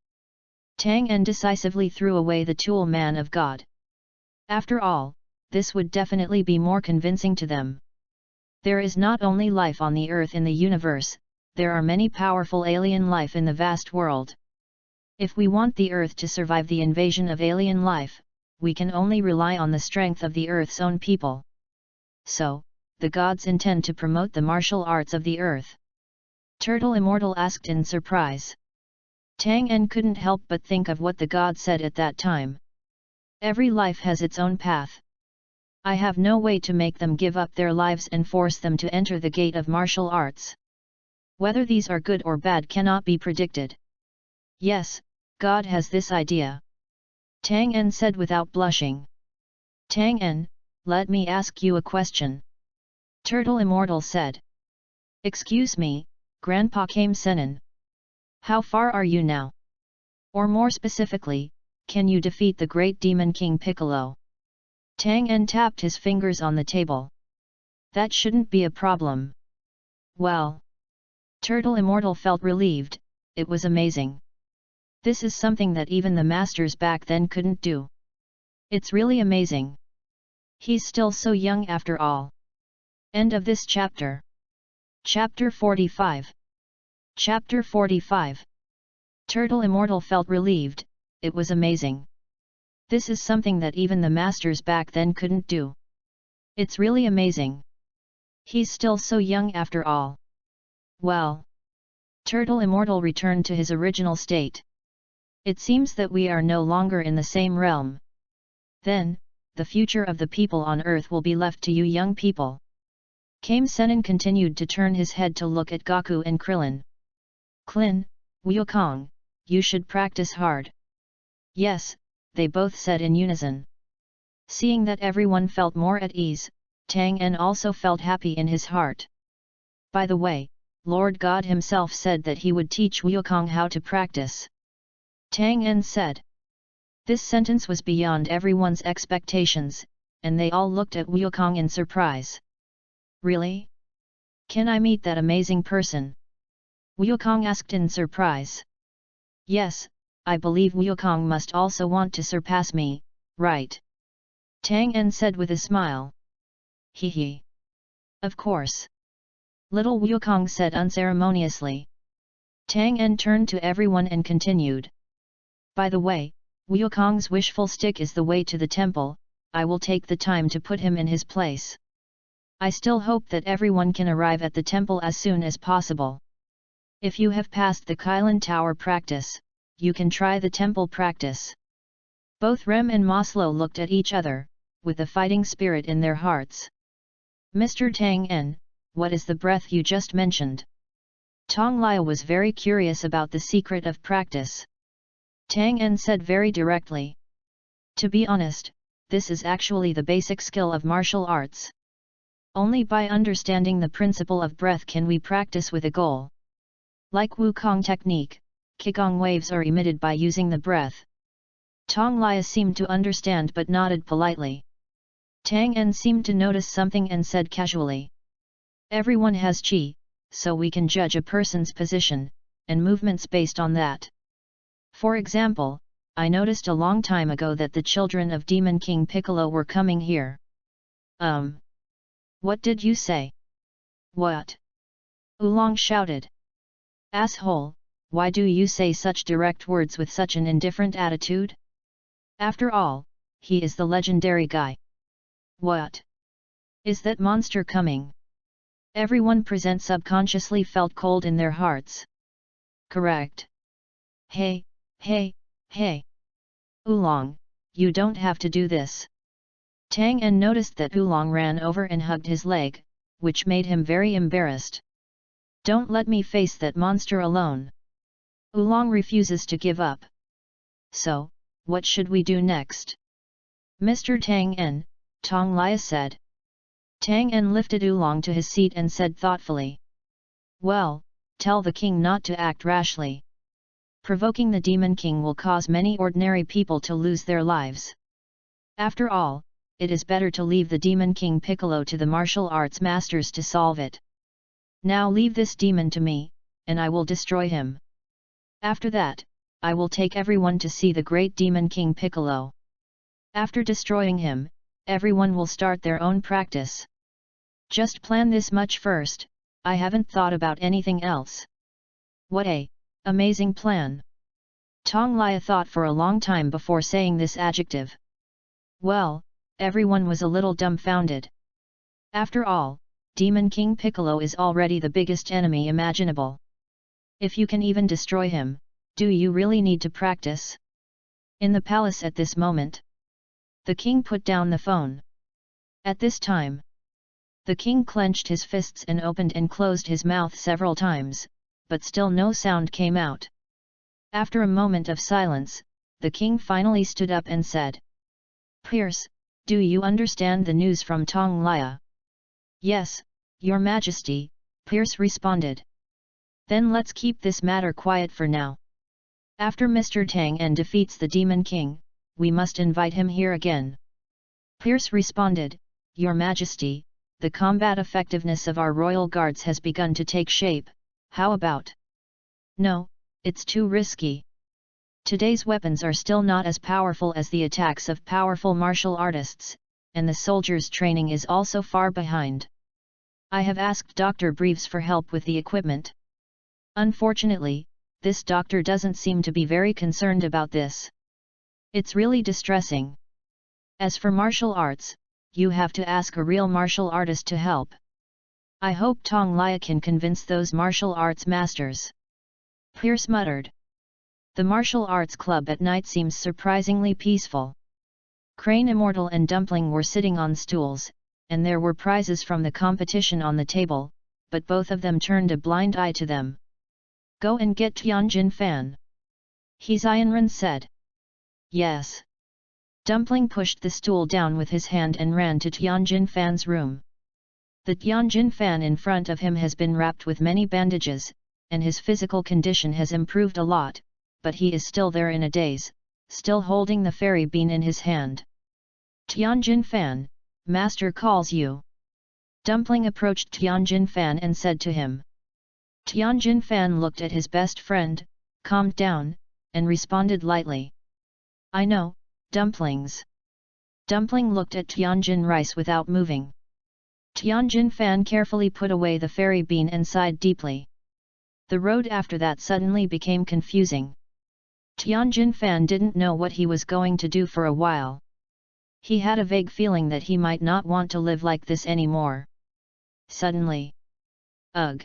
Tang En decisively threw away the tool man of God. After all, this would definitely be more convincing to them. There is not only life on the earth in the universe, there are many powerful alien life in the vast world. If we want the earth to survive the invasion of alien life, we can only rely on the strength of the earth's own people. So, the gods intend to promote the martial arts of the earth. Turtle Immortal asked in surprise. Tang En couldn't help but think of what the god said at that time. Every life has its own path. I have no way to make them give up their lives and force them to enter the gate of martial arts. Whether these are good or bad cannot be predicted. Yes, God has this idea. Tang En said without blushing. Tang En, let me ask you a question. Turtle Immortal said. Excuse me, Grandpa Kame Senin. How far are you now? Or more specifically, can you defeat the great demon King Piccolo? Tang En tapped his fingers on the table. That shouldn't be a problem. Well. Turtle Immortal felt relieved, it was amazing. This is something that even the masters back then couldn't do. It's really amazing. He's still so young after all. End of this chapter. Chapter 45. Chapter 45. Turtle Immortal felt relieved, it was amazing. This is something that even the masters back then couldn't do. It's really amazing. He's still so young after all. Well. Turtle Immortal returned to his original state. It seems that we are no longer in the same realm. Then, the future of the people on earth will be left to you young people. Kame Senin continued to turn his head to look at Gaku and Krillin. Klin, Wukong, you should practice hard. Yes, they both said in unison. Seeing that everyone felt more at ease, Tang En also felt happy in his heart. By the way, Lord God himself said that he would teach Wukong how to practice. Tang En said. This sentence was beyond everyone's expectations, and they all looked at Wukong in surprise. Really? Can I meet that amazing person? Wukong asked in surprise. Yes, I believe Wukong must also want to surpass me, right? Tang En said with a smile. Hee hee. Of course. Little Wukong said unceremoniously. Tang En turned to everyone and continued. By the way, Wukong's wishful stick is the way to the temple, I will take the time to put him in his place. I still hope that everyone can arrive at the temple as soon as possible. If you have passed the Kylan Tower practice, you can try the temple practice. Both Rem and Maslow looked at each other, with a fighting spirit in their hearts. Mr. Tang En, what is the breath you just mentioned? Tong Lia was very curious about the secret of practice. Tang En said very directly. To be honest, this is actually the basic skill of martial arts. Only by understanding the principle of breath can we practice with a goal. Like Wukong technique, Qigong waves are emitted by using the breath. Tong Lia seemed to understand but nodded politely. Tang En seemed to notice something and said casually. Everyone has qi, so we can judge a person's position, and movements based on that. For example, I noticed a long time ago that the children of Demon King Piccolo were coming here. What did you say? What? Oolong shouted. Asshole, why do you say such direct words with such an indifferent attitude? After all, he is the legendary guy. What? Is that monster coming? Everyone present subconsciously felt cold in their hearts. Correct. Hey, hey, hey. Oolong, you don't have to do this. Tang En noticed that Oolong ran over and hugged his leg, which made him very embarrassed. Don't let me face that monster alone. Oolong refuses to give up. So, what should we do next? Mr. Tang En, Tong Lia said. Tang En lifted Oolong to his seat and said thoughtfully. Well, tell the king not to act rashly. Provoking the Demon King will cause many ordinary people to lose their lives. After all, it is better to leave the Demon King Piccolo to the martial arts masters to solve it. Now leave this demon to me, and I will destroy him. After that, I will take everyone to see the great Demon King Piccolo. After destroying him, everyone will start their own practice. Just plan this much first, I haven't thought about anything else. What a amazing plan! Tong Lia thought for a long time before saying this adjective. Well, everyone was a little dumbfounded. After all, Demon King Piccolo is already the biggest enemy imaginable. If you can even destroy him, do you really need to practice? In the palace at this moment, the king put down the phone. At this time, the king clenched his fists and opened and closed his mouth several times, but still no sound came out. After a moment of silence, the king finally stood up and said, "Pierce, do you understand the news from Tong Lia?" "Yes, Your Majesty," Pierce responded. "Then let's keep this matter quiet for now. After Mr. Tang En defeats the Demon King, we must invite him here again." Pierce responded, "Your Majesty, the combat effectiveness of our royal guards has begun to take shape, how about?" "No, it's too risky. Today's weapons are still not as powerful as the attacks of powerful martial artists, and the soldiers' training is also far behind. I have asked Dr. Breves for help with the equipment. Unfortunately, this doctor doesn't seem to be very concerned about this. It's really distressing. As for martial arts, you have to ask a real martial artist to help. I hope Tong Lia can convince those martial arts masters." Pierce muttered. The martial arts club at night seems surprisingly peaceful. Crane Immortal and Dumpling were sitting on stools, and there were prizes from the competition on the table, but both of them turned a blind eye to them. "Go and get Tianjin Fan," He Xianren said. "Yes." Dumpling pushed the stool down with his hand and ran to Tianjin Fan's room. The Tianjin Fan in front of him has been wrapped with many bandages, and his physical condition has improved a lot, but he is still there in a daze, still holding the fairy bean in his hand. "Tianjin Fan, Master calls you." Dumpling approached Tianjin Fan and said to him. Tianjin Fan looked at his best friend, calmed down, and responded lightly. "I know, dumplings." Dumpling looked at Tianjin Rice without moving. Tianjin Fan carefully put away the fairy bean and sighed deeply. The road after that suddenly became confusing. Tianjin Fan didn't know what he was going to do for a while. He had a vague feeling that he might not want to live like this anymore. Suddenly, "Ugh!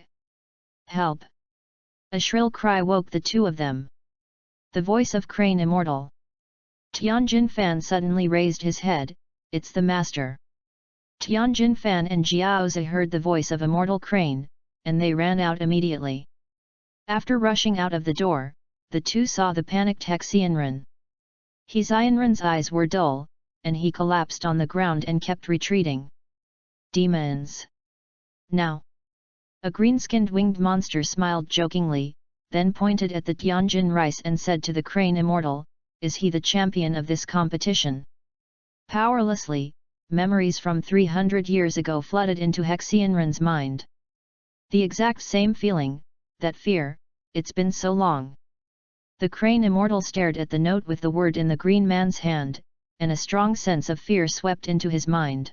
Help!" a shrill cry woke the two of them. The voice of Crane Immortal. Tianjin Fan suddenly raised his head, "It's the master." Tianjin Fan and Jiaozi heard the voice of Immortal Crane, and they ran out immediately. After rushing out of the door, the two saw the panicked Xianren. He Xianren's eyes were dull, and he collapsed on the ground and kept retreating. "Demons! Now!" A green-skinned winged monster smiled jokingly, then pointed at the Tianjin Rice and said to the Crane Immortal, "Is he the champion of this competition?" Powerlessly, memories from 300 years ago flooded into Xianren's mind. The exact same feeling, that fear, it's been so long. The Crane Immortal stared at the note with the word in the green man's hand, and a strong sense of fear swept into his mind.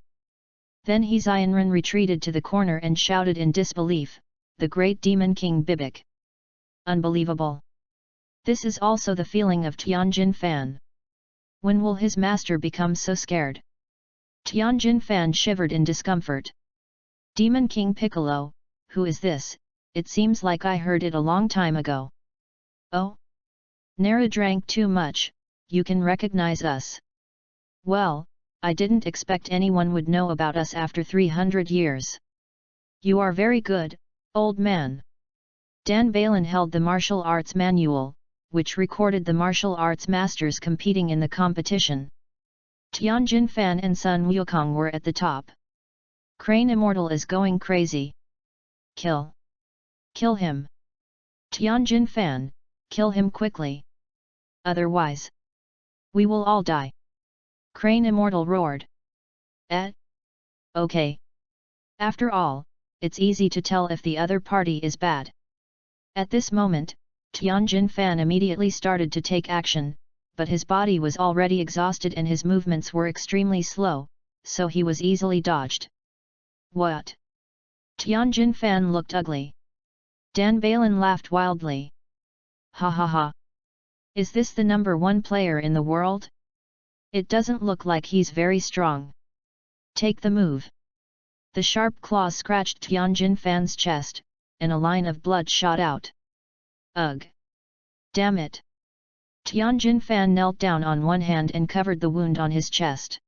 Then He Xianren retreated to the corner and shouted in disbelief, "The great Demon King Bibik! Unbelievable! This is also the feeling of Tianjin Fan. When will his master become so scared?" Tianjin Fan shivered in discomfort. "Demon King Piccolo, who is this? It seems like I heard it a long time ago." "Oh? Nara drank too much, you can recognize us." "Well, I didn't expect anyone would know about us after 300 years. You are very good, old man." Dan Balin held the martial arts manual, which recorded the martial arts masters competing in the competition. Tianjin Fan and Sun Wukong were at the top. "Crane Immortal is going crazy. Kill! Kill him! Tianjin Fan, kill him quickly! Otherwise, we will all die! Crane Immortal roared. Okay. After all, it's easy to tell if the other party is bad. At this moment, Tianjin Fan immediately started to take action, but his body was already exhausted and his movements were extremely slow, so he was easily dodged. What? Tianjin Fan looked ugly. Dan Balin laughed wildly. Ha ha ha. Is this the number 1 player in the world? It doesn't look like he's very strong. Take the move. The sharp claws scratched Tianjin Fan's chest, and a line of blood shot out. Ugh! Damn it! Tianjin Fan knelt down on one hand and covered the wound on his chest.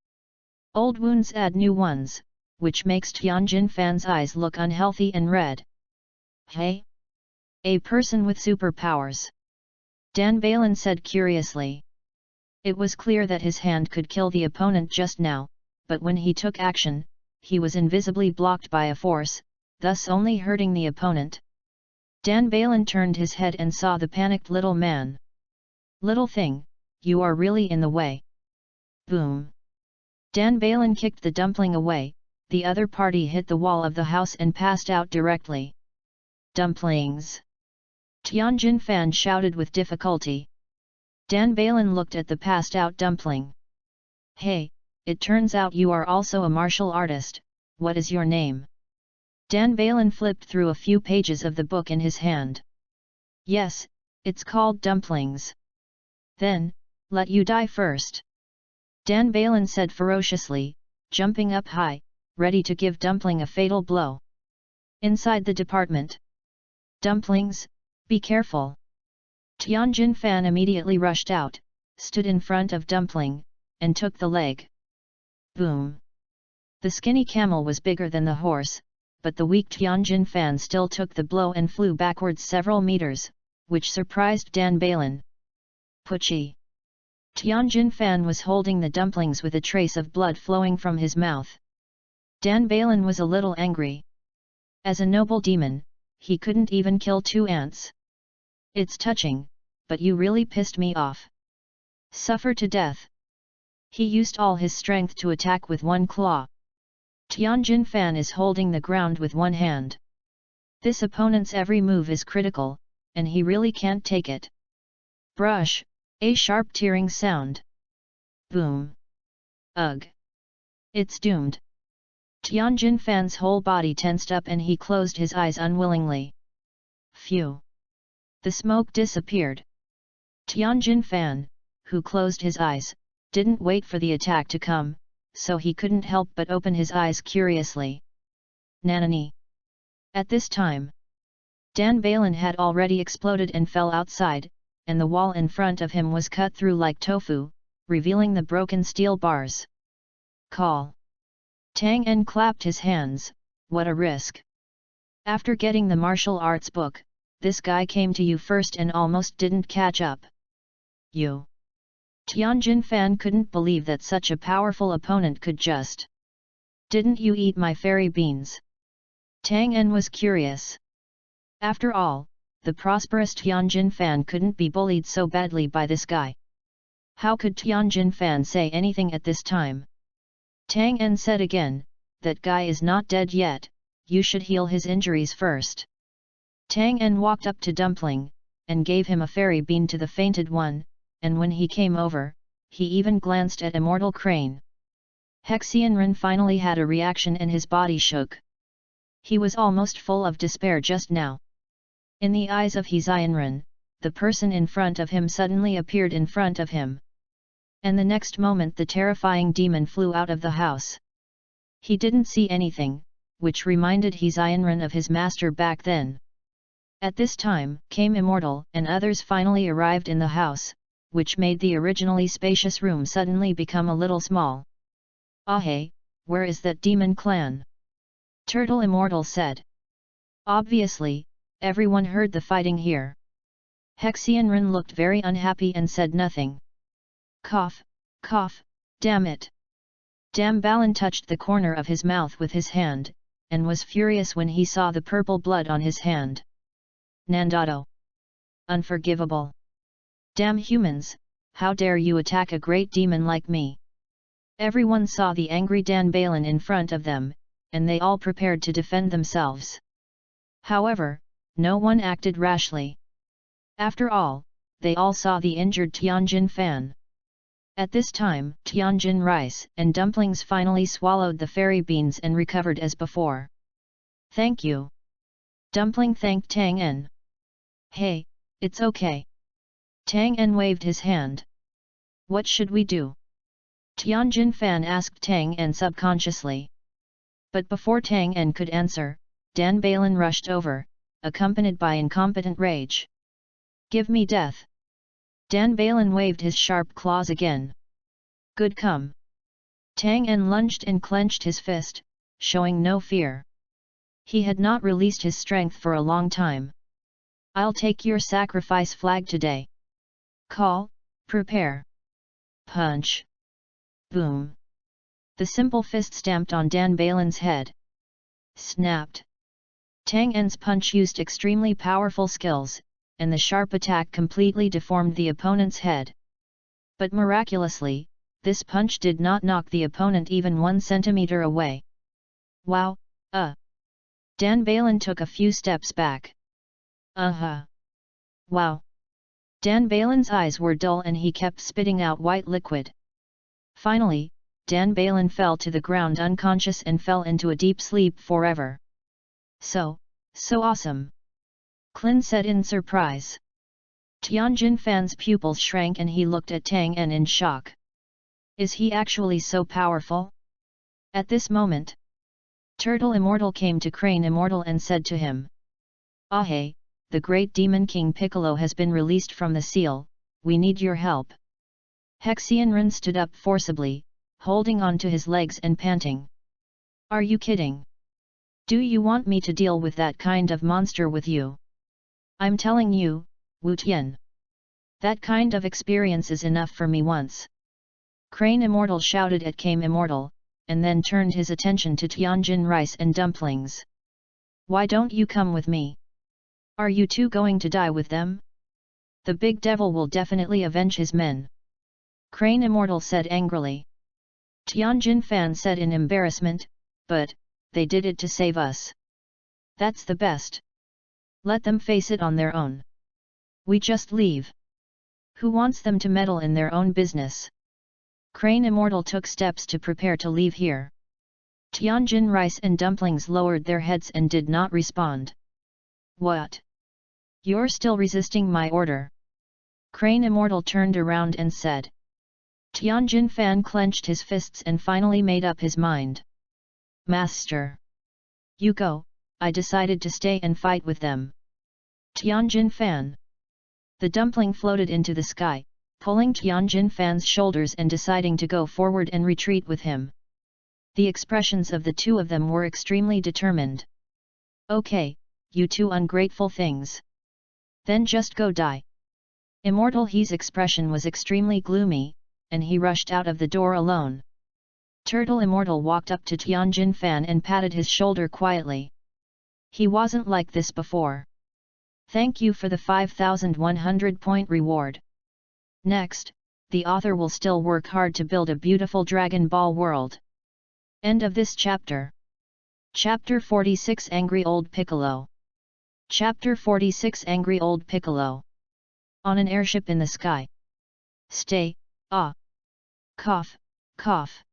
Old wounds add new ones, which makes Tianjin Fan's eyes look unhealthy and red. Hey? A person with superpowers? Dan Balin said curiously. It was clear that his hand could kill the opponent just now, but when he took action, he was invisibly blocked by a force, thus only hurting the opponent. Dan Balin turned his head and saw the panicked little man. Little thing, you are really in the way. Boom! Dan Balin kicked the dumpling away, the other party hit the wall of the house and passed out directly. Dumplings! Tianjin Fan shouted with difficulty. Dan Balin looked at the passed out dumpling. Hey, it turns out you are also a martial artist, what is your name? Dan Balin flipped through a few pages of the book in his hand. Yes, it's called Dumplings. Then, let you die first. Dan Balin said ferociously, jumping up high, ready to give Dumpling a fatal blow. Inside the department. Dumplings, be careful. Tianjin Fan immediately rushed out, stood in front of Dumpling, and took the leg. Boom! The skinny camel was bigger than the horse, but the weak Tianjin Fan still took the blow and flew backwards several meters, which surprised Dan Balin. Puchy! Tianjin Fan was holding the dumplings with a trace of blood flowing from his mouth. Dan Balin was a little angry. As a noble demon, he couldn't even kill 2 ants. It's touching, but you really pissed me off. Suffer to death. He used all his strength to attack with one claw. Tianjin Fan is holding the ground with one hand. This opponent's every move is critical, and he really can't take it. Brush! A sharp tearing sound. Boom! Ugh! It's doomed. Tianjin Fan's whole body tensed up and he closed his eyes unwillingly. Phew! The smoke disappeared. Tianjin Fan, who closed his eyes, didn't wait for the attack to come, so he couldn't help but open his eyes curiously. Nanani! At this time, Dan Balin had already exploded and fell outside, and the wall in front of him was cut through like tofu, revealing the broken steel bars. Call! Tang En clapped his hands, what a risk! After getting the martial arts book, this guy came to you first and almost didn't catch up. You! Tianjin Fan couldn't believe that such a powerful opponent could just. Didn't you eat my fairy beans? Tang En was curious. After all, the prosperous Tianjin Fan couldn't be bullied so badly by this guy. How could Tianjin Fan say anything at this time? Tang En said again, that guy is not dead yet, you should heal his injuries first. Tang En walked up to Dumpling, and gave him a fairy bean to the fainted one, and when he came over, he even glanced at Immortal Crane. Hexianren finally had a reaction and his body shook. He was almost full of despair just now. In the eyes of Hexianren, the person in front of him suddenly appeared in front of him. And the next moment the terrifying demon flew out of the house. He didn't see anything, which reminded Hexianren of his master back then. At this time came Immortal and others finally arrived in the house, which made the originally spacious room suddenly become a little small. Ah hey, where is that demon clan? Turtle Immortal said. Obviously, everyone heard the fighting here. Hexianren looked very unhappy and said nothing. Cough, cough, damn it. Dan Balin touched the corner of his mouth with his hand, and was furious when he saw the purple blood on his hand. Nandado. Unforgivable. Damn humans, how dare you attack a great demon like me? Everyone saw the angry Dan Balin in front of them, and they all prepared to defend themselves. However, no one acted rashly. After all, they all saw the injured Tianjin Fan. At this time, Tianjin rice and dumplings finally swallowed the fairy beans and recovered as before. Thank you. Dumpling thanked Tang En. Hey, it's okay. Tang En waved his hand. What should we do? Tianjin Fan asked Tang En subconsciously. But before Tang En could answer, Dan Balin rushed over, accompanied by incompetent rage. Give me death. Dan Balin waved his sharp claws again. Good come. Tang En lunged and clenched his fist, showing no fear. He had not released his strength for a long time. I'll take your sacrifice flag today. Call, prepare. Punch. Boom. The simple fist stamped on Dan Balin's head. Snapped. Tang En's punch used extremely powerful skills, and the sharp attack completely deformed the opponent's head. But miraculously, this punch did not knock the opponent even 1 centimeter away. Wow, Dan Balin took a few steps back. Wow. Dan Balin's eyes were dull and he kept spitting out white liquid. Finally, Dan Balin fell to the ground unconscious and fell into a deep sleep forever. So awesome! Clin said in surprise. Tianjin Fan's pupils shrank and he looked at Tang En in shock. Is he actually so powerful? At this moment, Turtle Immortal came to Crane Immortal and said to him. Hey, the great demon King Piccolo has been released from the seal, we need your help. Hexionran stood up forcibly, holding on to his legs and panting. Are you kidding? Do you want me to deal with that kind of monster with you? I'm telling you, Wu Tian. That kind of experience is enough for me once. Crane Immortal shouted at Kame Immortal, and then turned his attention to Tianjin rice and dumplings. Why don't you come with me? Are you two going to die with them? The big devil will definitely avenge his men. Crane Immortal said angrily. Tianjin Fan said in embarrassment, but, they did it to save us. That's the best. Let them face it on their own. We just leave. Who wants them to meddle in their own business? Crane Immortal took steps to prepare to leave here. Tianjin rice and dumplings lowered their heads and did not respond. What? You're still resisting my order? Crane Immortal turned around and said. Tianjin Fan clenched his fists and finally made up his mind. Master. You go, I decided to stay and fight with them. Tianjin Fan. The dumpling floated into the sky, pulling Tianjin Fan's shoulders and deciding to go forward and retreat with him. The expressions of the two of them were extremely determined. Okay, you two ungrateful things. Then just go die. Immortal He's expression was extremely gloomy, and he rushed out of the door alone. Turtle Immortal walked up to Tianjin Fan and patted his shoulder quietly. He wasn't like this before. Thank you for the 5,100-point reward. Next, the author will still work hard to build a beautiful Dragon Ball world. End of this chapter. Chapter 46 Angry Old Piccolo. Chapter 46 Angry Old Piccolo. On an airship in the sky. Stay, cough, cough.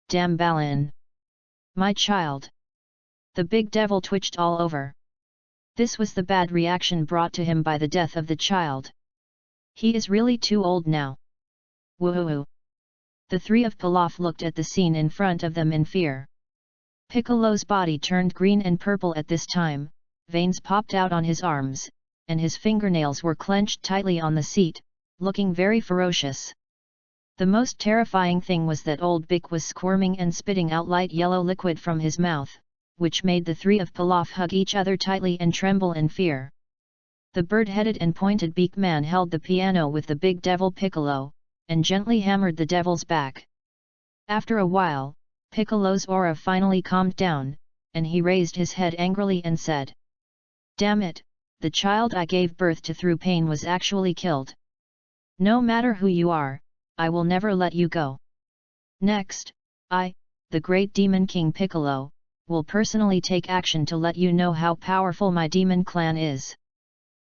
Damn Balin. My child. The big devil twitched all over. This was the bad reaction brought to him by the death of the child. He is really too old now. Woohoo! The three of Pilaf looked at the scene in front of them in fear. Piccolo's body turned green and purple at this time, veins popped out on his arms, and his fingernails were clenched tightly on the seat, looking very ferocious. The most terrifying thing was that old Bick was squirming and spitting out light yellow liquid from his mouth, which made the three of Pilaf hug each other tightly and tremble in fear. The bird-headed and pointed-beak man held the piano with the big devil Piccolo, and gently hammered the devil's back. After a while, Piccolo's aura finally calmed down, and he raised his head angrily and said, "Damn it, the child I gave birth to through pain was actually killed. No matter who you are, I will never let you go. Next, I, the great demon king Piccolo, will personally take action to let you know how powerful my demon clan is."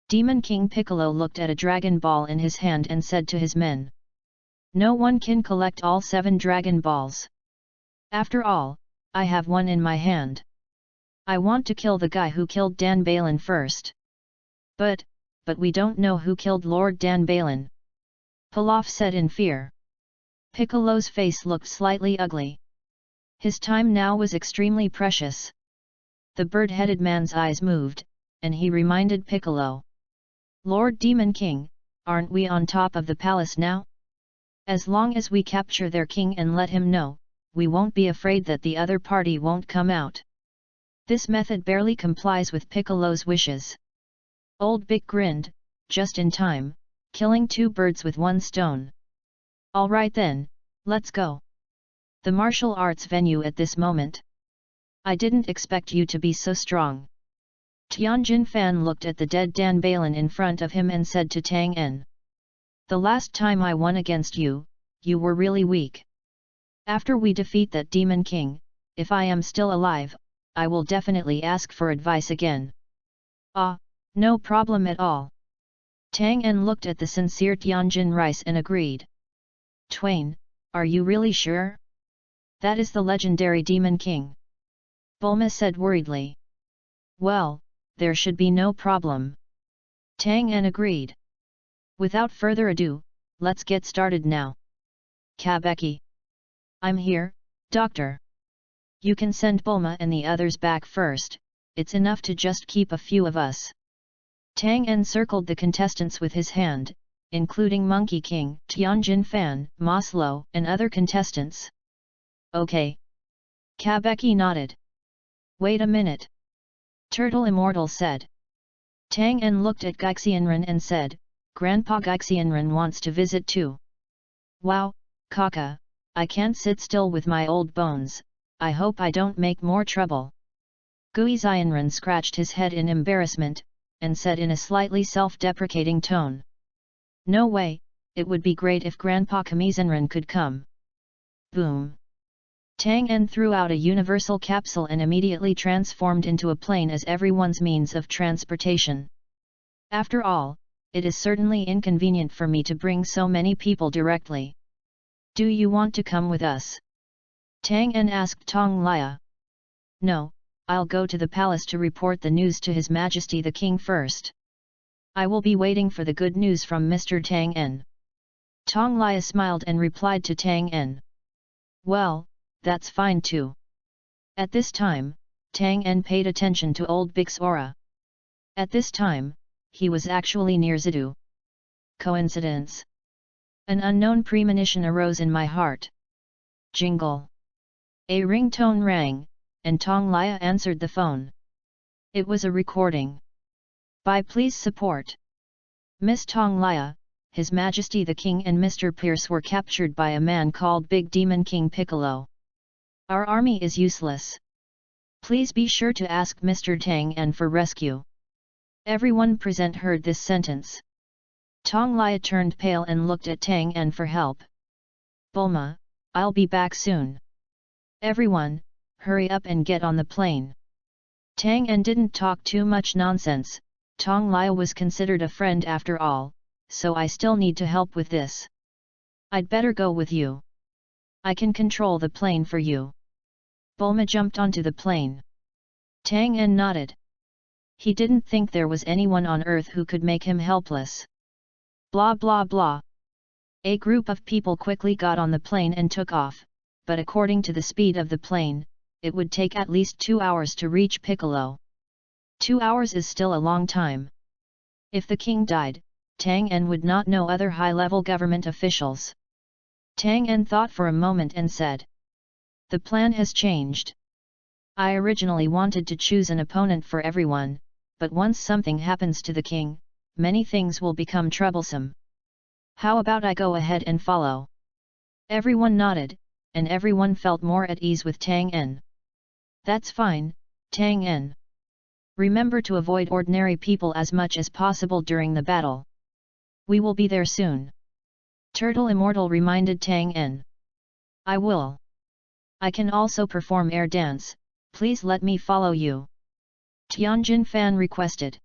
Demon King Piccolo looked at a Dragon Ball in his hand and said to his men, "No one can collect all 7 Dragon Balls. After all, I have one in my hand. I want to kill the guy who killed Dan Balin first." But we don't know who killed Lord Dan Balin," Pilaf said in fear. Piccolo's face looked slightly ugly. His time now was extremely precious. The bird-headed man's eyes moved, and he reminded Piccolo. "Lord Demon King, aren't we on top of the palace now? As long as we capture their king and let him know, we won't be afraid that the other party won't come out." This method barely complies with Piccolo's wishes. Old Bic grinned, just in time, killing 2 birds with 1 stone. "All right then, let's go. The martial arts venue at this moment. I didn't expect you to be so strong." Tianjin Fan looked at the dead Dan Balin in front of him and said to Tang En, "The last time I won against you, you were really weak. After we defeat that demon king, if I am still alive, I will definitely ask for advice again." "Ah, no problem at all." Tang En looked at the sincere Tianjin Rice and agreed. "Twain, are you really sure? That is the legendary Demon King," Bulma said worriedly. "Well, there should be no problem." Tang En agreed. "Without further ado, let's get started now. Kabeki." "I'm here, Doctor." "You can send Bulma and the others back first, it's enough to just keep a few of us." Tang En circled the contestants with his hand, including Monkey King, Tianjin Fan, Maslow, and other contestants. "Okay." Kabeki nodded. "Wait a minute," Turtle Immortal said. Tang En looked at Gaixianren and said, "Grandpa Gaixianren wants to visit too." "Wow, Kaka, I can't sit still with my old bones, I hope I don't make more trouble." Guixianren scratched his head in embarrassment, and said in a slightly self-deprecating tone, "No way, it would be great if Grandpa Kamizenren could come." Boom! Tang En threw out a universal capsule and immediately transformed into a plane as everyone's means of transportation. "After all, it is certainly inconvenient for me to bring so many people directly. Do you want to come with us?" Tang En asked Tong Lia. "No, I'll go to the palace to report the news to His Majesty the King first. I will be waiting for the good news from Mr. Tang En." Tong Lia smiled and replied to Tang En. "Well, that's fine too." At this time, Tang En paid attention to old Bic's aura. At this time, he was actually near Zidu. Coincidence? An unknown premonition arose in my heart. Jingle. A ringtone rang, and Tong Lia answered the phone. It was a recording. "By please support. Miss Tong Lia, His Majesty the King and Mr. Pierce were captured by a man called Big Demon King Piccolo. Our army is useless. Please be sure to ask Mr. Tang En for rescue." Everyone present heard this sentence. Tong Lia turned pale and looked at Tang En for help. "Bulma, I'll be back soon. Everyone, hurry up and get on the plane." Tang En didn't talk too much nonsense. Tong Lia was considered a friend after all, so I still need to help with this. I'd better go with you. I can control the plane for you. Bulma jumped onto the plane. Tang En nodded. He didn't think there was anyone on Earth who could make him helpless. Blah blah blah. A group of people quickly got on the plane and took off, but according to the speed of the plane, it would take at least 2 hours to reach Piccolo. 2 hours is still a long time. If the king died, Tang En would not know other high-level government officials. Tang En thought for a moment and said, "The plan has changed. I originally wanted to choose an opponent for everyone, but once something happens to the king, many things will become troublesome. How about I go ahead and follow?" Everyone nodded, and everyone felt more at ease with Tang En. "That's fine, Tang En. Remember to avoid ordinary people as much as possible during the battle. We will be there soon. Turtle Immortal reminded Tang En. I will. I can also perform air dance, please let me follow you. Tianjin Fan requested.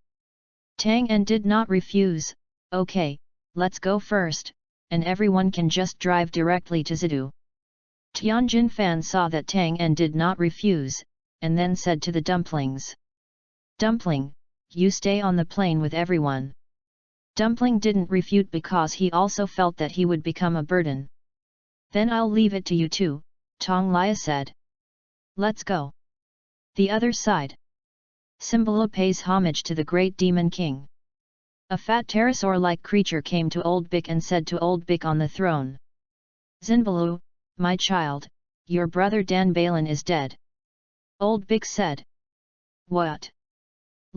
Tang En did not refuse. Okay, let's go first, and everyone can just drive directly to Zidu. Tianjin Fan saw that Tang En did not refuse, and then said to the dumplings. Dumpling, you stay on the plane with everyone. Dumpling didn't refute because he also felt that he would become a burden. Then I'll leave it to you too, Tong Lia said. Let's go. The other side. Symbolo pays homage to the great demon king. A fat pterosaur-like creature came to Old Bick and said to Old Bick on the throne. Zinbalu, my child, your brother Dan Balin is dead. Old Bick said. What?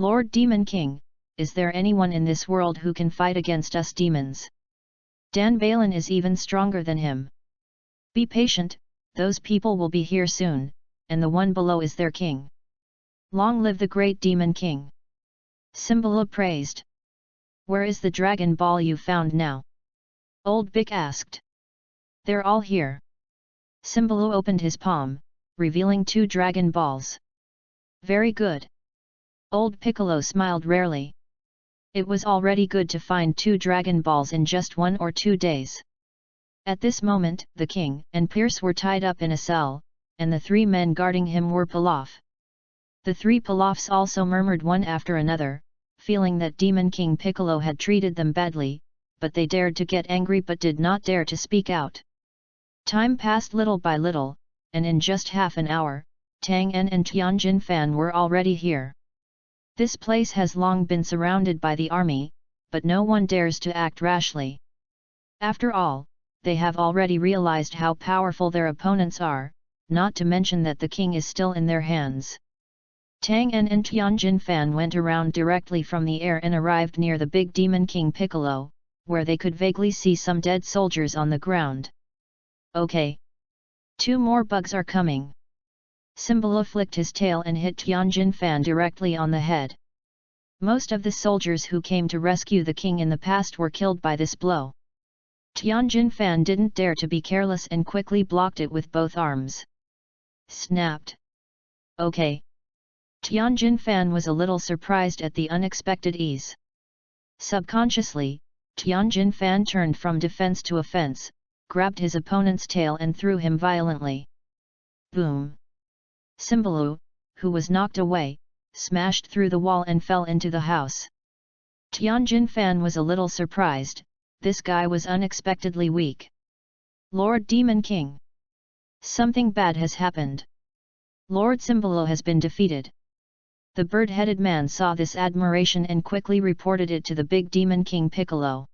Lord Demon King, is there anyone in this world who can fight against us demons? Dan Balin is even stronger than him. Be patient, those people will be here soon, and the one below is their king. Long live the great demon king! Symbolo praised. Where is the Dragon Ball you found now? Old Bick asked. They're all here. Symbolo opened his palm, revealing 2 Dragon Balls. Very good. Old Piccolo smiled rarely. It was already good to find 2 Dragon Balls in just 1 or 2 days. At this moment, the king and Pierce were tied up in a cell, and the 3 men guarding him were Pilaf. The 3 Pilafs also murmured one after another, feeling that Demon King Piccolo had treated them badly, but they dared to get angry but did not dare to speak out. Time passed little by little, and in just half an hour, Tang En and Tianjin Fan were already here. This place has long been surrounded by the army, but no one dares to act rashly. After all, they have already realized how powerful their opponents are, not to mention that the king is still in their hands. Tang En and Tianjin Fan went around directly from the air and arrived near the big Demon King Piccolo, where they could vaguely see some dead soldiers on the ground. Okay. 2 more bugs are coming. Symbolo flicked his tail and hit Tianjin Fan directly on the head. Most of the soldiers who came to rescue the king in the past were killed by this blow. Tianjin Fan didn't dare to be careless and quickly blocked it with both arms. Snapped. Okay. Tianjin Fan was a little surprised at the unexpected ease. Subconsciously, Tianjin Fan turned from defense to offense, grabbed his opponent's tail and threw him violently. Boom! Symbolo, who was knocked away, smashed through the wall and fell into the house. Tianjin Fan was a little surprised, this guy was unexpectedly weak. Lord Demon King! Something bad has happened. Lord Symbolo has been defeated. The bird-headed man saw this admiration and quickly reported it to the big Demon King Piccolo.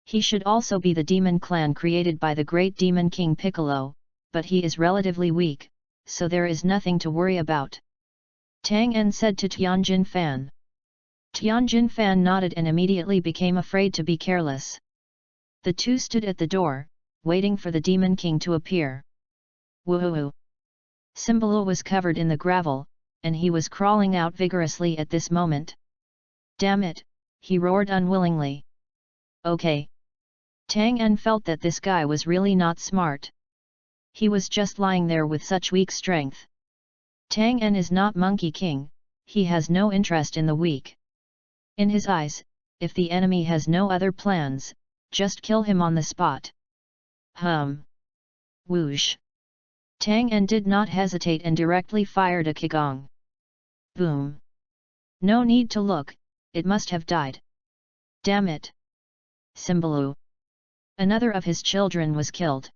He should also be the demon clan created by the great Demon King Piccolo, but he is relatively weak, so there is nothing to worry about. Tang En said to Tianjin Fan. Tianjin Fan nodded and immediately became afraid to be careless. The 2 stood at the door, waiting for the Demon King to appear. Woohoo! Symbolo was covered in the gravel, and he was crawling out vigorously at this moment. Damn it, he roared unwillingly. Okay. Tang En felt that this guy was really not smart. He was just lying there with such weak strength. Tang En is not Monkey King, he has no interest in the weak. In his eyes, if the enemy has no other plans, just kill him on the spot. Whoosh! Tang En did not hesitate and directly fired a qigong. Boom! No need to look, it must have died. Damn it! Symbolo. Another of his children was killed.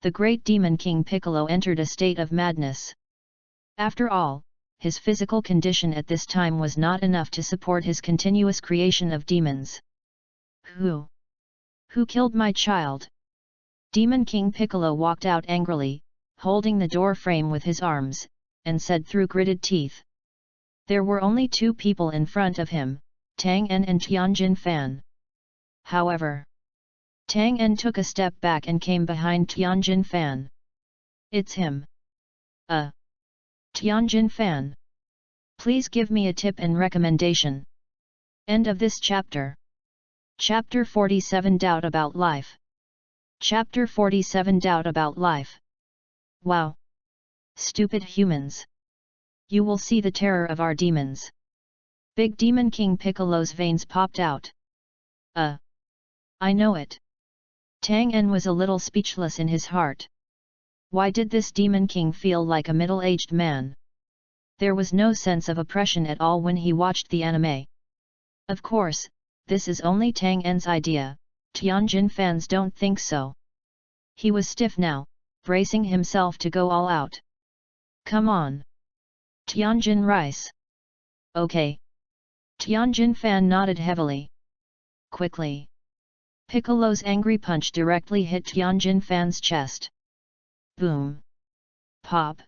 The great Demon King Piccolo entered a state of madness. After all, his physical condition at this time was not enough to support his continuous creation of demons. Who killed my child? Demon King Piccolo walked out angrily, holding the door frame with his arms, and said through gritted teeth. There were only 2 people in front of him, Tang En and Tianjin Fan. However, Tang En took a step back and came behind Tianjin Fan. It's him. Tianjin Fan. Please give me a tip and recommendation. End of this chapter. Chapter 47 Doubt about Life. Chapter 47 Doubt about Life. Wow! Stupid humans! You will see the terror of our demons. Big Demon King Piccolo's veins popped out. I know it. Tang En was a little speechless in his heart. Why did this Demon King feel like a middle-aged man? There was no sense of oppression at all when he watched the anime. Of course, this is only Tang En's idea, Tianjin fans don't think so. He was stiff now, bracing himself to go all out. Come on! Tianjin Rice! Okay. Tianjin fan nodded heavily. Quickly! Piccolo's angry punch directly hit Tianjin fan's chest. Boom! Pop!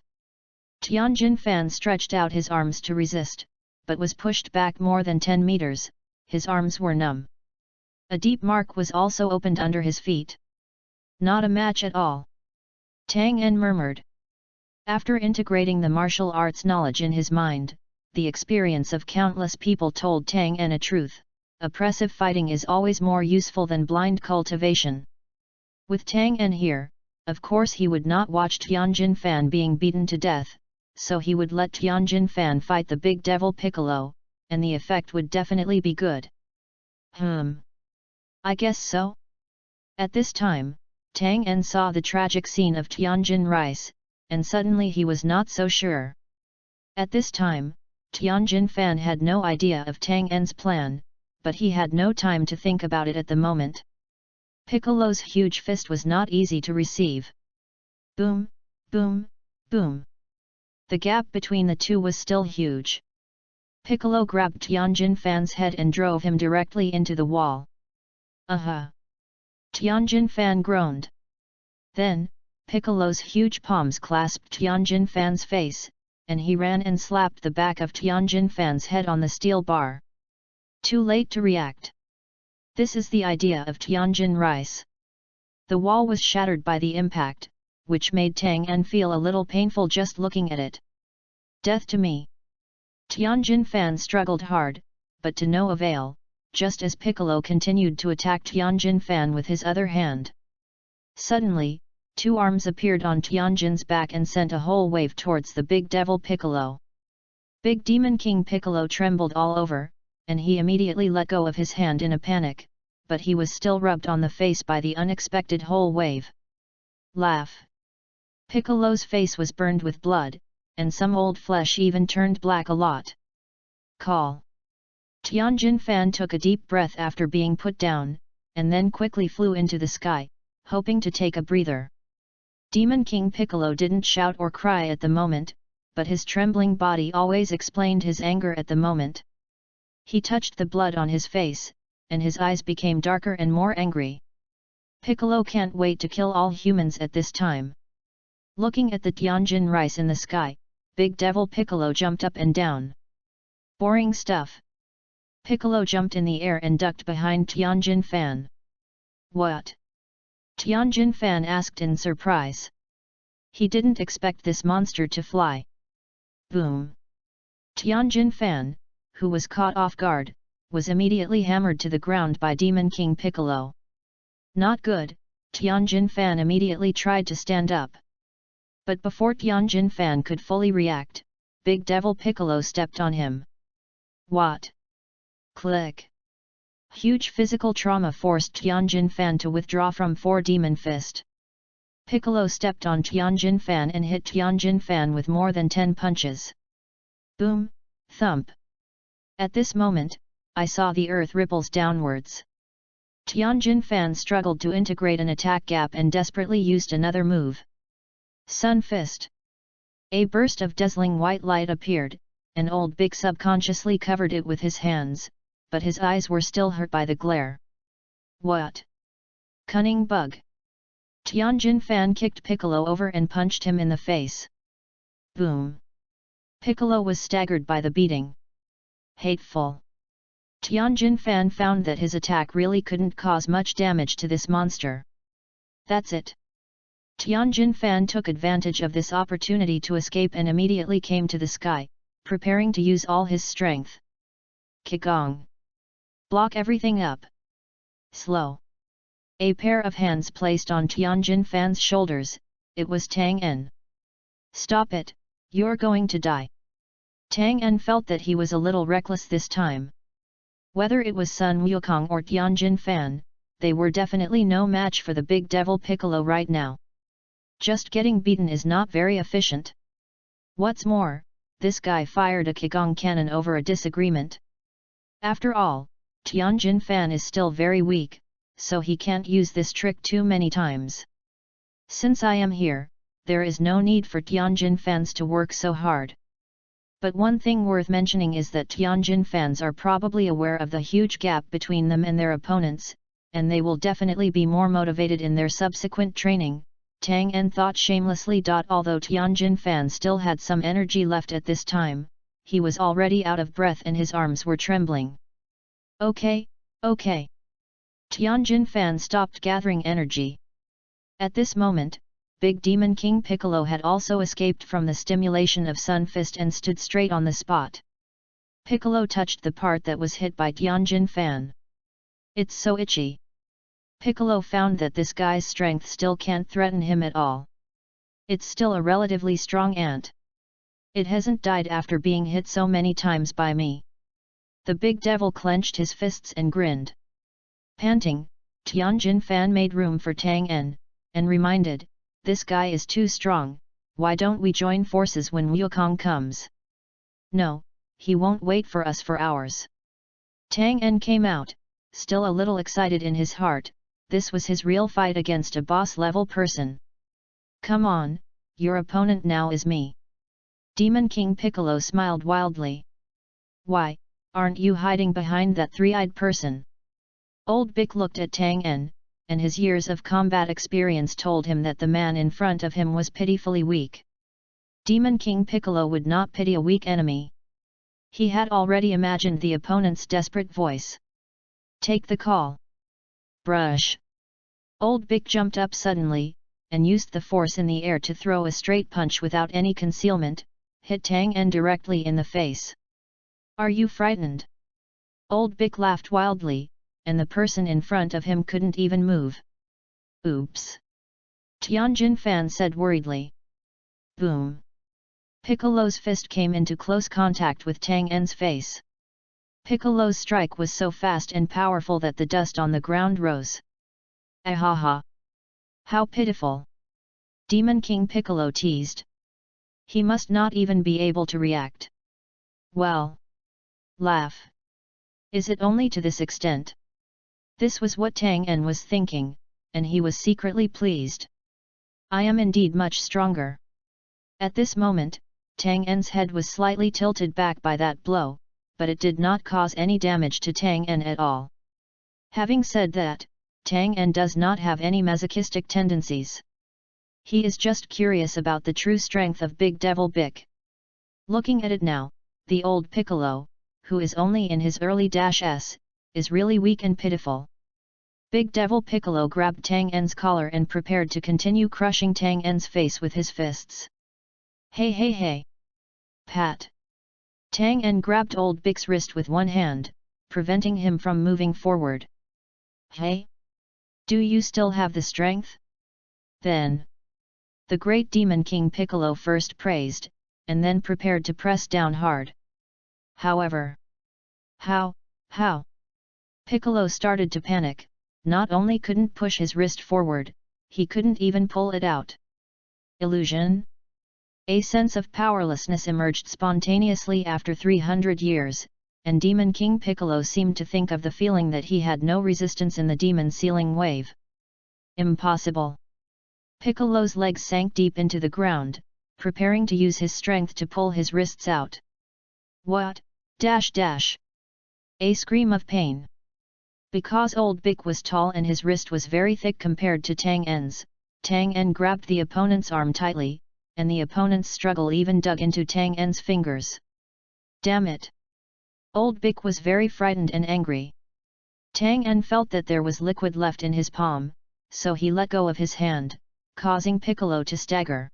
Tianjin fan stretched out his arms to resist, but was pushed back more than 10 meters, his arms were numb. A deep mark was also opened under his feet. Not a match at all. Tang En murmured. After integrating the martial arts knowledge in his mind, the experience of countless people told Tang En a truth: oppressive fighting is always more useful than blind cultivation. With Tang En here, of course he would not watch Tianjin fan being beaten to death, so he would let Tianjin fan fight the big devil Piccolo, and the effect would definitely be good. I guess so? At this time, Tang En saw the tragic scene of Tianjin Rice, and suddenly he was not so sure. At this time, Tianjin fan had no idea of Tang En's plan, but he had no time to think about it at the moment. Piccolo's huge fist was not easy to receive. Boom, boom, boom. The gap between the two was still huge. Piccolo grabbed Tianjin fan's head and drove him directly into the wall. Tianjin fan groaned. Then, Piccolo's huge palms clasped Tianjin fan's face, and he ran and slapped the back of Tianjin fan's head on the steel bar. Too late to react. This is the idea of Tianjin Rice. The wall was shattered by the impact, which made Tang En feel a little painful just looking at it. Death to me! Tianjin fan struggled hard, but to no avail, just as Piccolo continued to attack Tianjin fan with his other hand. Suddenly, two arms appeared on Tianjin's back and sent a whole wave towards the big devil Piccolo. Big Demon King Piccolo trembled all over, and he immediately let go of his hand in a panic, but he was still rubbed on the face by the unexpected whole wave. Laugh! Piccolo's face was burned with blood, and some old flesh even turned black a lot. Call! Tianjin fan took a deep breath after being put down, and then quickly flew into the sky, hoping to take a breather. Demon King Piccolo didn't shout or cry at the moment, but his trembling body always explained his anger at the moment. He touched the blood on his face, and his eyes became darker and more angry. Piccolo can't wait to kill all humans at this time. Looking at the Tianjin Rice in the sky, Big Devil Piccolo jumped up and down. Boring stuff. Piccolo jumped in the air and ducked behind Tianjin fan. What? Tianjin fan asked in surprise. He didn't expect this monster to fly. Boom! Tianjin fan, who was caught off guard, was immediately hammered to the ground by Demon King Piccolo. Not good, Tianjin fan immediately tried to stand up. But before Tianjin fan could fully react, Big Devil Piccolo stepped on him. What? Click! Huge physical trauma forced Tianjin fan to withdraw from 4 Demon Fist. Piccolo stepped on Tianjin fan and hit Tianjin fan with more than 10 punches. Boom! Thump! At this moment, I saw the earth ripples downwards. Tianjin fan struggled to integrate an attack gap and desperately used another move. Sun Fist. A burst of dazzling white light appeared, and Old Big subconsciously covered it with his hands, but his eyes were still hurt by the glare. What? Cunning bug! Tianjin fan kicked Piccolo over and punched him in the face. Boom! Piccolo was staggered by the beating. Hateful! Tianjin fan found that his attack really couldn't cause much damage to this monster. That's it. Tianjin fan took advantage of this opportunity to escape and immediately came to the sky, preparing to use all his strength. Qigong. Block everything up. Slow. A pair of hands placed on Tianjin Fan's shoulders. It was Tang En. Stop it, you're going to die. Tang En felt that he was a little reckless this time. Whether it was Sun Wukong or Tianjin Fan, they were definitely no match for the big devil Piccolo right now. Just getting beaten is not very efficient. What's more, this guy fired a Qigong cannon over a disagreement. After all, Tianjin Fan is still very weak, so he can't use this trick too many times. Since I am here, there is no need for Tianjin Fans to work so hard. But one thing worth mentioning is that Tianjin Fans are probably aware of the huge gap between them and their opponents, and they will definitely be more motivated in their subsequent training, Tang En thought shamelessly. Although Tianjin Fan still had some energy left at this time, he was already out of breath and his arms were trembling. Okay. Tianjin Fan stopped gathering energy. At this moment, Big Demon King Piccolo had also escaped from the stimulation of Sun Fist and stood straight on the spot. Piccolo touched the part that was hit by Tianjin Fan. It's so itchy. Piccolo found that this guy's strength still can't threaten him at all. It's still a relatively strong ant. It hasn't died after being hit so many times by me. The big devil clenched his fists and grinned. Panting, Tianjin Fan made room for Tang En, and reminded, this guy is too strong, why don't we join forces when Wukong comes? No, he won't wait for us for hours. Tang En came out, still a little excited in his heart. This was his real fight against a boss-level person. Come on, your opponent now is me. Demon King Piccolo smiled wildly. Why, aren't you hiding behind that three-eyed person? Old Bick looked at Tang En, and his years of combat experience told him that the man in front of him was pitifully weak. Demon King Piccolo would not pity a weak enemy. He had already imagined the opponent's desperate voice. Take the call. Brush. Old Bick jumped up suddenly, and used the force in the air to throw a straight punch without any concealment, hit Tang En directly in the face. Are you frightened? Old Bick laughed wildly, and the person in front of him couldn't even move. Oops. Tianjin Fan said worriedly. Boom. Piccolo's fist came into close contact with Tang En's face. Piccolo's strike was so fast and powerful that the dust on the ground rose. Ahaha! How pitiful! Demon King Piccolo teased. He must not even be able to react. Well. Laugh. Is it only to this extent? This was what Tang En was thinking, and he was secretly pleased. I am indeed much stronger. At this moment, Tang En's head was slightly tilted back by that blow, but it did not cause any damage to Tang En at all. Having said that, Tang En does not have any masochistic tendencies. He is just curious about the true strength of Big Devil Bick. Looking at it now, the old Piccolo, who is only in his early s, is really weak and pitiful. Big Devil Piccolo grabbed Tang En's collar and prepared to continue crushing Tang En's face with his fists. Hey! Pat! Tang En grabbed old Bick's wrist with one hand, preventing him from moving forward. Hey? Do you still have the strength? Then. The great Demon King Piccolo first praised, and then prepared to press down hard. However. How? Piccolo started to panic. Not only couldn't push his wrist forward, he couldn't even pull it out. Illusion? A sense of powerlessness emerged spontaneously after 300 years, and Demon King Piccolo seemed to think of the feeling that he had no resistance in the demon sealing wave. Impossible. Piccolo's legs sank deep into the ground, preparing to use his strength to pull his wrists out. What? A scream of pain. Because old Bick was tall and his wrist was very thick compared to Tang En's, Tang En grabbed the opponent's arm tightly, and the opponent's struggle even dug into Tang En's fingers. Damn it! Old Bick was very frightened and angry. Tang En felt that there was liquid left in his palm, so he let go of his hand, causing Piccolo to stagger.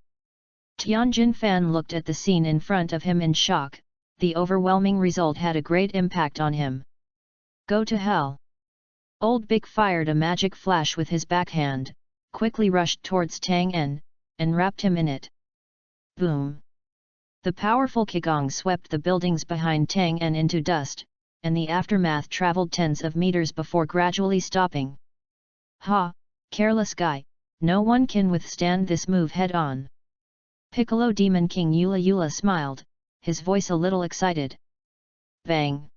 Tianjin Fan looked at the scene in front of him in shock, the overwhelming result had a great impact on him. Go to hell! Old Bick fired a magic flash with his backhand, quickly rushed towards Tang En, and wrapped him in it. Boom! The powerful qigong swept the buildings behind Tang En into dust, and the aftermath traveled tens of meters before gradually stopping. Ha! Careless guy, no one can withstand this move head-on. Piccolo Demon King Yula Yula smiled, his voice a little excited. Bang!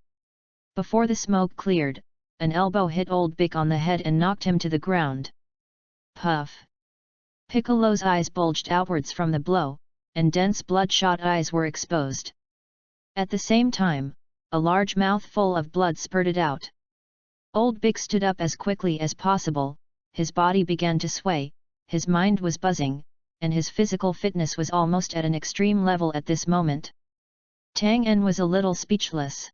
Before the smoke cleared, an elbow hit Old Bick on the head and knocked him to the ground. Puff! Piccolo's eyes bulged outwards from the blow, and dense bloodshot eyes were exposed. At the same time, a large mouthful of blood spurted out. Old Bick stood up as quickly as possible, his body began to sway, his mind was buzzing, and his physical fitness was almost at an extreme level at this moment. Tang En was a little speechless.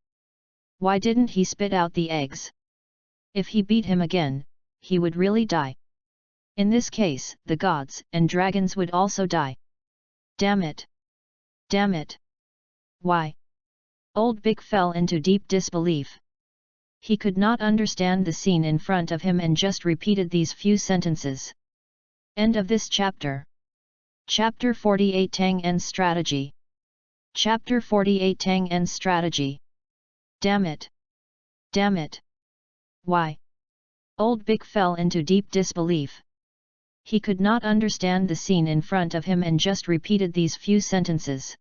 Why didn't he spit out the eggs? If he beat him again, he would really die. In this case, the gods and dragons would also die. Damn it! Damn it! Why? Old Bick fell into deep disbelief. He could not understand the scene in front of him and just repeated these few sentences. End of this chapter. Chapter 48 Tang En's Strategy. Chapter 48 Tang En's Strategy. Damn it! Damn it! Why? Old Bick fell into deep disbelief. He could not understand the scene in front of him and just repeated these few sentences.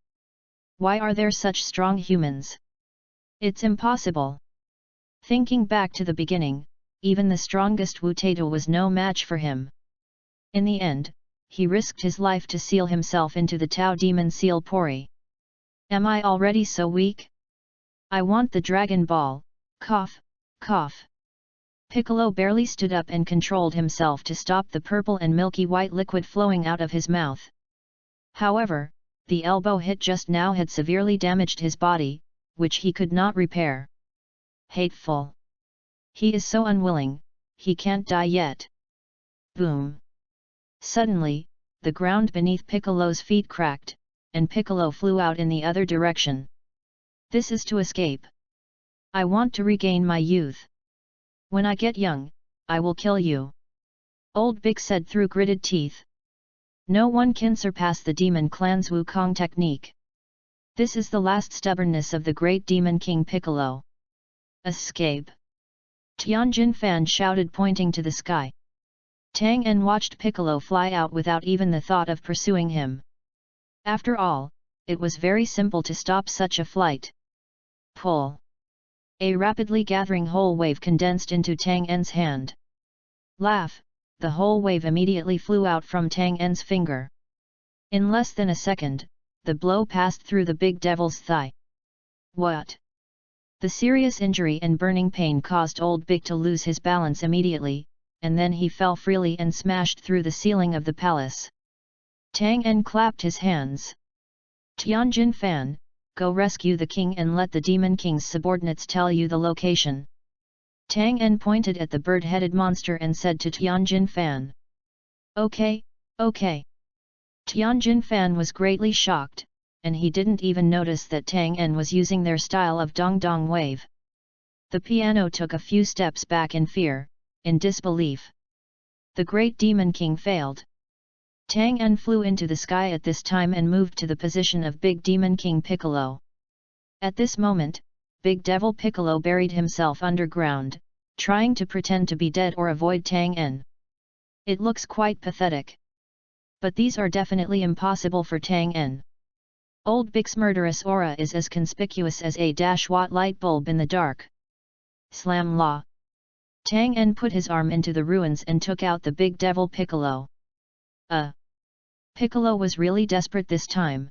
Why are there such strong humans? It's impossible. Thinking back to the beginning, even the strongest Wu Taito was no match for him. In the end, he risked his life to seal himself into the Tao Demon Seal Pori. Am I already so weak? I want the Dragon Ball, cough, cough. Piccolo barely stood up and controlled himself to stop the purple and milky white liquid flowing out of his mouth. However, the elbow hit just now had severely damaged his body, which he could not repair. Hateful! He is so unwilling, he can't die yet. Boom! Suddenly, the ground beneath Piccolo's feet cracked, and Piccolo flew out in the other direction. This is to escape. I want to regain my youth. When I get young, I will kill you. Old Bick said through gritted teeth. No one can surpass the Demon Clan's Wukong technique. This is the last stubbornness of the great Demon King Piccolo. Escape! Tianjin Fan shouted, pointing to the sky. Tang En watched Piccolo fly out without even the thought of pursuing him. After all, it was very simple to stop such a flight. Pull! A rapidly gathering whole wave condensed into Tang En's hand. Laugh! The whole wave immediately flew out from Tang En's finger. In less than a second, the blow passed through the big devil's thigh. What? The serious injury and burning pain caused Old Bick to lose his balance immediately, and then he fell freely and smashed through the ceiling of the palace. Tang En clapped his hands. Tianjin Fan, go rescue the king and let the Demon King's subordinates tell you the location. Tang En pointed at the bird-headed monster and said to Tianjin Fan. Okay, okay. Tianjin Fan was greatly shocked, and he didn't even notice that Tang En was using their style of Dong Dong wave. The piano took a few steps back in fear, in disbelief. The great Demon King failed. Tang En flew into the sky at this time and moved to the position of Big Demon King Piccolo. At this moment, Big Devil Piccolo buried himself underground, trying to pretend to be dead or avoid Tang En. It looks quite pathetic. But these are definitely impossible for Tang En. Old Bick's murderous aura is as conspicuous as a -watt light bulb in the dark. Slam la! Tang En put his arm into the ruins and took out the Big Devil Piccolo. Piccolo was really desperate this time.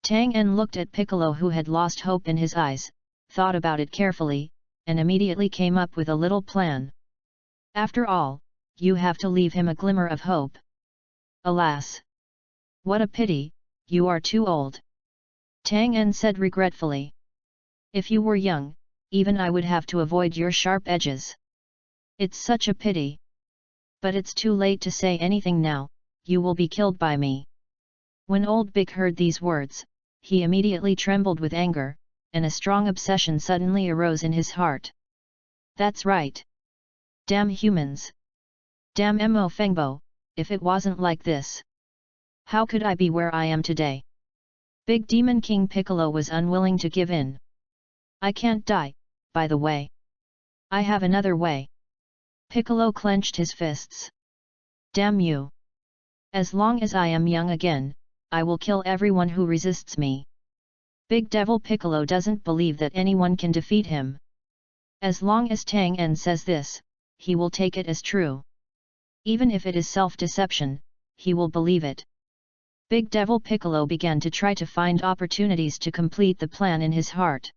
Tang En looked at Piccolo, who had lost hope in his eyes, thought about it carefully, and immediately came up with a little plan. After all, you have to leave him a glimmer of hope. Alas! What a pity, you are too old. Tang En said regretfully. If you were young, even I would have to avoid your sharp edges. It's such a pity. But it's too late to say anything now, you will be killed by me. When Old Bick heard these words, he immediately trembled with anger, and a strong obsession suddenly arose in his heart. That's right. Damn humans. Damn Mo Fengbo, if it wasn't like this, how could I be where I am today? Big Demon King Piccolo was unwilling to give in. I can't die, by the way. I have another way. Piccolo clenched his fists. Damn you! As long as I am young again, I will kill everyone who resists me. Big Devil Piccolo doesn't believe that anyone can defeat him. As long as Tang En says this, he will take it as true. Even if it is self-deception, he will believe it. Big Devil Piccolo began to try to find opportunities to complete the plan in his heart.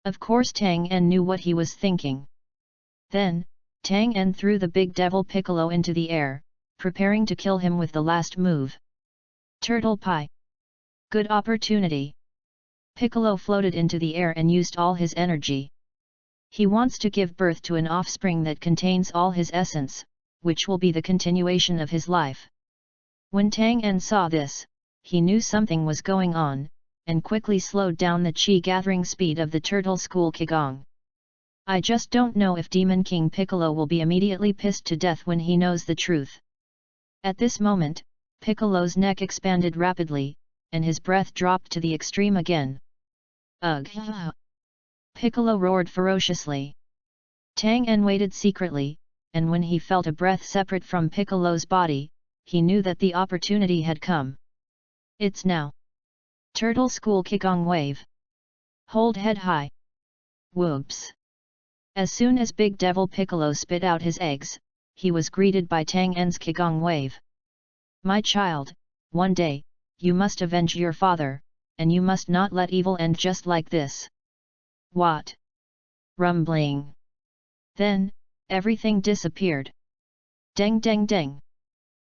Of course Tang En knew what he was thinking. Then, Tang En threw the Big Devil Piccolo into the air, preparing to kill him with the last move. Turtle Pie! Good opportunity! Piccolo floated into the air and used all his energy. He wants to give birth to an offspring that contains all his essence, which will be the continuation of his life. When Tang En saw this, he knew something was going on, and quickly slowed down the chi-gathering speed of the Turtle School Qigong. I just don't know if Demon King Piccolo will be immediately pissed to death when he knows the truth. At this moment, Piccolo's neck expanded rapidly, and his breath dropped to the extreme again. Ugh! Piccolo roared ferociously. Tang En waited secretly, and when he felt a breath separate from Piccolo's body, he knew that the opportunity had come. It's now. Turtle School Qigong Wave. Hold head high. Whoops! As soon as Big Devil Piccolo spit out his eggs, he was greeted by Tang En's Qigong Wave. My child, one day, you must avenge your father, and you must not let evil end just like this. What? Rumbling. Then, everything disappeared. Deng deng deng.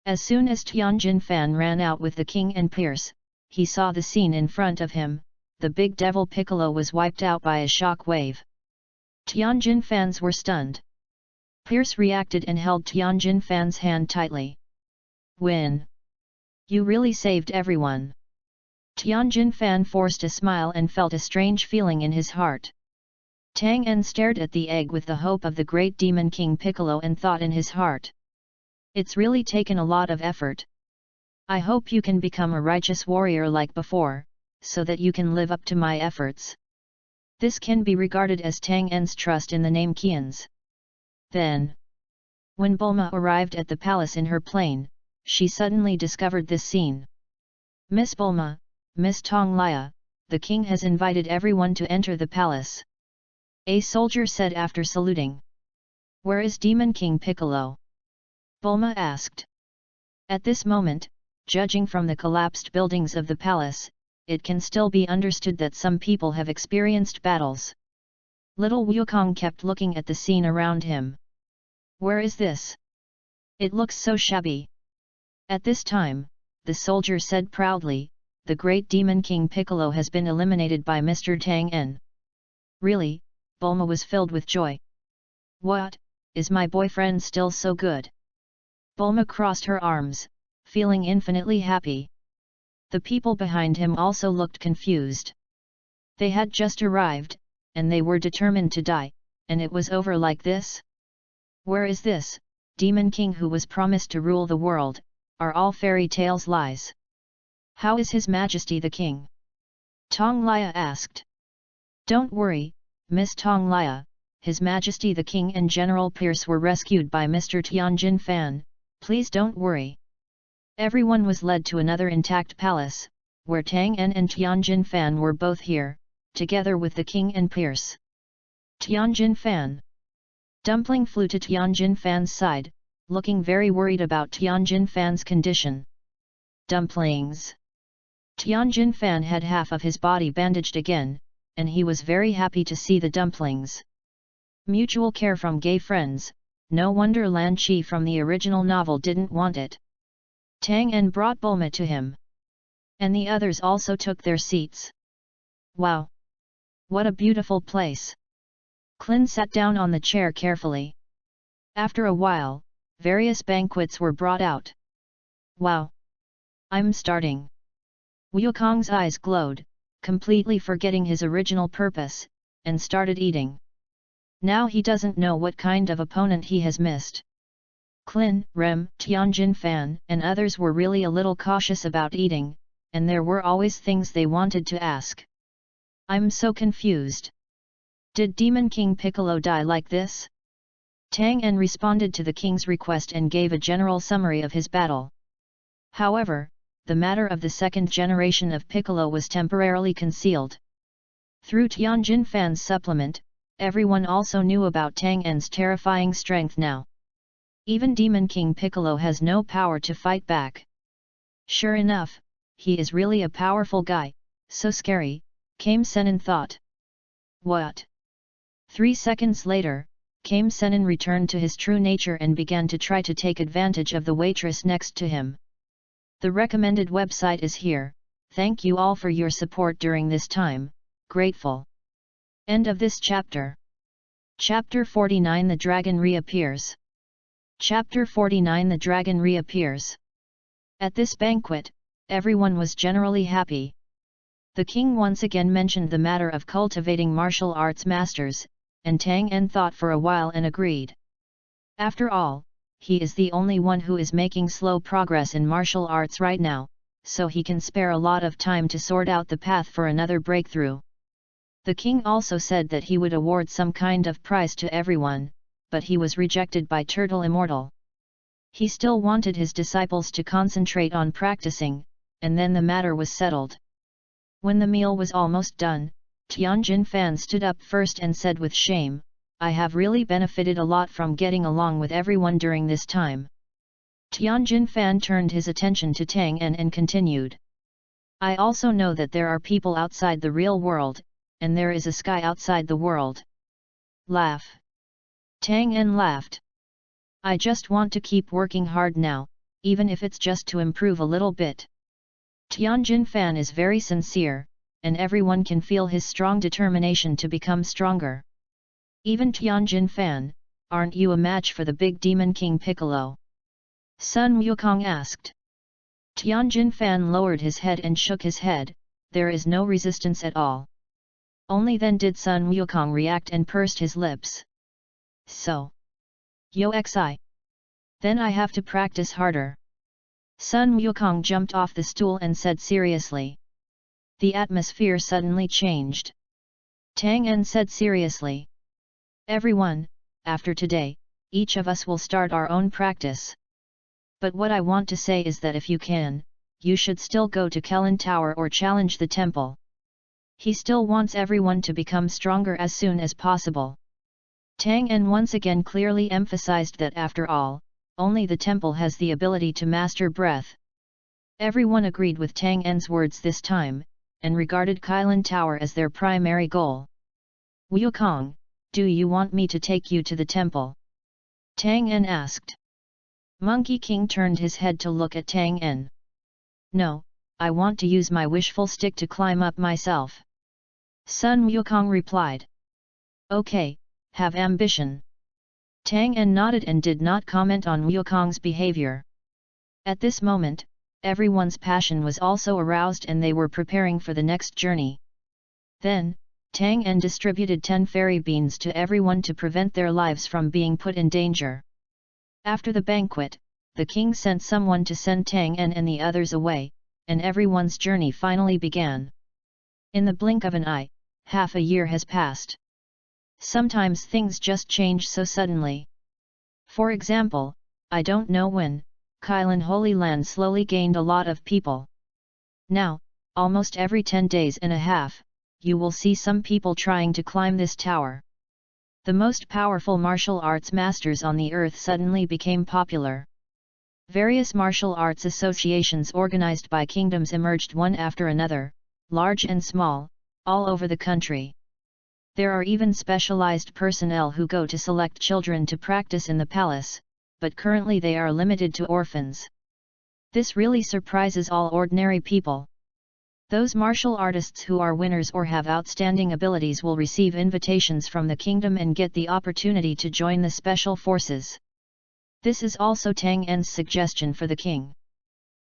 As soon as Tianjin Fan ran out with the king and Pierce, he saw the scene in front of him. The Big Devil Piccolo was wiped out by a shock wave. Tianjin Fans were stunned. Pierce reacted and held Tianjin Fan's hand tightly. Win! You really saved everyone. Tianjin Fan forced a smile and felt a strange feeling in his heart. Tang En stared at the egg with the hope of the great Demon King Piccolo and thought in his heart. It's really taken a lot of effort. I hope you can become a righteous warrior like before, so that you can live up to my efforts. This can be regarded as Tang En's trust in the name Qian's. Then, when Bulma arrived at the palace in her plane, she suddenly discovered this scene. Miss Bulma, Miss Tong Lia, the king has invited everyone to enter the palace. A soldier said after saluting. Where is Demon King Piccolo? Bulma asked. At this moment, judging from the collapsed buildings of the palace, it can still be understood that some people have experienced battles. Little Wukong kept looking at the scene around him. Where is this? It looks so shabby. At this time, the soldier said proudly, the great Demon King Piccolo has been eliminated by Mr. Tang En. Really? Bulma was filled with joy. What, is my boyfriend still so good? Bulma crossed her arms, feeling infinitely happy. The people behind him also looked confused. They had just arrived, and they were determined to die, and it was over like this? Where is this Demon King who was promised to rule the world? Are all fairy tales lies? How is His Majesty the King? Tong Lia asked. Don't worry, Miss Tong Lia, His Majesty the King and General Pierce were rescued by Mr. Tianjin Fan, please don't worry. Everyone was led to another intact palace, where Tang En and Tianjin Fan were both here, together with the King and Pierce. Tianjin Fan. Dumpling flew to Tianjin Fan's side, looking very worried about Tianjin Fan's condition. Dumplings. Tianjin Fan had half of his body bandaged again, and he was very happy to see the dumplings. Mutual care from gay friends, no wonder Lan Chi from the original novel didn't want it. Tang En brought Bulma to him. And the others also took their seats. Wow! What a beautiful place! Klin sat down on the chair carefully. After a while, various banquets were brought out. Wow! I'm starting. Wukong's eyes glowed, completely forgetting his original purpose, and started eating. Now he doesn't know what kind of opponent he has missed. Clin, Rem, Tianjin Fan, and others were really a little cautious about eating, and there were always things they wanted to ask. I'm so confused. Did Demon King Piccolo die like this? Tang En responded to the king's request and gave a general summary of his battle. However, the matter of the second generation of Piccolo was temporarily concealed. Through Tianjin Fan's supplement, everyone also knew about Tang En's terrifying strength now. Even Demon King Piccolo has no power to fight back. Sure enough, he is really a powerful guy, so scary, Kame Sennin thought. What? 3 seconds later, Kame Sennin returned to his true nature and began to try to take advantage of the waitress next to him. The recommended website is here. Thank you all for your support during this time, grateful. End of this chapter. Chapter 49 The Dragon Reappears. Chapter 49 The Dragon Reappears. At this banquet, everyone was generally happy. The king once again mentioned the matter of cultivating martial arts masters, and Tang En thought for a while and agreed. After all, he is the only one who is making slow progress in martial arts right now, so he can spare a lot of time to sort out the path for another breakthrough. The king also said that he would award some kind of prize to everyone, but he was rejected by Turtle Immortal. He still wanted his disciples to concentrate on practicing, and then the matter was settled. When the meal was almost done, Tianjin Fan stood up first and said with shame, I have really benefited a lot from getting along with everyone during this time. Tianjin Fan turned his attention to Tang En and continued. I also know that there are people outside the real world, and there is a sky outside the world. Laugh. Tang En laughed. I just want to keep working hard now, even if it's just to improve a little bit. Tianjin Fan is very sincere, and everyone can feel his strong determination to become stronger. Even Tianjin Fan, aren't you a match for the big Demon King Piccolo? Sun Wukong asked. Tianjin Fan lowered his head and shook his head, there is no resistance at all. Only then did Sun Wukong react and pursed his lips. So. Yo xi. Then I have to practice harder. Sun Wukong jumped off the stool and said seriously. The atmosphere suddenly changed. Tang En said seriously. Everyone, after today, each of us will start our own practice. But what I want to say is that if you can, you should still go to Kelin Tower or challenge the temple. He still wants everyone to become stronger as soon as possible. Tang En once again clearly emphasized that after all, only the temple has the ability to master breath. Everyone agreed with Tang En's words this time, and regarded Kelin Tower as their primary goal. Wukong, do you want me to take you to the temple? Tang En asked. Monkey King turned his head to look at Tang En. No, I want to use my wishful stick to climb up myself. Sun Wukong replied. Okay, have ambition. Tang En nodded and did not comment on Wukong's behavior. At this moment, everyone's passion was also aroused and they were preparing for the next journey. Then, Tang En distributed 10 fairy beans to everyone to prevent their lives from being put in danger. After the banquet, the king sent someone to send Tang En and the others away, and everyone's journey finally began. In the blink of an eye, half a year has passed. Sometimes things just change so suddenly. For example, I don't know when, Kelin Holy Land slowly gained a lot of people. Now, almost every 10 days and a half, you will see some people trying to climb this tower. The most powerful martial arts masters on the earth suddenly became popular. Various martial arts associations organized by kingdoms emerged one after another, large and small, all over the country. There are even specialized personnel who go to select children to practice in the palace, but currently they are limited to orphans. This really surprises all ordinary people. Those martial artists who are winners or have outstanding abilities will receive invitations from the kingdom and get the opportunity to join the special forces. This is also Tang En's suggestion for the king.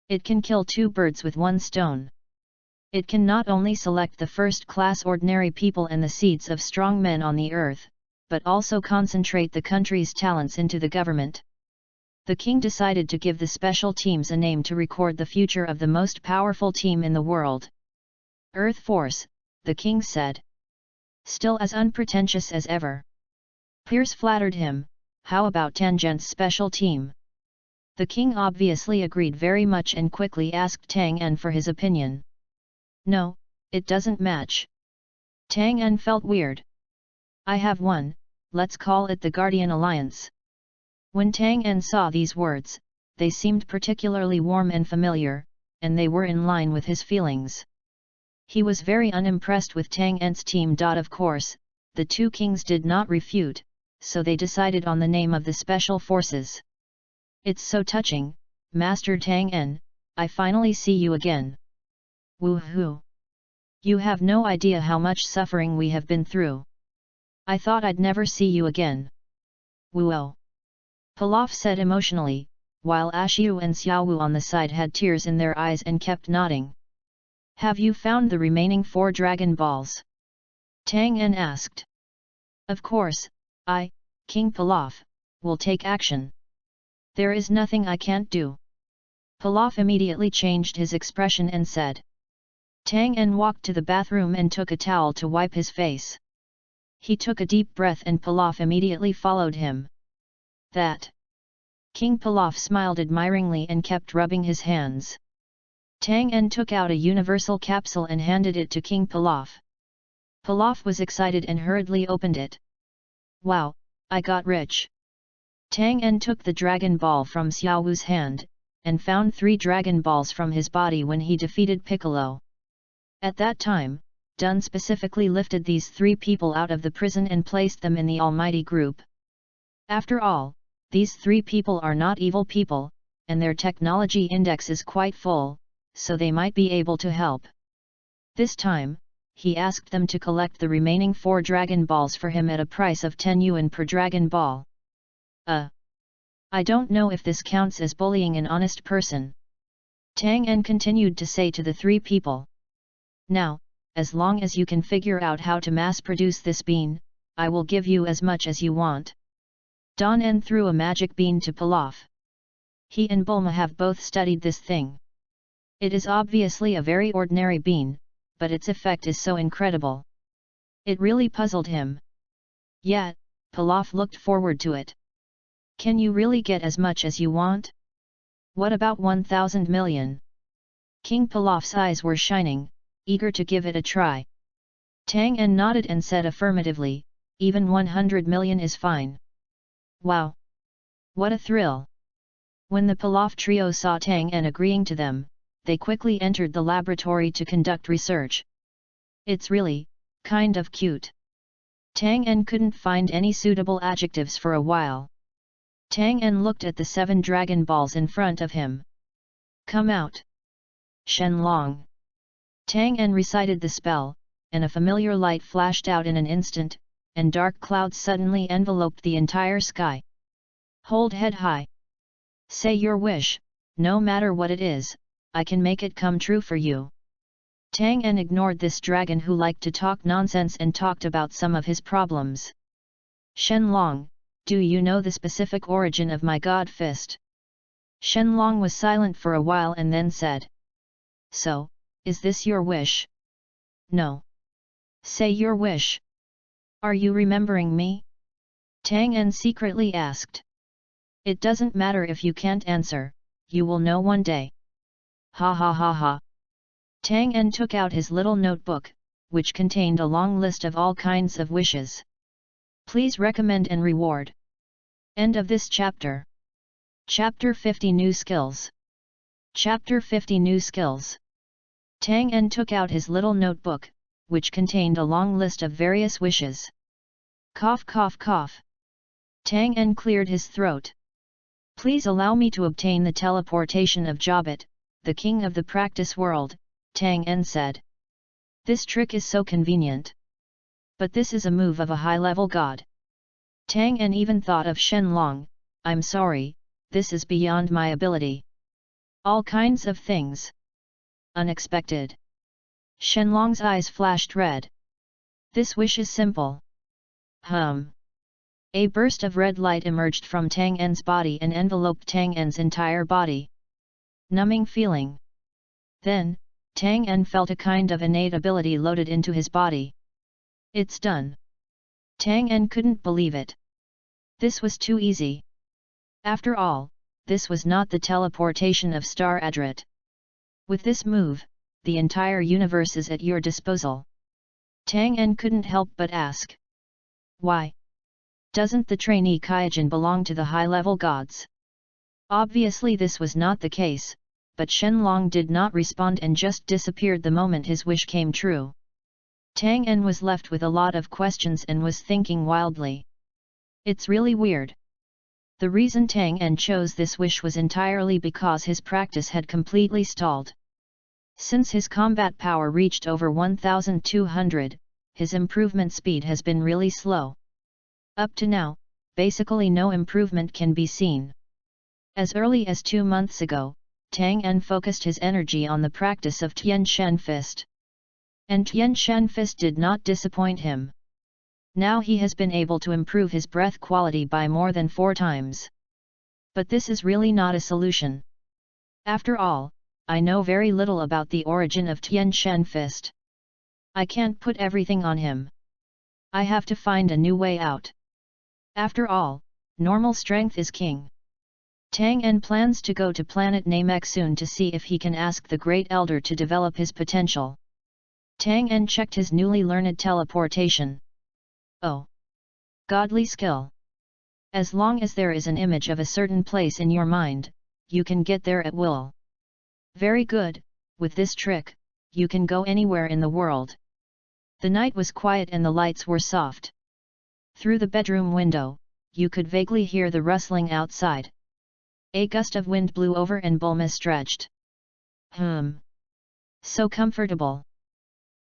It can kill 2 birds with 1 stone. It can not only select the first-class ordinary people and the seeds of strong men on the earth, but also concentrate the country's talents into the government. The king decided to give the special teams a name to record the future of the most powerful team in the world. Earth Force, the king said. Still as unpretentious as ever. Pierce flattered him, how about Tangent's special team? The king obviously agreed very much and quickly asked Tang En for his opinion. No, it doesn't match. Tang En felt weird. I have one, let's call it the Guardian Alliance. When Tang En saw these words, they seemed particularly warm and familiar, and they were in line with his feelings. He was very unimpressed with Tang En's team. Of course, the two kings did not refute, so they decided on the name of the Special Forces. It's so touching, Master Tang En, I finally see you again. Woohoo! You have no idea how much suffering we have been through. I thought I'd never see you again. Woo-oh! Pilaf said emotionally, while Ashiu and Xiaowu on the side had tears in their eyes and kept nodding. Have you found the remaining 4 Dragon Balls? Tang En asked. Of course, King Pilaf, will take action. There is nothing I can't do. Pilaf immediately changed his expression and said. Tang En walked to the bathroom and took a towel to wipe his face. He took a deep breath and Pilaf immediately followed him. That. King Pilaf smiled admiringly and kept rubbing his hands. Tang En took out a universal capsule and handed it to King Pilaf. Pilaf was excited and hurriedly opened it. Wow, I got rich. Tang En took the Dragon Ball from Xiaowu's hand, and found 3 Dragon Balls from his body when he defeated Piccolo. At that time, Dun specifically lifted these 3 people out of the prison and placed them in the Almighty Group. After all, these 3 people are not evil people, and their technology index is quite full, so they might be able to help. This time, he asked them to collect the remaining 4 Dragon Balls for him at a price of 10 yuan per Dragon Ball. I don't know if this counts as bullying an honest person. Tang En continued to say to the 3 people. Now, as long as you can figure out how to mass-produce this bean, I will give you as much as you want. Don En threw a magic bean to Pilaf. He and Bulma have both studied this thing. It is obviously a very ordinary bean, but its effect is so incredible. It really puzzled him. Yet, Pilaf looked forward to it. Can you really get as much as you want? What about 1,000 million? King Pilaf's eyes were shining, eager to give it a try. Tang En nodded and said affirmatively, even 100 million is fine. Wow! What a thrill! When the Pilaf trio saw Tang En agreeing to them, they quickly entered the laboratory to conduct research. It's really, kind of cute. Tang En couldn't find any suitable adjectives for a while. Tang En looked at the 7 Dragon Balls in front of him. Come out! Shenlong! Tang En recited the spell, and a familiar light flashed out in an instant, and dark clouds suddenly enveloped the entire sky. Hold head high. Say your wish, no matter what it is, I can make it come true for you. Tang En ignored this dragon who liked to talk nonsense and talked about some of his problems. Shenlong, do you know the specific origin of my god fist? Shenlong was silent for a while and then said. So, is this your wish? No. Say your wish. Are you remembering me? Tang En secretly asked. It doesn't matter if you can't answer, you will know one day. Ha ha ha ha. Tang En took out his little notebook, which contained a long list of all kinds of wishes. Please recommend and reward. End of this chapter. Chapter 50 New Skills. Chapter 50 New Skills. Tang En took out his little notebook, which contained a long list of various wishes. Cough cough cough. Tang En cleared his throat. Please allow me to obtain the teleportation of Jobit, the king of the practice world, Tang En said. This trick is so convenient. But this is a move of a high-level god. Tang En even thought of Shenlong, I'm sorry, this is beyond my ability. All kinds of things. Unexpected. Shenlong's eyes flashed red. This wish is simple. A burst of red light emerged from Tang En's body and enveloped Tang En's entire body. Numbing feeling. Then, Tang En felt a kind of innate ability loaded into his body. It's done. Tang En couldn't believe it. This was too easy. After all, this was not the teleportation of Star Adrit. With this move, the entire universe is at your disposal. Tang En couldn't help but ask. Why? Doesn't the trainee Kaijin belong to the high-level gods? Obviously this was not the case, but Shenlong did not respond and just disappeared the moment his wish came true. Tang En was left with a lot of questions and was thinking wildly. It's really weird. The reason Tang En chose this wish was entirely because his practice had completely stalled. Since his combat power reached over 1200, his improvement speed has been really slow. Up to now, basically no improvement can be seen. As early as 2 months ago, Tang En focused his energy on the practice of Tian Shan Fist. And Tian Shan Fist did not disappoint him. Now he has been able to improve his breath quality by more than 4 times. But this is really not a solution. After all, I know very little about the origin of Tian Shan Fist. I can't put everything on him. I have to find a new way out. After all, normal strength is king. Tang En plans to go to planet Namek soon to see if he can ask the Great Elder to develop his potential. Tang En checked his newly learned teleportation. Oh! Godly skill! As long as there is an image of a certain place in your mind, you can get there at will. Very good, with this trick, you can go anywhere in the world. The night was quiet and the lights were soft. Through the bedroom window, you could vaguely hear the rustling outside. A gust of wind blew over and Bulma stretched. So comfortable.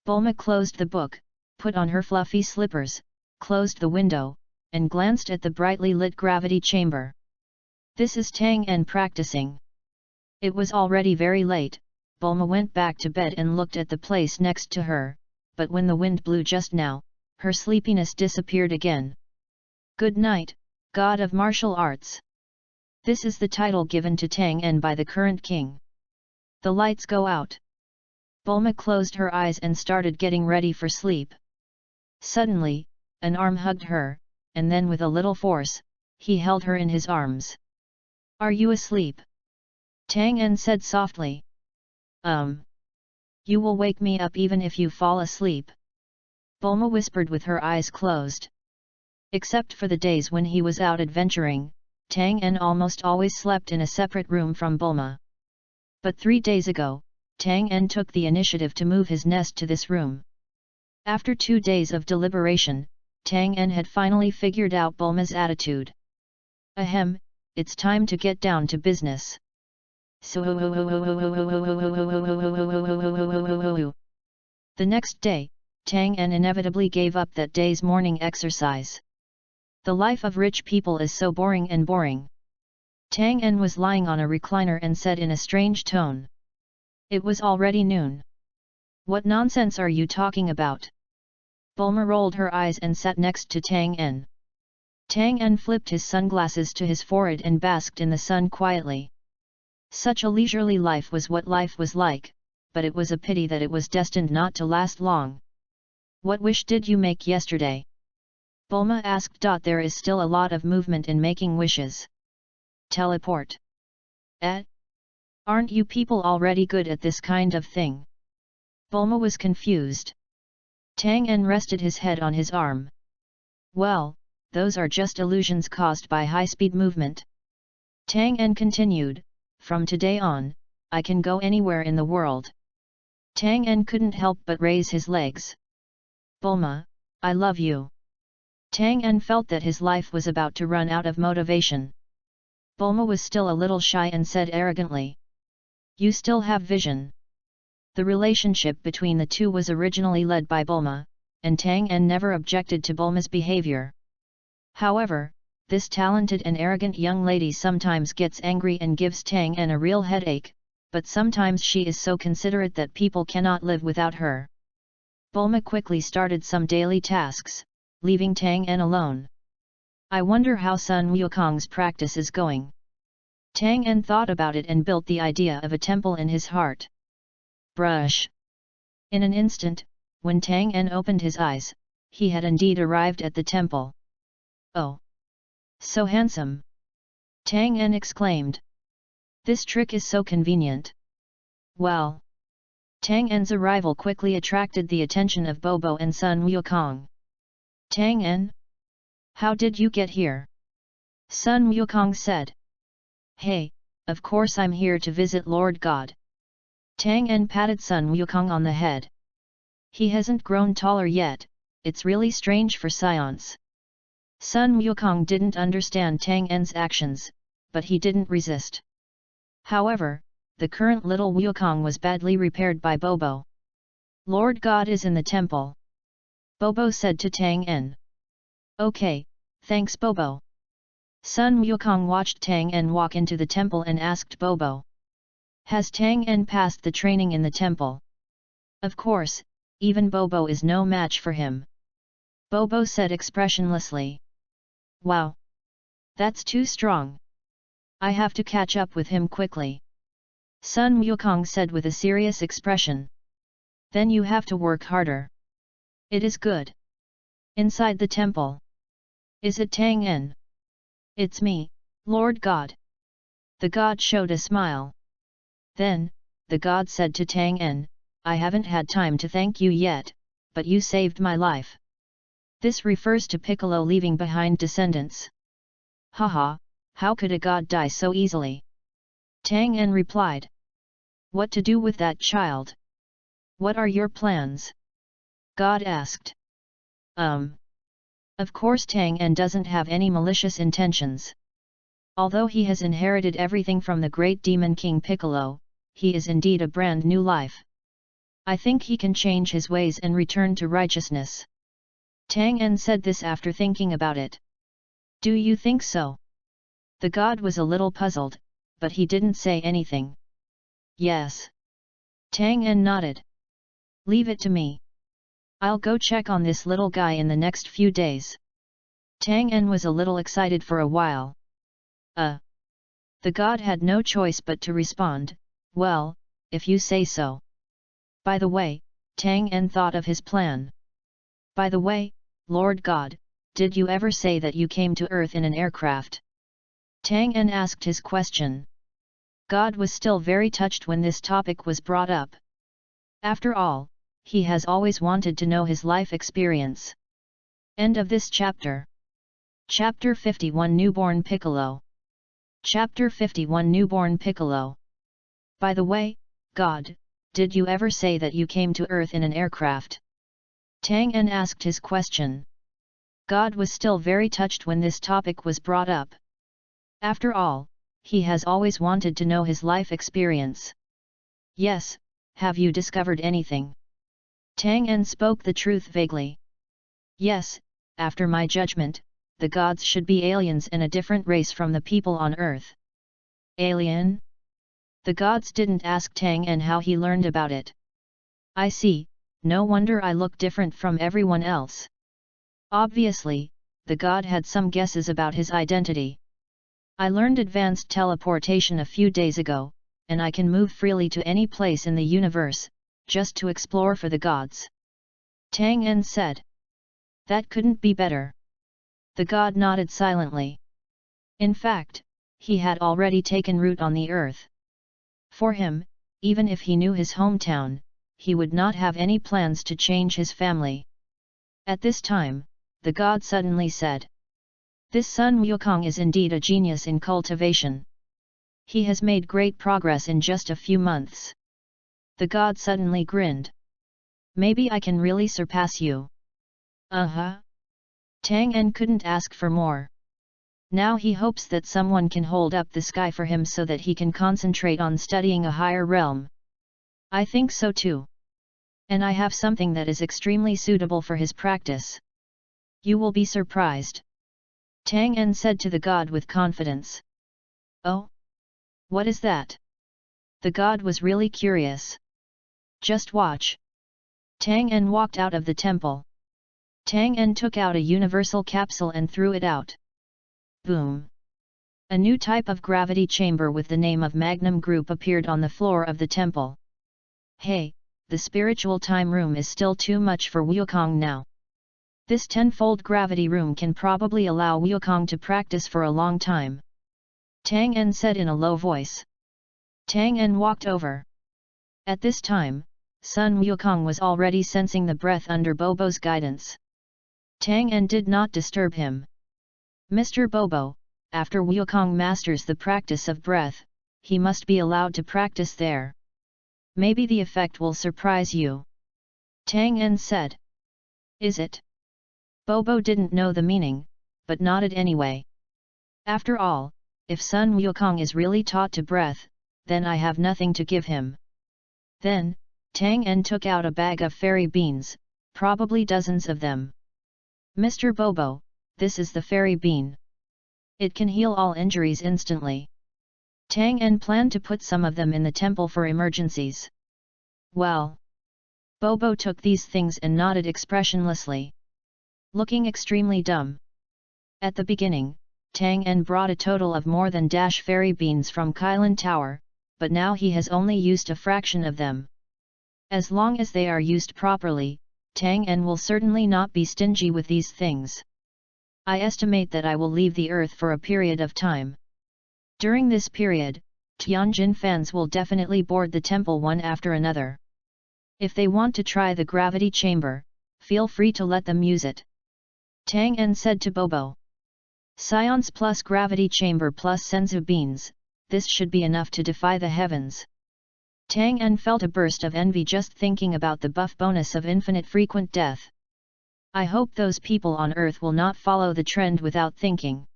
Bulma closed the book, put on her fluffy slippers, closed the window, and glanced at the brightly lit gravity chamber. This is Tang En practicing. It was already very late. Bulma went back to bed and looked at the place next to her, but when the wind blew just now, her sleepiness disappeared again. Good night, God of Martial Arts. This is the title given to Tang En by the current king. The lights go out. Bulma closed her eyes and started getting ready for sleep. Suddenly, an arm hugged her, and then with a little force, he held her in his arms. Are you asleep? Tang En said softly. You will wake me up even if you fall asleep. Bulma whispered with her eyes closed. Except for the days when he was out adventuring, Tang En almost always slept in a separate room from Bulma. But 3 days ago, Tang En took the initiative to move his nest to this room. After 2 days of deliberation, Tang En had finally figured out Bulma's attitude. Ahem, it's time to get down to business. The next day, Tang En inevitably gave up that day's morning exercise. The life of rich people is so boring and boring. Tang En was lying on a recliner and said in a strange tone. It was already noon. What nonsense are you talking about? Bulma rolled her eyes and sat next to Tang En. Tang En flipped his sunglasses to his forehead and basked in the sun quietly. Such a leisurely life was what life was like, but it was a pity that it was destined not to last long. What wish did you make yesterday? Bulma asked. There is still a lot of movement in making wishes. Teleport. Aren't you people already good at this kind of thing? Bulma was confused. Tang En rested his head on his arm. Well, those are just illusions caused by high-speed movement. Tang En continued, from today on, I can go anywhere in the world. Tang En couldn't help but raise his legs. Bulma, I love you. Tang En felt that his life was about to run out of motivation. Bulma was still a little shy and said arrogantly. You still have vision. The relationship between the two was originally led by Bulma, and Tang En never objected to Bulma's behavior. However, this talented and arrogant young lady sometimes gets angry and gives Tang En a real headache, but sometimes she is so considerate that people cannot live without her. Bulma quickly started some daily tasks, leaving Tang En alone. I wonder how Sun Wukong's practice is going. Tang En thought about it and built the idea of a temple in his heart. Brush. In an instant, when Tang En opened his eyes, he had indeed arrived at the temple. Oh! So handsome! Tang En exclaimed. This trick is so convenient. Well! Tang En's arrival quickly attracted the attention of Bobo and Sun Wukong. Tang En? How did you get here? Sun Wukong said. Hey, of course I'm here to visit Lord God. Tang En patted Sun Wukong on the head. He hasn't grown taller yet, it's really strange for science. Sun Wukong didn't understand Tang En's actions, but he didn't resist. However, the current little Wukong was badly repaired by Bobo. Lord God is in the temple. Bobo said to Tang En. Okay, thanks Bobo. Sun Wukong watched Tang En walk into the temple and asked Bobo. Has Tang En passed the training in the temple? Of course, even Bobo is no match for him. Bobo said expressionlessly. Wow! That's too strong. I have to catch up with him quickly. Sun Wukong said with a serious expression. Then you have to work harder. It is good. Inside the temple. Is it Tang En? It's me, Lord God. The god showed a smile. Then, the god said to Tang En, I haven't had time to thank you yet, but you saved my life. This refers to Piccolo leaving behind descendants. Haha, how could a god die so easily? Tang En replied. What to do with that child? What are your plans? God asked. Of course Tang En doesn't have any malicious intentions. Although he has inherited everything from the great demon king Piccolo, he is indeed a brand new life. I think he can change his ways and return to righteousness. Tang En said this after thinking about it. Do you think so? The god was a little puzzled, but he didn't say anything. Yes. Tang En nodded. Leave it to me. I'll go check on this little guy in the next few days. Tang En was a little excited for a while. The god had no choice but to respond, well, if you say so. By the way, Tang En thought of his plan. By the way, Lord God, did you ever say that you came to Earth in an aircraft? Tang En asked his question. God was still very touched when this topic was brought up. After all, he has always wanted to know his life experience. End of this chapter. Chapter 51 Newborn Piccolo. Chapter 51 Newborn Piccolo. By the way, God, did you ever say that you came to Earth in an aircraft? Tang En asked his question. God was still very touched when this topic was brought up. After all, he has always wanted to know his life experience. Yes, have you discovered anything? Tang En spoke the truth vaguely. Yes, after my judgment, the gods should be aliens and a different race from the people on Earth. Alien? The gods didn't ask Tang En how he learned about it. I see, no wonder I look different from everyone else. Obviously, the god had some guesses about his identity. I learned advanced teleportation a few days ago, and I can move freely to any place in the universe, just to explore for the gods. Tang En said. That couldn't be better. The god nodded silently. In fact, he had already taken root on the earth. For him, even if he knew his hometown, he would not have any plans to change his family. At this time, the god suddenly said. This Sun Wukong is indeed a genius in cultivation. He has made great progress in just a few months. The god suddenly grinned. Maybe I can really surpass you. Tang En couldn't ask for more. Now he hopes that someone can hold up the sky for him so that he can concentrate on studying a higher realm. I think so too. And I have something that is extremely suitable for his practice. You will be surprised. Tang En said to the god with confidence. Oh? What is that? The god was really curious. Just watch. Tang En walked out of the temple. Tang En took out a universal capsule and threw it out. Boom! A new type of gravity chamber with the name of Magnum Group appeared on the floor of the temple. Hey, the spiritual time room is still too much for Wukong now. This tenfold gravity room can probably allow Wukong to practice for a long time. Tang En said in a low voice. Tang En walked over. At this time, Sun Wukong was already sensing the breath under Bobo's guidance. Tang En did not disturb him. Mr. Bobo, after Wukong masters the practice of breath, he must be allowed to practice there. Maybe the effect will surprise you. Tang En said. Is it? Bobo didn't know the meaning, but nodded anyway. After all, if Sun Wukong is really taught to breath, then I have nothing to give him. Then, Tang En took out a bag of fairy beans, probably dozens of them. Mr. Bobo, this is the fairy bean. It can heal all injuries instantly. Tang En planned to put some of them in the temple for emergencies. Well. Bobo took these things and nodded expressionlessly. Looking extremely dumb. At the beginning, Tang En brought a total of more than fairy beans from Kylin Tower, but now he has only used a fraction of them. As long as they are used properly, Tang En will certainly not be stingy with these things. I estimate that I will leave the earth for a period of time. During this period, Tianjin fans will definitely board the temple one after another. If they want to try the gravity chamber, feel free to let them use it. Tang En said to Bobo. Science plus gravity chamber plus senzu beans, this should be enough to defy the heavens. Tang En felt a burst of envy just thinking about the buff bonus of infinite frequent death. I hope those people on Earth will not follow the trend without thinking.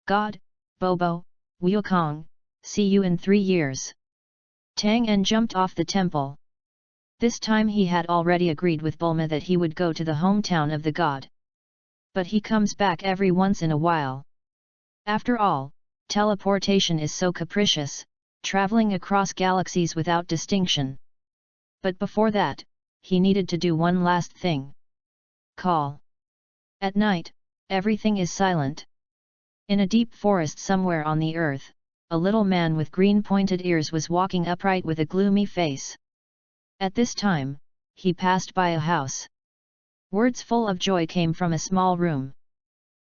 God, Bobo, Wukong, see you in 3 years. Tang En jumped off the temple. This time he had already agreed with Bulma that he would go to the hometown of the god. But he comes back every once in a while. After all, teleportation is so capricious, traveling across galaxies without distinction. But before that, he needed to do one last thing. Call. At night, everything is silent. In a deep forest somewhere on the earth, a little man with green pointed ears was walking upright with a gloomy face. At this time, he passed by a house. Words full of joy came from a small room.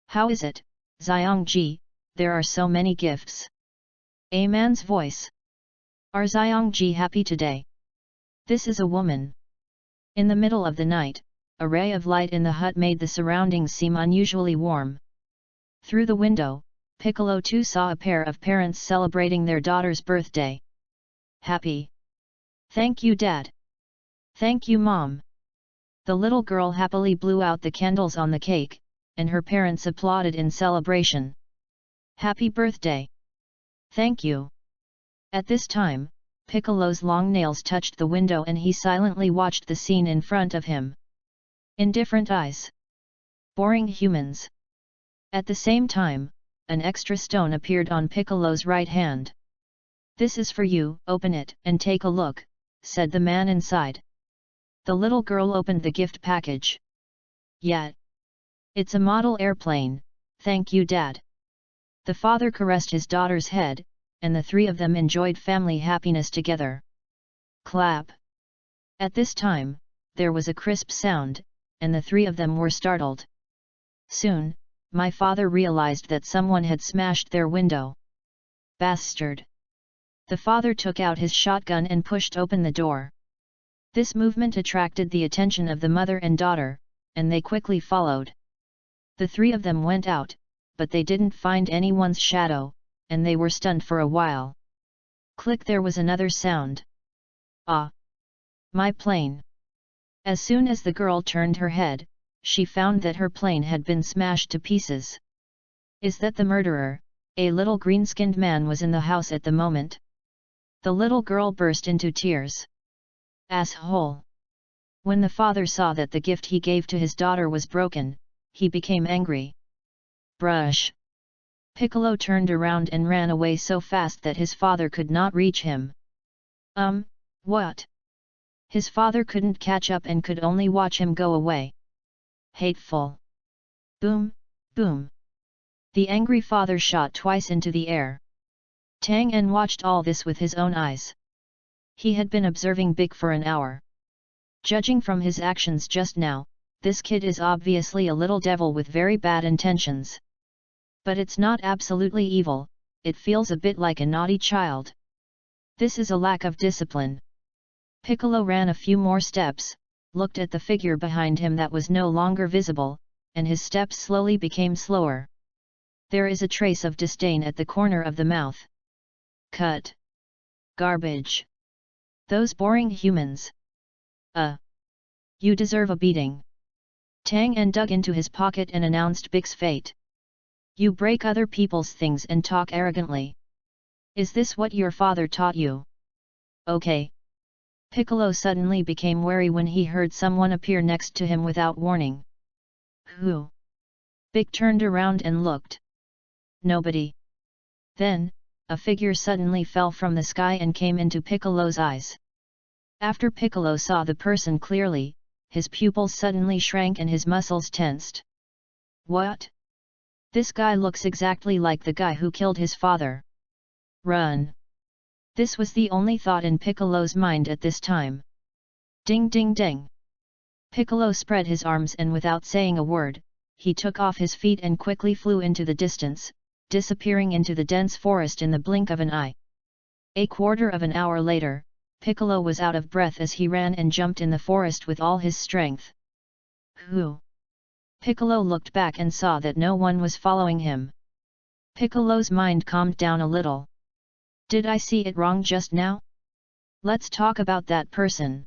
How is it, Xiangji, there are so many gifts? A man's voice. Are Xiangji happy today? This is a woman. In the middle of the night, a ray of light in the hut made the surroundings seem unusually warm. Through the window, Piccolo too saw a pair of parents celebrating their daughter's birthday. Happy. Thank you, Dad. Thank you, Mom. The little girl happily blew out the candles on the cake, and her parents applauded in celebration. Happy birthday! Thank you! At this time, Piccolo's long nails touched the window and he silently watched the scene in front of him. Indifferent eyes. Boring humans. At the same time, an extra stone appeared on Piccolo's right hand. This is for you, open it and take a look, said the man inside. The little girl opened the gift package. Yeah. It's a model airplane, thank you, Dad. The father caressed his daughter's head, and the three of them enjoyed family happiness together. Clap. At this time, there was a crisp sound, and the three of them were startled. Soon, my father realized that someone had smashed their window. Bastard! The father took out his shotgun and pushed open the door. This movement attracted the attention of the mother and daughter, and they quickly followed. The three of them went out, but they didn't find anyone's shadow, and they were stunned for a while. Click, there was another sound. Ah! My plane! As soon as the girl turned her head, she found that her plane had been smashed to pieces. Is that the murderer? A little green-skinned man was in the house at the moment. The little girl burst into tears. Asshole! When the father saw that the gift he gave to his daughter was broken, he became angry. Brush! Piccolo turned around and ran away so fast that his father could not reach him. What? His father couldn't catch up and could only watch him go away. Hateful! Boom, boom! The angry father shot twice into the air. Tang En watched all this with his own eyes. He had been observing Big for an hour. Judging from his actions just now, this kid is obviously a little devil with very bad intentions. But it's not absolutely evil, it feels a bit like a naughty child. This is a lack of discipline. Piccolo ran a few more steps, looked at the figure behind him that was no longer visible, and his steps slowly became slower. There is a trace of disdain at the corner of the mouth. Cut. Garbage. Those boring humans. You deserve a beating. Tang En dug into his pocket and announced Big's fate. You break other people's things and talk arrogantly. Is this what your father taught you? Okay. Piccolo suddenly became wary when he heard someone appear next to him without warning. Who? Big turned around and looked. Nobody. Then, a figure suddenly fell from the sky and came into Piccolo's eyes. After Piccolo saw the person clearly, his pupils suddenly shrank and his muscles tensed. What? This guy looks exactly like the guy who killed his father. Run! This was the only thought in Piccolo's mind at this time. Ding ding ding! Piccolo spread his arms and without saying a word, he took off his feet and quickly flew into the distance, disappearing into the dense forest in the blink of an eye. A quarter of an hour later, Piccolo was out of breath as he ran and jumped in the forest with all his strength. Who? Piccolo looked back and saw that no one was following him. Piccolo's mind calmed down a little. Did I see it wrong just now? Let's talk about that person.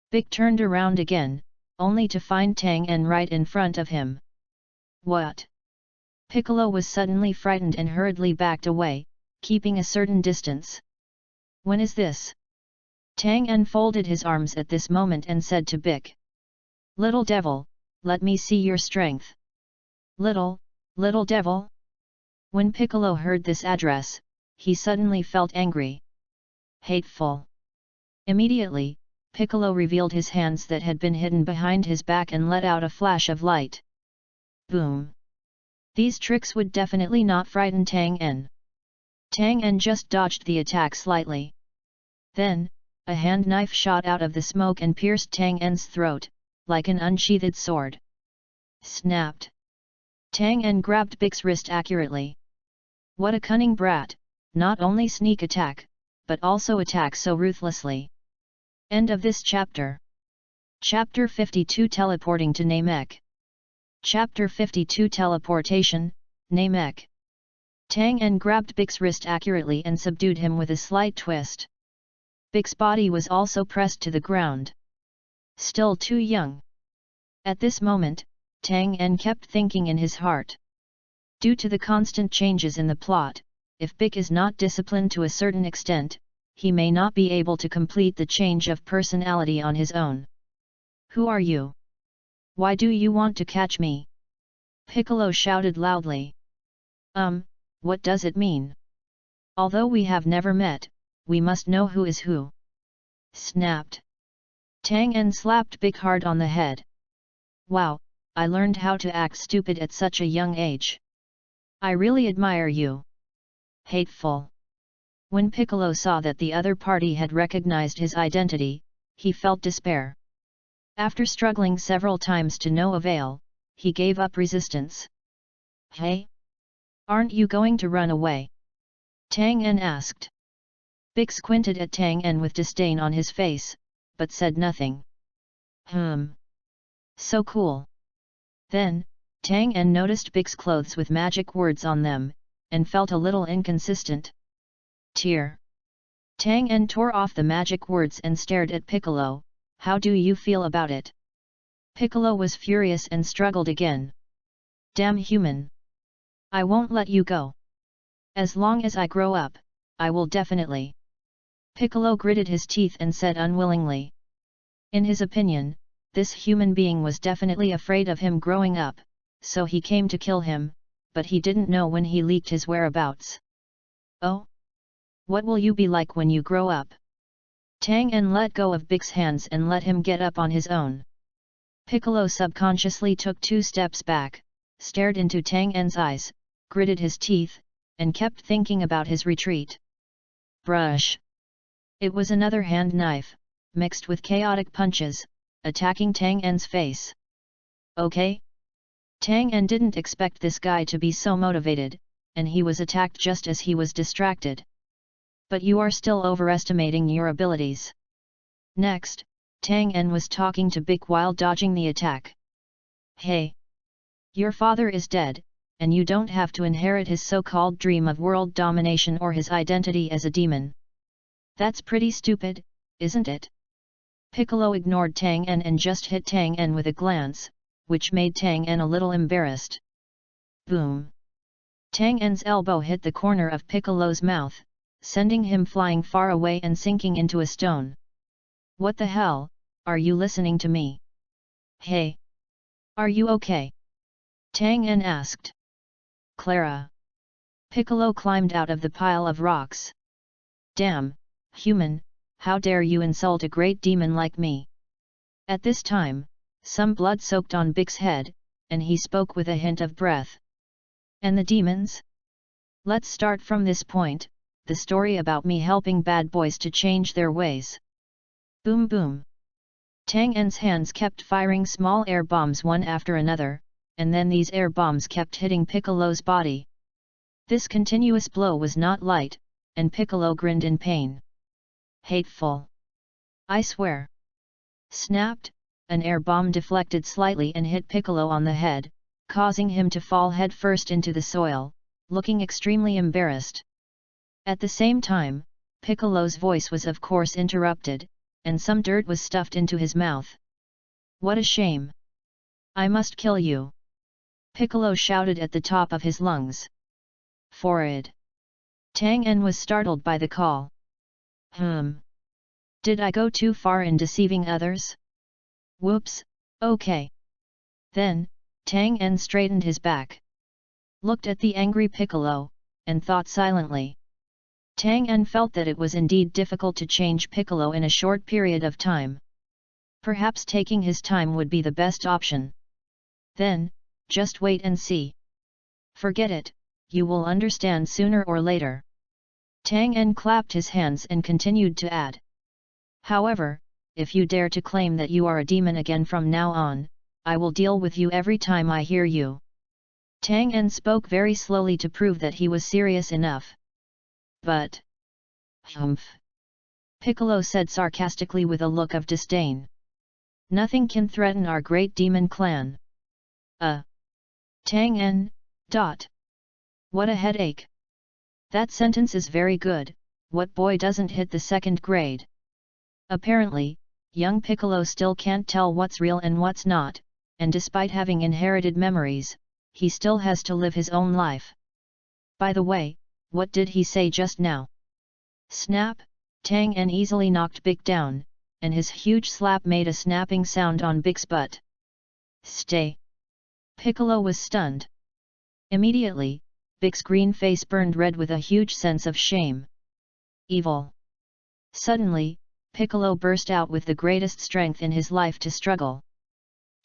Big turned around again, only to find Tang En right in front of him. What? Piccolo was suddenly frightened and hurriedly backed away, keeping a certain distance. When is this? Tang En folded his arms at this moment and said to Big. Little devil, let me see your strength. Little devil? When Piccolo heard this address, he suddenly felt angry. Hateful. Immediately, Piccolo revealed his hands that had been hidden behind his back and let out a flash of light. Boom. These tricks would definitely not frighten Tang En. Tang En just dodged the attack slightly. Then, a hand knife shot out of the smoke and pierced Tang En's throat, like an unsheathed sword. Snapped. Tang En grabbed Big's wrist accurately. What a cunning brat, not only sneak attack, but also attack so ruthlessly. End of this chapter. Chapter 52 Teleporting to Namek. Chapter 52 Teleportation, Namek. Tang En grabbed Big's wrist accurately and subdued him with a slight twist. Big's body was also pressed to the ground. Still too young. At this moment, Tang En kept thinking in his heart. Due to the constant changes in the plot, if Big is not disciplined to a certain extent, he may not be able to complete the change of personality on his own. Who are you? Why do you want to catch me? Piccolo shouted loudly. What does it mean? Although we have never met, we must know who is who. Snapped. Tang En slapped Big hard on the head. Wow, I learned how to act stupid at such a young age. I really admire you. Hateful. When Piccolo saw that the other party had recognized his identity, he felt despair. After struggling several times to no avail, he gave up resistance. Hey? Aren't you going to run away? Tang En asked. Big squinted at Tang En with disdain on his face, but said nothing. So cool. Then, Tang En noticed Big's clothes with magic words on them, and felt a little inconsistent. Tear. Tang En tore off the magic words and stared at Piccolo. How do you feel about it? Piccolo was furious and struggled again. Damn human. I won't let you go. As long as I grow up, I will definitely. Piccolo gritted his teeth and said unwillingly. In his opinion, this human being was definitely afraid of him growing up, so he came to kill him, but he didn't know when he leaked his whereabouts. Oh? What will you be like when you grow up? Tang En let go of Big's hands and let him get up on his own. Piccolo subconsciously took 2 steps back, stared into Tang En's eyes, gritted his teeth, and kept thinking about his retreat. Brush! It was another hand knife, mixed with chaotic punches, attacking Tang En's face. Okay? Tang En didn't expect this guy to be so motivated, and he was attacked just as he was distracted. But you are still overestimating your abilities. Next, Tang En was talking to Big while dodging the attack. Hey! Your father is dead, and you don't have to inherit his so-called dream of world domination or his identity as a demon. That's pretty stupid, isn't it? Piccolo ignored Tang En and just hit Tang En with a glance, which made Tang En a little embarrassed. Boom! Tang En's elbow hit the corner of Piccolo's mouth, sending him flying far away and sinking into a stone. What the hell, are you listening to me? Hey! Are you okay? Tang En asked. Clara. Piccolo climbed out of the pile of rocks. Damn, human, how dare you insult a great demon like me? At this time, some blood soaked on Big's head, and he spoke with a hint of breath. And the demons? Let's start from this point, the story about me helping bad boys to change their ways. Boom boom. Tang En's hands kept firing small air bombs one after another, and then these air bombs kept hitting Piccolo's body. This continuous blow was not light, and Piccolo grinned in pain. Hateful! I swear! Snapped, an air bomb deflected slightly and hit Piccolo on the head, causing him to fall headfirst into the soil, looking extremely embarrassed. At the same time, Piccolo's voice was of course interrupted, and some dirt was stuffed into his mouth. What a shame! I must kill you! Piccolo shouted at the top of his lungs. Forward! Tang En was startled by the call. Did I go too far in deceiving others? Whoops, okay. Then, Tang En straightened his back, looked at the angry Piccolo, and thought silently. Tang En felt that it was indeed difficult to change Piccolo in a short period of time. Perhaps taking his time would be the best option. Then, just wait and see. Forget it, you will understand sooner or later. Tang En clapped his hands and continued to add. However, if you dare to claim that you are a demon again from now on, I will deal with you every time I hear you. Tang En spoke very slowly to prove that he was serious enough. But... Humph! Piccolo said sarcastically with a look of disdain. Nothing can threaten our great demon clan. Tang En, What a headache! That sentence is very good, what boy doesn't hit the 2nd grade? Apparently, young Piccolo still can't tell what's real and what's not, and despite having inherited memories, he still has to live his own life. By the way, what did he say just now? Snap! Tang En easily knocked Big down, and his huge slap made a snapping sound on Big's butt. Stay! Piccolo was stunned. Immediately, Big's green face burned red with a huge sense of shame. Evil! Suddenly, Piccolo burst out with the greatest strength in his life to struggle.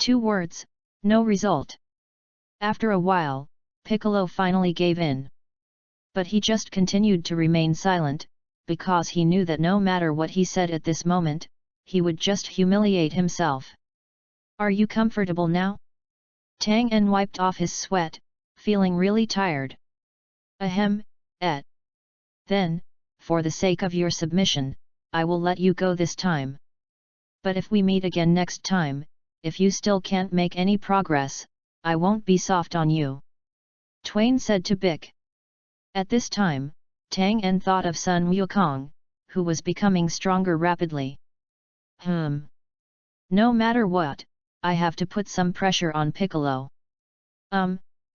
2 words, no result. After a while, Piccolo finally gave in. But he just continued to remain silent, because he knew that no matter what he said at this moment, he would just humiliate himself. Are you comfortable now? Tang En wiped off his sweat, feeling really tired. Ahem, Then, for the sake of your submission, I will let you go this time. But if we meet again next time, if you still can't make any progress, I won't be soft on you. Twain said to Big. At this time, Tang En thought of Sun Wukong, who was becoming stronger rapidly. No matter what, I have to put some pressure on Piccolo.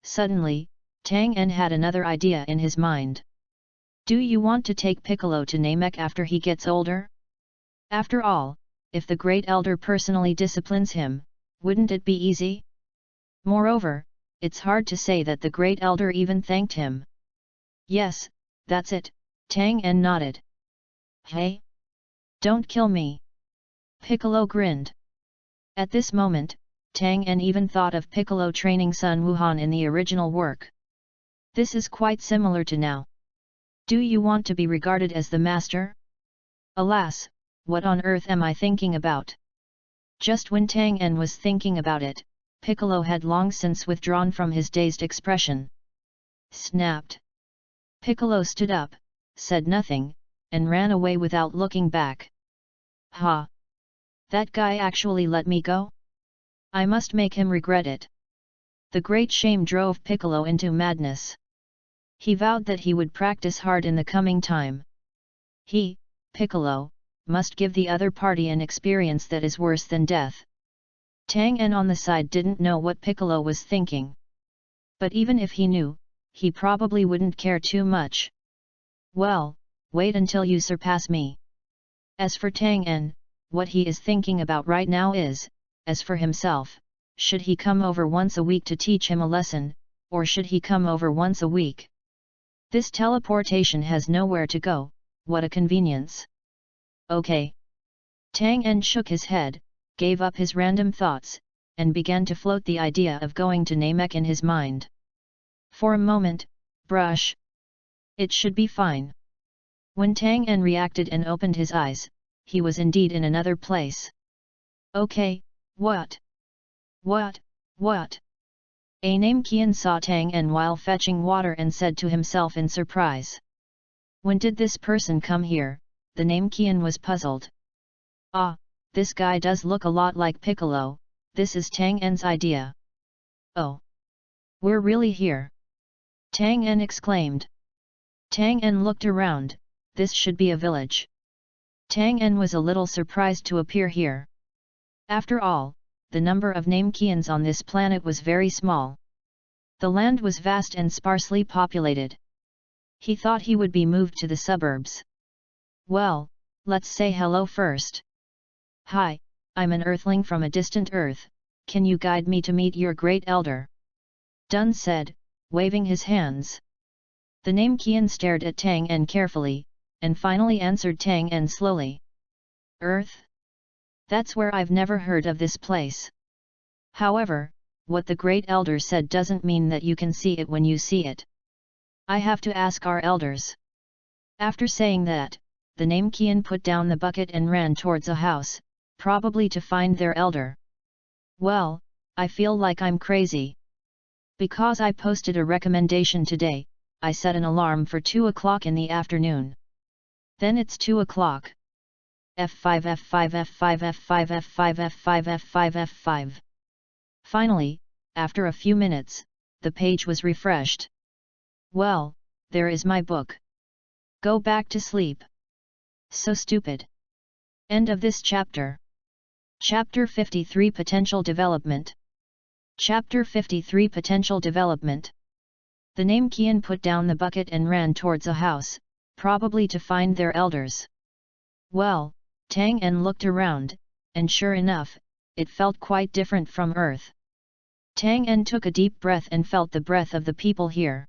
Suddenly, Tang En had another idea in his mind. Do you want to take Piccolo to Namek after he gets older? After all, if the Great Elder personally disciplines him, wouldn't it be easy? Moreover, it's hard to say that the Great Elder even thanked him. Yes, that's it, Tang En nodded. Hey? Don't kill me. Piccolo grinned. At this moment, Tang En even thought of Piccolo training Sun Wuhan in the original work. This is quite similar to now. Do you want to be regarded as the master? Alas, what on earth am I thinking about? Just when Tang En was thinking about it, Piccolo had long since withdrawn from his dazed expression. Snapped. Piccolo stood up, said nothing, and ran away without looking back. Ha! That guy actually let me go? I must make him regret it. The great shame drove Piccolo into madness. He vowed that he would practice hard in the coming time. He, Piccolo, must give the other party an experience that is worse than death. Tang En on the side didn't know what Piccolo was thinking. But even if he knew, he probably wouldn't care too much. Well, wait until you surpass me. As for Tang En, what he is thinking about right now is, as for himself, should he come over once a week to teach him a lesson, or should he come over once a week? This teleportation has nowhere to go, what a convenience. Okay. Tang En shook his head, gave up his random thoughts, and began to float the idea of going to Namek in his mind. For a moment, brush. It should be fine. When Tang En reacted and opened his eyes, he was indeed in another place. Okay, what? What? A Namekian saw Tang En while fetching water and said to himself in surprise. When did this person come here? The Namekian was puzzled. Ah, this guy does look a lot like Piccolo, this is Tang En's idea. Oh! We're really here! Tang En exclaimed. Tang En looked around, this should be a village. Tang En was a little surprised to appear here. After all, the number of Namekians on this planet was very small. The land was vast and sparsely populated. He thought he would be moved to the suburbs. Well, let's say hello first. Hi, I'm an earthling from a distant Earth, can you guide me to meet your great elder? Dun said, waving his hands. The Namekian stared at Tang En carefully, and finally answered Tang En slowly. Earth? That's where I've never heard of this place. However, what the great elder said doesn't mean that you can see it when you see it. I have to ask our elders. After saying that, the Namekian put down the bucket and ran towards a house, probably to find their elder. Well, I feel like I'm crazy. Because I posted a recommendation today, I set an alarm for 2 o'clock in the afternoon. Then it's 2 o'clock. F5 F5 F5 F5 F5 F5 F5 F5. Finally, after a few minutes, the page was refreshed. Well, there is my book. Go back to sleep. So stupid. End of this chapter. Chapter 53 Potential Development. Chapter 53 Potential Development. The Namekian put down the bucket and ran towards a house, probably to find their elders. Well, Tang En looked around, and sure enough, it felt quite different from Earth. Tang En took a deep breath and felt the breath of the people here.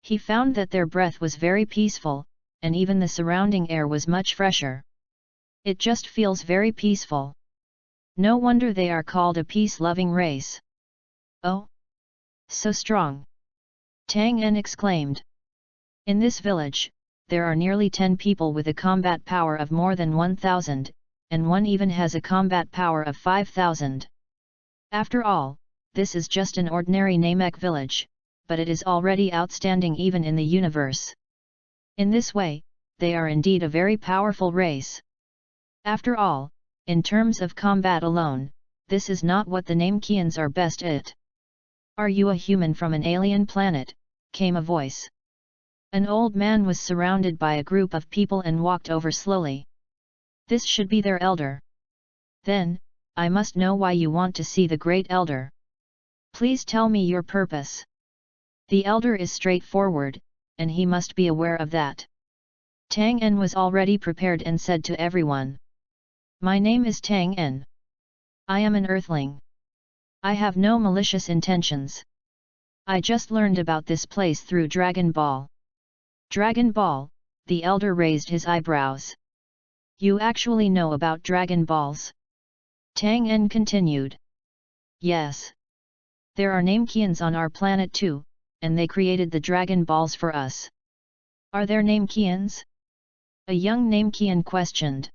He found that their breath was very peaceful, and even the surrounding air was much fresher. It just feels very peaceful. No wonder they are called a peace-loving race. Oh! So strong! Tang En exclaimed. In this village, there are nearly 10 people with a combat power of more than 1,000, and one even has a combat power of 5,000. After all, this is just an ordinary Namek village, but it is already outstanding even in the universe. In this way, they are indeed a very powerful race. After all, in terms of combat alone, this is not what the Namekians are best at. Are you a human from an alien planet? Came a voice. An old man was surrounded by a group of people and walked over slowly. This should be their elder. Then, I must know why you want to see the great elder. Please tell me your purpose. The elder is straightforward, and he must be aware of that. Tang En was already prepared and said to everyone. My name is Tang En. I am an earthling. I have no malicious intentions. I just learned about this place through Dragon Ball. Dragon Ball, the elder raised his eyebrows. You actually know about Dragon Balls? Tang En continued. Yes. There are Namekians on our planet too, and they created the Dragon Balls for us. Are there Namekians? A young Namekian questioned.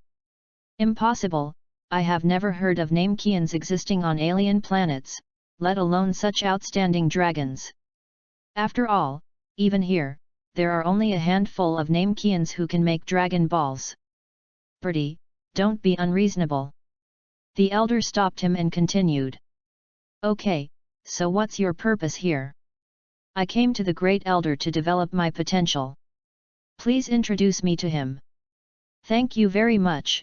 Impossible, I have never heard of Namekians existing on alien planets, let alone such outstanding dragons. After all, even here, there are only a handful of Namekians who can make Dragon Balls. Bertie, don't be unreasonable. The elder stopped him and continued. Okay, so what's your purpose here? I came to the great elder to develop my potential. Please introduce me to him. Thank you very much.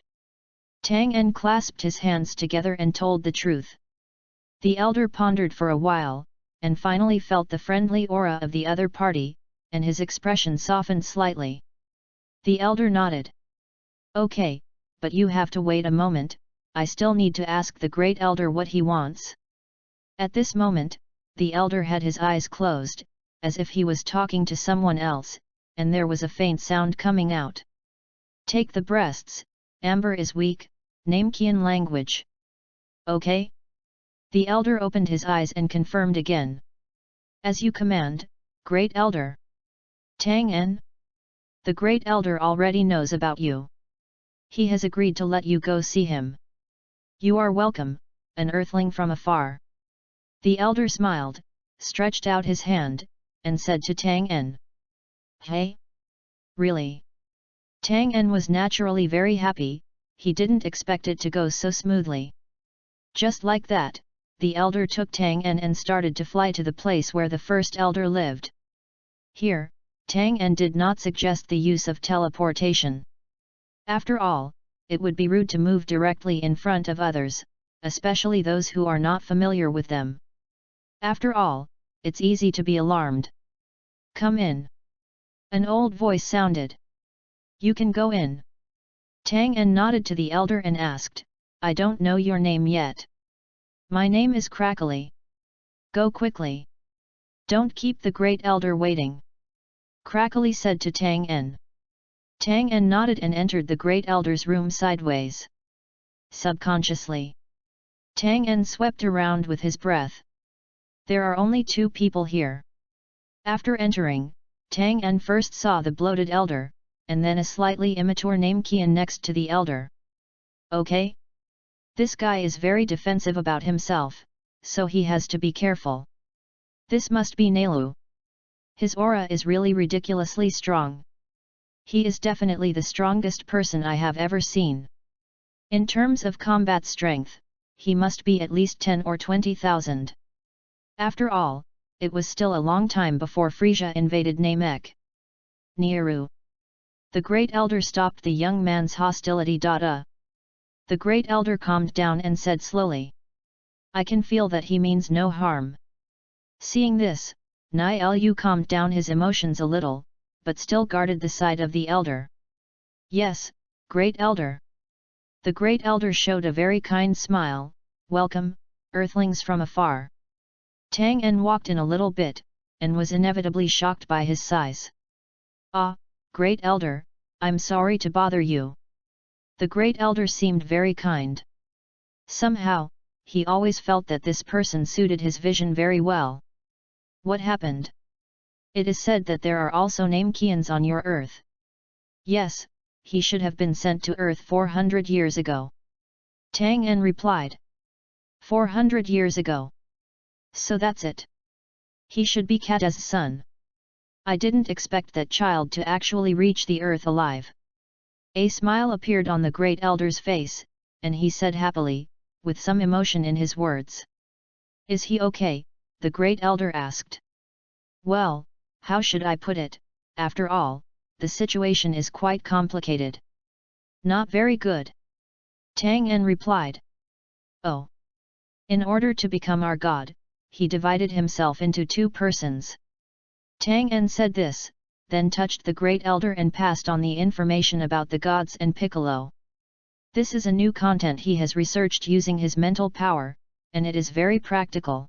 Tang En clasped his hands together and told the truth. The elder pondered for a while, and finally felt the friendly aura of the other party, and his expression softened slightly. The elder nodded. Okay, but you have to wait a moment, I still need to ask the great elder what he wants. At this moment, the elder had his eyes closed, as if he was talking to someone else, and there was a faint sound coming out. Take the breasts, Amber is weak, Namekian language. Okay? The elder opened his eyes and confirmed again. As you command, great elder. Tang En? The great elder already knows about you. He has agreed to let you go see him. You are welcome, an earthling from afar. The elder smiled, stretched out his hand, and said to Tang En. Hey? Really? Tang En was naturally very happy, he didn't expect it to go so smoothly. Just like that, the elder took Tang En and started to fly to the place where the first elder lived. Here, Tang En did not suggest the use of teleportation. After all, it would be rude to move directly in front of others, especially those who are not familiar with them. After all, it's easy to be alarmed. Come in. An old voice sounded. You can go in. Tang En nodded to the elder and asked, I don't know your name yet. My name is Crackly. Go quickly. Don't keep the great elder waiting. Crackly said to Tang En. Tang En nodded and entered the great elder's room sideways. Subconsciously, Tang En swept around with his breath. There are only 2 people here. After entering, Tang En first saw the bloated elder, and then a slightly immature Namekian next to the elder. Okay? This guy is very defensive about himself, so he has to be careful. This must be Nelu. His aura is really ridiculously strong. He is definitely the strongest person I have ever seen. In terms of combat strength, he must be at least 10 or 20,000. After all, it was still a long time before Frisia invaded Namek. Niaru. The great elder stopped the young man's hostility. The great elder calmed down and said slowly. I can feel that he means no harm. Seeing this, Nielu calmed down his emotions a little, but still guarded the side of the elder. Yes, great elder. The great elder showed a very kind smile. Welcome, earthlings from afar. Tang En walked in a little bit, and was inevitably shocked by his size. Ah, great elder, I'm sorry to bother you. The great elder seemed very kind. Somehow, he always felt that this person suited his vision very well. What happened? It is said that there are also Namekians on your Earth. Yes, he should have been sent to Earth 400 years ago. Tang En replied. 400 years ago. So that's it. He should be Kata's son. I didn't expect that child to actually reach the Earth alive. A smile appeared on the great elder's face, and he said happily, with some emotion in his words. Is he okay? The great elder asked. Well, how should I put it, after all, the situation is quite complicated. Not very good. Tang En replied. Oh. In order to become our god, he divided himself into 2 persons. Tang En said this, then touched the great elder and passed on the information about the gods and Piccolo. This is a new content he has researched using his mental power, and it is very practical.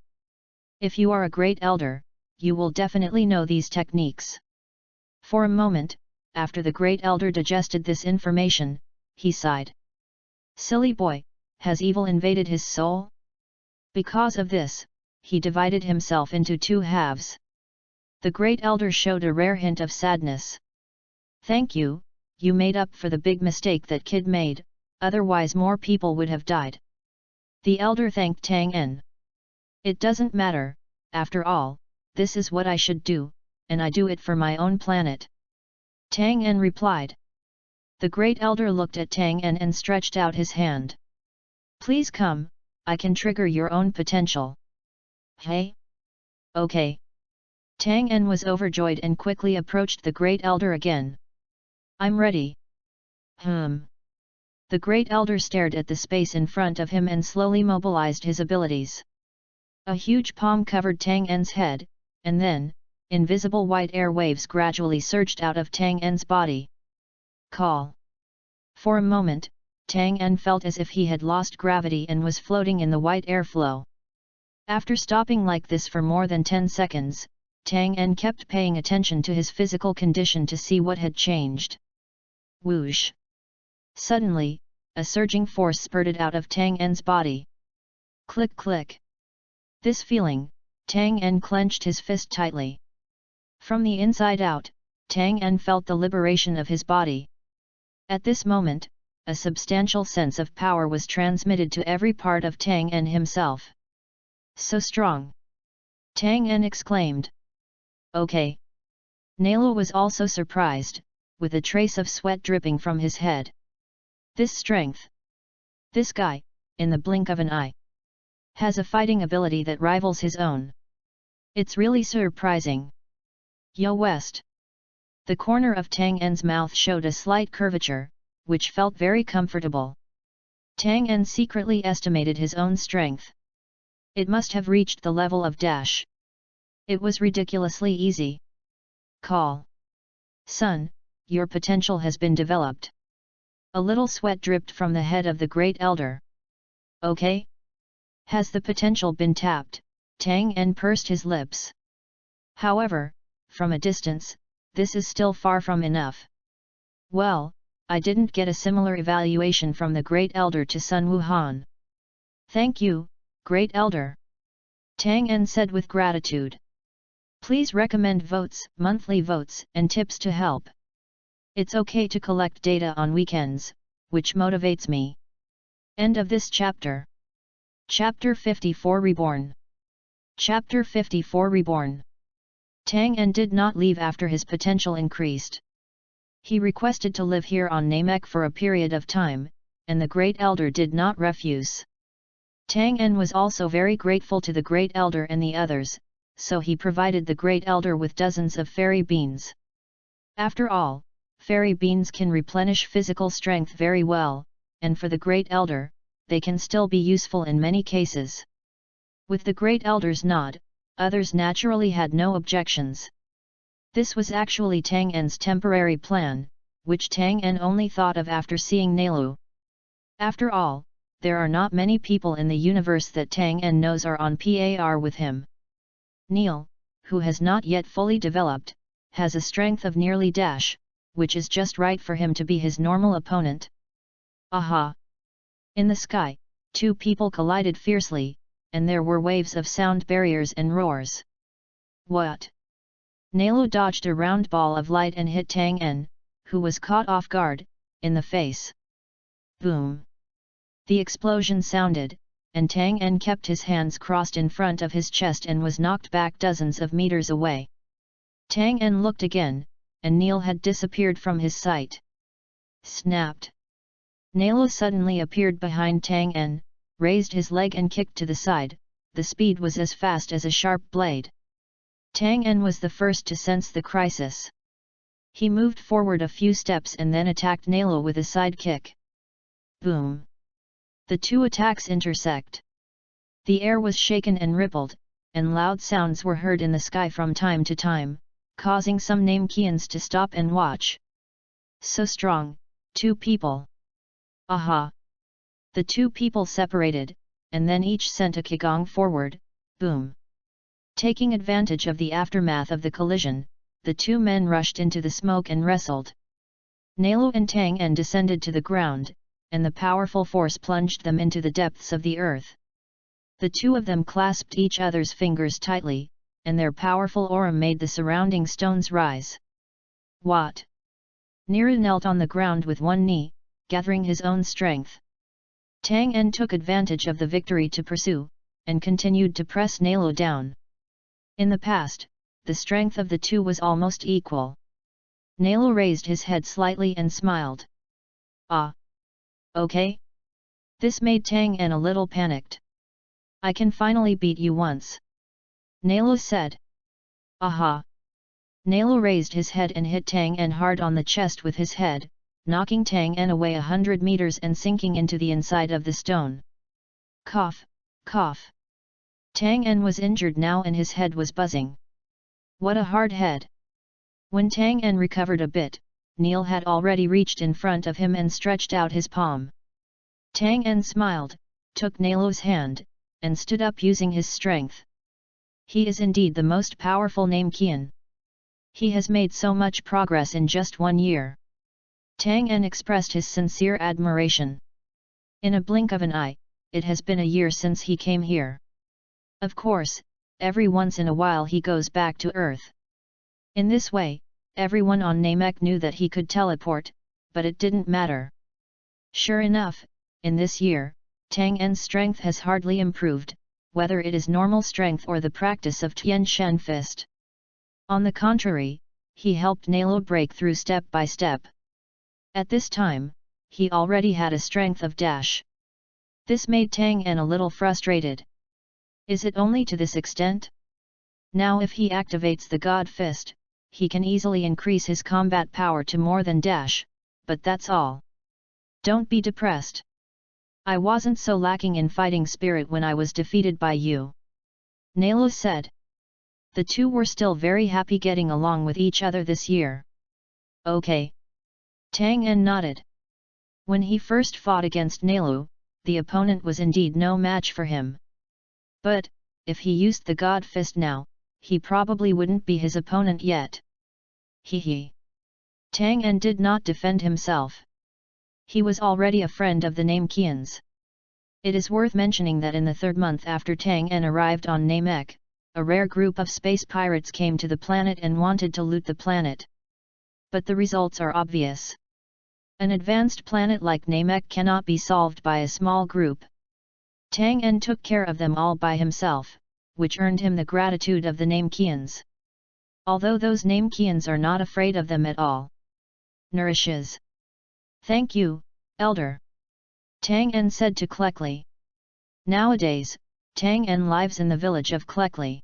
If you are a great elder, you will definitely know these techniques. For a moment, after the great elder digested this information, he sighed. Silly boy, has evil invaded his soul? Because of this, he divided himself into two halves. The great elder showed a rare hint of sadness. Thank you, you made up for the big mistake that kid made, otherwise more people would have died. The elder thanked Tang En. It doesn't matter, after all, this is what I should do, and I do it for my own planet. Tang En replied. The great elder looked at Tang En and stretched out his hand. Please come, I can trigger your own potential. Hey? Okay. Tang En was overjoyed and quickly approached the great elder again. I'm ready. The great elder stared at the space in front of him and slowly mobilized his abilities. A huge palm covered Tang En's head, and then, invisible white air waves gradually surged out of Tang En's body. Call. For a moment, Tang En felt as if he had lost gravity and was floating in the white airflow. After stopping like this for more than 10 seconds, Tang En kept paying attention to his physical condition to see what had changed. Whoosh! Suddenly, a surging force spurted out of Tang En's body. Click click! This feeling, Tang En clenched his fist tightly. From the inside out, Tang En felt the liberation of his body. At this moment, a substantial sense of power was transmitted to every part of Tang En himself. So strong! Tang En exclaimed. Okay. Nailu was also surprised, with a trace of sweat dripping from his head. This strength! This guy, in the blink of an eye, has a fighting ability that rivals his own. It's really surprising. Yo West! The corner of Tang En's mouth showed a slight curvature, which felt very comfortable. Tang En secretly estimated his own strength. It must have reached the level of dash. It was ridiculously easy. Call. Son, your potential has been developed. A little sweat dripped from the head of the great elder. Okay? Has the potential been tapped? Tang En pursed his lips. However, from a distance, this is still far from enough. Well, I didn't get a similar evaluation from the great elder to Sun Wuhan. Thank you, great elder. Tang En said with gratitude. Please recommend votes, monthly votes, and tips to help. It's okay to collect data on weekends, which motivates me. End of this chapter. Chapter 54 Reborn. Chapter 54 Reborn. Tang En did not leave after his potential increased. He requested to live here on Namek for a period of time, and the great elder did not refuse. Tang En was also very grateful to the great elder and the others, so he provided the great elder with dozens of fairy beans. After all, fairy beans can replenish physical strength very well, and for the great elder, they can still be useful in many cases. With the great elder's nod, others naturally had no objections. This was actually Tang En's temporary plan, which Tang En only thought of after seeing Nailu. After all, there are not many people in the universe that Tang En knows are on par with him. Neil, who has not yet fully developed, has a strength of nearly dash, which is just right for him to be his normal opponent. Aha! In the sky, two people collided fiercely, and there were waves of sound barriers and roars. What? Nailu dodged a round ball of light and hit Tang En, who was caught off guard, in the face. Boom! The explosion sounded, and Tang En kept his hands crossed in front of his chest and was knocked back dozens of meters away. Tang En looked again, and Neil had disappeared from his sight. Snapped! Nailu suddenly appeared behind Tang En, raised his leg and kicked to the side. The speed was as fast as a sharp blade. Tang En was the first to sense the crisis. He moved forward a few steps and then attacked Nailu with a side kick. Boom! The two attacks intersect. The air was shaken and rippled, and loud sounds were heard in the sky from time to time, causing some Namekians to stop and watch. So strong, two people. Aha! The two people separated, and then each sent a qigong forward. Boom! Taking advantage of the aftermath of the collision, the two men rushed into the smoke and wrestled. Nalo and Tang En descended to the ground, and the powerful force plunged them into the depths of the earth. The two of them clasped each other's fingers tightly, and their powerful aura made the surrounding stones rise. What? Nira knelt on the ground with one knee, gathering his own strength. Tang En took advantage of the victory to pursue, and continued to press Nalo down. In the past, the strength of the two was almost equal. Nalo raised his head slightly and smiled. Ah! Okay? This made Tang En a little panicked. I can finally beat you once. Nalo said. Aha! Nalo raised his head and hit Tang En hard on the chest with his head, knocking Tang En away 100 meters and sinking into the inside of the stone. Cough, cough. Tang En was injured now and his head was buzzing. What a hard head! When Tang En recovered a bit, Neil had already reached in front of him and stretched out his palm. Tang En smiled, took Nalo's hand, and stood up using his strength. He is indeed the most powerful Namekian. He has made so much progress in just 1 year. Tang En expressed his sincere admiration. In a blink of an eye, it has been a year since he came here. Of course, every once in a while he goes back to Earth. In this way, everyone on Namek knew that he could teleport, but it didn't matter. Sure enough, in this year, Tang En's strength has hardly improved, whether it is normal strength or the practice of Tian Shen Fist. On the contrary, he helped Nalo break through step by step. At this time, he already had a strength of dash. This made Tang En a little frustrated. Is it only to this extent? Now if he activates the God Fist, he can easily increase his combat power to more than dash, but that's all. Don't be depressed. I wasn't so lacking in fighting spirit when I was defeated by you. Nalo said. The two were still very happy getting along with each other this year. Okay. Tang En nodded. When he first fought against Nalo, the opponent was indeed no match for him. But, if he used the God Fist now, he probably wouldn't be his opponent yet. Hee. Tang En did not defend himself. He was already a friend of the Namekians. It is worth mentioning that in the 3rd month after Tang En arrived on Namek, a rare group of space pirates came to the planet and wanted to loot the planet. But the results are obvious. An advanced planet like Namek cannot be solved by a small group. Tang En took care of them all by himself, which earned him the gratitude of the Namekians. Although those Namekians are not afraid of them at all. Nourishes. Thank you, Elder. Tang En said to Klekli. Nowadays, Tang En lives in the village of Klekli.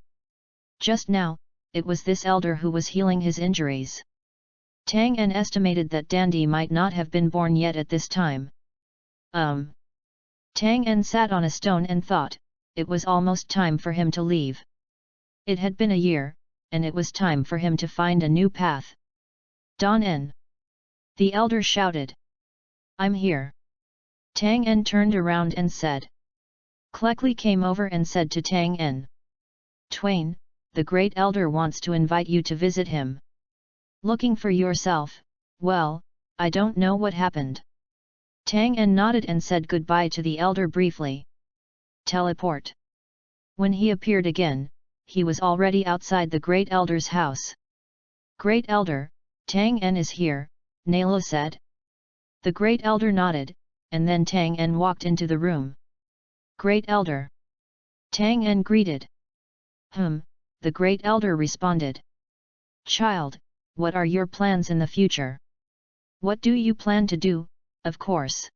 Just now, it was this elder who was healing his injuries. Tang En estimated that Dandy might not have been born yet at this time. Tang En sat on a stone and thought, it was almost time for him to leave. It had been a year, and it was time for him to find a new path. Don En. The elder shouted. I'm here. Tang En turned around and said. Klekli came over and said to Tang En. Twain, the great elder wants to invite you to visit him. Looking for yourself, well, I don't know what happened. Tang En nodded and said goodbye to the elder briefly. Teleport. When he appeared again, he was already outside the great elder's house. Great elder, Tang En is here, Nalo said. The great elder nodded, and then Tang En walked into the room. Great elder. Tang En greeted. The great elder responded. Child, what are your plans in the future? What do you plan to do, of course?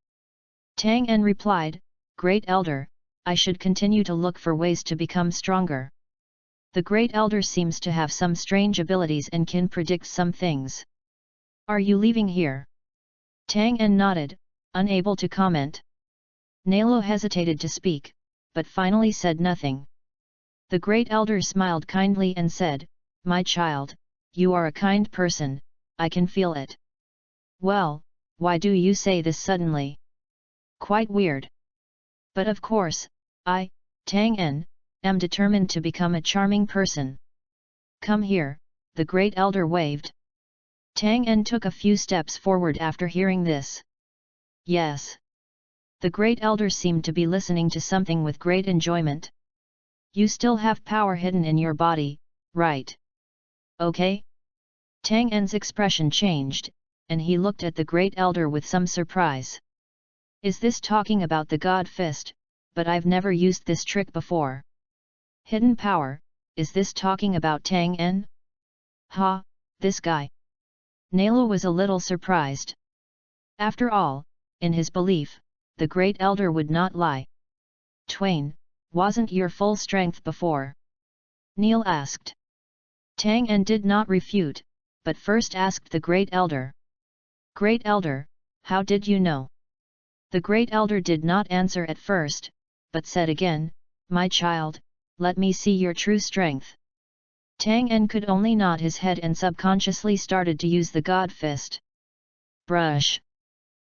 Tang En replied, Great elder, I should continue to look for ways to become stronger. The great elder seems to have some strange abilities and can predict some things. Are you leaving here? Tang En nodded, unable to comment. Nalo hesitated to speak, but finally said nothing. The great elder smiled kindly and said, My child, you are a kind person, I can feel it. Well, why do you say this suddenly? Quite weird. But of course, I, Tang En, am determined to become a charming person. Come here, the great elder waved. Tang En took a few steps forward after hearing this. Yes. The great elder seemed to be listening to something with great enjoyment. You still have power hidden in your body, right? Okay? Tang En's expression changed, and he looked at the great elder with some surprise. Is this talking about the God Fist? But I've never used this trick before. Hidden power, is this talking about Tang En? Ha, this guy. Nailu was a little surprised. After all, in his belief, the great elder would not lie. Twain, wasn't your full strength before? Neil asked. Tang En did not refute, but first asked the great elder. Great elder, how did you know? The great elder did not answer at first, but said again, my child, let me see your true strength. Tang En could only nod his head and subconsciously started to use the God Fist. Brush.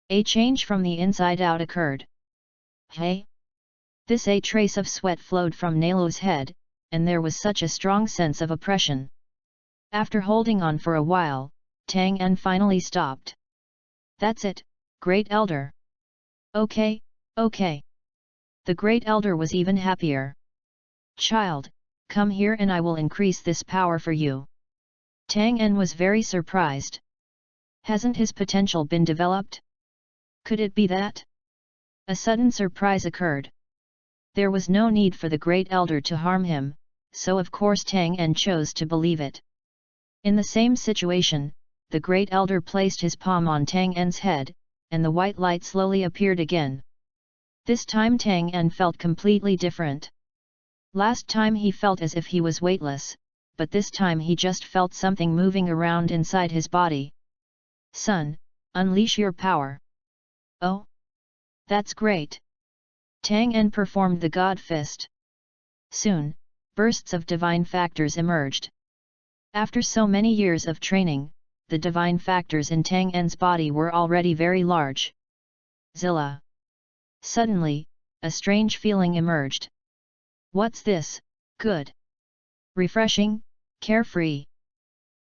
A change from the inside out occurred. Hey? A trace of sweat flowed from Nailu's head, and there was such a strong sense of oppression. After holding on for a while, Tang En finally stopped. That's it, Great Elder. Okay, okay. The Great Elder was even happier. Child, come here and I will increase this power for you. Tang En was very surprised. Hasn't his potential been developed? Could it be that? A sudden surprise occurred. There was no need for the Great Elder to harm him, so of course Tang En chose to believe it. In the same situation, the Great Elder placed his palm on Tang En's head, and the white light slowly appeared again. This time Tang En felt completely different. Last time he felt as if he was weightless, but this time he just felt something moving around inside his body. Son, unleash your power. Oh? That's great. Tang En performed the God Fist. Soon, bursts of divine factors emerged. After so many years of training, the divine factors in Tang En's body were already very large. Zilla. Suddenly, a strange feeling emerged. What's this? Good. Refreshing, carefree.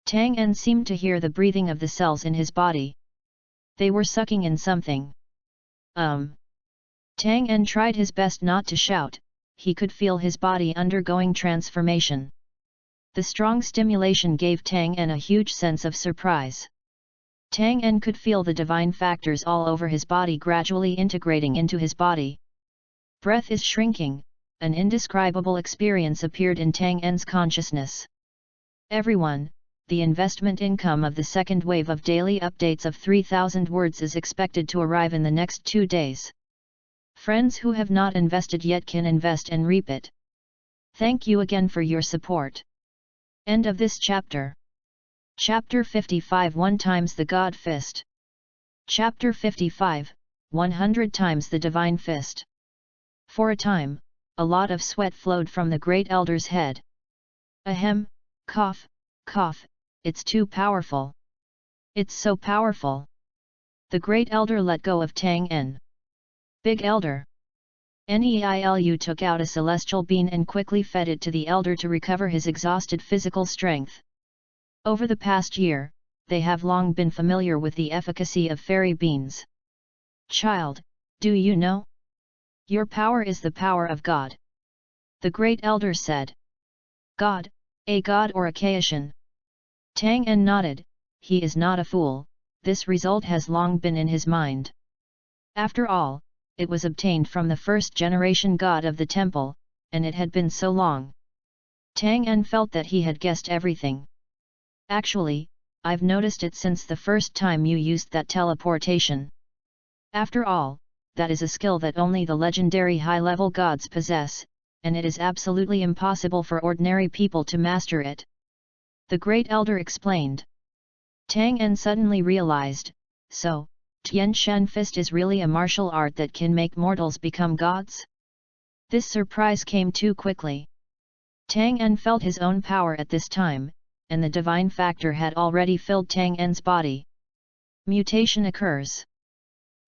Tang En seemed to hear the breathing of the cells in his body. They were sucking in something. Tang En tried his best not to shout, he could feel his body undergoing transformation. The strong stimulation gave Tang En a huge sense of surprise. Tang En could feel the divine factors all over his body gradually integrating into his body. Breath is shrinking, an indescribable experience appeared in Tang En's consciousness. Everyone, the investment income of the second wave of daily updates of 3,000 words is expected to arrive in the next 2 days. Friends who have not invested yet can invest and reap it. Thank you again for your support. End of this chapter. Chapter 55 1 times the God Fist. Chapter 55, 100 times the Divine Fist. For a time, a lot of sweat flowed from the Great Elder's head. Ahem, cough, cough, it's too powerful. It's so powerful. The Great Elder let go of Tang En. Big Elder. Neilu took out a celestial bean and quickly fed it to the Elder to recover his exhausted physical strength. Over the past year, they have long been familiar with the efficacy of fairy beans. Child, do you know? Your power is the power of God. The Great Elder said. God, a god or a Kaishan? Tang En nodded, he is not a fool, this result has long been in his mind. After all, it was obtained from the first-generation god of the temple, and it had been so long. Tang En felt that he had guessed everything. Actually, I've noticed it since the first time you used that teleportation. After all, that is a skill that only the legendary high-level gods possess, and it is absolutely impossible for ordinary people to master it. The Great Elder explained. Tang En suddenly realized, so, Tian Shan Fist is really a martial art that can make mortals become gods? This surprise came too quickly. Tang En felt his own power at this time, and the divine factor had already filled Tang En's body. Mutation occurs.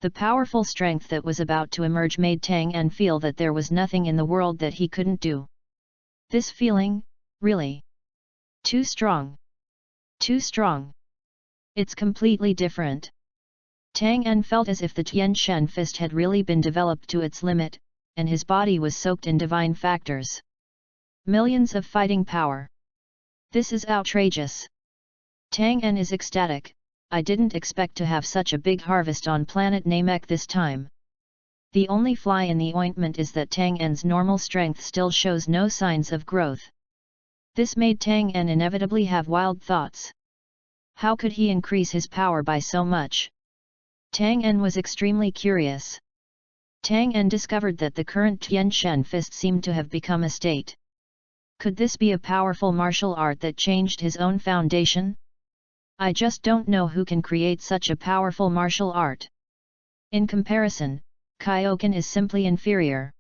The powerful strength that was about to emerge made Tang En feel that there was nothing in the world that he couldn't do. This feeling, really? Too strong. Too strong. It's completely different. Tang En felt as if the Tian Shen fist had really been developed to its limit, and his body was soaked in divine factors. Millions of fighting power. This is outrageous. Tang En is ecstatic. I didn't expect to have such a big harvest on planet Namek this time. The only fly in the ointment is that Tang En's normal strength still shows no signs of growth. This made Tang En inevitably have wild thoughts. How could he increase his power by so much? Tang En was extremely curious. Tang En discovered that the current Tian Shen fist seemed to have become a state. Could this be a powerful martial art that changed his own foundation? I just don't know who can create such a powerful martial art. In comparison, Kaioken is simply inferior.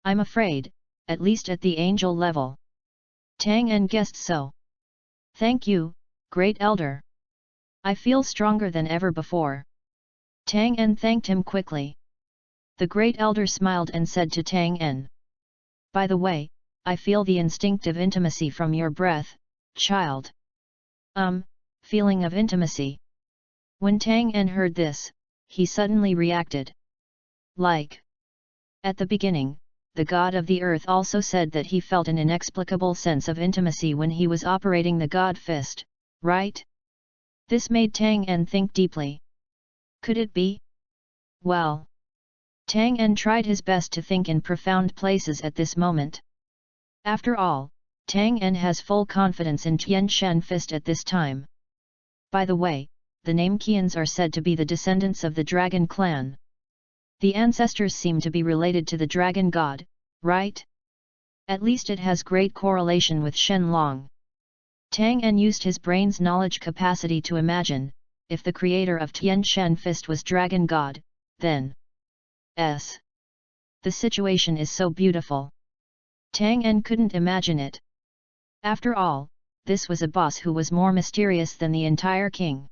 I'm afraid, at least at the angel level. Tang En guessed so. Thank you, Great Elder. I feel stronger than ever before. Tang En thanked him quickly. The Great Elder smiled and said to Tang En. By the way, I feel the instinctive intimacy from your breath, child. Feeling of intimacy. When Tang En heard this, he suddenly reacted. Like. At the beginning, the god of the earth also said that he felt an inexplicable sense of intimacy when he was operating the god fist, right? This made Tang En think deeply. Could it be? Well. Tang En tried his best to think in profound places at this moment. After all, Tang En has full confidence in Tian Shen fist at this time. By the way, the Namekians are said to be the descendants of the dragon clan. The ancestors seem to be related to the dragon god, right? At least it has great correlation with Shenlong. Tang En used his brain's knowledge capacity to imagine, if the creator of Tian Shen fist was dragon god, then... The situation is so beautiful. Tang En couldn't imagine it. After all, this was a boss who was more mysterious than the entire king.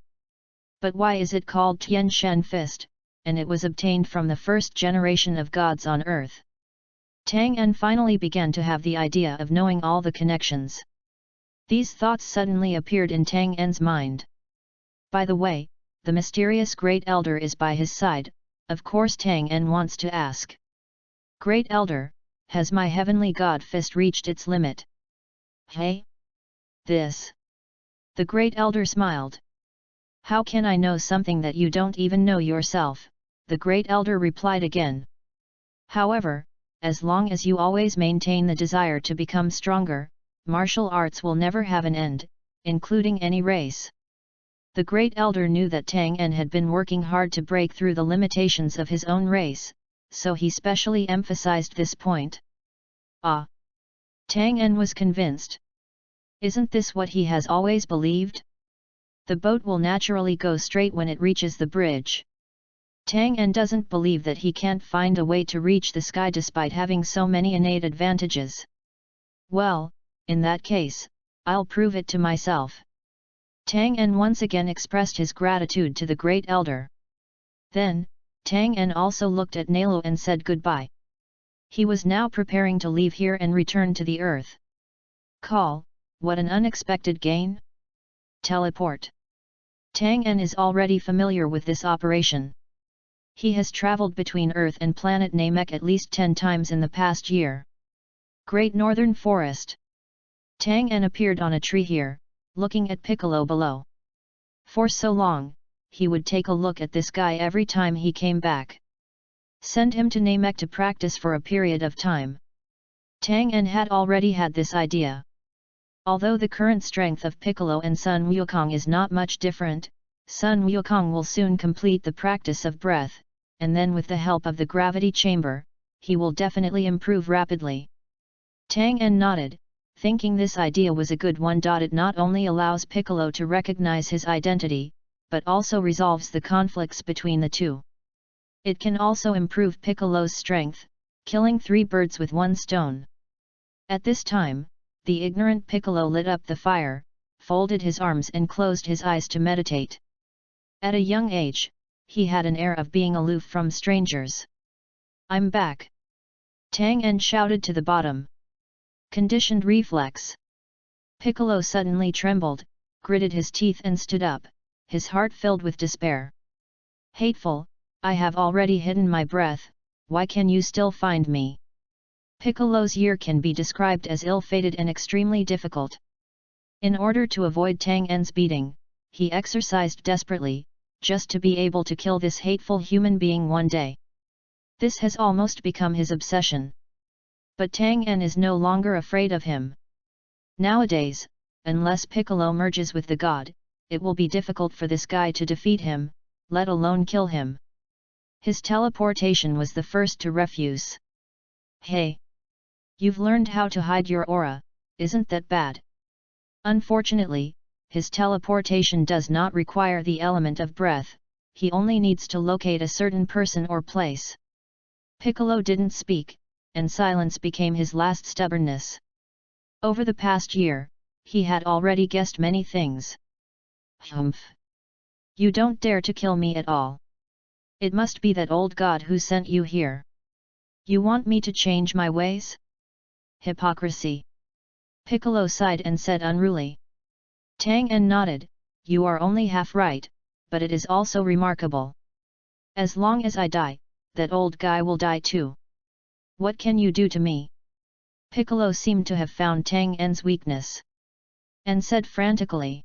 But why is it called Tian Shen fist, and it was obtained from the first generation of gods on earth? Tang En finally began to have the idea of knowing all the connections. These thoughts suddenly appeared in Tang En's mind. By the way, the mysterious Great Elder is by his side, of course Tang En wants to ask. Great Elder, has my heavenly god fist reached its limit? Hey? This. The Great Elder smiled. How can I know something that you don't even know yourself? The Great Elder replied again. However, as long as you always maintain the desire to become stronger, martial arts will never have an end, including any race. The Great Elder knew that Tang En had been working hard to break through the limitations of his own race, so he specially emphasized this point. Ah! Tang En was convinced. Isn't this what he has always believed? The boat will naturally go straight when it reaches the bridge. Tang En doesn't believe that he can't find a way to reach the sky despite having so many innate advantages. Well, in that case, I'll prove it to myself. Tang En once again expressed his gratitude to the Great Elder. Then, Tang En also looked at Nalu and said goodbye. He was now preparing to leave here and return to the earth. Call, what an unexpected gain! Teleport. Tang En is already familiar with this operation. He has traveled between Earth and planet Namek at least 10 times in the past year. Great Northern Forest. Tang En appeared on a tree here, looking at Piccolo below. For so long, he would take a look at this guy every time he came back. Send him to Namek to practice for a period of time. Tang En had already had this idea. Although the current strength of Piccolo and Sun Wukong is not much different, Sun Wukong will soon complete the practice of breath, and then with the help of the gravity chamber, he will definitely improve rapidly. Tang En nodded, thinking this idea was a good one. It not only allows Piccolo to recognize his identity, but also resolves the conflicts between the two. It can also improve Piccolo's strength, killing 3 birds with 1 stone. At this time, the ignorant Piccolo lit up the fire, folded his arms and closed his eyes to meditate. At a young age, he had an air of being aloof from strangers. I'm back! Tang En shouted to the bottom. Conditioned reflex. Piccolo suddenly trembled, gritted his teeth and stood up, his heart filled with despair. Hateful, I have already hidden my breath, why can you still find me? Piccolo's year can be described as ill-fated and extremely difficult. In order to avoid Tang En's beating, he exercised desperately, just to be able to kill this hateful human being one day. This has almost become his obsession. But Tang En is no longer afraid of him. Nowadays, unless Piccolo merges with the god, it will be difficult for this guy to defeat him, let alone kill him. His teleportation was the first to refuse. Hey! You've learned how to hide your aura, isn't that bad? Unfortunately, his teleportation does not require the element of breath, he only needs to locate a certain person or place. Piccolo didn't speak, and silence became his last stubbornness. Over the past year, he had already guessed many things. Humph! You don't dare to kill me at all. It must be that old god who sent you here. You want me to change my ways? Hypocrisy! Piccolo sighed and said unruly. Tang En nodded, you are only half right, but it is also remarkable. As long as I die, that old guy will die too. What can you do to me? Piccolo seemed to have found Tang En's weakness. And said frantically.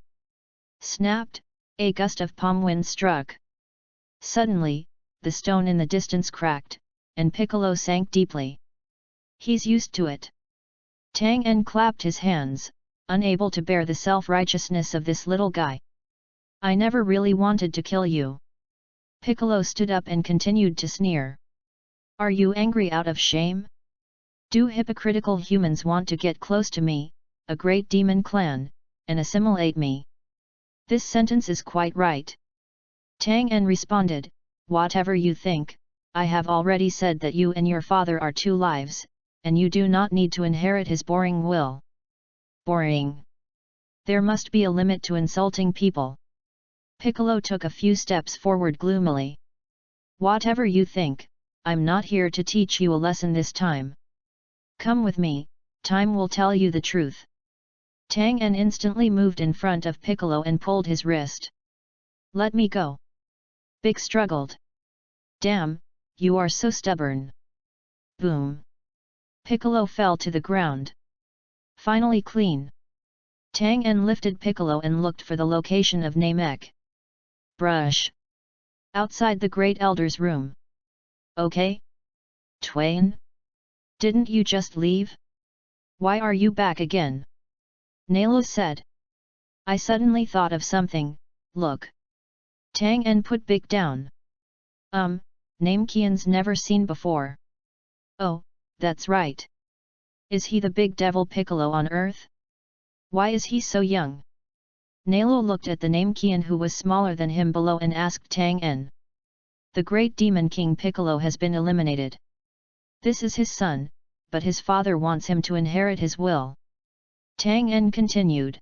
Snapped, a gust of palm wind struck. Suddenly, the stone in the distance cracked, and Piccolo sank deeply. He's used to it. Tang En clapped his hands, unable to bear the self-righteousness of this little guy. I never really wanted to kill you. Piccolo stood up and continued to sneer. Are you angry out of shame? Do hypocritical humans want to get close to me, a great demon clan, and assimilate me? This sentence is quite right. Tang En responded, whatever you think, I have already said that you and your father are two lives, and you do not need to inherit his boring will. Boring. There must be a limit to insulting people. Piccolo took a few steps forward gloomily. Whatever you think, I'm not here to teach you a lesson this time. Come with me, time will tell you the truth. Tang En instantly moved in front of Piccolo and pulled his wrist. Let me go. Big struggled. Damn, you are so stubborn. Boom. Piccolo fell to the ground. Finally clean. Tang En lifted Piccolo and looked for the location of Namek. Brush. Outside the Great Elder's room. Okay? Twain? Didn't you just leave? Why are you back again? Nalo said. I suddenly thought of something, look. Tang En put Big down. Namekian's never seen before. Oh, that's right. Is he the big devil Piccolo on Earth? Why is he so young? Nalo looked at the Namekian who was smaller than him below and asked Tang En. The great demon king Piccolo has been eliminated. This is his son, but his father wants him to inherit his will. Tang En continued.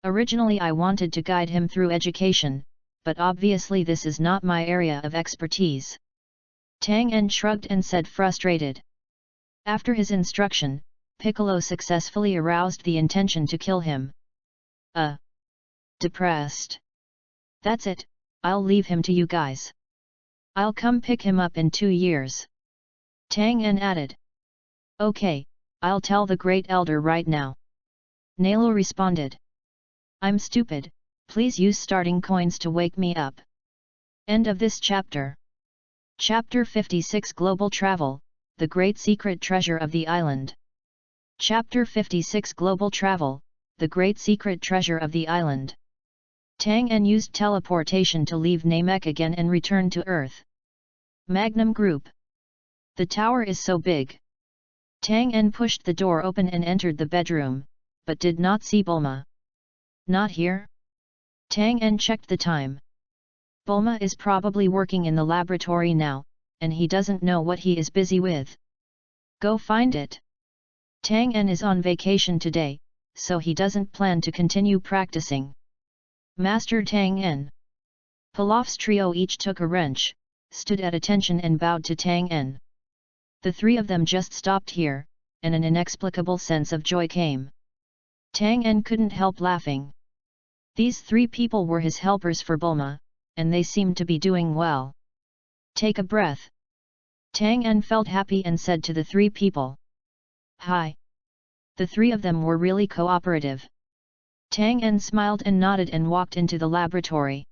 Originally I wanted to guide him through education, but obviously this is not my area of expertise. Tang En shrugged and said frustrated. After his instruction, Piccolo successfully aroused the intention to kill him. Depressed. That's it, I'll leave him to you guys. I'll come pick him up in 2 years. Tang En added. Okay, I'll tell the Great Elder right now. Nalo responded. I'm stupid, please use starting coins to wake me up. End of this chapter. Chapter 56 Global Travel, the Great Secret Treasure of the Island. Chapter 56 Global Travel, the Great Secret Treasure of the Island. Tang En used teleportation to leave Namek again and return to Earth. Magnum Group. The tower is so big. Tang En pushed the door open and entered the bedroom, but did not see Bulma. Not here? Tang En checked the time. Bulma is probably working in the laboratory now, and he doesn't know what he is busy with. Go find it. Tang En is on vacation today, so he doesn't plan to continue practicing. Master Tang En. Pilaf's trio each took a wrench, stood at attention and bowed to Tang En. The three of them just stopped here, and an inexplicable sense of joy came. Tang En couldn't help laughing. These 3 people were his helpers for Bulma, and they seemed to be doing well. Take a breath. Tang En felt happy and said to the 3 people. Hi. The 3 of them were really cooperative. Tang En smiled and nodded and walked into the laboratory.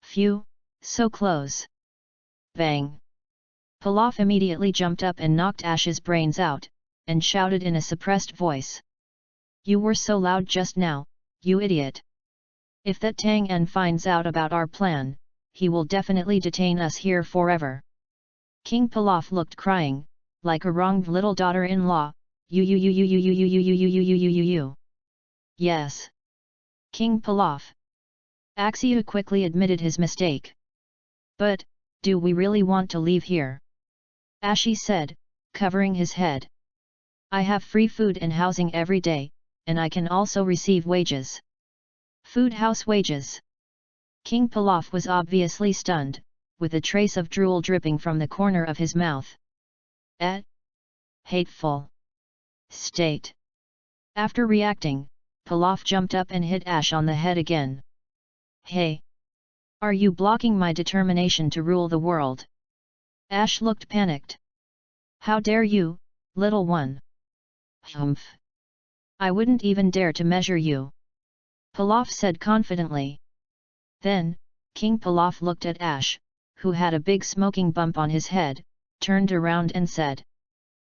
Phew, so close. Bang. Pilaf immediately jumped up and knocked Ash's brains out, and shouted in a suppressed voice. You were so loud just now, you idiot. If that Tang En finds out about our plan, he will definitely detain us here forever. King Pilaf looked crying, like a wronged little daughter-in-law. You. Yes. King Pilaf. Axia quickly admitted his mistake. But, do we really want to leave here? Ashi said, covering his head. I have free food and housing every day, and I can also receive wages. Food house wages. King Pilaf was obviously stunned, with a trace of drool dripping from the corner of his mouth. Hateful. State. After reacting, Pilaf jumped up and hit Ash on the head again. Hey! Are you blocking my determination to rule the world? Ash looked panicked. How dare you, little one? Humph! I wouldn't even dare to measure you. Pilaf said confidently. Then, King Pilaf looked at Ash, who had a big smoking bump on his head, turned around and said.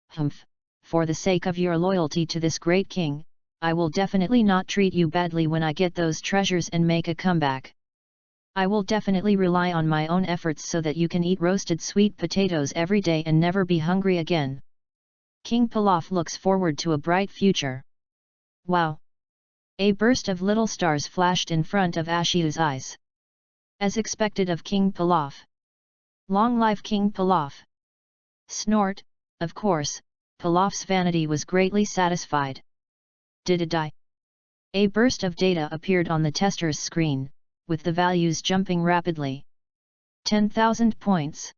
Humph! For the sake of your loyalty to this great king, I will definitely not treat you badly when I get those treasures and make a comeback. I will definitely rely on my own efforts so that you can eat roasted sweet potatoes every day and never be hungry again. King Pilaf looks forward to a bright future. Wow! A burst of little stars flashed in front of Ashi's eyes. As expected of King Pilaf. Long life King Pilaf! Snort, of course, Pilaf's vanity was greatly satisfied. Did it die? A burst of data appeared on the tester's screen, with the values jumping rapidly. 10,000 points.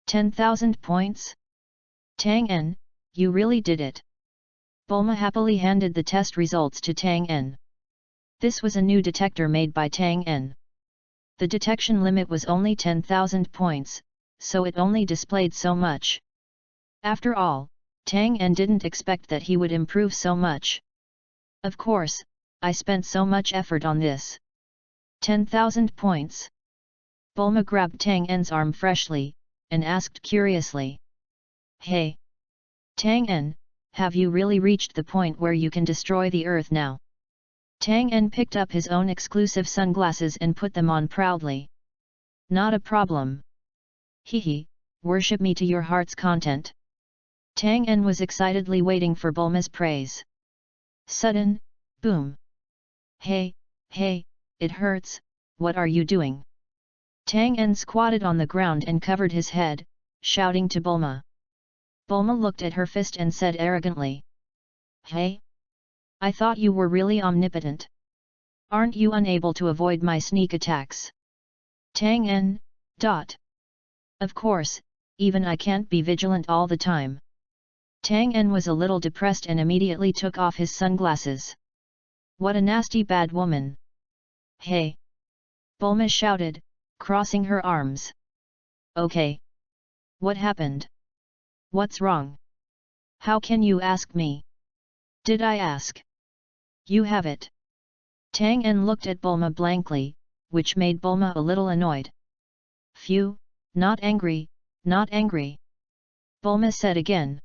10,000 points? Tang En, you really did it. Bulma happily handed the test results to Tang En. This was a new detector made by Tang En. The detection limit was only 10,000 points, so it only displayed so much. After all, Tang En didn't expect that he would improve so much. Of course, I spent so much effort on this. 10,000 points. Bulma grabbed Tang En's arm freshly, and asked curiously. Hey! Tang En, have you really reached the point where you can destroy the earth now? Tang En picked up his own exclusive sunglasses and put them on proudly. Not a problem. Hehe, worship me to your heart's content. Tang En was excitedly waiting for Bulma's praise. Sudden, boom. Hey, it hurts, what are you doing? Tang En squatted on the ground and covered his head, shouting to Bulma. Bulma looked at her fist and said arrogantly. Hey? I thought you were really omnipotent. Aren't you unable to avoid my sneak attacks? Tang En, Of course, even I can't be vigilant all the time. Tang En was a little depressed and immediately took off his sunglasses. What a nasty bad woman! Hey! Bulma shouted, crossing her arms. Okay. What happened? What's wrong? How can you ask me? Did I ask? You have it. Tang En looked at Bulma blankly, which made Bulma a little annoyed. Phew, not angry, not angry. Bulma said again.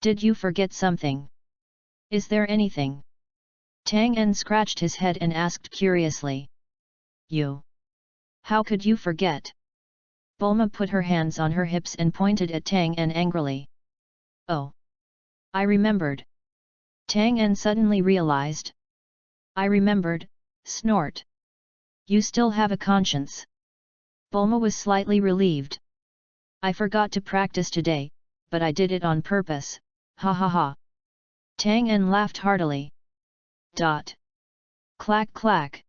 Did you forget something? Is there anything? Tang En scratched his head and asked curiously. You? How could you forget? Bulma put her hands on her hips and pointed at Tang En angrily. Oh! I remembered. Tang En suddenly realized. I remembered, snort. You still have a conscience. Bulma was slightly relieved. I forgot to practice today, but I did it on purpose, ha ha ha. Tang En laughed heartily. Clack clack.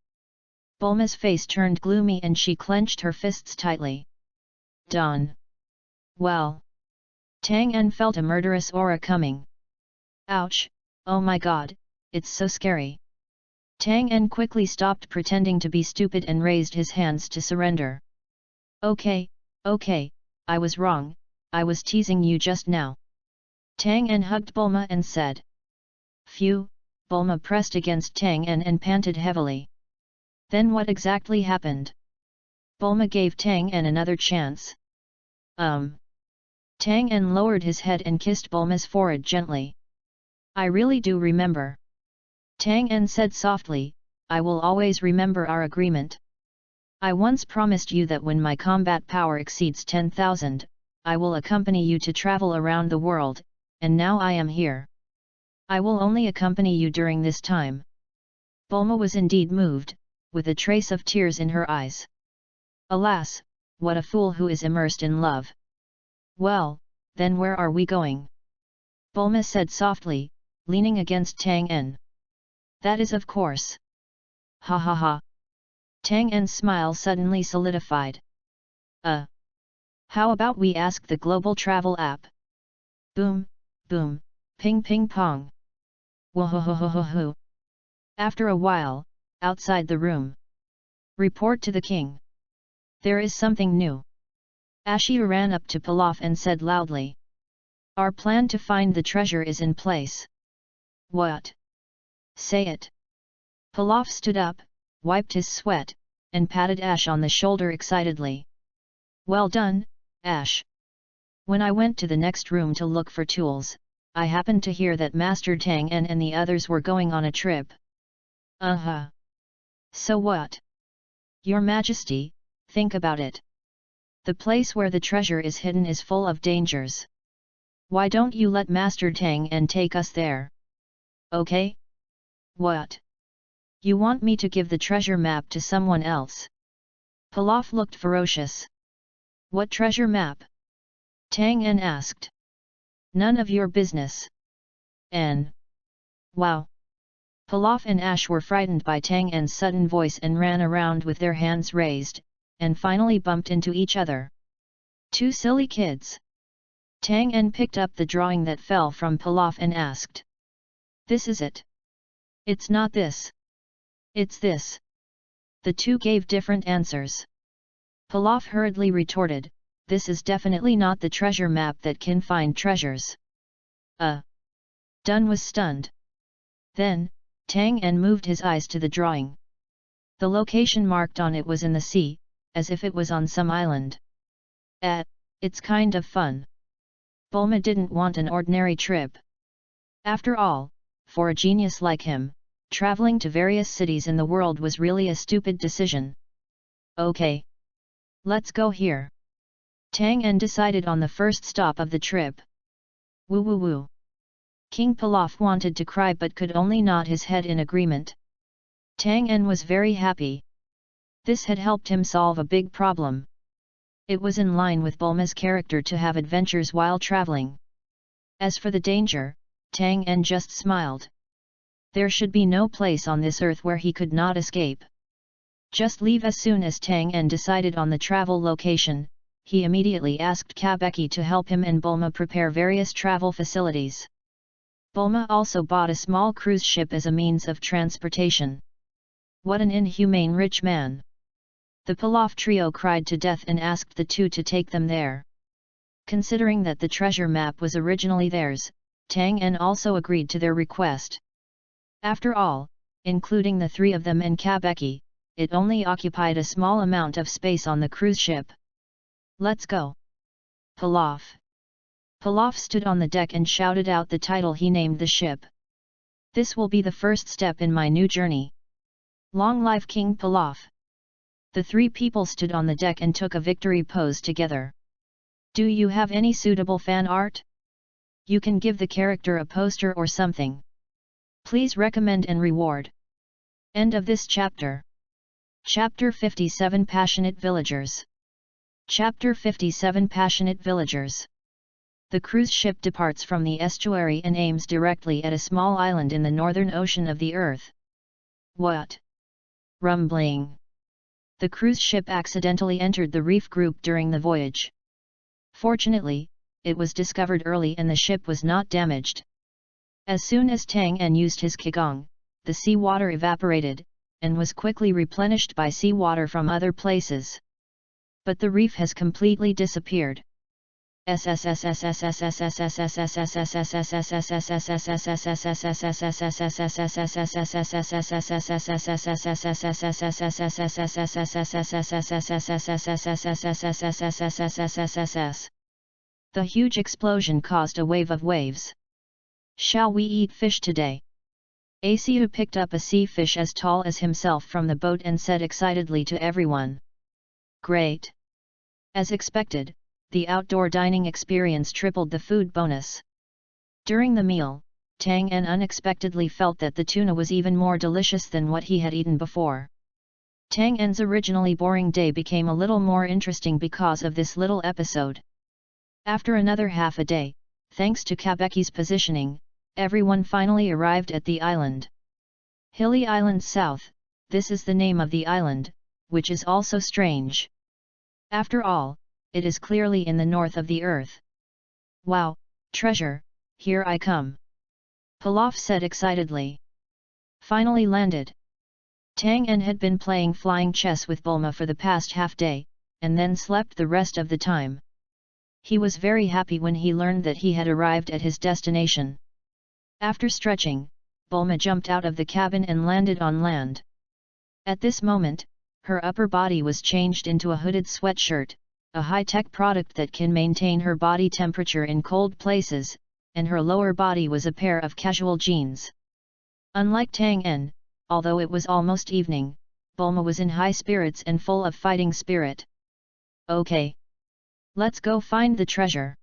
Bulma's face turned gloomy and she clenched her fists tightly. Done. Well. Tang En felt a murderous aura coming. Ouch, oh my god, it's so scary. Tang En quickly stopped pretending to be stupid and raised his hands to surrender. Okay, I was wrong, I was teasing you just now. Tang En hugged Bulma and said. Phew, Bulma pressed against Tang En and panted heavily. Then what exactly happened? Bulma gave Tang En another chance. Tang En lowered his head and kissed Bulma's forehead gently. I really do remember. Tang En said softly, I will always remember our agreement. I once promised you that when my combat power exceeds 10,000, I will accompany you to travel around the world, and now I am here. I will only accompany you during this time. Bulma was indeed moved, with a trace of tears in her eyes. Alas, what a fool who is immersed in love. Well, then where are we going? Bulma said softly, leaning against Tang En. That is of course. Ha ha ha. Tang En's smile suddenly solidified. How about we ask the global travel app? Boom, boom, ping ping pong. Whoa. After a while, outside the room. Report to the king. There is something new. Ashia ran up to Pilaf and said loudly. Our plan to find the treasure is in place. What? Say it. Pilaf stood up, wiped his sweat, and patted Ash on the shoulder excitedly. Well done, Ash. When I went to the next room to look for tools, I happened to hear that Master Tang En and the others were going on a trip. So what? Your Majesty, think about it. The place where the treasure is hidden is full of dangers. Why don't you let Master Tang En take us there? Okay? What? You want me to give the treasure map to someone else? Pilaf looked ferocious. What treasure map? Tang En asked. None of your business. Wow. Pilaf and Ash were frightened by Tang En's sudden voice and ran around with their hands raised, and finally bumped into each other. Two silly kids. Tang En picked up the drawing that fell from Pilaf and asked. This is it. It's not this. It's this. The two gave different answers. Pilaf hurriedly retorted, this is definitely not the treasure map that can find treasures. Dun was stunned. Then, Tang En moved his eyes to the drawing. The location marked on it was in the sea, as if it was on some island. It's kind of fun. Bulma didn't want an ordinary trip. After all, for a genius like him, traveling to various cities in the world was really a stupid decision. Okay. Let's go here. Tang En decided on the first stop of the trip. Woo. King Pilaf wanted to cry but could only nod his head in agreement. Tang En was very happy. This had helped him solve a big problem. It was in line with Bulma's character to have adventures while traveling. As for the danger, Tang En just smiled. There should be no place on this earth where he could not escape. Just leave. As soon as Tang En decided on the travel location, he immediately asked Kabeki to help him and Bulma prepare various travel facilities. Bulma also bought a small cruise ship as a means of transportation. What an inhumane rich man! The Pilaf trio cried to death and asked the two to take them there. Considering that the treasure map was originally theirs, Tang En also agreed to their request. After all, including the three of them and Kabeki, it only occupied a small amount of space on the cruise ship. Let's go! Pilaf! Pilaf stood on the deck and shouted out the title he named the ship. This will be the first step in my new journey. Long live King Pilaf! The three people stood on the deck and took a victory pose together. Do you have any suitable fan art? You can give the character a poster or something. Please recommend and reward. End of this chapter. Chapter 57 Passionate Villagers. Chapter 57 Passionate Villagers. The cruise ship departs from the estuary and aims directly at a small island in the northern ocean of the earth. What? Rumbling. The cruise ship accidentally entered the reef group during the voyage. Fortunately, it was discovered early and the ship was not damaged. As soon as Tang En used his qigong, the seawater evaporated, and was quickly replenished by seawater from other places. But the reef has completely disappeared. The huge explosion caused a wave of waves. Shall we eat fish today? Asiu picked up a sea fish as tall as himself from the boat and said excitedly to everyone. Great! As expected, the outdoor dining experience tripled the food bonus. During the meal, Tang En unexpectedly felt that the tuna was even more delicious than what he had eaten before. Tang En's originally boring day became a little more interesting because of this little episode. After another half a day, thanks to Kabeki's positioning, everyone finally arrived at the island. Hilly Island South, this is the name of the island, which is also strange. After all, it is clearly in the north of the earth. Wow, treasure, here I come. Pilaf said excitedly. Finally landed. Tang En had been playing flying chess with Bulma for the past half day, and then slept the rest of the time. He was very happy when he learned that he had arrived at his destination. After stretching, Bulma jumped out of the cabin and landed on land. At this moment, her upper body was changed into a hooded sweatshirt, a high-tech product that can maintain her body temperature in cold places, and her lower body was a pair of casual jeans. Unlike Tang En, although it was almost evening, Bulma was in high spirits and full of fighting spirit. Okay. Let's go find the treasure.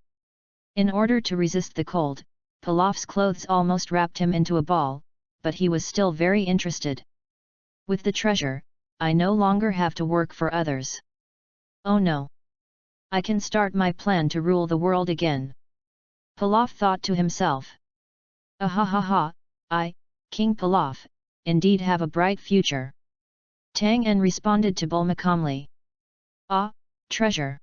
In order to resist the cold, Pilaf's clothes almost wrapped him into a ball, but he was still very interested. With the treasure, I no longer have to work for others. Oh no! I can start my plan to rule the world again. Pilaf thought to himself. Ahahaha, I, King Pilaf, indeed have a bright future. Tang En responded to Bulma calmly. Ah, treasure!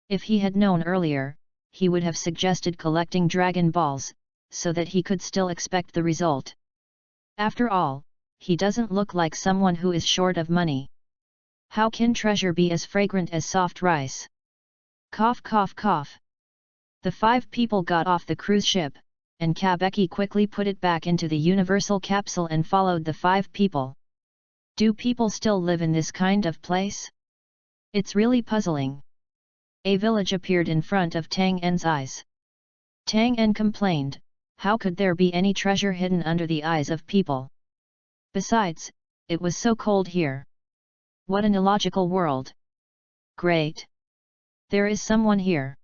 If he had known earlier, he would have suggested collecting Dragon Balls, so that he could still expect the result. After all, he doesn't look like someone who is short of money. How can treasure be as fragrant as soft rice? Cough cough cough. The 5 people got off the cruise ship, and Kabeki quickly put it back into the universal capsule and followed the 5 people. Do people still live in this kind of place? It's really puzzling. A village appeared in front of Tang En's eyes. Tang En complained, how could there be any treasure hidden under the eyes of people? Besides, it was so cold here. What an illogical world. Great! There is someone here.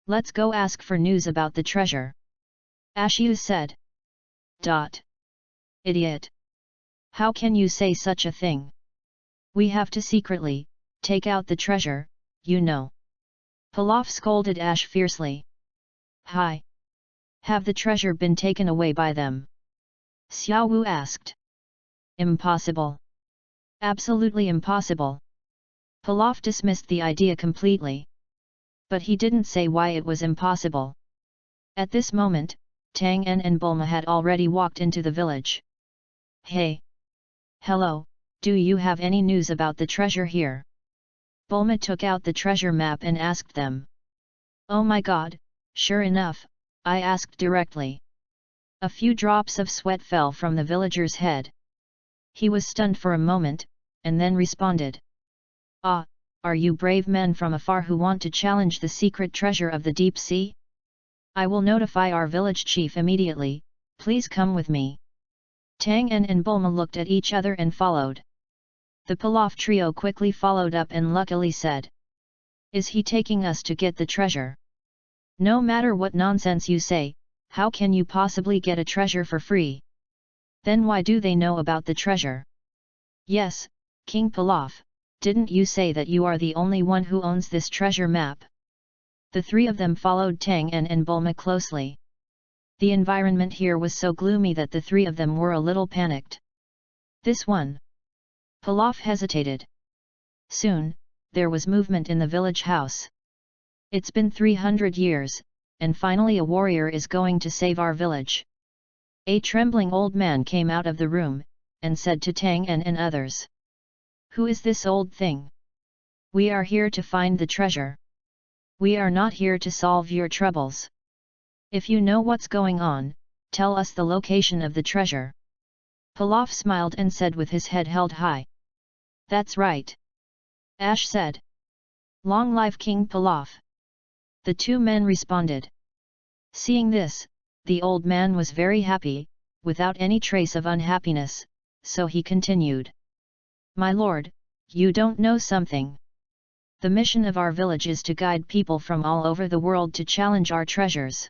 Let's go ask for news about the treasure. Ashiu said. Idiot! How can you say such a thing? We have to secretly take out the treasure, you know. Pilaf scolded Ash fiercely. Hi! Have the treasure been taken away by them? Xiao Wu asked. Impossible! Absolutely impossible! Pilaf dismissed the idea completely. But he didn't say why it was impossible. At this moment, Tang En and Bulma had already walked into the village. Hey! Hello, do you have any news about the treasure here? Bulma took out the treasure map and asked them. Oh my god, sure enough, I asked directly. A few drops of sweat fell from the villager's head. He was stunned for a moment, and then responded. Ah, are you brave men from afar who want to challenge the secret treasure of the deep sea? I will notify our village chief immediately, please come with me. Tang En and Bulma looked at each other and followed. The Pilaf trio quickly followed up and luckily said. Is he taking us to get the treasure? No matter what nonsense you say, how can you possibly get a treasure for free? Then why do they know about the treasure? Yes, King Pilaf, didn't you say that you are the only one who owns this treasure map? The 3 of them followed Tang En and Bulma closely. The environment here was so gloomy that the 3 of them were a little panicked. This one? Pilaf hesitated. Soon, there was movement in the village house. It's been 300 years, and finally a warrior is going to save our village. A trembling old man came out of the room, and said to Tang En and others. Who is this old thing? We are here to find the treasure. We are not here to solve your troubles. If you know what's going on, tell us the location of the treasure. Pilaf smiled and said with his head held high. That's right. Ash said. Long life King Pilaf. The two men responded. Seeing this, the old man was very happy, without any trace of unhappiness, so he continued. My lord, you don't know something. The mission of our village is to guide people from all over the world to challenge our treasures.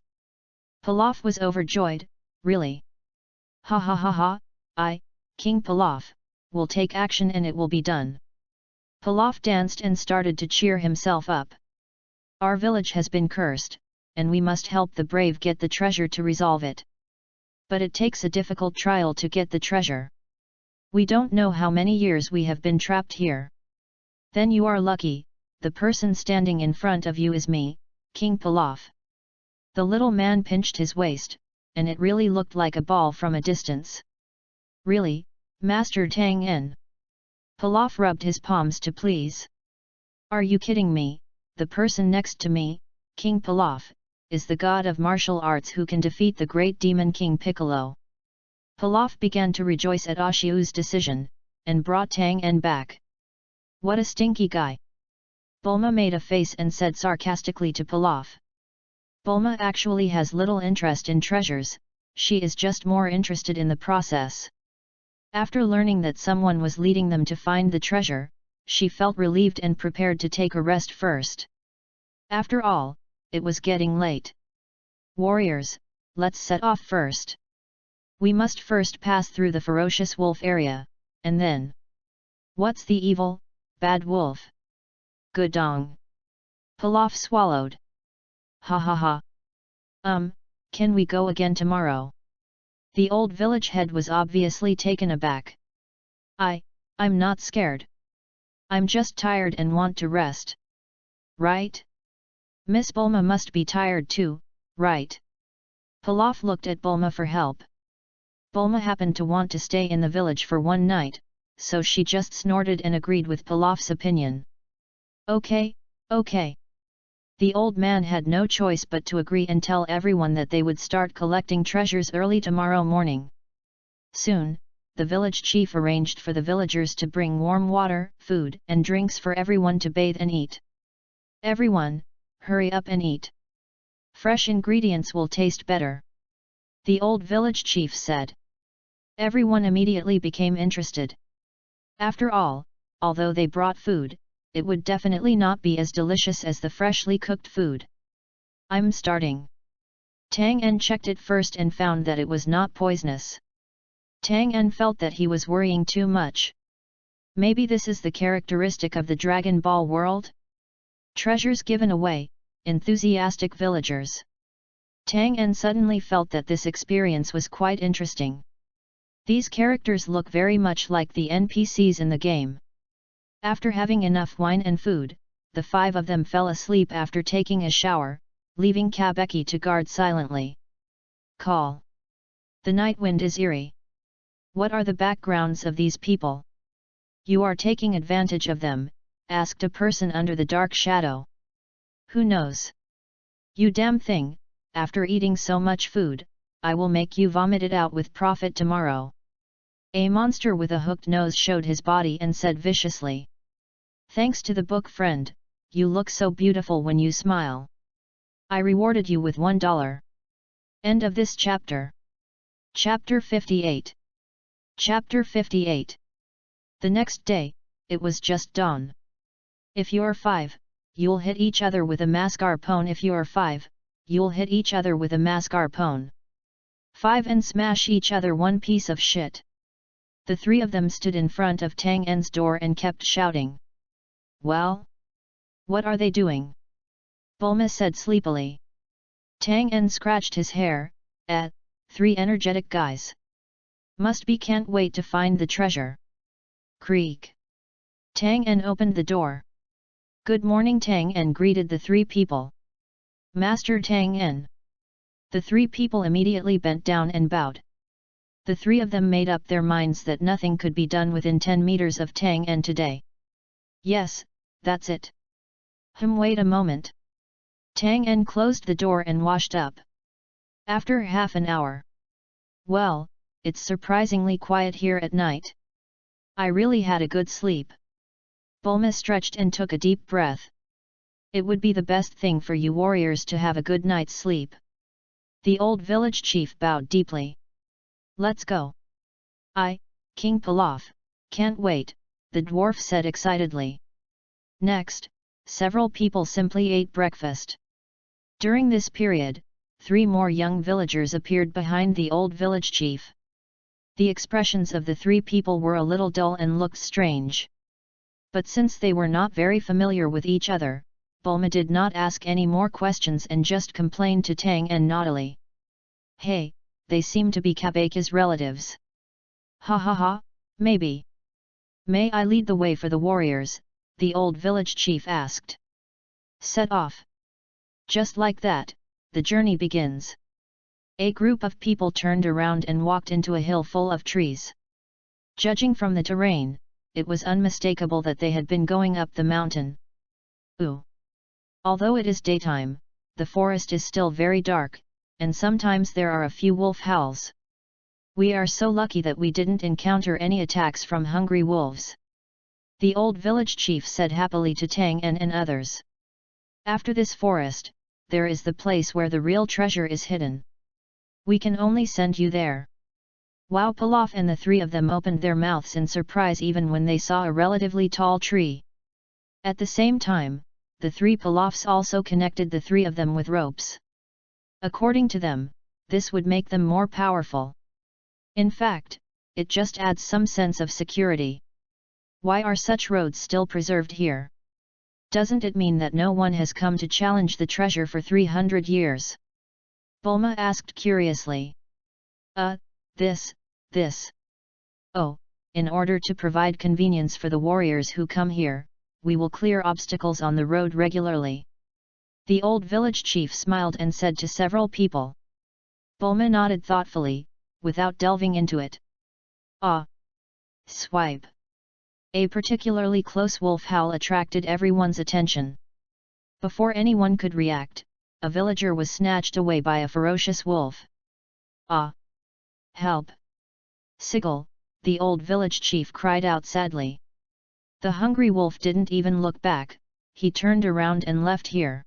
Pilaf was overjoyed, really? Ha ha ha ha, I, King Pilaf, will take action and it will be done. Pilaf danced and started to cheer himself up. Our village has been cursed, and we must help the brave get the treasure to resolve it. But it takes a difficult trial to get the treasure. We don't know how many years we have been trapped here. Then you are lucky, the person standing in front of you is me, King Pilaf. The little man pinched his waist, and it really looked like a ball from a distance. Really, Master Tang En? Pilaf rubbed his palms to please. Are you kidding me? The person next to me, King Pilaf, is the god of martial arts who can defeat the great demon King Piccolo. Pilaf began to rejoice at Ashiu's decision, and brought Tang En back. What a stinky guy! Bulma made a face and said sarcastically to Pilaf. Bulma actually has little interest in treasures, she is just more interested in the process. After learning that someone was leading them to find the treasure, she felt relieved and prepared to take a rest first. After all, it was getting late. Warriors, let's set off first. We must first pass through the ferocious wolf area, and then... What's the evil, bad wolf? Gudong. Pilaf swallowed. Ha ha ha. Can we go again tomorrow? The old village head was obviously taken aback. I'm not scared. I'm just tired and want to rest. Right? Miss Bulma must be tired too, right? Pilaf looked at Bulma for help. Bulma happened to want to stay in the village for one night, so she just snorted and agreed with Pilaf's opinion. Okay, okay. The old man had no choice but to agree and tell everyone that they would start collecting treasures early tomorrow morning. Soon, the village chief arranged for the villagers to bring warm water, food and drinks for everyone to bathe and eat. Everyone, hurry up and eat. Fresh ingredients will taste better. The old village chief said. Everyone immediately became interested. After all, although they brought food, it would definitely not be as delicious as the freshly cooked food. I'm starting. Tang En checked it first and found that it was not poisonous. Tang En felt that he was worrying too much. Maybe this is the characteristic of the Dragon Ball world? Treasures given away, enthusiastic villagers. Tang En suddenly felt that this experience was quite interesting. These characters look very much like the NPCs in the game. After having enough wine and food, the five of them fell asleep after taking a shower, leaving Kabeki to guard silently. Call. The night wind is eerie. What are the backgrounds of these people? You are taking advantage of them, asked a person under the dark shadow. Who knows? You damn thing, after eating so much food, I will make you vomit it out with profit tomorrow. A monster with a hooked nose showed his body and said viciously. Thanks to the book friend, you look so beautiful when you smile. I rewarded you with $1. End of this chapter. Chapter 58. Chapter 58. The next day, it was just dawn. If you're 5, you'll hit each other with a mascarpone. If you're 5, you'll hit each other with a mascarpone. 5 and smash each other one piece of shit. The three of them stood in front of Tang En's door and kept shouting. Well? What are they doing? Bulma said sleepily. Tang En scratched his hair. 3 energetic guys. Must be can't wait to find the treasure. Creak. Tang En opened the door. Good morning. Tang En greeted the 3 people. Master Tang En. The 3 people immediately bent down and bowed. The three of them made up their minds that nothing could be done within 10 meters of Tang En today. Yes, that's it. Wait a moment. Tang En closed the door and washed up. After half an hour. Well, it's surprisingly quiet here at night. I really had a good sleep. Bulma stretched and took a deep breath. It would be the best thing for you warriors to have a good night's sleep. The old village chief bowed deeply. Let's go. King Pilaf, can't wait, the dwarf said excitedly. Next, several people simply ate breakfast. During this period, 3 more young villagers appeared behind the old village chief. The expressions of the 3 people were a little dull and looked strange. But since they were not very familiar with each other, Bulma did not ask any more questions and just complained to Tang En naughtily. Hey, they seem to be Kabaka's relatives. Ha ha ha, maybe. May I lead the way for the warriors? The old village chief asked. Set off. Just like that, the journey begins. A group of people turned around and walked into a hill full of trees. Judging from the terrain, it was unmistakable that they had been going up the mountain. Ooh! Although it is daytime, the forest is still very dark, and sometimes there are a few wolf howls. We are so lucky that we didn't encounter any attacks from hungry wolves. The old village chief said happily to Tang En and others. After this forest, there is the place where the real treasure is hidden. We can only send you there. Wow! Pilaf and the 3 of them opened their mouths in surprise even when they saw a relatively tall tree. At the same time, the 3 Pilafs also connected the 3 of them with ropes. According to them, this would make them more powerful. In fact, it just adds some sense of security. Why are such roads still preserved here? Doesn't it mean that no one has come to challenge the treasure for 300 years? Bulma asked curiously. This. Oh, in order to provide convenience for the warriors who come here, we will clear obstacles on the road regularly. The old village chief smiled and said to several people. Bulma nodded thoughtfully, without delving into it. Swipe! A particularly close wolf howl attracted everyone's attention. Before anyone could react, a villager was snatched away by a ferocious wolf. Help! Sigil, the old village chief cried out sadly. The hungry wolf didn't even look back, he turned around and left here.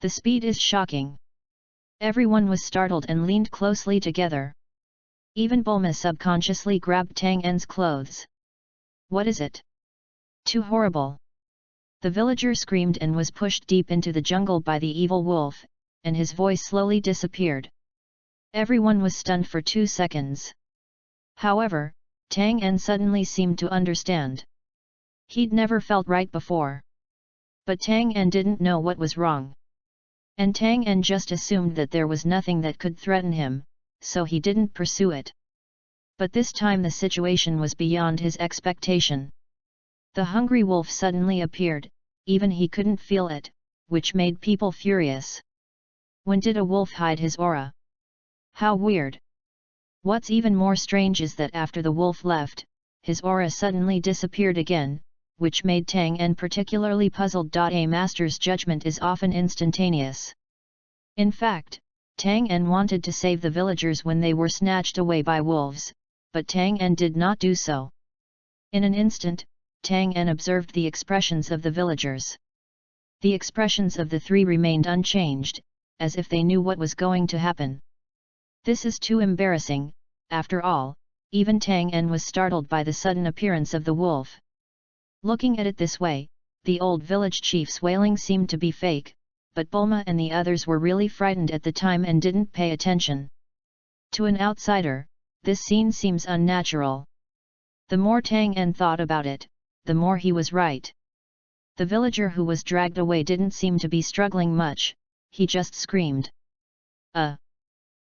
The speed is shocking. Everyone was startled and leaned closely together. Even Bulma subconsciously grabbed Tang En's clothes. What is it? Too horrible! The villager screamed and was pushed deep into the jungle by the evil wolf, and his voice slowly disappeared. Everyone was stunned for 2 seconds. However, Tang En suddenly seemed to understand. He'd never felt right before. But Tang En didn't know what was wrong. And Tang En just assumed that there was nothing that could threaten him, so he didn't pursue it. But this time the situation was beyond his expectation. The hungry wolf suddenly appeared, even he couldn't feel it, which made people furious. When did a wolf hide his aura? How weird! What's even more strange is that after the wolf left, his aura suddenly disappeared again, which made Tang En particularly puzzled. A master's judgment is often instantaneous. In fact, Tang En wanted to save the villagers when they were snatched away by wolves, but Tang En did not do so. In an instant, Tang En observed the expressions of the villagers. The expressions of the 3 remained unchanged, as if they knew what was going to happen. This is too embarrassing. After all, even Tang En was startled by the sudden appearance of the wolf. Looking at it this way, the old village chief's wailing seemed to be fake, but Bulma and the others were really frightened at the time and didn't pay attention. To an outsider, this scene seems unnatural. The more Tang En thought about it, the more he was right. The villager who was dragged away didn't seem to be struggling much, he just screamed.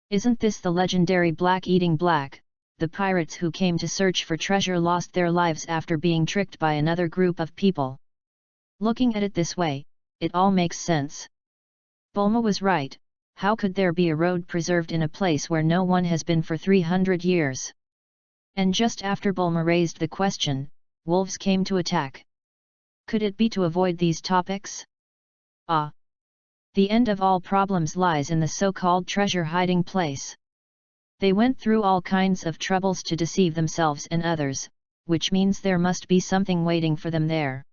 Isn't this the legendary Black Eating Black? The pirates who came to search for treasure lost their lives after being tricked by another group of people. Looking at it this way, it all makes sense. Bulma was right, How could there be a road preserved in a place where no one has been for 300 years? And just after Bulma raised the question, wolves came to attack. Could it be to avoid these topics? Ah! The end of all problems lies in the so-called treasure hiding place. They went through all kinds of troubles to deceive themselves and others, which means there must be something waiting for them there.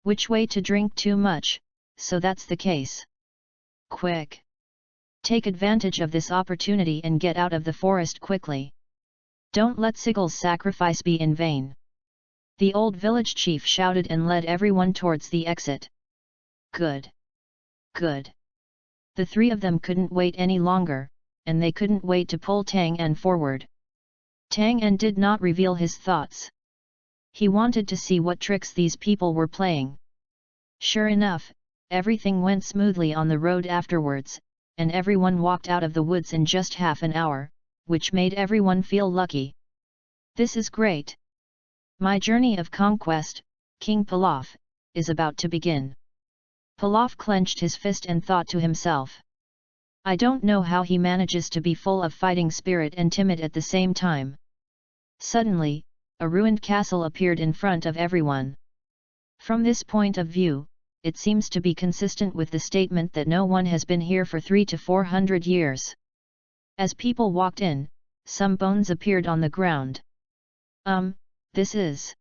Which way to drink too much, so that's the case. Quick! Take advantage of this opportunity and get out of the forest quickly. Don't let Sigel's sacrifice be in vain. The old village chief shouted and led everyone towards the exit. Good! Good! The three of them couldn't wait any longer, and they couldn't wait to pull Tang En forward. Tang En did not reveal his thoughts. He wanted to see what tricks these people were playing. Sure enough, everything went smoothly on the road afterwards, and everyone walked out of the woods in just half an hour, which made everyone feel lucky. This is great! My journey of conquest, King Pilaf, is about to begin. Pilaf clenched his fist and thought to himself. I don't know how he manages to be full of fighting spirit and timid at the same time. Suddenly, a ruined castle appeared in front of everyone. From this point of view, it seems to be consistent with the statement that no one has been here for 300 to 400 years. As people walked in, some bones appeared on the ground. This is...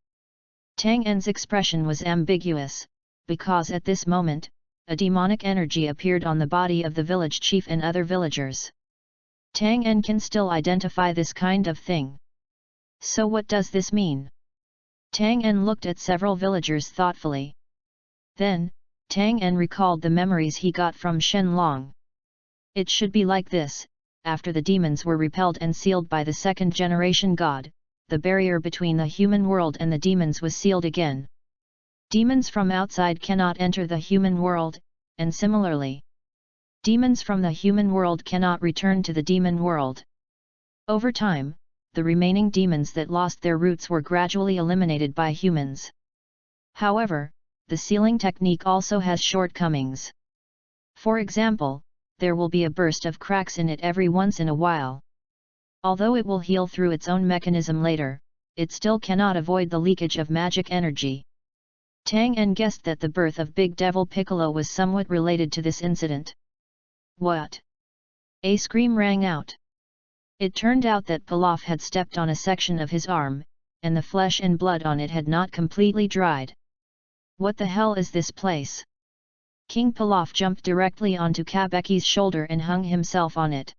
Tang En's expression was ambiguous, because at this moment, a demonic energy appeared on the body of the village chief and other villagers. Tang En can still identify this kind of thing. So what does this mean? Tang En looked at several villagers thoughtfully. Then, Tang En recalled the memories he got from Shen Long. It should be like this: after the demons were repelled and sealed by the second generation god, the barrier between the human world and the demons was sealed again. Demons from outside cannot enter the human world, and similarly, demons from the human world cannot return to the demon world. Over time, the remaining demons that lost their roots were gradually eliminated by humans. However, the sealing technique also has shortcomings. For example, there will be a burst of cracks in it every once in a while. Although it will heal through its own mechanism later, it still cannot avoid the leakage of magic energy. Tang En guessed that the birth of Big Devil Piccolo was somewhat related to this incident. What? A scream rang out. It turned out that Pilaf had stepped on a section of his arm, and the flesh and blood on it had not completely dried. What the hell is this place? King Pilaf jumped directly onto Kabeki's shoulder and hung himself on it.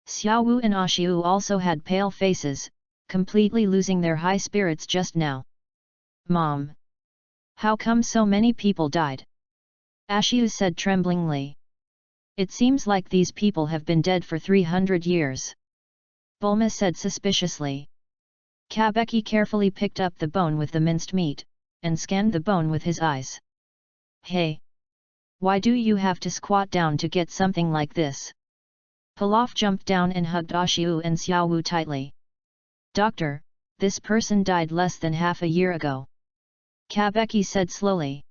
Xiao Wu and Ashiu also had pale faces, completely losing their high spirits just now. Mom! How come so many people died? Ashiu said tremblingly. It seems like these people have been dead for 300 years. Bulma said suspiciously. Kabeki carefully picked up the bone with the minced meat, and scanned the bone with his eyes. Hey! Why do you have to squat down to get something like this? Pilaf jumped down and hugged Ashiu and Xiao Wu tightly. Doctor, this person died less than half a year ago. Kabeki said slowly.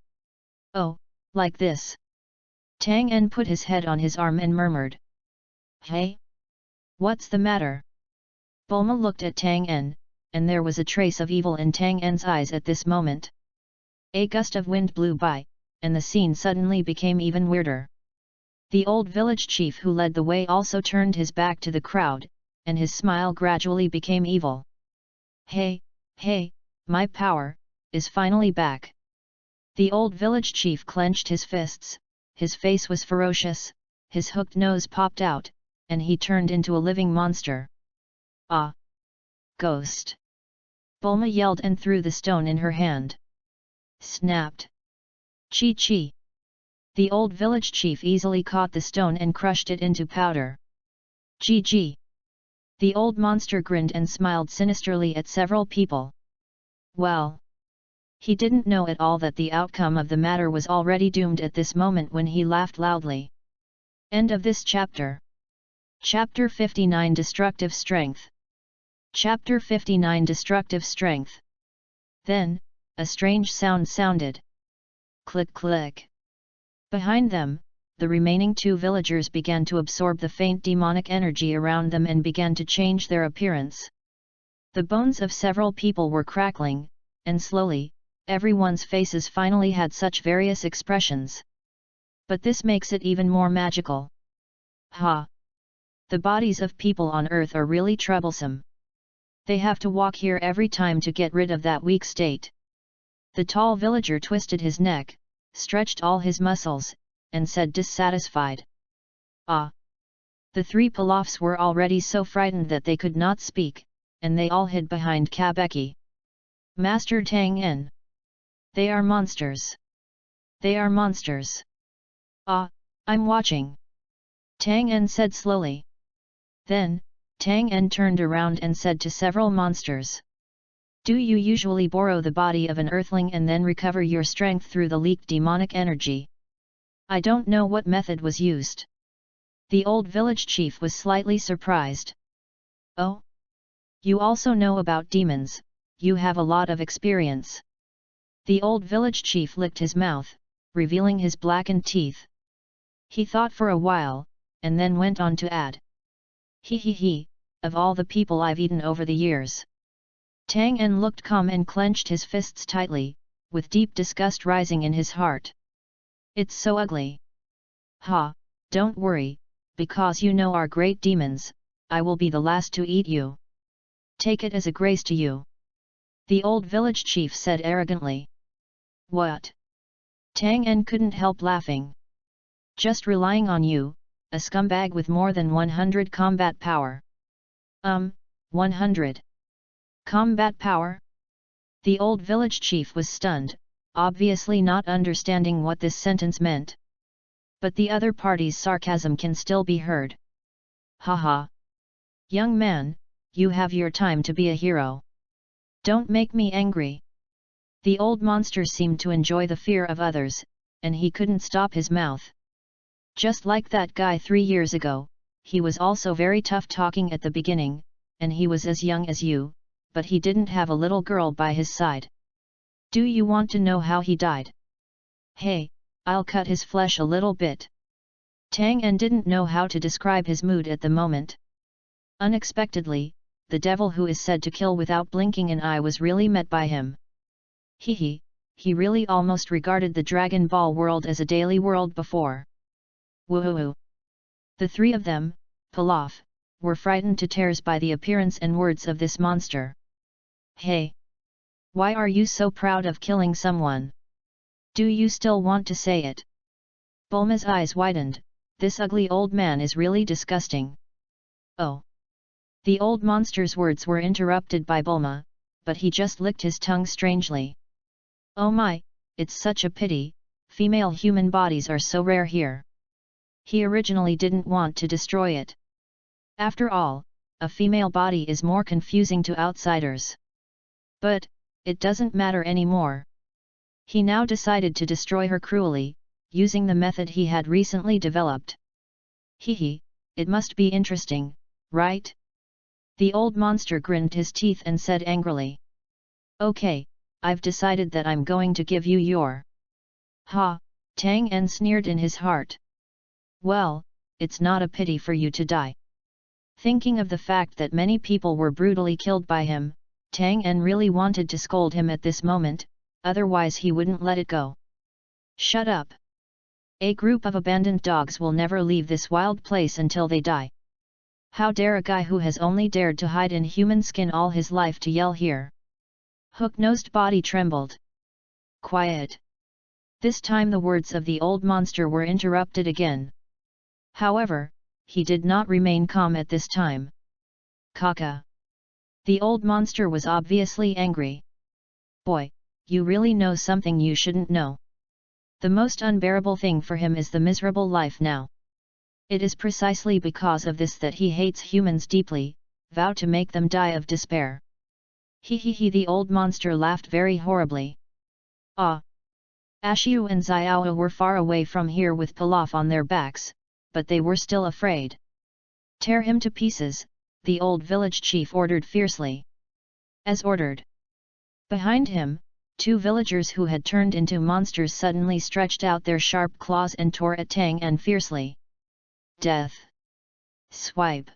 Oh, like this. Tang En put his head on his arm and murmured. Hey? What's the matter? Bulma looked at Tang En, and there was a trace of evil in Tang En's eyes at this moment. A gust of wind blew by, and the scene suddenly became even weirder. The old village chief who led the way also turned his back to the crowd, and his smile gradually became evil. Hey, my power is finally back. The old village chief clenched his fists, his face was ferocious, his hooked nose popped out, and he turned into a living monster. Ah! Ghost! Bulma yelled and threw the stone in her hand. Snapped! Chi! The old village chief easily caught the stone and crushed it into powder. GG! The old monster grinned and smiled sinisterly at several people. Well! He didn't know at all that the outcome of the matter was already doomed at this moment when he laughed loudly. End of this chapter. Chapter 59 Destructive Strength. Chapter 59 Destructive Strength. Then, a strange sound sounded. Click click. Behind them, the remaining 2 villagers began to absorb the faint demonic energy around them and began to change their appearance. The bones of several people were crackling, and slowly, everyone's faces finally had such various expressions. But this makes it even more magical. Ha! The bodies of people on Earth are really troublesome. They have to walk here every time to get rid of that weak state. The tall villager twisted his neck, stretched all his muscles, and said dissatisfied. Ah! The 3 Pilafs were already so frightened that they could not speak, and they all hid behind Kabeki. Master Tang En. They are monsters. They are monsters. Ah, I'm watching. Tang En said slowly. Then, Tang En turned around and said to several monsters. Do you usually borrow the body of an earthling and then recover your strength through the leaked demonic energy? I don't know what method was used. The old village chief was slightly surprised. Oh? You also know about demons, you have a lot of experience. The old village chief licked his mouth, revealing his blackened teeth. He thought for a while, and then went on to add. He, of all the people I've eaten over the years. Tang En looked calm and clenched his fists tightly, with deep disgust rising in his heart. It's so ugly. Ha, don't worry, because you know our great demons, I will be the last to eat you. Take it as a grace to you. The old village chief said arrogantly. What? Tang En couldn't help laughing. Just relying on you, a scumbag with more than 100 combat power. 100. Combat power? The old village chief was stunned, obviously not understanding what this sentence meant. But the other party's sarcasm can still be heard. Haha. Young man, you have your time to be a hero. Don't make me angry. The old monster seemed to enjoy the fear of others, and he couldn't stop his mouth. Just like that guy 3 years ago, he was also very tough talking at the beginning, and he was as young as you, but he didn't have a little girl by his side. Do you want to know how he died? Hey, I'll cut his flesh a little bit. Tang En didn't know how to describe his mood at the moment. Unexpectedly, the devil who is said to kill without blinking an eye was really met by him. He really almost regarded the Dragon Ball world as a daily world before. Woohoo! The 3 of them, Pilaf, were frightened to tears by the appearance and words of this monster. Hey! Why are you so proud of killing someone? Do you still want to say it? Bulma's eyes widened, this ugly old man is really disgusting. Oh! The old monster's words were interrupted by Bulma, but he just licked his tongue strangely. Oh my, it's such a pity, female human bodies are so rare here. He originally didn't want to destroy it. After all, a female body is more confusing to outsiders. But, it doesn't matter anymore. He now decided to destroy her cruelly, using the method he had recently developed. It must be interesting, right? The old monster grinned his teeth and said angrily. Okay, I've decided that I'm going to give you your. Ha, Tang En sneered in his heart. Well, it's not a pity for you to die. Thinking of the fact that many people were brutally killed by him, Tang En really wanted to scold him at this moment, otherwise he wouldn't let it go. Shut up! A group of abandoned dogs will never leave this wild place until they die. How dare a guy who has only dared to hide in human skin all his life to yell here? Hook-nosed body trembled. Quiet! This time the words of the old monster were interrupted again. However, he did not remain calm at this time. Kaka! The old monster was obviously angry. Boy, you really know something you shouldn't know. The most unbearable thing for him is the miserable life now. It is precisely because of this that he hates humans deeply, vow to make them die of despair. The old monster laughed very horribly. Ah! Ashiu and Xiao were far away from here with Pilaf on their backs, but they were still afraid. Tear him to pieces, the old village chief ordered fiercely. As ordered. Behind him, Two villagers who had turned into monsters suddenly stretched out their sharp claws and tore at Tang En fiercely. Death! Swipe!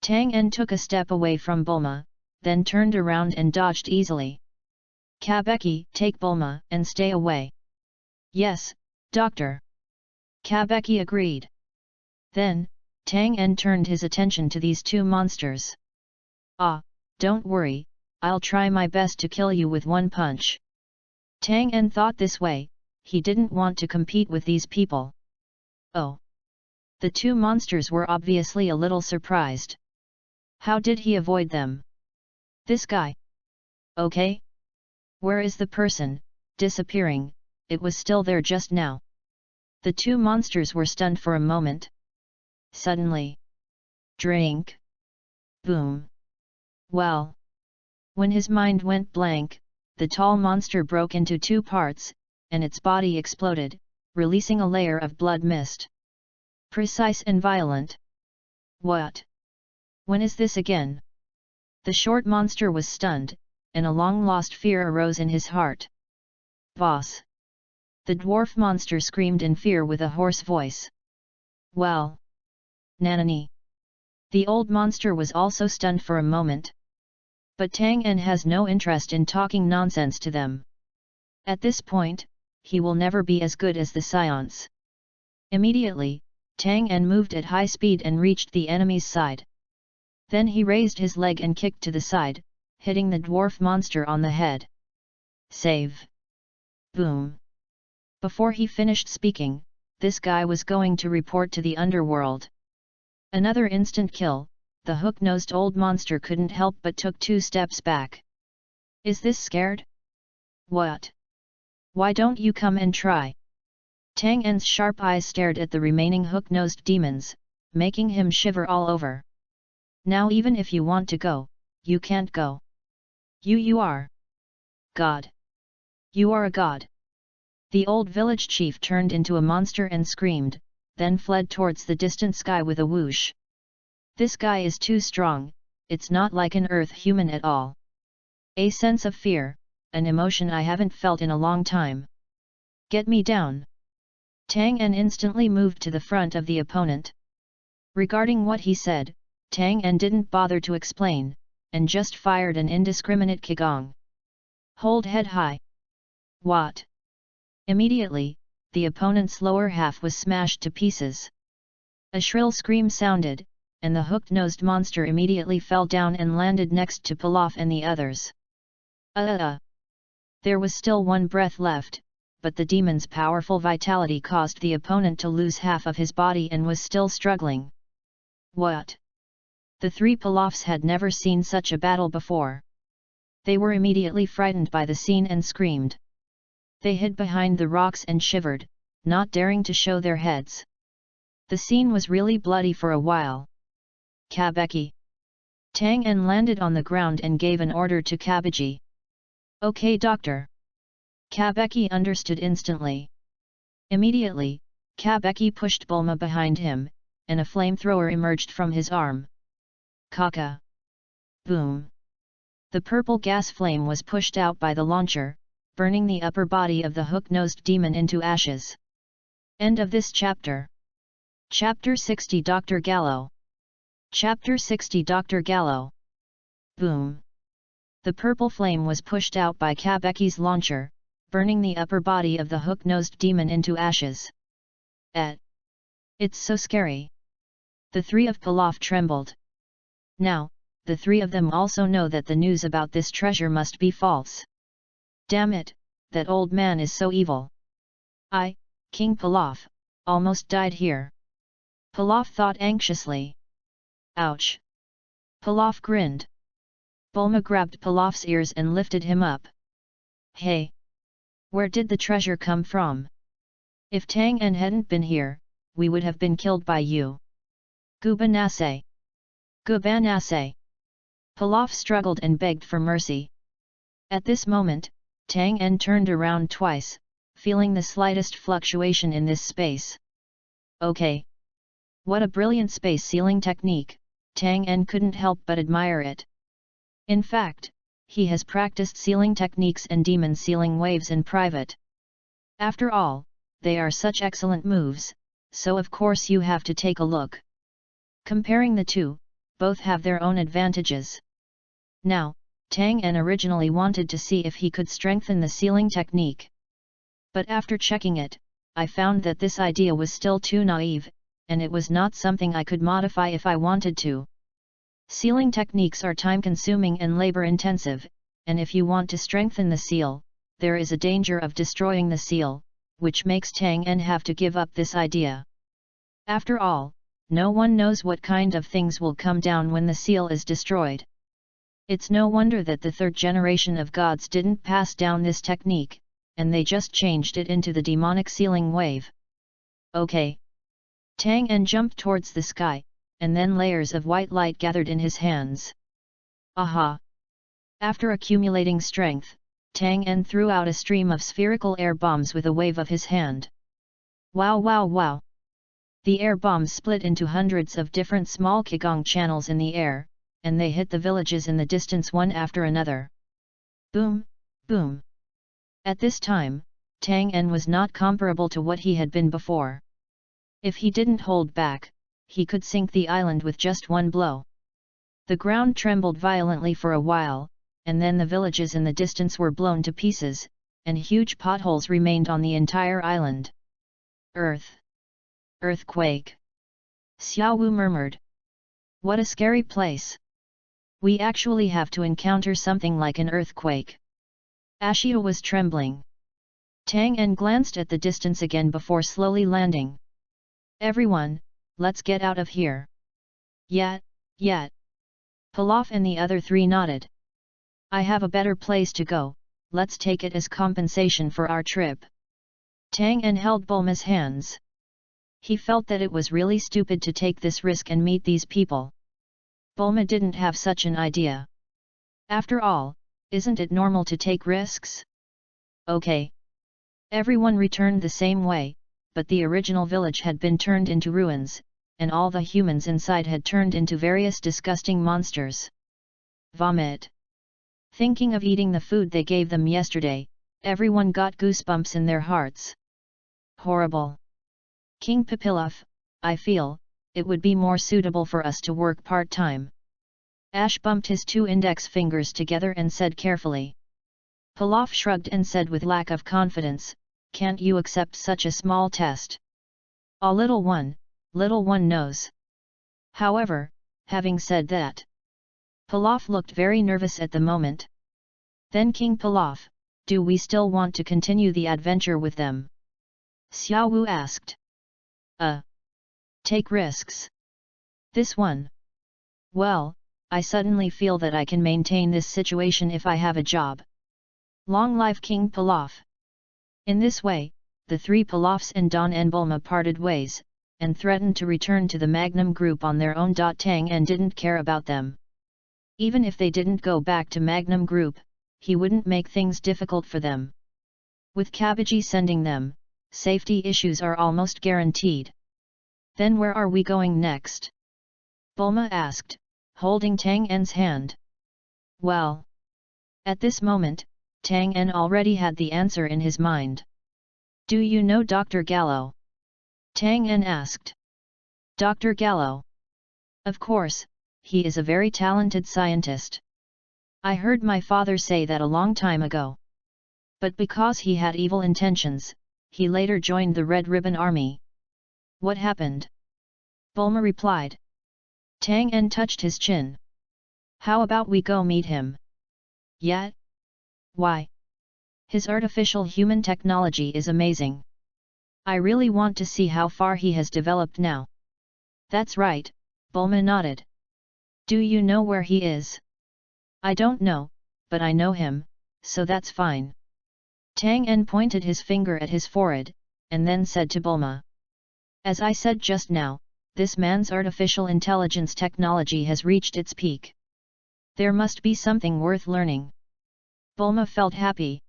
Tang En took a step away from Bulma, then turned around and dodged easily. Kabeki, take Bulma and stay away. Yes, doctor. Kabeki agreed. Then, Tang En turned his attention to these two monsters. Ah, don't worry, I'll try my best to kill you with one punch. Tang En thought this way, he didn't want to compete with these people. Oh! The two monsters were obviously a little surprised. How did he avoid them? This guy. Okay. Where is the person, disappearing? It was still there just now. The two monsters were stunned for a moment. Suddenly. Drink. Boom. Well. When his mind went blank, the tall monster broke into two parts, and its body exploded, releasing a layer of blood mist. Precise and violent. What? When is this again? The short monster was stunned, and a long-lost fear arose in his heart. Boss! The dwarf monster screamed in fear with a hoarse voice. Well! Nanani! The old monster was also stunned for a moment. But Tang En has no interest in talking nonsense to them. At this point, he will never be as good as the Scions. Immediately, Tang En moved at high speed and reached the enemy's side. Then he raised his leg and kicked to the side, hitting the dwarf monster on the head. Save! Boom! Before he finished speaking, this guy was going to report to the underworld. Another instant kill. The hook-nosed old monster couldn't help but took 2 steps back. Is this scared? What? Why don't you come and try? Tang En's sharp eyes stared at the remaining hook-nosed demons, making him shiver all over. Now even if you want to go, you can't go. You are God. You are a god. The old village chief turned into a monster and screamed, then fled towards the distant sky with a whoosh. This guy is too strong, it's not like an earth human at all. A sense of fear, an emotion I haven't felt in a long time. Get me down. Tang En instantly moved to the front of the opponent. Regarding what he said, Tang En didn't bother to explain, and just fired an indiscriminate qigong. Hold head high. What? Immediately, the opponent's lower half was smashed to pieces. A shrill scream sounded, and the hooked-nosed monster immediately fell down and landed next to Pilaf and the others. There was still one breath left, but the demon's powerful vitality caused the opponent to lose half of his body and was still struggling. What? The 3 Pilafs had never seen such a battle before. They were immediately frightened by the scene and screamed. They hid behind the rocks and shivered, not daring to show their heads. The scene was really bloody for a while. Kabeki. Tang En landed on the ground and gave an order to Kabiji. Okay, doctor. Kabeki understood instantly. Immediately, Kabeki pushed Bulma behind him, and a flamethrower emerged from his arm. Kaka. Boom. The purple gas flame was pushed out by the launcher, burning the upper body of the hook-nosed demon into ashes. End of this chapter. Chapter 60 Dr. Gallo. Chapter 60 Dr. Gallo. Boom. The purple flame was pushed out by Kabeki's launcher, burning the upper body of the hook-nosed demon into ashes. It's so scary. The 3 of Pilaf trembled. Now, the 3 of them also know that the news about this treasure must be false. Damn it, that old man is so evil. I, King Pilaf, almost died here. Pilaf thought anxiously. Ouch! Pilaf grinned. Bulma grabbed Pilaf's ears and lifted him up. Hey! Where did the treasure come from? If Tang En hadn't been here, we would have been killed by you. Gubanase! Gubanase! Pilaf struggled and begged for mercy. At this moment, Tang En turned around twice, feeling the slightest fluctuation in this space. Okay. What a brilliant space sealing technique, Tang En couldn't help but admire it. In fact, he has practiced sealing techniques and demon sealing waves in private. After all, they are such excellent moves, so of course you have to take a look. Comparing the two, both have their own advantages. Now, Tang En originally wanted to see if he could strengthen the sealing technique. But after checking it, I found that this idea was still too naive, and it was not something I could modify if I wanted to. Sealing techniques are time-consuming and labor-intensive, and if you want to strengthen the seal, there is a danger of destroying the seal, which makes Tang En have to give up this idea. After all, no one knows what kind of things will come down when the seal is destroyed. It's no wonder that the third generation of gods didn't pass down this technique, and they just changed it into the demonic sealing wave. Okay. Tang En jumped towards the sky, and then layers of white light gathered in his hands. Aha! After accumulating strength, Tang En threw out a stream of spherical air bombs with a wave of his hand. Wow wow wow! The air bombs split into hundreds of different small qigong channels in the air, and they hit the villages in the distance one after another. Boom! Boom! At this time, Tang En was not comparable to what he had been before. If he didn't hold back, he could sink the island with just one blow. The ground trembled violently for a while, and then the villages in the distance were blown to pieces, and huge potholes remained on the entire island. Earthquake! Xiao Wu murmured. What a scary place! We actually have to encounter something like an earthquake. Ashia was trembling. Tang En glanced at the distance again before slowly landing. Everyone, let's get out of here. Yet. Pilaf and the other three nodded. I have a better place to go, let's take it as compensation for our trip. Tang En held Bulma's hands. He felt that it was really stupid to take this risk and meet these people. Bulma didn't have such an idea. After all, isn't it normal to take risks? Okay. Everyone returned the same way, but the original village had been turned into ruins, and all the humans inside had turned into various disgusting monsters. Vomit. Thinking of eating the food they gave them yesterday, everyone got goosebumps in their hearts. Horrible. King Papilaf, I feel, it would be more suitable for us to work part-time. Ash bumped his two index fingers together and said carefully. Pilaf shrugged and said with lack of confidence, can't you accept such a small test? A little one knows. However, having said that, Pilaf looked very nervous at the moment. Then King Pilaf, do we still want to continue the adventure with them? Xiao Wu asked. Take risks. This one. Well, I suddenly feel that I can maintain this situation if I have a job. Long life King Pilaf. In this way, the three Pilafs and Don and Bulma parted ways, and threatened to return to the Magnum Group on their own. Tang En didn't care about them. Even if they didn't go back to Magnum Group, he wouldn't make things difficult for them. With Cabbagee sending them, safety issues are almost guaranteed. Then where are we going next? Bulma asked, holding Tang En's hand. Well. At this moment, Tang En already had the answer in his mind. Do you know Dr. Gallo? Tang En asked. Dr. Gallo? Of course, he is a very talented scientist. I heard my father say that a long time ago. But because he had evil intentions, he later joined the Red Ribbon Army. What happened? Bulma replied. Tang En touched his chin. How about we go meet him? Yet? Why? His artificial human technology is amazing. I really want to see how far he has developed now. That's right, Bulma nodded. Do you know where he is? I don't know, but I know him, so that's fine. Tang En pointed his finger at his forehead, and then said to Bulma. As I said just now, this man's artificial intelligence technology has reached its peak. There must be something worth learning. Bulma felt happy.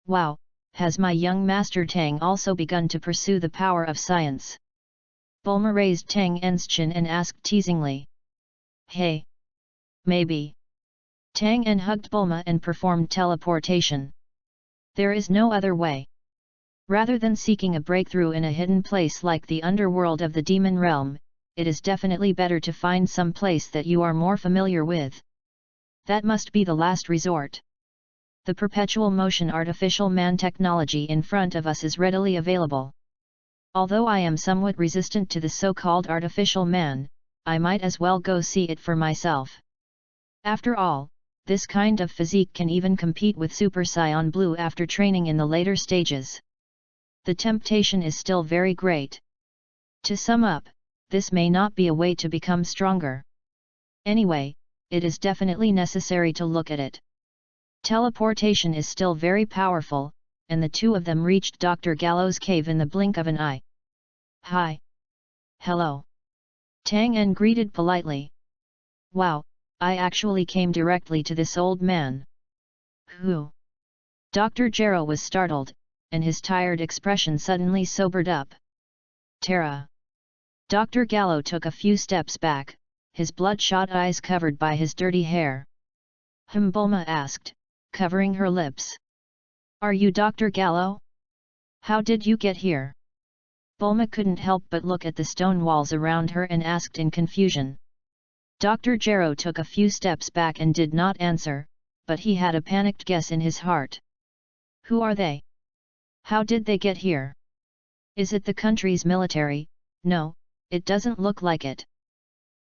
Wow, has my young master Tang also begun to pursue the power of science? Bulma raised Tang En's chin and asked teasingly. Hey! Maybe. Tang En hugged Bulma and performed teleportation. There is no other way. Rather than seeking a breakthrough in a hidden place like the underworld of the demon realm, it is definitely better to find some place that you are more familiar with. That must be the last resort. The perpetual motion artificial man technology in front of us is readily available. Although I am somewhat resistant to the so-called artificial man, I might as well go see it for myself. After all, this kind of physique can even compete with Super Saiyan Blue after training in the later stages. The temptation is still very great. To sum up, this may not be a way to become stronger. Anyway, it is definitely necessary to look at it. Teleportation is still very powerful, and the two of them reached Dr. Gallo's cave in the blink of an eye. Hi. Hello. Tang En greeted politely. Wow, I actually came directly to this old man. Who? Dr. Gero was startled, and his tired expression suddenly sobered up. Terra. Dr. Gallo took a few steps back, his bloodshot eyes covered by his dirty hair. Bulma asked, covering her lips. Are you Dr. Gallo? How did you get here? Bulma couldn't help but look at the stone walls around her and asked in confusion. Dr. Gero took a few steps back and did not answer, but he had a panicked guess in his heart. Who are they? How did they get here? Is it the country's military? No, it doesn't look like it.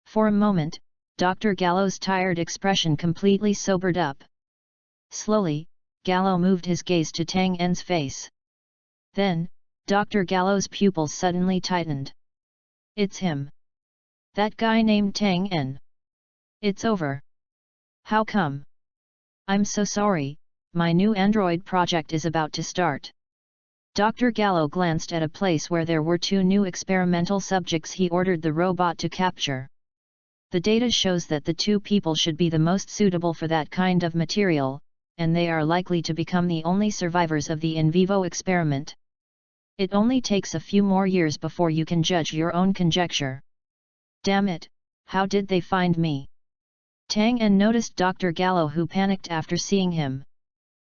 For a moment, Dr. Gallo's tired expression completely sobered up. Slowly, Gallo moved his gaze to Tang En's face. Then, Dr. Gallo's pupils suddenly tightened. It's him. That guy named Tang En. It's over. How come? I'm so sorry, my new android project is about to start. Dr. Gallo glanced at a place where there were 2 new experimental subjects he ordered the robot to capture. The data shows that the 2 people should be the most suitable for that kind of material, and they are likely to become the only survivors of the in vivo experiment. It only takes a few more years before you can judge your own conjecture. Damn it, how did they find me? Tang En noticed Dr. Gallo, who panicked after seeing him.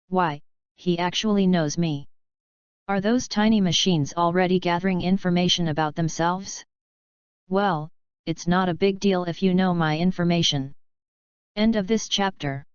Why, he actually knows me. Are those tiny machines already gathering information about themselves? Well, it's not a big deal if you know my information. End of this chapter.